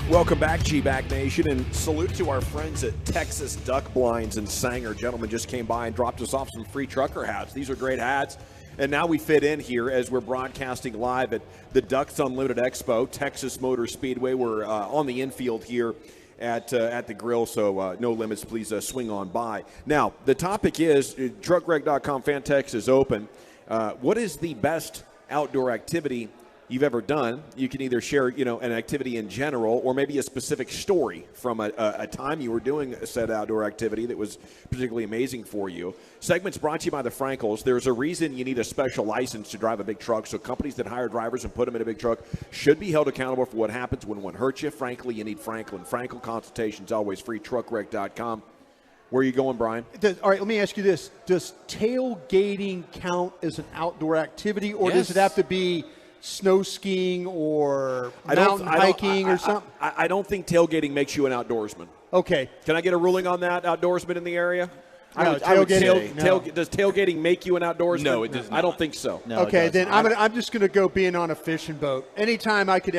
Welcome back, G-Bag Nation, and salute to our friends at Texas Duck Blinds and Sanger. Gentlemen just came by and dropped us off some free trucker hats. These are great hats. And now we fit in here as we're broadcasting live at the Ducks Unlimited Expo, Texas Motor Speedway. We're on the infield here at the grill, so no limits. Please swing on by. Now, the topic is truckwreck.com fan text is open. What is the best outdoor activity you've ever done? You can either share, an activity in general or maybe a specific story from a time you were doing a said outdoor activity that was particularly amazing for you. Segments brought to you by the Frankels. There's a reason you need a special license to drive a big truck, so companies that hire drivers and put them in a big truck should be held accountable for what happens when one hurts you. Frankly, you need Franklin. Frankel consultation's always free, truckwreck.com. Where are you going, Brian? All right, let me ask you this. Does tailgating count as an outdoor activity, or does it have to be snow skiing or mountain hiking or something? I don't think tailgating makes you an outdoorsman. Okay. Can I get a ruling on that, outdoorsman in the area? No, I would say, no. does tailgating make you an outdoorsman? No, it does not. I don't think so. No, okay, then I'm just going to go being on a fishing boat. Anytime I could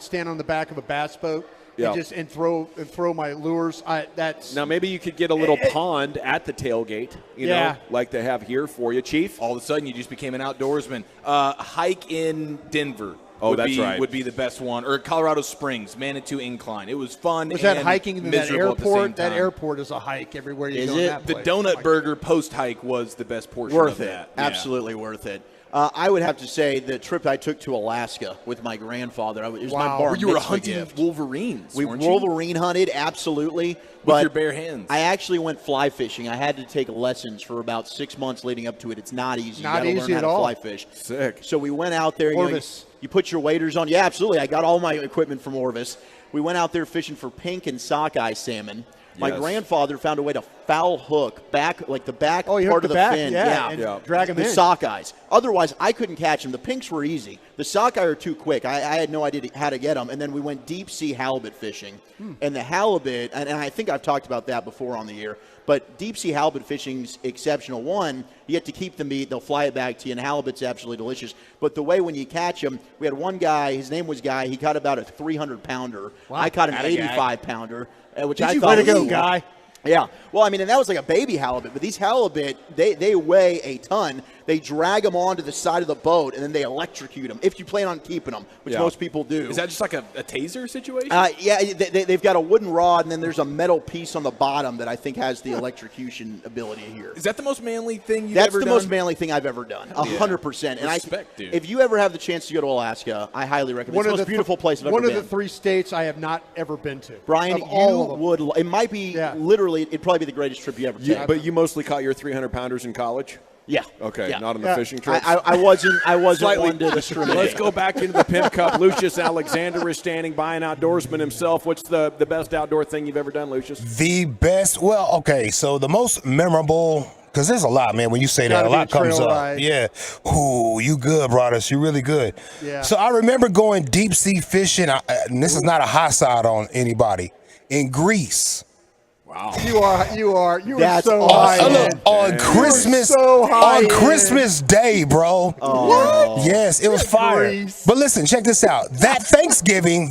stand on the back of a bass boat and throw my lures. That's now maybe you could get a little pond at the tailgate, you know, like they have here for you, Chief. All of a sudden, you just became an outdoorsman. Hike in Denver. Oh, that's right. Would be the best one. Or Colorado Springs, Manitou Incline. It was fun. Was and that hiking in that airport? That airport is a hike everywhere you go. Is it? The Donut Burger post hike was the best portion Worth of it. that. Absolutely worth it. I would have to say the trip I took to Alaska with my grandfather. It was my bar You were mitzvah hunting gift. wolverines. We weren't you? wolverine hunted, absolutely. With your bare hands. I actually went fly fishing. I had to take lessons for about 6 months leading up to it. It's not easy. Not you easy learn at how to all. fly fish. Sick. So we went out there. You put your waders on. Yeah, absolutely. I got all my equipment from Orvis. We went out there fishing for pink and sockeye salmon. My grandfather found a way to foul hook back, like the back part of the fin. and drag them the in. sockeyes. Otherwise, I couldn't catch them. The pinks were easy. The sockeye are too quick. I had no idea how to get them. And then we went deep sea halibut fishing. And the halibut, and I think I've talked about that before on the air, but deep sea halibut fishing's exceptional. One, you get to keep the meat. They'll fly it back to you, and halibut's absolutely delicious. But the way when you catch them, we had one guy, his name was Guy, he caught about a 300-pounder. Wow. I caught an Atta guy. 85-pounder, which Did I you thought way to was go, Guy? Yeah. Well, I mean, and that was like a baby halibut, but these halibut, they weigh a ton. They drag them onto the side of the boat, and then they electrocute them, if you plan on keeping them, which most people do. Is that just like a taser situation? Yeah, they've got a wooden rod, and then there's a metal piece on the bottom that I think has the electrocution ability here. Is that the most manly thing you've That's ever the done? most manly thing I've ever done, 100%. And Respect, dude. if you ever have the chance to go to Alaska, I highly recommend it. It's the most beautiful place I've ever been. One of the 3 states I have not ever been to. Brian, all of them. it might be literally, it'd probably be the greatest trip you ever take. But you mostly caught your 300-pounders in college? Yeah. Okay, Yeah. not on the fishing trips? I wasn't Slightly. one to discriminate. Let's go back into the Pimp Cup. Lucius Alexander is standing by, an outdoorsman himself. What's the best outdoor thing you've ever done, Lucius? The best, well, okay, so the most memorable, because there's a lot, man, when you say that, a lot comes up. Ride. Yeah. Ooh, you good, brothers. You really good. Yeah. So I remember going deep sea fishing, and this is not a hot side on anybody, in Greece. Wow. You are That's so awesome. high. Look, on Christmas, so high on end. Christmas Day, bro. What? Yes, it was fire. Greece. But listen, check this out. That Thanksgiving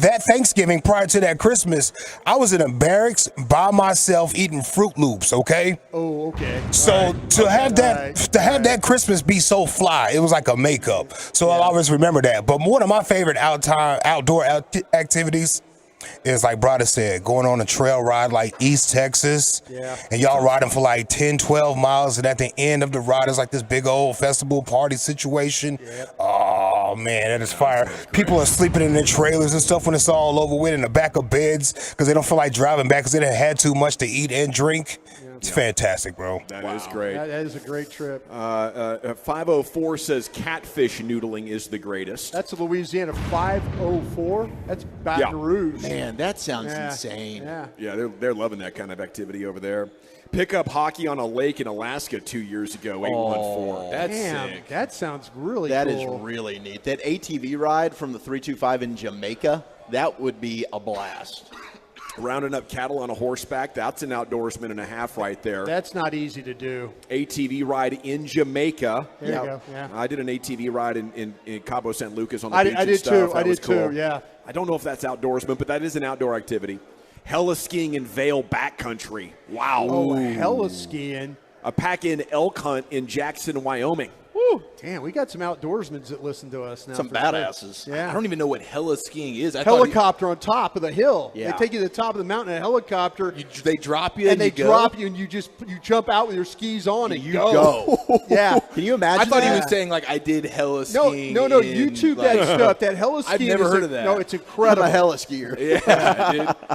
prior to that Christmas, I was in a barracks by myself eating Fruit Loops. Okay. Oh, okay. So to have that Christmas be so fly, it was like a makeup. So I'll always remember that. But one of my favorite outdoor activities is, like Brother said, going on a trail ride like East Texas. Yeah. And y'all riding for like 10, 12 miles. And at the end of the ride, it's like this big old festival party situation. Yep. Oh, man, that is fire. People are sleeping in their trailers and stuff when it's all over with, in the back of beds, because they don't feel like driving back because they done had too much to eat and drink. Yeah. It's fantastic, bro. That is great. That is a great trip. 504 says catfish noodling is the greatest. That's a Louisiana 504. That's Baton Rouge. Man, that sounds insane. Yeah, they're loving that kind of activity over there. Pick up hockey on a lake in Alaska 2 years ago, 814. That's sick. That sounds really That cool. is really neat. That ATV ride from the 325 in Jamaica, that would be a blast. Rounding up cattle on a horseback, that's an outdoorsman and a half right there. That's not easy to do. ATV ride in Jamaica. There you go, yeah. I did an ATV ride in Cabo San Lucas on the I beach did and stuff. too. I did too, yeah. I don't know if that's outdoorsman, but that is an outdoor activity. Hella skiing in Vail backcountry. Wow. Oh, hella skiing. A pack-in elk hunt in Jackson, Wyoming. Woo. Damn, we got some outdoorsmen that listen to us now. Some for badasses. Sure. Yeah. I don't even know what hella skiing is. Helicopter on top of the hill. Yeah. They take you to the top of the mountain in a helicopter. They drop you and they you go? drop you, and you jump out with your skis on and you go. Yeah. Can you imagine I thought that? he was saying, like, I did hella No, skiing. no, YouTube that stuff. That hella skiing. I've never is heard of that. No, it's incredible. I'm a hella skier. Yeah,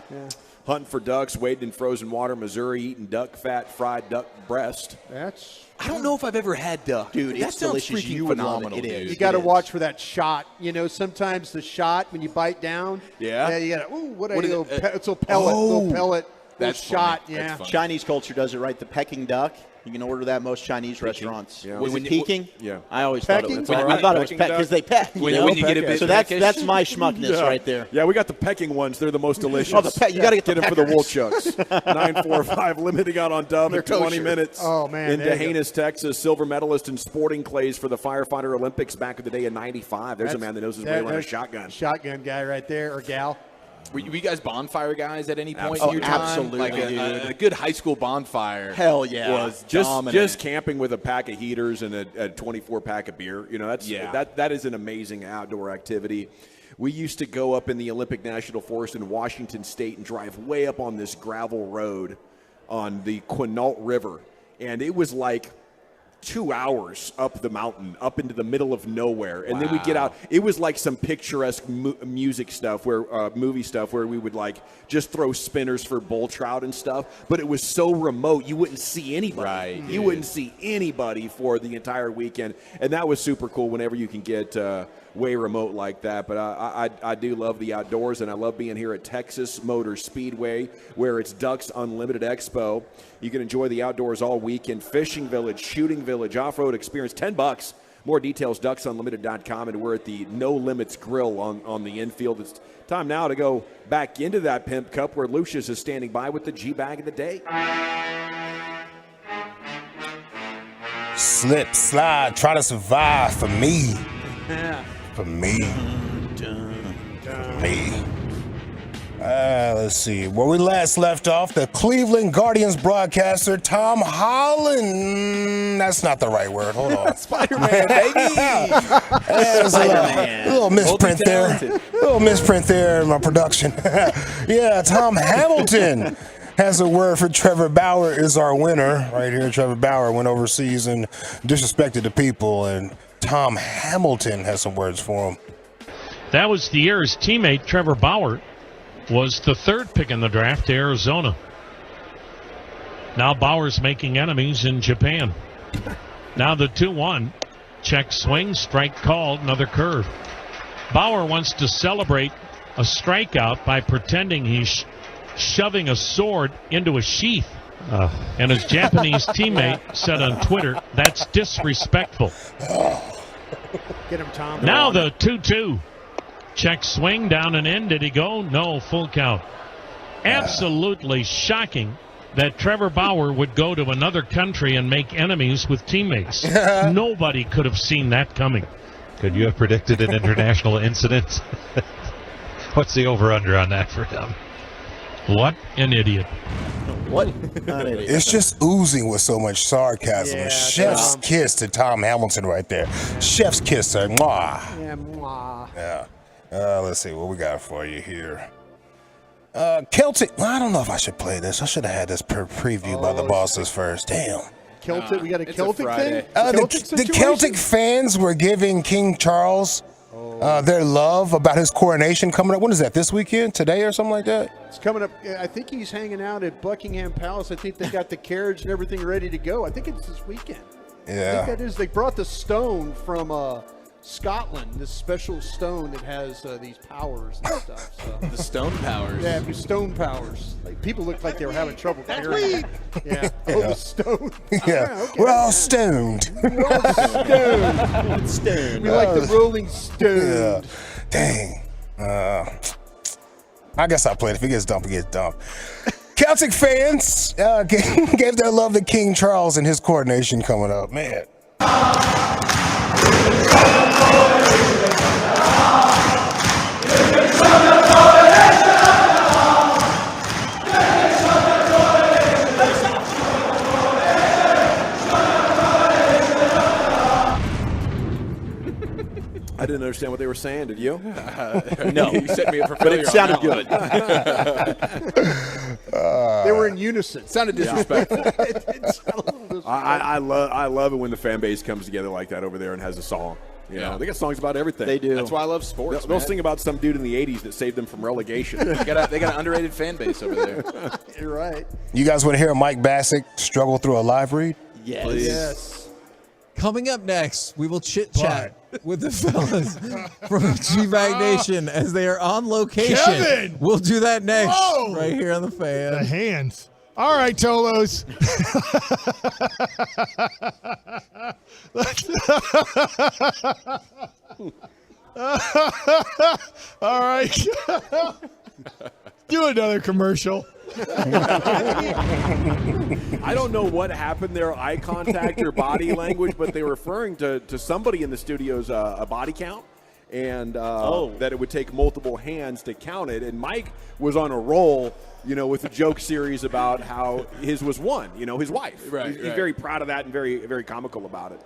dude. Hunting for ducks, wading in frozen water, Missouri, eating duck fat, fried duck breast. I don't know if I've ever had duck. Dude, that it's sounds delicious. freaking You would love phenomenal, it. It dude. is. You got to watch for that shot. You know, sometimes the shot when you bite down. Yeah. You got to. Ooh, what a What is little, it? it's a pellet. Little pellet. That's little shot. funny. Yeah. That's funny. Chinese culture does it right. The Peking duck. You can order that at most Chinese restaurants. Yeah. Is it peking? Yeah. I always thought it Pecking? was. That's all I right. thought it was Peking peck because they peck. When know? you get a bit so peckish. that's my schmuckness right there. Yeah, we got the pecking ones. They're the most delicious. Oh, the peck. You got to get the them for the peckers. Woolchucks. 945 limiting out on Dub in 20 kosher. minutes. Oh, man, In there you go. Dehanis, Texas, silver medalist in sporting clays for the firefighter Olympics back in the day in 95. There's a man that knows his way around a shotgun. Shotgun guy right there, or gal. Were you guys bonfire guys at any point Oh, in your time? absolutely, Like a good high school bonfire. Hell yeah. Was Just dominant. camping with a pack of heaters and a 24-pack of beer. You know, that is an amazing outdoor activity. We used to go up in the Olympic National Forest in Washington State and drive way up on this gravel road on the Quinault River. And it was like 2 hours up the mountain, up into the middle of nowhere. And then we get out. It was like some picturesque music stuff, movie stuff, where we would like just throw spinners for bull trout and stuff. But it was so remote, you wouldn't see anybody. Right, You wouldn't see anybody for the entire weekend. And that was super cool whenever you can get way remote like that. But I do love the outdoors, and I love being here at Texas Motor Speedway, where it's Ducks Unlimited Expo. You can enjoy the outdoors all weekend. Fishing Village, Shooting Village, off-road experience, $10. More details, ducksunlimited.com, and we're at the No Limits Grill on the infield. It's time now to go back into that Pimp Cup, where Lucius is standing by with the G-Bag of the day. Slip, slide, try to survive for me. For me. For me. Let's see. Where we last left off, the Cleveland Guardians broadcaster, Tom Holland. That's not the right word. Hold on. Spider-Man, baby. There's a little misprint there. Little misprint there in my production. Yeah, Tom Hamilton has a word for Trevor Bauer is our winner. Right here, Trevor Bauer went overseas and disrespected the people, and Tom Hamilton has some words for him. That was the year his teammate Trevor Bauer was the third pick in the draft to Arizona. Now Bauer's making enemies in Japan. Now the 2-1. Check swing, strike called, another curve. Bauer wants to celebrate a strikeout by pretending he's shoving a sword into a sheath. And his Japanese teammate said on Twitter, that's disrespectful. Get him, Tom. Now the 2-2. Check swing, down and in. Did he go? No, full count. Absolutely shocking that Trevor Bauer would go to another country and make enemies with teammates. Nobody could have seen that coming. Could you have predicted an international incident? What's the over-under on that for him? What an idiot. What? It's just oozing with so much sarcasm. Yeah, Chef's Tom. kiss to Tom Hamilton right there. Chef's kiss to mwah. Yeah, mwah. Yeah. Let's see what we got for you here. Celtic. Well, I don't know if I should play this. I should have had this previewed by the bosses first. Damn. Celtic, we got a it's a Celtic Friday. thing? The Celtic fans were giving King Charles their love about his coronation coming up. When is that? This weekend? Today or something like that? It's coming up. I think he's hanging out at Buckingham Palace. I think they got the carriage and everything ready to go. I think it's this weekend. Yeah. I think that is. They brought the stone from Scotland, this special stone that has these powers and stuff. So. The stone powers. Yeah, the stone powers. Like, people looked like they were having trouble carrying. Yeah. Oh, the stone. Yeah. Okay. We're all stoned. We're all stoned. Stoned. We like the Rolling Stones. Yeah. Dang. I guess I'll play it. If it gets dumped, it gets dumped. Celtic fans gave their love to King Charles and his coronation coming up. Man. I didn't understand what they were saying. Did you? No, you set me up for But failure. it sounded on that good. They were in unison. Sounded disrespectful. I love it when the fan base comes together like that over there and has a song. You know, they got songs about everything. They do. That's why I love sports. They'll man. sing about some dude in the '80s that saved them from relegation. They got an underrated fan base over there. You're right. You guys want to hear Mike Bassick struggle through a live read? Yes. Please. Yes. Coming up next, we will chit-chat with the fellas from G-Bag Nation as they are on location. Kevin! We'll do that next, Whoa! right here on the Fan. The hands. All right, Tolos. All right. Do another commercial. I don't know what happened there, eye contact or body language, but they were referring to somebody in the studio's a body count, and that it would take multiple hands to count it. And Mike was on a roll, with a joke series about how his was one, his wife. Right, He's very proud of that and very, very comical about it.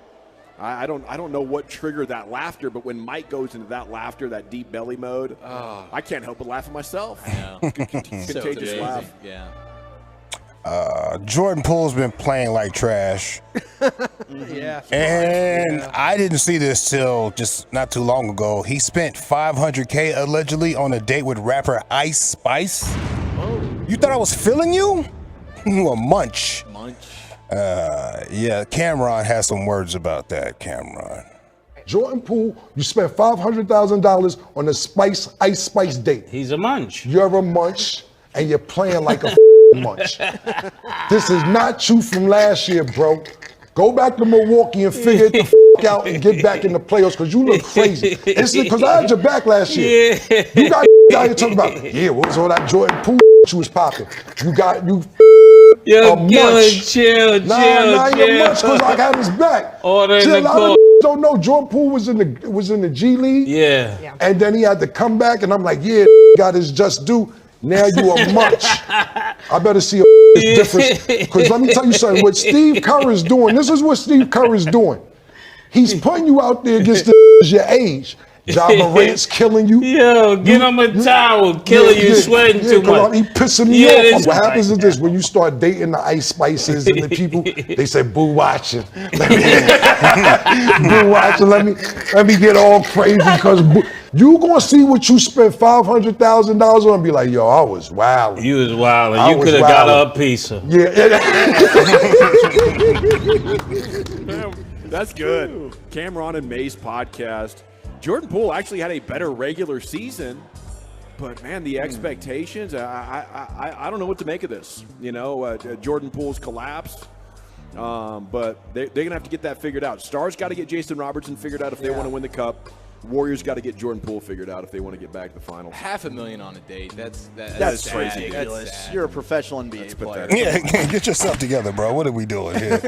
I don't know what triggered that laughter, but when Mike goes into that laughter, that deep belly mode, I can't help but laugh at myself. Yeah. Contagious laugh. Yeah. Jordan Poole's been playing like trash. Yeah. And I didn't see this till just not too long ago. He spent $500K allegedly on a date with rapper Ice Spice. Oh. You thought I was feeling you? You a munch. Munch. Yeah, Cameron has some words about that, Cameron. Jordan Poole, you spent $500,000 on a Ice Spice date. He's a munch. You're a munch, and you're playing like a munch. This is not you from last year, bro. Go back to Milwaukee and figure it the out and get back in the playoffs because you look crazy. It's because I had your back last year. Yeah. You got out here talking about, what was all that Jordan Poole you was popping? Yo, a munch. chill. You're munch because I got his back. Order in See, the a lot court. of don't know Jordan Poole was in the G League. Yeah. And then he had to come back, and I'm like, got his just due. Now you a munch. I better see a difference. Because let me tell you something. What Steve Kerr is doing, this is what Steve Kerr is doing. He's putting you out there against your age. Ja Morant's killing you. Yo, get him a towel. Killing you, sweating too much. He pissing me off. What happens is this: when you start dating the Ice Spices and the people, they say, "Boo watching." Boo watching. Let me get all crazy because you gonna see what you spent $500,000 on and be like, "Yo, I was wild." You was wild. You could have got her a pizza. Yeah. That's good. Cameron and May's podcast. Jordan Poole actually had a better regular season, but man, the expectations, I don't know what to make of this. Jordan Poole's collapsed, but they're going to have to get that figured out. Stars got to get Jason Robertson figured out if they want to win the Cup. Warriors got to get Jordan Poole figured out if they want to get back to the finals. $500,000 on a date. That's crazy. That's sad. You're a professional NBA player. Yeah, get yourself together, bro. What are we doing here?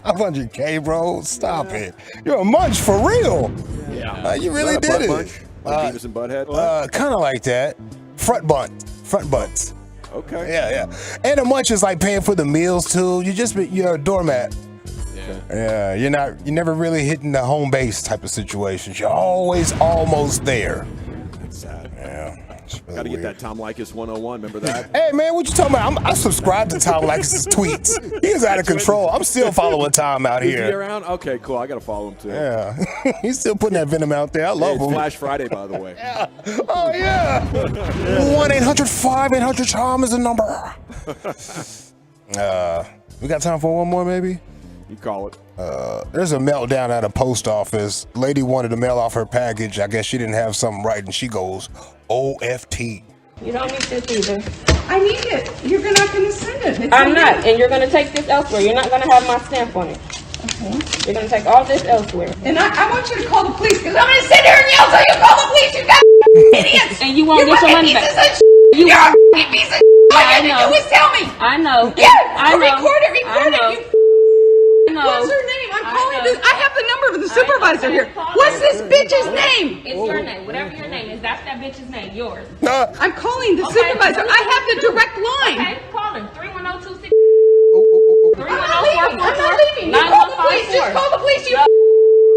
500K, bro. Stop it. You're a munch for real. Yeah. You really did it. Munch? Like Beavis and Butthead? Kind of like that. Front butts. Okay. Yeah. And a munch is like paying for the meals too. You're a doormat. Yeah. You're never really hitting the home base type of situations. You're always almost there. That's sad. Yeah. Got to get that Tom Likas 101. Remember that? Hey, man, what you talking about? I subscribe to Tom Likas' tweets. He's out of control. I'm still following Tom out Is he here. around? Okay, cool. I got to follow him, too. Yeah. He's still putting that venom out there. I love it's him. Flash Friday, by the way. Yeah. Oh, yeah. 1-800-5800-CHARM is the number. We got time for one more, maybe? You call it. There's a meltdown at a post office. Lady wanted to mail off her package. I guess she didn't have something right, and she goes, OFT. You don't need this either. I need it. You're not going to send it. I'm not, and you're going to take this elsewhere. You're not going to have my stamp on it. Okay. You're going to take all this elsewhere. And I want you to call the police, because I'm going to sit here and yell till you call the police. You got idiots. And you won't get your money back. You're a piece of All you have to do is tell me. I know. Yeah, I know. Record it. What's her name? I'm calling this. I have the number of the supervisor here. What's this bitch's name? It's your name. Whatever your name is, that's that bitch's name. Yours. I'm calling the supervisor. I have the direct line. Okay, call him. 31026. I'm not leaving. You call the police. Just call the police.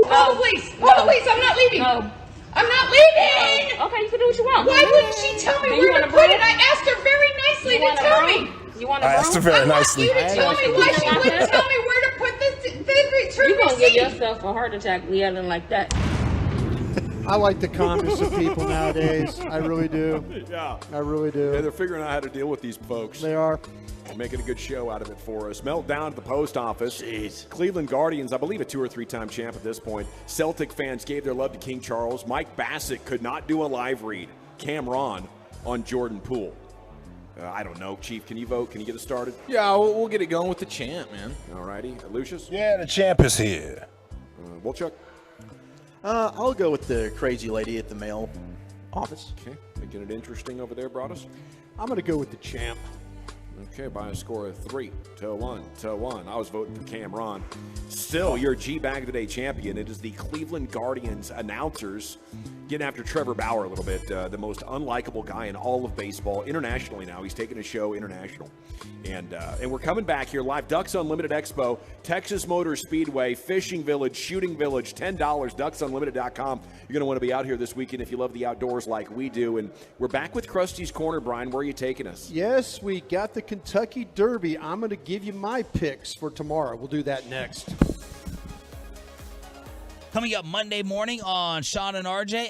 Call the police. Call the police. I'm not leaving. No. I'm not leaving. Okay, you can do what you want. Why wouldn't she tell me where to put it? I asked her very nicely to tell me. You want I asked her very nicely. I want you to tell me why she wouldn't tell me where to put the return You're going to give receipt. yourself a heart attack yelling like that. I like the calmness of people nowadays. I really do. Yeah. I really do. Yeah, they're figuring out how to deal with these folks. They are. Making a good show out of it for us. Meltdown at the post office. Jeez. Cleveland Guardians, I believe a 2 or 3 time champ at this point. Celtic fans gave their love to King Charles. Mike Bassett could not do a live read. Cameron on Jordan Poole. I don't know. Chief, can you vote? Can you get us started? Yeah, we'll get it going with the champ, man. All righty. Lucius? Yeah, the champ is here. Wolchuk? I'll go with the crazy lady at the mail office. Okay. Making it interesting over there, Broadus. I'm going to go with the champ. Okay, by a score of 3-1. I was voting for Cameron. Still, your G-Bag Today champion. It is the Cleveland Guardians announcers getting after Trevor Bauer a little bit, the most unlikable guy in all of baseball. Internationally now, he's taking a show international. And we're coming back here live. Ducks Unlimited Expo, Texas Motor Speedway, Fishing Village, Shooting Village, $10, ducksunlimited.com. You're going to want to be out here this weekend if you love the outdoors like we do. And we're back with Krusty's Corner, Brian. Where are you taking us? Yes, we got the Kentucky Derby. I'm going to give you my picks for tomorrow. We'll do that next. Coming up Monday morning on Sean and RJ.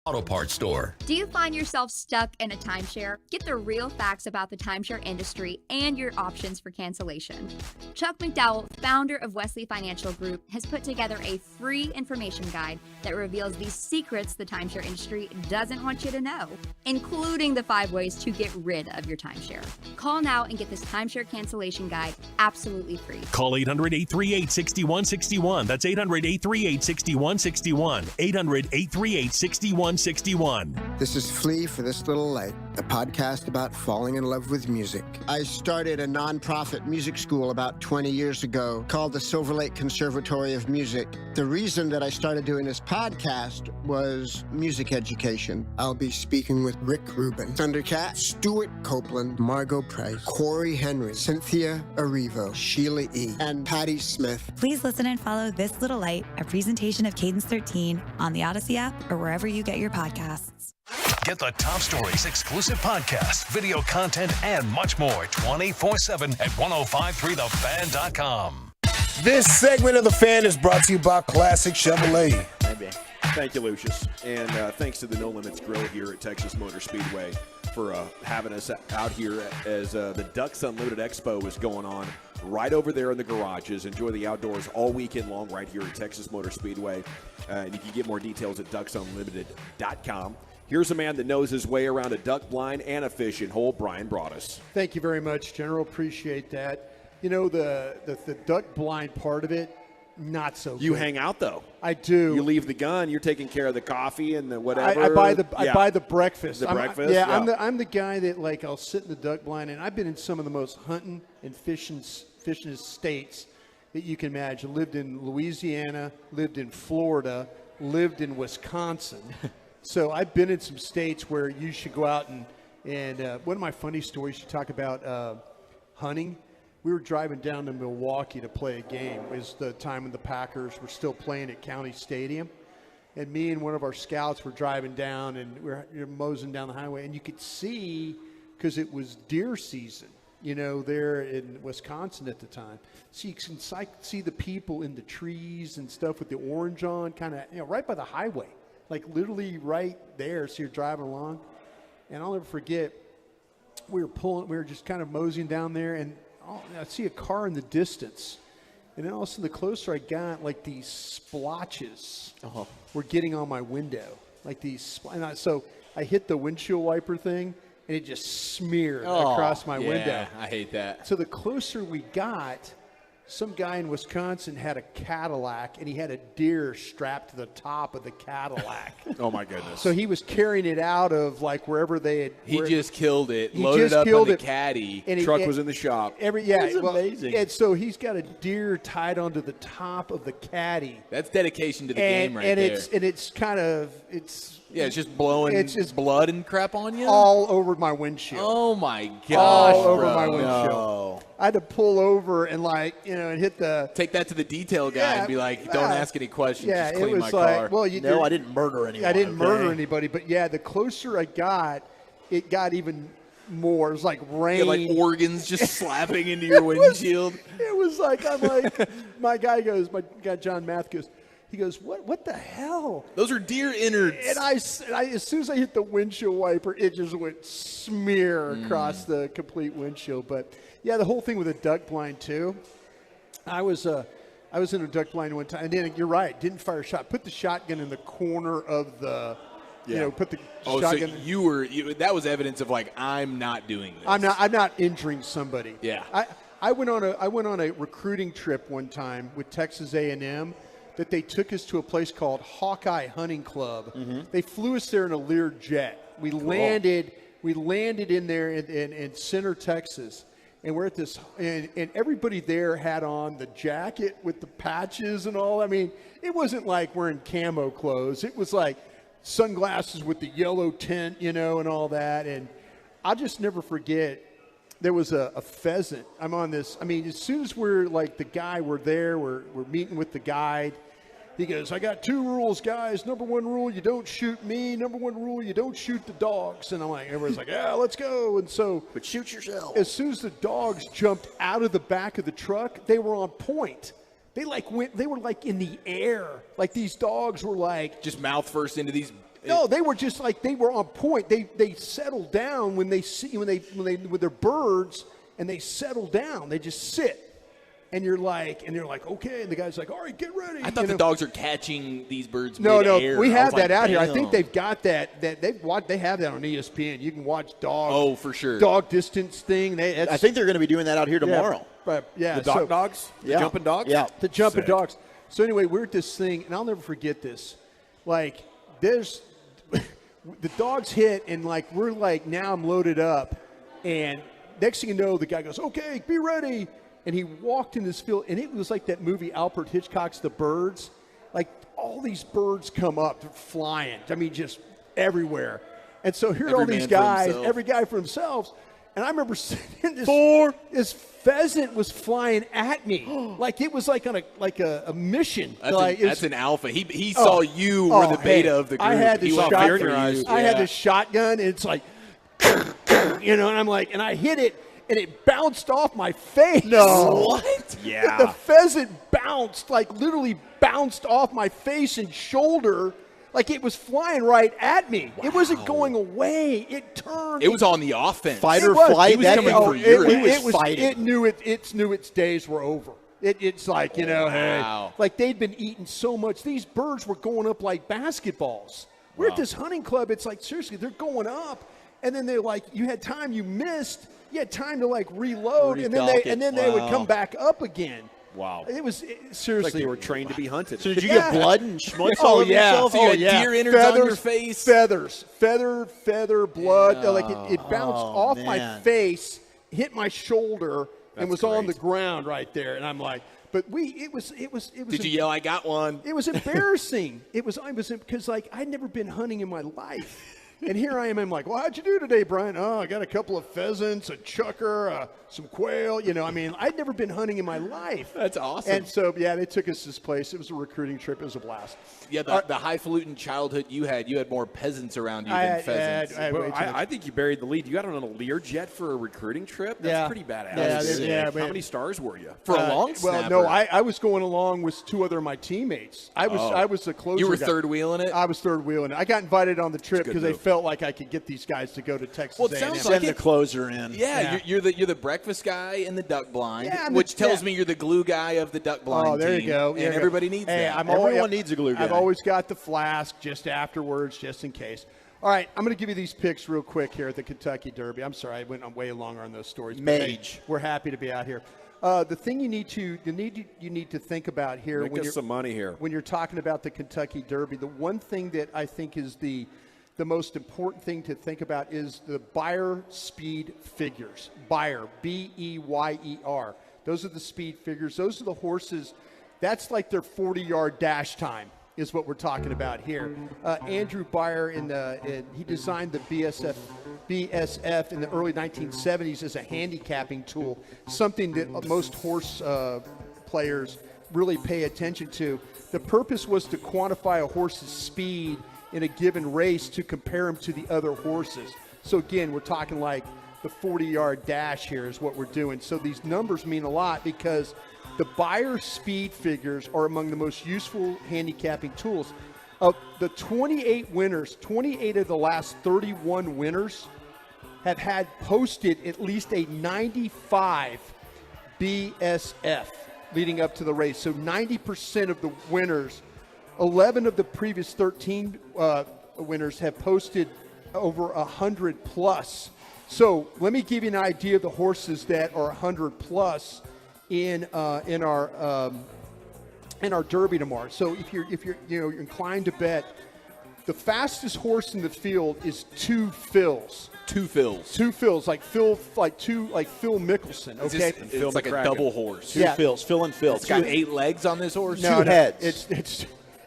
Auto Parts Store. Do you find yourself stuck in a timeshare? Get the real facts about the timeshare industry and your options for cancellation. Chuck McDowell, founder of Wesley Financial Group, has put together a free information guide that reveals the secrets the timeshare industry doesn't want you to know, including the 5 ways to get rid of your timeshare. Call now and get this timeshare cancellation guide absolutely free. Call 800-838-6161. That's 800-838-6161. 800-838-6161. This is Flea for This Little Light, a podcast about falling in love with music. I started a nonprofit music school about 20 years ago called the Silver Lake Conservatory of Music. The reason that I started doing this podcast was music education. I'll be speaking with Rick Rubin, Thundercat, Stuart Copeland, Margot Price, Corey Henry, Cynthia Erivo, Sheila E., and Patty Smith. Please listen and follow This Little Light, a presentation of Cadence 13 on the Odyssey app or wherever you get your podcasts. Get the top stories, exclusive podcasts, video content, and much more 24/7 at 1053thefan.com. This segment of The Fan is brought to you by Classic Chevrolet. Thank you, Lucius. And thanks to the No Limits Grill here at Texas Motor Speedway for having us out here as the Ducks Unlimited Expo is going on right over there in the garages. Enjoy the outdoors all weekend long right here at Texas Motor Speedway. And you can get more details at ducksunlimited.com. Here's a man that knows his way around a duck blind and a fishing hole, Brian Broaddus. Thank you very much, General. Appreciate that. You know, the duck blind part of it, not so good. You hang out, though. I do. You leave the gun. You're taking care of the coffee and the whatever. I buy the breakfast. Breakfast? I'm the guy that, like, I'll sit in the duck blind, and I've been in some of the most hunting and fishing states that you can imagine. Lived in Louisiana, lived in Florida, lived in Wisconsin. So I've been in some states where you should go out and one of my funny stories, you talk about hunting. We were driving down to Milwaukee to play a game. It was the time when the Packers were still playing at County Stadium. And me and one of our scouts were driving down, and we're moseying down the highway. And you could see, because it was deer season, you know, there in Wisconsin at the time. So you can see the people in the trees and stuff with the orange on, kind of, you know, right by the highway. Like literally right there. So you're driving along. And I'll never forget, we were just kind of moseying down there, and I see a car in the distance, and then all of a sudden, the closer I got, like these splotches were getting on my window, like these. So I hit the windshield wiper thing, and it just smeared across my window. I hate that. So the closer we got, some guy in Wisconsin had a Cadillac, and he had a deer strapped to the top of the Cadillac. Oh, my goodness. So he was carrying it out of, like, wherever they had. He just killed it, he loaded just up killed on the it, caddy. and Truck was in the shop. That's amazing. And so he's got a deer tied onto the top of the caddy. That's dedication to the game right and there. It's kind of yeah, it's just blowing blood and crap on you? all over my windshield. Oh, my gosh, all over bro. my windshield. No. I had to pull over and, like, and hit the. Take that to the detail guy and be like, don't ask any questions. Yeah, just clean it my was like, car. well, I didn't murder anyone. I didn't murder okay? anybody, but yeah, the closer I got, it got even more. It was like rain. Yeah, like organs just slapping into your windshield. It was like, I'm like, my guy John Math goes, he goes, what the hell? Those are deer innards. And I, as soon as I hit the windshield wiper, it just went smear across the complete windshield. But yeah, the whole thing with a duck blind too. I was in a duck blind one time, and then you're right, didn't fire a shot. Put the shotgun in the corner of the, put the shotgun. So that was evidence of like, I'm not doing this. I'm not injuring somebody. Yeah. I went on a recruiting trip one time with Texas A&M. That they took us to a place called Hawkeye Hunting Club. Mm-hmm. They flew us there in a Lear jet. We landed in there in Center, Texas, and we're at this, and everybody there had on the jacket with the patches and all. I mean, it wasn't like wearing camo clothes. It was like sunglasses with the yellow tint, and all that. And I'll just never forget. There was a pheasant. I'm on this. I mean, as soon as we're there, we're meeting with the guide. He goes, I got 2 rules, guys. Number 1 rule, you don't shoot me. Number 1 rule, you don't shoot the dogs. And I'm like, everybody's like, yeah, let's go. And so, but shoot yourself. As soon as the dogs jumped out of the back of the truck, they were on point. They were like in the air. Like these dogs were like just mouth first into these. No, they were just like they were on point. They settled down when they with their birds, and they settle down. They just sit. And you're like, okay. And the guy's like, all right, get ready. I thought the dogs are catching these birds No, mid-air. we have that like, out here. I damn. think they've got that. They have that on ESPN. You can watch dog. Oh, for sure. Dog distance thing. I think they're going to be doing that out here tomorrow. Yeah, The dogs? The jumping dogs? Yeah. The jumping Sick. dogs. So anyway, we're at this thing, and I'll never forget this. Like, there's the dogs hit, and like we're like, now I'm loaded up, and next thing you know, the guy goes, okay, be ready. And he walked in this field, and it was like that movie Alfred Hitchcock's The Birds. Like, all these birds come up, they're flying. I mean, just everywhere. And so here are all these guys, every guy for themselves. And I remember seeing this pheasant was flying at me. Like it was like on a mission. That's an alpha. He saw you were the beta of the group. I had this shotgun. I had this shotgun, and it's like, and I'm like, and I hit it. And it bounced off my face. No. What? Yeah. The pheasant bounced, like literally bounced off my face and shoulder. Like it was flying right at me. Wow. It wasn't going away. It turned. It was on the offense. Fight or flight. He was coming for you. It was fighting. It knew its days were over. It's like, hey, like they'd been eating so much. These birds were going up like basketballs. We're at this hunting club. It's like, seriously, they're going up. And then they're like, you had time, you missed. You had time to like reload, and then they would come back up again. Wow. It was seriously. Like they were trained to be hunted. So did you get blood and schmutz all over yourself? So you had deer innards on your face? Feather, blood. Like it bounced off my face, hit my shoulder, and was on the ground right there. And I'm like, but it was. Did you yell, I got one? It was embarrassing. It was because like I'd never been hunting in my life. And here I am. I'm like, well, how'd you do today, Brian? Oh, I got a couple of pheasants, a chucker, some quail. I mean, I'd never been hunting in my life. That's awesome. And so, yeah, they took us to this place. It was a recruiting trip. It was a blast. Yeah, the highfalutin childhood you had more peasants around you than pheasants. I think you buried the lead. You got on a Learjet for a recruiting trip? That's pretty badass. How many stars were you? For a long snapper? Well, no, I was going along with 2 other of my teammates. I was the closer. You were guy. third wheeling it? I was third wheeling it. I got invited on the trip because they felt like I could get these guys to go to Texas A&M. Sounds Send the closer in. Yeah, you're the breakfast guy in the duck blind, which tells me you're the glue guy of the duck blind Oh, there team, you go. and everybody needs that. Everyone needs a glue guy. I've always got the flask just afterwards, just in case. All right, I'm going to give you these picks real quick here at the Kentucky Derby. I'm sorry, I went on way longer on those stories. Mage. We're happy to be out here. The thing you need to think about here Make us some money here when you're talking about the Kentucky Derby. The one thing that I think is the most important thing to think about is the Beyer speed figures. Beyer, B-E-Y-E-R. Those are the speed figures. Those are the horses. That's like their 40-yard dash time is what we're talking about here. Andrew Beyer, he designed the BSF in the early 1970s as a handicapping tool, something that most horse players really pay attention to. The purpose was to quantify a horse's speed in a given race to compare him to the other horses. So again, we're talking like the 40-yard dash here is what we're doing. So these numbers mean a lot because the Beyer speed figures are among the most useful handicapping tools. Of the 28 winners, 28 of the last 31 winners have had posted at least a 95 BSF leading up to the race. So 90% of the winners, 11 of the previous 13 winners have posted over 100 plus. So let me give you an idea of the horses that are 100 plus in our Derby tomorrow. So if you're inclined to bet, the fastest horse in the field is Two Phils. Two Phils, like Phil Mickelson. Okay, it's like a double horse. Two Phils, Phil and Phil. It's got 8 legs on this horse. No, Two heads.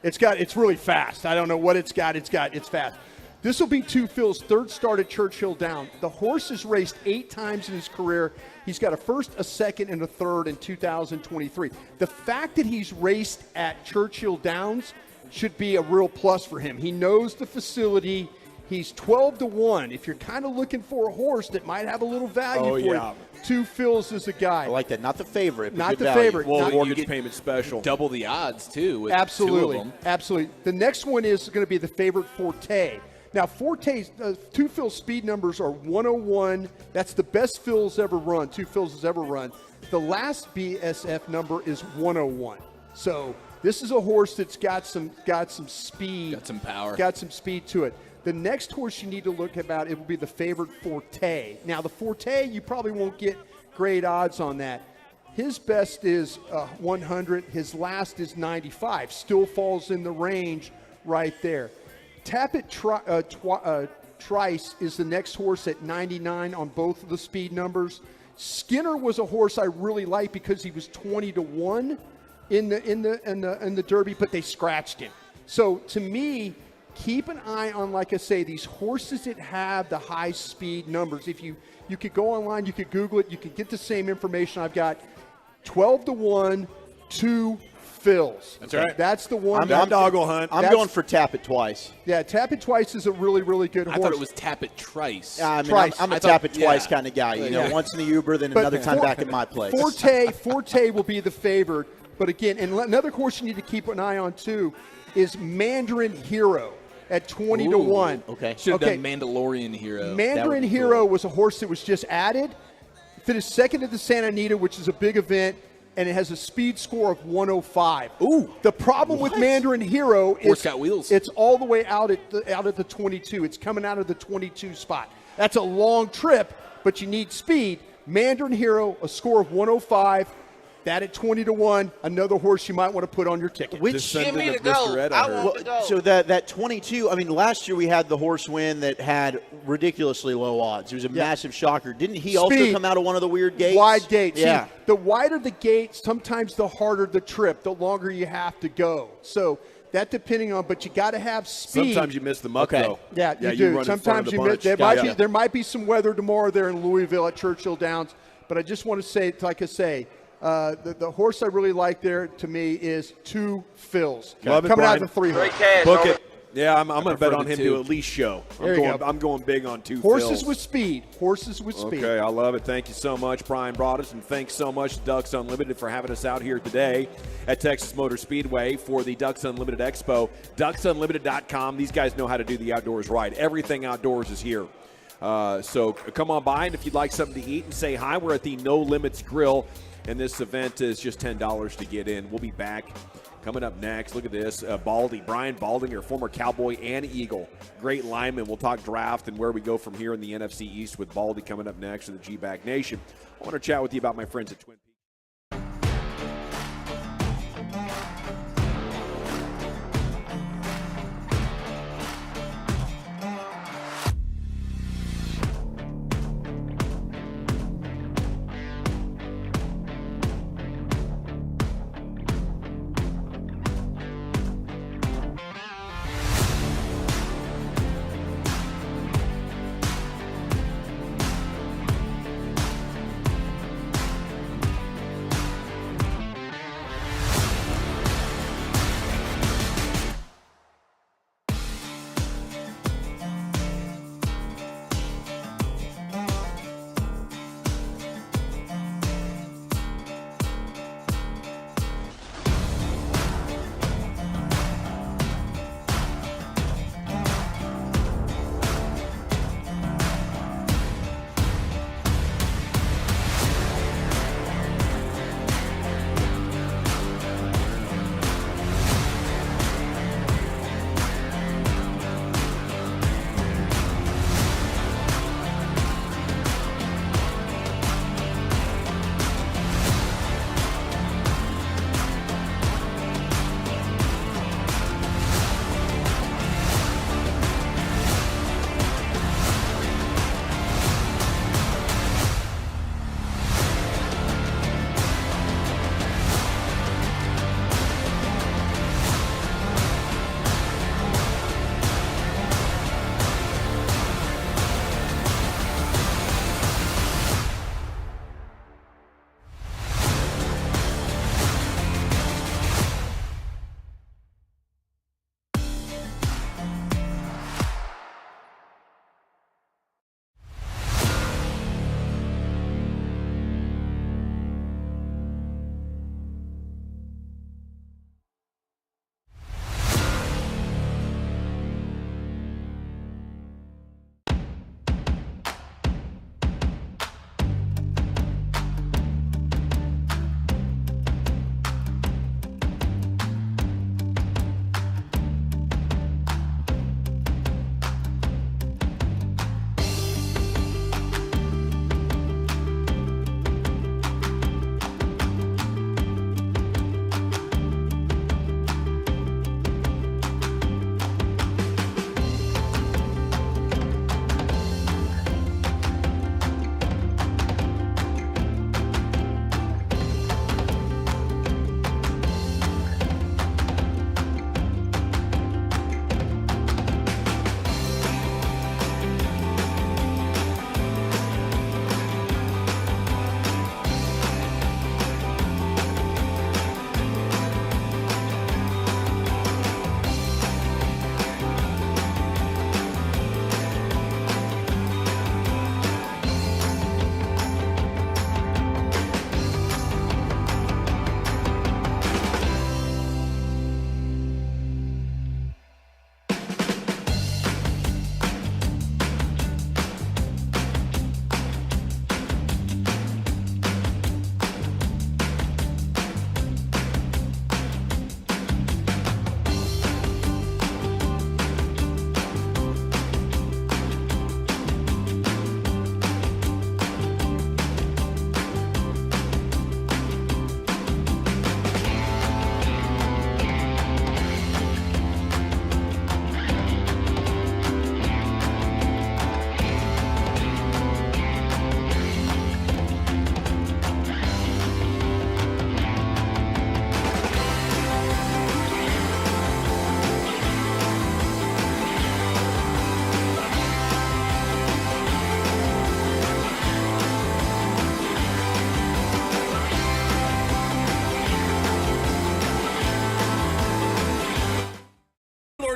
It's really fast. I don't know what it's got. It's fast. This will be Two Phil's third start at Churchill Downs. The horse has raced 8 times in his career. He's got a first, a second, and a third in 2023. The fact that he's raced at Churchill Downs should be a real plus for him. He knows the facility. He's 12-1. If you're kind of looking for a horse that might have a little value for you, Two Phil's is a guy. I like that. Not the favorite, but not the value. favorite. Well, mortgage payment special. Double the odds, too, with Absolutely. 2 of them. Absolutely. The next one is going to be the favorite Forte. Now, Forte's Two Phil's speed numbers are 101. That's the best Phil's ever run. Two Phil's has ever run. The last BSF number is 101. So this is a horse that's got some speed. Got some power. Got some speed to it. The next horse you need to look about, it will be the favorite Forte. Now, the Forte, you probably won't get great odds on that. His best is 100. His last is 95. Still falls in the range right there. Tappet Trice is the next horse at 99 on both of the speed numbers. Skinner was a horse I really liked because he was 20-1 in the Derby, but they scratched him. So to me, keep an eye on, like I say, these horses that have the high speed numbers. If you could go online, you could Google it, you could get the same information I've got. 12-1, Two Phil's. That's right. That's the one. I'm doggle hunt. I'm going for Tappet Twice. Yeah, Tappet Twice is a really, really good horse. I thought it was Tappet Trice. I mean, Trice. I'm a Tappet Twice kind of guy. You know, once in the Uber, then another time back at my place. Forte will be the favorite. But again, and another horse you need to keep an eye on too is Mandarin Hero at 20-1. Okay. Should have done Mandalorian Hero. Mandarin Hero was a horse that was just added. Finished second at the Santa Anita, which is a big event. And it has a speed score of 105. Ooh! The problem with Mandarin Hero is horse got wheels. It's all the way out at the 22. It's coming out of the 22 spot. That's a long trip, but you need speed. Mandarin Hero, a score of 105. That at 20-1, another horse you might want to put on your ticket. Which Give me to go. I want to go. So that 22, I mean, last year we had the horse win that had ridiculously low odds. It was a massive shocker. Didn't he also come out of one of the weird gates? Wide gates. Yeah. See, the wider the gate, sometimes the harder the trip, the longer you have to go. So that depending on, but you got to have speed. Sometimes you miss the muck, though. Yeah, you you do. run Sometimes in you front miss. of the bunch. There might be some weather tomorrow there in Louisville at Churchill Downs, but I just want to say, like I say, the horse I really like there to me is Two Phil's. Love it, coming out Brian. of the 300. Great cash. Book over. it. Yeah, I'm going to bet on him too. to at least show. There you go. I'm going big on Two Horses Phils. with speed. Horses with speed. Okay, I love it. Thank you so much, Brian Broaddus, and thanks so much to Ducks Unlimited for having us out here today at Texas Motor Speedway for the Ducks Unlimited Expo. DucksUnlimited.com. These guys know how to do the outdoors right. Everything outdoors is here. So come on by, and if you'd like something to eat and say hi, we're at the No Limits Grill, and this event is just $10 to get in. We'll be back Coming up next, look at this. Baldy, Brian Baldinger, former Cowboy and Eagle. Great lineman. We'll talk draft and where we go from here in the NFC East with Baldy coming up next in the G-Bag Nation. I want to chat with you about my friends at Twin Peaks.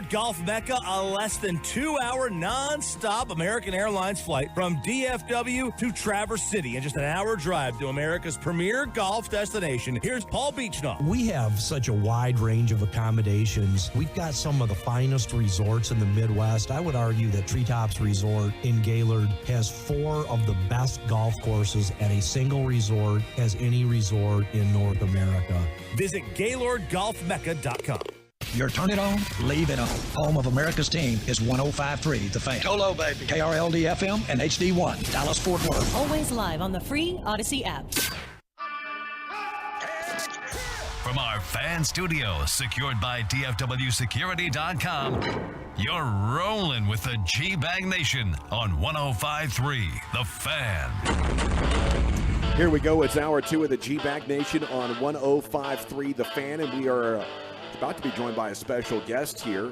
Gaylord Golf Mecca, a less than 2-hour non-stop American Airlines flight from DFW to Traverse City, and just an hour drive to America's premier golf destination. Here's Paul Beachnaw. We have such a wide range of accommodations. We've got some of the finest resorts in the Midwest. I would argue that Treetops Resort in Gaylord has 4 of the best golf courses at a single resort as any resort in North America. Visit GaylordGolfMecca.com. Your turn it on, leave it on. Home of America's team is 105.3 The Fan. Go low, baby. KRLD FM and HD1, Dallas Fort Worth. Always live on the free Odyssey app. From our fan studio, secured by DFWsecurity.com, you're rolling with the G-Bag Nation on 105.3 The Fan. Here we go. It's hour 2 of the G-Bag Nation on 105.3 The Fan, and we are about to be joined by a special guest here,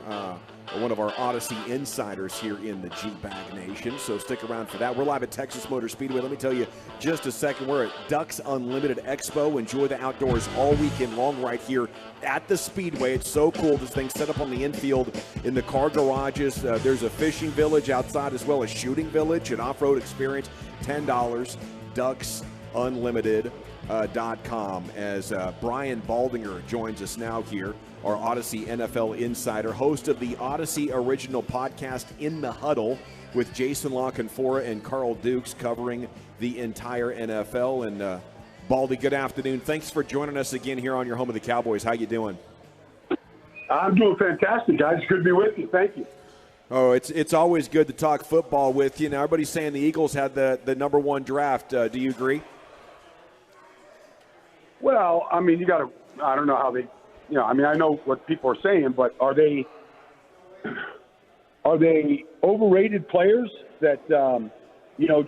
one of our Odyssey insiders here in the G-Bag Nation, so stick around for that. We're live at Texas Motor Speedway. Let me tell you just a second, we're at Ducks Unlimited Expo. Enjoy the outdoors all weekend long right here at the Speedway. It's so cool. This thing's set up on the infield in the car garages. There's a fishing village outside as well as shooting village, an off-road experience, $10, ducksunlimited.com. As Brian Baldinger joins us now here, our Odyssey NFL insider, host of the Odyssey original podcast In the Huddle with Jason La Canfora and Carl Dukes covering the entire NFL. And Baldy, good afternoon. Thanks for joining us again here on your home of the Cowboys. How you doing? I'm doing fantastic, guys. It's good to be with you. Thank you. Oh, it's always good to talk football with you. Now, everybody's saying the Eagles had the number 1 draft. Do you agree? Well, I mean, I don't know how they, I know what people are saying, but are they overrated players that,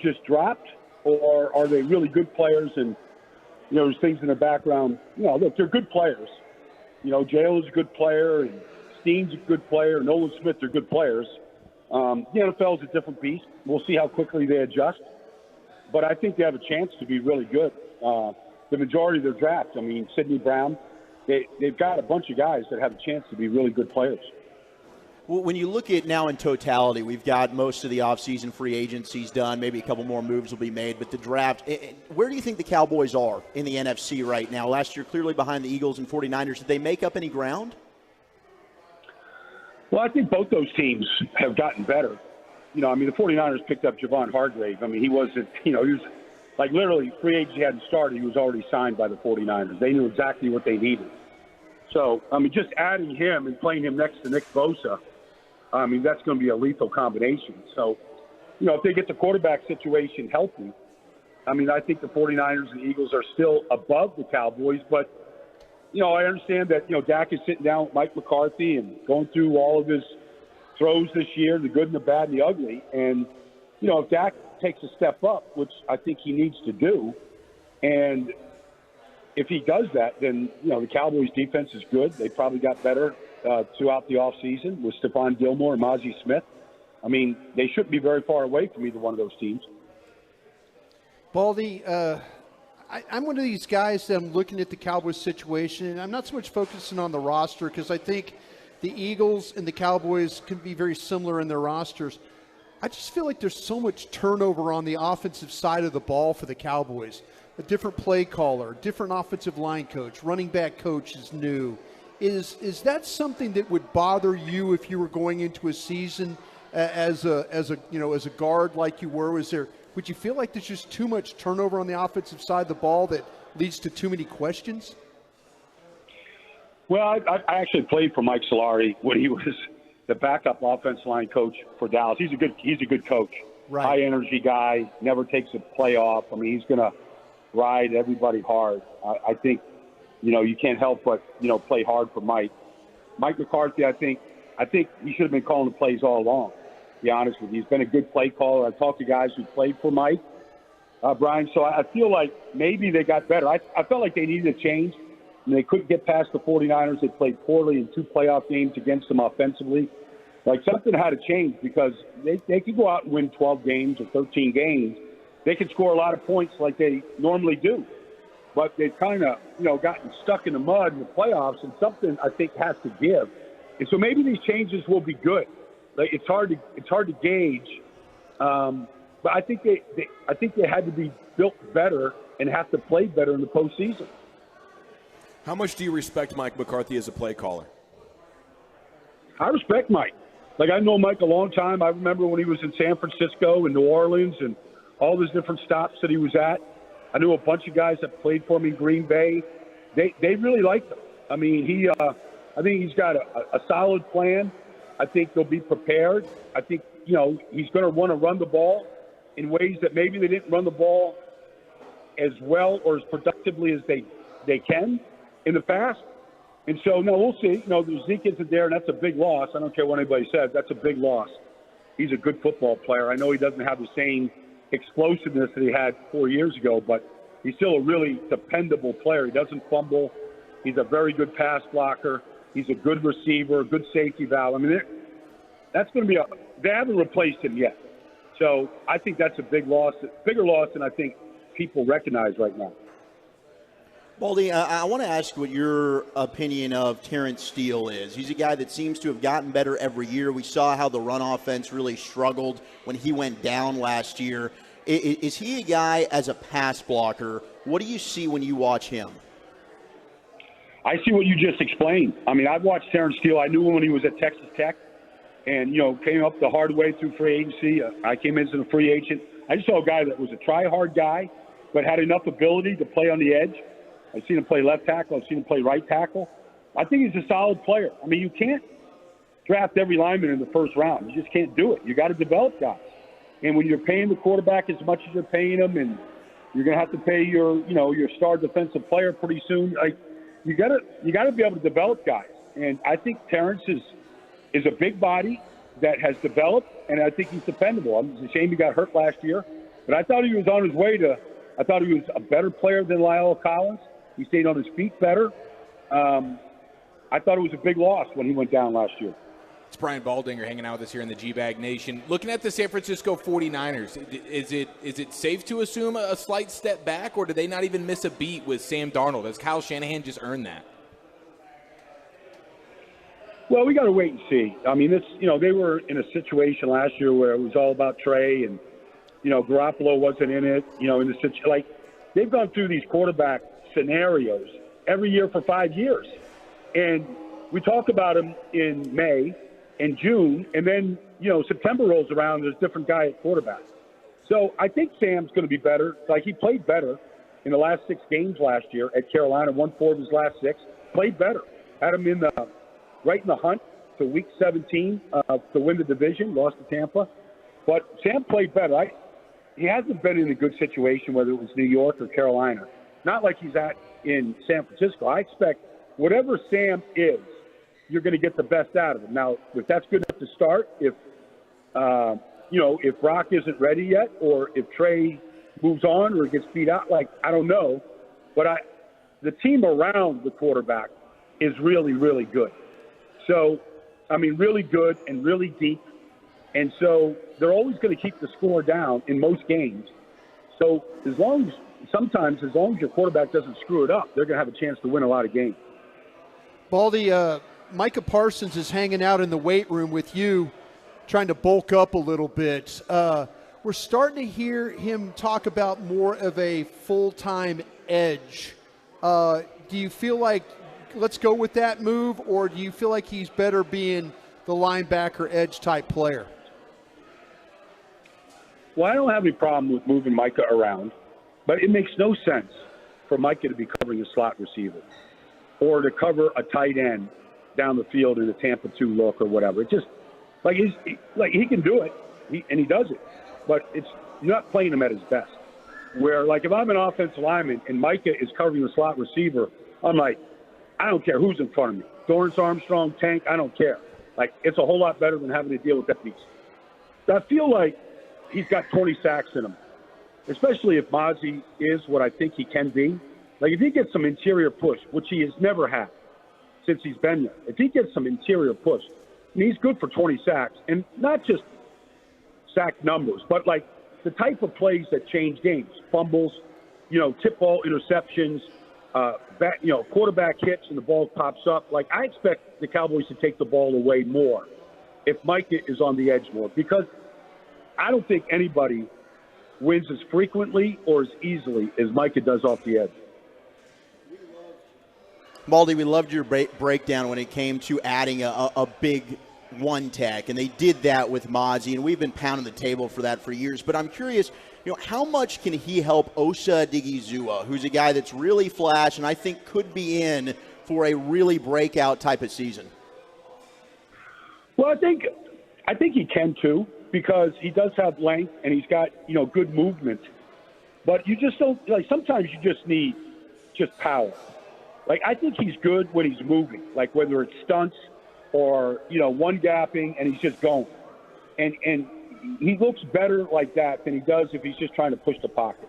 just dropped, or are they really good players and, there's things in the background? Look, they're good players. Jalen is a good player, and Steen's a good player, Nolan Smith are good players. The NFL is a different beast. We'll see how quickly they adjust. But I think they have a chance to be really good. The majority of their draft, Sidney Brown, they've got a bunch of guys that have a chance to be really good players. Well, when you look at now in totality, we've got most of the offseason free agencies done. Maybe a couple more moves will be made. But the draft, where do you think the Cowboys are in the NFC right now? Last year, clearly behind the Eagles and 49ers. Did they make up any ground? Well, I think both those teams have gotten better. The 49ers picked up Javon Hargrave. He wasn't, he was like literally free agency hadn't started. He was already signed by the 49ers. They knew exactly what they needed. So, just adding him and playing him next to Nick Bosa, that's going to be a lethal combination. So, if they get the quarterback situation healthy, I think the 49ers and the Eagles are still above the Cowboys. But, I understand that, Dak is sitting down with Mike McCarthy and going through all of his throws this year, the good and the bad and the ugly. And, if Dak takes a step up, which I think he needs to do, and if he does that, then, the Cowboys' defense is good. They probably got better throughout the offseason with Stephon Gilmore and Mozzie Smith. They shouldn't be very far away from either one of those teams. Baldy, I'm one of these guys that I'm looking at the Cowboys situation, and I'm not so much focusing on the roster because I think the Eagles and the Cowboys can be very similar in their rosters. I just feel like there's so much turnover on the offensive side of the ball for the Cowboys. A different play caller, different offensive line coach, running back coach is new. Is that something that would bother you if you were going into a season as a guard like you were? Would you feel like there's just too much turnover on the offensive side of the ball that leads to too many questions? Well, I actually played for Mike Solari when he was the backup offensive line coach for Dallas. He's a good coach. Right. High energy guy, never takes a play off. He's going to ride everybody hard. I think, you can't help but, play hard for Mike. Mike McCarthy, I think he should have been calling the plays all along, to be honest with you. He's been a good play caller. I've talked to guys who played for Mike, Brian, so I feel like maybe they got better. I felt like they needed a change. They couldn't get past the 49ers. They played poorly in 2 playoff games against them offensively. Like, something had to change because they could go out and win 12 games or 13 games. They can score a lot of points like they normally do. But they've kind of, gotten stuck in the mud in the playoffs, and something I think has to give. And so maybe these changes will be good. Like it's hard to gauge, but I think they had to be built better and have to play better in the postseason. How much do you respect Mike McCarthy as a play caller? I respect Mike. Like, I know Mike a long time. I remember when he was in San Francisco and New Orleans and all those different stops that he was at. I knew a bunch of guys that played for him in Green Bay. They really liked him. I mean, I think he's got a solid plan. I think they'll be prepared. I think, he's going to want to run the ball in ways that maybe they didn't run the ball as well or as productively as they can in the past. And so, no, we'll see. Zeke isn't there, and that's a big loss. I don't care what anybody says. That's a big loss. He's a good football player. I know he doesn't have the same explosiveness that he had 4 years ago, but he's still a really dependable player. He doesn't fumble. He's a very good pass blocker. He's a good receiver, a good safety valve. I mean, that's going to be they haven't replaced him yet. So I think that's a big loss, bigger loss than I think people recognize right now. Baldy, I want to ask what your opinion of Terrence Steele is. He's a guy that seems to have gotten better every year. We saw how the run offense really struggled when he went down last year. Is he a guy as a pass blocker? What do you see when you watch him? I see what you just explained. I mean, I've watched Terrence Steele. I knew him when he was at Texas Tech and, came up the hard way through free agency. I came in as a free agent. I just saw a guy that was a try-hard guy but had enough ability to play on the edge. I've seen him play left tackle. I've seen him play right tackle. I think he's a solid player. I mean, you can't draft every lineman in the first round. You just can't do it. You got to develop guys. And when you're paying the quarterback as much as you're paying him, and you're going to have to pay your star defensive player pretty soon, like you got to be able to develop guys. And I think Terrence is a big body that has developed, and I think he's dependable. It's a shame he got hurt last year, but I thought he was on his way to. I thought he was a better player than Lyle Collins. He stayed on his feet better. I thought it was a big loss when he went down last year. It's Brian Baldinger hanging out with us here in the G-Bag Nation. Looking at the San Francisco 49ers, is it safe to assume a slight step back, or do they not even miss a beat with Sam Darnold? Has Kyle Shanahan just earned that? Well, we got to wait and see. I mean, they were in a situation last year where it was all about Trey, and Garoppolo wasn't in it. In the situation, like they've gone through these quarterback scenarios every year for 5 years, and we talk about them in May and June, and then September rolls around. There's a different guy at quarterback. So I think Sam's going to be better. Like he played better in the last 6 games last year at Carolina. Won 4 of his last 6. Played better. Had him right in the hunt to Week 17 to win the division. Lost to Tampa, but Sam played better. He hasn't been in a good situation, whether it was New York or Carolina. Not like he's in San Francisco. I expect whatever Sam is, you're going to get the best out of him. Now, if that's good enough to start, if Brock isn't ready yet, or if Trey moves on or gets beat out, I don't know. But the team around the quarterback is really, really good. So, I mean, really good and really deep. And so they're always going to keep the score down in most games. So sometimes as long as your quarterback doesn't screw it up, they're going to have a chance to win a lot of games. Baldy, Micah Parsons is hanging out in the weight room with you, trying to bulk up a little bit. We're starting to hear him talk about more of a full-time edge. Do you feel like let's go with that move, or do you feel like he's better being the linebacker edge type player? Well, I don't have any problem with moving Micah around, but it makes no sense for Micah to be covering a slot receiver or to cover a tight end down the field in a Tampa 2 look or whatever. It just he can do it, and he does it, but you're not playing him at his best. Where if I'm an offensive lineman and Micah is covering the slot receiver, I'm like, I don't care who's in front of me. Dorrance Armstrong, Tank, I don't care. It's a whole lot better than having to deal with that beast. I feel like he's got 20 sacks in him, especially if Mozzie is what I think he can be. If he gets some interior push, which he has never had since he's been there, if he gets some interior push, he's good for 20 sacks. And not just sack numbers, but the type of plays that change games, fumbles, tip ball interceptions, quarterback hits and the ball pops up. Like, I expect the Cowboys to take the ball away more if Micah is on the edge more, because I don't think anybody wins as frequently or as easily as Micah does off the edge. Baldy, we loved your breakdown when it came to adding a big one tech, and they did that with Mozzie, and we've been pounding the table for that for years. But I'm curious, how much can he help Osa Odighizuwa, who's a guy that's really flash and I think could be in for a really breakout type of season? Well, I think he can too, because he does have length and he's got good movement. But you just don't sometimes you just need power. Like, I think he's good when he's moving, like whether it's stunts or one gapping and he's just going, and he looks better like that than he does if he's just trying to push the pocket.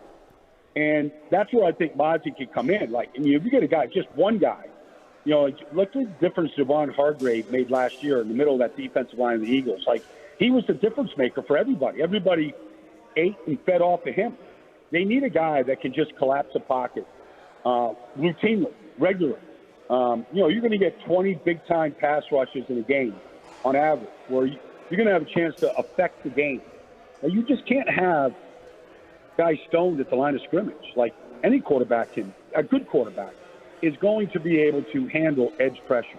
And that's where I think Mozzie can come in. Like, if you get a guy, just one guy, look at the difference Javon Hargrave made last year in the middle of that defensive line of the Eagles. Like, he was the difference maker for everybody. Everybody ate and fed off of him. They need a guy that can just collapse a pocket routinely, regularly. You're going to get 20 big-time pass rushes in a game on average, where you're going to have a chance to affect the game. Now, you just can't have guys stoned at the line of scrimmage. Like, any quarterback a good quarterback is going to be able to handle edge pressure.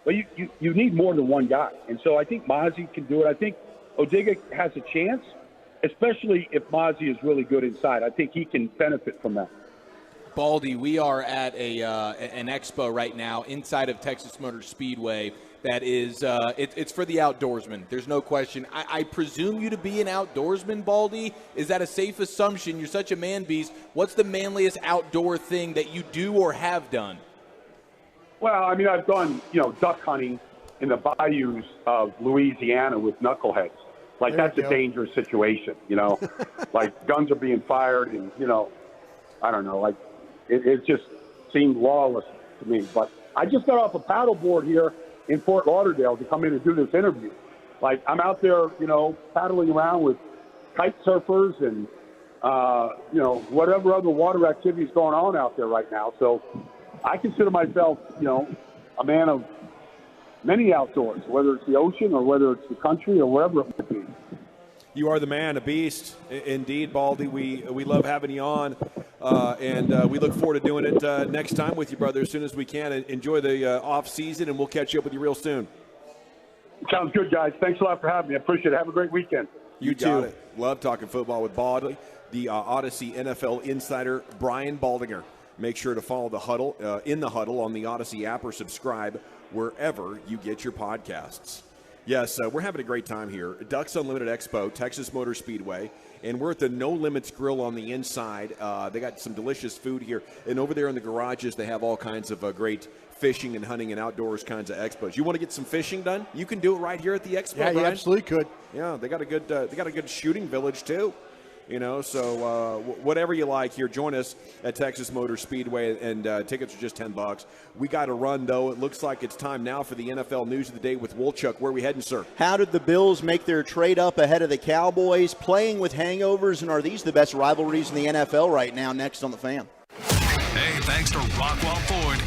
But you need more than one guy. And so I think Mozzie can do it. I think Odiga has a chance, especially if Mozzie is really good inside. I think he can benefit from that. Baldy, we are at an expo right now inside of Texas Motor Speedway that is it's for the outdoorsman. There's no question. I presume you to be an outdoorsman, Baldy. Is that a safe assumption? You're such a man beast. What's the manliest outdoor thing that you do or have done? Well, I mean, I've done, duck hunting in the bayous of Louisiana with knuckleheads. Like, that's a dangerous situation, Like, guns are being fired and, I don't know, like, it just seemed lawless to me. But I just got off a paddleboard here in Fort Lauderdale to come in and do this interview. Like, I'm out there, paddling around with kite surfers and, whatever other water activities going on out there right now. So I consider myself, a man of many outdoors, whether it's the ocean or whether it's the country or wherever it might be. You are the man, a beast. Indeed, Baldy. We love having you on, and we look forward to doing it next time with you, brother, as soon as we can. Enjoy the off season, and we'll catch you up with you real soon. Sounds good, guys. Thanks a lot for having me. I appreciate it. Have a great weekend. You too. Got it. Love talking football with Baldy, the Odyssey NFL insider, Brian Baldinger. Make sure to follow the Huddle in the Huddle on the Odyssey app or subscribe wherever you get your podcasts. Yes, we're having a great time here. Ducks Unlimited Expo, Texas Motor Speedway, and we're at the No Limits Grill on the inside. They got some delicious food here. And over there in the garages, they have all kinds of great fishing and hunting and outdoors kinds of expos. You want to get some fishing done? You can do it right here at the expo, Yeah, you absolutely could. Yeah, they got a good shooting village, too. So whatever you like here, join us at Texas Motor Speedway, and tickets are just $10. We got to run, though. It looks like it's time now for the NFL News of the Day with Wolchuk. Where are we heading, sir? How did the Bills make their trade up ahead of the Cowboys? Playing with hangovers, and are these the best rivalries in the NFL right now? Next on The Fan. Hey, thanks to Rockwell Ford.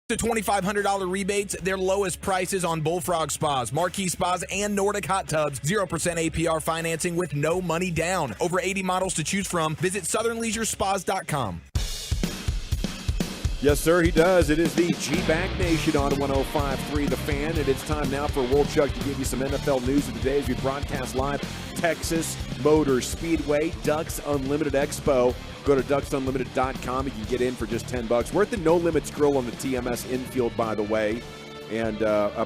To $2,500 rebates, their lowest prices on Bullfrog Spas, Marquee Spas, and Nordic Hot Tubs. 0% APR financing with no money down. Over 80 models to choose from. Visit southernleisurespas.com. Yes, sir, he does. It is the G-Back Nation on 105.3 The Fan, and it's time now for Wolchuk to give you some NFL news of the day as we broadcast live Texas Motor Speedway, Ducks Unlimited Expo. Go to ducksunlimited.com. You can get in for just $10. We're at the No Limits Grill on the TMS infield, by the way. And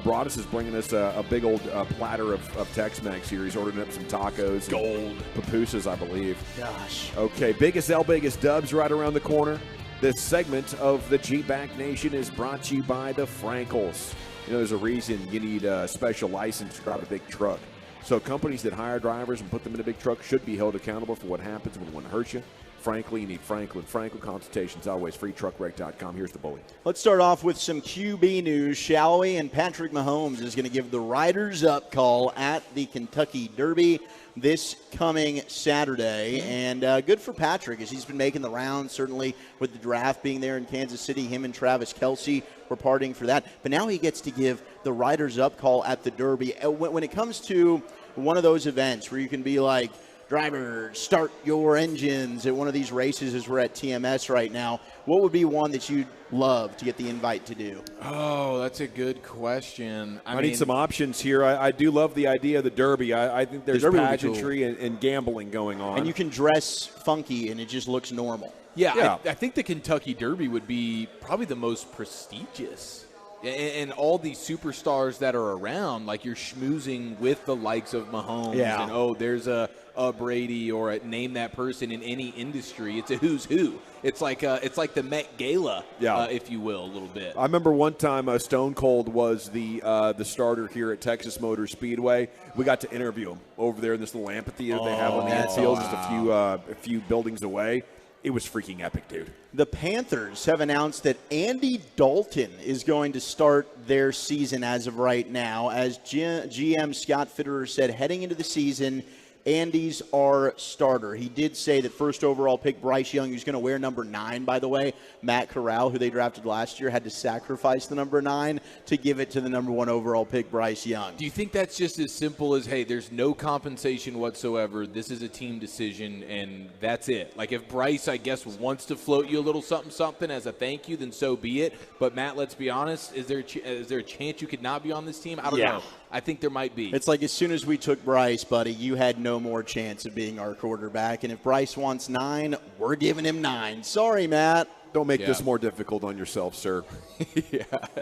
Broadus is bringing us a big old platter of Tex-Mex here. He's ordering up some tacos. Gold. Pupusas, I believe. Gosh. Okay, biggest L, biggest dubs right around the corner. This segment of the G-Back Nation is brought to you by the Frankels. You know, there's a reason you need a special license to drive a big truck. So companies that hire drivers and put them in a big truck should be held accountable for what happens when one hurts you. Frankly, you need Franklin. Franklin consultations always free. Truckwreck.com. Here's the bully. Let's start off with some QB news, shall we? And Patrick Mahomes is going to give the Riders up call at the Kentucky Derby this coming Saturday. And good for Patrick as he's been making the rounds, certainly with the draft being there in Kansas City. Him and Travis Kelce were partying for that. But now he gets to give the Riders up call at the Derby. When it comes to one of those events where you can be like, drivers, start your engines at one of these races as we're at TMS right now, what would be one that you'd love to get the invite to do? Oh, that's a good question. I need some options here. I do love the idea of the Derby. I think there's pageantry and gambling going on. And you can dress funky and it just looks normal. Yeah. I think the Kentucky Derby would be probably the most prestigious. And all these superstars that are around, like you're schmoozing with the likes of Mahomes and, there's a Brady or name that person in any industry. It's a who's who. It's like the Met Gala, if you will, a little bit. I remember one time Stone Cold was the starter here at Texas Motor Speedway. We got to interview him over there in this little amphitheater they have on the infield, just a few buildings away. It was freaking epic, dude. The Panthers have announced that Andy Dalton is going to start their season as of right now. As GM Scott Fitterer said, heading into the season, Andy's our starter. He did say that first overall pick Bryce Young, who's going to wear number 9, by the way, Matt Corral, who they drafted last year, had to sacrifice the number 9 to give it to the number 1 overall pick Bryce Young. Do you think that's just as simple as, hey, there's no compensation whatsoever, this is a team decision, and that's it? Like if Bryce, I guess, wants to float you a little something as a thank you, then so be it. But Matt, let's be honest, is there a chance you could not be on this team? I don't know. I think there might be. It's like as soon as we took Bryce, buddy, you had no more chance of being our quarterback. And if Bryce wants 9, we're giving him 9. Sorry, Matt. Don't make this more difficult on yourself, sir.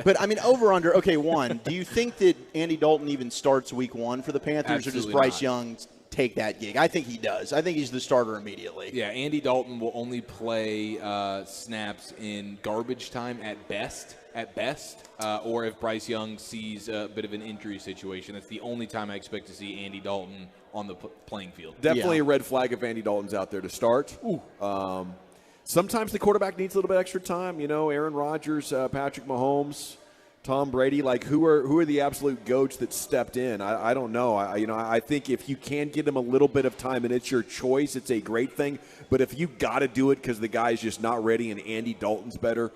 But, I mean, over under, okay, 1, do you think that Andy Dalton even starts week 1 for the Panthers, Absolutely or does Bryce not. Young take that gig? I think he does. I think he's the starter immediately. Yeah, Andy Dalton will only play snaps in garbage time at best, or if Bryce Young sees a bit of an injury situation. That's the only time I expect to see Andy Dalton on the playing field. Definitely a red flag if Andy Dalton's out there to start. Sometimes the quarterback needs a little bit extra time. You know, Aaron Rodgers, Patrick Mahomes, Tom Brady. Like, who are the absolute goats that stepped in? I don't know. I think if you can get him a little bit of time and it's your choice, it's a great thing. But if you got to do it because the guy's just not ready and Andy Dalton's better,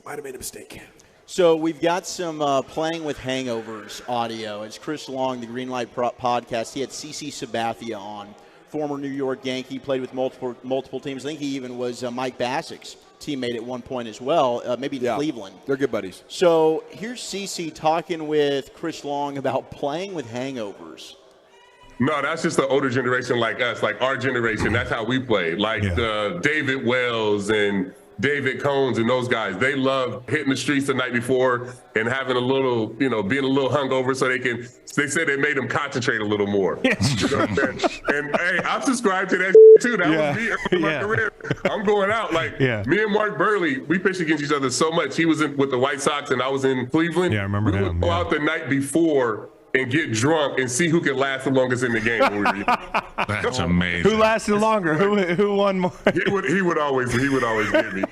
might have made a mistake. So we've got some Playing with Hangovers audio. It's Chris Long, the Greenlight podcast. He had CC Sabathia on, former New York Yankee, played with multiple teams. I think he even was Mike Bassick's teammate at one point as well, maybe Cleveland. They're good buddies. So here's CC talking with Chris Long about playing with hangovers. No, that's just the older generation like us, like our generation. That's how we played. Like David Wells and David Combs and those guys, they love hitting the streets the night before and having a little, being a little hungover so they said it made them concentrate a little more. You know what I'm saying? And hey, I subscribed to that too. That was me in my career. I'm going out. Like me and Mark Burley, we pitched against each other so much. He was with the White Sox and I was in Cleveland. Yeah, I remember him. We would go out the night before and get drunk and see who could last the longest in the game. That's amazing. Who lasted longer? Who won more? He would always get me.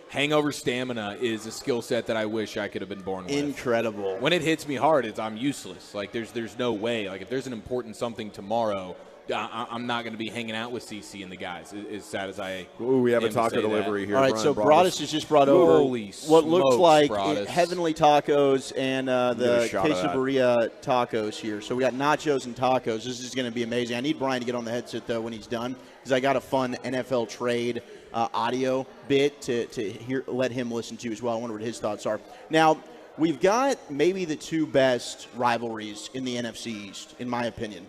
Hangover stamina is a skill set that I wish I could have been born with. Incredible. When it hits me hard, I'm useless. Like there's no way. Like if there's an important something tomorrow, I'm not going to be hanging out with CC and the guys, as sad as I Ooh, we have a am to taco say delivery that. here. All right, Brian so Broadus has just brought over what looks like Heavenly Tacos and the quesadilla tacos here. So we got nachos and tacos. This is going to be amazing. I need Brian to get on the headset, though, when he's done, because I got a fun NFL trade audio bit to let him listen to as well. I wonder what his thoughts are. Now, we've got maybe the two best rivalries in the NFC East, in my opinion,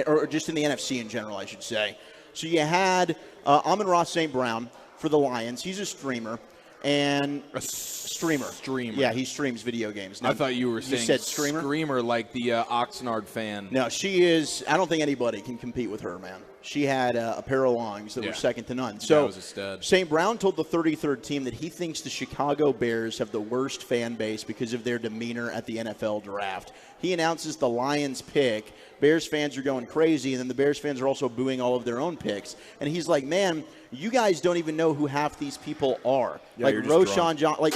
or just in the NFC in general, I should say. So you had Amon-Ra St. Brown for the Lions. He's a streamer. And a streamer. Yeah, he streams video games. Now, I thought you were saying said streamer? Screamer like the Oxnard fan. No, she is. I don't think anybody can compete with her, man. She had a pair of lungs that were second to none. So that was a stud. St. Brown told the 33rd team that he thinks the Chicago Bears have the worst fan base because of their demeanor at the NFL draft. He announces the Lions pick. Bears fans are going crazy, and then the Bears fans are also booing all of their own picks. And he's like, man, you guys don't even know who half these people are. Yeah, like Roshan John. Like,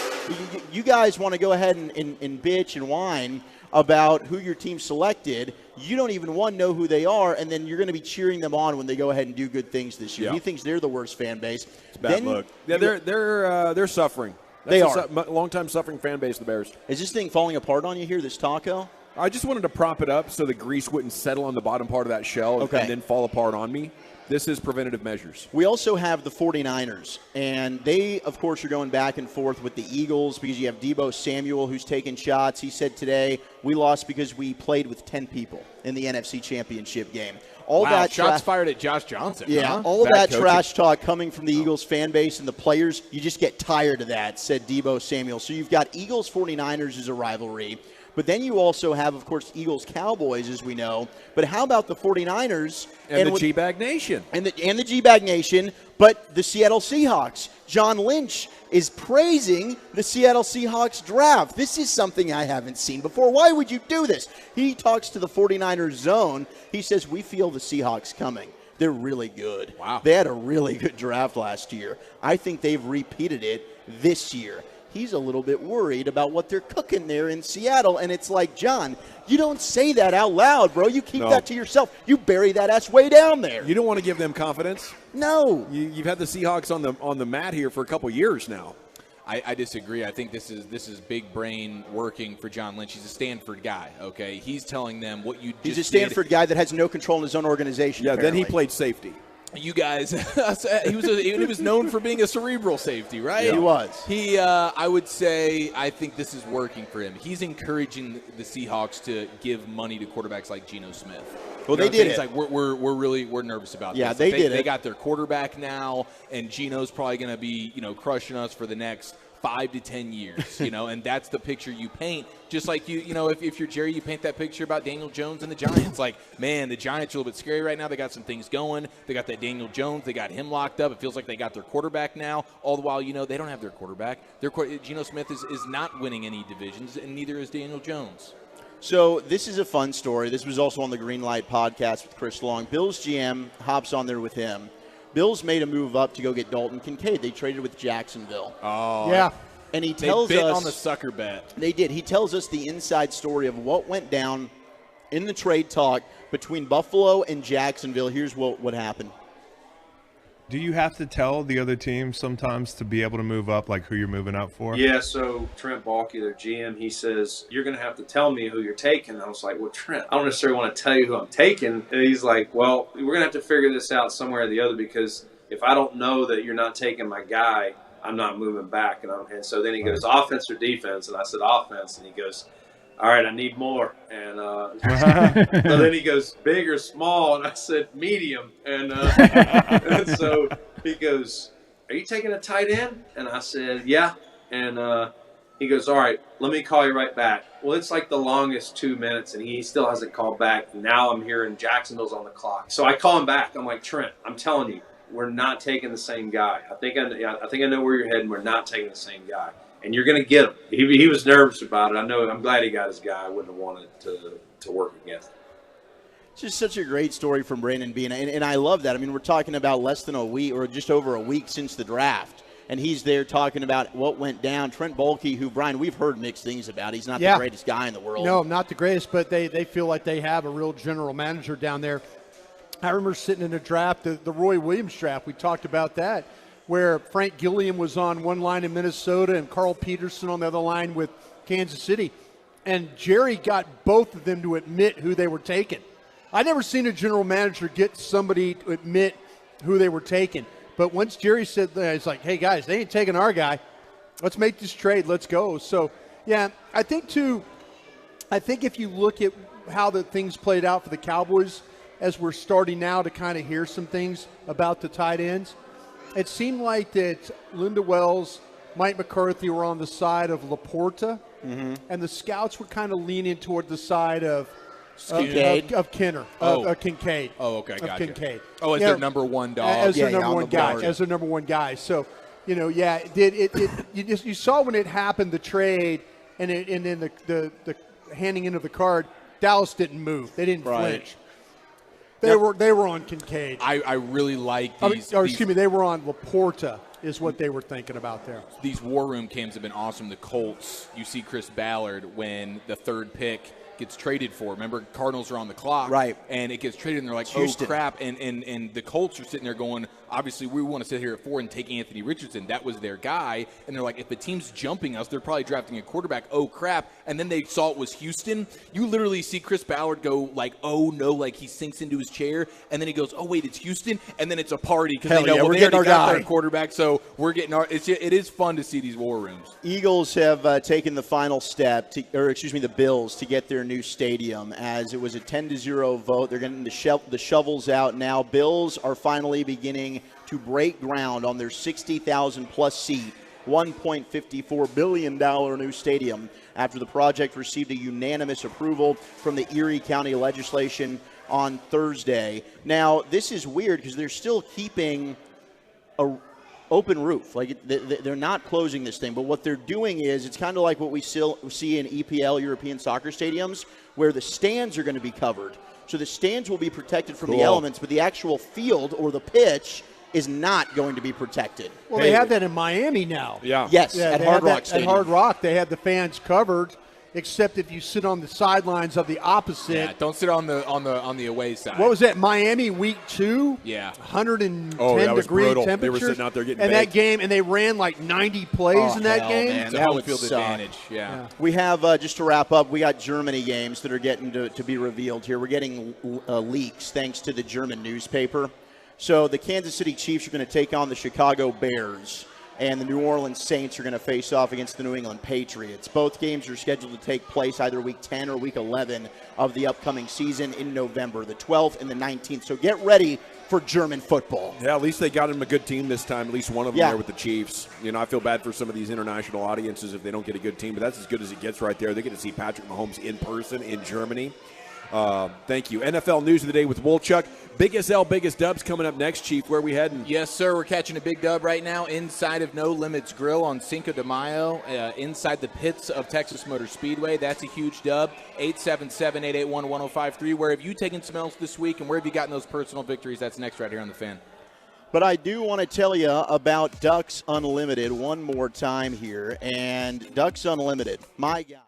you guys want to go ahead and bitch and whine about who your team selected. You don't even, one, know who they are, and then you're going to be cheering them on when they go ahead and do good things this year. Yeah. He thinks they're the worst fan base. It's a bad look. Yeah, they're suffering. They That's are. a long-time suffering fan base, the Bears. Is this thing falling apart on you here, this taco? I just wanted to prop it up so the grease wouldn't settle on the bottom part of that shell and then fall apart on me. This is preventative measures. We also have the 49ers, and they, of course, are going back and forth with the Eagles because you have Deebo Samuel who's taking shots. He said today, we lost because we played with 10 people in the NFC Championship game. That shots fired at Josh Johnson. Yeah, huh? all Bad that coaching. trash talk coming from the Eagles fan base and the players, you just get tired of that, said Deebo Samuel. So you've got Eagles-49ers as a rivalry. But then you also have, of course, Eagles-Cowboys, as we know. But how about the 49ers? And the G-Bag Nation. And the G-Bag Nation, but the Seattle Seahawks. John Lynch is praising the Seattle Seahawks draft. This is something I haven't seen before. Why would you do this? He talks to the 49ers zone. He says, we feel the Seahawks coming. They're really good. Wow. They had a really good draft last year. I think they've repeated it this year. He's a little bit worried about what they're cooking there in Seattle. And it's like, John, you don't say that out loud, bro. You keep that to yourself. You bury that ass way down there. You don't want to give them confidence. No. You've had the Seahawks on the mat here for a couple years now. I disagree. I think this is big brain working for John Lynch. He's a Stanford guy, okay? He's telling them what you just He's a Stanford guy that has no control in his own organization. Yeah, apparently. then he played safety. You guys, he was known for being a cerebral safety, right? Yeah. He was. I would say, I think this is working for him. He's encouraging the Seahawks to give money to quarterbacks like Geno Smith. Well, they did it. Like we're nervous about this. They did it. They got their quarterback now, and Geno's probably going to be crushing us for the next 5 to 10 years, and that's the picture you paint. Just like if you're Jerry, you paint that picture about Daniel Jones and the Giants. Like, man, the Giants are a little bit scary right now. They got some things going. They got that Daniel Jones. They got him locked up. It feels like they got their quarterback now. All the while, they don't have their quarterback. Geno Smith is not winning any divisions, and neither is Daniel Jones. So this is a fun story. This was also on the Green Light podcast with Chris Long. Bills GM hops on there with him. Bills made a move up to go get Dalton Kincaid. They traded with Jacksonville. Oh, yeah. And he tells they bit us on the sucker bet. They did. He tells us the inside story of what went down in the trade talk between Buffalo and Jacksonville. Here's what happened. Do you have to tell the other team sometimes to be able to move up, like who you're moving out for? Yeah, so Trent Baalke, their GM, he says, you're going to have to tell me who you're taking. I was like, well, Trent, I don't necessarily want to tell you who I'm taking. And he's like, well, we're going to have to figure this out somewhere or the other, because if I don't know that you're not taking my guy, I'm not moving back. And so then he goes, offense or defense? And I said, offense. And he goes, all right, I need more. And so then he goes, big or small? And I said, medium. And so he goes, are you taking a tight end? And I said, yeah. And he goes, all right, let me call you right back. Well, it's like the longest 2 minutes, and he still hasn't called back. Now I'm hearing Jacksonville's on the clock. So I call him back. I'm like, Trent, I'm telling you, we're not taking the same guy. I think I know where you're heading. We're not taking the same guy. And you're going to get him. He was nervous about it. I'm glad he got his guy. I wouldn't have wanted to work against him. It's just such a great story from Brandon Beane. And I love that. I mean, we're talking about less than a week or just over a week since the draft. And he's there talking about what went down. Trent Baalke, who, Brian, we've heard mixed things about. He's not the greatest guy in the world. No, not the greatest, but they feel like they have a real general manager down there. I remember sitting in a draft, the Roy Williams draft. We talked about that, where Frank Gilliam was on one line in Minnesota and Carl Peterson on the other line with Kansas City. And Jerry got both of them to admit who they were taking. I'd never seen a general manager get somebody to admit who they were taking. But once Jerry said that, it's like, hey, guys, they ain't taking our guy. Let's make this trade. Let's go. So, yeah, I think if you look at how the things played out for the Cowboys, as we're starting now to kind of hear some things about the tight ends, it seemed like that Linda Wells, Mike McCarthy were on the side of Laporta, and the scouts were kind of leaning toward the side of Kincaid. Kincaid. Oh, okay, gotcha. Kincaid. Oh, as their number one dog. As their number one guy. As their number one guy. So, you saw when it happened, the trade, and then the handing in of the card, Dallas didn't move. They didn't flinch. They were on Kincaid. I really like these. They were on Laporta is what they were thinking about there. These war room camps have been awesome. The Colts, you see Chris Ballard when the third pick gets traded for. Remember, Cardinals are on the clock. Right. And it gets traded, and they're like, Houston. oh, crap. And the Colts are sitting there going, obviously, we want to sit here at 4 and take Anthony Richardson. That was their guy. And they're like, if the team's jumping us, they're probably drafting a quarterback. Oh, crap. And then they saw it was Houston. You literally see Chris Ballard go like, oh, no, like he sinks into his chair. And then he goes, oh, wait, it's Houston. And then it's a party because they know we're they getting already our got guy. their quarterback. So we're getting our – it is fun to see these war rooms. Eagles have taken the final step, the Bills, to get their new stadium, as it was a 10-0 vote. They're getting the shovels out now. Bills are finally beginning to break ground on their 60,000-plus seat, $1.54 billion new stadium after the project received a unanimous approval from the Erie County Legislation on Thursday. Now, this is weird because they're still keeping a open roof. Like, they're not closing this thing, but what they're doing is it's kind of like what we still see in EPL, European soccer stadiums, where the stands are going to be covered. So the stands will be protected from the elements, but the actual field or the pitch is not going to be protected. Well, they have that in Miami now. Yeah. Yes, at Hard Rock Stadium. At Hard Rock, they had the fans covered, except if you sit on the sidelines of the opposite. Yeah, don't sit on the away side. What was that, Miami week 2? Yeah. 110-degree temperatures. They were sitting out there getting and baked. that game, and they ran like 90 plays in that game. Man, the home field advantage. Yeah. We have, just to wrap up, we got Germany games that are getting to be revealed here. We're getting leaks thanks to the German newspaper. So the Kansas City Chiefs are going to take on the Chicago Bears, and the New Orleans Saints are going to face off against the New England Patriots. Both games are scheduled to take place either week 10 or week 11 of the upcoming season in November, the 12th and the 19th. So get ready for German football. Yeah, at least they got him a good team this time, at least one of them there with the Chiefs. You know, I feel bad for some of these international audiences if they don't get a good team, but that's as good as it gets right there. They get to see Patrick Mahomes in person in Germany. Thank you. NFL News of the Day with Wolchuk. Big SL, biggest dubs coming up next, Chief. Where are we heading? Yes, sir. We're catching a big dub right now inside of No Limits Grill on Cinco de Mayo, inside the pits of Texas Motor Speedway. That's a huge dub. 877-881-1053. Where have you taken some else this week, and where have you gotten those personal victories? That's next right here on The Fan. But I do want to tell you about Ducks Unlimited one more time here. And Ducks Unlimited, my God.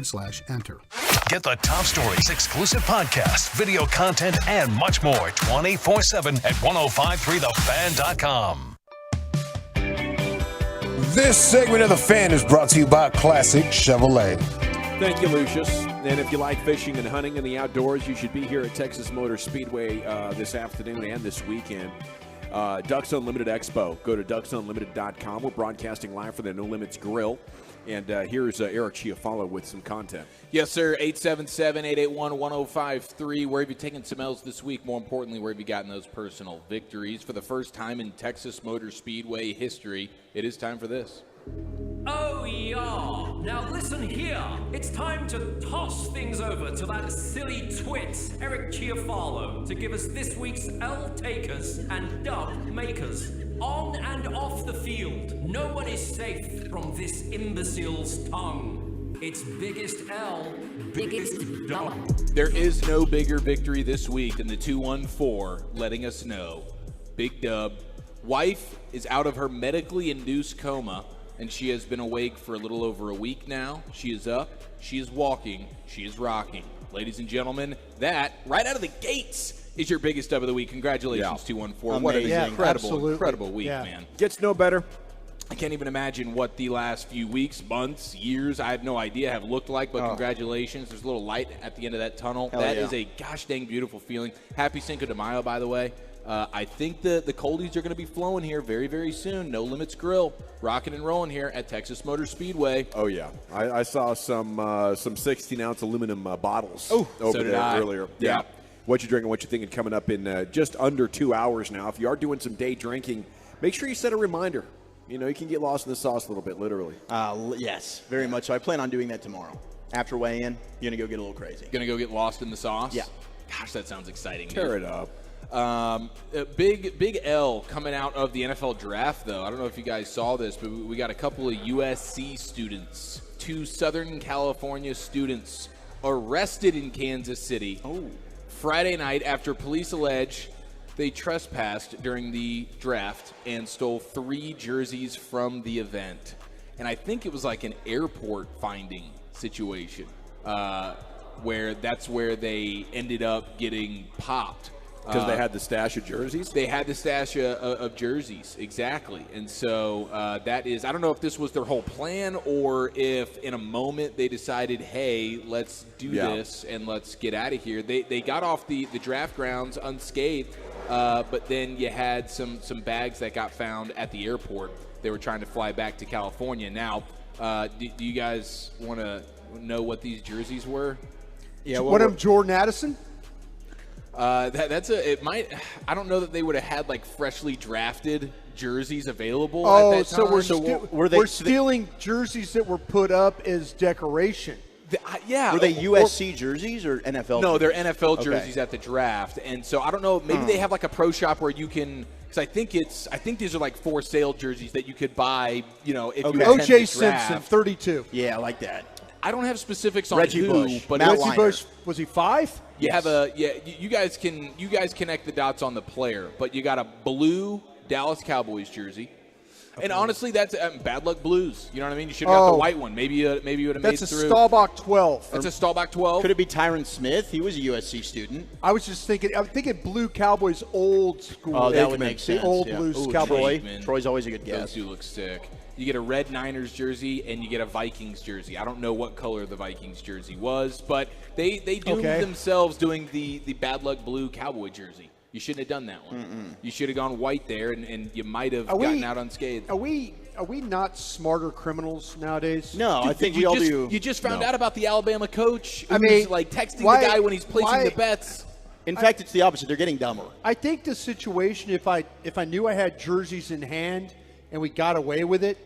/enter. Get the top stories, exclusive podcasts, video content, and much more 24/7 at 1053thefan.com. This segment of The Fan is brought to you by Classic Chevrolet. Thank you, Lucius. And if you like fishing and hunting in the outdoors, you should be here at Texas Motor Speedway this afternoon and this weekend. Ducks Unlimited Expo. Go to ducksunlimited.com. We're broadcasting live from the No Limits Grill. And here's Eric Chiafalo with some content. Yes, sir. 877-881-1053. Where have you taken some L's this week? More importantly, where have you gotten those personal victories? For the first time in Texas Motor Speedway history, it is time for this. Oh, yeah. Now listen here. It's time to toss things over to that silly twit, Eric Chiafalo, to give us this week's L takers and dub makers. On and off the field, no one is safe from this imbecile's tongue. Its biggest L, biggest dub. There is no bigger victory this week than the 214 letting us know. Big dub. Wife is out of her medically induced coma, and she has been awake for a little over a week now. She is up, she is walking, she is rocking. Ladies and gentlemen, that, right out of the gates, is your biggest dub of the week. Congratulations, 214. What an incredible week, man. Gets no better. I can't even imagine what the last few weeks, months, years, I have no idea, have looked like, but congratulations. There's a little light at the end of that tunnel. That is a gosh dang beautiful feeling. Happy Cinco de Mayo, by the way. I think the coldies are going to be flowing here very, very soon. No Limits Grill, rocking and rolling here at Texas Motor Speedway. Oh, yeah. I saw some 16-ounce aluminum bottles over there earlier. Yeah. What you drinking, what you thinking coming up in just under 2 hours now. If you are doing some day drinking, make sure you set a reminder. You know, you can get lost in the sauce a little bit, literally. Yes, very much so. I plan on doing that tomorrow. After weigh-in, you're going to go get a little crazy. Going to go get lost in the sauce? Yeah. Gosh, that sounds exciting. Tear it up. Big L coming out of the NFL draft, though. I don't know if you guys saw this, but we got a couple of USC students, 2 Southern California students arrested in Kansas City Friday night after police allege they trespassed during the draft and stole 3 jerseys from the event. And I think it was like an airport finding situation where they ended up getting popped. Because they had the stash of jerseys? They had the stash of jerseys, exactly. And so that is, I don't know if this was their whole plan or if in a moment they decided, hey, let's do this and let's get out of here. They got off the draft grounds unscathed, but then you had some bags that got found at the airport. They were trying to fly back to California. Now, do you guys want to know what these jerseys were? Yeah, one of them Jordan Addison? I don't know that they would have had like freshly drafted jerseys available at that time. We're stealing jerseys that were put up as decoration. Were they USC jerseys or NFL? No, they're NFL jerseys at the draft. And so I don't know, maybe they have like a pro shop where you can, because I think these are like for sale jerseys that you could buy, you know, if you attend O.J. the Simpson, draft. 32. Yeah, I like that. I don't have specifics on Reggie who, Bush. but Reggie Bush, was he 5? You have you guys connect the dots on the player, but you got a blue Dallas Cowboys jersey. And honestly, that's Bad Luck Blues. You know what I mean? You should have got the white one. Maybe you would have made it through. That's a Staubach 12. That's a Staubach 12. Could it be Tyron Smith? He was a USC student. I'm thinking blue Cowboys old school. Oh, that would make sense. The old Blues Cowboys. Troy's always a good guess. Those two look sick. You get a red Niners jersey and you get a Vikings jersey. I don't know what color the Vikings jersey was, but they doomed themselves doing the Bad Luck Blue Cowboy jersey. You shouldn't have done that one. You should have gone white there, and you might have gotten out unscathed. Are we not smarter criminals nowadays? No, I think we all do. You just found out about the Alabama coach who's like texting the guy when he's placing the bets. In fact, it's the opposite. They're getting dumber. I think the situation, if I knew I had jerseys in hand and we got away with it,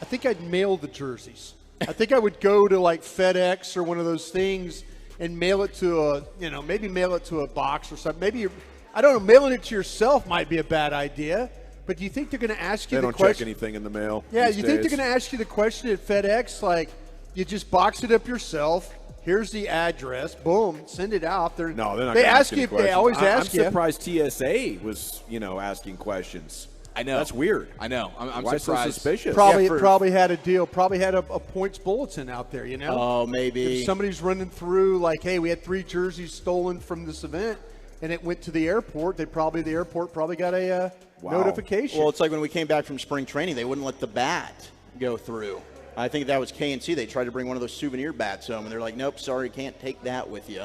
I think I'd mail the jerseys. I think I would go to like FedEx or one of those things and mail it to maybe mail it to a box or something. Maybe I don't know, mailing it to yourself might be a bad idea. But do you think they're going to ask you the question? They don't check anything in the mail. Yeah, you think they're going to ask you the question at FedEx, like you just box it up yourself. Here's the address. Boom, send it out. No, they're not. They ask you. They always ask you. I'm surprised TSA was, asking questions. I know. That's weird. I know. I'm Why surprised. so suspicious? Probably had a deal. Probably had a points bulletin out there, you know? Oh, maybe. If somebody's running through like, hey, we had 3 jerseys stolen from this event, and it went to the airport, the airport probably got a notification. Well, it's like when we came back from spring training, they wouldn't let the bat go through. I think that was KNC. They tried to bring one of those souvenir bats home, and they're like, nope, sorry, can't take that with you.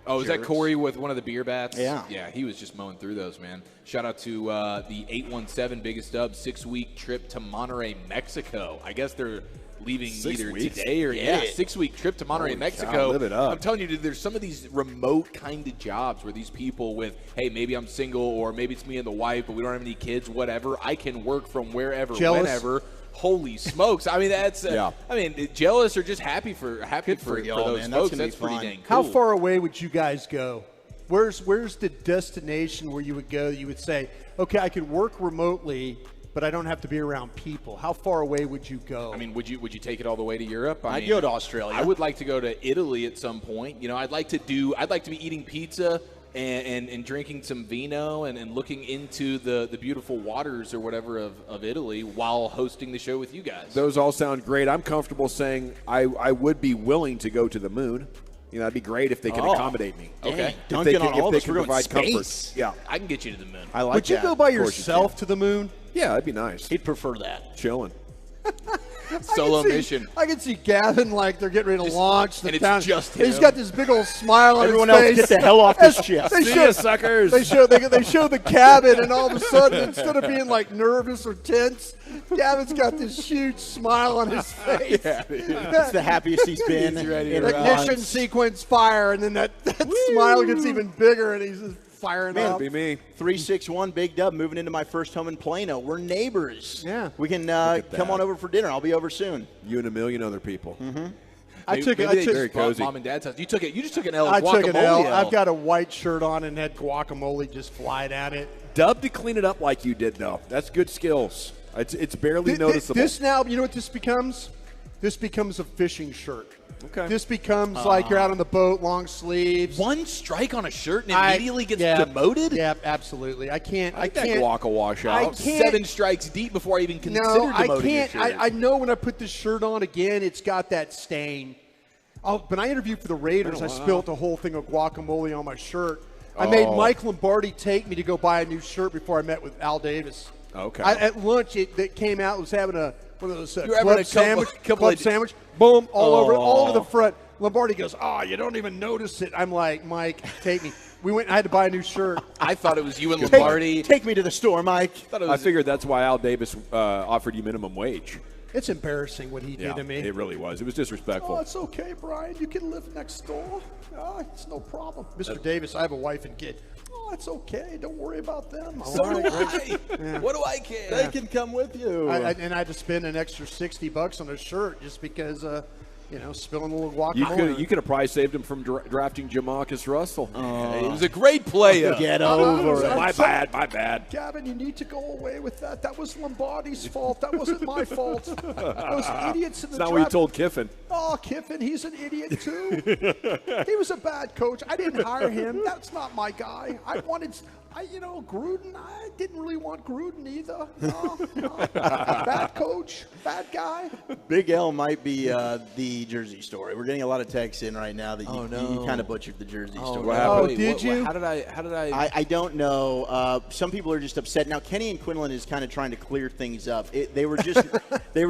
Oh, is that Corey with one of the beer bats? Yeah. Yeah, he was just mowing through those, man. Shout out to the 817 Biggest Dub 6-week trip to Monterrey, Mexico. I guess they're leaving 6 either weeks? today or, 6-week trip to Monterey, Holy Mexico. cow, live it up. I'm telling you, dude, there's some of these remote kind of jobs where these people with, hey, maybe I'm single or maybe it's me and the wife, but we don't have any kids, whatever. I can work from wherever, whenever. Holy smokes! I mean, that's I mean, jealous or just happy for those man. folks. That's pretty dang cool. How far away would you guys go? Where's the destination where you would go? You would say, okay, I could work remotely, but I don't have to be around people. How far away would you go? I mean, would you take it all the way to Europe? I'd go to Australia. I would like to go to Italy at some point. You know, I'd like to be eating pizza and drinking some vino and looking into the beautiful waters or whatever of Italy while hosting the show with you guys. Those all sound great. I'm comfortable saying I would be willing to go to the moon. You know, that'd be great if they can accommodate me. Okay. If they can provide comfort. Yeah. I can get you to the moon. I like Would you that. go by yourself to the moon? Yeah, that'd be nice. He'd prefer that. Chilling. Solo mission. I can see Gavin like they're getting ready to launch the and it's town. just He's him. got this big old smile on Everyone his else face. get the hell off this ship. They See show, ya, suckers. They show the cabin, and all of a sudden, instead of being like nervous or tense, Gavin's got this huge smile on his face. It's the happiest he's been. He's ready in to a Ignition month. sequence fire, and then that smile gets even bigger, and he's just firing Man, up. Be me. 361 Big Dub moving into my first home in Plano. We're neighbors. Yeah. We can at come that. on over for dinner. I'll be over soon. You and a million other people. Mm-hmm. I took very cozy. Mom and Dad's house. You just took an L. I took an L. guacamole. I've got a white shirt on and had guacamole just fly down it. Dub to clean it up like you did, though. That's good skills. It's barely noticeable. This now, you know what this becomes? This becomes a fishing shirt. Okay. This becomes like you're out on the boat, long sleeves. One strike on a shirt and immediately gets demoted? Yeah, absolutely. I can't. I think that guac will wash out. I can't. 7 strikes deep before I even considered demoting I can't. your shirt. I know when I put this shirt on again, it's got that stain. Oh, when I interviewed for the Raiders, I spilled the whole thing of guacamole on my shirt. I made Mike Lombardi take me to go buy a new shirt before I met with Al Davis. Okay. At lunch, that came out, was having one of those You were having a couple of- sandwich. Boom, all over the front. Lombardi goes, you don't even notice it. I'm like, Mike, take me. We went. I had to buy a new shirt. I thought it was you and Lombardi. Take me to the store, Mike. I figured that's why Al Davis offered you minimum wage. It's embarrassing what he did to me. It really was. It was disrespectful. Oh, it's okay, Brian. You can live next door. It's no problem. Mr. Davis, I have a wife and kid. Oh, it's okay. Don't worry about them. So do I. Yeah. What do I care? They can come with you. And I had to spend an extra $60 on a shirt just because, spilling a little guacamole. You could have probably saved him from drafting Jamarcus Russell. It was a great player. Get over it. My bad. Gavin, you need to go away with that. That was Lombardi's fault. That wasn't my fault. Those idiots in the That's not what you told Kiffin. Oh, Kiffin, he's an idiot too. He was a bad coach. I didn't hire him. That's not my guy. Gruden, I didn't really want Gruden either. No. Bad coach, bad guy. Big L might be the jersey story. We're getting a lot of texts in right now that you kind of butchered the jersey story. What happened? Did you? How did I? I don't know. Some people are just upset. Now, Kenny and Quinlan is kind of trying to clear things up. They were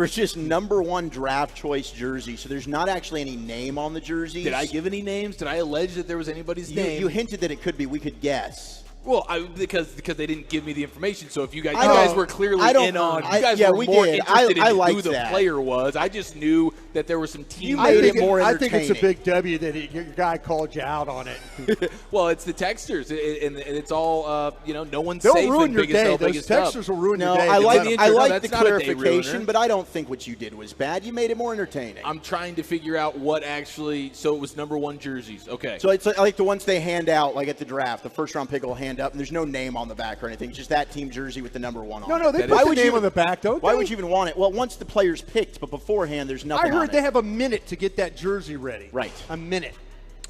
just number 1 draft choice jersey, so there's not actually any name on the jerseys. Did I give any names? Did I allege that there was anybody's name? You hinted that it could be. We could guess. Well, because they didn't give me the information. So if you guys were clearly in on, you guys were more interested in who the player was. I just knew that there were some teams. I think it's a big W that your guy called you out on it. Well, it's the texters, and it's all no one's They'll safe. ruin your biggest day. L, Those biggest texters up. will ruin No, your day. I like the That's not a day clarification, ruiner. but I don't think what you did was bad. You made it more entertaining. I'm trying to figure out what actually. So it was number 1 jerseys. Okay. So it's like the ones they hand out, like at the draft. The first round pick will hand up, and there's no name on the back or anything. Just that team jersey with the number 1 on it. No, they put the name on the back, don't they? Why would you even want it? Well, once the player's picked, but beforehand, there's nothing I heard on they it. have a minute to get that jersey ready. Right. A minute.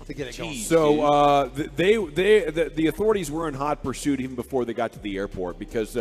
to get it going. So the authorities were in hot pursuit even before they got to the airport because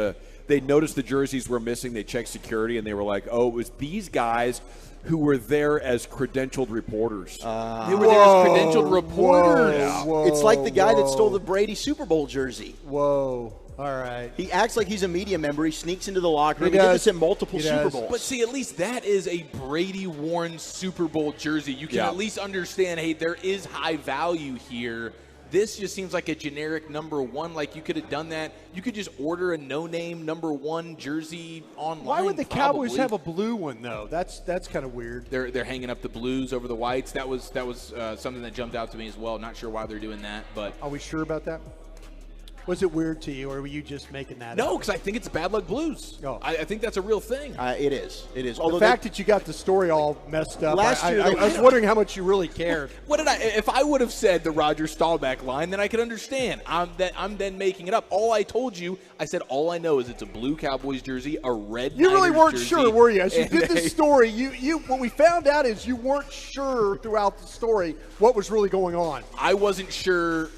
they noticed the jerseys were missing. They checked security, and they were like, oh, it was these guys who were there as credentialed reporters. They were there as credentialed reporters. Whoa, it's like the guy that stole the Brady Super Bowl jersey. Whoa. All right. He acts like he's a media member. He sneaks into the locker room. He did this at multiple Super Bowls. But see, at least that is a Brady-worn Super Bowl jersey. You can at least understand, hey, there is high value here. This just seems like a generic number one. Like, you could have done that. You could just order a no-name number one jersey online. Why would the Cowboys have a blue one, though? That's kind of weird. They're hanging up the blues over the whites. That was something that jumped out to me as well. Not sure why they're doing that, but are we sure about that? Was it weird to you, or were you just making that up? No, because I think it's bad luck blues. Oh. I think that's a real thing. It is. It is. Although the fact that you got the story all messed up, Last year, I was wondering how much you really cared. If I would have said the Roger Staubach line, then I could understand. I'm then making it up. All I told you, I said all I know is it's a blue Cowboys jersey, a red. You really Niners weren't jersey, sure, were you? As you did this story, you what we found out is you weren't sure throughout the story what was really going on. I wasn't sure.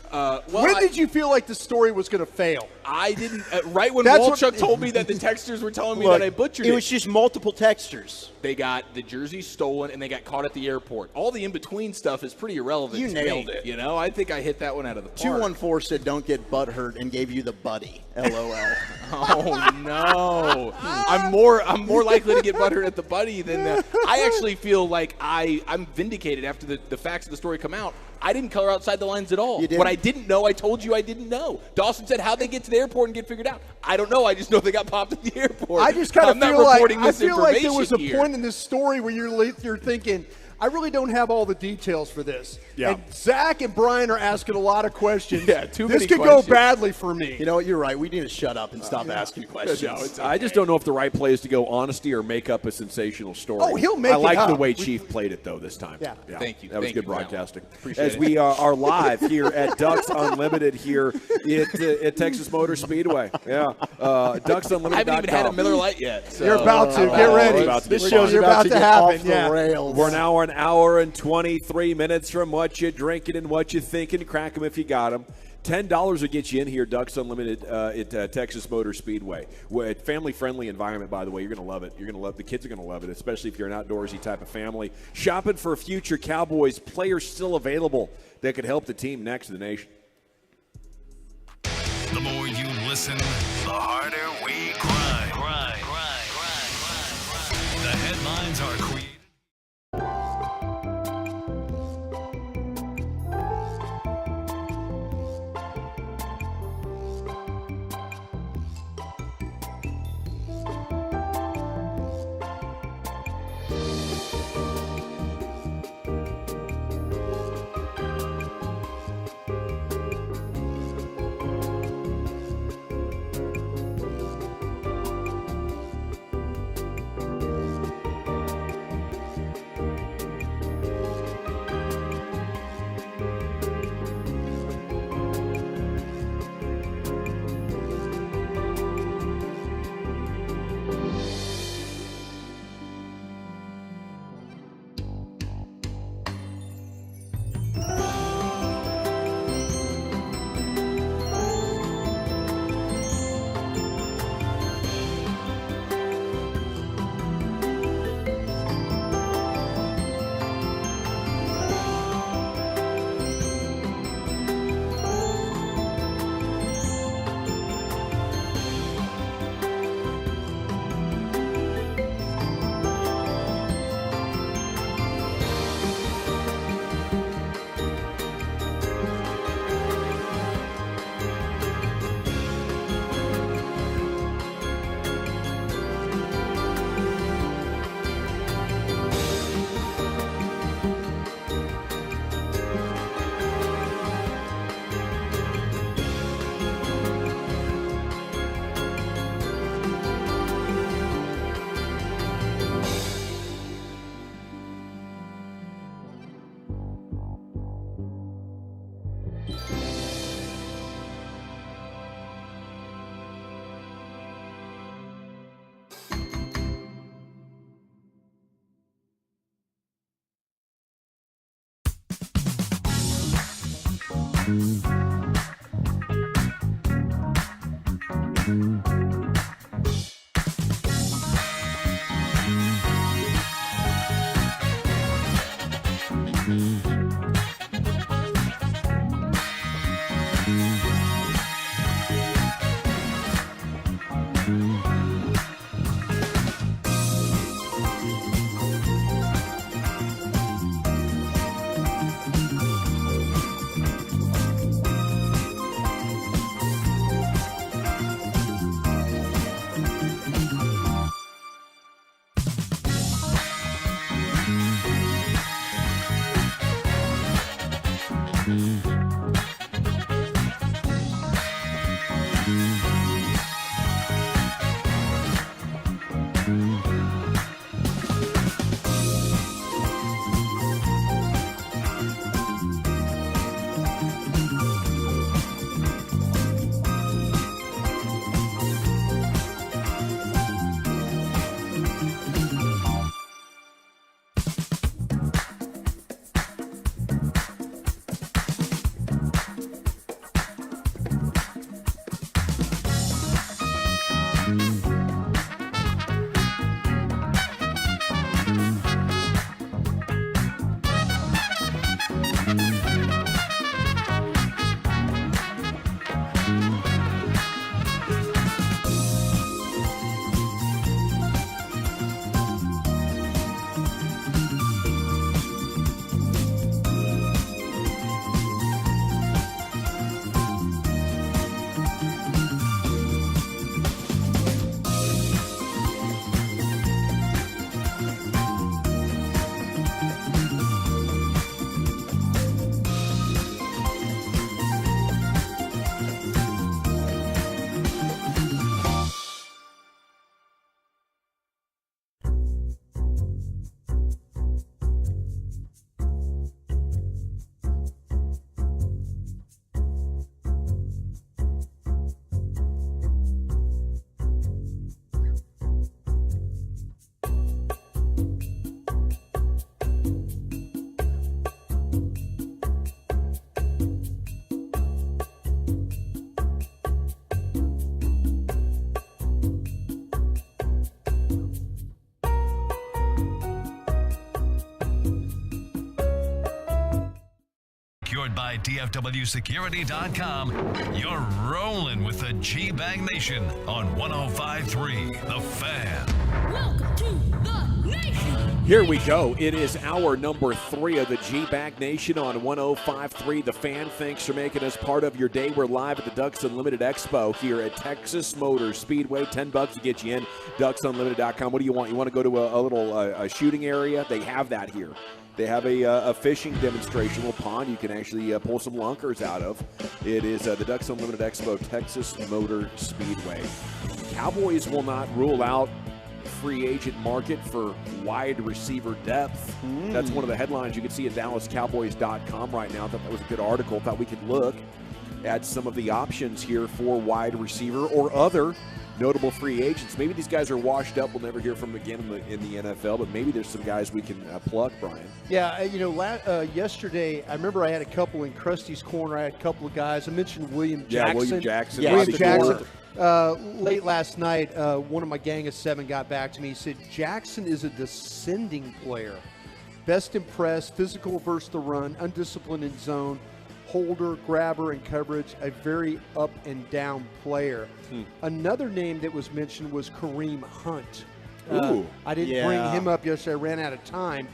When did you feel like the story was going to fail? I didn't. Right when Walchuk told me that the texters were telling me that I butchered it. It was just multiple texters. They got the jersey stolen and they got caught at the airport. All the in-between stuff is pretty irrelevant. You nailed it. You know, I think I hit that one out of the park. 214 said don't get butthurt and gave you the buddy. LOL. Oh no! I'm more likely to get butthurt at the buddy than I actually feel like I'm vindicated after the facts of the story come out. I didn't color outside the lines at all. What I didn't know, I told you I didn't know. Dawson said, how'd they get to the airport and get figured out? I don't know. I just know they got popped at the airport. I just kind of feel like there was a here. point in this story where you're thinking, I really don't have all the details for this. Yeah. And Zach and Brian are asking a lot of questions. Yeah, too many This could questions. go badly for me. You know what? You're right. We need to shut up and stop asking questions. No, I just don't know if the right play is to go honesty or make up a sensational story. Oh, he'll make it I like the up. way Chief played it, though, this time. Yeah. Thank you. That was Thank good you, broadcasting. Appreciate As we are live here at Ducks Unlimited here at Texas Motor Speedway. Yeah. DucksUnlimited.com. I haven't even had a Miller Lite yet. So. You're about to. Get ready. This show's about to happen. Yeah. Rails. We're now an hour and 23 minutes from what you're drinking and what you're thinking. Crack them if you got them. $10 will get you in here, Ducks Unlimited at Texas Motor Speedway. Family-friendly environment, by the way. You're going to love it. You're going to love the kids are going to love it, especially if you're an outdoorsy type of family. Shopping for future Cowboys players still available that could help the team next to the nation. The more you listen, the harder we grind. The headlines are created. Secured by DFWsecurity.com. You're rolling with the G-Bag Nation on 105.3 The Fan. Welcome to the nation. Here we go. It is hour number 3 of the G-Bag Nation on 105.3 The Fan. Thanks for making us part of your day. We're live at the Ducks Unlimited Expo here at Texas Motor Speedway. $10 to get you in. DucksUnlimited.com. What do you want? You want to go to a little shooting area? They have that here. They have a fishing demonstrational pond you can actually pull some lunkers out of. It is the Ducks Unlimited Expo, Texas Motor Speedway. Cowboys will not rule out free agent market for wide receiver depth. That's one of the headlines you can see at DallasCowboys.com right now. I thought that was a good article. Thought we could look at some of the options here for wide receiver or other notable free agents. Maybe these guys are washed up. We'll never hear from them again in the NFL, but maybe there's some guys we can plug, Brian. Yeah, yesterday, I remember I had a couple in Krusty's corner. I had a couple of guys. I mentioned William Jackson. Yeah, William Jackson. Yeah, William Jackson. Late last night, one of my gang of 7 got back to me. He said, Jackson is a descending player. Best in press, physical versus the run, undisciplined in zone, holder, grabber, and coverage, a very up and down player. Another name that was mentioned was Kareem Hunt. I didn't bring him up yesterday. I ran out of time.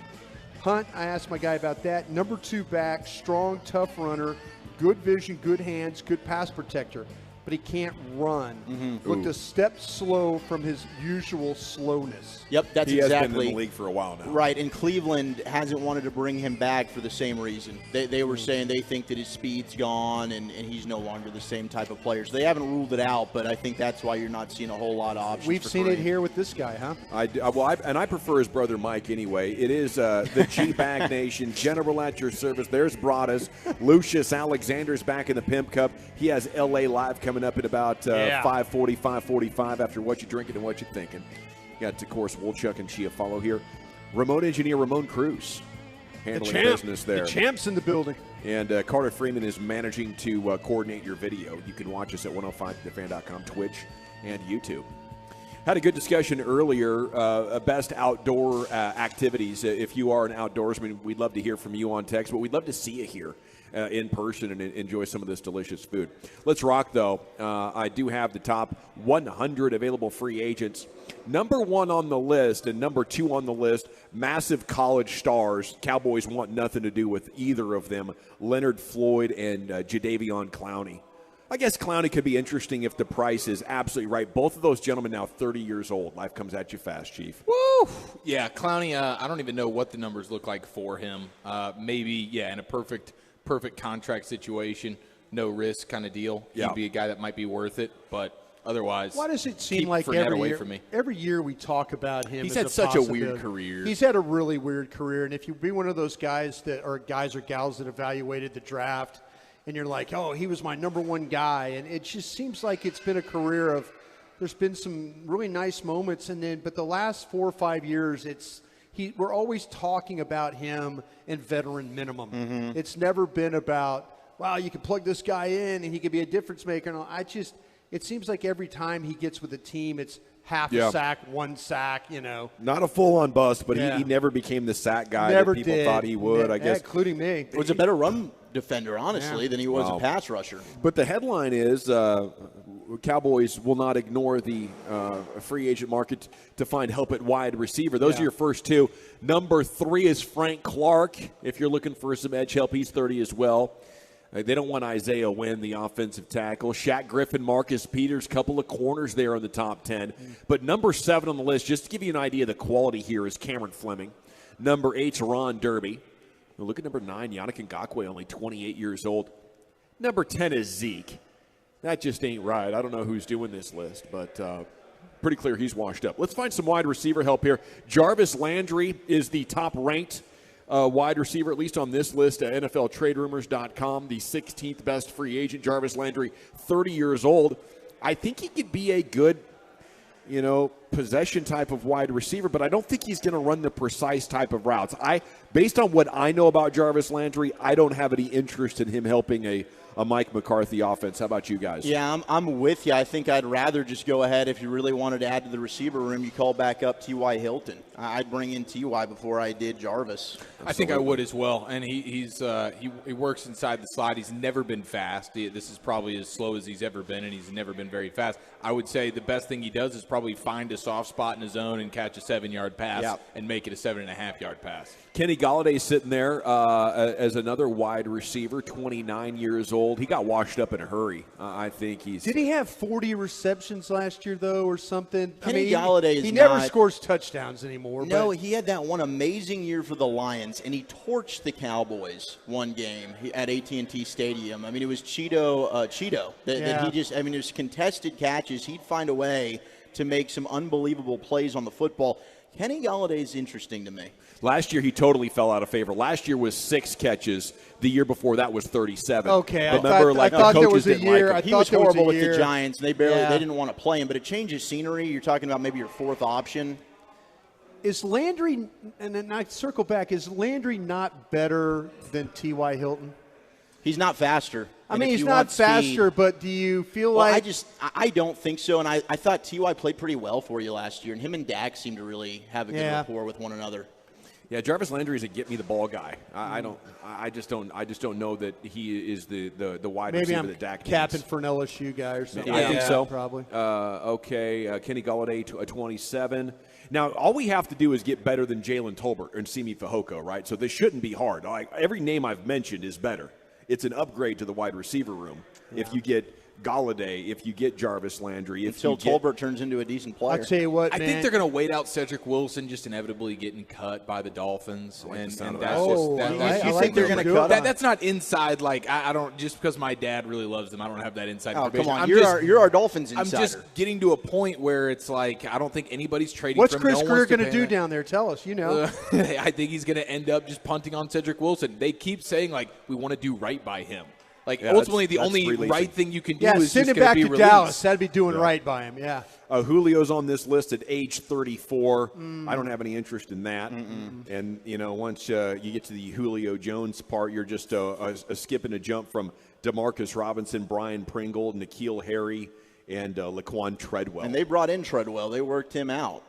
Hunt, I asked my guy about that. Number 2 back, strong, tough runner, good vision, good hands, good pass protector, but he can't run. Looked a step slow from his usual slowness. Yep, that's he exactly. Has been in the league for a while now. Right, and Cleveland hasn't wanted to bring him back for the same reason. They were saying they think that his speed's gone and he's no longer the same type of player. So they haven't ruled it out, but I think that's why you're not seeing a whole lot of options. We've seen it here with this guy, huh? I prefer his brother Mike anyway. It is the G-Bag Nation. General at your service. There's Broadus. Lucius Alexander's back in the Pimp Cup. He has L.A. Live coming up in about 5:40, 5:45 after What You Drinking and What You Thinking. Got, of course, Wolchuk and Chiafalo here. Remote engineer Ramon Cruz. handling champ. business there. The champ's in the building. And Carter Freeman is managing to coordinate your video. You can watch us at 105thefan.com, Twitch, and YouTube. Had a good discussion earlier, best outdoor activities. If you are an outdoorsman, we'd love to hear from you on text, but we'd love to see you here in person and enjoy some of this delicious food. Let's rock, though. I do have the top 100 available free agents. Number 1 on the list and number 2 on the list, massive college stars. Cowboys want nothing to do with either of them, Leonard Floyd and Jadeveon Clowney. I guess Clowney could be interesting if the price is absolutely right. Both of those gentlemen now 30 years old. Life comes at you fast, Chief. Woo! Yeah, Clowney, I don't even know what the numbers look like for him. Maybe, in a perfect contract situation, no risk kind of deal. Yeah. He'd be a guy that might be worth it, but otherwise, why does it seem keep like Fournette every away year, from me. every year we talk about him? He's as had such a weird possibility. career. He's had a really weird career, and if you be one of those guys or gals that evaluated the draft, and you're like, oh, he was my number 1 guy, and it just seems like it's been a career of. There's been some really nice moments, but the last 4 or 5 years, we're always talking about him in veteran minimum. Mm-hmm. It's never been about, wow, you can plug this guy in and he could be a difference maker. And it seems like every time he gets with a team, it's half a sack, 1 sack, Not a full-on bust, but he never became the sack guy that people thought he would, I guess. Including me. He was a better run defender, honestly, than he was a pass rusher. But the headline is Cowboys will not ignore the free agent market to find help at wide receiver. Those are your first 2. Number 3 is Frank Clark. If you're looking for some edge help, he's 30 as well. They don't want Isaiah Wynn, the offensive tackle. Shaq Griffin, Marcus Peters, couple of corners there in the top 10. But number 7 on the list, just to give you an idea of the quality here, is Cameron Fleming. Number 8's Ron Derby. Now look at number 9, Yannick Ngakoue, only 28 years old. Number 10 is Zeke. That just ain't right. I don't know who's doing this list, but pretty clear he's washed up. Let's find some wide receiver help here. Jarvis Landry is the top-ranked wide receiver, at least on this list at NFLTradeRumors.com, the 16th best free agent. Jarvis Landry, 30 years old. I think he could be a good, possession type of wide receiver, but I don't think he's going to run the precise type of routes. Based on what I know about Jarvis Landry, I don't have any interest in him helping a Mike McCarthy offense. How about you guys? Yeah, I'm with you. I think I'd rather just go ahead, if you really wanted to add to the receiver room, you call back up T.Y. Hilton. I'd bring in T.Y. before I did Jarvis. I think I would as well. And he works inside the slot. He's never been fast. This is probably as slow as he's ever been, and he's never been very fast. I would say the best thing he does is probably find a soft spot in his zone and catch a 7-yard pass and make it a 7.5-yard pass. Kenny Galladay sitting there as another wide receiver, 29 years old. He got washed up in a hurry. I think he's. Did he have 40 receptions last year, though, or something? Kenny Galladay he never scores touchdowns anymore. No, he had that one amazing year for the Lions, and he torched the Cowboys one game at AT&T Stadium. I mean, it was Cheeto. That he just. I mean, it was contested catches. He'd find a way to make some unbelievable plays on the football. Kenny Galladay is interesting to me. Last year, he totally fell out of favor. Last year was 6 catches. The year before that was 37. Okay, I thought there was a year. He was horrible with the Giants. They didn't want to play him. But it changes scenery. You're talking about maybe your 4th option. Is Landry, and then I circle back, is Landry not better than T.Y. Hilton? He's not faster. I mean, he's not faster, but do you feel like... I don't think so, and I thought T.Y. played pretty well for you last year, and him and Dak seem to really have a good rapport with one another. Yeah, Jarvis Landry is a get-me-the-ball guy. I just don't know that he is the wide receiver that Dak needs. Maybe I'm capping for an LSU guy or something. I think so. Probably. Kenny Galladay, 27. Now, all we have to do is get better than Jalen Tolbert and Simi Fehoko, right? So this shouldn't be hard. Every name I've mentioned is better. It's an upgrade to the wide receiver room. If you get Galladay, if you get Jarvis Landry. Until Tolbert turns into a decent player. I'll tell you what, I think they're going to wait out Cedric Wilson just inevitably getting cut by the Dolphins. You think they're going to cut him? That's not inside. Like, I don't, just because my dad really loves them, I don't have that inside information. Come on, you're our Dolphins insider. I'm just getting to a point where it's like, I don't think anybody's trading What's from Chris no Greer going to do down there? Tell us, I think he's going to end up just punting on Cedric Wilson. They keep saying, like, we want to do right by him. Like, ultimately, the only right thing you can do is send just him back be to released. Dallas. That'd be doing right by him, yeah. Julio's on this list at age 34. I don't have any interest in that. And, once you get to the Julio Jones part, you're just a skip and a jump from DeMarcus Robinson, Brian Pringle, N'Keal Harry, and Laquan Treadwell. And they brought in Treadwell. They worked him out.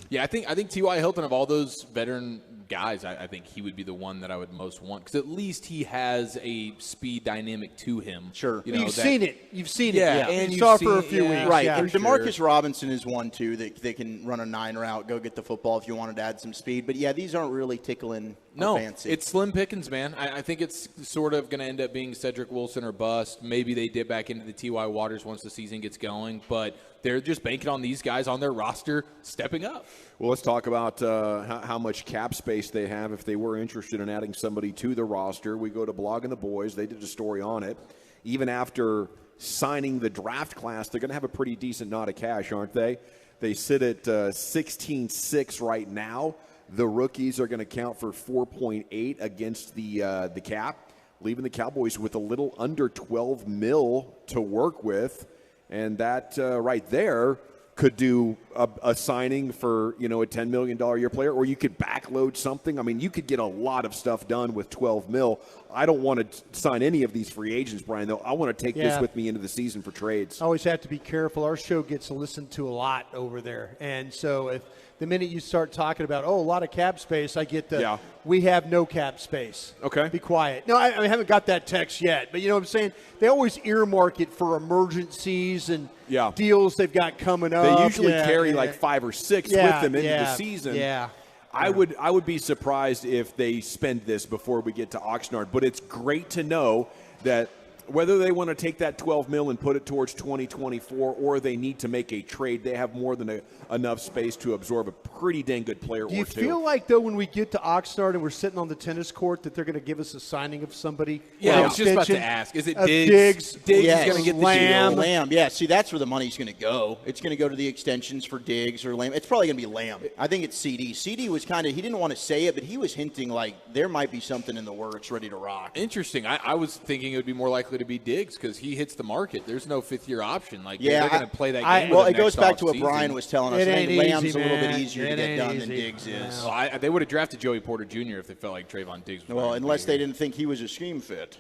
Yeah, I think T.Y. Hilton, of all those veteran guys, I think he would be the one that I would most want because at least he has a speed dynamic to him. Sure. You've seen it. Yeah, and you saw it for a few weeks. Right, yeah, and DeMarcus Robinson is one, too, that they can run a 9 route, go get the football if you wanted to add some speed. But, yeah, these aren't really tickling or fancy. It's slim pickings, man. I think it's sort of going to end up being Cedric Wilson or bust. Maybe they dip back into the T.Y. Waters once the season gets going, but they're just banking on these guys on their roster stepping up. Well, let's talk about how much cap space they have if they were interested in adding somebody to the roster. We go to Blogging the Boys. They did a story on it. Even after signing the draft class, they're going to have a pretty decent knot of cash, aren't they? They sit at 16.6 right now. The rookies are going to count for 4.8 against the cap, leaving the Cowboys with a little under 12 mil to work with. And that right there could do a signing for, a $10 million a year player, or you could backload something. I mean, you could get a lot of stuff done with 12 mil. I don't want to sign any of these free agents, Brian, though. I want to take this with me into the season for trades. I always have to be careful. Our show gets listened to a lot over there. And so if the minute you start talking about, a lot of cap space, I get the, we have no cap space. Okay. Be quiet. No, I haven't got that text yet. But you know what I'm saying? They always earmark it for emergencies and deals they've got coming up. They usually carry like 5 or 6 with them into the season. Yeah. I would be surprised if they spend this before we get to Oxnard, but it's great to know that whether they want to take that 12 mil and put it towards 2024 or they need to make a trade, they have more than enough space to absorb a pretty dang good player or two. Do you feel like, though, when we get to Oxnard and we're sitting on the tennis court that they're going to give us a signing of somebody? Yeah, I was just about to ask. Is it Diggs? Diggs yes. is going to get the deal. Lamb. Yeah, see, that's where the money's going to go. It's going to go to the extensions for Diggs or Lamb. It's probably going to be Lamb. I think it's CD. CD was kind of – he didn't want to say it, but he was hinting like there might be something in the works ready to rock. Interesting. I was thinking it would be more likely to be Diggs because he hits the market. There's no fifth-year option. Like, they're going to play that game. Well, it goes back to what Brian was telling us. It I think ain't Lamb's easy, a little bit man. easier to get done than Diggs is. Well, they would have drafted Joey Porter Jr. if they felt like Trayvon Diggs was unless they didn't think he was a scheme fit.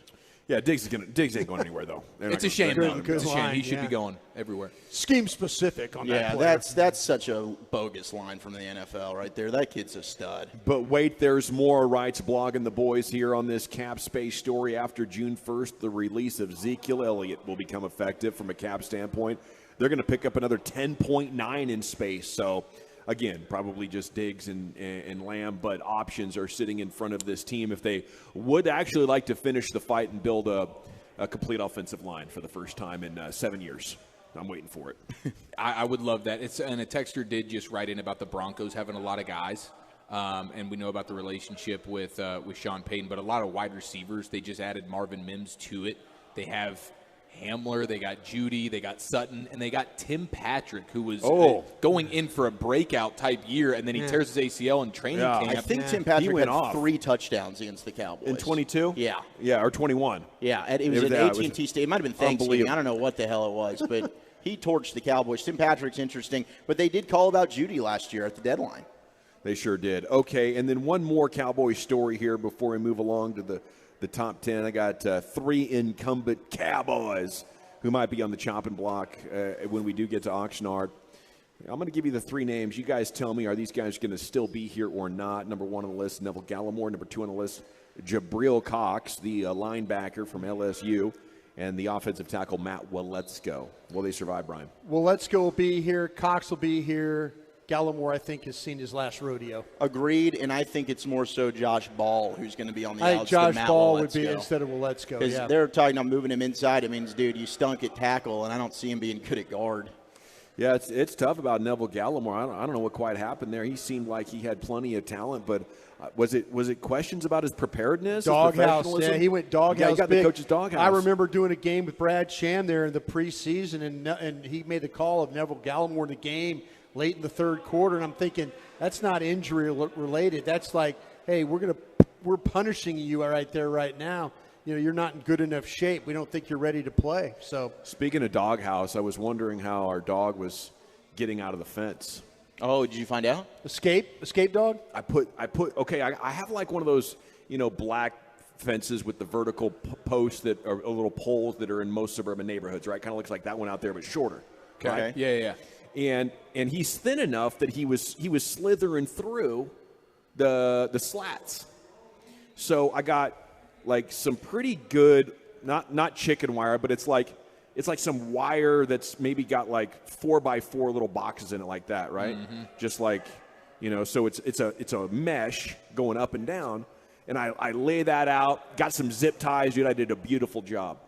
Yeah, Diggs ain't going anywhere, though. It's a shame. It's a shame. He should be going everywhere. Scheme specific on that player. Yeah, that's such a bogus line from the NFL right there. That kid's a stud. But wait, there's more. Writes Blogging the Boys here on this cap space story. After June 1st, the release of Ezekiel Elliott will become effective from a cap standpoint. They're going to pick up another 10.9 in space. So, again, probably just Diggs and Lamb, but options are sitting in front of this team if they would actually like to finish the fight and build a complete offensive line for the first time in 7 years. I'm waiting for it. I would love that. And a texter did just write in about the Broncos having a lot of guys. And we know about the relationship with Sean Payton, but a lot of wide receivers. They just added Marvin Mims to it. They have Hamler, they got Judy, they got Sutton, and they got Tim Patrick, who was going in for a breakout type year, and then he tears his ACL in training camp. I think Tim Patrick had 3 touchdowns against the Cowboys. In 22? Yeah. Yeah, or 21. Yeah, it was at AT&T Stadium. It might have been Thanksgiving. I don't know what the hell it was, but he torched the Cowboys. Tim Patrick's interesting, but they did call about Judy last year at the deadline. They sure did. Okay, and then one more Cowboys story here before we move along to the top 10. I got 3 incumbent Cowboys who might be on the chopping block when we do get to Oxnard. I'm going to give you the 3 names. You guys tell me, are these guys going to still be here or not? Number 1 on the list, Neville Gallimore. Number 2 on the list, Jabril Cox, the linebacker from LSU. And the offensive tackle, Matt Waletzko. Will they survive, Brian? Waletzko will be here. Cox will be here. Gallimore, I think, has seen his last rodeo. Agreed, and I think it's more so Josh Ball who's going to be on the outs. I think Josh than Matt Ball Waletzko. would be instead of Waletzko. Because they're talking about moving him inside. It means, dude, you stunk at tackle, and I don't see him being good at guard. Yeah, it's tough about Neville Gallimore. I don't know what quite happened there. He seemed like he had plenty of talent, but was it questions about his preparedness? Doghouse, yeah, he went doghouse. Yeah, he got big. the coach's doghouse. I remember doing a game with Brad Sham there in the preseason, and he made the call of Neville Gallimore in the game late in the third quarter, and I'm thinking that's not injury related. That's like, hey, we're punishing you right there right now. you're not in good enough shape. We don't think you're ready to play. So speaking of doghouse, I was wondering how our dog was getting out of the fence. Oh, did you find out? Escape dog? I have like one of those, black fences with the vertical posts that are little poles that are in most suburban neighborhoods, right? Kind of looks like that one out there, but shorter. Okay. Yeah. And he's thin enough that he was slithering through the slats. So I got like some pretty good, not chicken wire, but it's like some wire that's maybe got like 4x4 little boxes in it like that, right? Mm-hmm. Just like, so it's a mesh going up and down. And I lay that out, got some zip ties, dude. I did a beautiful job.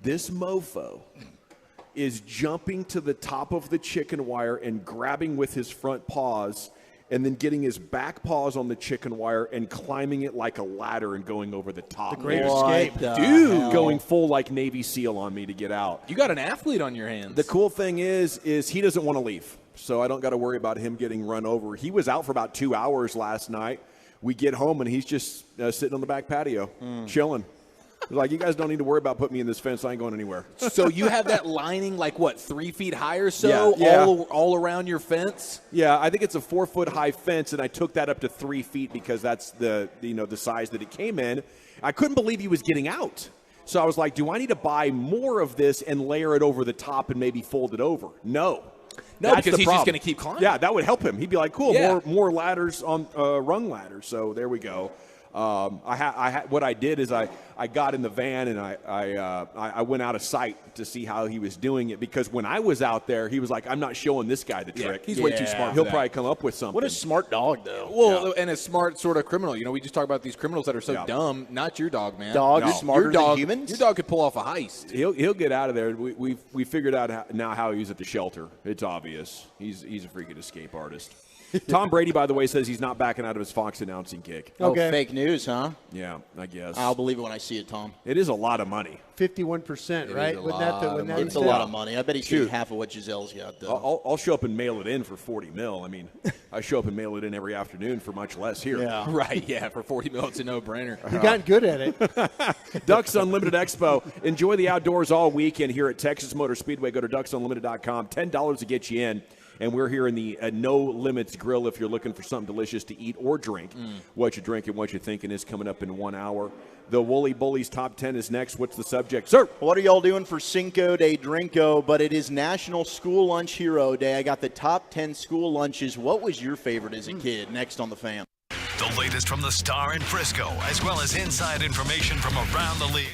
This mofo is jumping to the top of the chicken wire and grabbing with his front paws and then getting his back paws on the chicken wire and climbing it like a ladder and going over the top. The Great Escape. Dude, going full like Navy SEAL on me to get out. You got an athlete on your hands. The cool thing is he doesn't want to leave, so I don't got to worry about him getting run over. He was out for about 2 hours last night. We get home, and he's just sitting on the back patio, chilling. Like, you guys don't need to worry about putting me in this fence. I ain't going anywhere. So you have that lining like, 3 feet high or so all around your fence? Yeah, I think it's a 4-foot-high fence, and I took that up to 3 feet because that's the size that it came in. I couldn't believe he was getting out. So I was like, do I need to buy more of this and layer it over the top and maybe fold it over? No, because he's just going to keep climbing. Yeah, that would help him. He'd be like, cool, Yeah. more ladders on rung ladders. So there we go. What I did is I got in the van and I went out of sight to see how he was doing it, because when I was out there, he was like, I'm not showing this guy the trick. He's way too smart. He'll probably come up with something. What a smart dog, though. Well, and a smart sort of criminal. We just talk about these criminals that are so dumb. Not your dog, man. Dogs smarter than humans? Your dog could pull off a heist. He'll get out of there. We figured out now how he's at the shelter. It's obvious. He's a freaking escape artist. Tom Brady, by the way, says he's not backing out of his Fox announcing gig. Okay. Oh, fake news, huh? Yeah, I guess. I'll believe it when I see it, Tom. It is a lot of money. 51%, right? It's a lot of money. I bet he's getting half of what Giselle's got, though. I'll show up and mail it in for $40 million. I mean, I show up and mail it in every afternoon for much less here. Yeah. Right, yeah. For $40 million, it's a no-brainer. You've gotten good at it. Ducks Unlimited Expo. Enjoy the outdoors all weekend here at Texas Motor Speedway. Go to ducksunlimited.com. $10 to get you in. And we're here in the No Limits Grill if you're looking for something delicious to eat or drink. What you're drinking, what you're thinking is coming up in 1 hour. The Wooly Bullies Top 10 is next. What's the subject, sir? What are y'all doing for Cinco de Drinko? But it is National School Lunch Hero Day. I got the top 10 school lunches. What was your favorite as a kid? Next on The Fan. The latest from the Star in Frisco, as well as inside information from around the league.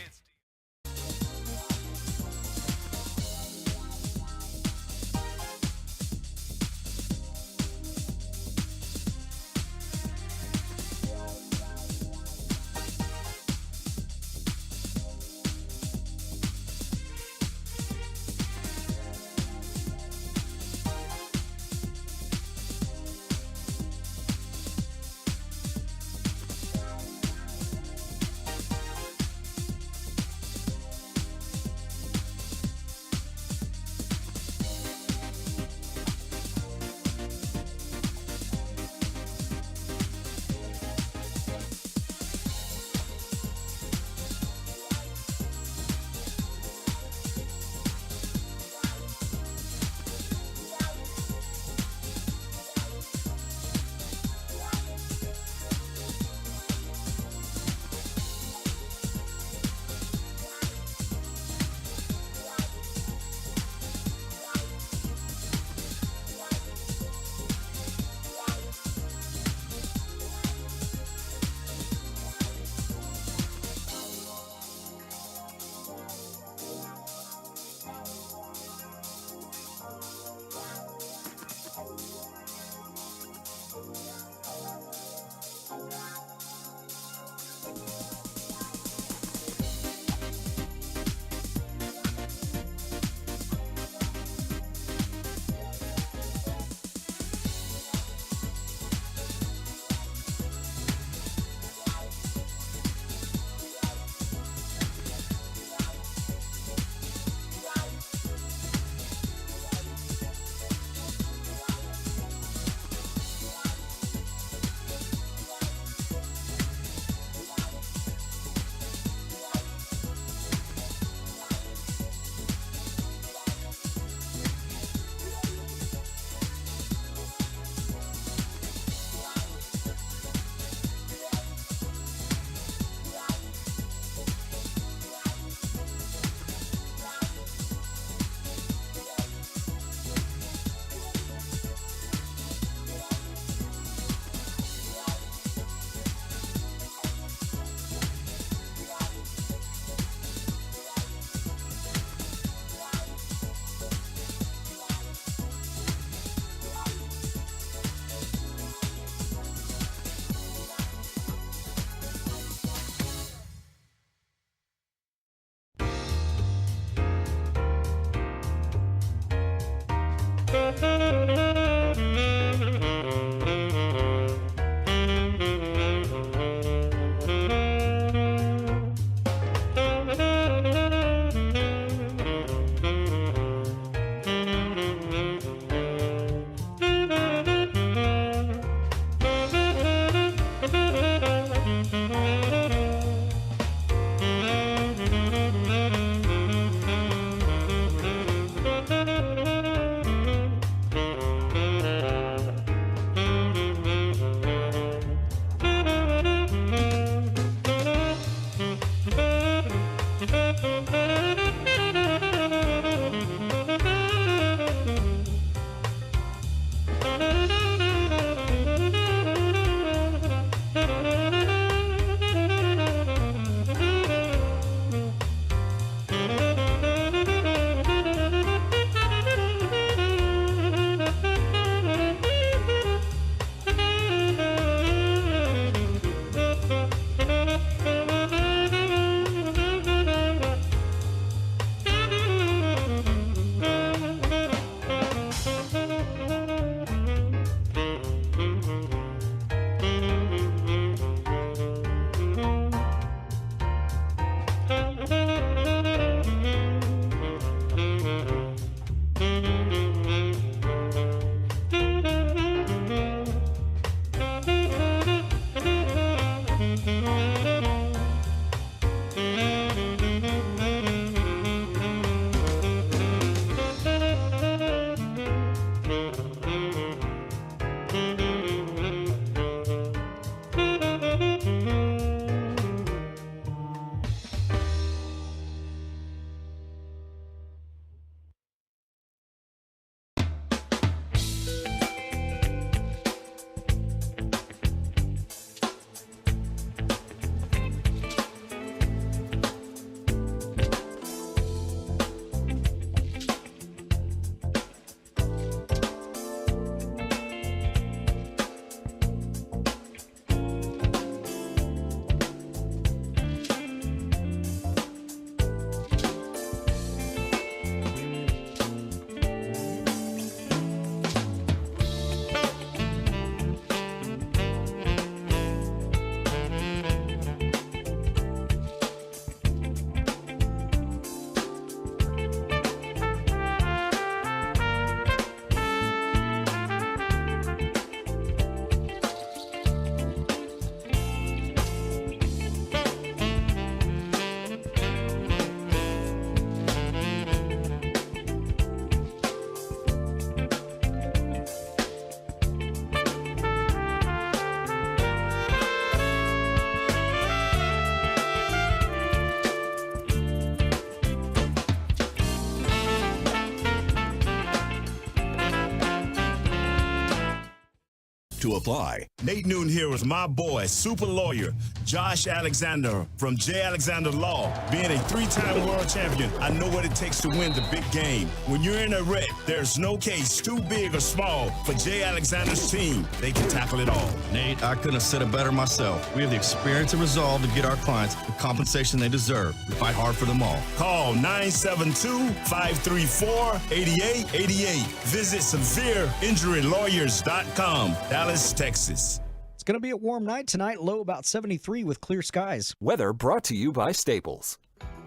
To apply. Nate Newton here with my boy, super lawyer, Josh Alexander from J. Alexander Law. Being a 3-time world champion, I know what it takes to win the big game. When you're in a wreck, there's no case too big or small for J. Alexander's team. They can tackle it all. Nate, I couldn't have said it better myself. We have the experience and resolve to get our clients the compensation they deserve. We fight hard for them all. Call 972-534-8888. Visit SevereInjuryLawyers.com, Dallas, Texas. It's going to be a warm night tonight, low about 73 with clear skies. Weather brought to you by Staples.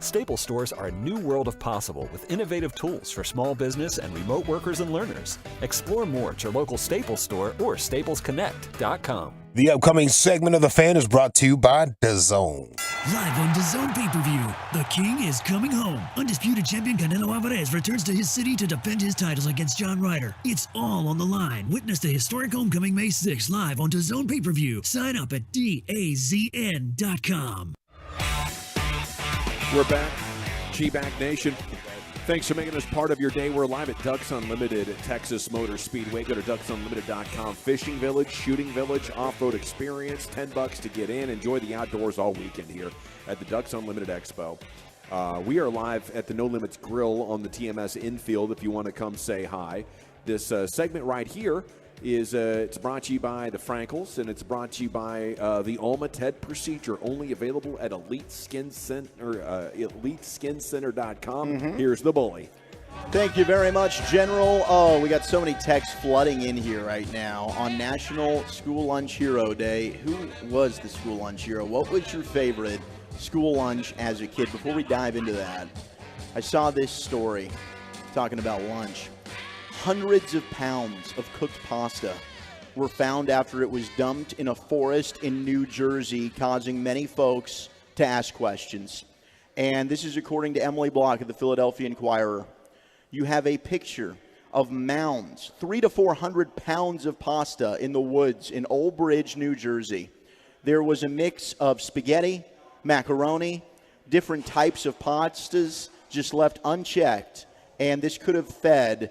Staples stores are a new world of possible with innovative tools for small business and remote workers and learners. Explore more at your local Staples store or staplesconnect.com. The upcoming segment of The Fan is brought to you by DAZN. Live on DAZN pay-per-view, the King is coming home. Undisputed champion Canelo Alvarez returns to his city to defend his titles against John Ryder. It's all on the line. Witness the historic homecoming May 6th live on DAZN pay-per-view. Sign up at DAZN.com. We're back. G-Back Nation. Thanks for making us part of your day. We're live at Ducks Unlimited at Texas Motor Speedway. Go to ducksunlimited.com. Fishing Village, Shooting Village, off-road experience, $10 to get in. Enjoy the outdoors all weekend here at the Ducks Unlimited Expo. We are live at the No Limits Grill on the TMS infield if you want to come say hi. This segment right here is it's brought to you by the Frankels, and it's brought to you by the Alma TED procedure, only available at EliteSkinCenter.com. Here's the bully. Thank you very much, General. Oh, we got so many texts flooding in here right now on National School Lunch Hero Day. Who was the school lunch hero? What was your favorite school lunch as a kid? Before we dive into that, I saw this story talking about lunch. Hundreds of pounds of cooked pasta were found after it was dumped in a forest in New Jersey, causing many folks to ask questions. And this is according to Emily Block of the Philadelphia Inquirer. You have a picture of mounds, 300 to 400 pounds of pasta in the woods in Old Bridge, New Jersey. There was a mix of spaghetti, macaroni, different types of pastas just left unchecked, and this could have fed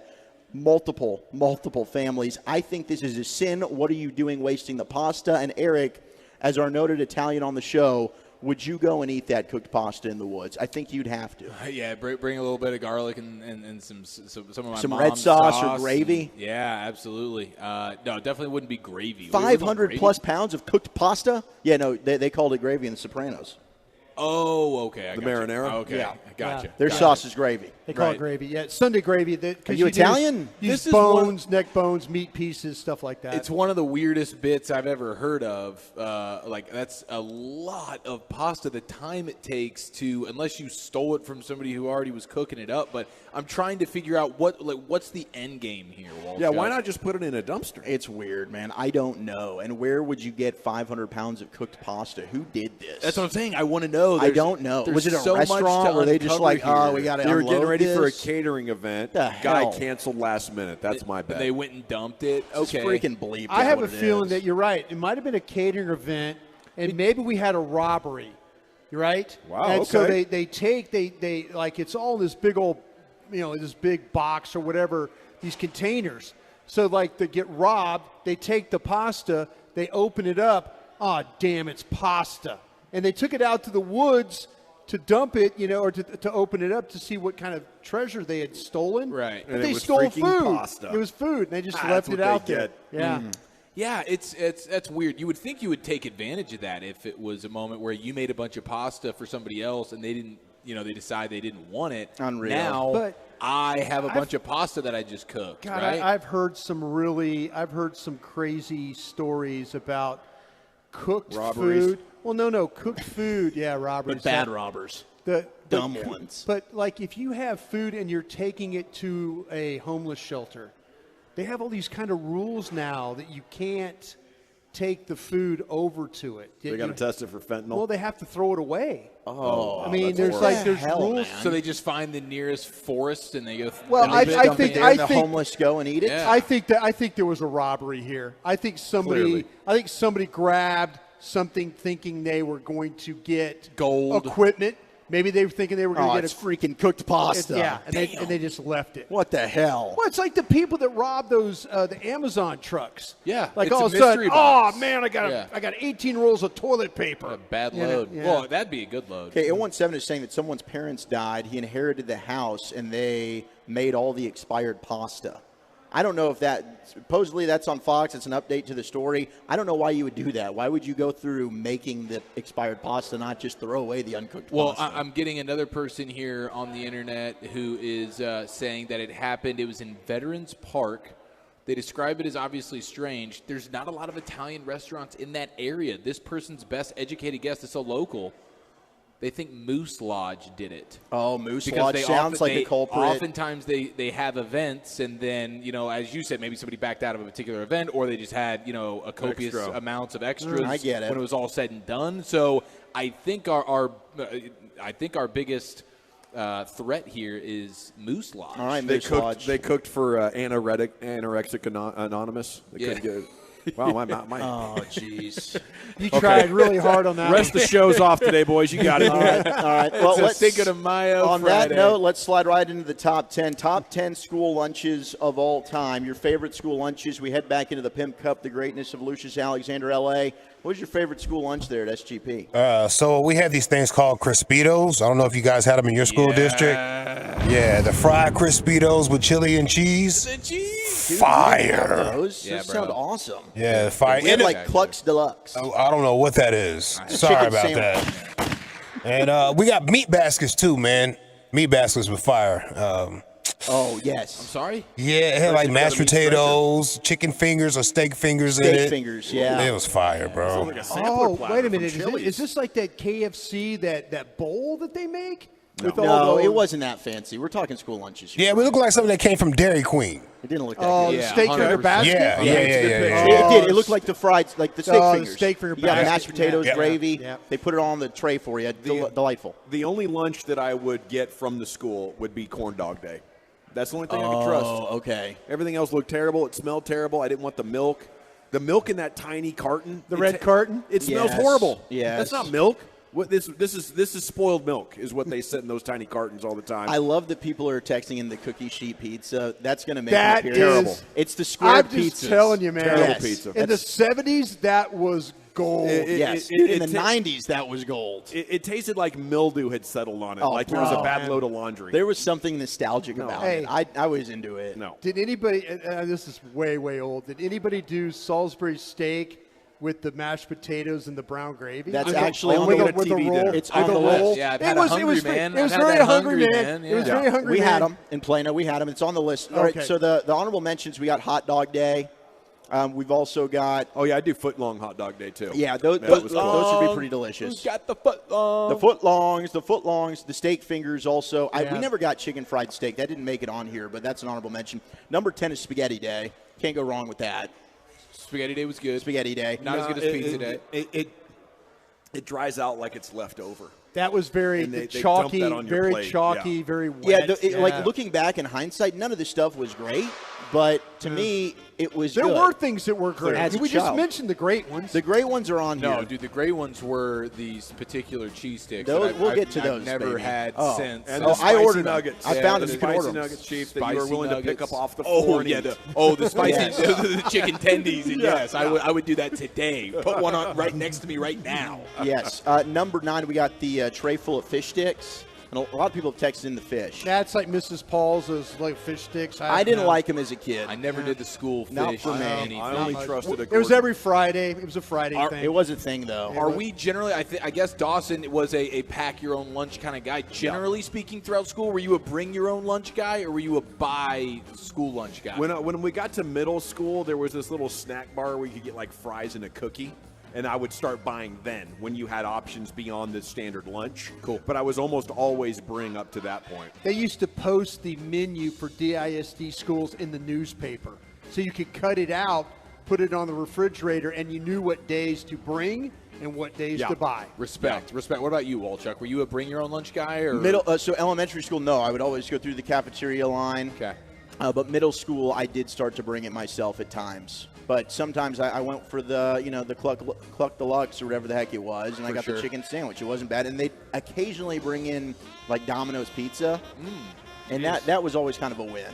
multiple families. I think this is a sin. What are you doing wasting the pasta? And Eric, as our noted Italian on the show, would you go and eat that cooked pasta in the woods? I think you'd have to. Yeah, bring a little bit of garlic and some of my some mom's red sauce or gravy. Yeah, absolutely. No, definitely wouldn't be gravy. 500 plus pounds of cooked pasta? Yeah, no, they called it gravy in The Sopranos. Oh, okay. The marinara? Okay, Yeah. gotcha. Their sauce is gravy. They call it gravy. Yeah, Sunday gravy. Are you Italian? Use This is bones, neck bones, meat pieces, stuff like that. It's one of the weirdest bits I've ever heard of. That's a lot of pasta. The time it takes to, unless you stole it from somebody who already was cooking it up. But I'm trying to figure out what's the end game here, Walter. Yeah, why not just put it in a dumpster? It's weird, man. I don't know. And where would you get 500 pounds of cooked pasta? Who did this? That's what I'm saying. I want to know. I don't know. Was it a so much restaurant to where they just uncover like, oh, here. we got to They were getting ready for a this? catering event. The Guy hell? canceled last minute. That's my bet. They went and dumped it. Just Okay. freaking bleep. I have a feeling that you're right. It might have been a catering event, and maybe we had a robbery. You're right. Wow, And okay. so they like it's all in this big old, this big box or whatever, these containers. So like they get robbed, they take the pasta, they open it up. Oh, damn, it's pasta. And they took it out to the woods to dump it, or to open it up to see what kind of treasure they had stolen. Right. But And they it was stole freaking food. pasta. It was food, and they just left that's it what out they there. get. Yeah. Yeah, that's weird. You would think you would take advantage of that if it was a moment where you made a bunch of pasta for somebody else and they didn't, they decide they didn't want it. Unreal. Now But I have a bunch of pasta that I just cooked. God, right? I've heard some crazy stories about cooked Robberies? food. Well, no, cooked food. Yeah, robberies. But bad robbers. The Dumb ones. But like if you have food and you're taking it to a homeless shelter, they have all these kind of rules now that you can't take the food over to it. They got to test it for fentanyl. Well, they have to throw it away. Oh, I mean, that's there's horrible. like there's Hell, rules. man. So they just find the nearest forest and they go. Well, and I they think- dump it in. I the think- homeless go and eat it. Yeah. I think there was a robbery here. I think somebody grabbed something thinking they were going to get Gold. equipment. Maybe they were thinking they were going Oh, to get it's freaking cooked pasta. and they just left it. What the hell? Well, it's like the people that robbed those the Amazon trucks. Yeah, like it's all a of a sudden, mystery box. oh man, I got 18 rolls of toilet paper. A bad You know, load. yeah. Well, that'd be a good load. Okay, 017 is saying that someone's parents died. He inherited the house, and they made all the expired pasta. I don't know if supposedly that's on Fox. It's an update to the story. I don't know why you would do that. Why would you go through making the expired pasta, not just throw away the uncooked Well, pasta? I'm getting another person here on the internet who is saying that it happened. It was in Veterans Park. They describe it as obviously strange. There's not a lot of Italian restaurants in that area. This person's best educated guess is so local. They think Moose Lodge did it. Oh, Moose Because Lodge they sounds like a culprit. Oftentimes they have events, and then, as you said, maybe somebody backed out of a particular event, or they just had, a copious Extra. amounts of extras I get it. when it was all said and done. So I think our biggest threat here is Moose Lodge. All right, They Moose Lodge. cooked for Anorexic Anonymous. They couldn't get. Wow, my Oh, jeez. You tried really hard on that. Rest of the show's off today, boys. You got it. All right. Well, It's a let's Cinco de Mayo on Friday. that note, let's slide right into the top 10. Top 10 school lunches of all time. Your favorite school lunches. We head back into the Pimp Cup, the greatness of Lucius Alexander, L.A. What was your favorite school lunch there at SGP? So we had these things called Crispitos. I don't know if you guys had them in your school district. Yeah, the fried Crispitos with chili and cheese. Fire. Those Yeah, sound bro. awesome. Yeah, fire. We had And like Clucks Deluxe. I don't know what that is. Sorry chicken about sandwich. that. And we got meat baskets too, man. Meat baskets with fire. Oh, yes. I'm sorry? Yeah, it had like mashed potatoes, chicken fingers or steak fingers in it. Steak fingers, yeah. It was fire, bro. Oh, wait a minute. Is this like that KFC, that bowl that they make? No, it wasn't that fancy. We're talking school lunches here. Yeah, we look like something that came from Dairy Queen. It didn't look that Oh, good. the steak finger basket? Yeah. It did. It looked like the fried, like the steak fingers. The steak finger Yeah, basket. mashed potatoes, Yeah. gravy. Yeah. They put it on the tray for you. Delightful. The only lunch that I would get from the school would be corn dog day. That's the only thing I could trust. Oh, okay. Everything else looked terrible. It smelled terrible. I didn't want the milk. The milk in that tiny carton. The red carton? It smells Yes. horrible. Yes. That's not milk. What this is spoiled milk is what they sit in those tiny cartons all the time. I love that people are texting in the cookie sheet pizza. That's going to make That it is terrible. It's the square I'm pizzas. just telling you, man. Terrible pizza. In the 70s, that was gold. Yes. In the 90s, that was gold. It tasted like mildew had settled on it, Oh, like it was a bro. bad load of laundry. There was something nostalgic about Hey. it. I was into it. No. Did anybody, this is way, way old, did anybody do Salisbury steak with the mashed potatoes and the brown gravy? That's With actually a, on with the a, with a TV roll. dinner. It's with on a the roll. list. Yeah, I've It had was, a it was, Hungry Man. it was I've had very that hungry, Hungry man. Man, It was yeah. very hungry. We man. had them in Plano. We had them. It's on the list. All right. Okay. So the honorable mentions, we got Hot Dog Day. We've also got. Oh, yeah, I do foot-long hot dog day, too. Yeah, those That was cool. would be pretty delicious. Who's got the footlong? The footlongs, the steak fingers also. Yeah. We never got chicken fried steak. That didn't make it on here, but that's an honorable mention. Number 10 is Spaghetti Day. Can't go wrong with that. Spaghetti Day was good. Spaghetti Day. Not as good as Pizza Day. It dries out like it's left over. That was very And they chalky, dump that on your very plate. chalky, Yeah. very wet. Yeah, like looking back in hindsight, none of this stuff was great, but to me, it was there good. were things that were great. As a We just child. mentioned the great ones. The great ones are on No, here. dude, the great ones were these particular cheese sticks. Those- that I've- we'll I've- get to those, I've never baby. had Oh. since. And Oh, the I spicy ordered them. nuggets. I found them. the You can order spicy them. nuggets, Chief, that you Spicy were willing to pick nuggets. up off the floor. Oh yeah, the spicy Yes. the chicken tendies. And Yeah. yes, I would do that today. Put one on right next to me right now. Yes. Number 9, we got the tray full of fish sticks. And a lot of people have texted in the fish. That's like Mrs. Paul's, those like fish sticks. I didn't like them as a kid. I never did the school fish. Not for me. anything. I only trusted a It was Gordon. every Friday. It was a Friday thing. It was a thing, though. Are we generally? I guess Dawson was a pack your own lunch kind of guy. Generally speaking, throughout school, were you a bring your own lunch guy or were you a buy school lunch guy? When we got to middle school, there was this little snack bar where you could get like fries and a cookie. And I would start buying then when you had options beyond the standard lunch. Cool. But I was almost always bring up to that point. They used to post the menu for DISD schools in the newspaper. So you could cut it out, put it on the refrigerator, and you knew what days to bring and what days to buy. Respect. What about you, Walchuk? Were you a bring your own lunch guy or So elementary school, no. I would always go through the cafeteria line. Okay. But middle school, I did start to bring it myself at times. But sometimes I went for the Cluck Deluxe or whatever the heck it was, and I got the chicken sandwich. It wasn't bad. And they occasionally bring in like Domino's pizza, and that was always kind of a win.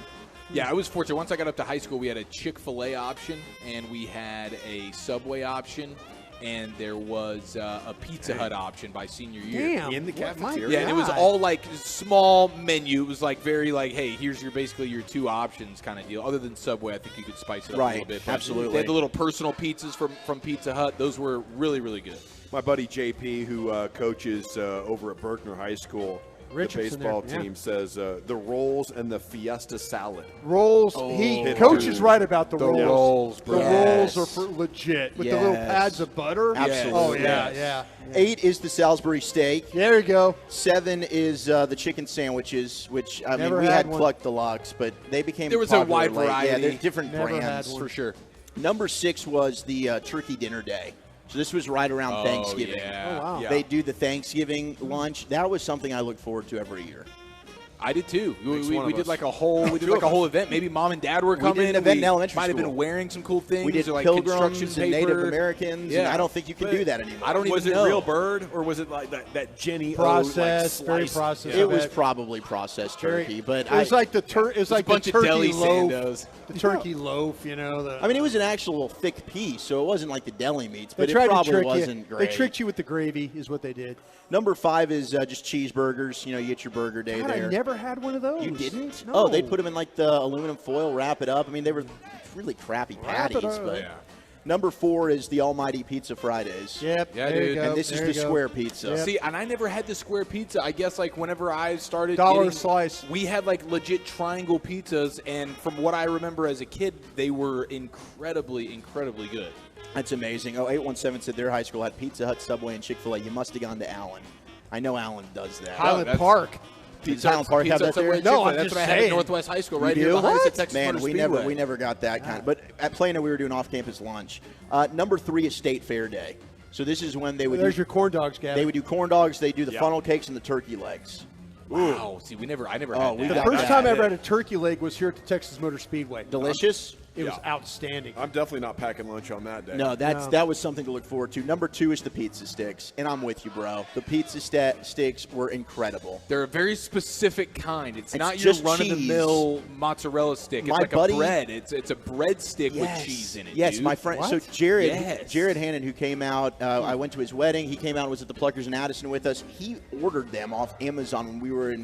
Yeah, I was fortunate. Once I got up to high school, we had a Chick-fil-A option, and we had a Subway option, and there was a Pizza Hut option by senior year. Damn. In the What, my cafeteria? Yeah, and it was God. all like small menu. It was like very like, hey, here's basically your two options kind of deal. Other than Subway, I think you could spice it up a little bit. But Absolutely. They had the little personal pizzas from Pizza Hut. Those were really, really good. My buddy JP, who coaches over at Berkner High School, Richardson the baseball there, yeah. team, says the rolls and the Fiesta salad. Rolls. Coach is right about the rolls. rolls, The bro. rolls are for legit with the little Yes. pads of butter. Absolutely. Oh yeah, Yes. yeah. 8 is the Salisbury steak. There you go. 7 is the chicken sandwiches, which I Never mean we had had one. Cluck Deluxe, but they became There was popular a wide late. variety. Yeah, there's different Never had brands one. For sure. Number 6 was the turkey dinner day. So this was right around Thanksgiving. Yeah. Oh, wow. Yeah. They do the Thanksgiving lunch. That was something I looked forward to every year. I did too. Makes one We of did us. like a whole event. Maybe mom and dad were coming. did an event in elementary might have school. been wearing some cool things. We did or like Pilgrims construction and paper. Native Americans, and I don't think you can do that anymore. I don't Was even it know. real bird, or was it like that Jenny Processed, O, like, very sliced? processed. It was probably processed Very- turkey, but It was like the it was like a bunch the of turkey deli loaf. sandos. The turkey loaf, you know. The, I mean, it was an actual thick piece, so it wasn't like the deli meats, they but it tried to probably trick wasn't you. great. They tricked you with the gravy, is what they did. Number 5 is just cheeseburgers. You know, you get your burger day God, there. I never had one of those. You didn't? No. Oh, they put them in like the aluminum foil, wrap it up. I mean, they were really crappy Wrap it patties. up. But Yeah. Number 4 is the Almighty Pizza Fridays. Yep. Yeah, dude. And this is the square pizza. Yep. See, and I never had the square pizza. I guess like whenever I started $1 a slice. We had like legit triangle pizzas, and from what I remember as a kid, they were incredibly, incredibly good. That's amazing. Oh, 817 said their high school had Pizza Hut, Subway, and Chick-fil-A. You must have gone to Allen. I know Allen does that. Highland Park. Does Highland Park have that there? No, I'm that's just what I had saying. at Northwest High School, right You here do? behind us at Texas Man, Motor we Speedway. never got that kind of. But at Plano, we were doing off-campus lunch. Number 3 is State Fair Day. So this is when they would There's do, your corn dogs, Gavin. They would do corn dogs. They do the funnel cakes and the turkey legs. Wow. See, I never Oh, had we that. got The first that. time I ever had a turkey leg was here at the Texas Motor Speedway. Delicious. It was outstanding. I'm definitely not packing lunch on that day. No, that was something to look forward to. Number 2 is the pizza sticks, and I'm with you, bro. The pizza sticks were incredible. They're a very specific kind. It's not your just run-of-the-mill mozzarella stick. It's My like buddy- a bread. It's a bread stick with cheese in it. Yes, dude. my friend. What? So Jared Yes. Hannon, who came out, I went to his wedding. He came out and was at the Pluckers in Addison with us. He ordered them off Amazon when we were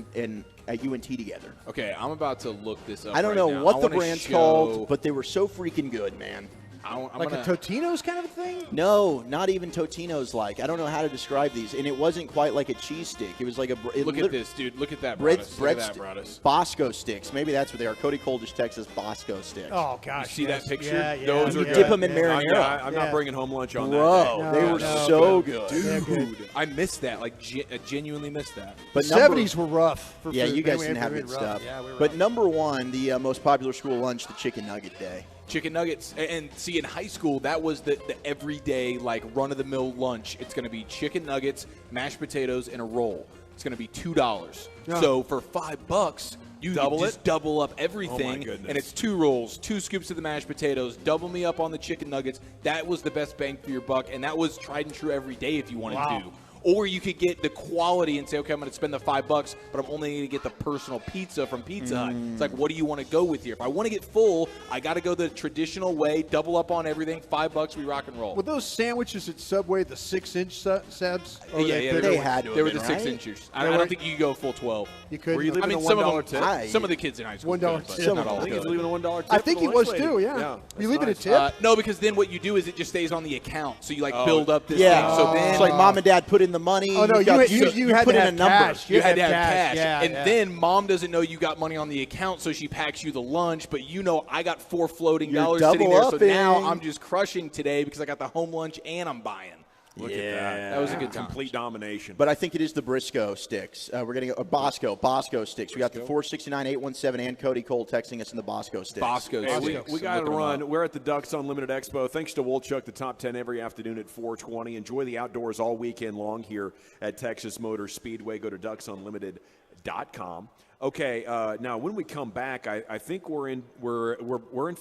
at UNT together. Okay, I'm about to look this up. I don't right know now. what I the wanna brand's show- called, but they were so freaking good, man. I'm Like gonna, a Totino's kind of a thing? No, not even Totino's like. I don't know how to describe these. And it wasn't quite like a cheese stick. It was like a. Look at this, dude. Look at that, bread, Broadus. bread Look at that, Broadus. Bosco sticks. Maybe that's what they are. Cody Cole just texts us Bosco sticks. Oh, gosh. You see that picture? Yeah, Those You are dip good. them in marinara. I'm not bringing home lunch on Bro, that. they were so good. Dude, I missed that. Like, I genuinely missed that. But The 70s were rough for Yeah, food. you guys We didn't were have rough. good stuff. Yeah, we were But rough. number 1, the most popular school lunch, the chicken nugget day. Chicken nuggets. And see, in high school, that was the everyday, like, run-of-the-mill lunch. It's going to be chicken nuggets, mashed potatoes, and a roll. It's going to be $2. Yeah. So for $5, you Double just it? double up Oh, everything. my goodness. And it's 2 rolls, 2 scoops of the mashed potatoes, double me up on the chicken nuggets. That was the best bang for your buck, and that was tried and true every day if you wanted Wow. to. Or you could get the quality and say, okay, I'm going to spend the $5, but I'm only going to get the personal pizza from Pizza Hut. It's like, what do you want to go with here? If I want to get full, I got to go the traditional way, double up on everything, $5, we rock and roll. Were those sandwiches at Subway the 6-inch subs? Or Yeah, they they had to They were have the been, 6 right? inchers. I don't think you could go full 12. You couldn't. Were you have- leaving I mean, a some of $1 them, tip? some of the kids in high school. $1 could, but tip. Some not of all I think of he's them. leaving a $1 tip. I think for he the was lunch too, lady. yeah. That's You leave it a nice. tip? No, because then what you do is it just stays on the account. So you build up this Yeah. thing. So then it's like mom and dad put in the money. Oh, no, you had put to in have a number. cash. you had to have cash. Yeah, and yeah. then mom doesn't know you got money on the account, so she packs you the lunch, but you know I got 4 floating You're dollars sitting there, so double now upping. I'm just crushing today because I got the home lunch and I'm buying. Look at that. That was a good time. Complete domination. But I think it is the Briscoe sticks. We're getting Bosco sticks. We got the 469-817 and Cody Cole texting us in the Bosco sticks. Bosco. Hey, we sticks. got to Looking 'em run. up. We're at the Ducks Unlimited Expo. Thanks to Wolchuk, the top 10 every afternoon at 4:20. Enjoy the outdoors all weekend long here at Texas Motor Speedway. Go to ducksunlimited.com. Okay, now when we come back, I think we're in for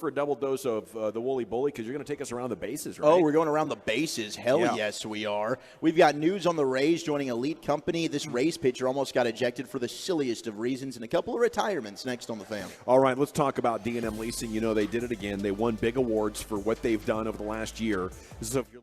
a double dose of the Wooly Bully because you're going to take us around the bases, right? Oh, we're going around the bases. Hell Yeah. yes, we are. We've got news on the Rays joining Elite Company. This Rays pitcher almost got ejected for the silliest of reasons, and a couple of retirements next on the Fan. All right, let's talk about D&M Leasing. You know, they did it again. They won big awards for what they've done over the last year. So if you're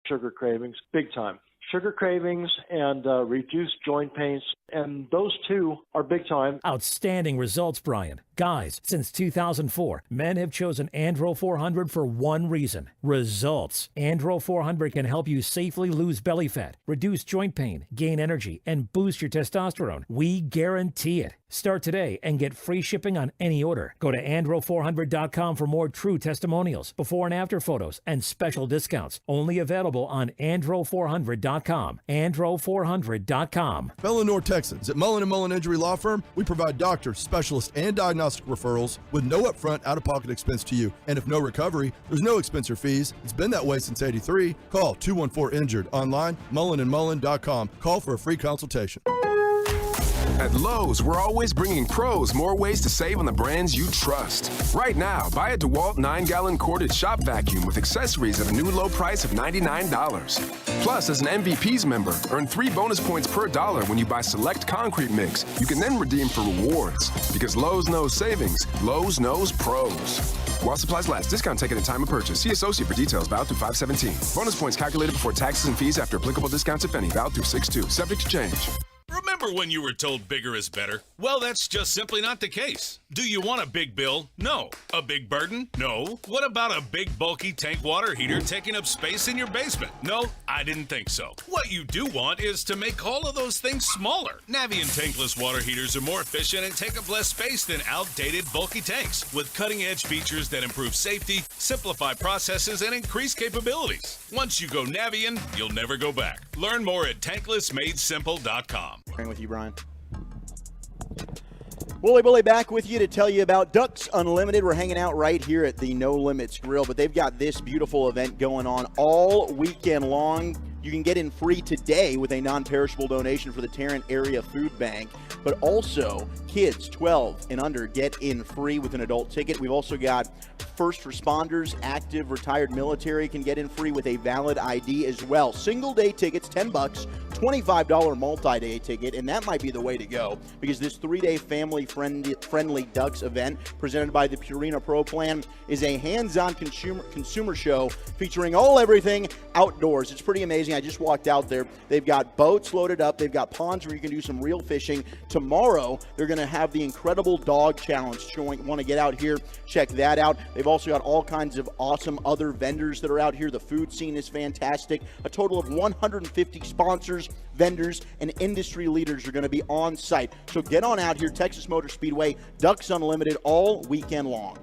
sugar cravings, big time. Sugar cravings and reduced joint pains, and those two are big time. Outstanding results, Brian. Guys, since 2004, men have chosen Andro 400 for one reason: results. Andro 400 can help you safely lose belly fat, reduce joint pain, gain energy, and boost your testosterone. We guarantee it. Start today and get free shipping on any order. Go to andro400.com for more true testimonials, before and after photos, and special discounts. Only available on andro400.com. andro400.com. Fellow North Texans, at Mullen & Mullen Injury Law Firm, we provide doctors, specialists, and diagnostic referrals with no upfront out-of-pocket expense to you. And if no recovery, there's no expense or fees. It's been that way since '83. Call 214-INJURED. Online, mullenandmullen.com. Call for a free consultation. At Lowe's, we're always bringing pros more ways to save on the brands you trust. Right now, buy a DeWalt 9-gallon corded shop vacuum with accessories at a new low price of $99. Plus, as an MVPs member, earn 3 bonus points per dollar when you buy select concrete mix. You can then redeem for rewards. Because Lowe's knows savings, Lowe's knows pros. While supplies last, discount taken at time of purchase. See associate for details. Valid through 5/17. Bonus points calculated before taxes and fees after applicable discounts, if any. Valid through 6/2. Subject to change. Remember when you were told bigger is better? Well, that's just simply not the case. Do you want a big bill? No. A big burden? No. What about a big bulky tank water heater taking up space in your basement? No, I didn't think so. What you do want is to make all of those things smaller. Navien tankless water heaters are more efficient and take up less space than outdated bulky tanks, with cutting-edge features that improve safety, simplify processes, and increase capabilities. Once you go Navien, you'll never go back. Learn more at tanklessmadesimple.com. With you, Brian. Wooly Bully back with you to tell you about Ducks Unlimited. We're hanging out right here at the No Limits Grill, but they've got this beautiful event going on all weekend long. You can get in free today with a non-perishable donation for the Tarrant Area Food Bank, but also kids 12 and under get in free with an adult ticket. We've also got first responders, active, retired military can get in free with a valid ID as well. Single-day tickets, $10, $25 multi-day ticket, and that might be the way to go because this 3-day family-friendly Ducks event presented by the Purina Pro Plan is a hands-on consumer show featuring everything outdoors. It's pretty amazing. I just walked out there. They've got boats loaded up. They've got ponds where you can do some real fishing. Tomorrow, they're going to have the Incredible Dog Challenge showing. Want to get out here, check that out. They've also got all kinds of awesome other vendors that are out here. The food scene is fantastic. A total of 150 sponsors, vendors, and industry leaders are going to be on site. So get on out here, Texas Motor Speedway, Ducks Unlimited all weekend long.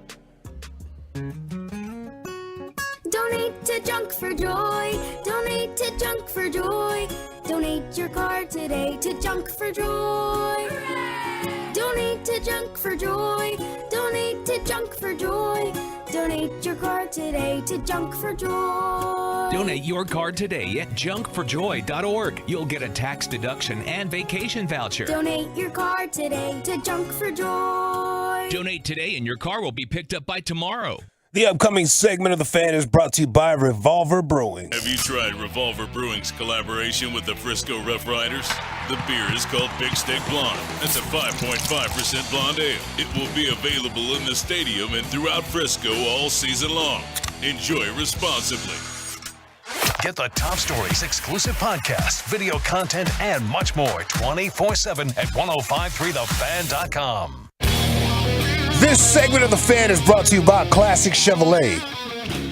Donate to Junk for Joy. Donate to Junk for Joy. Donate your car today to Junk for Joy. Hooray! Donate to Junk for Joy. Donate to Junk for Joy. Donate your car today to Junk for Joy. Donate your car today at junkforjoy.org. You'll get a tax deduction and vacation voucher. Donate your car today to Junk for Joy. Donate today and your car will be picked up by tomorrow. The upcoming segment of The Fan is brought to you by Revolver Brewing. Have you tried Revolver Brewing's collaboration with the Frisco Rough Riders? The beer is called Big Stick Blonde. That's a 5.5% blonde ale. It will be available in the stadium and throughout Frisco all season long. Enjoy responsibly. Get the top stories, exclusive podcasts, video content, and much more 24/7 at 1053thefan.com. This segment of The Fan is brought to you by Classic Chevrolet.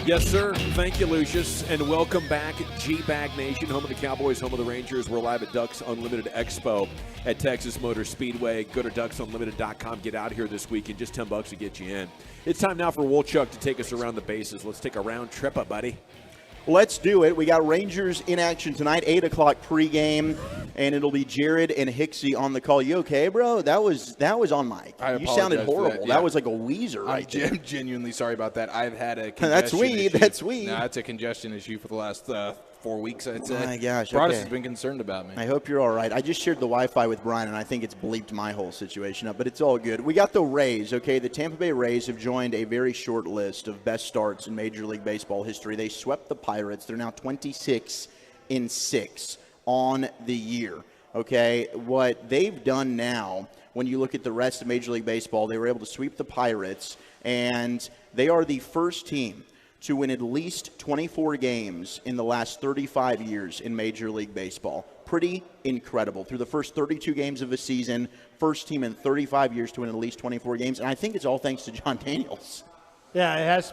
Yes, sir. Thank you, Lucius. And welcome back, G-Bag Nation, home of the Cowboys, home of the Rangers. We're live at Ducks Unlimited Expo at Texas Motor Speedway. Go to ducksunlimited.com. Get out here this weekend. Just $10 to get you in. It's time now for Wolchuk to take us around the bases. Let's take a round trip up, buddy. Let's do it. We got Rangers in action tonight, 8 o'clock pregame, and it'll be Jared and Hicksy on the call. You okay, bro? That was on mic. You sounded horrible. That was like a wheezer right there. I'm genuinely sorry about that. I've had a congestion That's weed. issue. That's weed. No, it's a congestion issue for the last 4 weeks, I'd say. Oh my gosh. Broadus okay. has been concerned about me. I hope you're all right. I just shared the Wi-Fi with Brian, and I think it's bleeped my whole situation up, but it's all good. We got the Rays, okay? The Tampa Bay Rays have joined a very short list of best starts in Major League Baseball history. They swept the Pirates. They're now 26-6 on the year, okay? What they've done now, when you look at the rest of Major League Baseball, they were able to sweep the Pirates, and they are the first team to win at least 24 games in the last 35 years in Major League Baseball. Pretty incredible. Through the first 32 games of a season, first team in 35 years to win at least 24 games, and I think it's all thanks to John Daniels. Yeah, it has.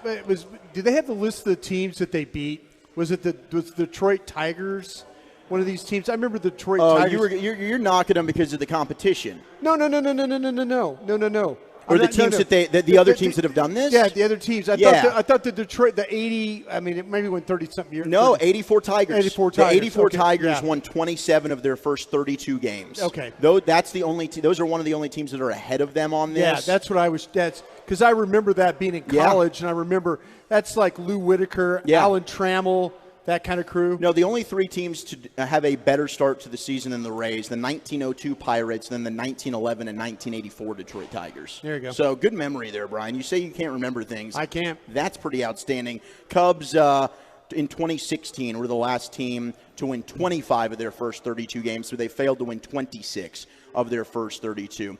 Did they have the list of the teams that they beat? Was it the Detroit Tigers? One of these teams? I remember the Detroit Tigers. You're knocking them because of the competition. No. Or the teams that the other teams that have done this? Yeah, the other teams. I thought the Detroit, the 80, I mean, it maybe went 30-something years. No, 84 Tigers. 84 Tigers. The 84 okay. Tigers won 27 of their first 32 games. Okay. That's the only those are one of the only teams that are ahead of them on this. Yeah, that's what I was – that's because I remember that being in college, and I remember that's like Lou Whitaker, Alan Trammell, that kind of crew. No, the only three teams to have a better start to the season than the Rays, the 1902 Pirates, then the 1911 and 1984 Detroit Tigers. There you go. So good memory there, Brian. You say you can't remember things. I can't. That's pretty outstanding. Cubs in 2016 were the last team to win 25 of their first 32 games, so they failed to win 26 of their first 32.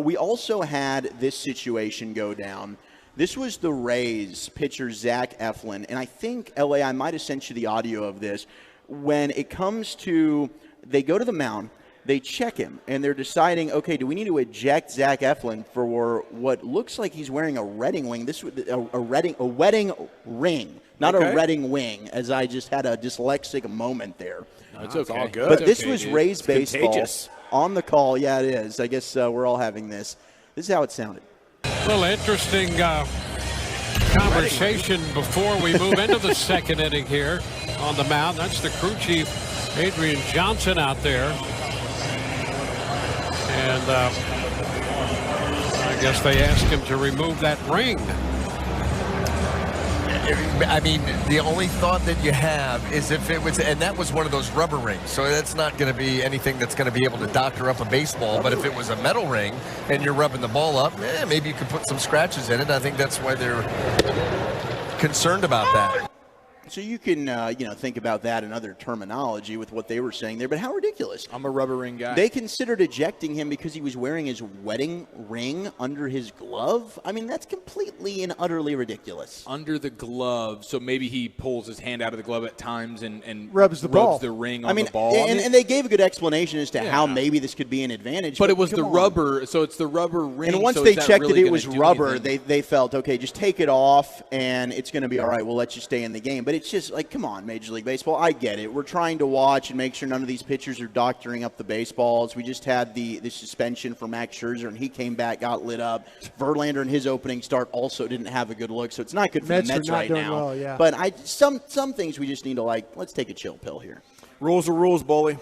We also had this situation go down. This was the Rays pitcher, Zach Eflin, and I think, L.A., I might have sent you the audio of this. When it comes to, they go to the mound, they check him, and they're deciding, okay, do we need to eject Zach Eflin for what looks like he's wearing a wedding ring? This was a wedding ring, not a Redding wing, as I just had a dyslexic moment there. No, it's okay. all good. But It's this okay, was dude. Rays It's baseball contagious. on the call. Yeah, it is. I guess we're all having this. This is how it sounded. A little interesting conversation before we move into the second inning here on the mound. That's the crew chief, Adrian Johnson, out there. And I guess they asked him to remove that ring. I mean, the only thought that you have is if it was, and that was one of those rubber rings, so that's not going to be anything that's going to be able to doctor up a baseball. But if it was a metal ring and you're rubbing the ball up, maybe you could put some scratches in it. I think that's why they're concerned about that. So you can, think about that in other terminology with what they were saying there, but how ridiculous. I'm a rubber ring guy. They considered ejecting him because he was wearing his wedding ring under his glove? I mean, that's completely and utterly ridiculous. Under the glove, so maybe he pulls his hand out of the glove at times and rubs the ball. the ring on the ball. And they gave a good explanation as to how maybe this could be an advantage. But it was the rubber, so it's the rubber ring. And once so they is that checked really it gonna was do rubber, anything? they felt, okay, just take it off and it's going to be all right. We'll let you stay in the game. But it's just like, come on, Major League Baseball. I get it. We're trying to watch and make sure none of these pitchers are doctoring up the baseballs. We just had the suspension for Max Scherzer, and he came back, got lit up. Verlander in his opening start also didn't have a good look, so it's not good for the Mets right now. Well, yeah. But some things we just need to, let's take a chill pill here. Rules are rules, bully.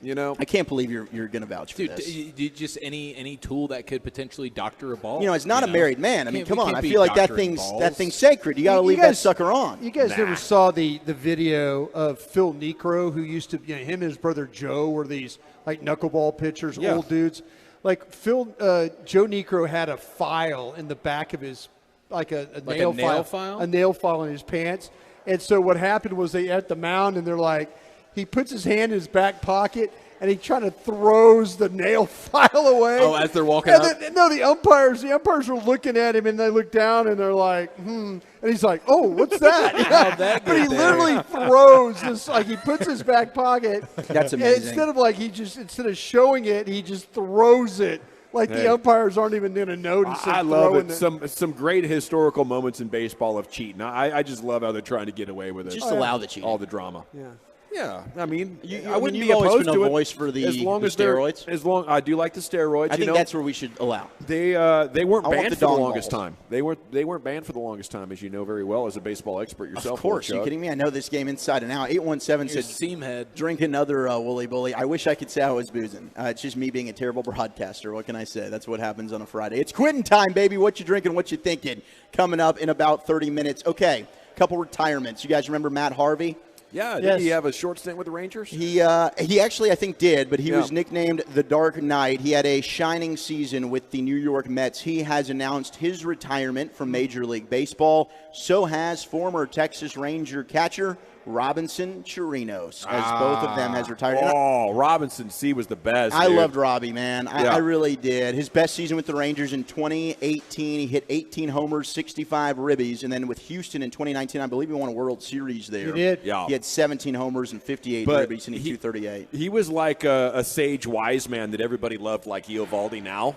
You know, I can't believe you're going to vouch for this. Dude, just any tool that could potentially doctor a ball. As not a married man, I mean, come on. I be feel like that doctoring thing's sacred. You got to leave that sucker on. You guys never saw the video of Phil Niekro, who used to, him and his brother Joe were these like knuckleball pitchers, old dudes. Like Joe Niekro had a file in the back of his, a nail file, a nail file in his pants. And so what happened was they at the mound and they're like, he puts his hand in his back pocket, and he kind of throws the nail file away. Oh, as they're walking up? The umpires were looking at him, and they look down, and they're like, And he's like, oh, what's that? But he literally throws this, he puts his back pocket. That's amazing. Instead of showing it, he just throws it. The umpires aren't even going to notice it. I love it. Some great historical moments in baseball of cheating. I just love how they're trying to get away with it. Just allow the cheating. All the drama. Yeah. Yeah, I mean, I wouldn't be opposed to it. Voice for the steroids. I do like the steroids. I think that's where we should allow. They weren't banned for the longest time. They weren't banned for the longest time, as you know very well as a baseball expert yourself. Of course, are you kidding me? I know this game inside and out. 817 said, "Seamhead, drink another Wooly Bully." I wish I could say I was boozing. It's just me being a terrible broadcaster. What can I say? That's what happens on a Friday. It's quitting time, baby. What you drinking? What you thinking? Coming up in about 30 minutes. Okay, couple retirements. You guys remember Matt Harvey? Yeah, did he have a short stint with the Rangers? He actually, I think, did, but he was nicknamed the Dark Knight. He had a shining season with the New York Mets. He has announced his retirement from Major League Baseball. So has former Texas Ranger catcher Robinson Chirinos, as both of them has retired. Oh, Robinson C was the best. I dude. loved Robbie, man. Yeah. I really did. His best season with the Rangers in 2018, he hit 18 homers, 65 ribbies, and then with Houston in 2019, I believe he won a World Series there. He did. Yeah. He had 17 homers and 58 ribbies, and he 238. He was like a sage wise man that everybody loved, like Eovaldi now.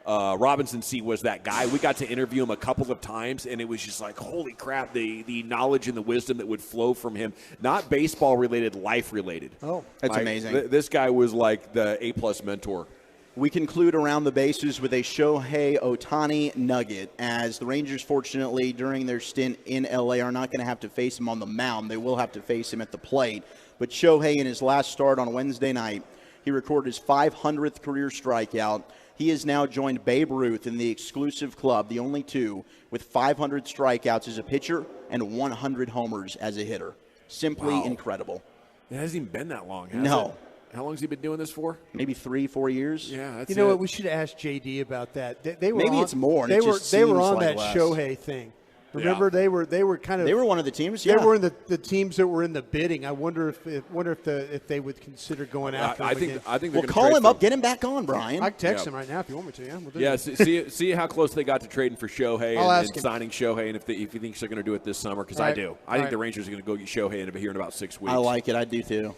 Robinson C was that guy. We got to interview him a couple of times, and it was just like, holy crap, the knowledge and the wisdom that would flow from him. Not baseball-related, life-related. Oh, that's amazing. This guy was like the A-plus mentor. We conclude around the bases with a Shohei Ohtani nugget, as the Rangers, fortunately, during their stint in L.A., are not going to have to face him on the mound. They will have to face him at the plate. But Shohei, in his last start on Wednesday night, he recorded his 500th career strikeout. He has now joined Babe Ruth in the exclusive club, the only two, with 500 strikeouts as a pitcher and 100 homers as a hitter. Simply incredible. It hasn't even been that long, has No. it? How long has he been doing this for? Maybe 3-4 years. Yeah, that's You know what? We should have asked JD about that. They were Maybe on, it's more, and They it were just they were seems on like that less. Shohei thing. Remember, they were kind of. They were one of the teams. They Yeah. were in the teams that were in the bidding. I wonder if they would consider going after him again. I think Well, call him up, get him back on, Brian. I can text him right now if you want me to. Yeah, we'll do Yeah, that. see how close they got to trading for Shohei I'll and ask him. signing Shohei, and if he thinks they're going to do it this summer, because I Right. do. I All think right. the Rangers are going to go get Shohei here in about 6 weeks. I like it. I do too.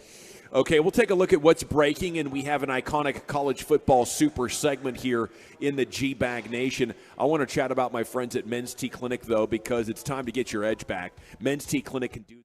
Okay, we'll take a look at what's breaking, and we have an iconic college football super segment here in the G-Bag Nation. I want to chat about my friends at Men's T Clinic, though, because it's time to get your edge back. Men's T Clinic can do that.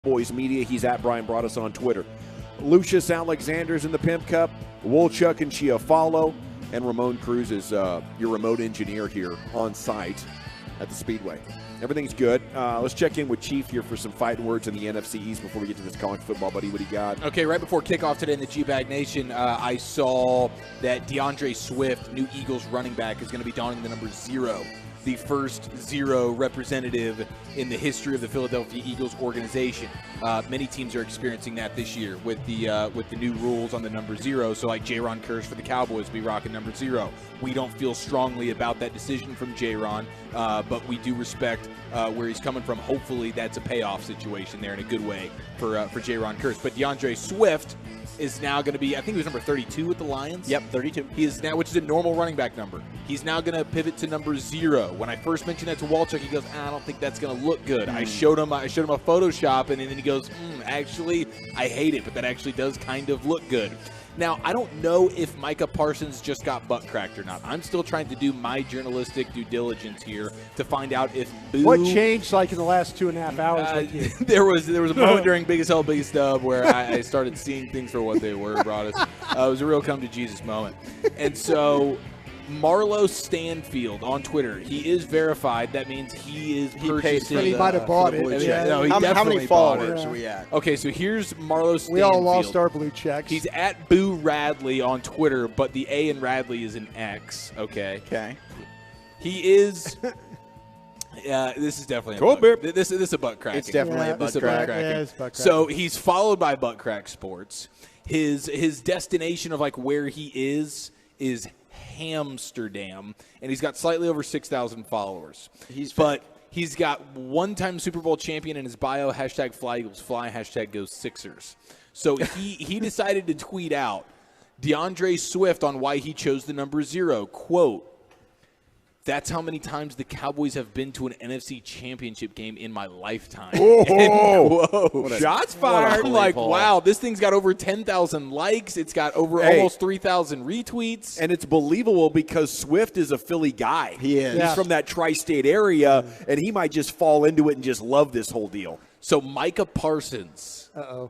Boys Media. He's at Brian Broaddus on Twitter. Lucius Alexander's in the Pimp Cup. Wolchuk and Chiafalo. And Ramon Cruz is your remote engineer here on site at the Speedway. Everything's good. Let's check in with Chief here for some fighting words in the NFC East before we get to this college football, buddy. What do you got? Okay, right before kickoff today in the G-Bag Nation, I saw that DeAndre Swift, new Eagles running back, is going to be donning the number 0. The first 0 representative in the history of the Philadelphia Eagles organization. Many teams are experiencing that this year with the new rules on the number 0. So like Jaron Kearse for the Cowboys will be rocking number 0. We don't feel strongly about that decision from Jaron, but we do respect where he's coming from. Hopefully that's a payoff situation there in a good way for Jaron Kearse. But DeAndre Swift is now going to be, I think he was number 32 with the Lions. Yep, 32. He is now, which is a normal running back number. He's now going to pivot to number 0. When I first mentioned that to Walchuk, he goes, I don't think that's going to look good. I showed him a Photoshop, and then he goes, actually, I hate it, but that actually does kind of look good. Now, I don't know if Micah Parsons just got butt cracked or not. I'm still trying to do my journalistic due diligence here to find out if Boo... What changed like in the last 2.5 hours? With you? There was a moment during Biggest Hell, Biggest Dub where I started seeing things for what they were, Broaddus. It was a real come-to-Jesus moment. And so... Marlo Stanfield on Twitter. He is verified. That means he is purchasing. He might have bought it. Yeah. No, he how definitely many followers are we at? Okay, so here's Marlo Stanfield. We all lost our blue checks. He's at Boo Radley on Twitter, but the A in Radley is an X. Okay. Okay. He is. This is definitely this is a butt cracking. It's definitely a butt crack. Yeah, it's butt crack. So he's followed by Butt Crack Sports. His destination of like where he is Amsterdam, and he's got slightly over 6,000 followers. He's got one-time Super Bowl champion in his bio, hashtag Fly Eagles Fly, hashtag Go Sixers. So he decided to tweet out DeAndre Swift on why he chose the number 0. Quote, that's how many times the Cowboys have been to an NFC championship game in my lifetime. Whoa. Shots fired. I'm like, wow, this thing's got over 10,000 likes. It's got over almost 3,000 retweets. And it's believable because Swift is a Philly guy. He is. He's from that tri-state area, and he might just fall into it and just love this whole deal. So Micah Parsons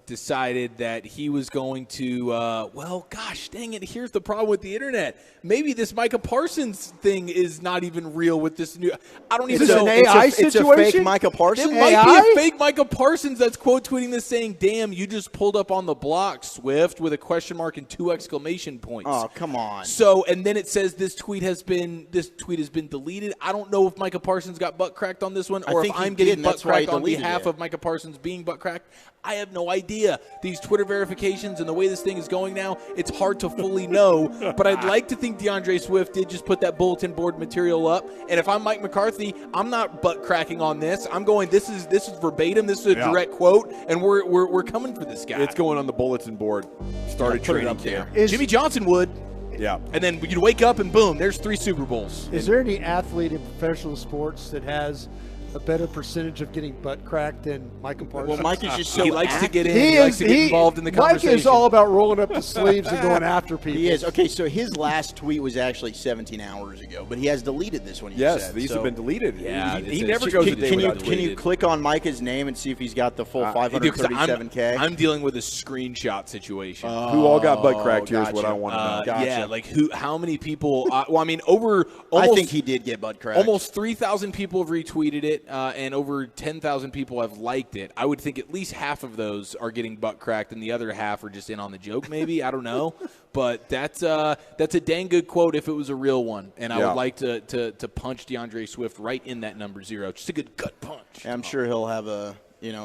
decided that he was going to, well, gosh, dang it, here's the problem with the internet. Maybe this Micah Parsons thing is not even real with this new – I don't even know. It's an AI situation? It's a fake Micah Parsons? It might be a fake Micah Parsons that's quote tweeting this saying, damn, you just pulled up on the block, Swift, with a question mark and 2 exclamation points. Oh, come on. So, and then it says this tweet has been deleted. I don't know if Micah Parsons got butt cracked on this one or if I'm getting butt cracked on behalf of Micah Parsons being butt cracked. I have no idea. These Twitter verifications and the way this thing is going now, it's hard to fully know. But I'd like to think DeAndre Swift did just put that bulletin board material up. And if I'm Mike McCarthy, I'm not butt cracking on this. I'm going, this is verbatim. This is a direct quote, and we're coming for this guy. It's going on the bulletin board. Started training camp. Jimmy Johnson would. Yeah. And then you'd wake up and boom, there's 3 Super Bowls. Is there any athlete in professional sports that has a better percentage of getting butt cracked than Michael Parsons? Well, Mike is just so he likes to get in. He likes to get involved in the conversation. Mike is all about rolling up the sleeves and going after people. He is. Okay, so his last tweet was actually 17 hours ago, but he has deleted this one. Yes, these have been deleted. Yeah, he never goes a day without Can you click on Micah's name and see if he's got the full 537K? I'm dealing with a screenshot situation. Who all got butt cracked? Here's what I want to know. Gotcha. Yeah, like how many people? Well, I mean, over almost. I think he did get butt cracked. Almost 3,000 people have retweeted it, and over 10,000 people have liked it. I would think at least half of those are getting butt cracked, and the other half are just in on the joke. Maybe I don't know, but that's a dang good quote if it was a real one. And I would like to punch DeAndre Swift right in that number 0. Just a good gut punch. I'm sure he'll have a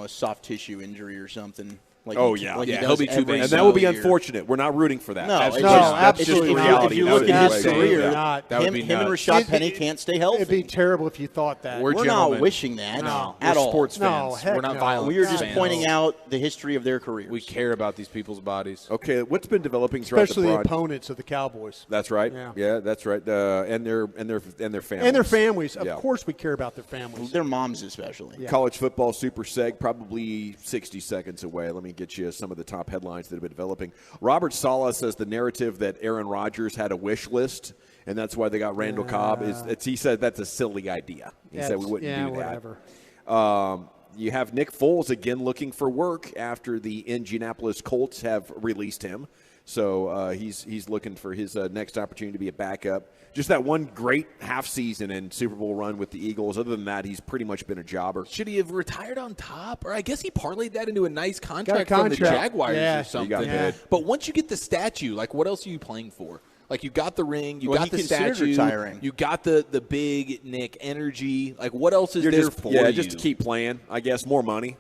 soft tissue injury or something. Like he'll be too big, and that will be unfortunate. We're not rooting for that. No, that's just reality. If you look at his career, him and Rashad Penny can't stay healthy. It'd be terrible if you thought that. We're not wishing that at all. Sports fans. We're not violent. We are just pointing out the history of their careers. We care about these people's bodies. Okay, what's been developing throughout especially the the opponents of the Cowboys. That's right. Yeah, that's right. And their families. And their families. Of course, we care about their families. Their moms especially. Yeah. College football super seg, probably 60 seconds away. Let me get you some of the top headlines that have been developing. Robert Saleh says the narrative that Aaron Rodgers had a wish list, and that's why they got Randall Cobb. He said that's a silly idea. He said we wouldn't do that. Whatever. You have Nick Foles again looking for work after the Indianapolis Colts have released him. So he's looking for his next opportunity to be a backup. Just that one great half season and Super Bowl run with the Eagles. Other than that, he's pretty much been a jobber. Should he have retired on top? Or I guess he parlayed that into a nice contract from the Jaguars or something. But once you get the statue, like what else are you playing for? Like you got the ring, you got the statue, retiring. You got the big Nick energy. Like what else is there for you? Yeah, just to keep playing. I guess more money,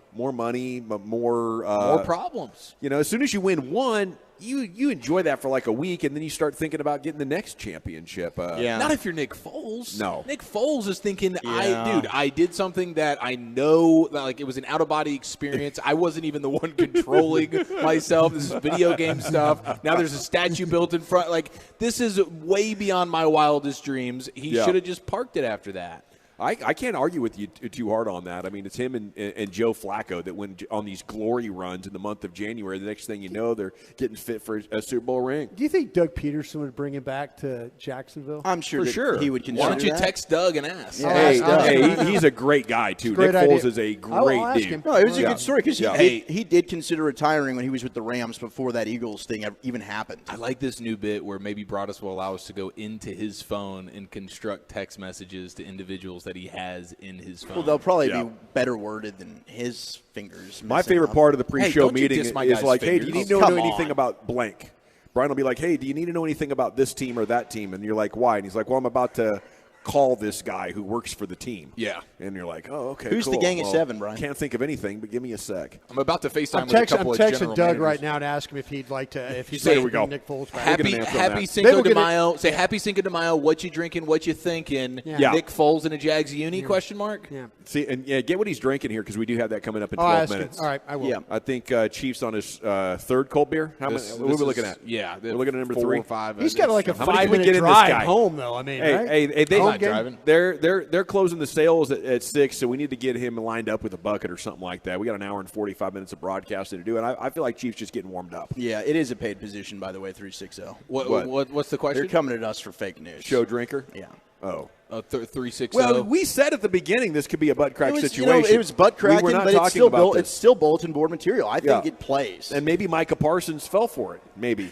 but more problems. As soon as you win one, you enjoy that for like a week, and then you start thinking about getting the next championship. Not if you're Nick Foles. No. Nick Foles is thinking, I did something that I know, like it was an out-of-body experience. I wasn't even the one controlling myself. This is video game stuff. Now there's a statue built in front. Like, this is way beyond my wildest dreams. He should have just parked it after that. I can't argue with you too hard on that. I mean, it's him and Joe Flacco that went on these glory runs in the month of January. The next thing you know, they're getting fit for a Super Bowl ring. Do you think Doug Peterson would bring him back to Jacksonville? I'm sure he would consider. Why don't you text Doug and ask? He's a great guy, too. Nick Foles is a great dude. No, it was a good story because he did consider retiring when he was with the Rams before that Eagles thing even happened. I like this new bit where maybe Broadus will allow us to go into his phone and construct text messages to individuals that he has in his phone. Well, they'll probably be better worded than his fingers. My favorite part of the pre-show meeting is like, fingers. hey, do you need to know anything about blank? Brian will be like, hey, do you need to know anything about this team or that team? And you're like, why? And he's like, well, I'm about to call this guy who works for the team. Yeah. And you're like, oh, okay, Who's cool. the gang of seven, Brian? Can't think of anything, but give me a sec. I'm about to FaceTime with a couple of general I'm texting Doug managers right now to ask him if he'd like to, if he's There like we go. Nick Foles back. Happy Cinco de Mayo. Say Happy Cinco de Mayo. What you drinking? What you thinking? Yeah. Nick Foles in a Jags uni? Question mark. Yeah. See, and get what he's drinking here because we do have that coming up in 12 minutes. All right, I will. Yeah, I think Chief's on his third cold beer. What are we looking at? Yeah, we're looking at number 4 3 or 5. He's got like a How many can we 5-minute get in this drive guy? home, though. I mean, right? Hey, They're not driving. They're closing the sales at 6, so we need to get him lined up with a bucket or something like that. We got an hour and 45 minutes of broadcasting to do, and I feel like Chief's just getting warmed up. Yeah, it is a paid position, by the way, 360. What's the question? They're coming at us for fake news. Show drinker? Yeah. Oh. 360. Well, we said at the beginning this could be a butt crack situation. It was butt cracking, we were not but it's still bulletin board material. I think it plays. And maybe Micah Parsons fell for it. Maybe.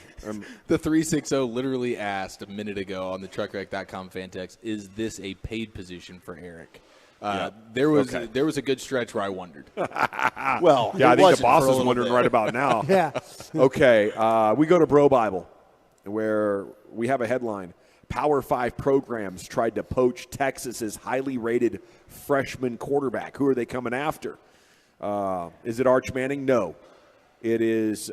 The 360 literally asked a minute ago on the truckwreck.com fan text, is this a paid position for Eric? There was a good stretch where I wondered. Well, yeah, I think the boss is wondering right about now. Yeah. Okay, we go to Bro Bible, where we have a headline. Power 5 programs tried to poach Texas's highly rated freshman quarterback. Who are they coming after? Is it Arch Manning? No. It is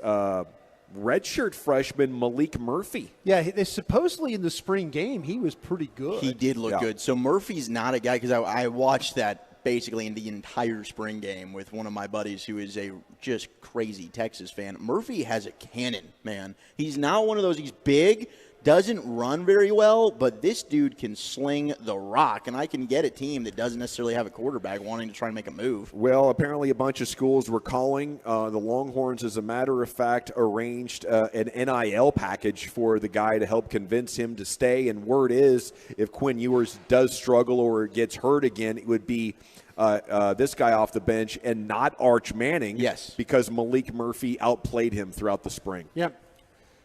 redshirt freshman Malik Murphy. Yeah, they supposedly in the spring game he was pretty good. He did look good. So Murphy's not a guy, because I watched that basically in the entire spring game with one of my buddies who is a just crazy Texas fan. Murphy has a cannon, man. He's not one of those, he's big, doesn't run very well, but this dude can sling the rock, and I can get a team that doesn't necessarily have a quarterback wanting to try and make a move. Well, apparently a bunch of schools were calling. The Longhorns, as a matter of fact, arranged an NIL package for the guy to help convince him to stay, and word is if Quinn Ewers does struggle or gets hurt again, it would be this guy off the bench and not Arch Manning. Yes. Because Malik Murphy outplayed him throughout the spring. Yep.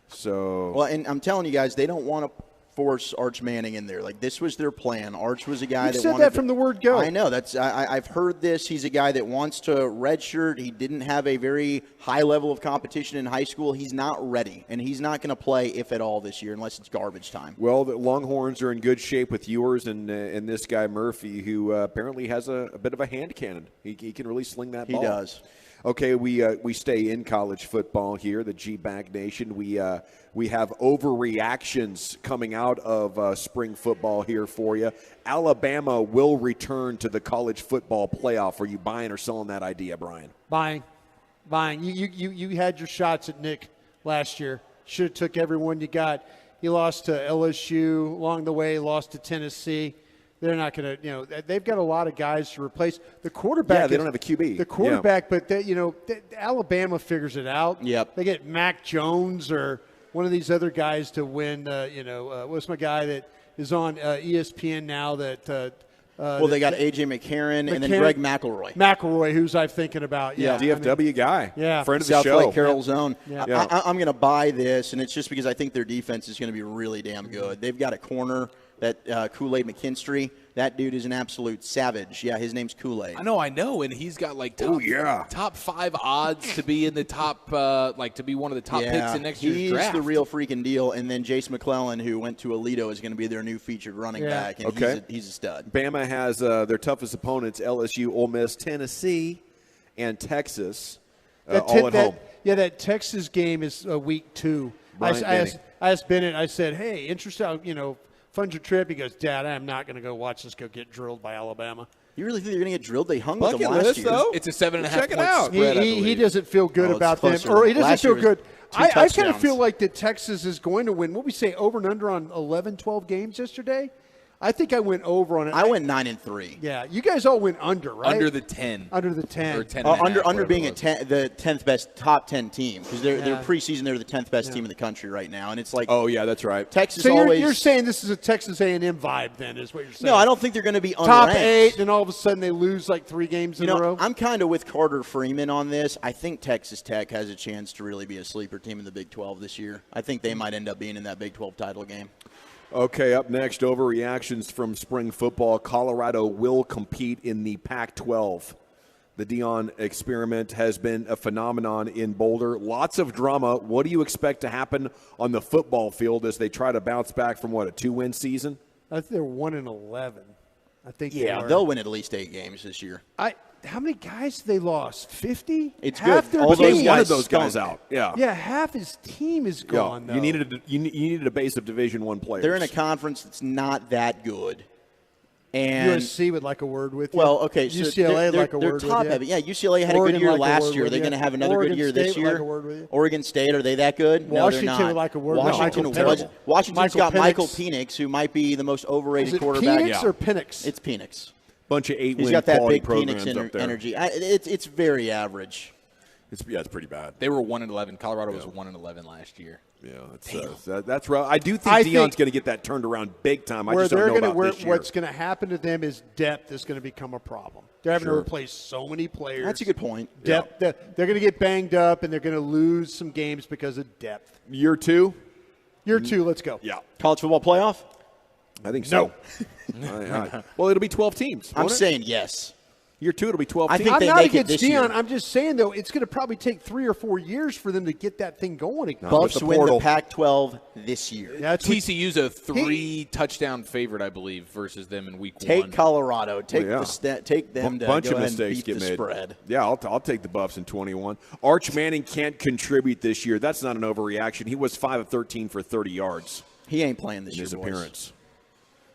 So. Well, and I'm telling you guys, they don't want to force Arch Manning in there. Like, this was their plan. Arch was a guy You that said wanted that from the word go. I know. I've heard this. He's a guy that wants to redshirt. He didn't have a very high level of competition in high school. He's not ready, and he's not going to play, if at all, this year unless it's garbage time. Well, the Longhorns are in good shape with Ewers and this guy Murphy, who apparently has a bit of a hand cannon. He can really sling that ball. He does. Okay, we stay in college football here, the G-Bag Nation. We have overreactions coming out of spring football here for you. Alabama will return to the college football playoff. Are you buying or selling that idea, Brian? Buying. You had your shots at Nick last year. Should have took everyone you got. You lost to LSU along the way, lost to Tennessee. They're not going to, they've got a lot of guys to replace. The quarterback. Yeah, they don't have a QB. The quarterback, but Alabama figures it out. Yep. They get Mac Jones or one of these other guys to win. What's my guy that is on ESPN now? They got A.J. McCarron and then Greg McElroy. McElroy, who's I'm thinking about. Yeah, DFW guy. Yeah, friend of the South show. Lake Carroll Zone. Yeah. I'm going to buy this, and it's just because I think their defense is going to be really damn good. They've got a corner. That Kool-Aid McKinstry, that dude is an absolute savage. Yeah, his name's Kool-Aid. I know, and he's got like top 5 odds to be in the top, to be one of the top picks in next year's draft. He's the real freaking deal. And then Jace McClellan, who went to Alito, is going to be their new featured running back, and he's a stud. Bama has their toughest opponents: LSU, Ole Miss, Tennessee, and Texas, all at home. Yeah, that Texas game is week 2. I asked Bennett. I said, "Hey, interesting, funds your trip." He goes, "Dad, I'm not going to go watch this go get drilled by Alabama." You really think they're going to get drilled? They hung with them last list, year. Though. It's a 7.5 Check it point out. spread. He doesn't feel good about them, or he doesn't feel good. I kind of feel like that Texas is going to win. What we say, over and under on 11, 12 games yesterday? I think I went over on it. I went 9-3. Yeah, you guys all went under, right? Under the 10. Under the 10. Or 10 under being the 10th best top 10 team, because they're preseason. They're the 10th best team in the country right now, and it's like, oh yeah, that's right. Texas. So always. You're saying this is a Texas A&M vibe, then, is what you're saying? No, I don't think they're going to be unranked. Top 8, and all of a sudden they lose like 3 games in a row. I'm kind of with Carter Freeman on this. I think Texas Tech has a chance to really be a sleeper team in the Big 12 this year. I think they might end up being in that Big 12 title game. Okay, up next, overreactions from spring football. Colorado will compete in the Pac-12. The Dion experiment has been a phenomenon in Boulder. Lots of drama. What do you expect to happen on the football field as they try to bounce back from, a 2-win season? I think they're 1-11. I think they'll win at least 8 games this year. How many guys have they lost? 50? It's half good. Their All team. one of those guys out. Yeah. Yeah, half his team is gone. You needed a base of Division I players. They're in a conference that's not that good. And USC would like a word with you. Well, okay, so UCLA like a word with you. They're top heavy. Yeah, UCLA had Oregon a good year like last year. Are they going to have another good year this year? Like a word with you. Oregon State, are they that good? Washington no, they're not. would like a word Washington's Michael got Penix. Michael Penix, who might be the most overrated quarterback. Penix or Penix? It's Penix. Bunch of 8-win He's got that quality big programs Penix up there. energy. It's very average. It's pretty bad. They were 1-11. Colorado was 1-11 last year. Yeah, that's rough. I do think Dion's going to get that turned around big time. I just don't know about this year. What's going to happen to them is depth is going to become a problem. They're having to replace so many players. That's a good point. Depth. They're going to get banged up, and they're going to lose some games because of depth. Year 2? Year 2, let's go. Yeah. College football playoff? I think so. Well, it'll be 12 teams. I'm saying yes. Year 2, it'll be 12 I teams. think I'm they not make it against this Deion. year. I'm just saying, though, it's going to probably take 3 or 4 years for them to get that thing going again. Buffs win the Pac-12 this year. Yeah, TCU's a 3-touchdown favorite, I believe, versus them in week 1. Take Colorado. Take take them to bunch go of ahead and mistakes beat get the made. spread. Yeah, I'll take the Buffs in 21. Arch Manning can't contribute this year. That's not an overreaction. He was 5 of 13 for 30 yards. He ain't playing this in year, his boys. appearance.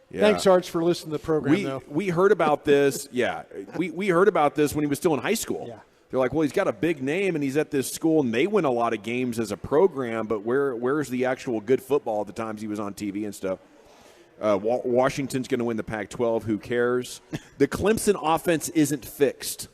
Yeah. Thanks, Arch, for listening to the program, though. We heard about this. Yeah, we heard about this when he was still in high school. Yeah. They're like, well, he's got a big name and he's at this school and they win a lot of games as a program, but where's the actual good football at the times he was on TV and stuff? Washington's going to win the Pac-12. Who cares? The Clemson offense isn't fixed.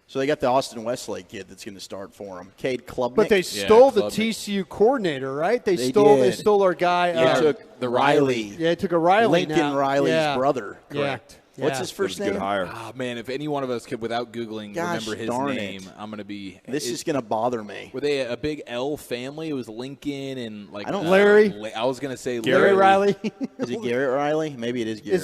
So they got the Austin Westlake kid that's going to start for them, Cade Klubnik. But they stole the TCU coordinator, right? They stole our guy. They took the Riley. Yeah, they took a Riley. Lincoln Riley's brother. Correct. Yeah. What's his first name? Good hire. Oh, man, if any one of us could, without Googling, remember his name, I'm going to be. This is going to bother me. Were they a big L family? It was Lincoln and Larry. I was going to say Larry Riley. Is it Garrett Riley? Maybe it is Garrett.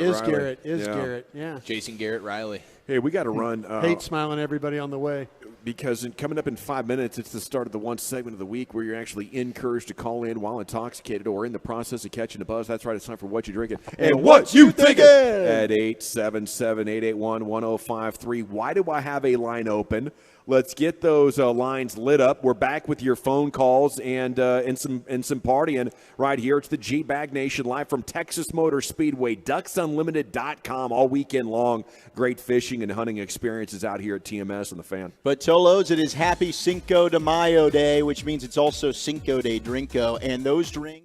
It's Garrett. Riley. Is Garrett. Yeah. Jason Garrett Riley. Hey, we got to run. Hate smiling everybody on the way. Because coming up in 5 minutes, it's the start of the one segment of the week where you're actually encouraged to call in while intoxicated or in the process of catching a buzz. That's right. It's time for What You Drinking. And what you thinking? At 877-881-1053. Why do I have a line open? Let's get those lines lit up. We're back with your phone calls and some partying right here. It's the G-Bag Nation live from Texas Motor Speedway, DucksUnlimited.com all weekend long. Great fishing and hunting experiences out here at TMS and the Fan. But Tolos, it is Happy Cinco de Mayo Day, which means it's also Cinco de Drinko, and those drinks.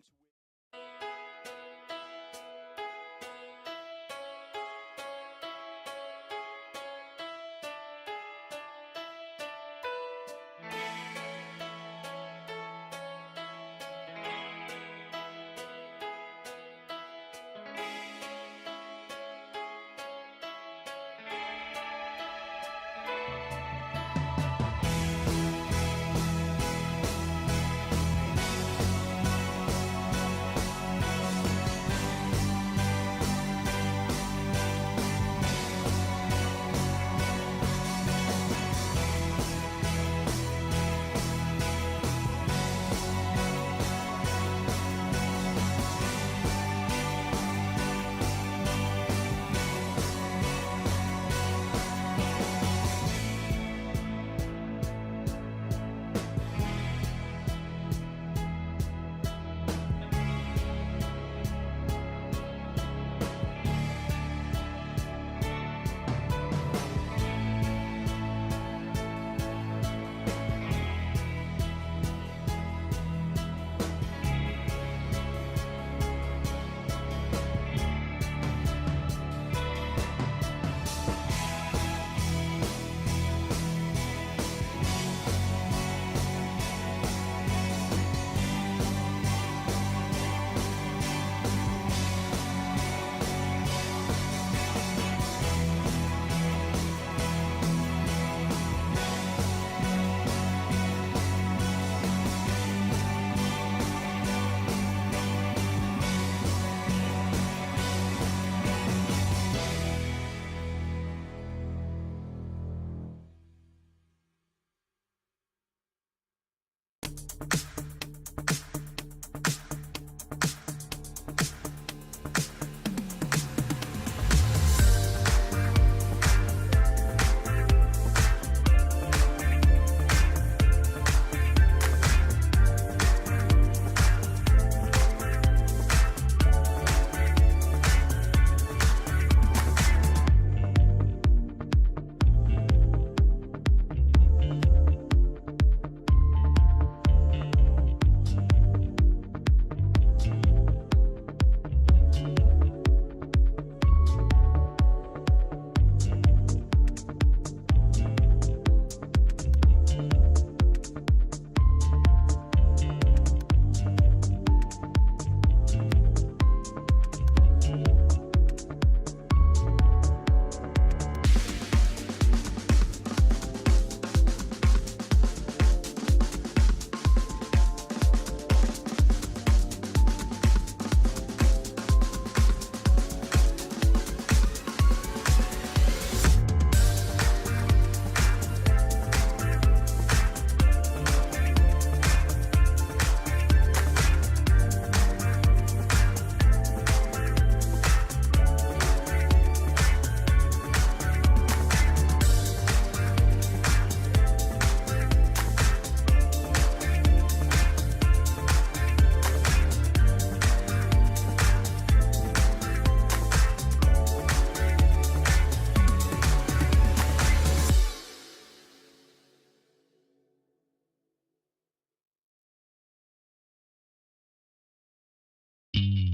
you.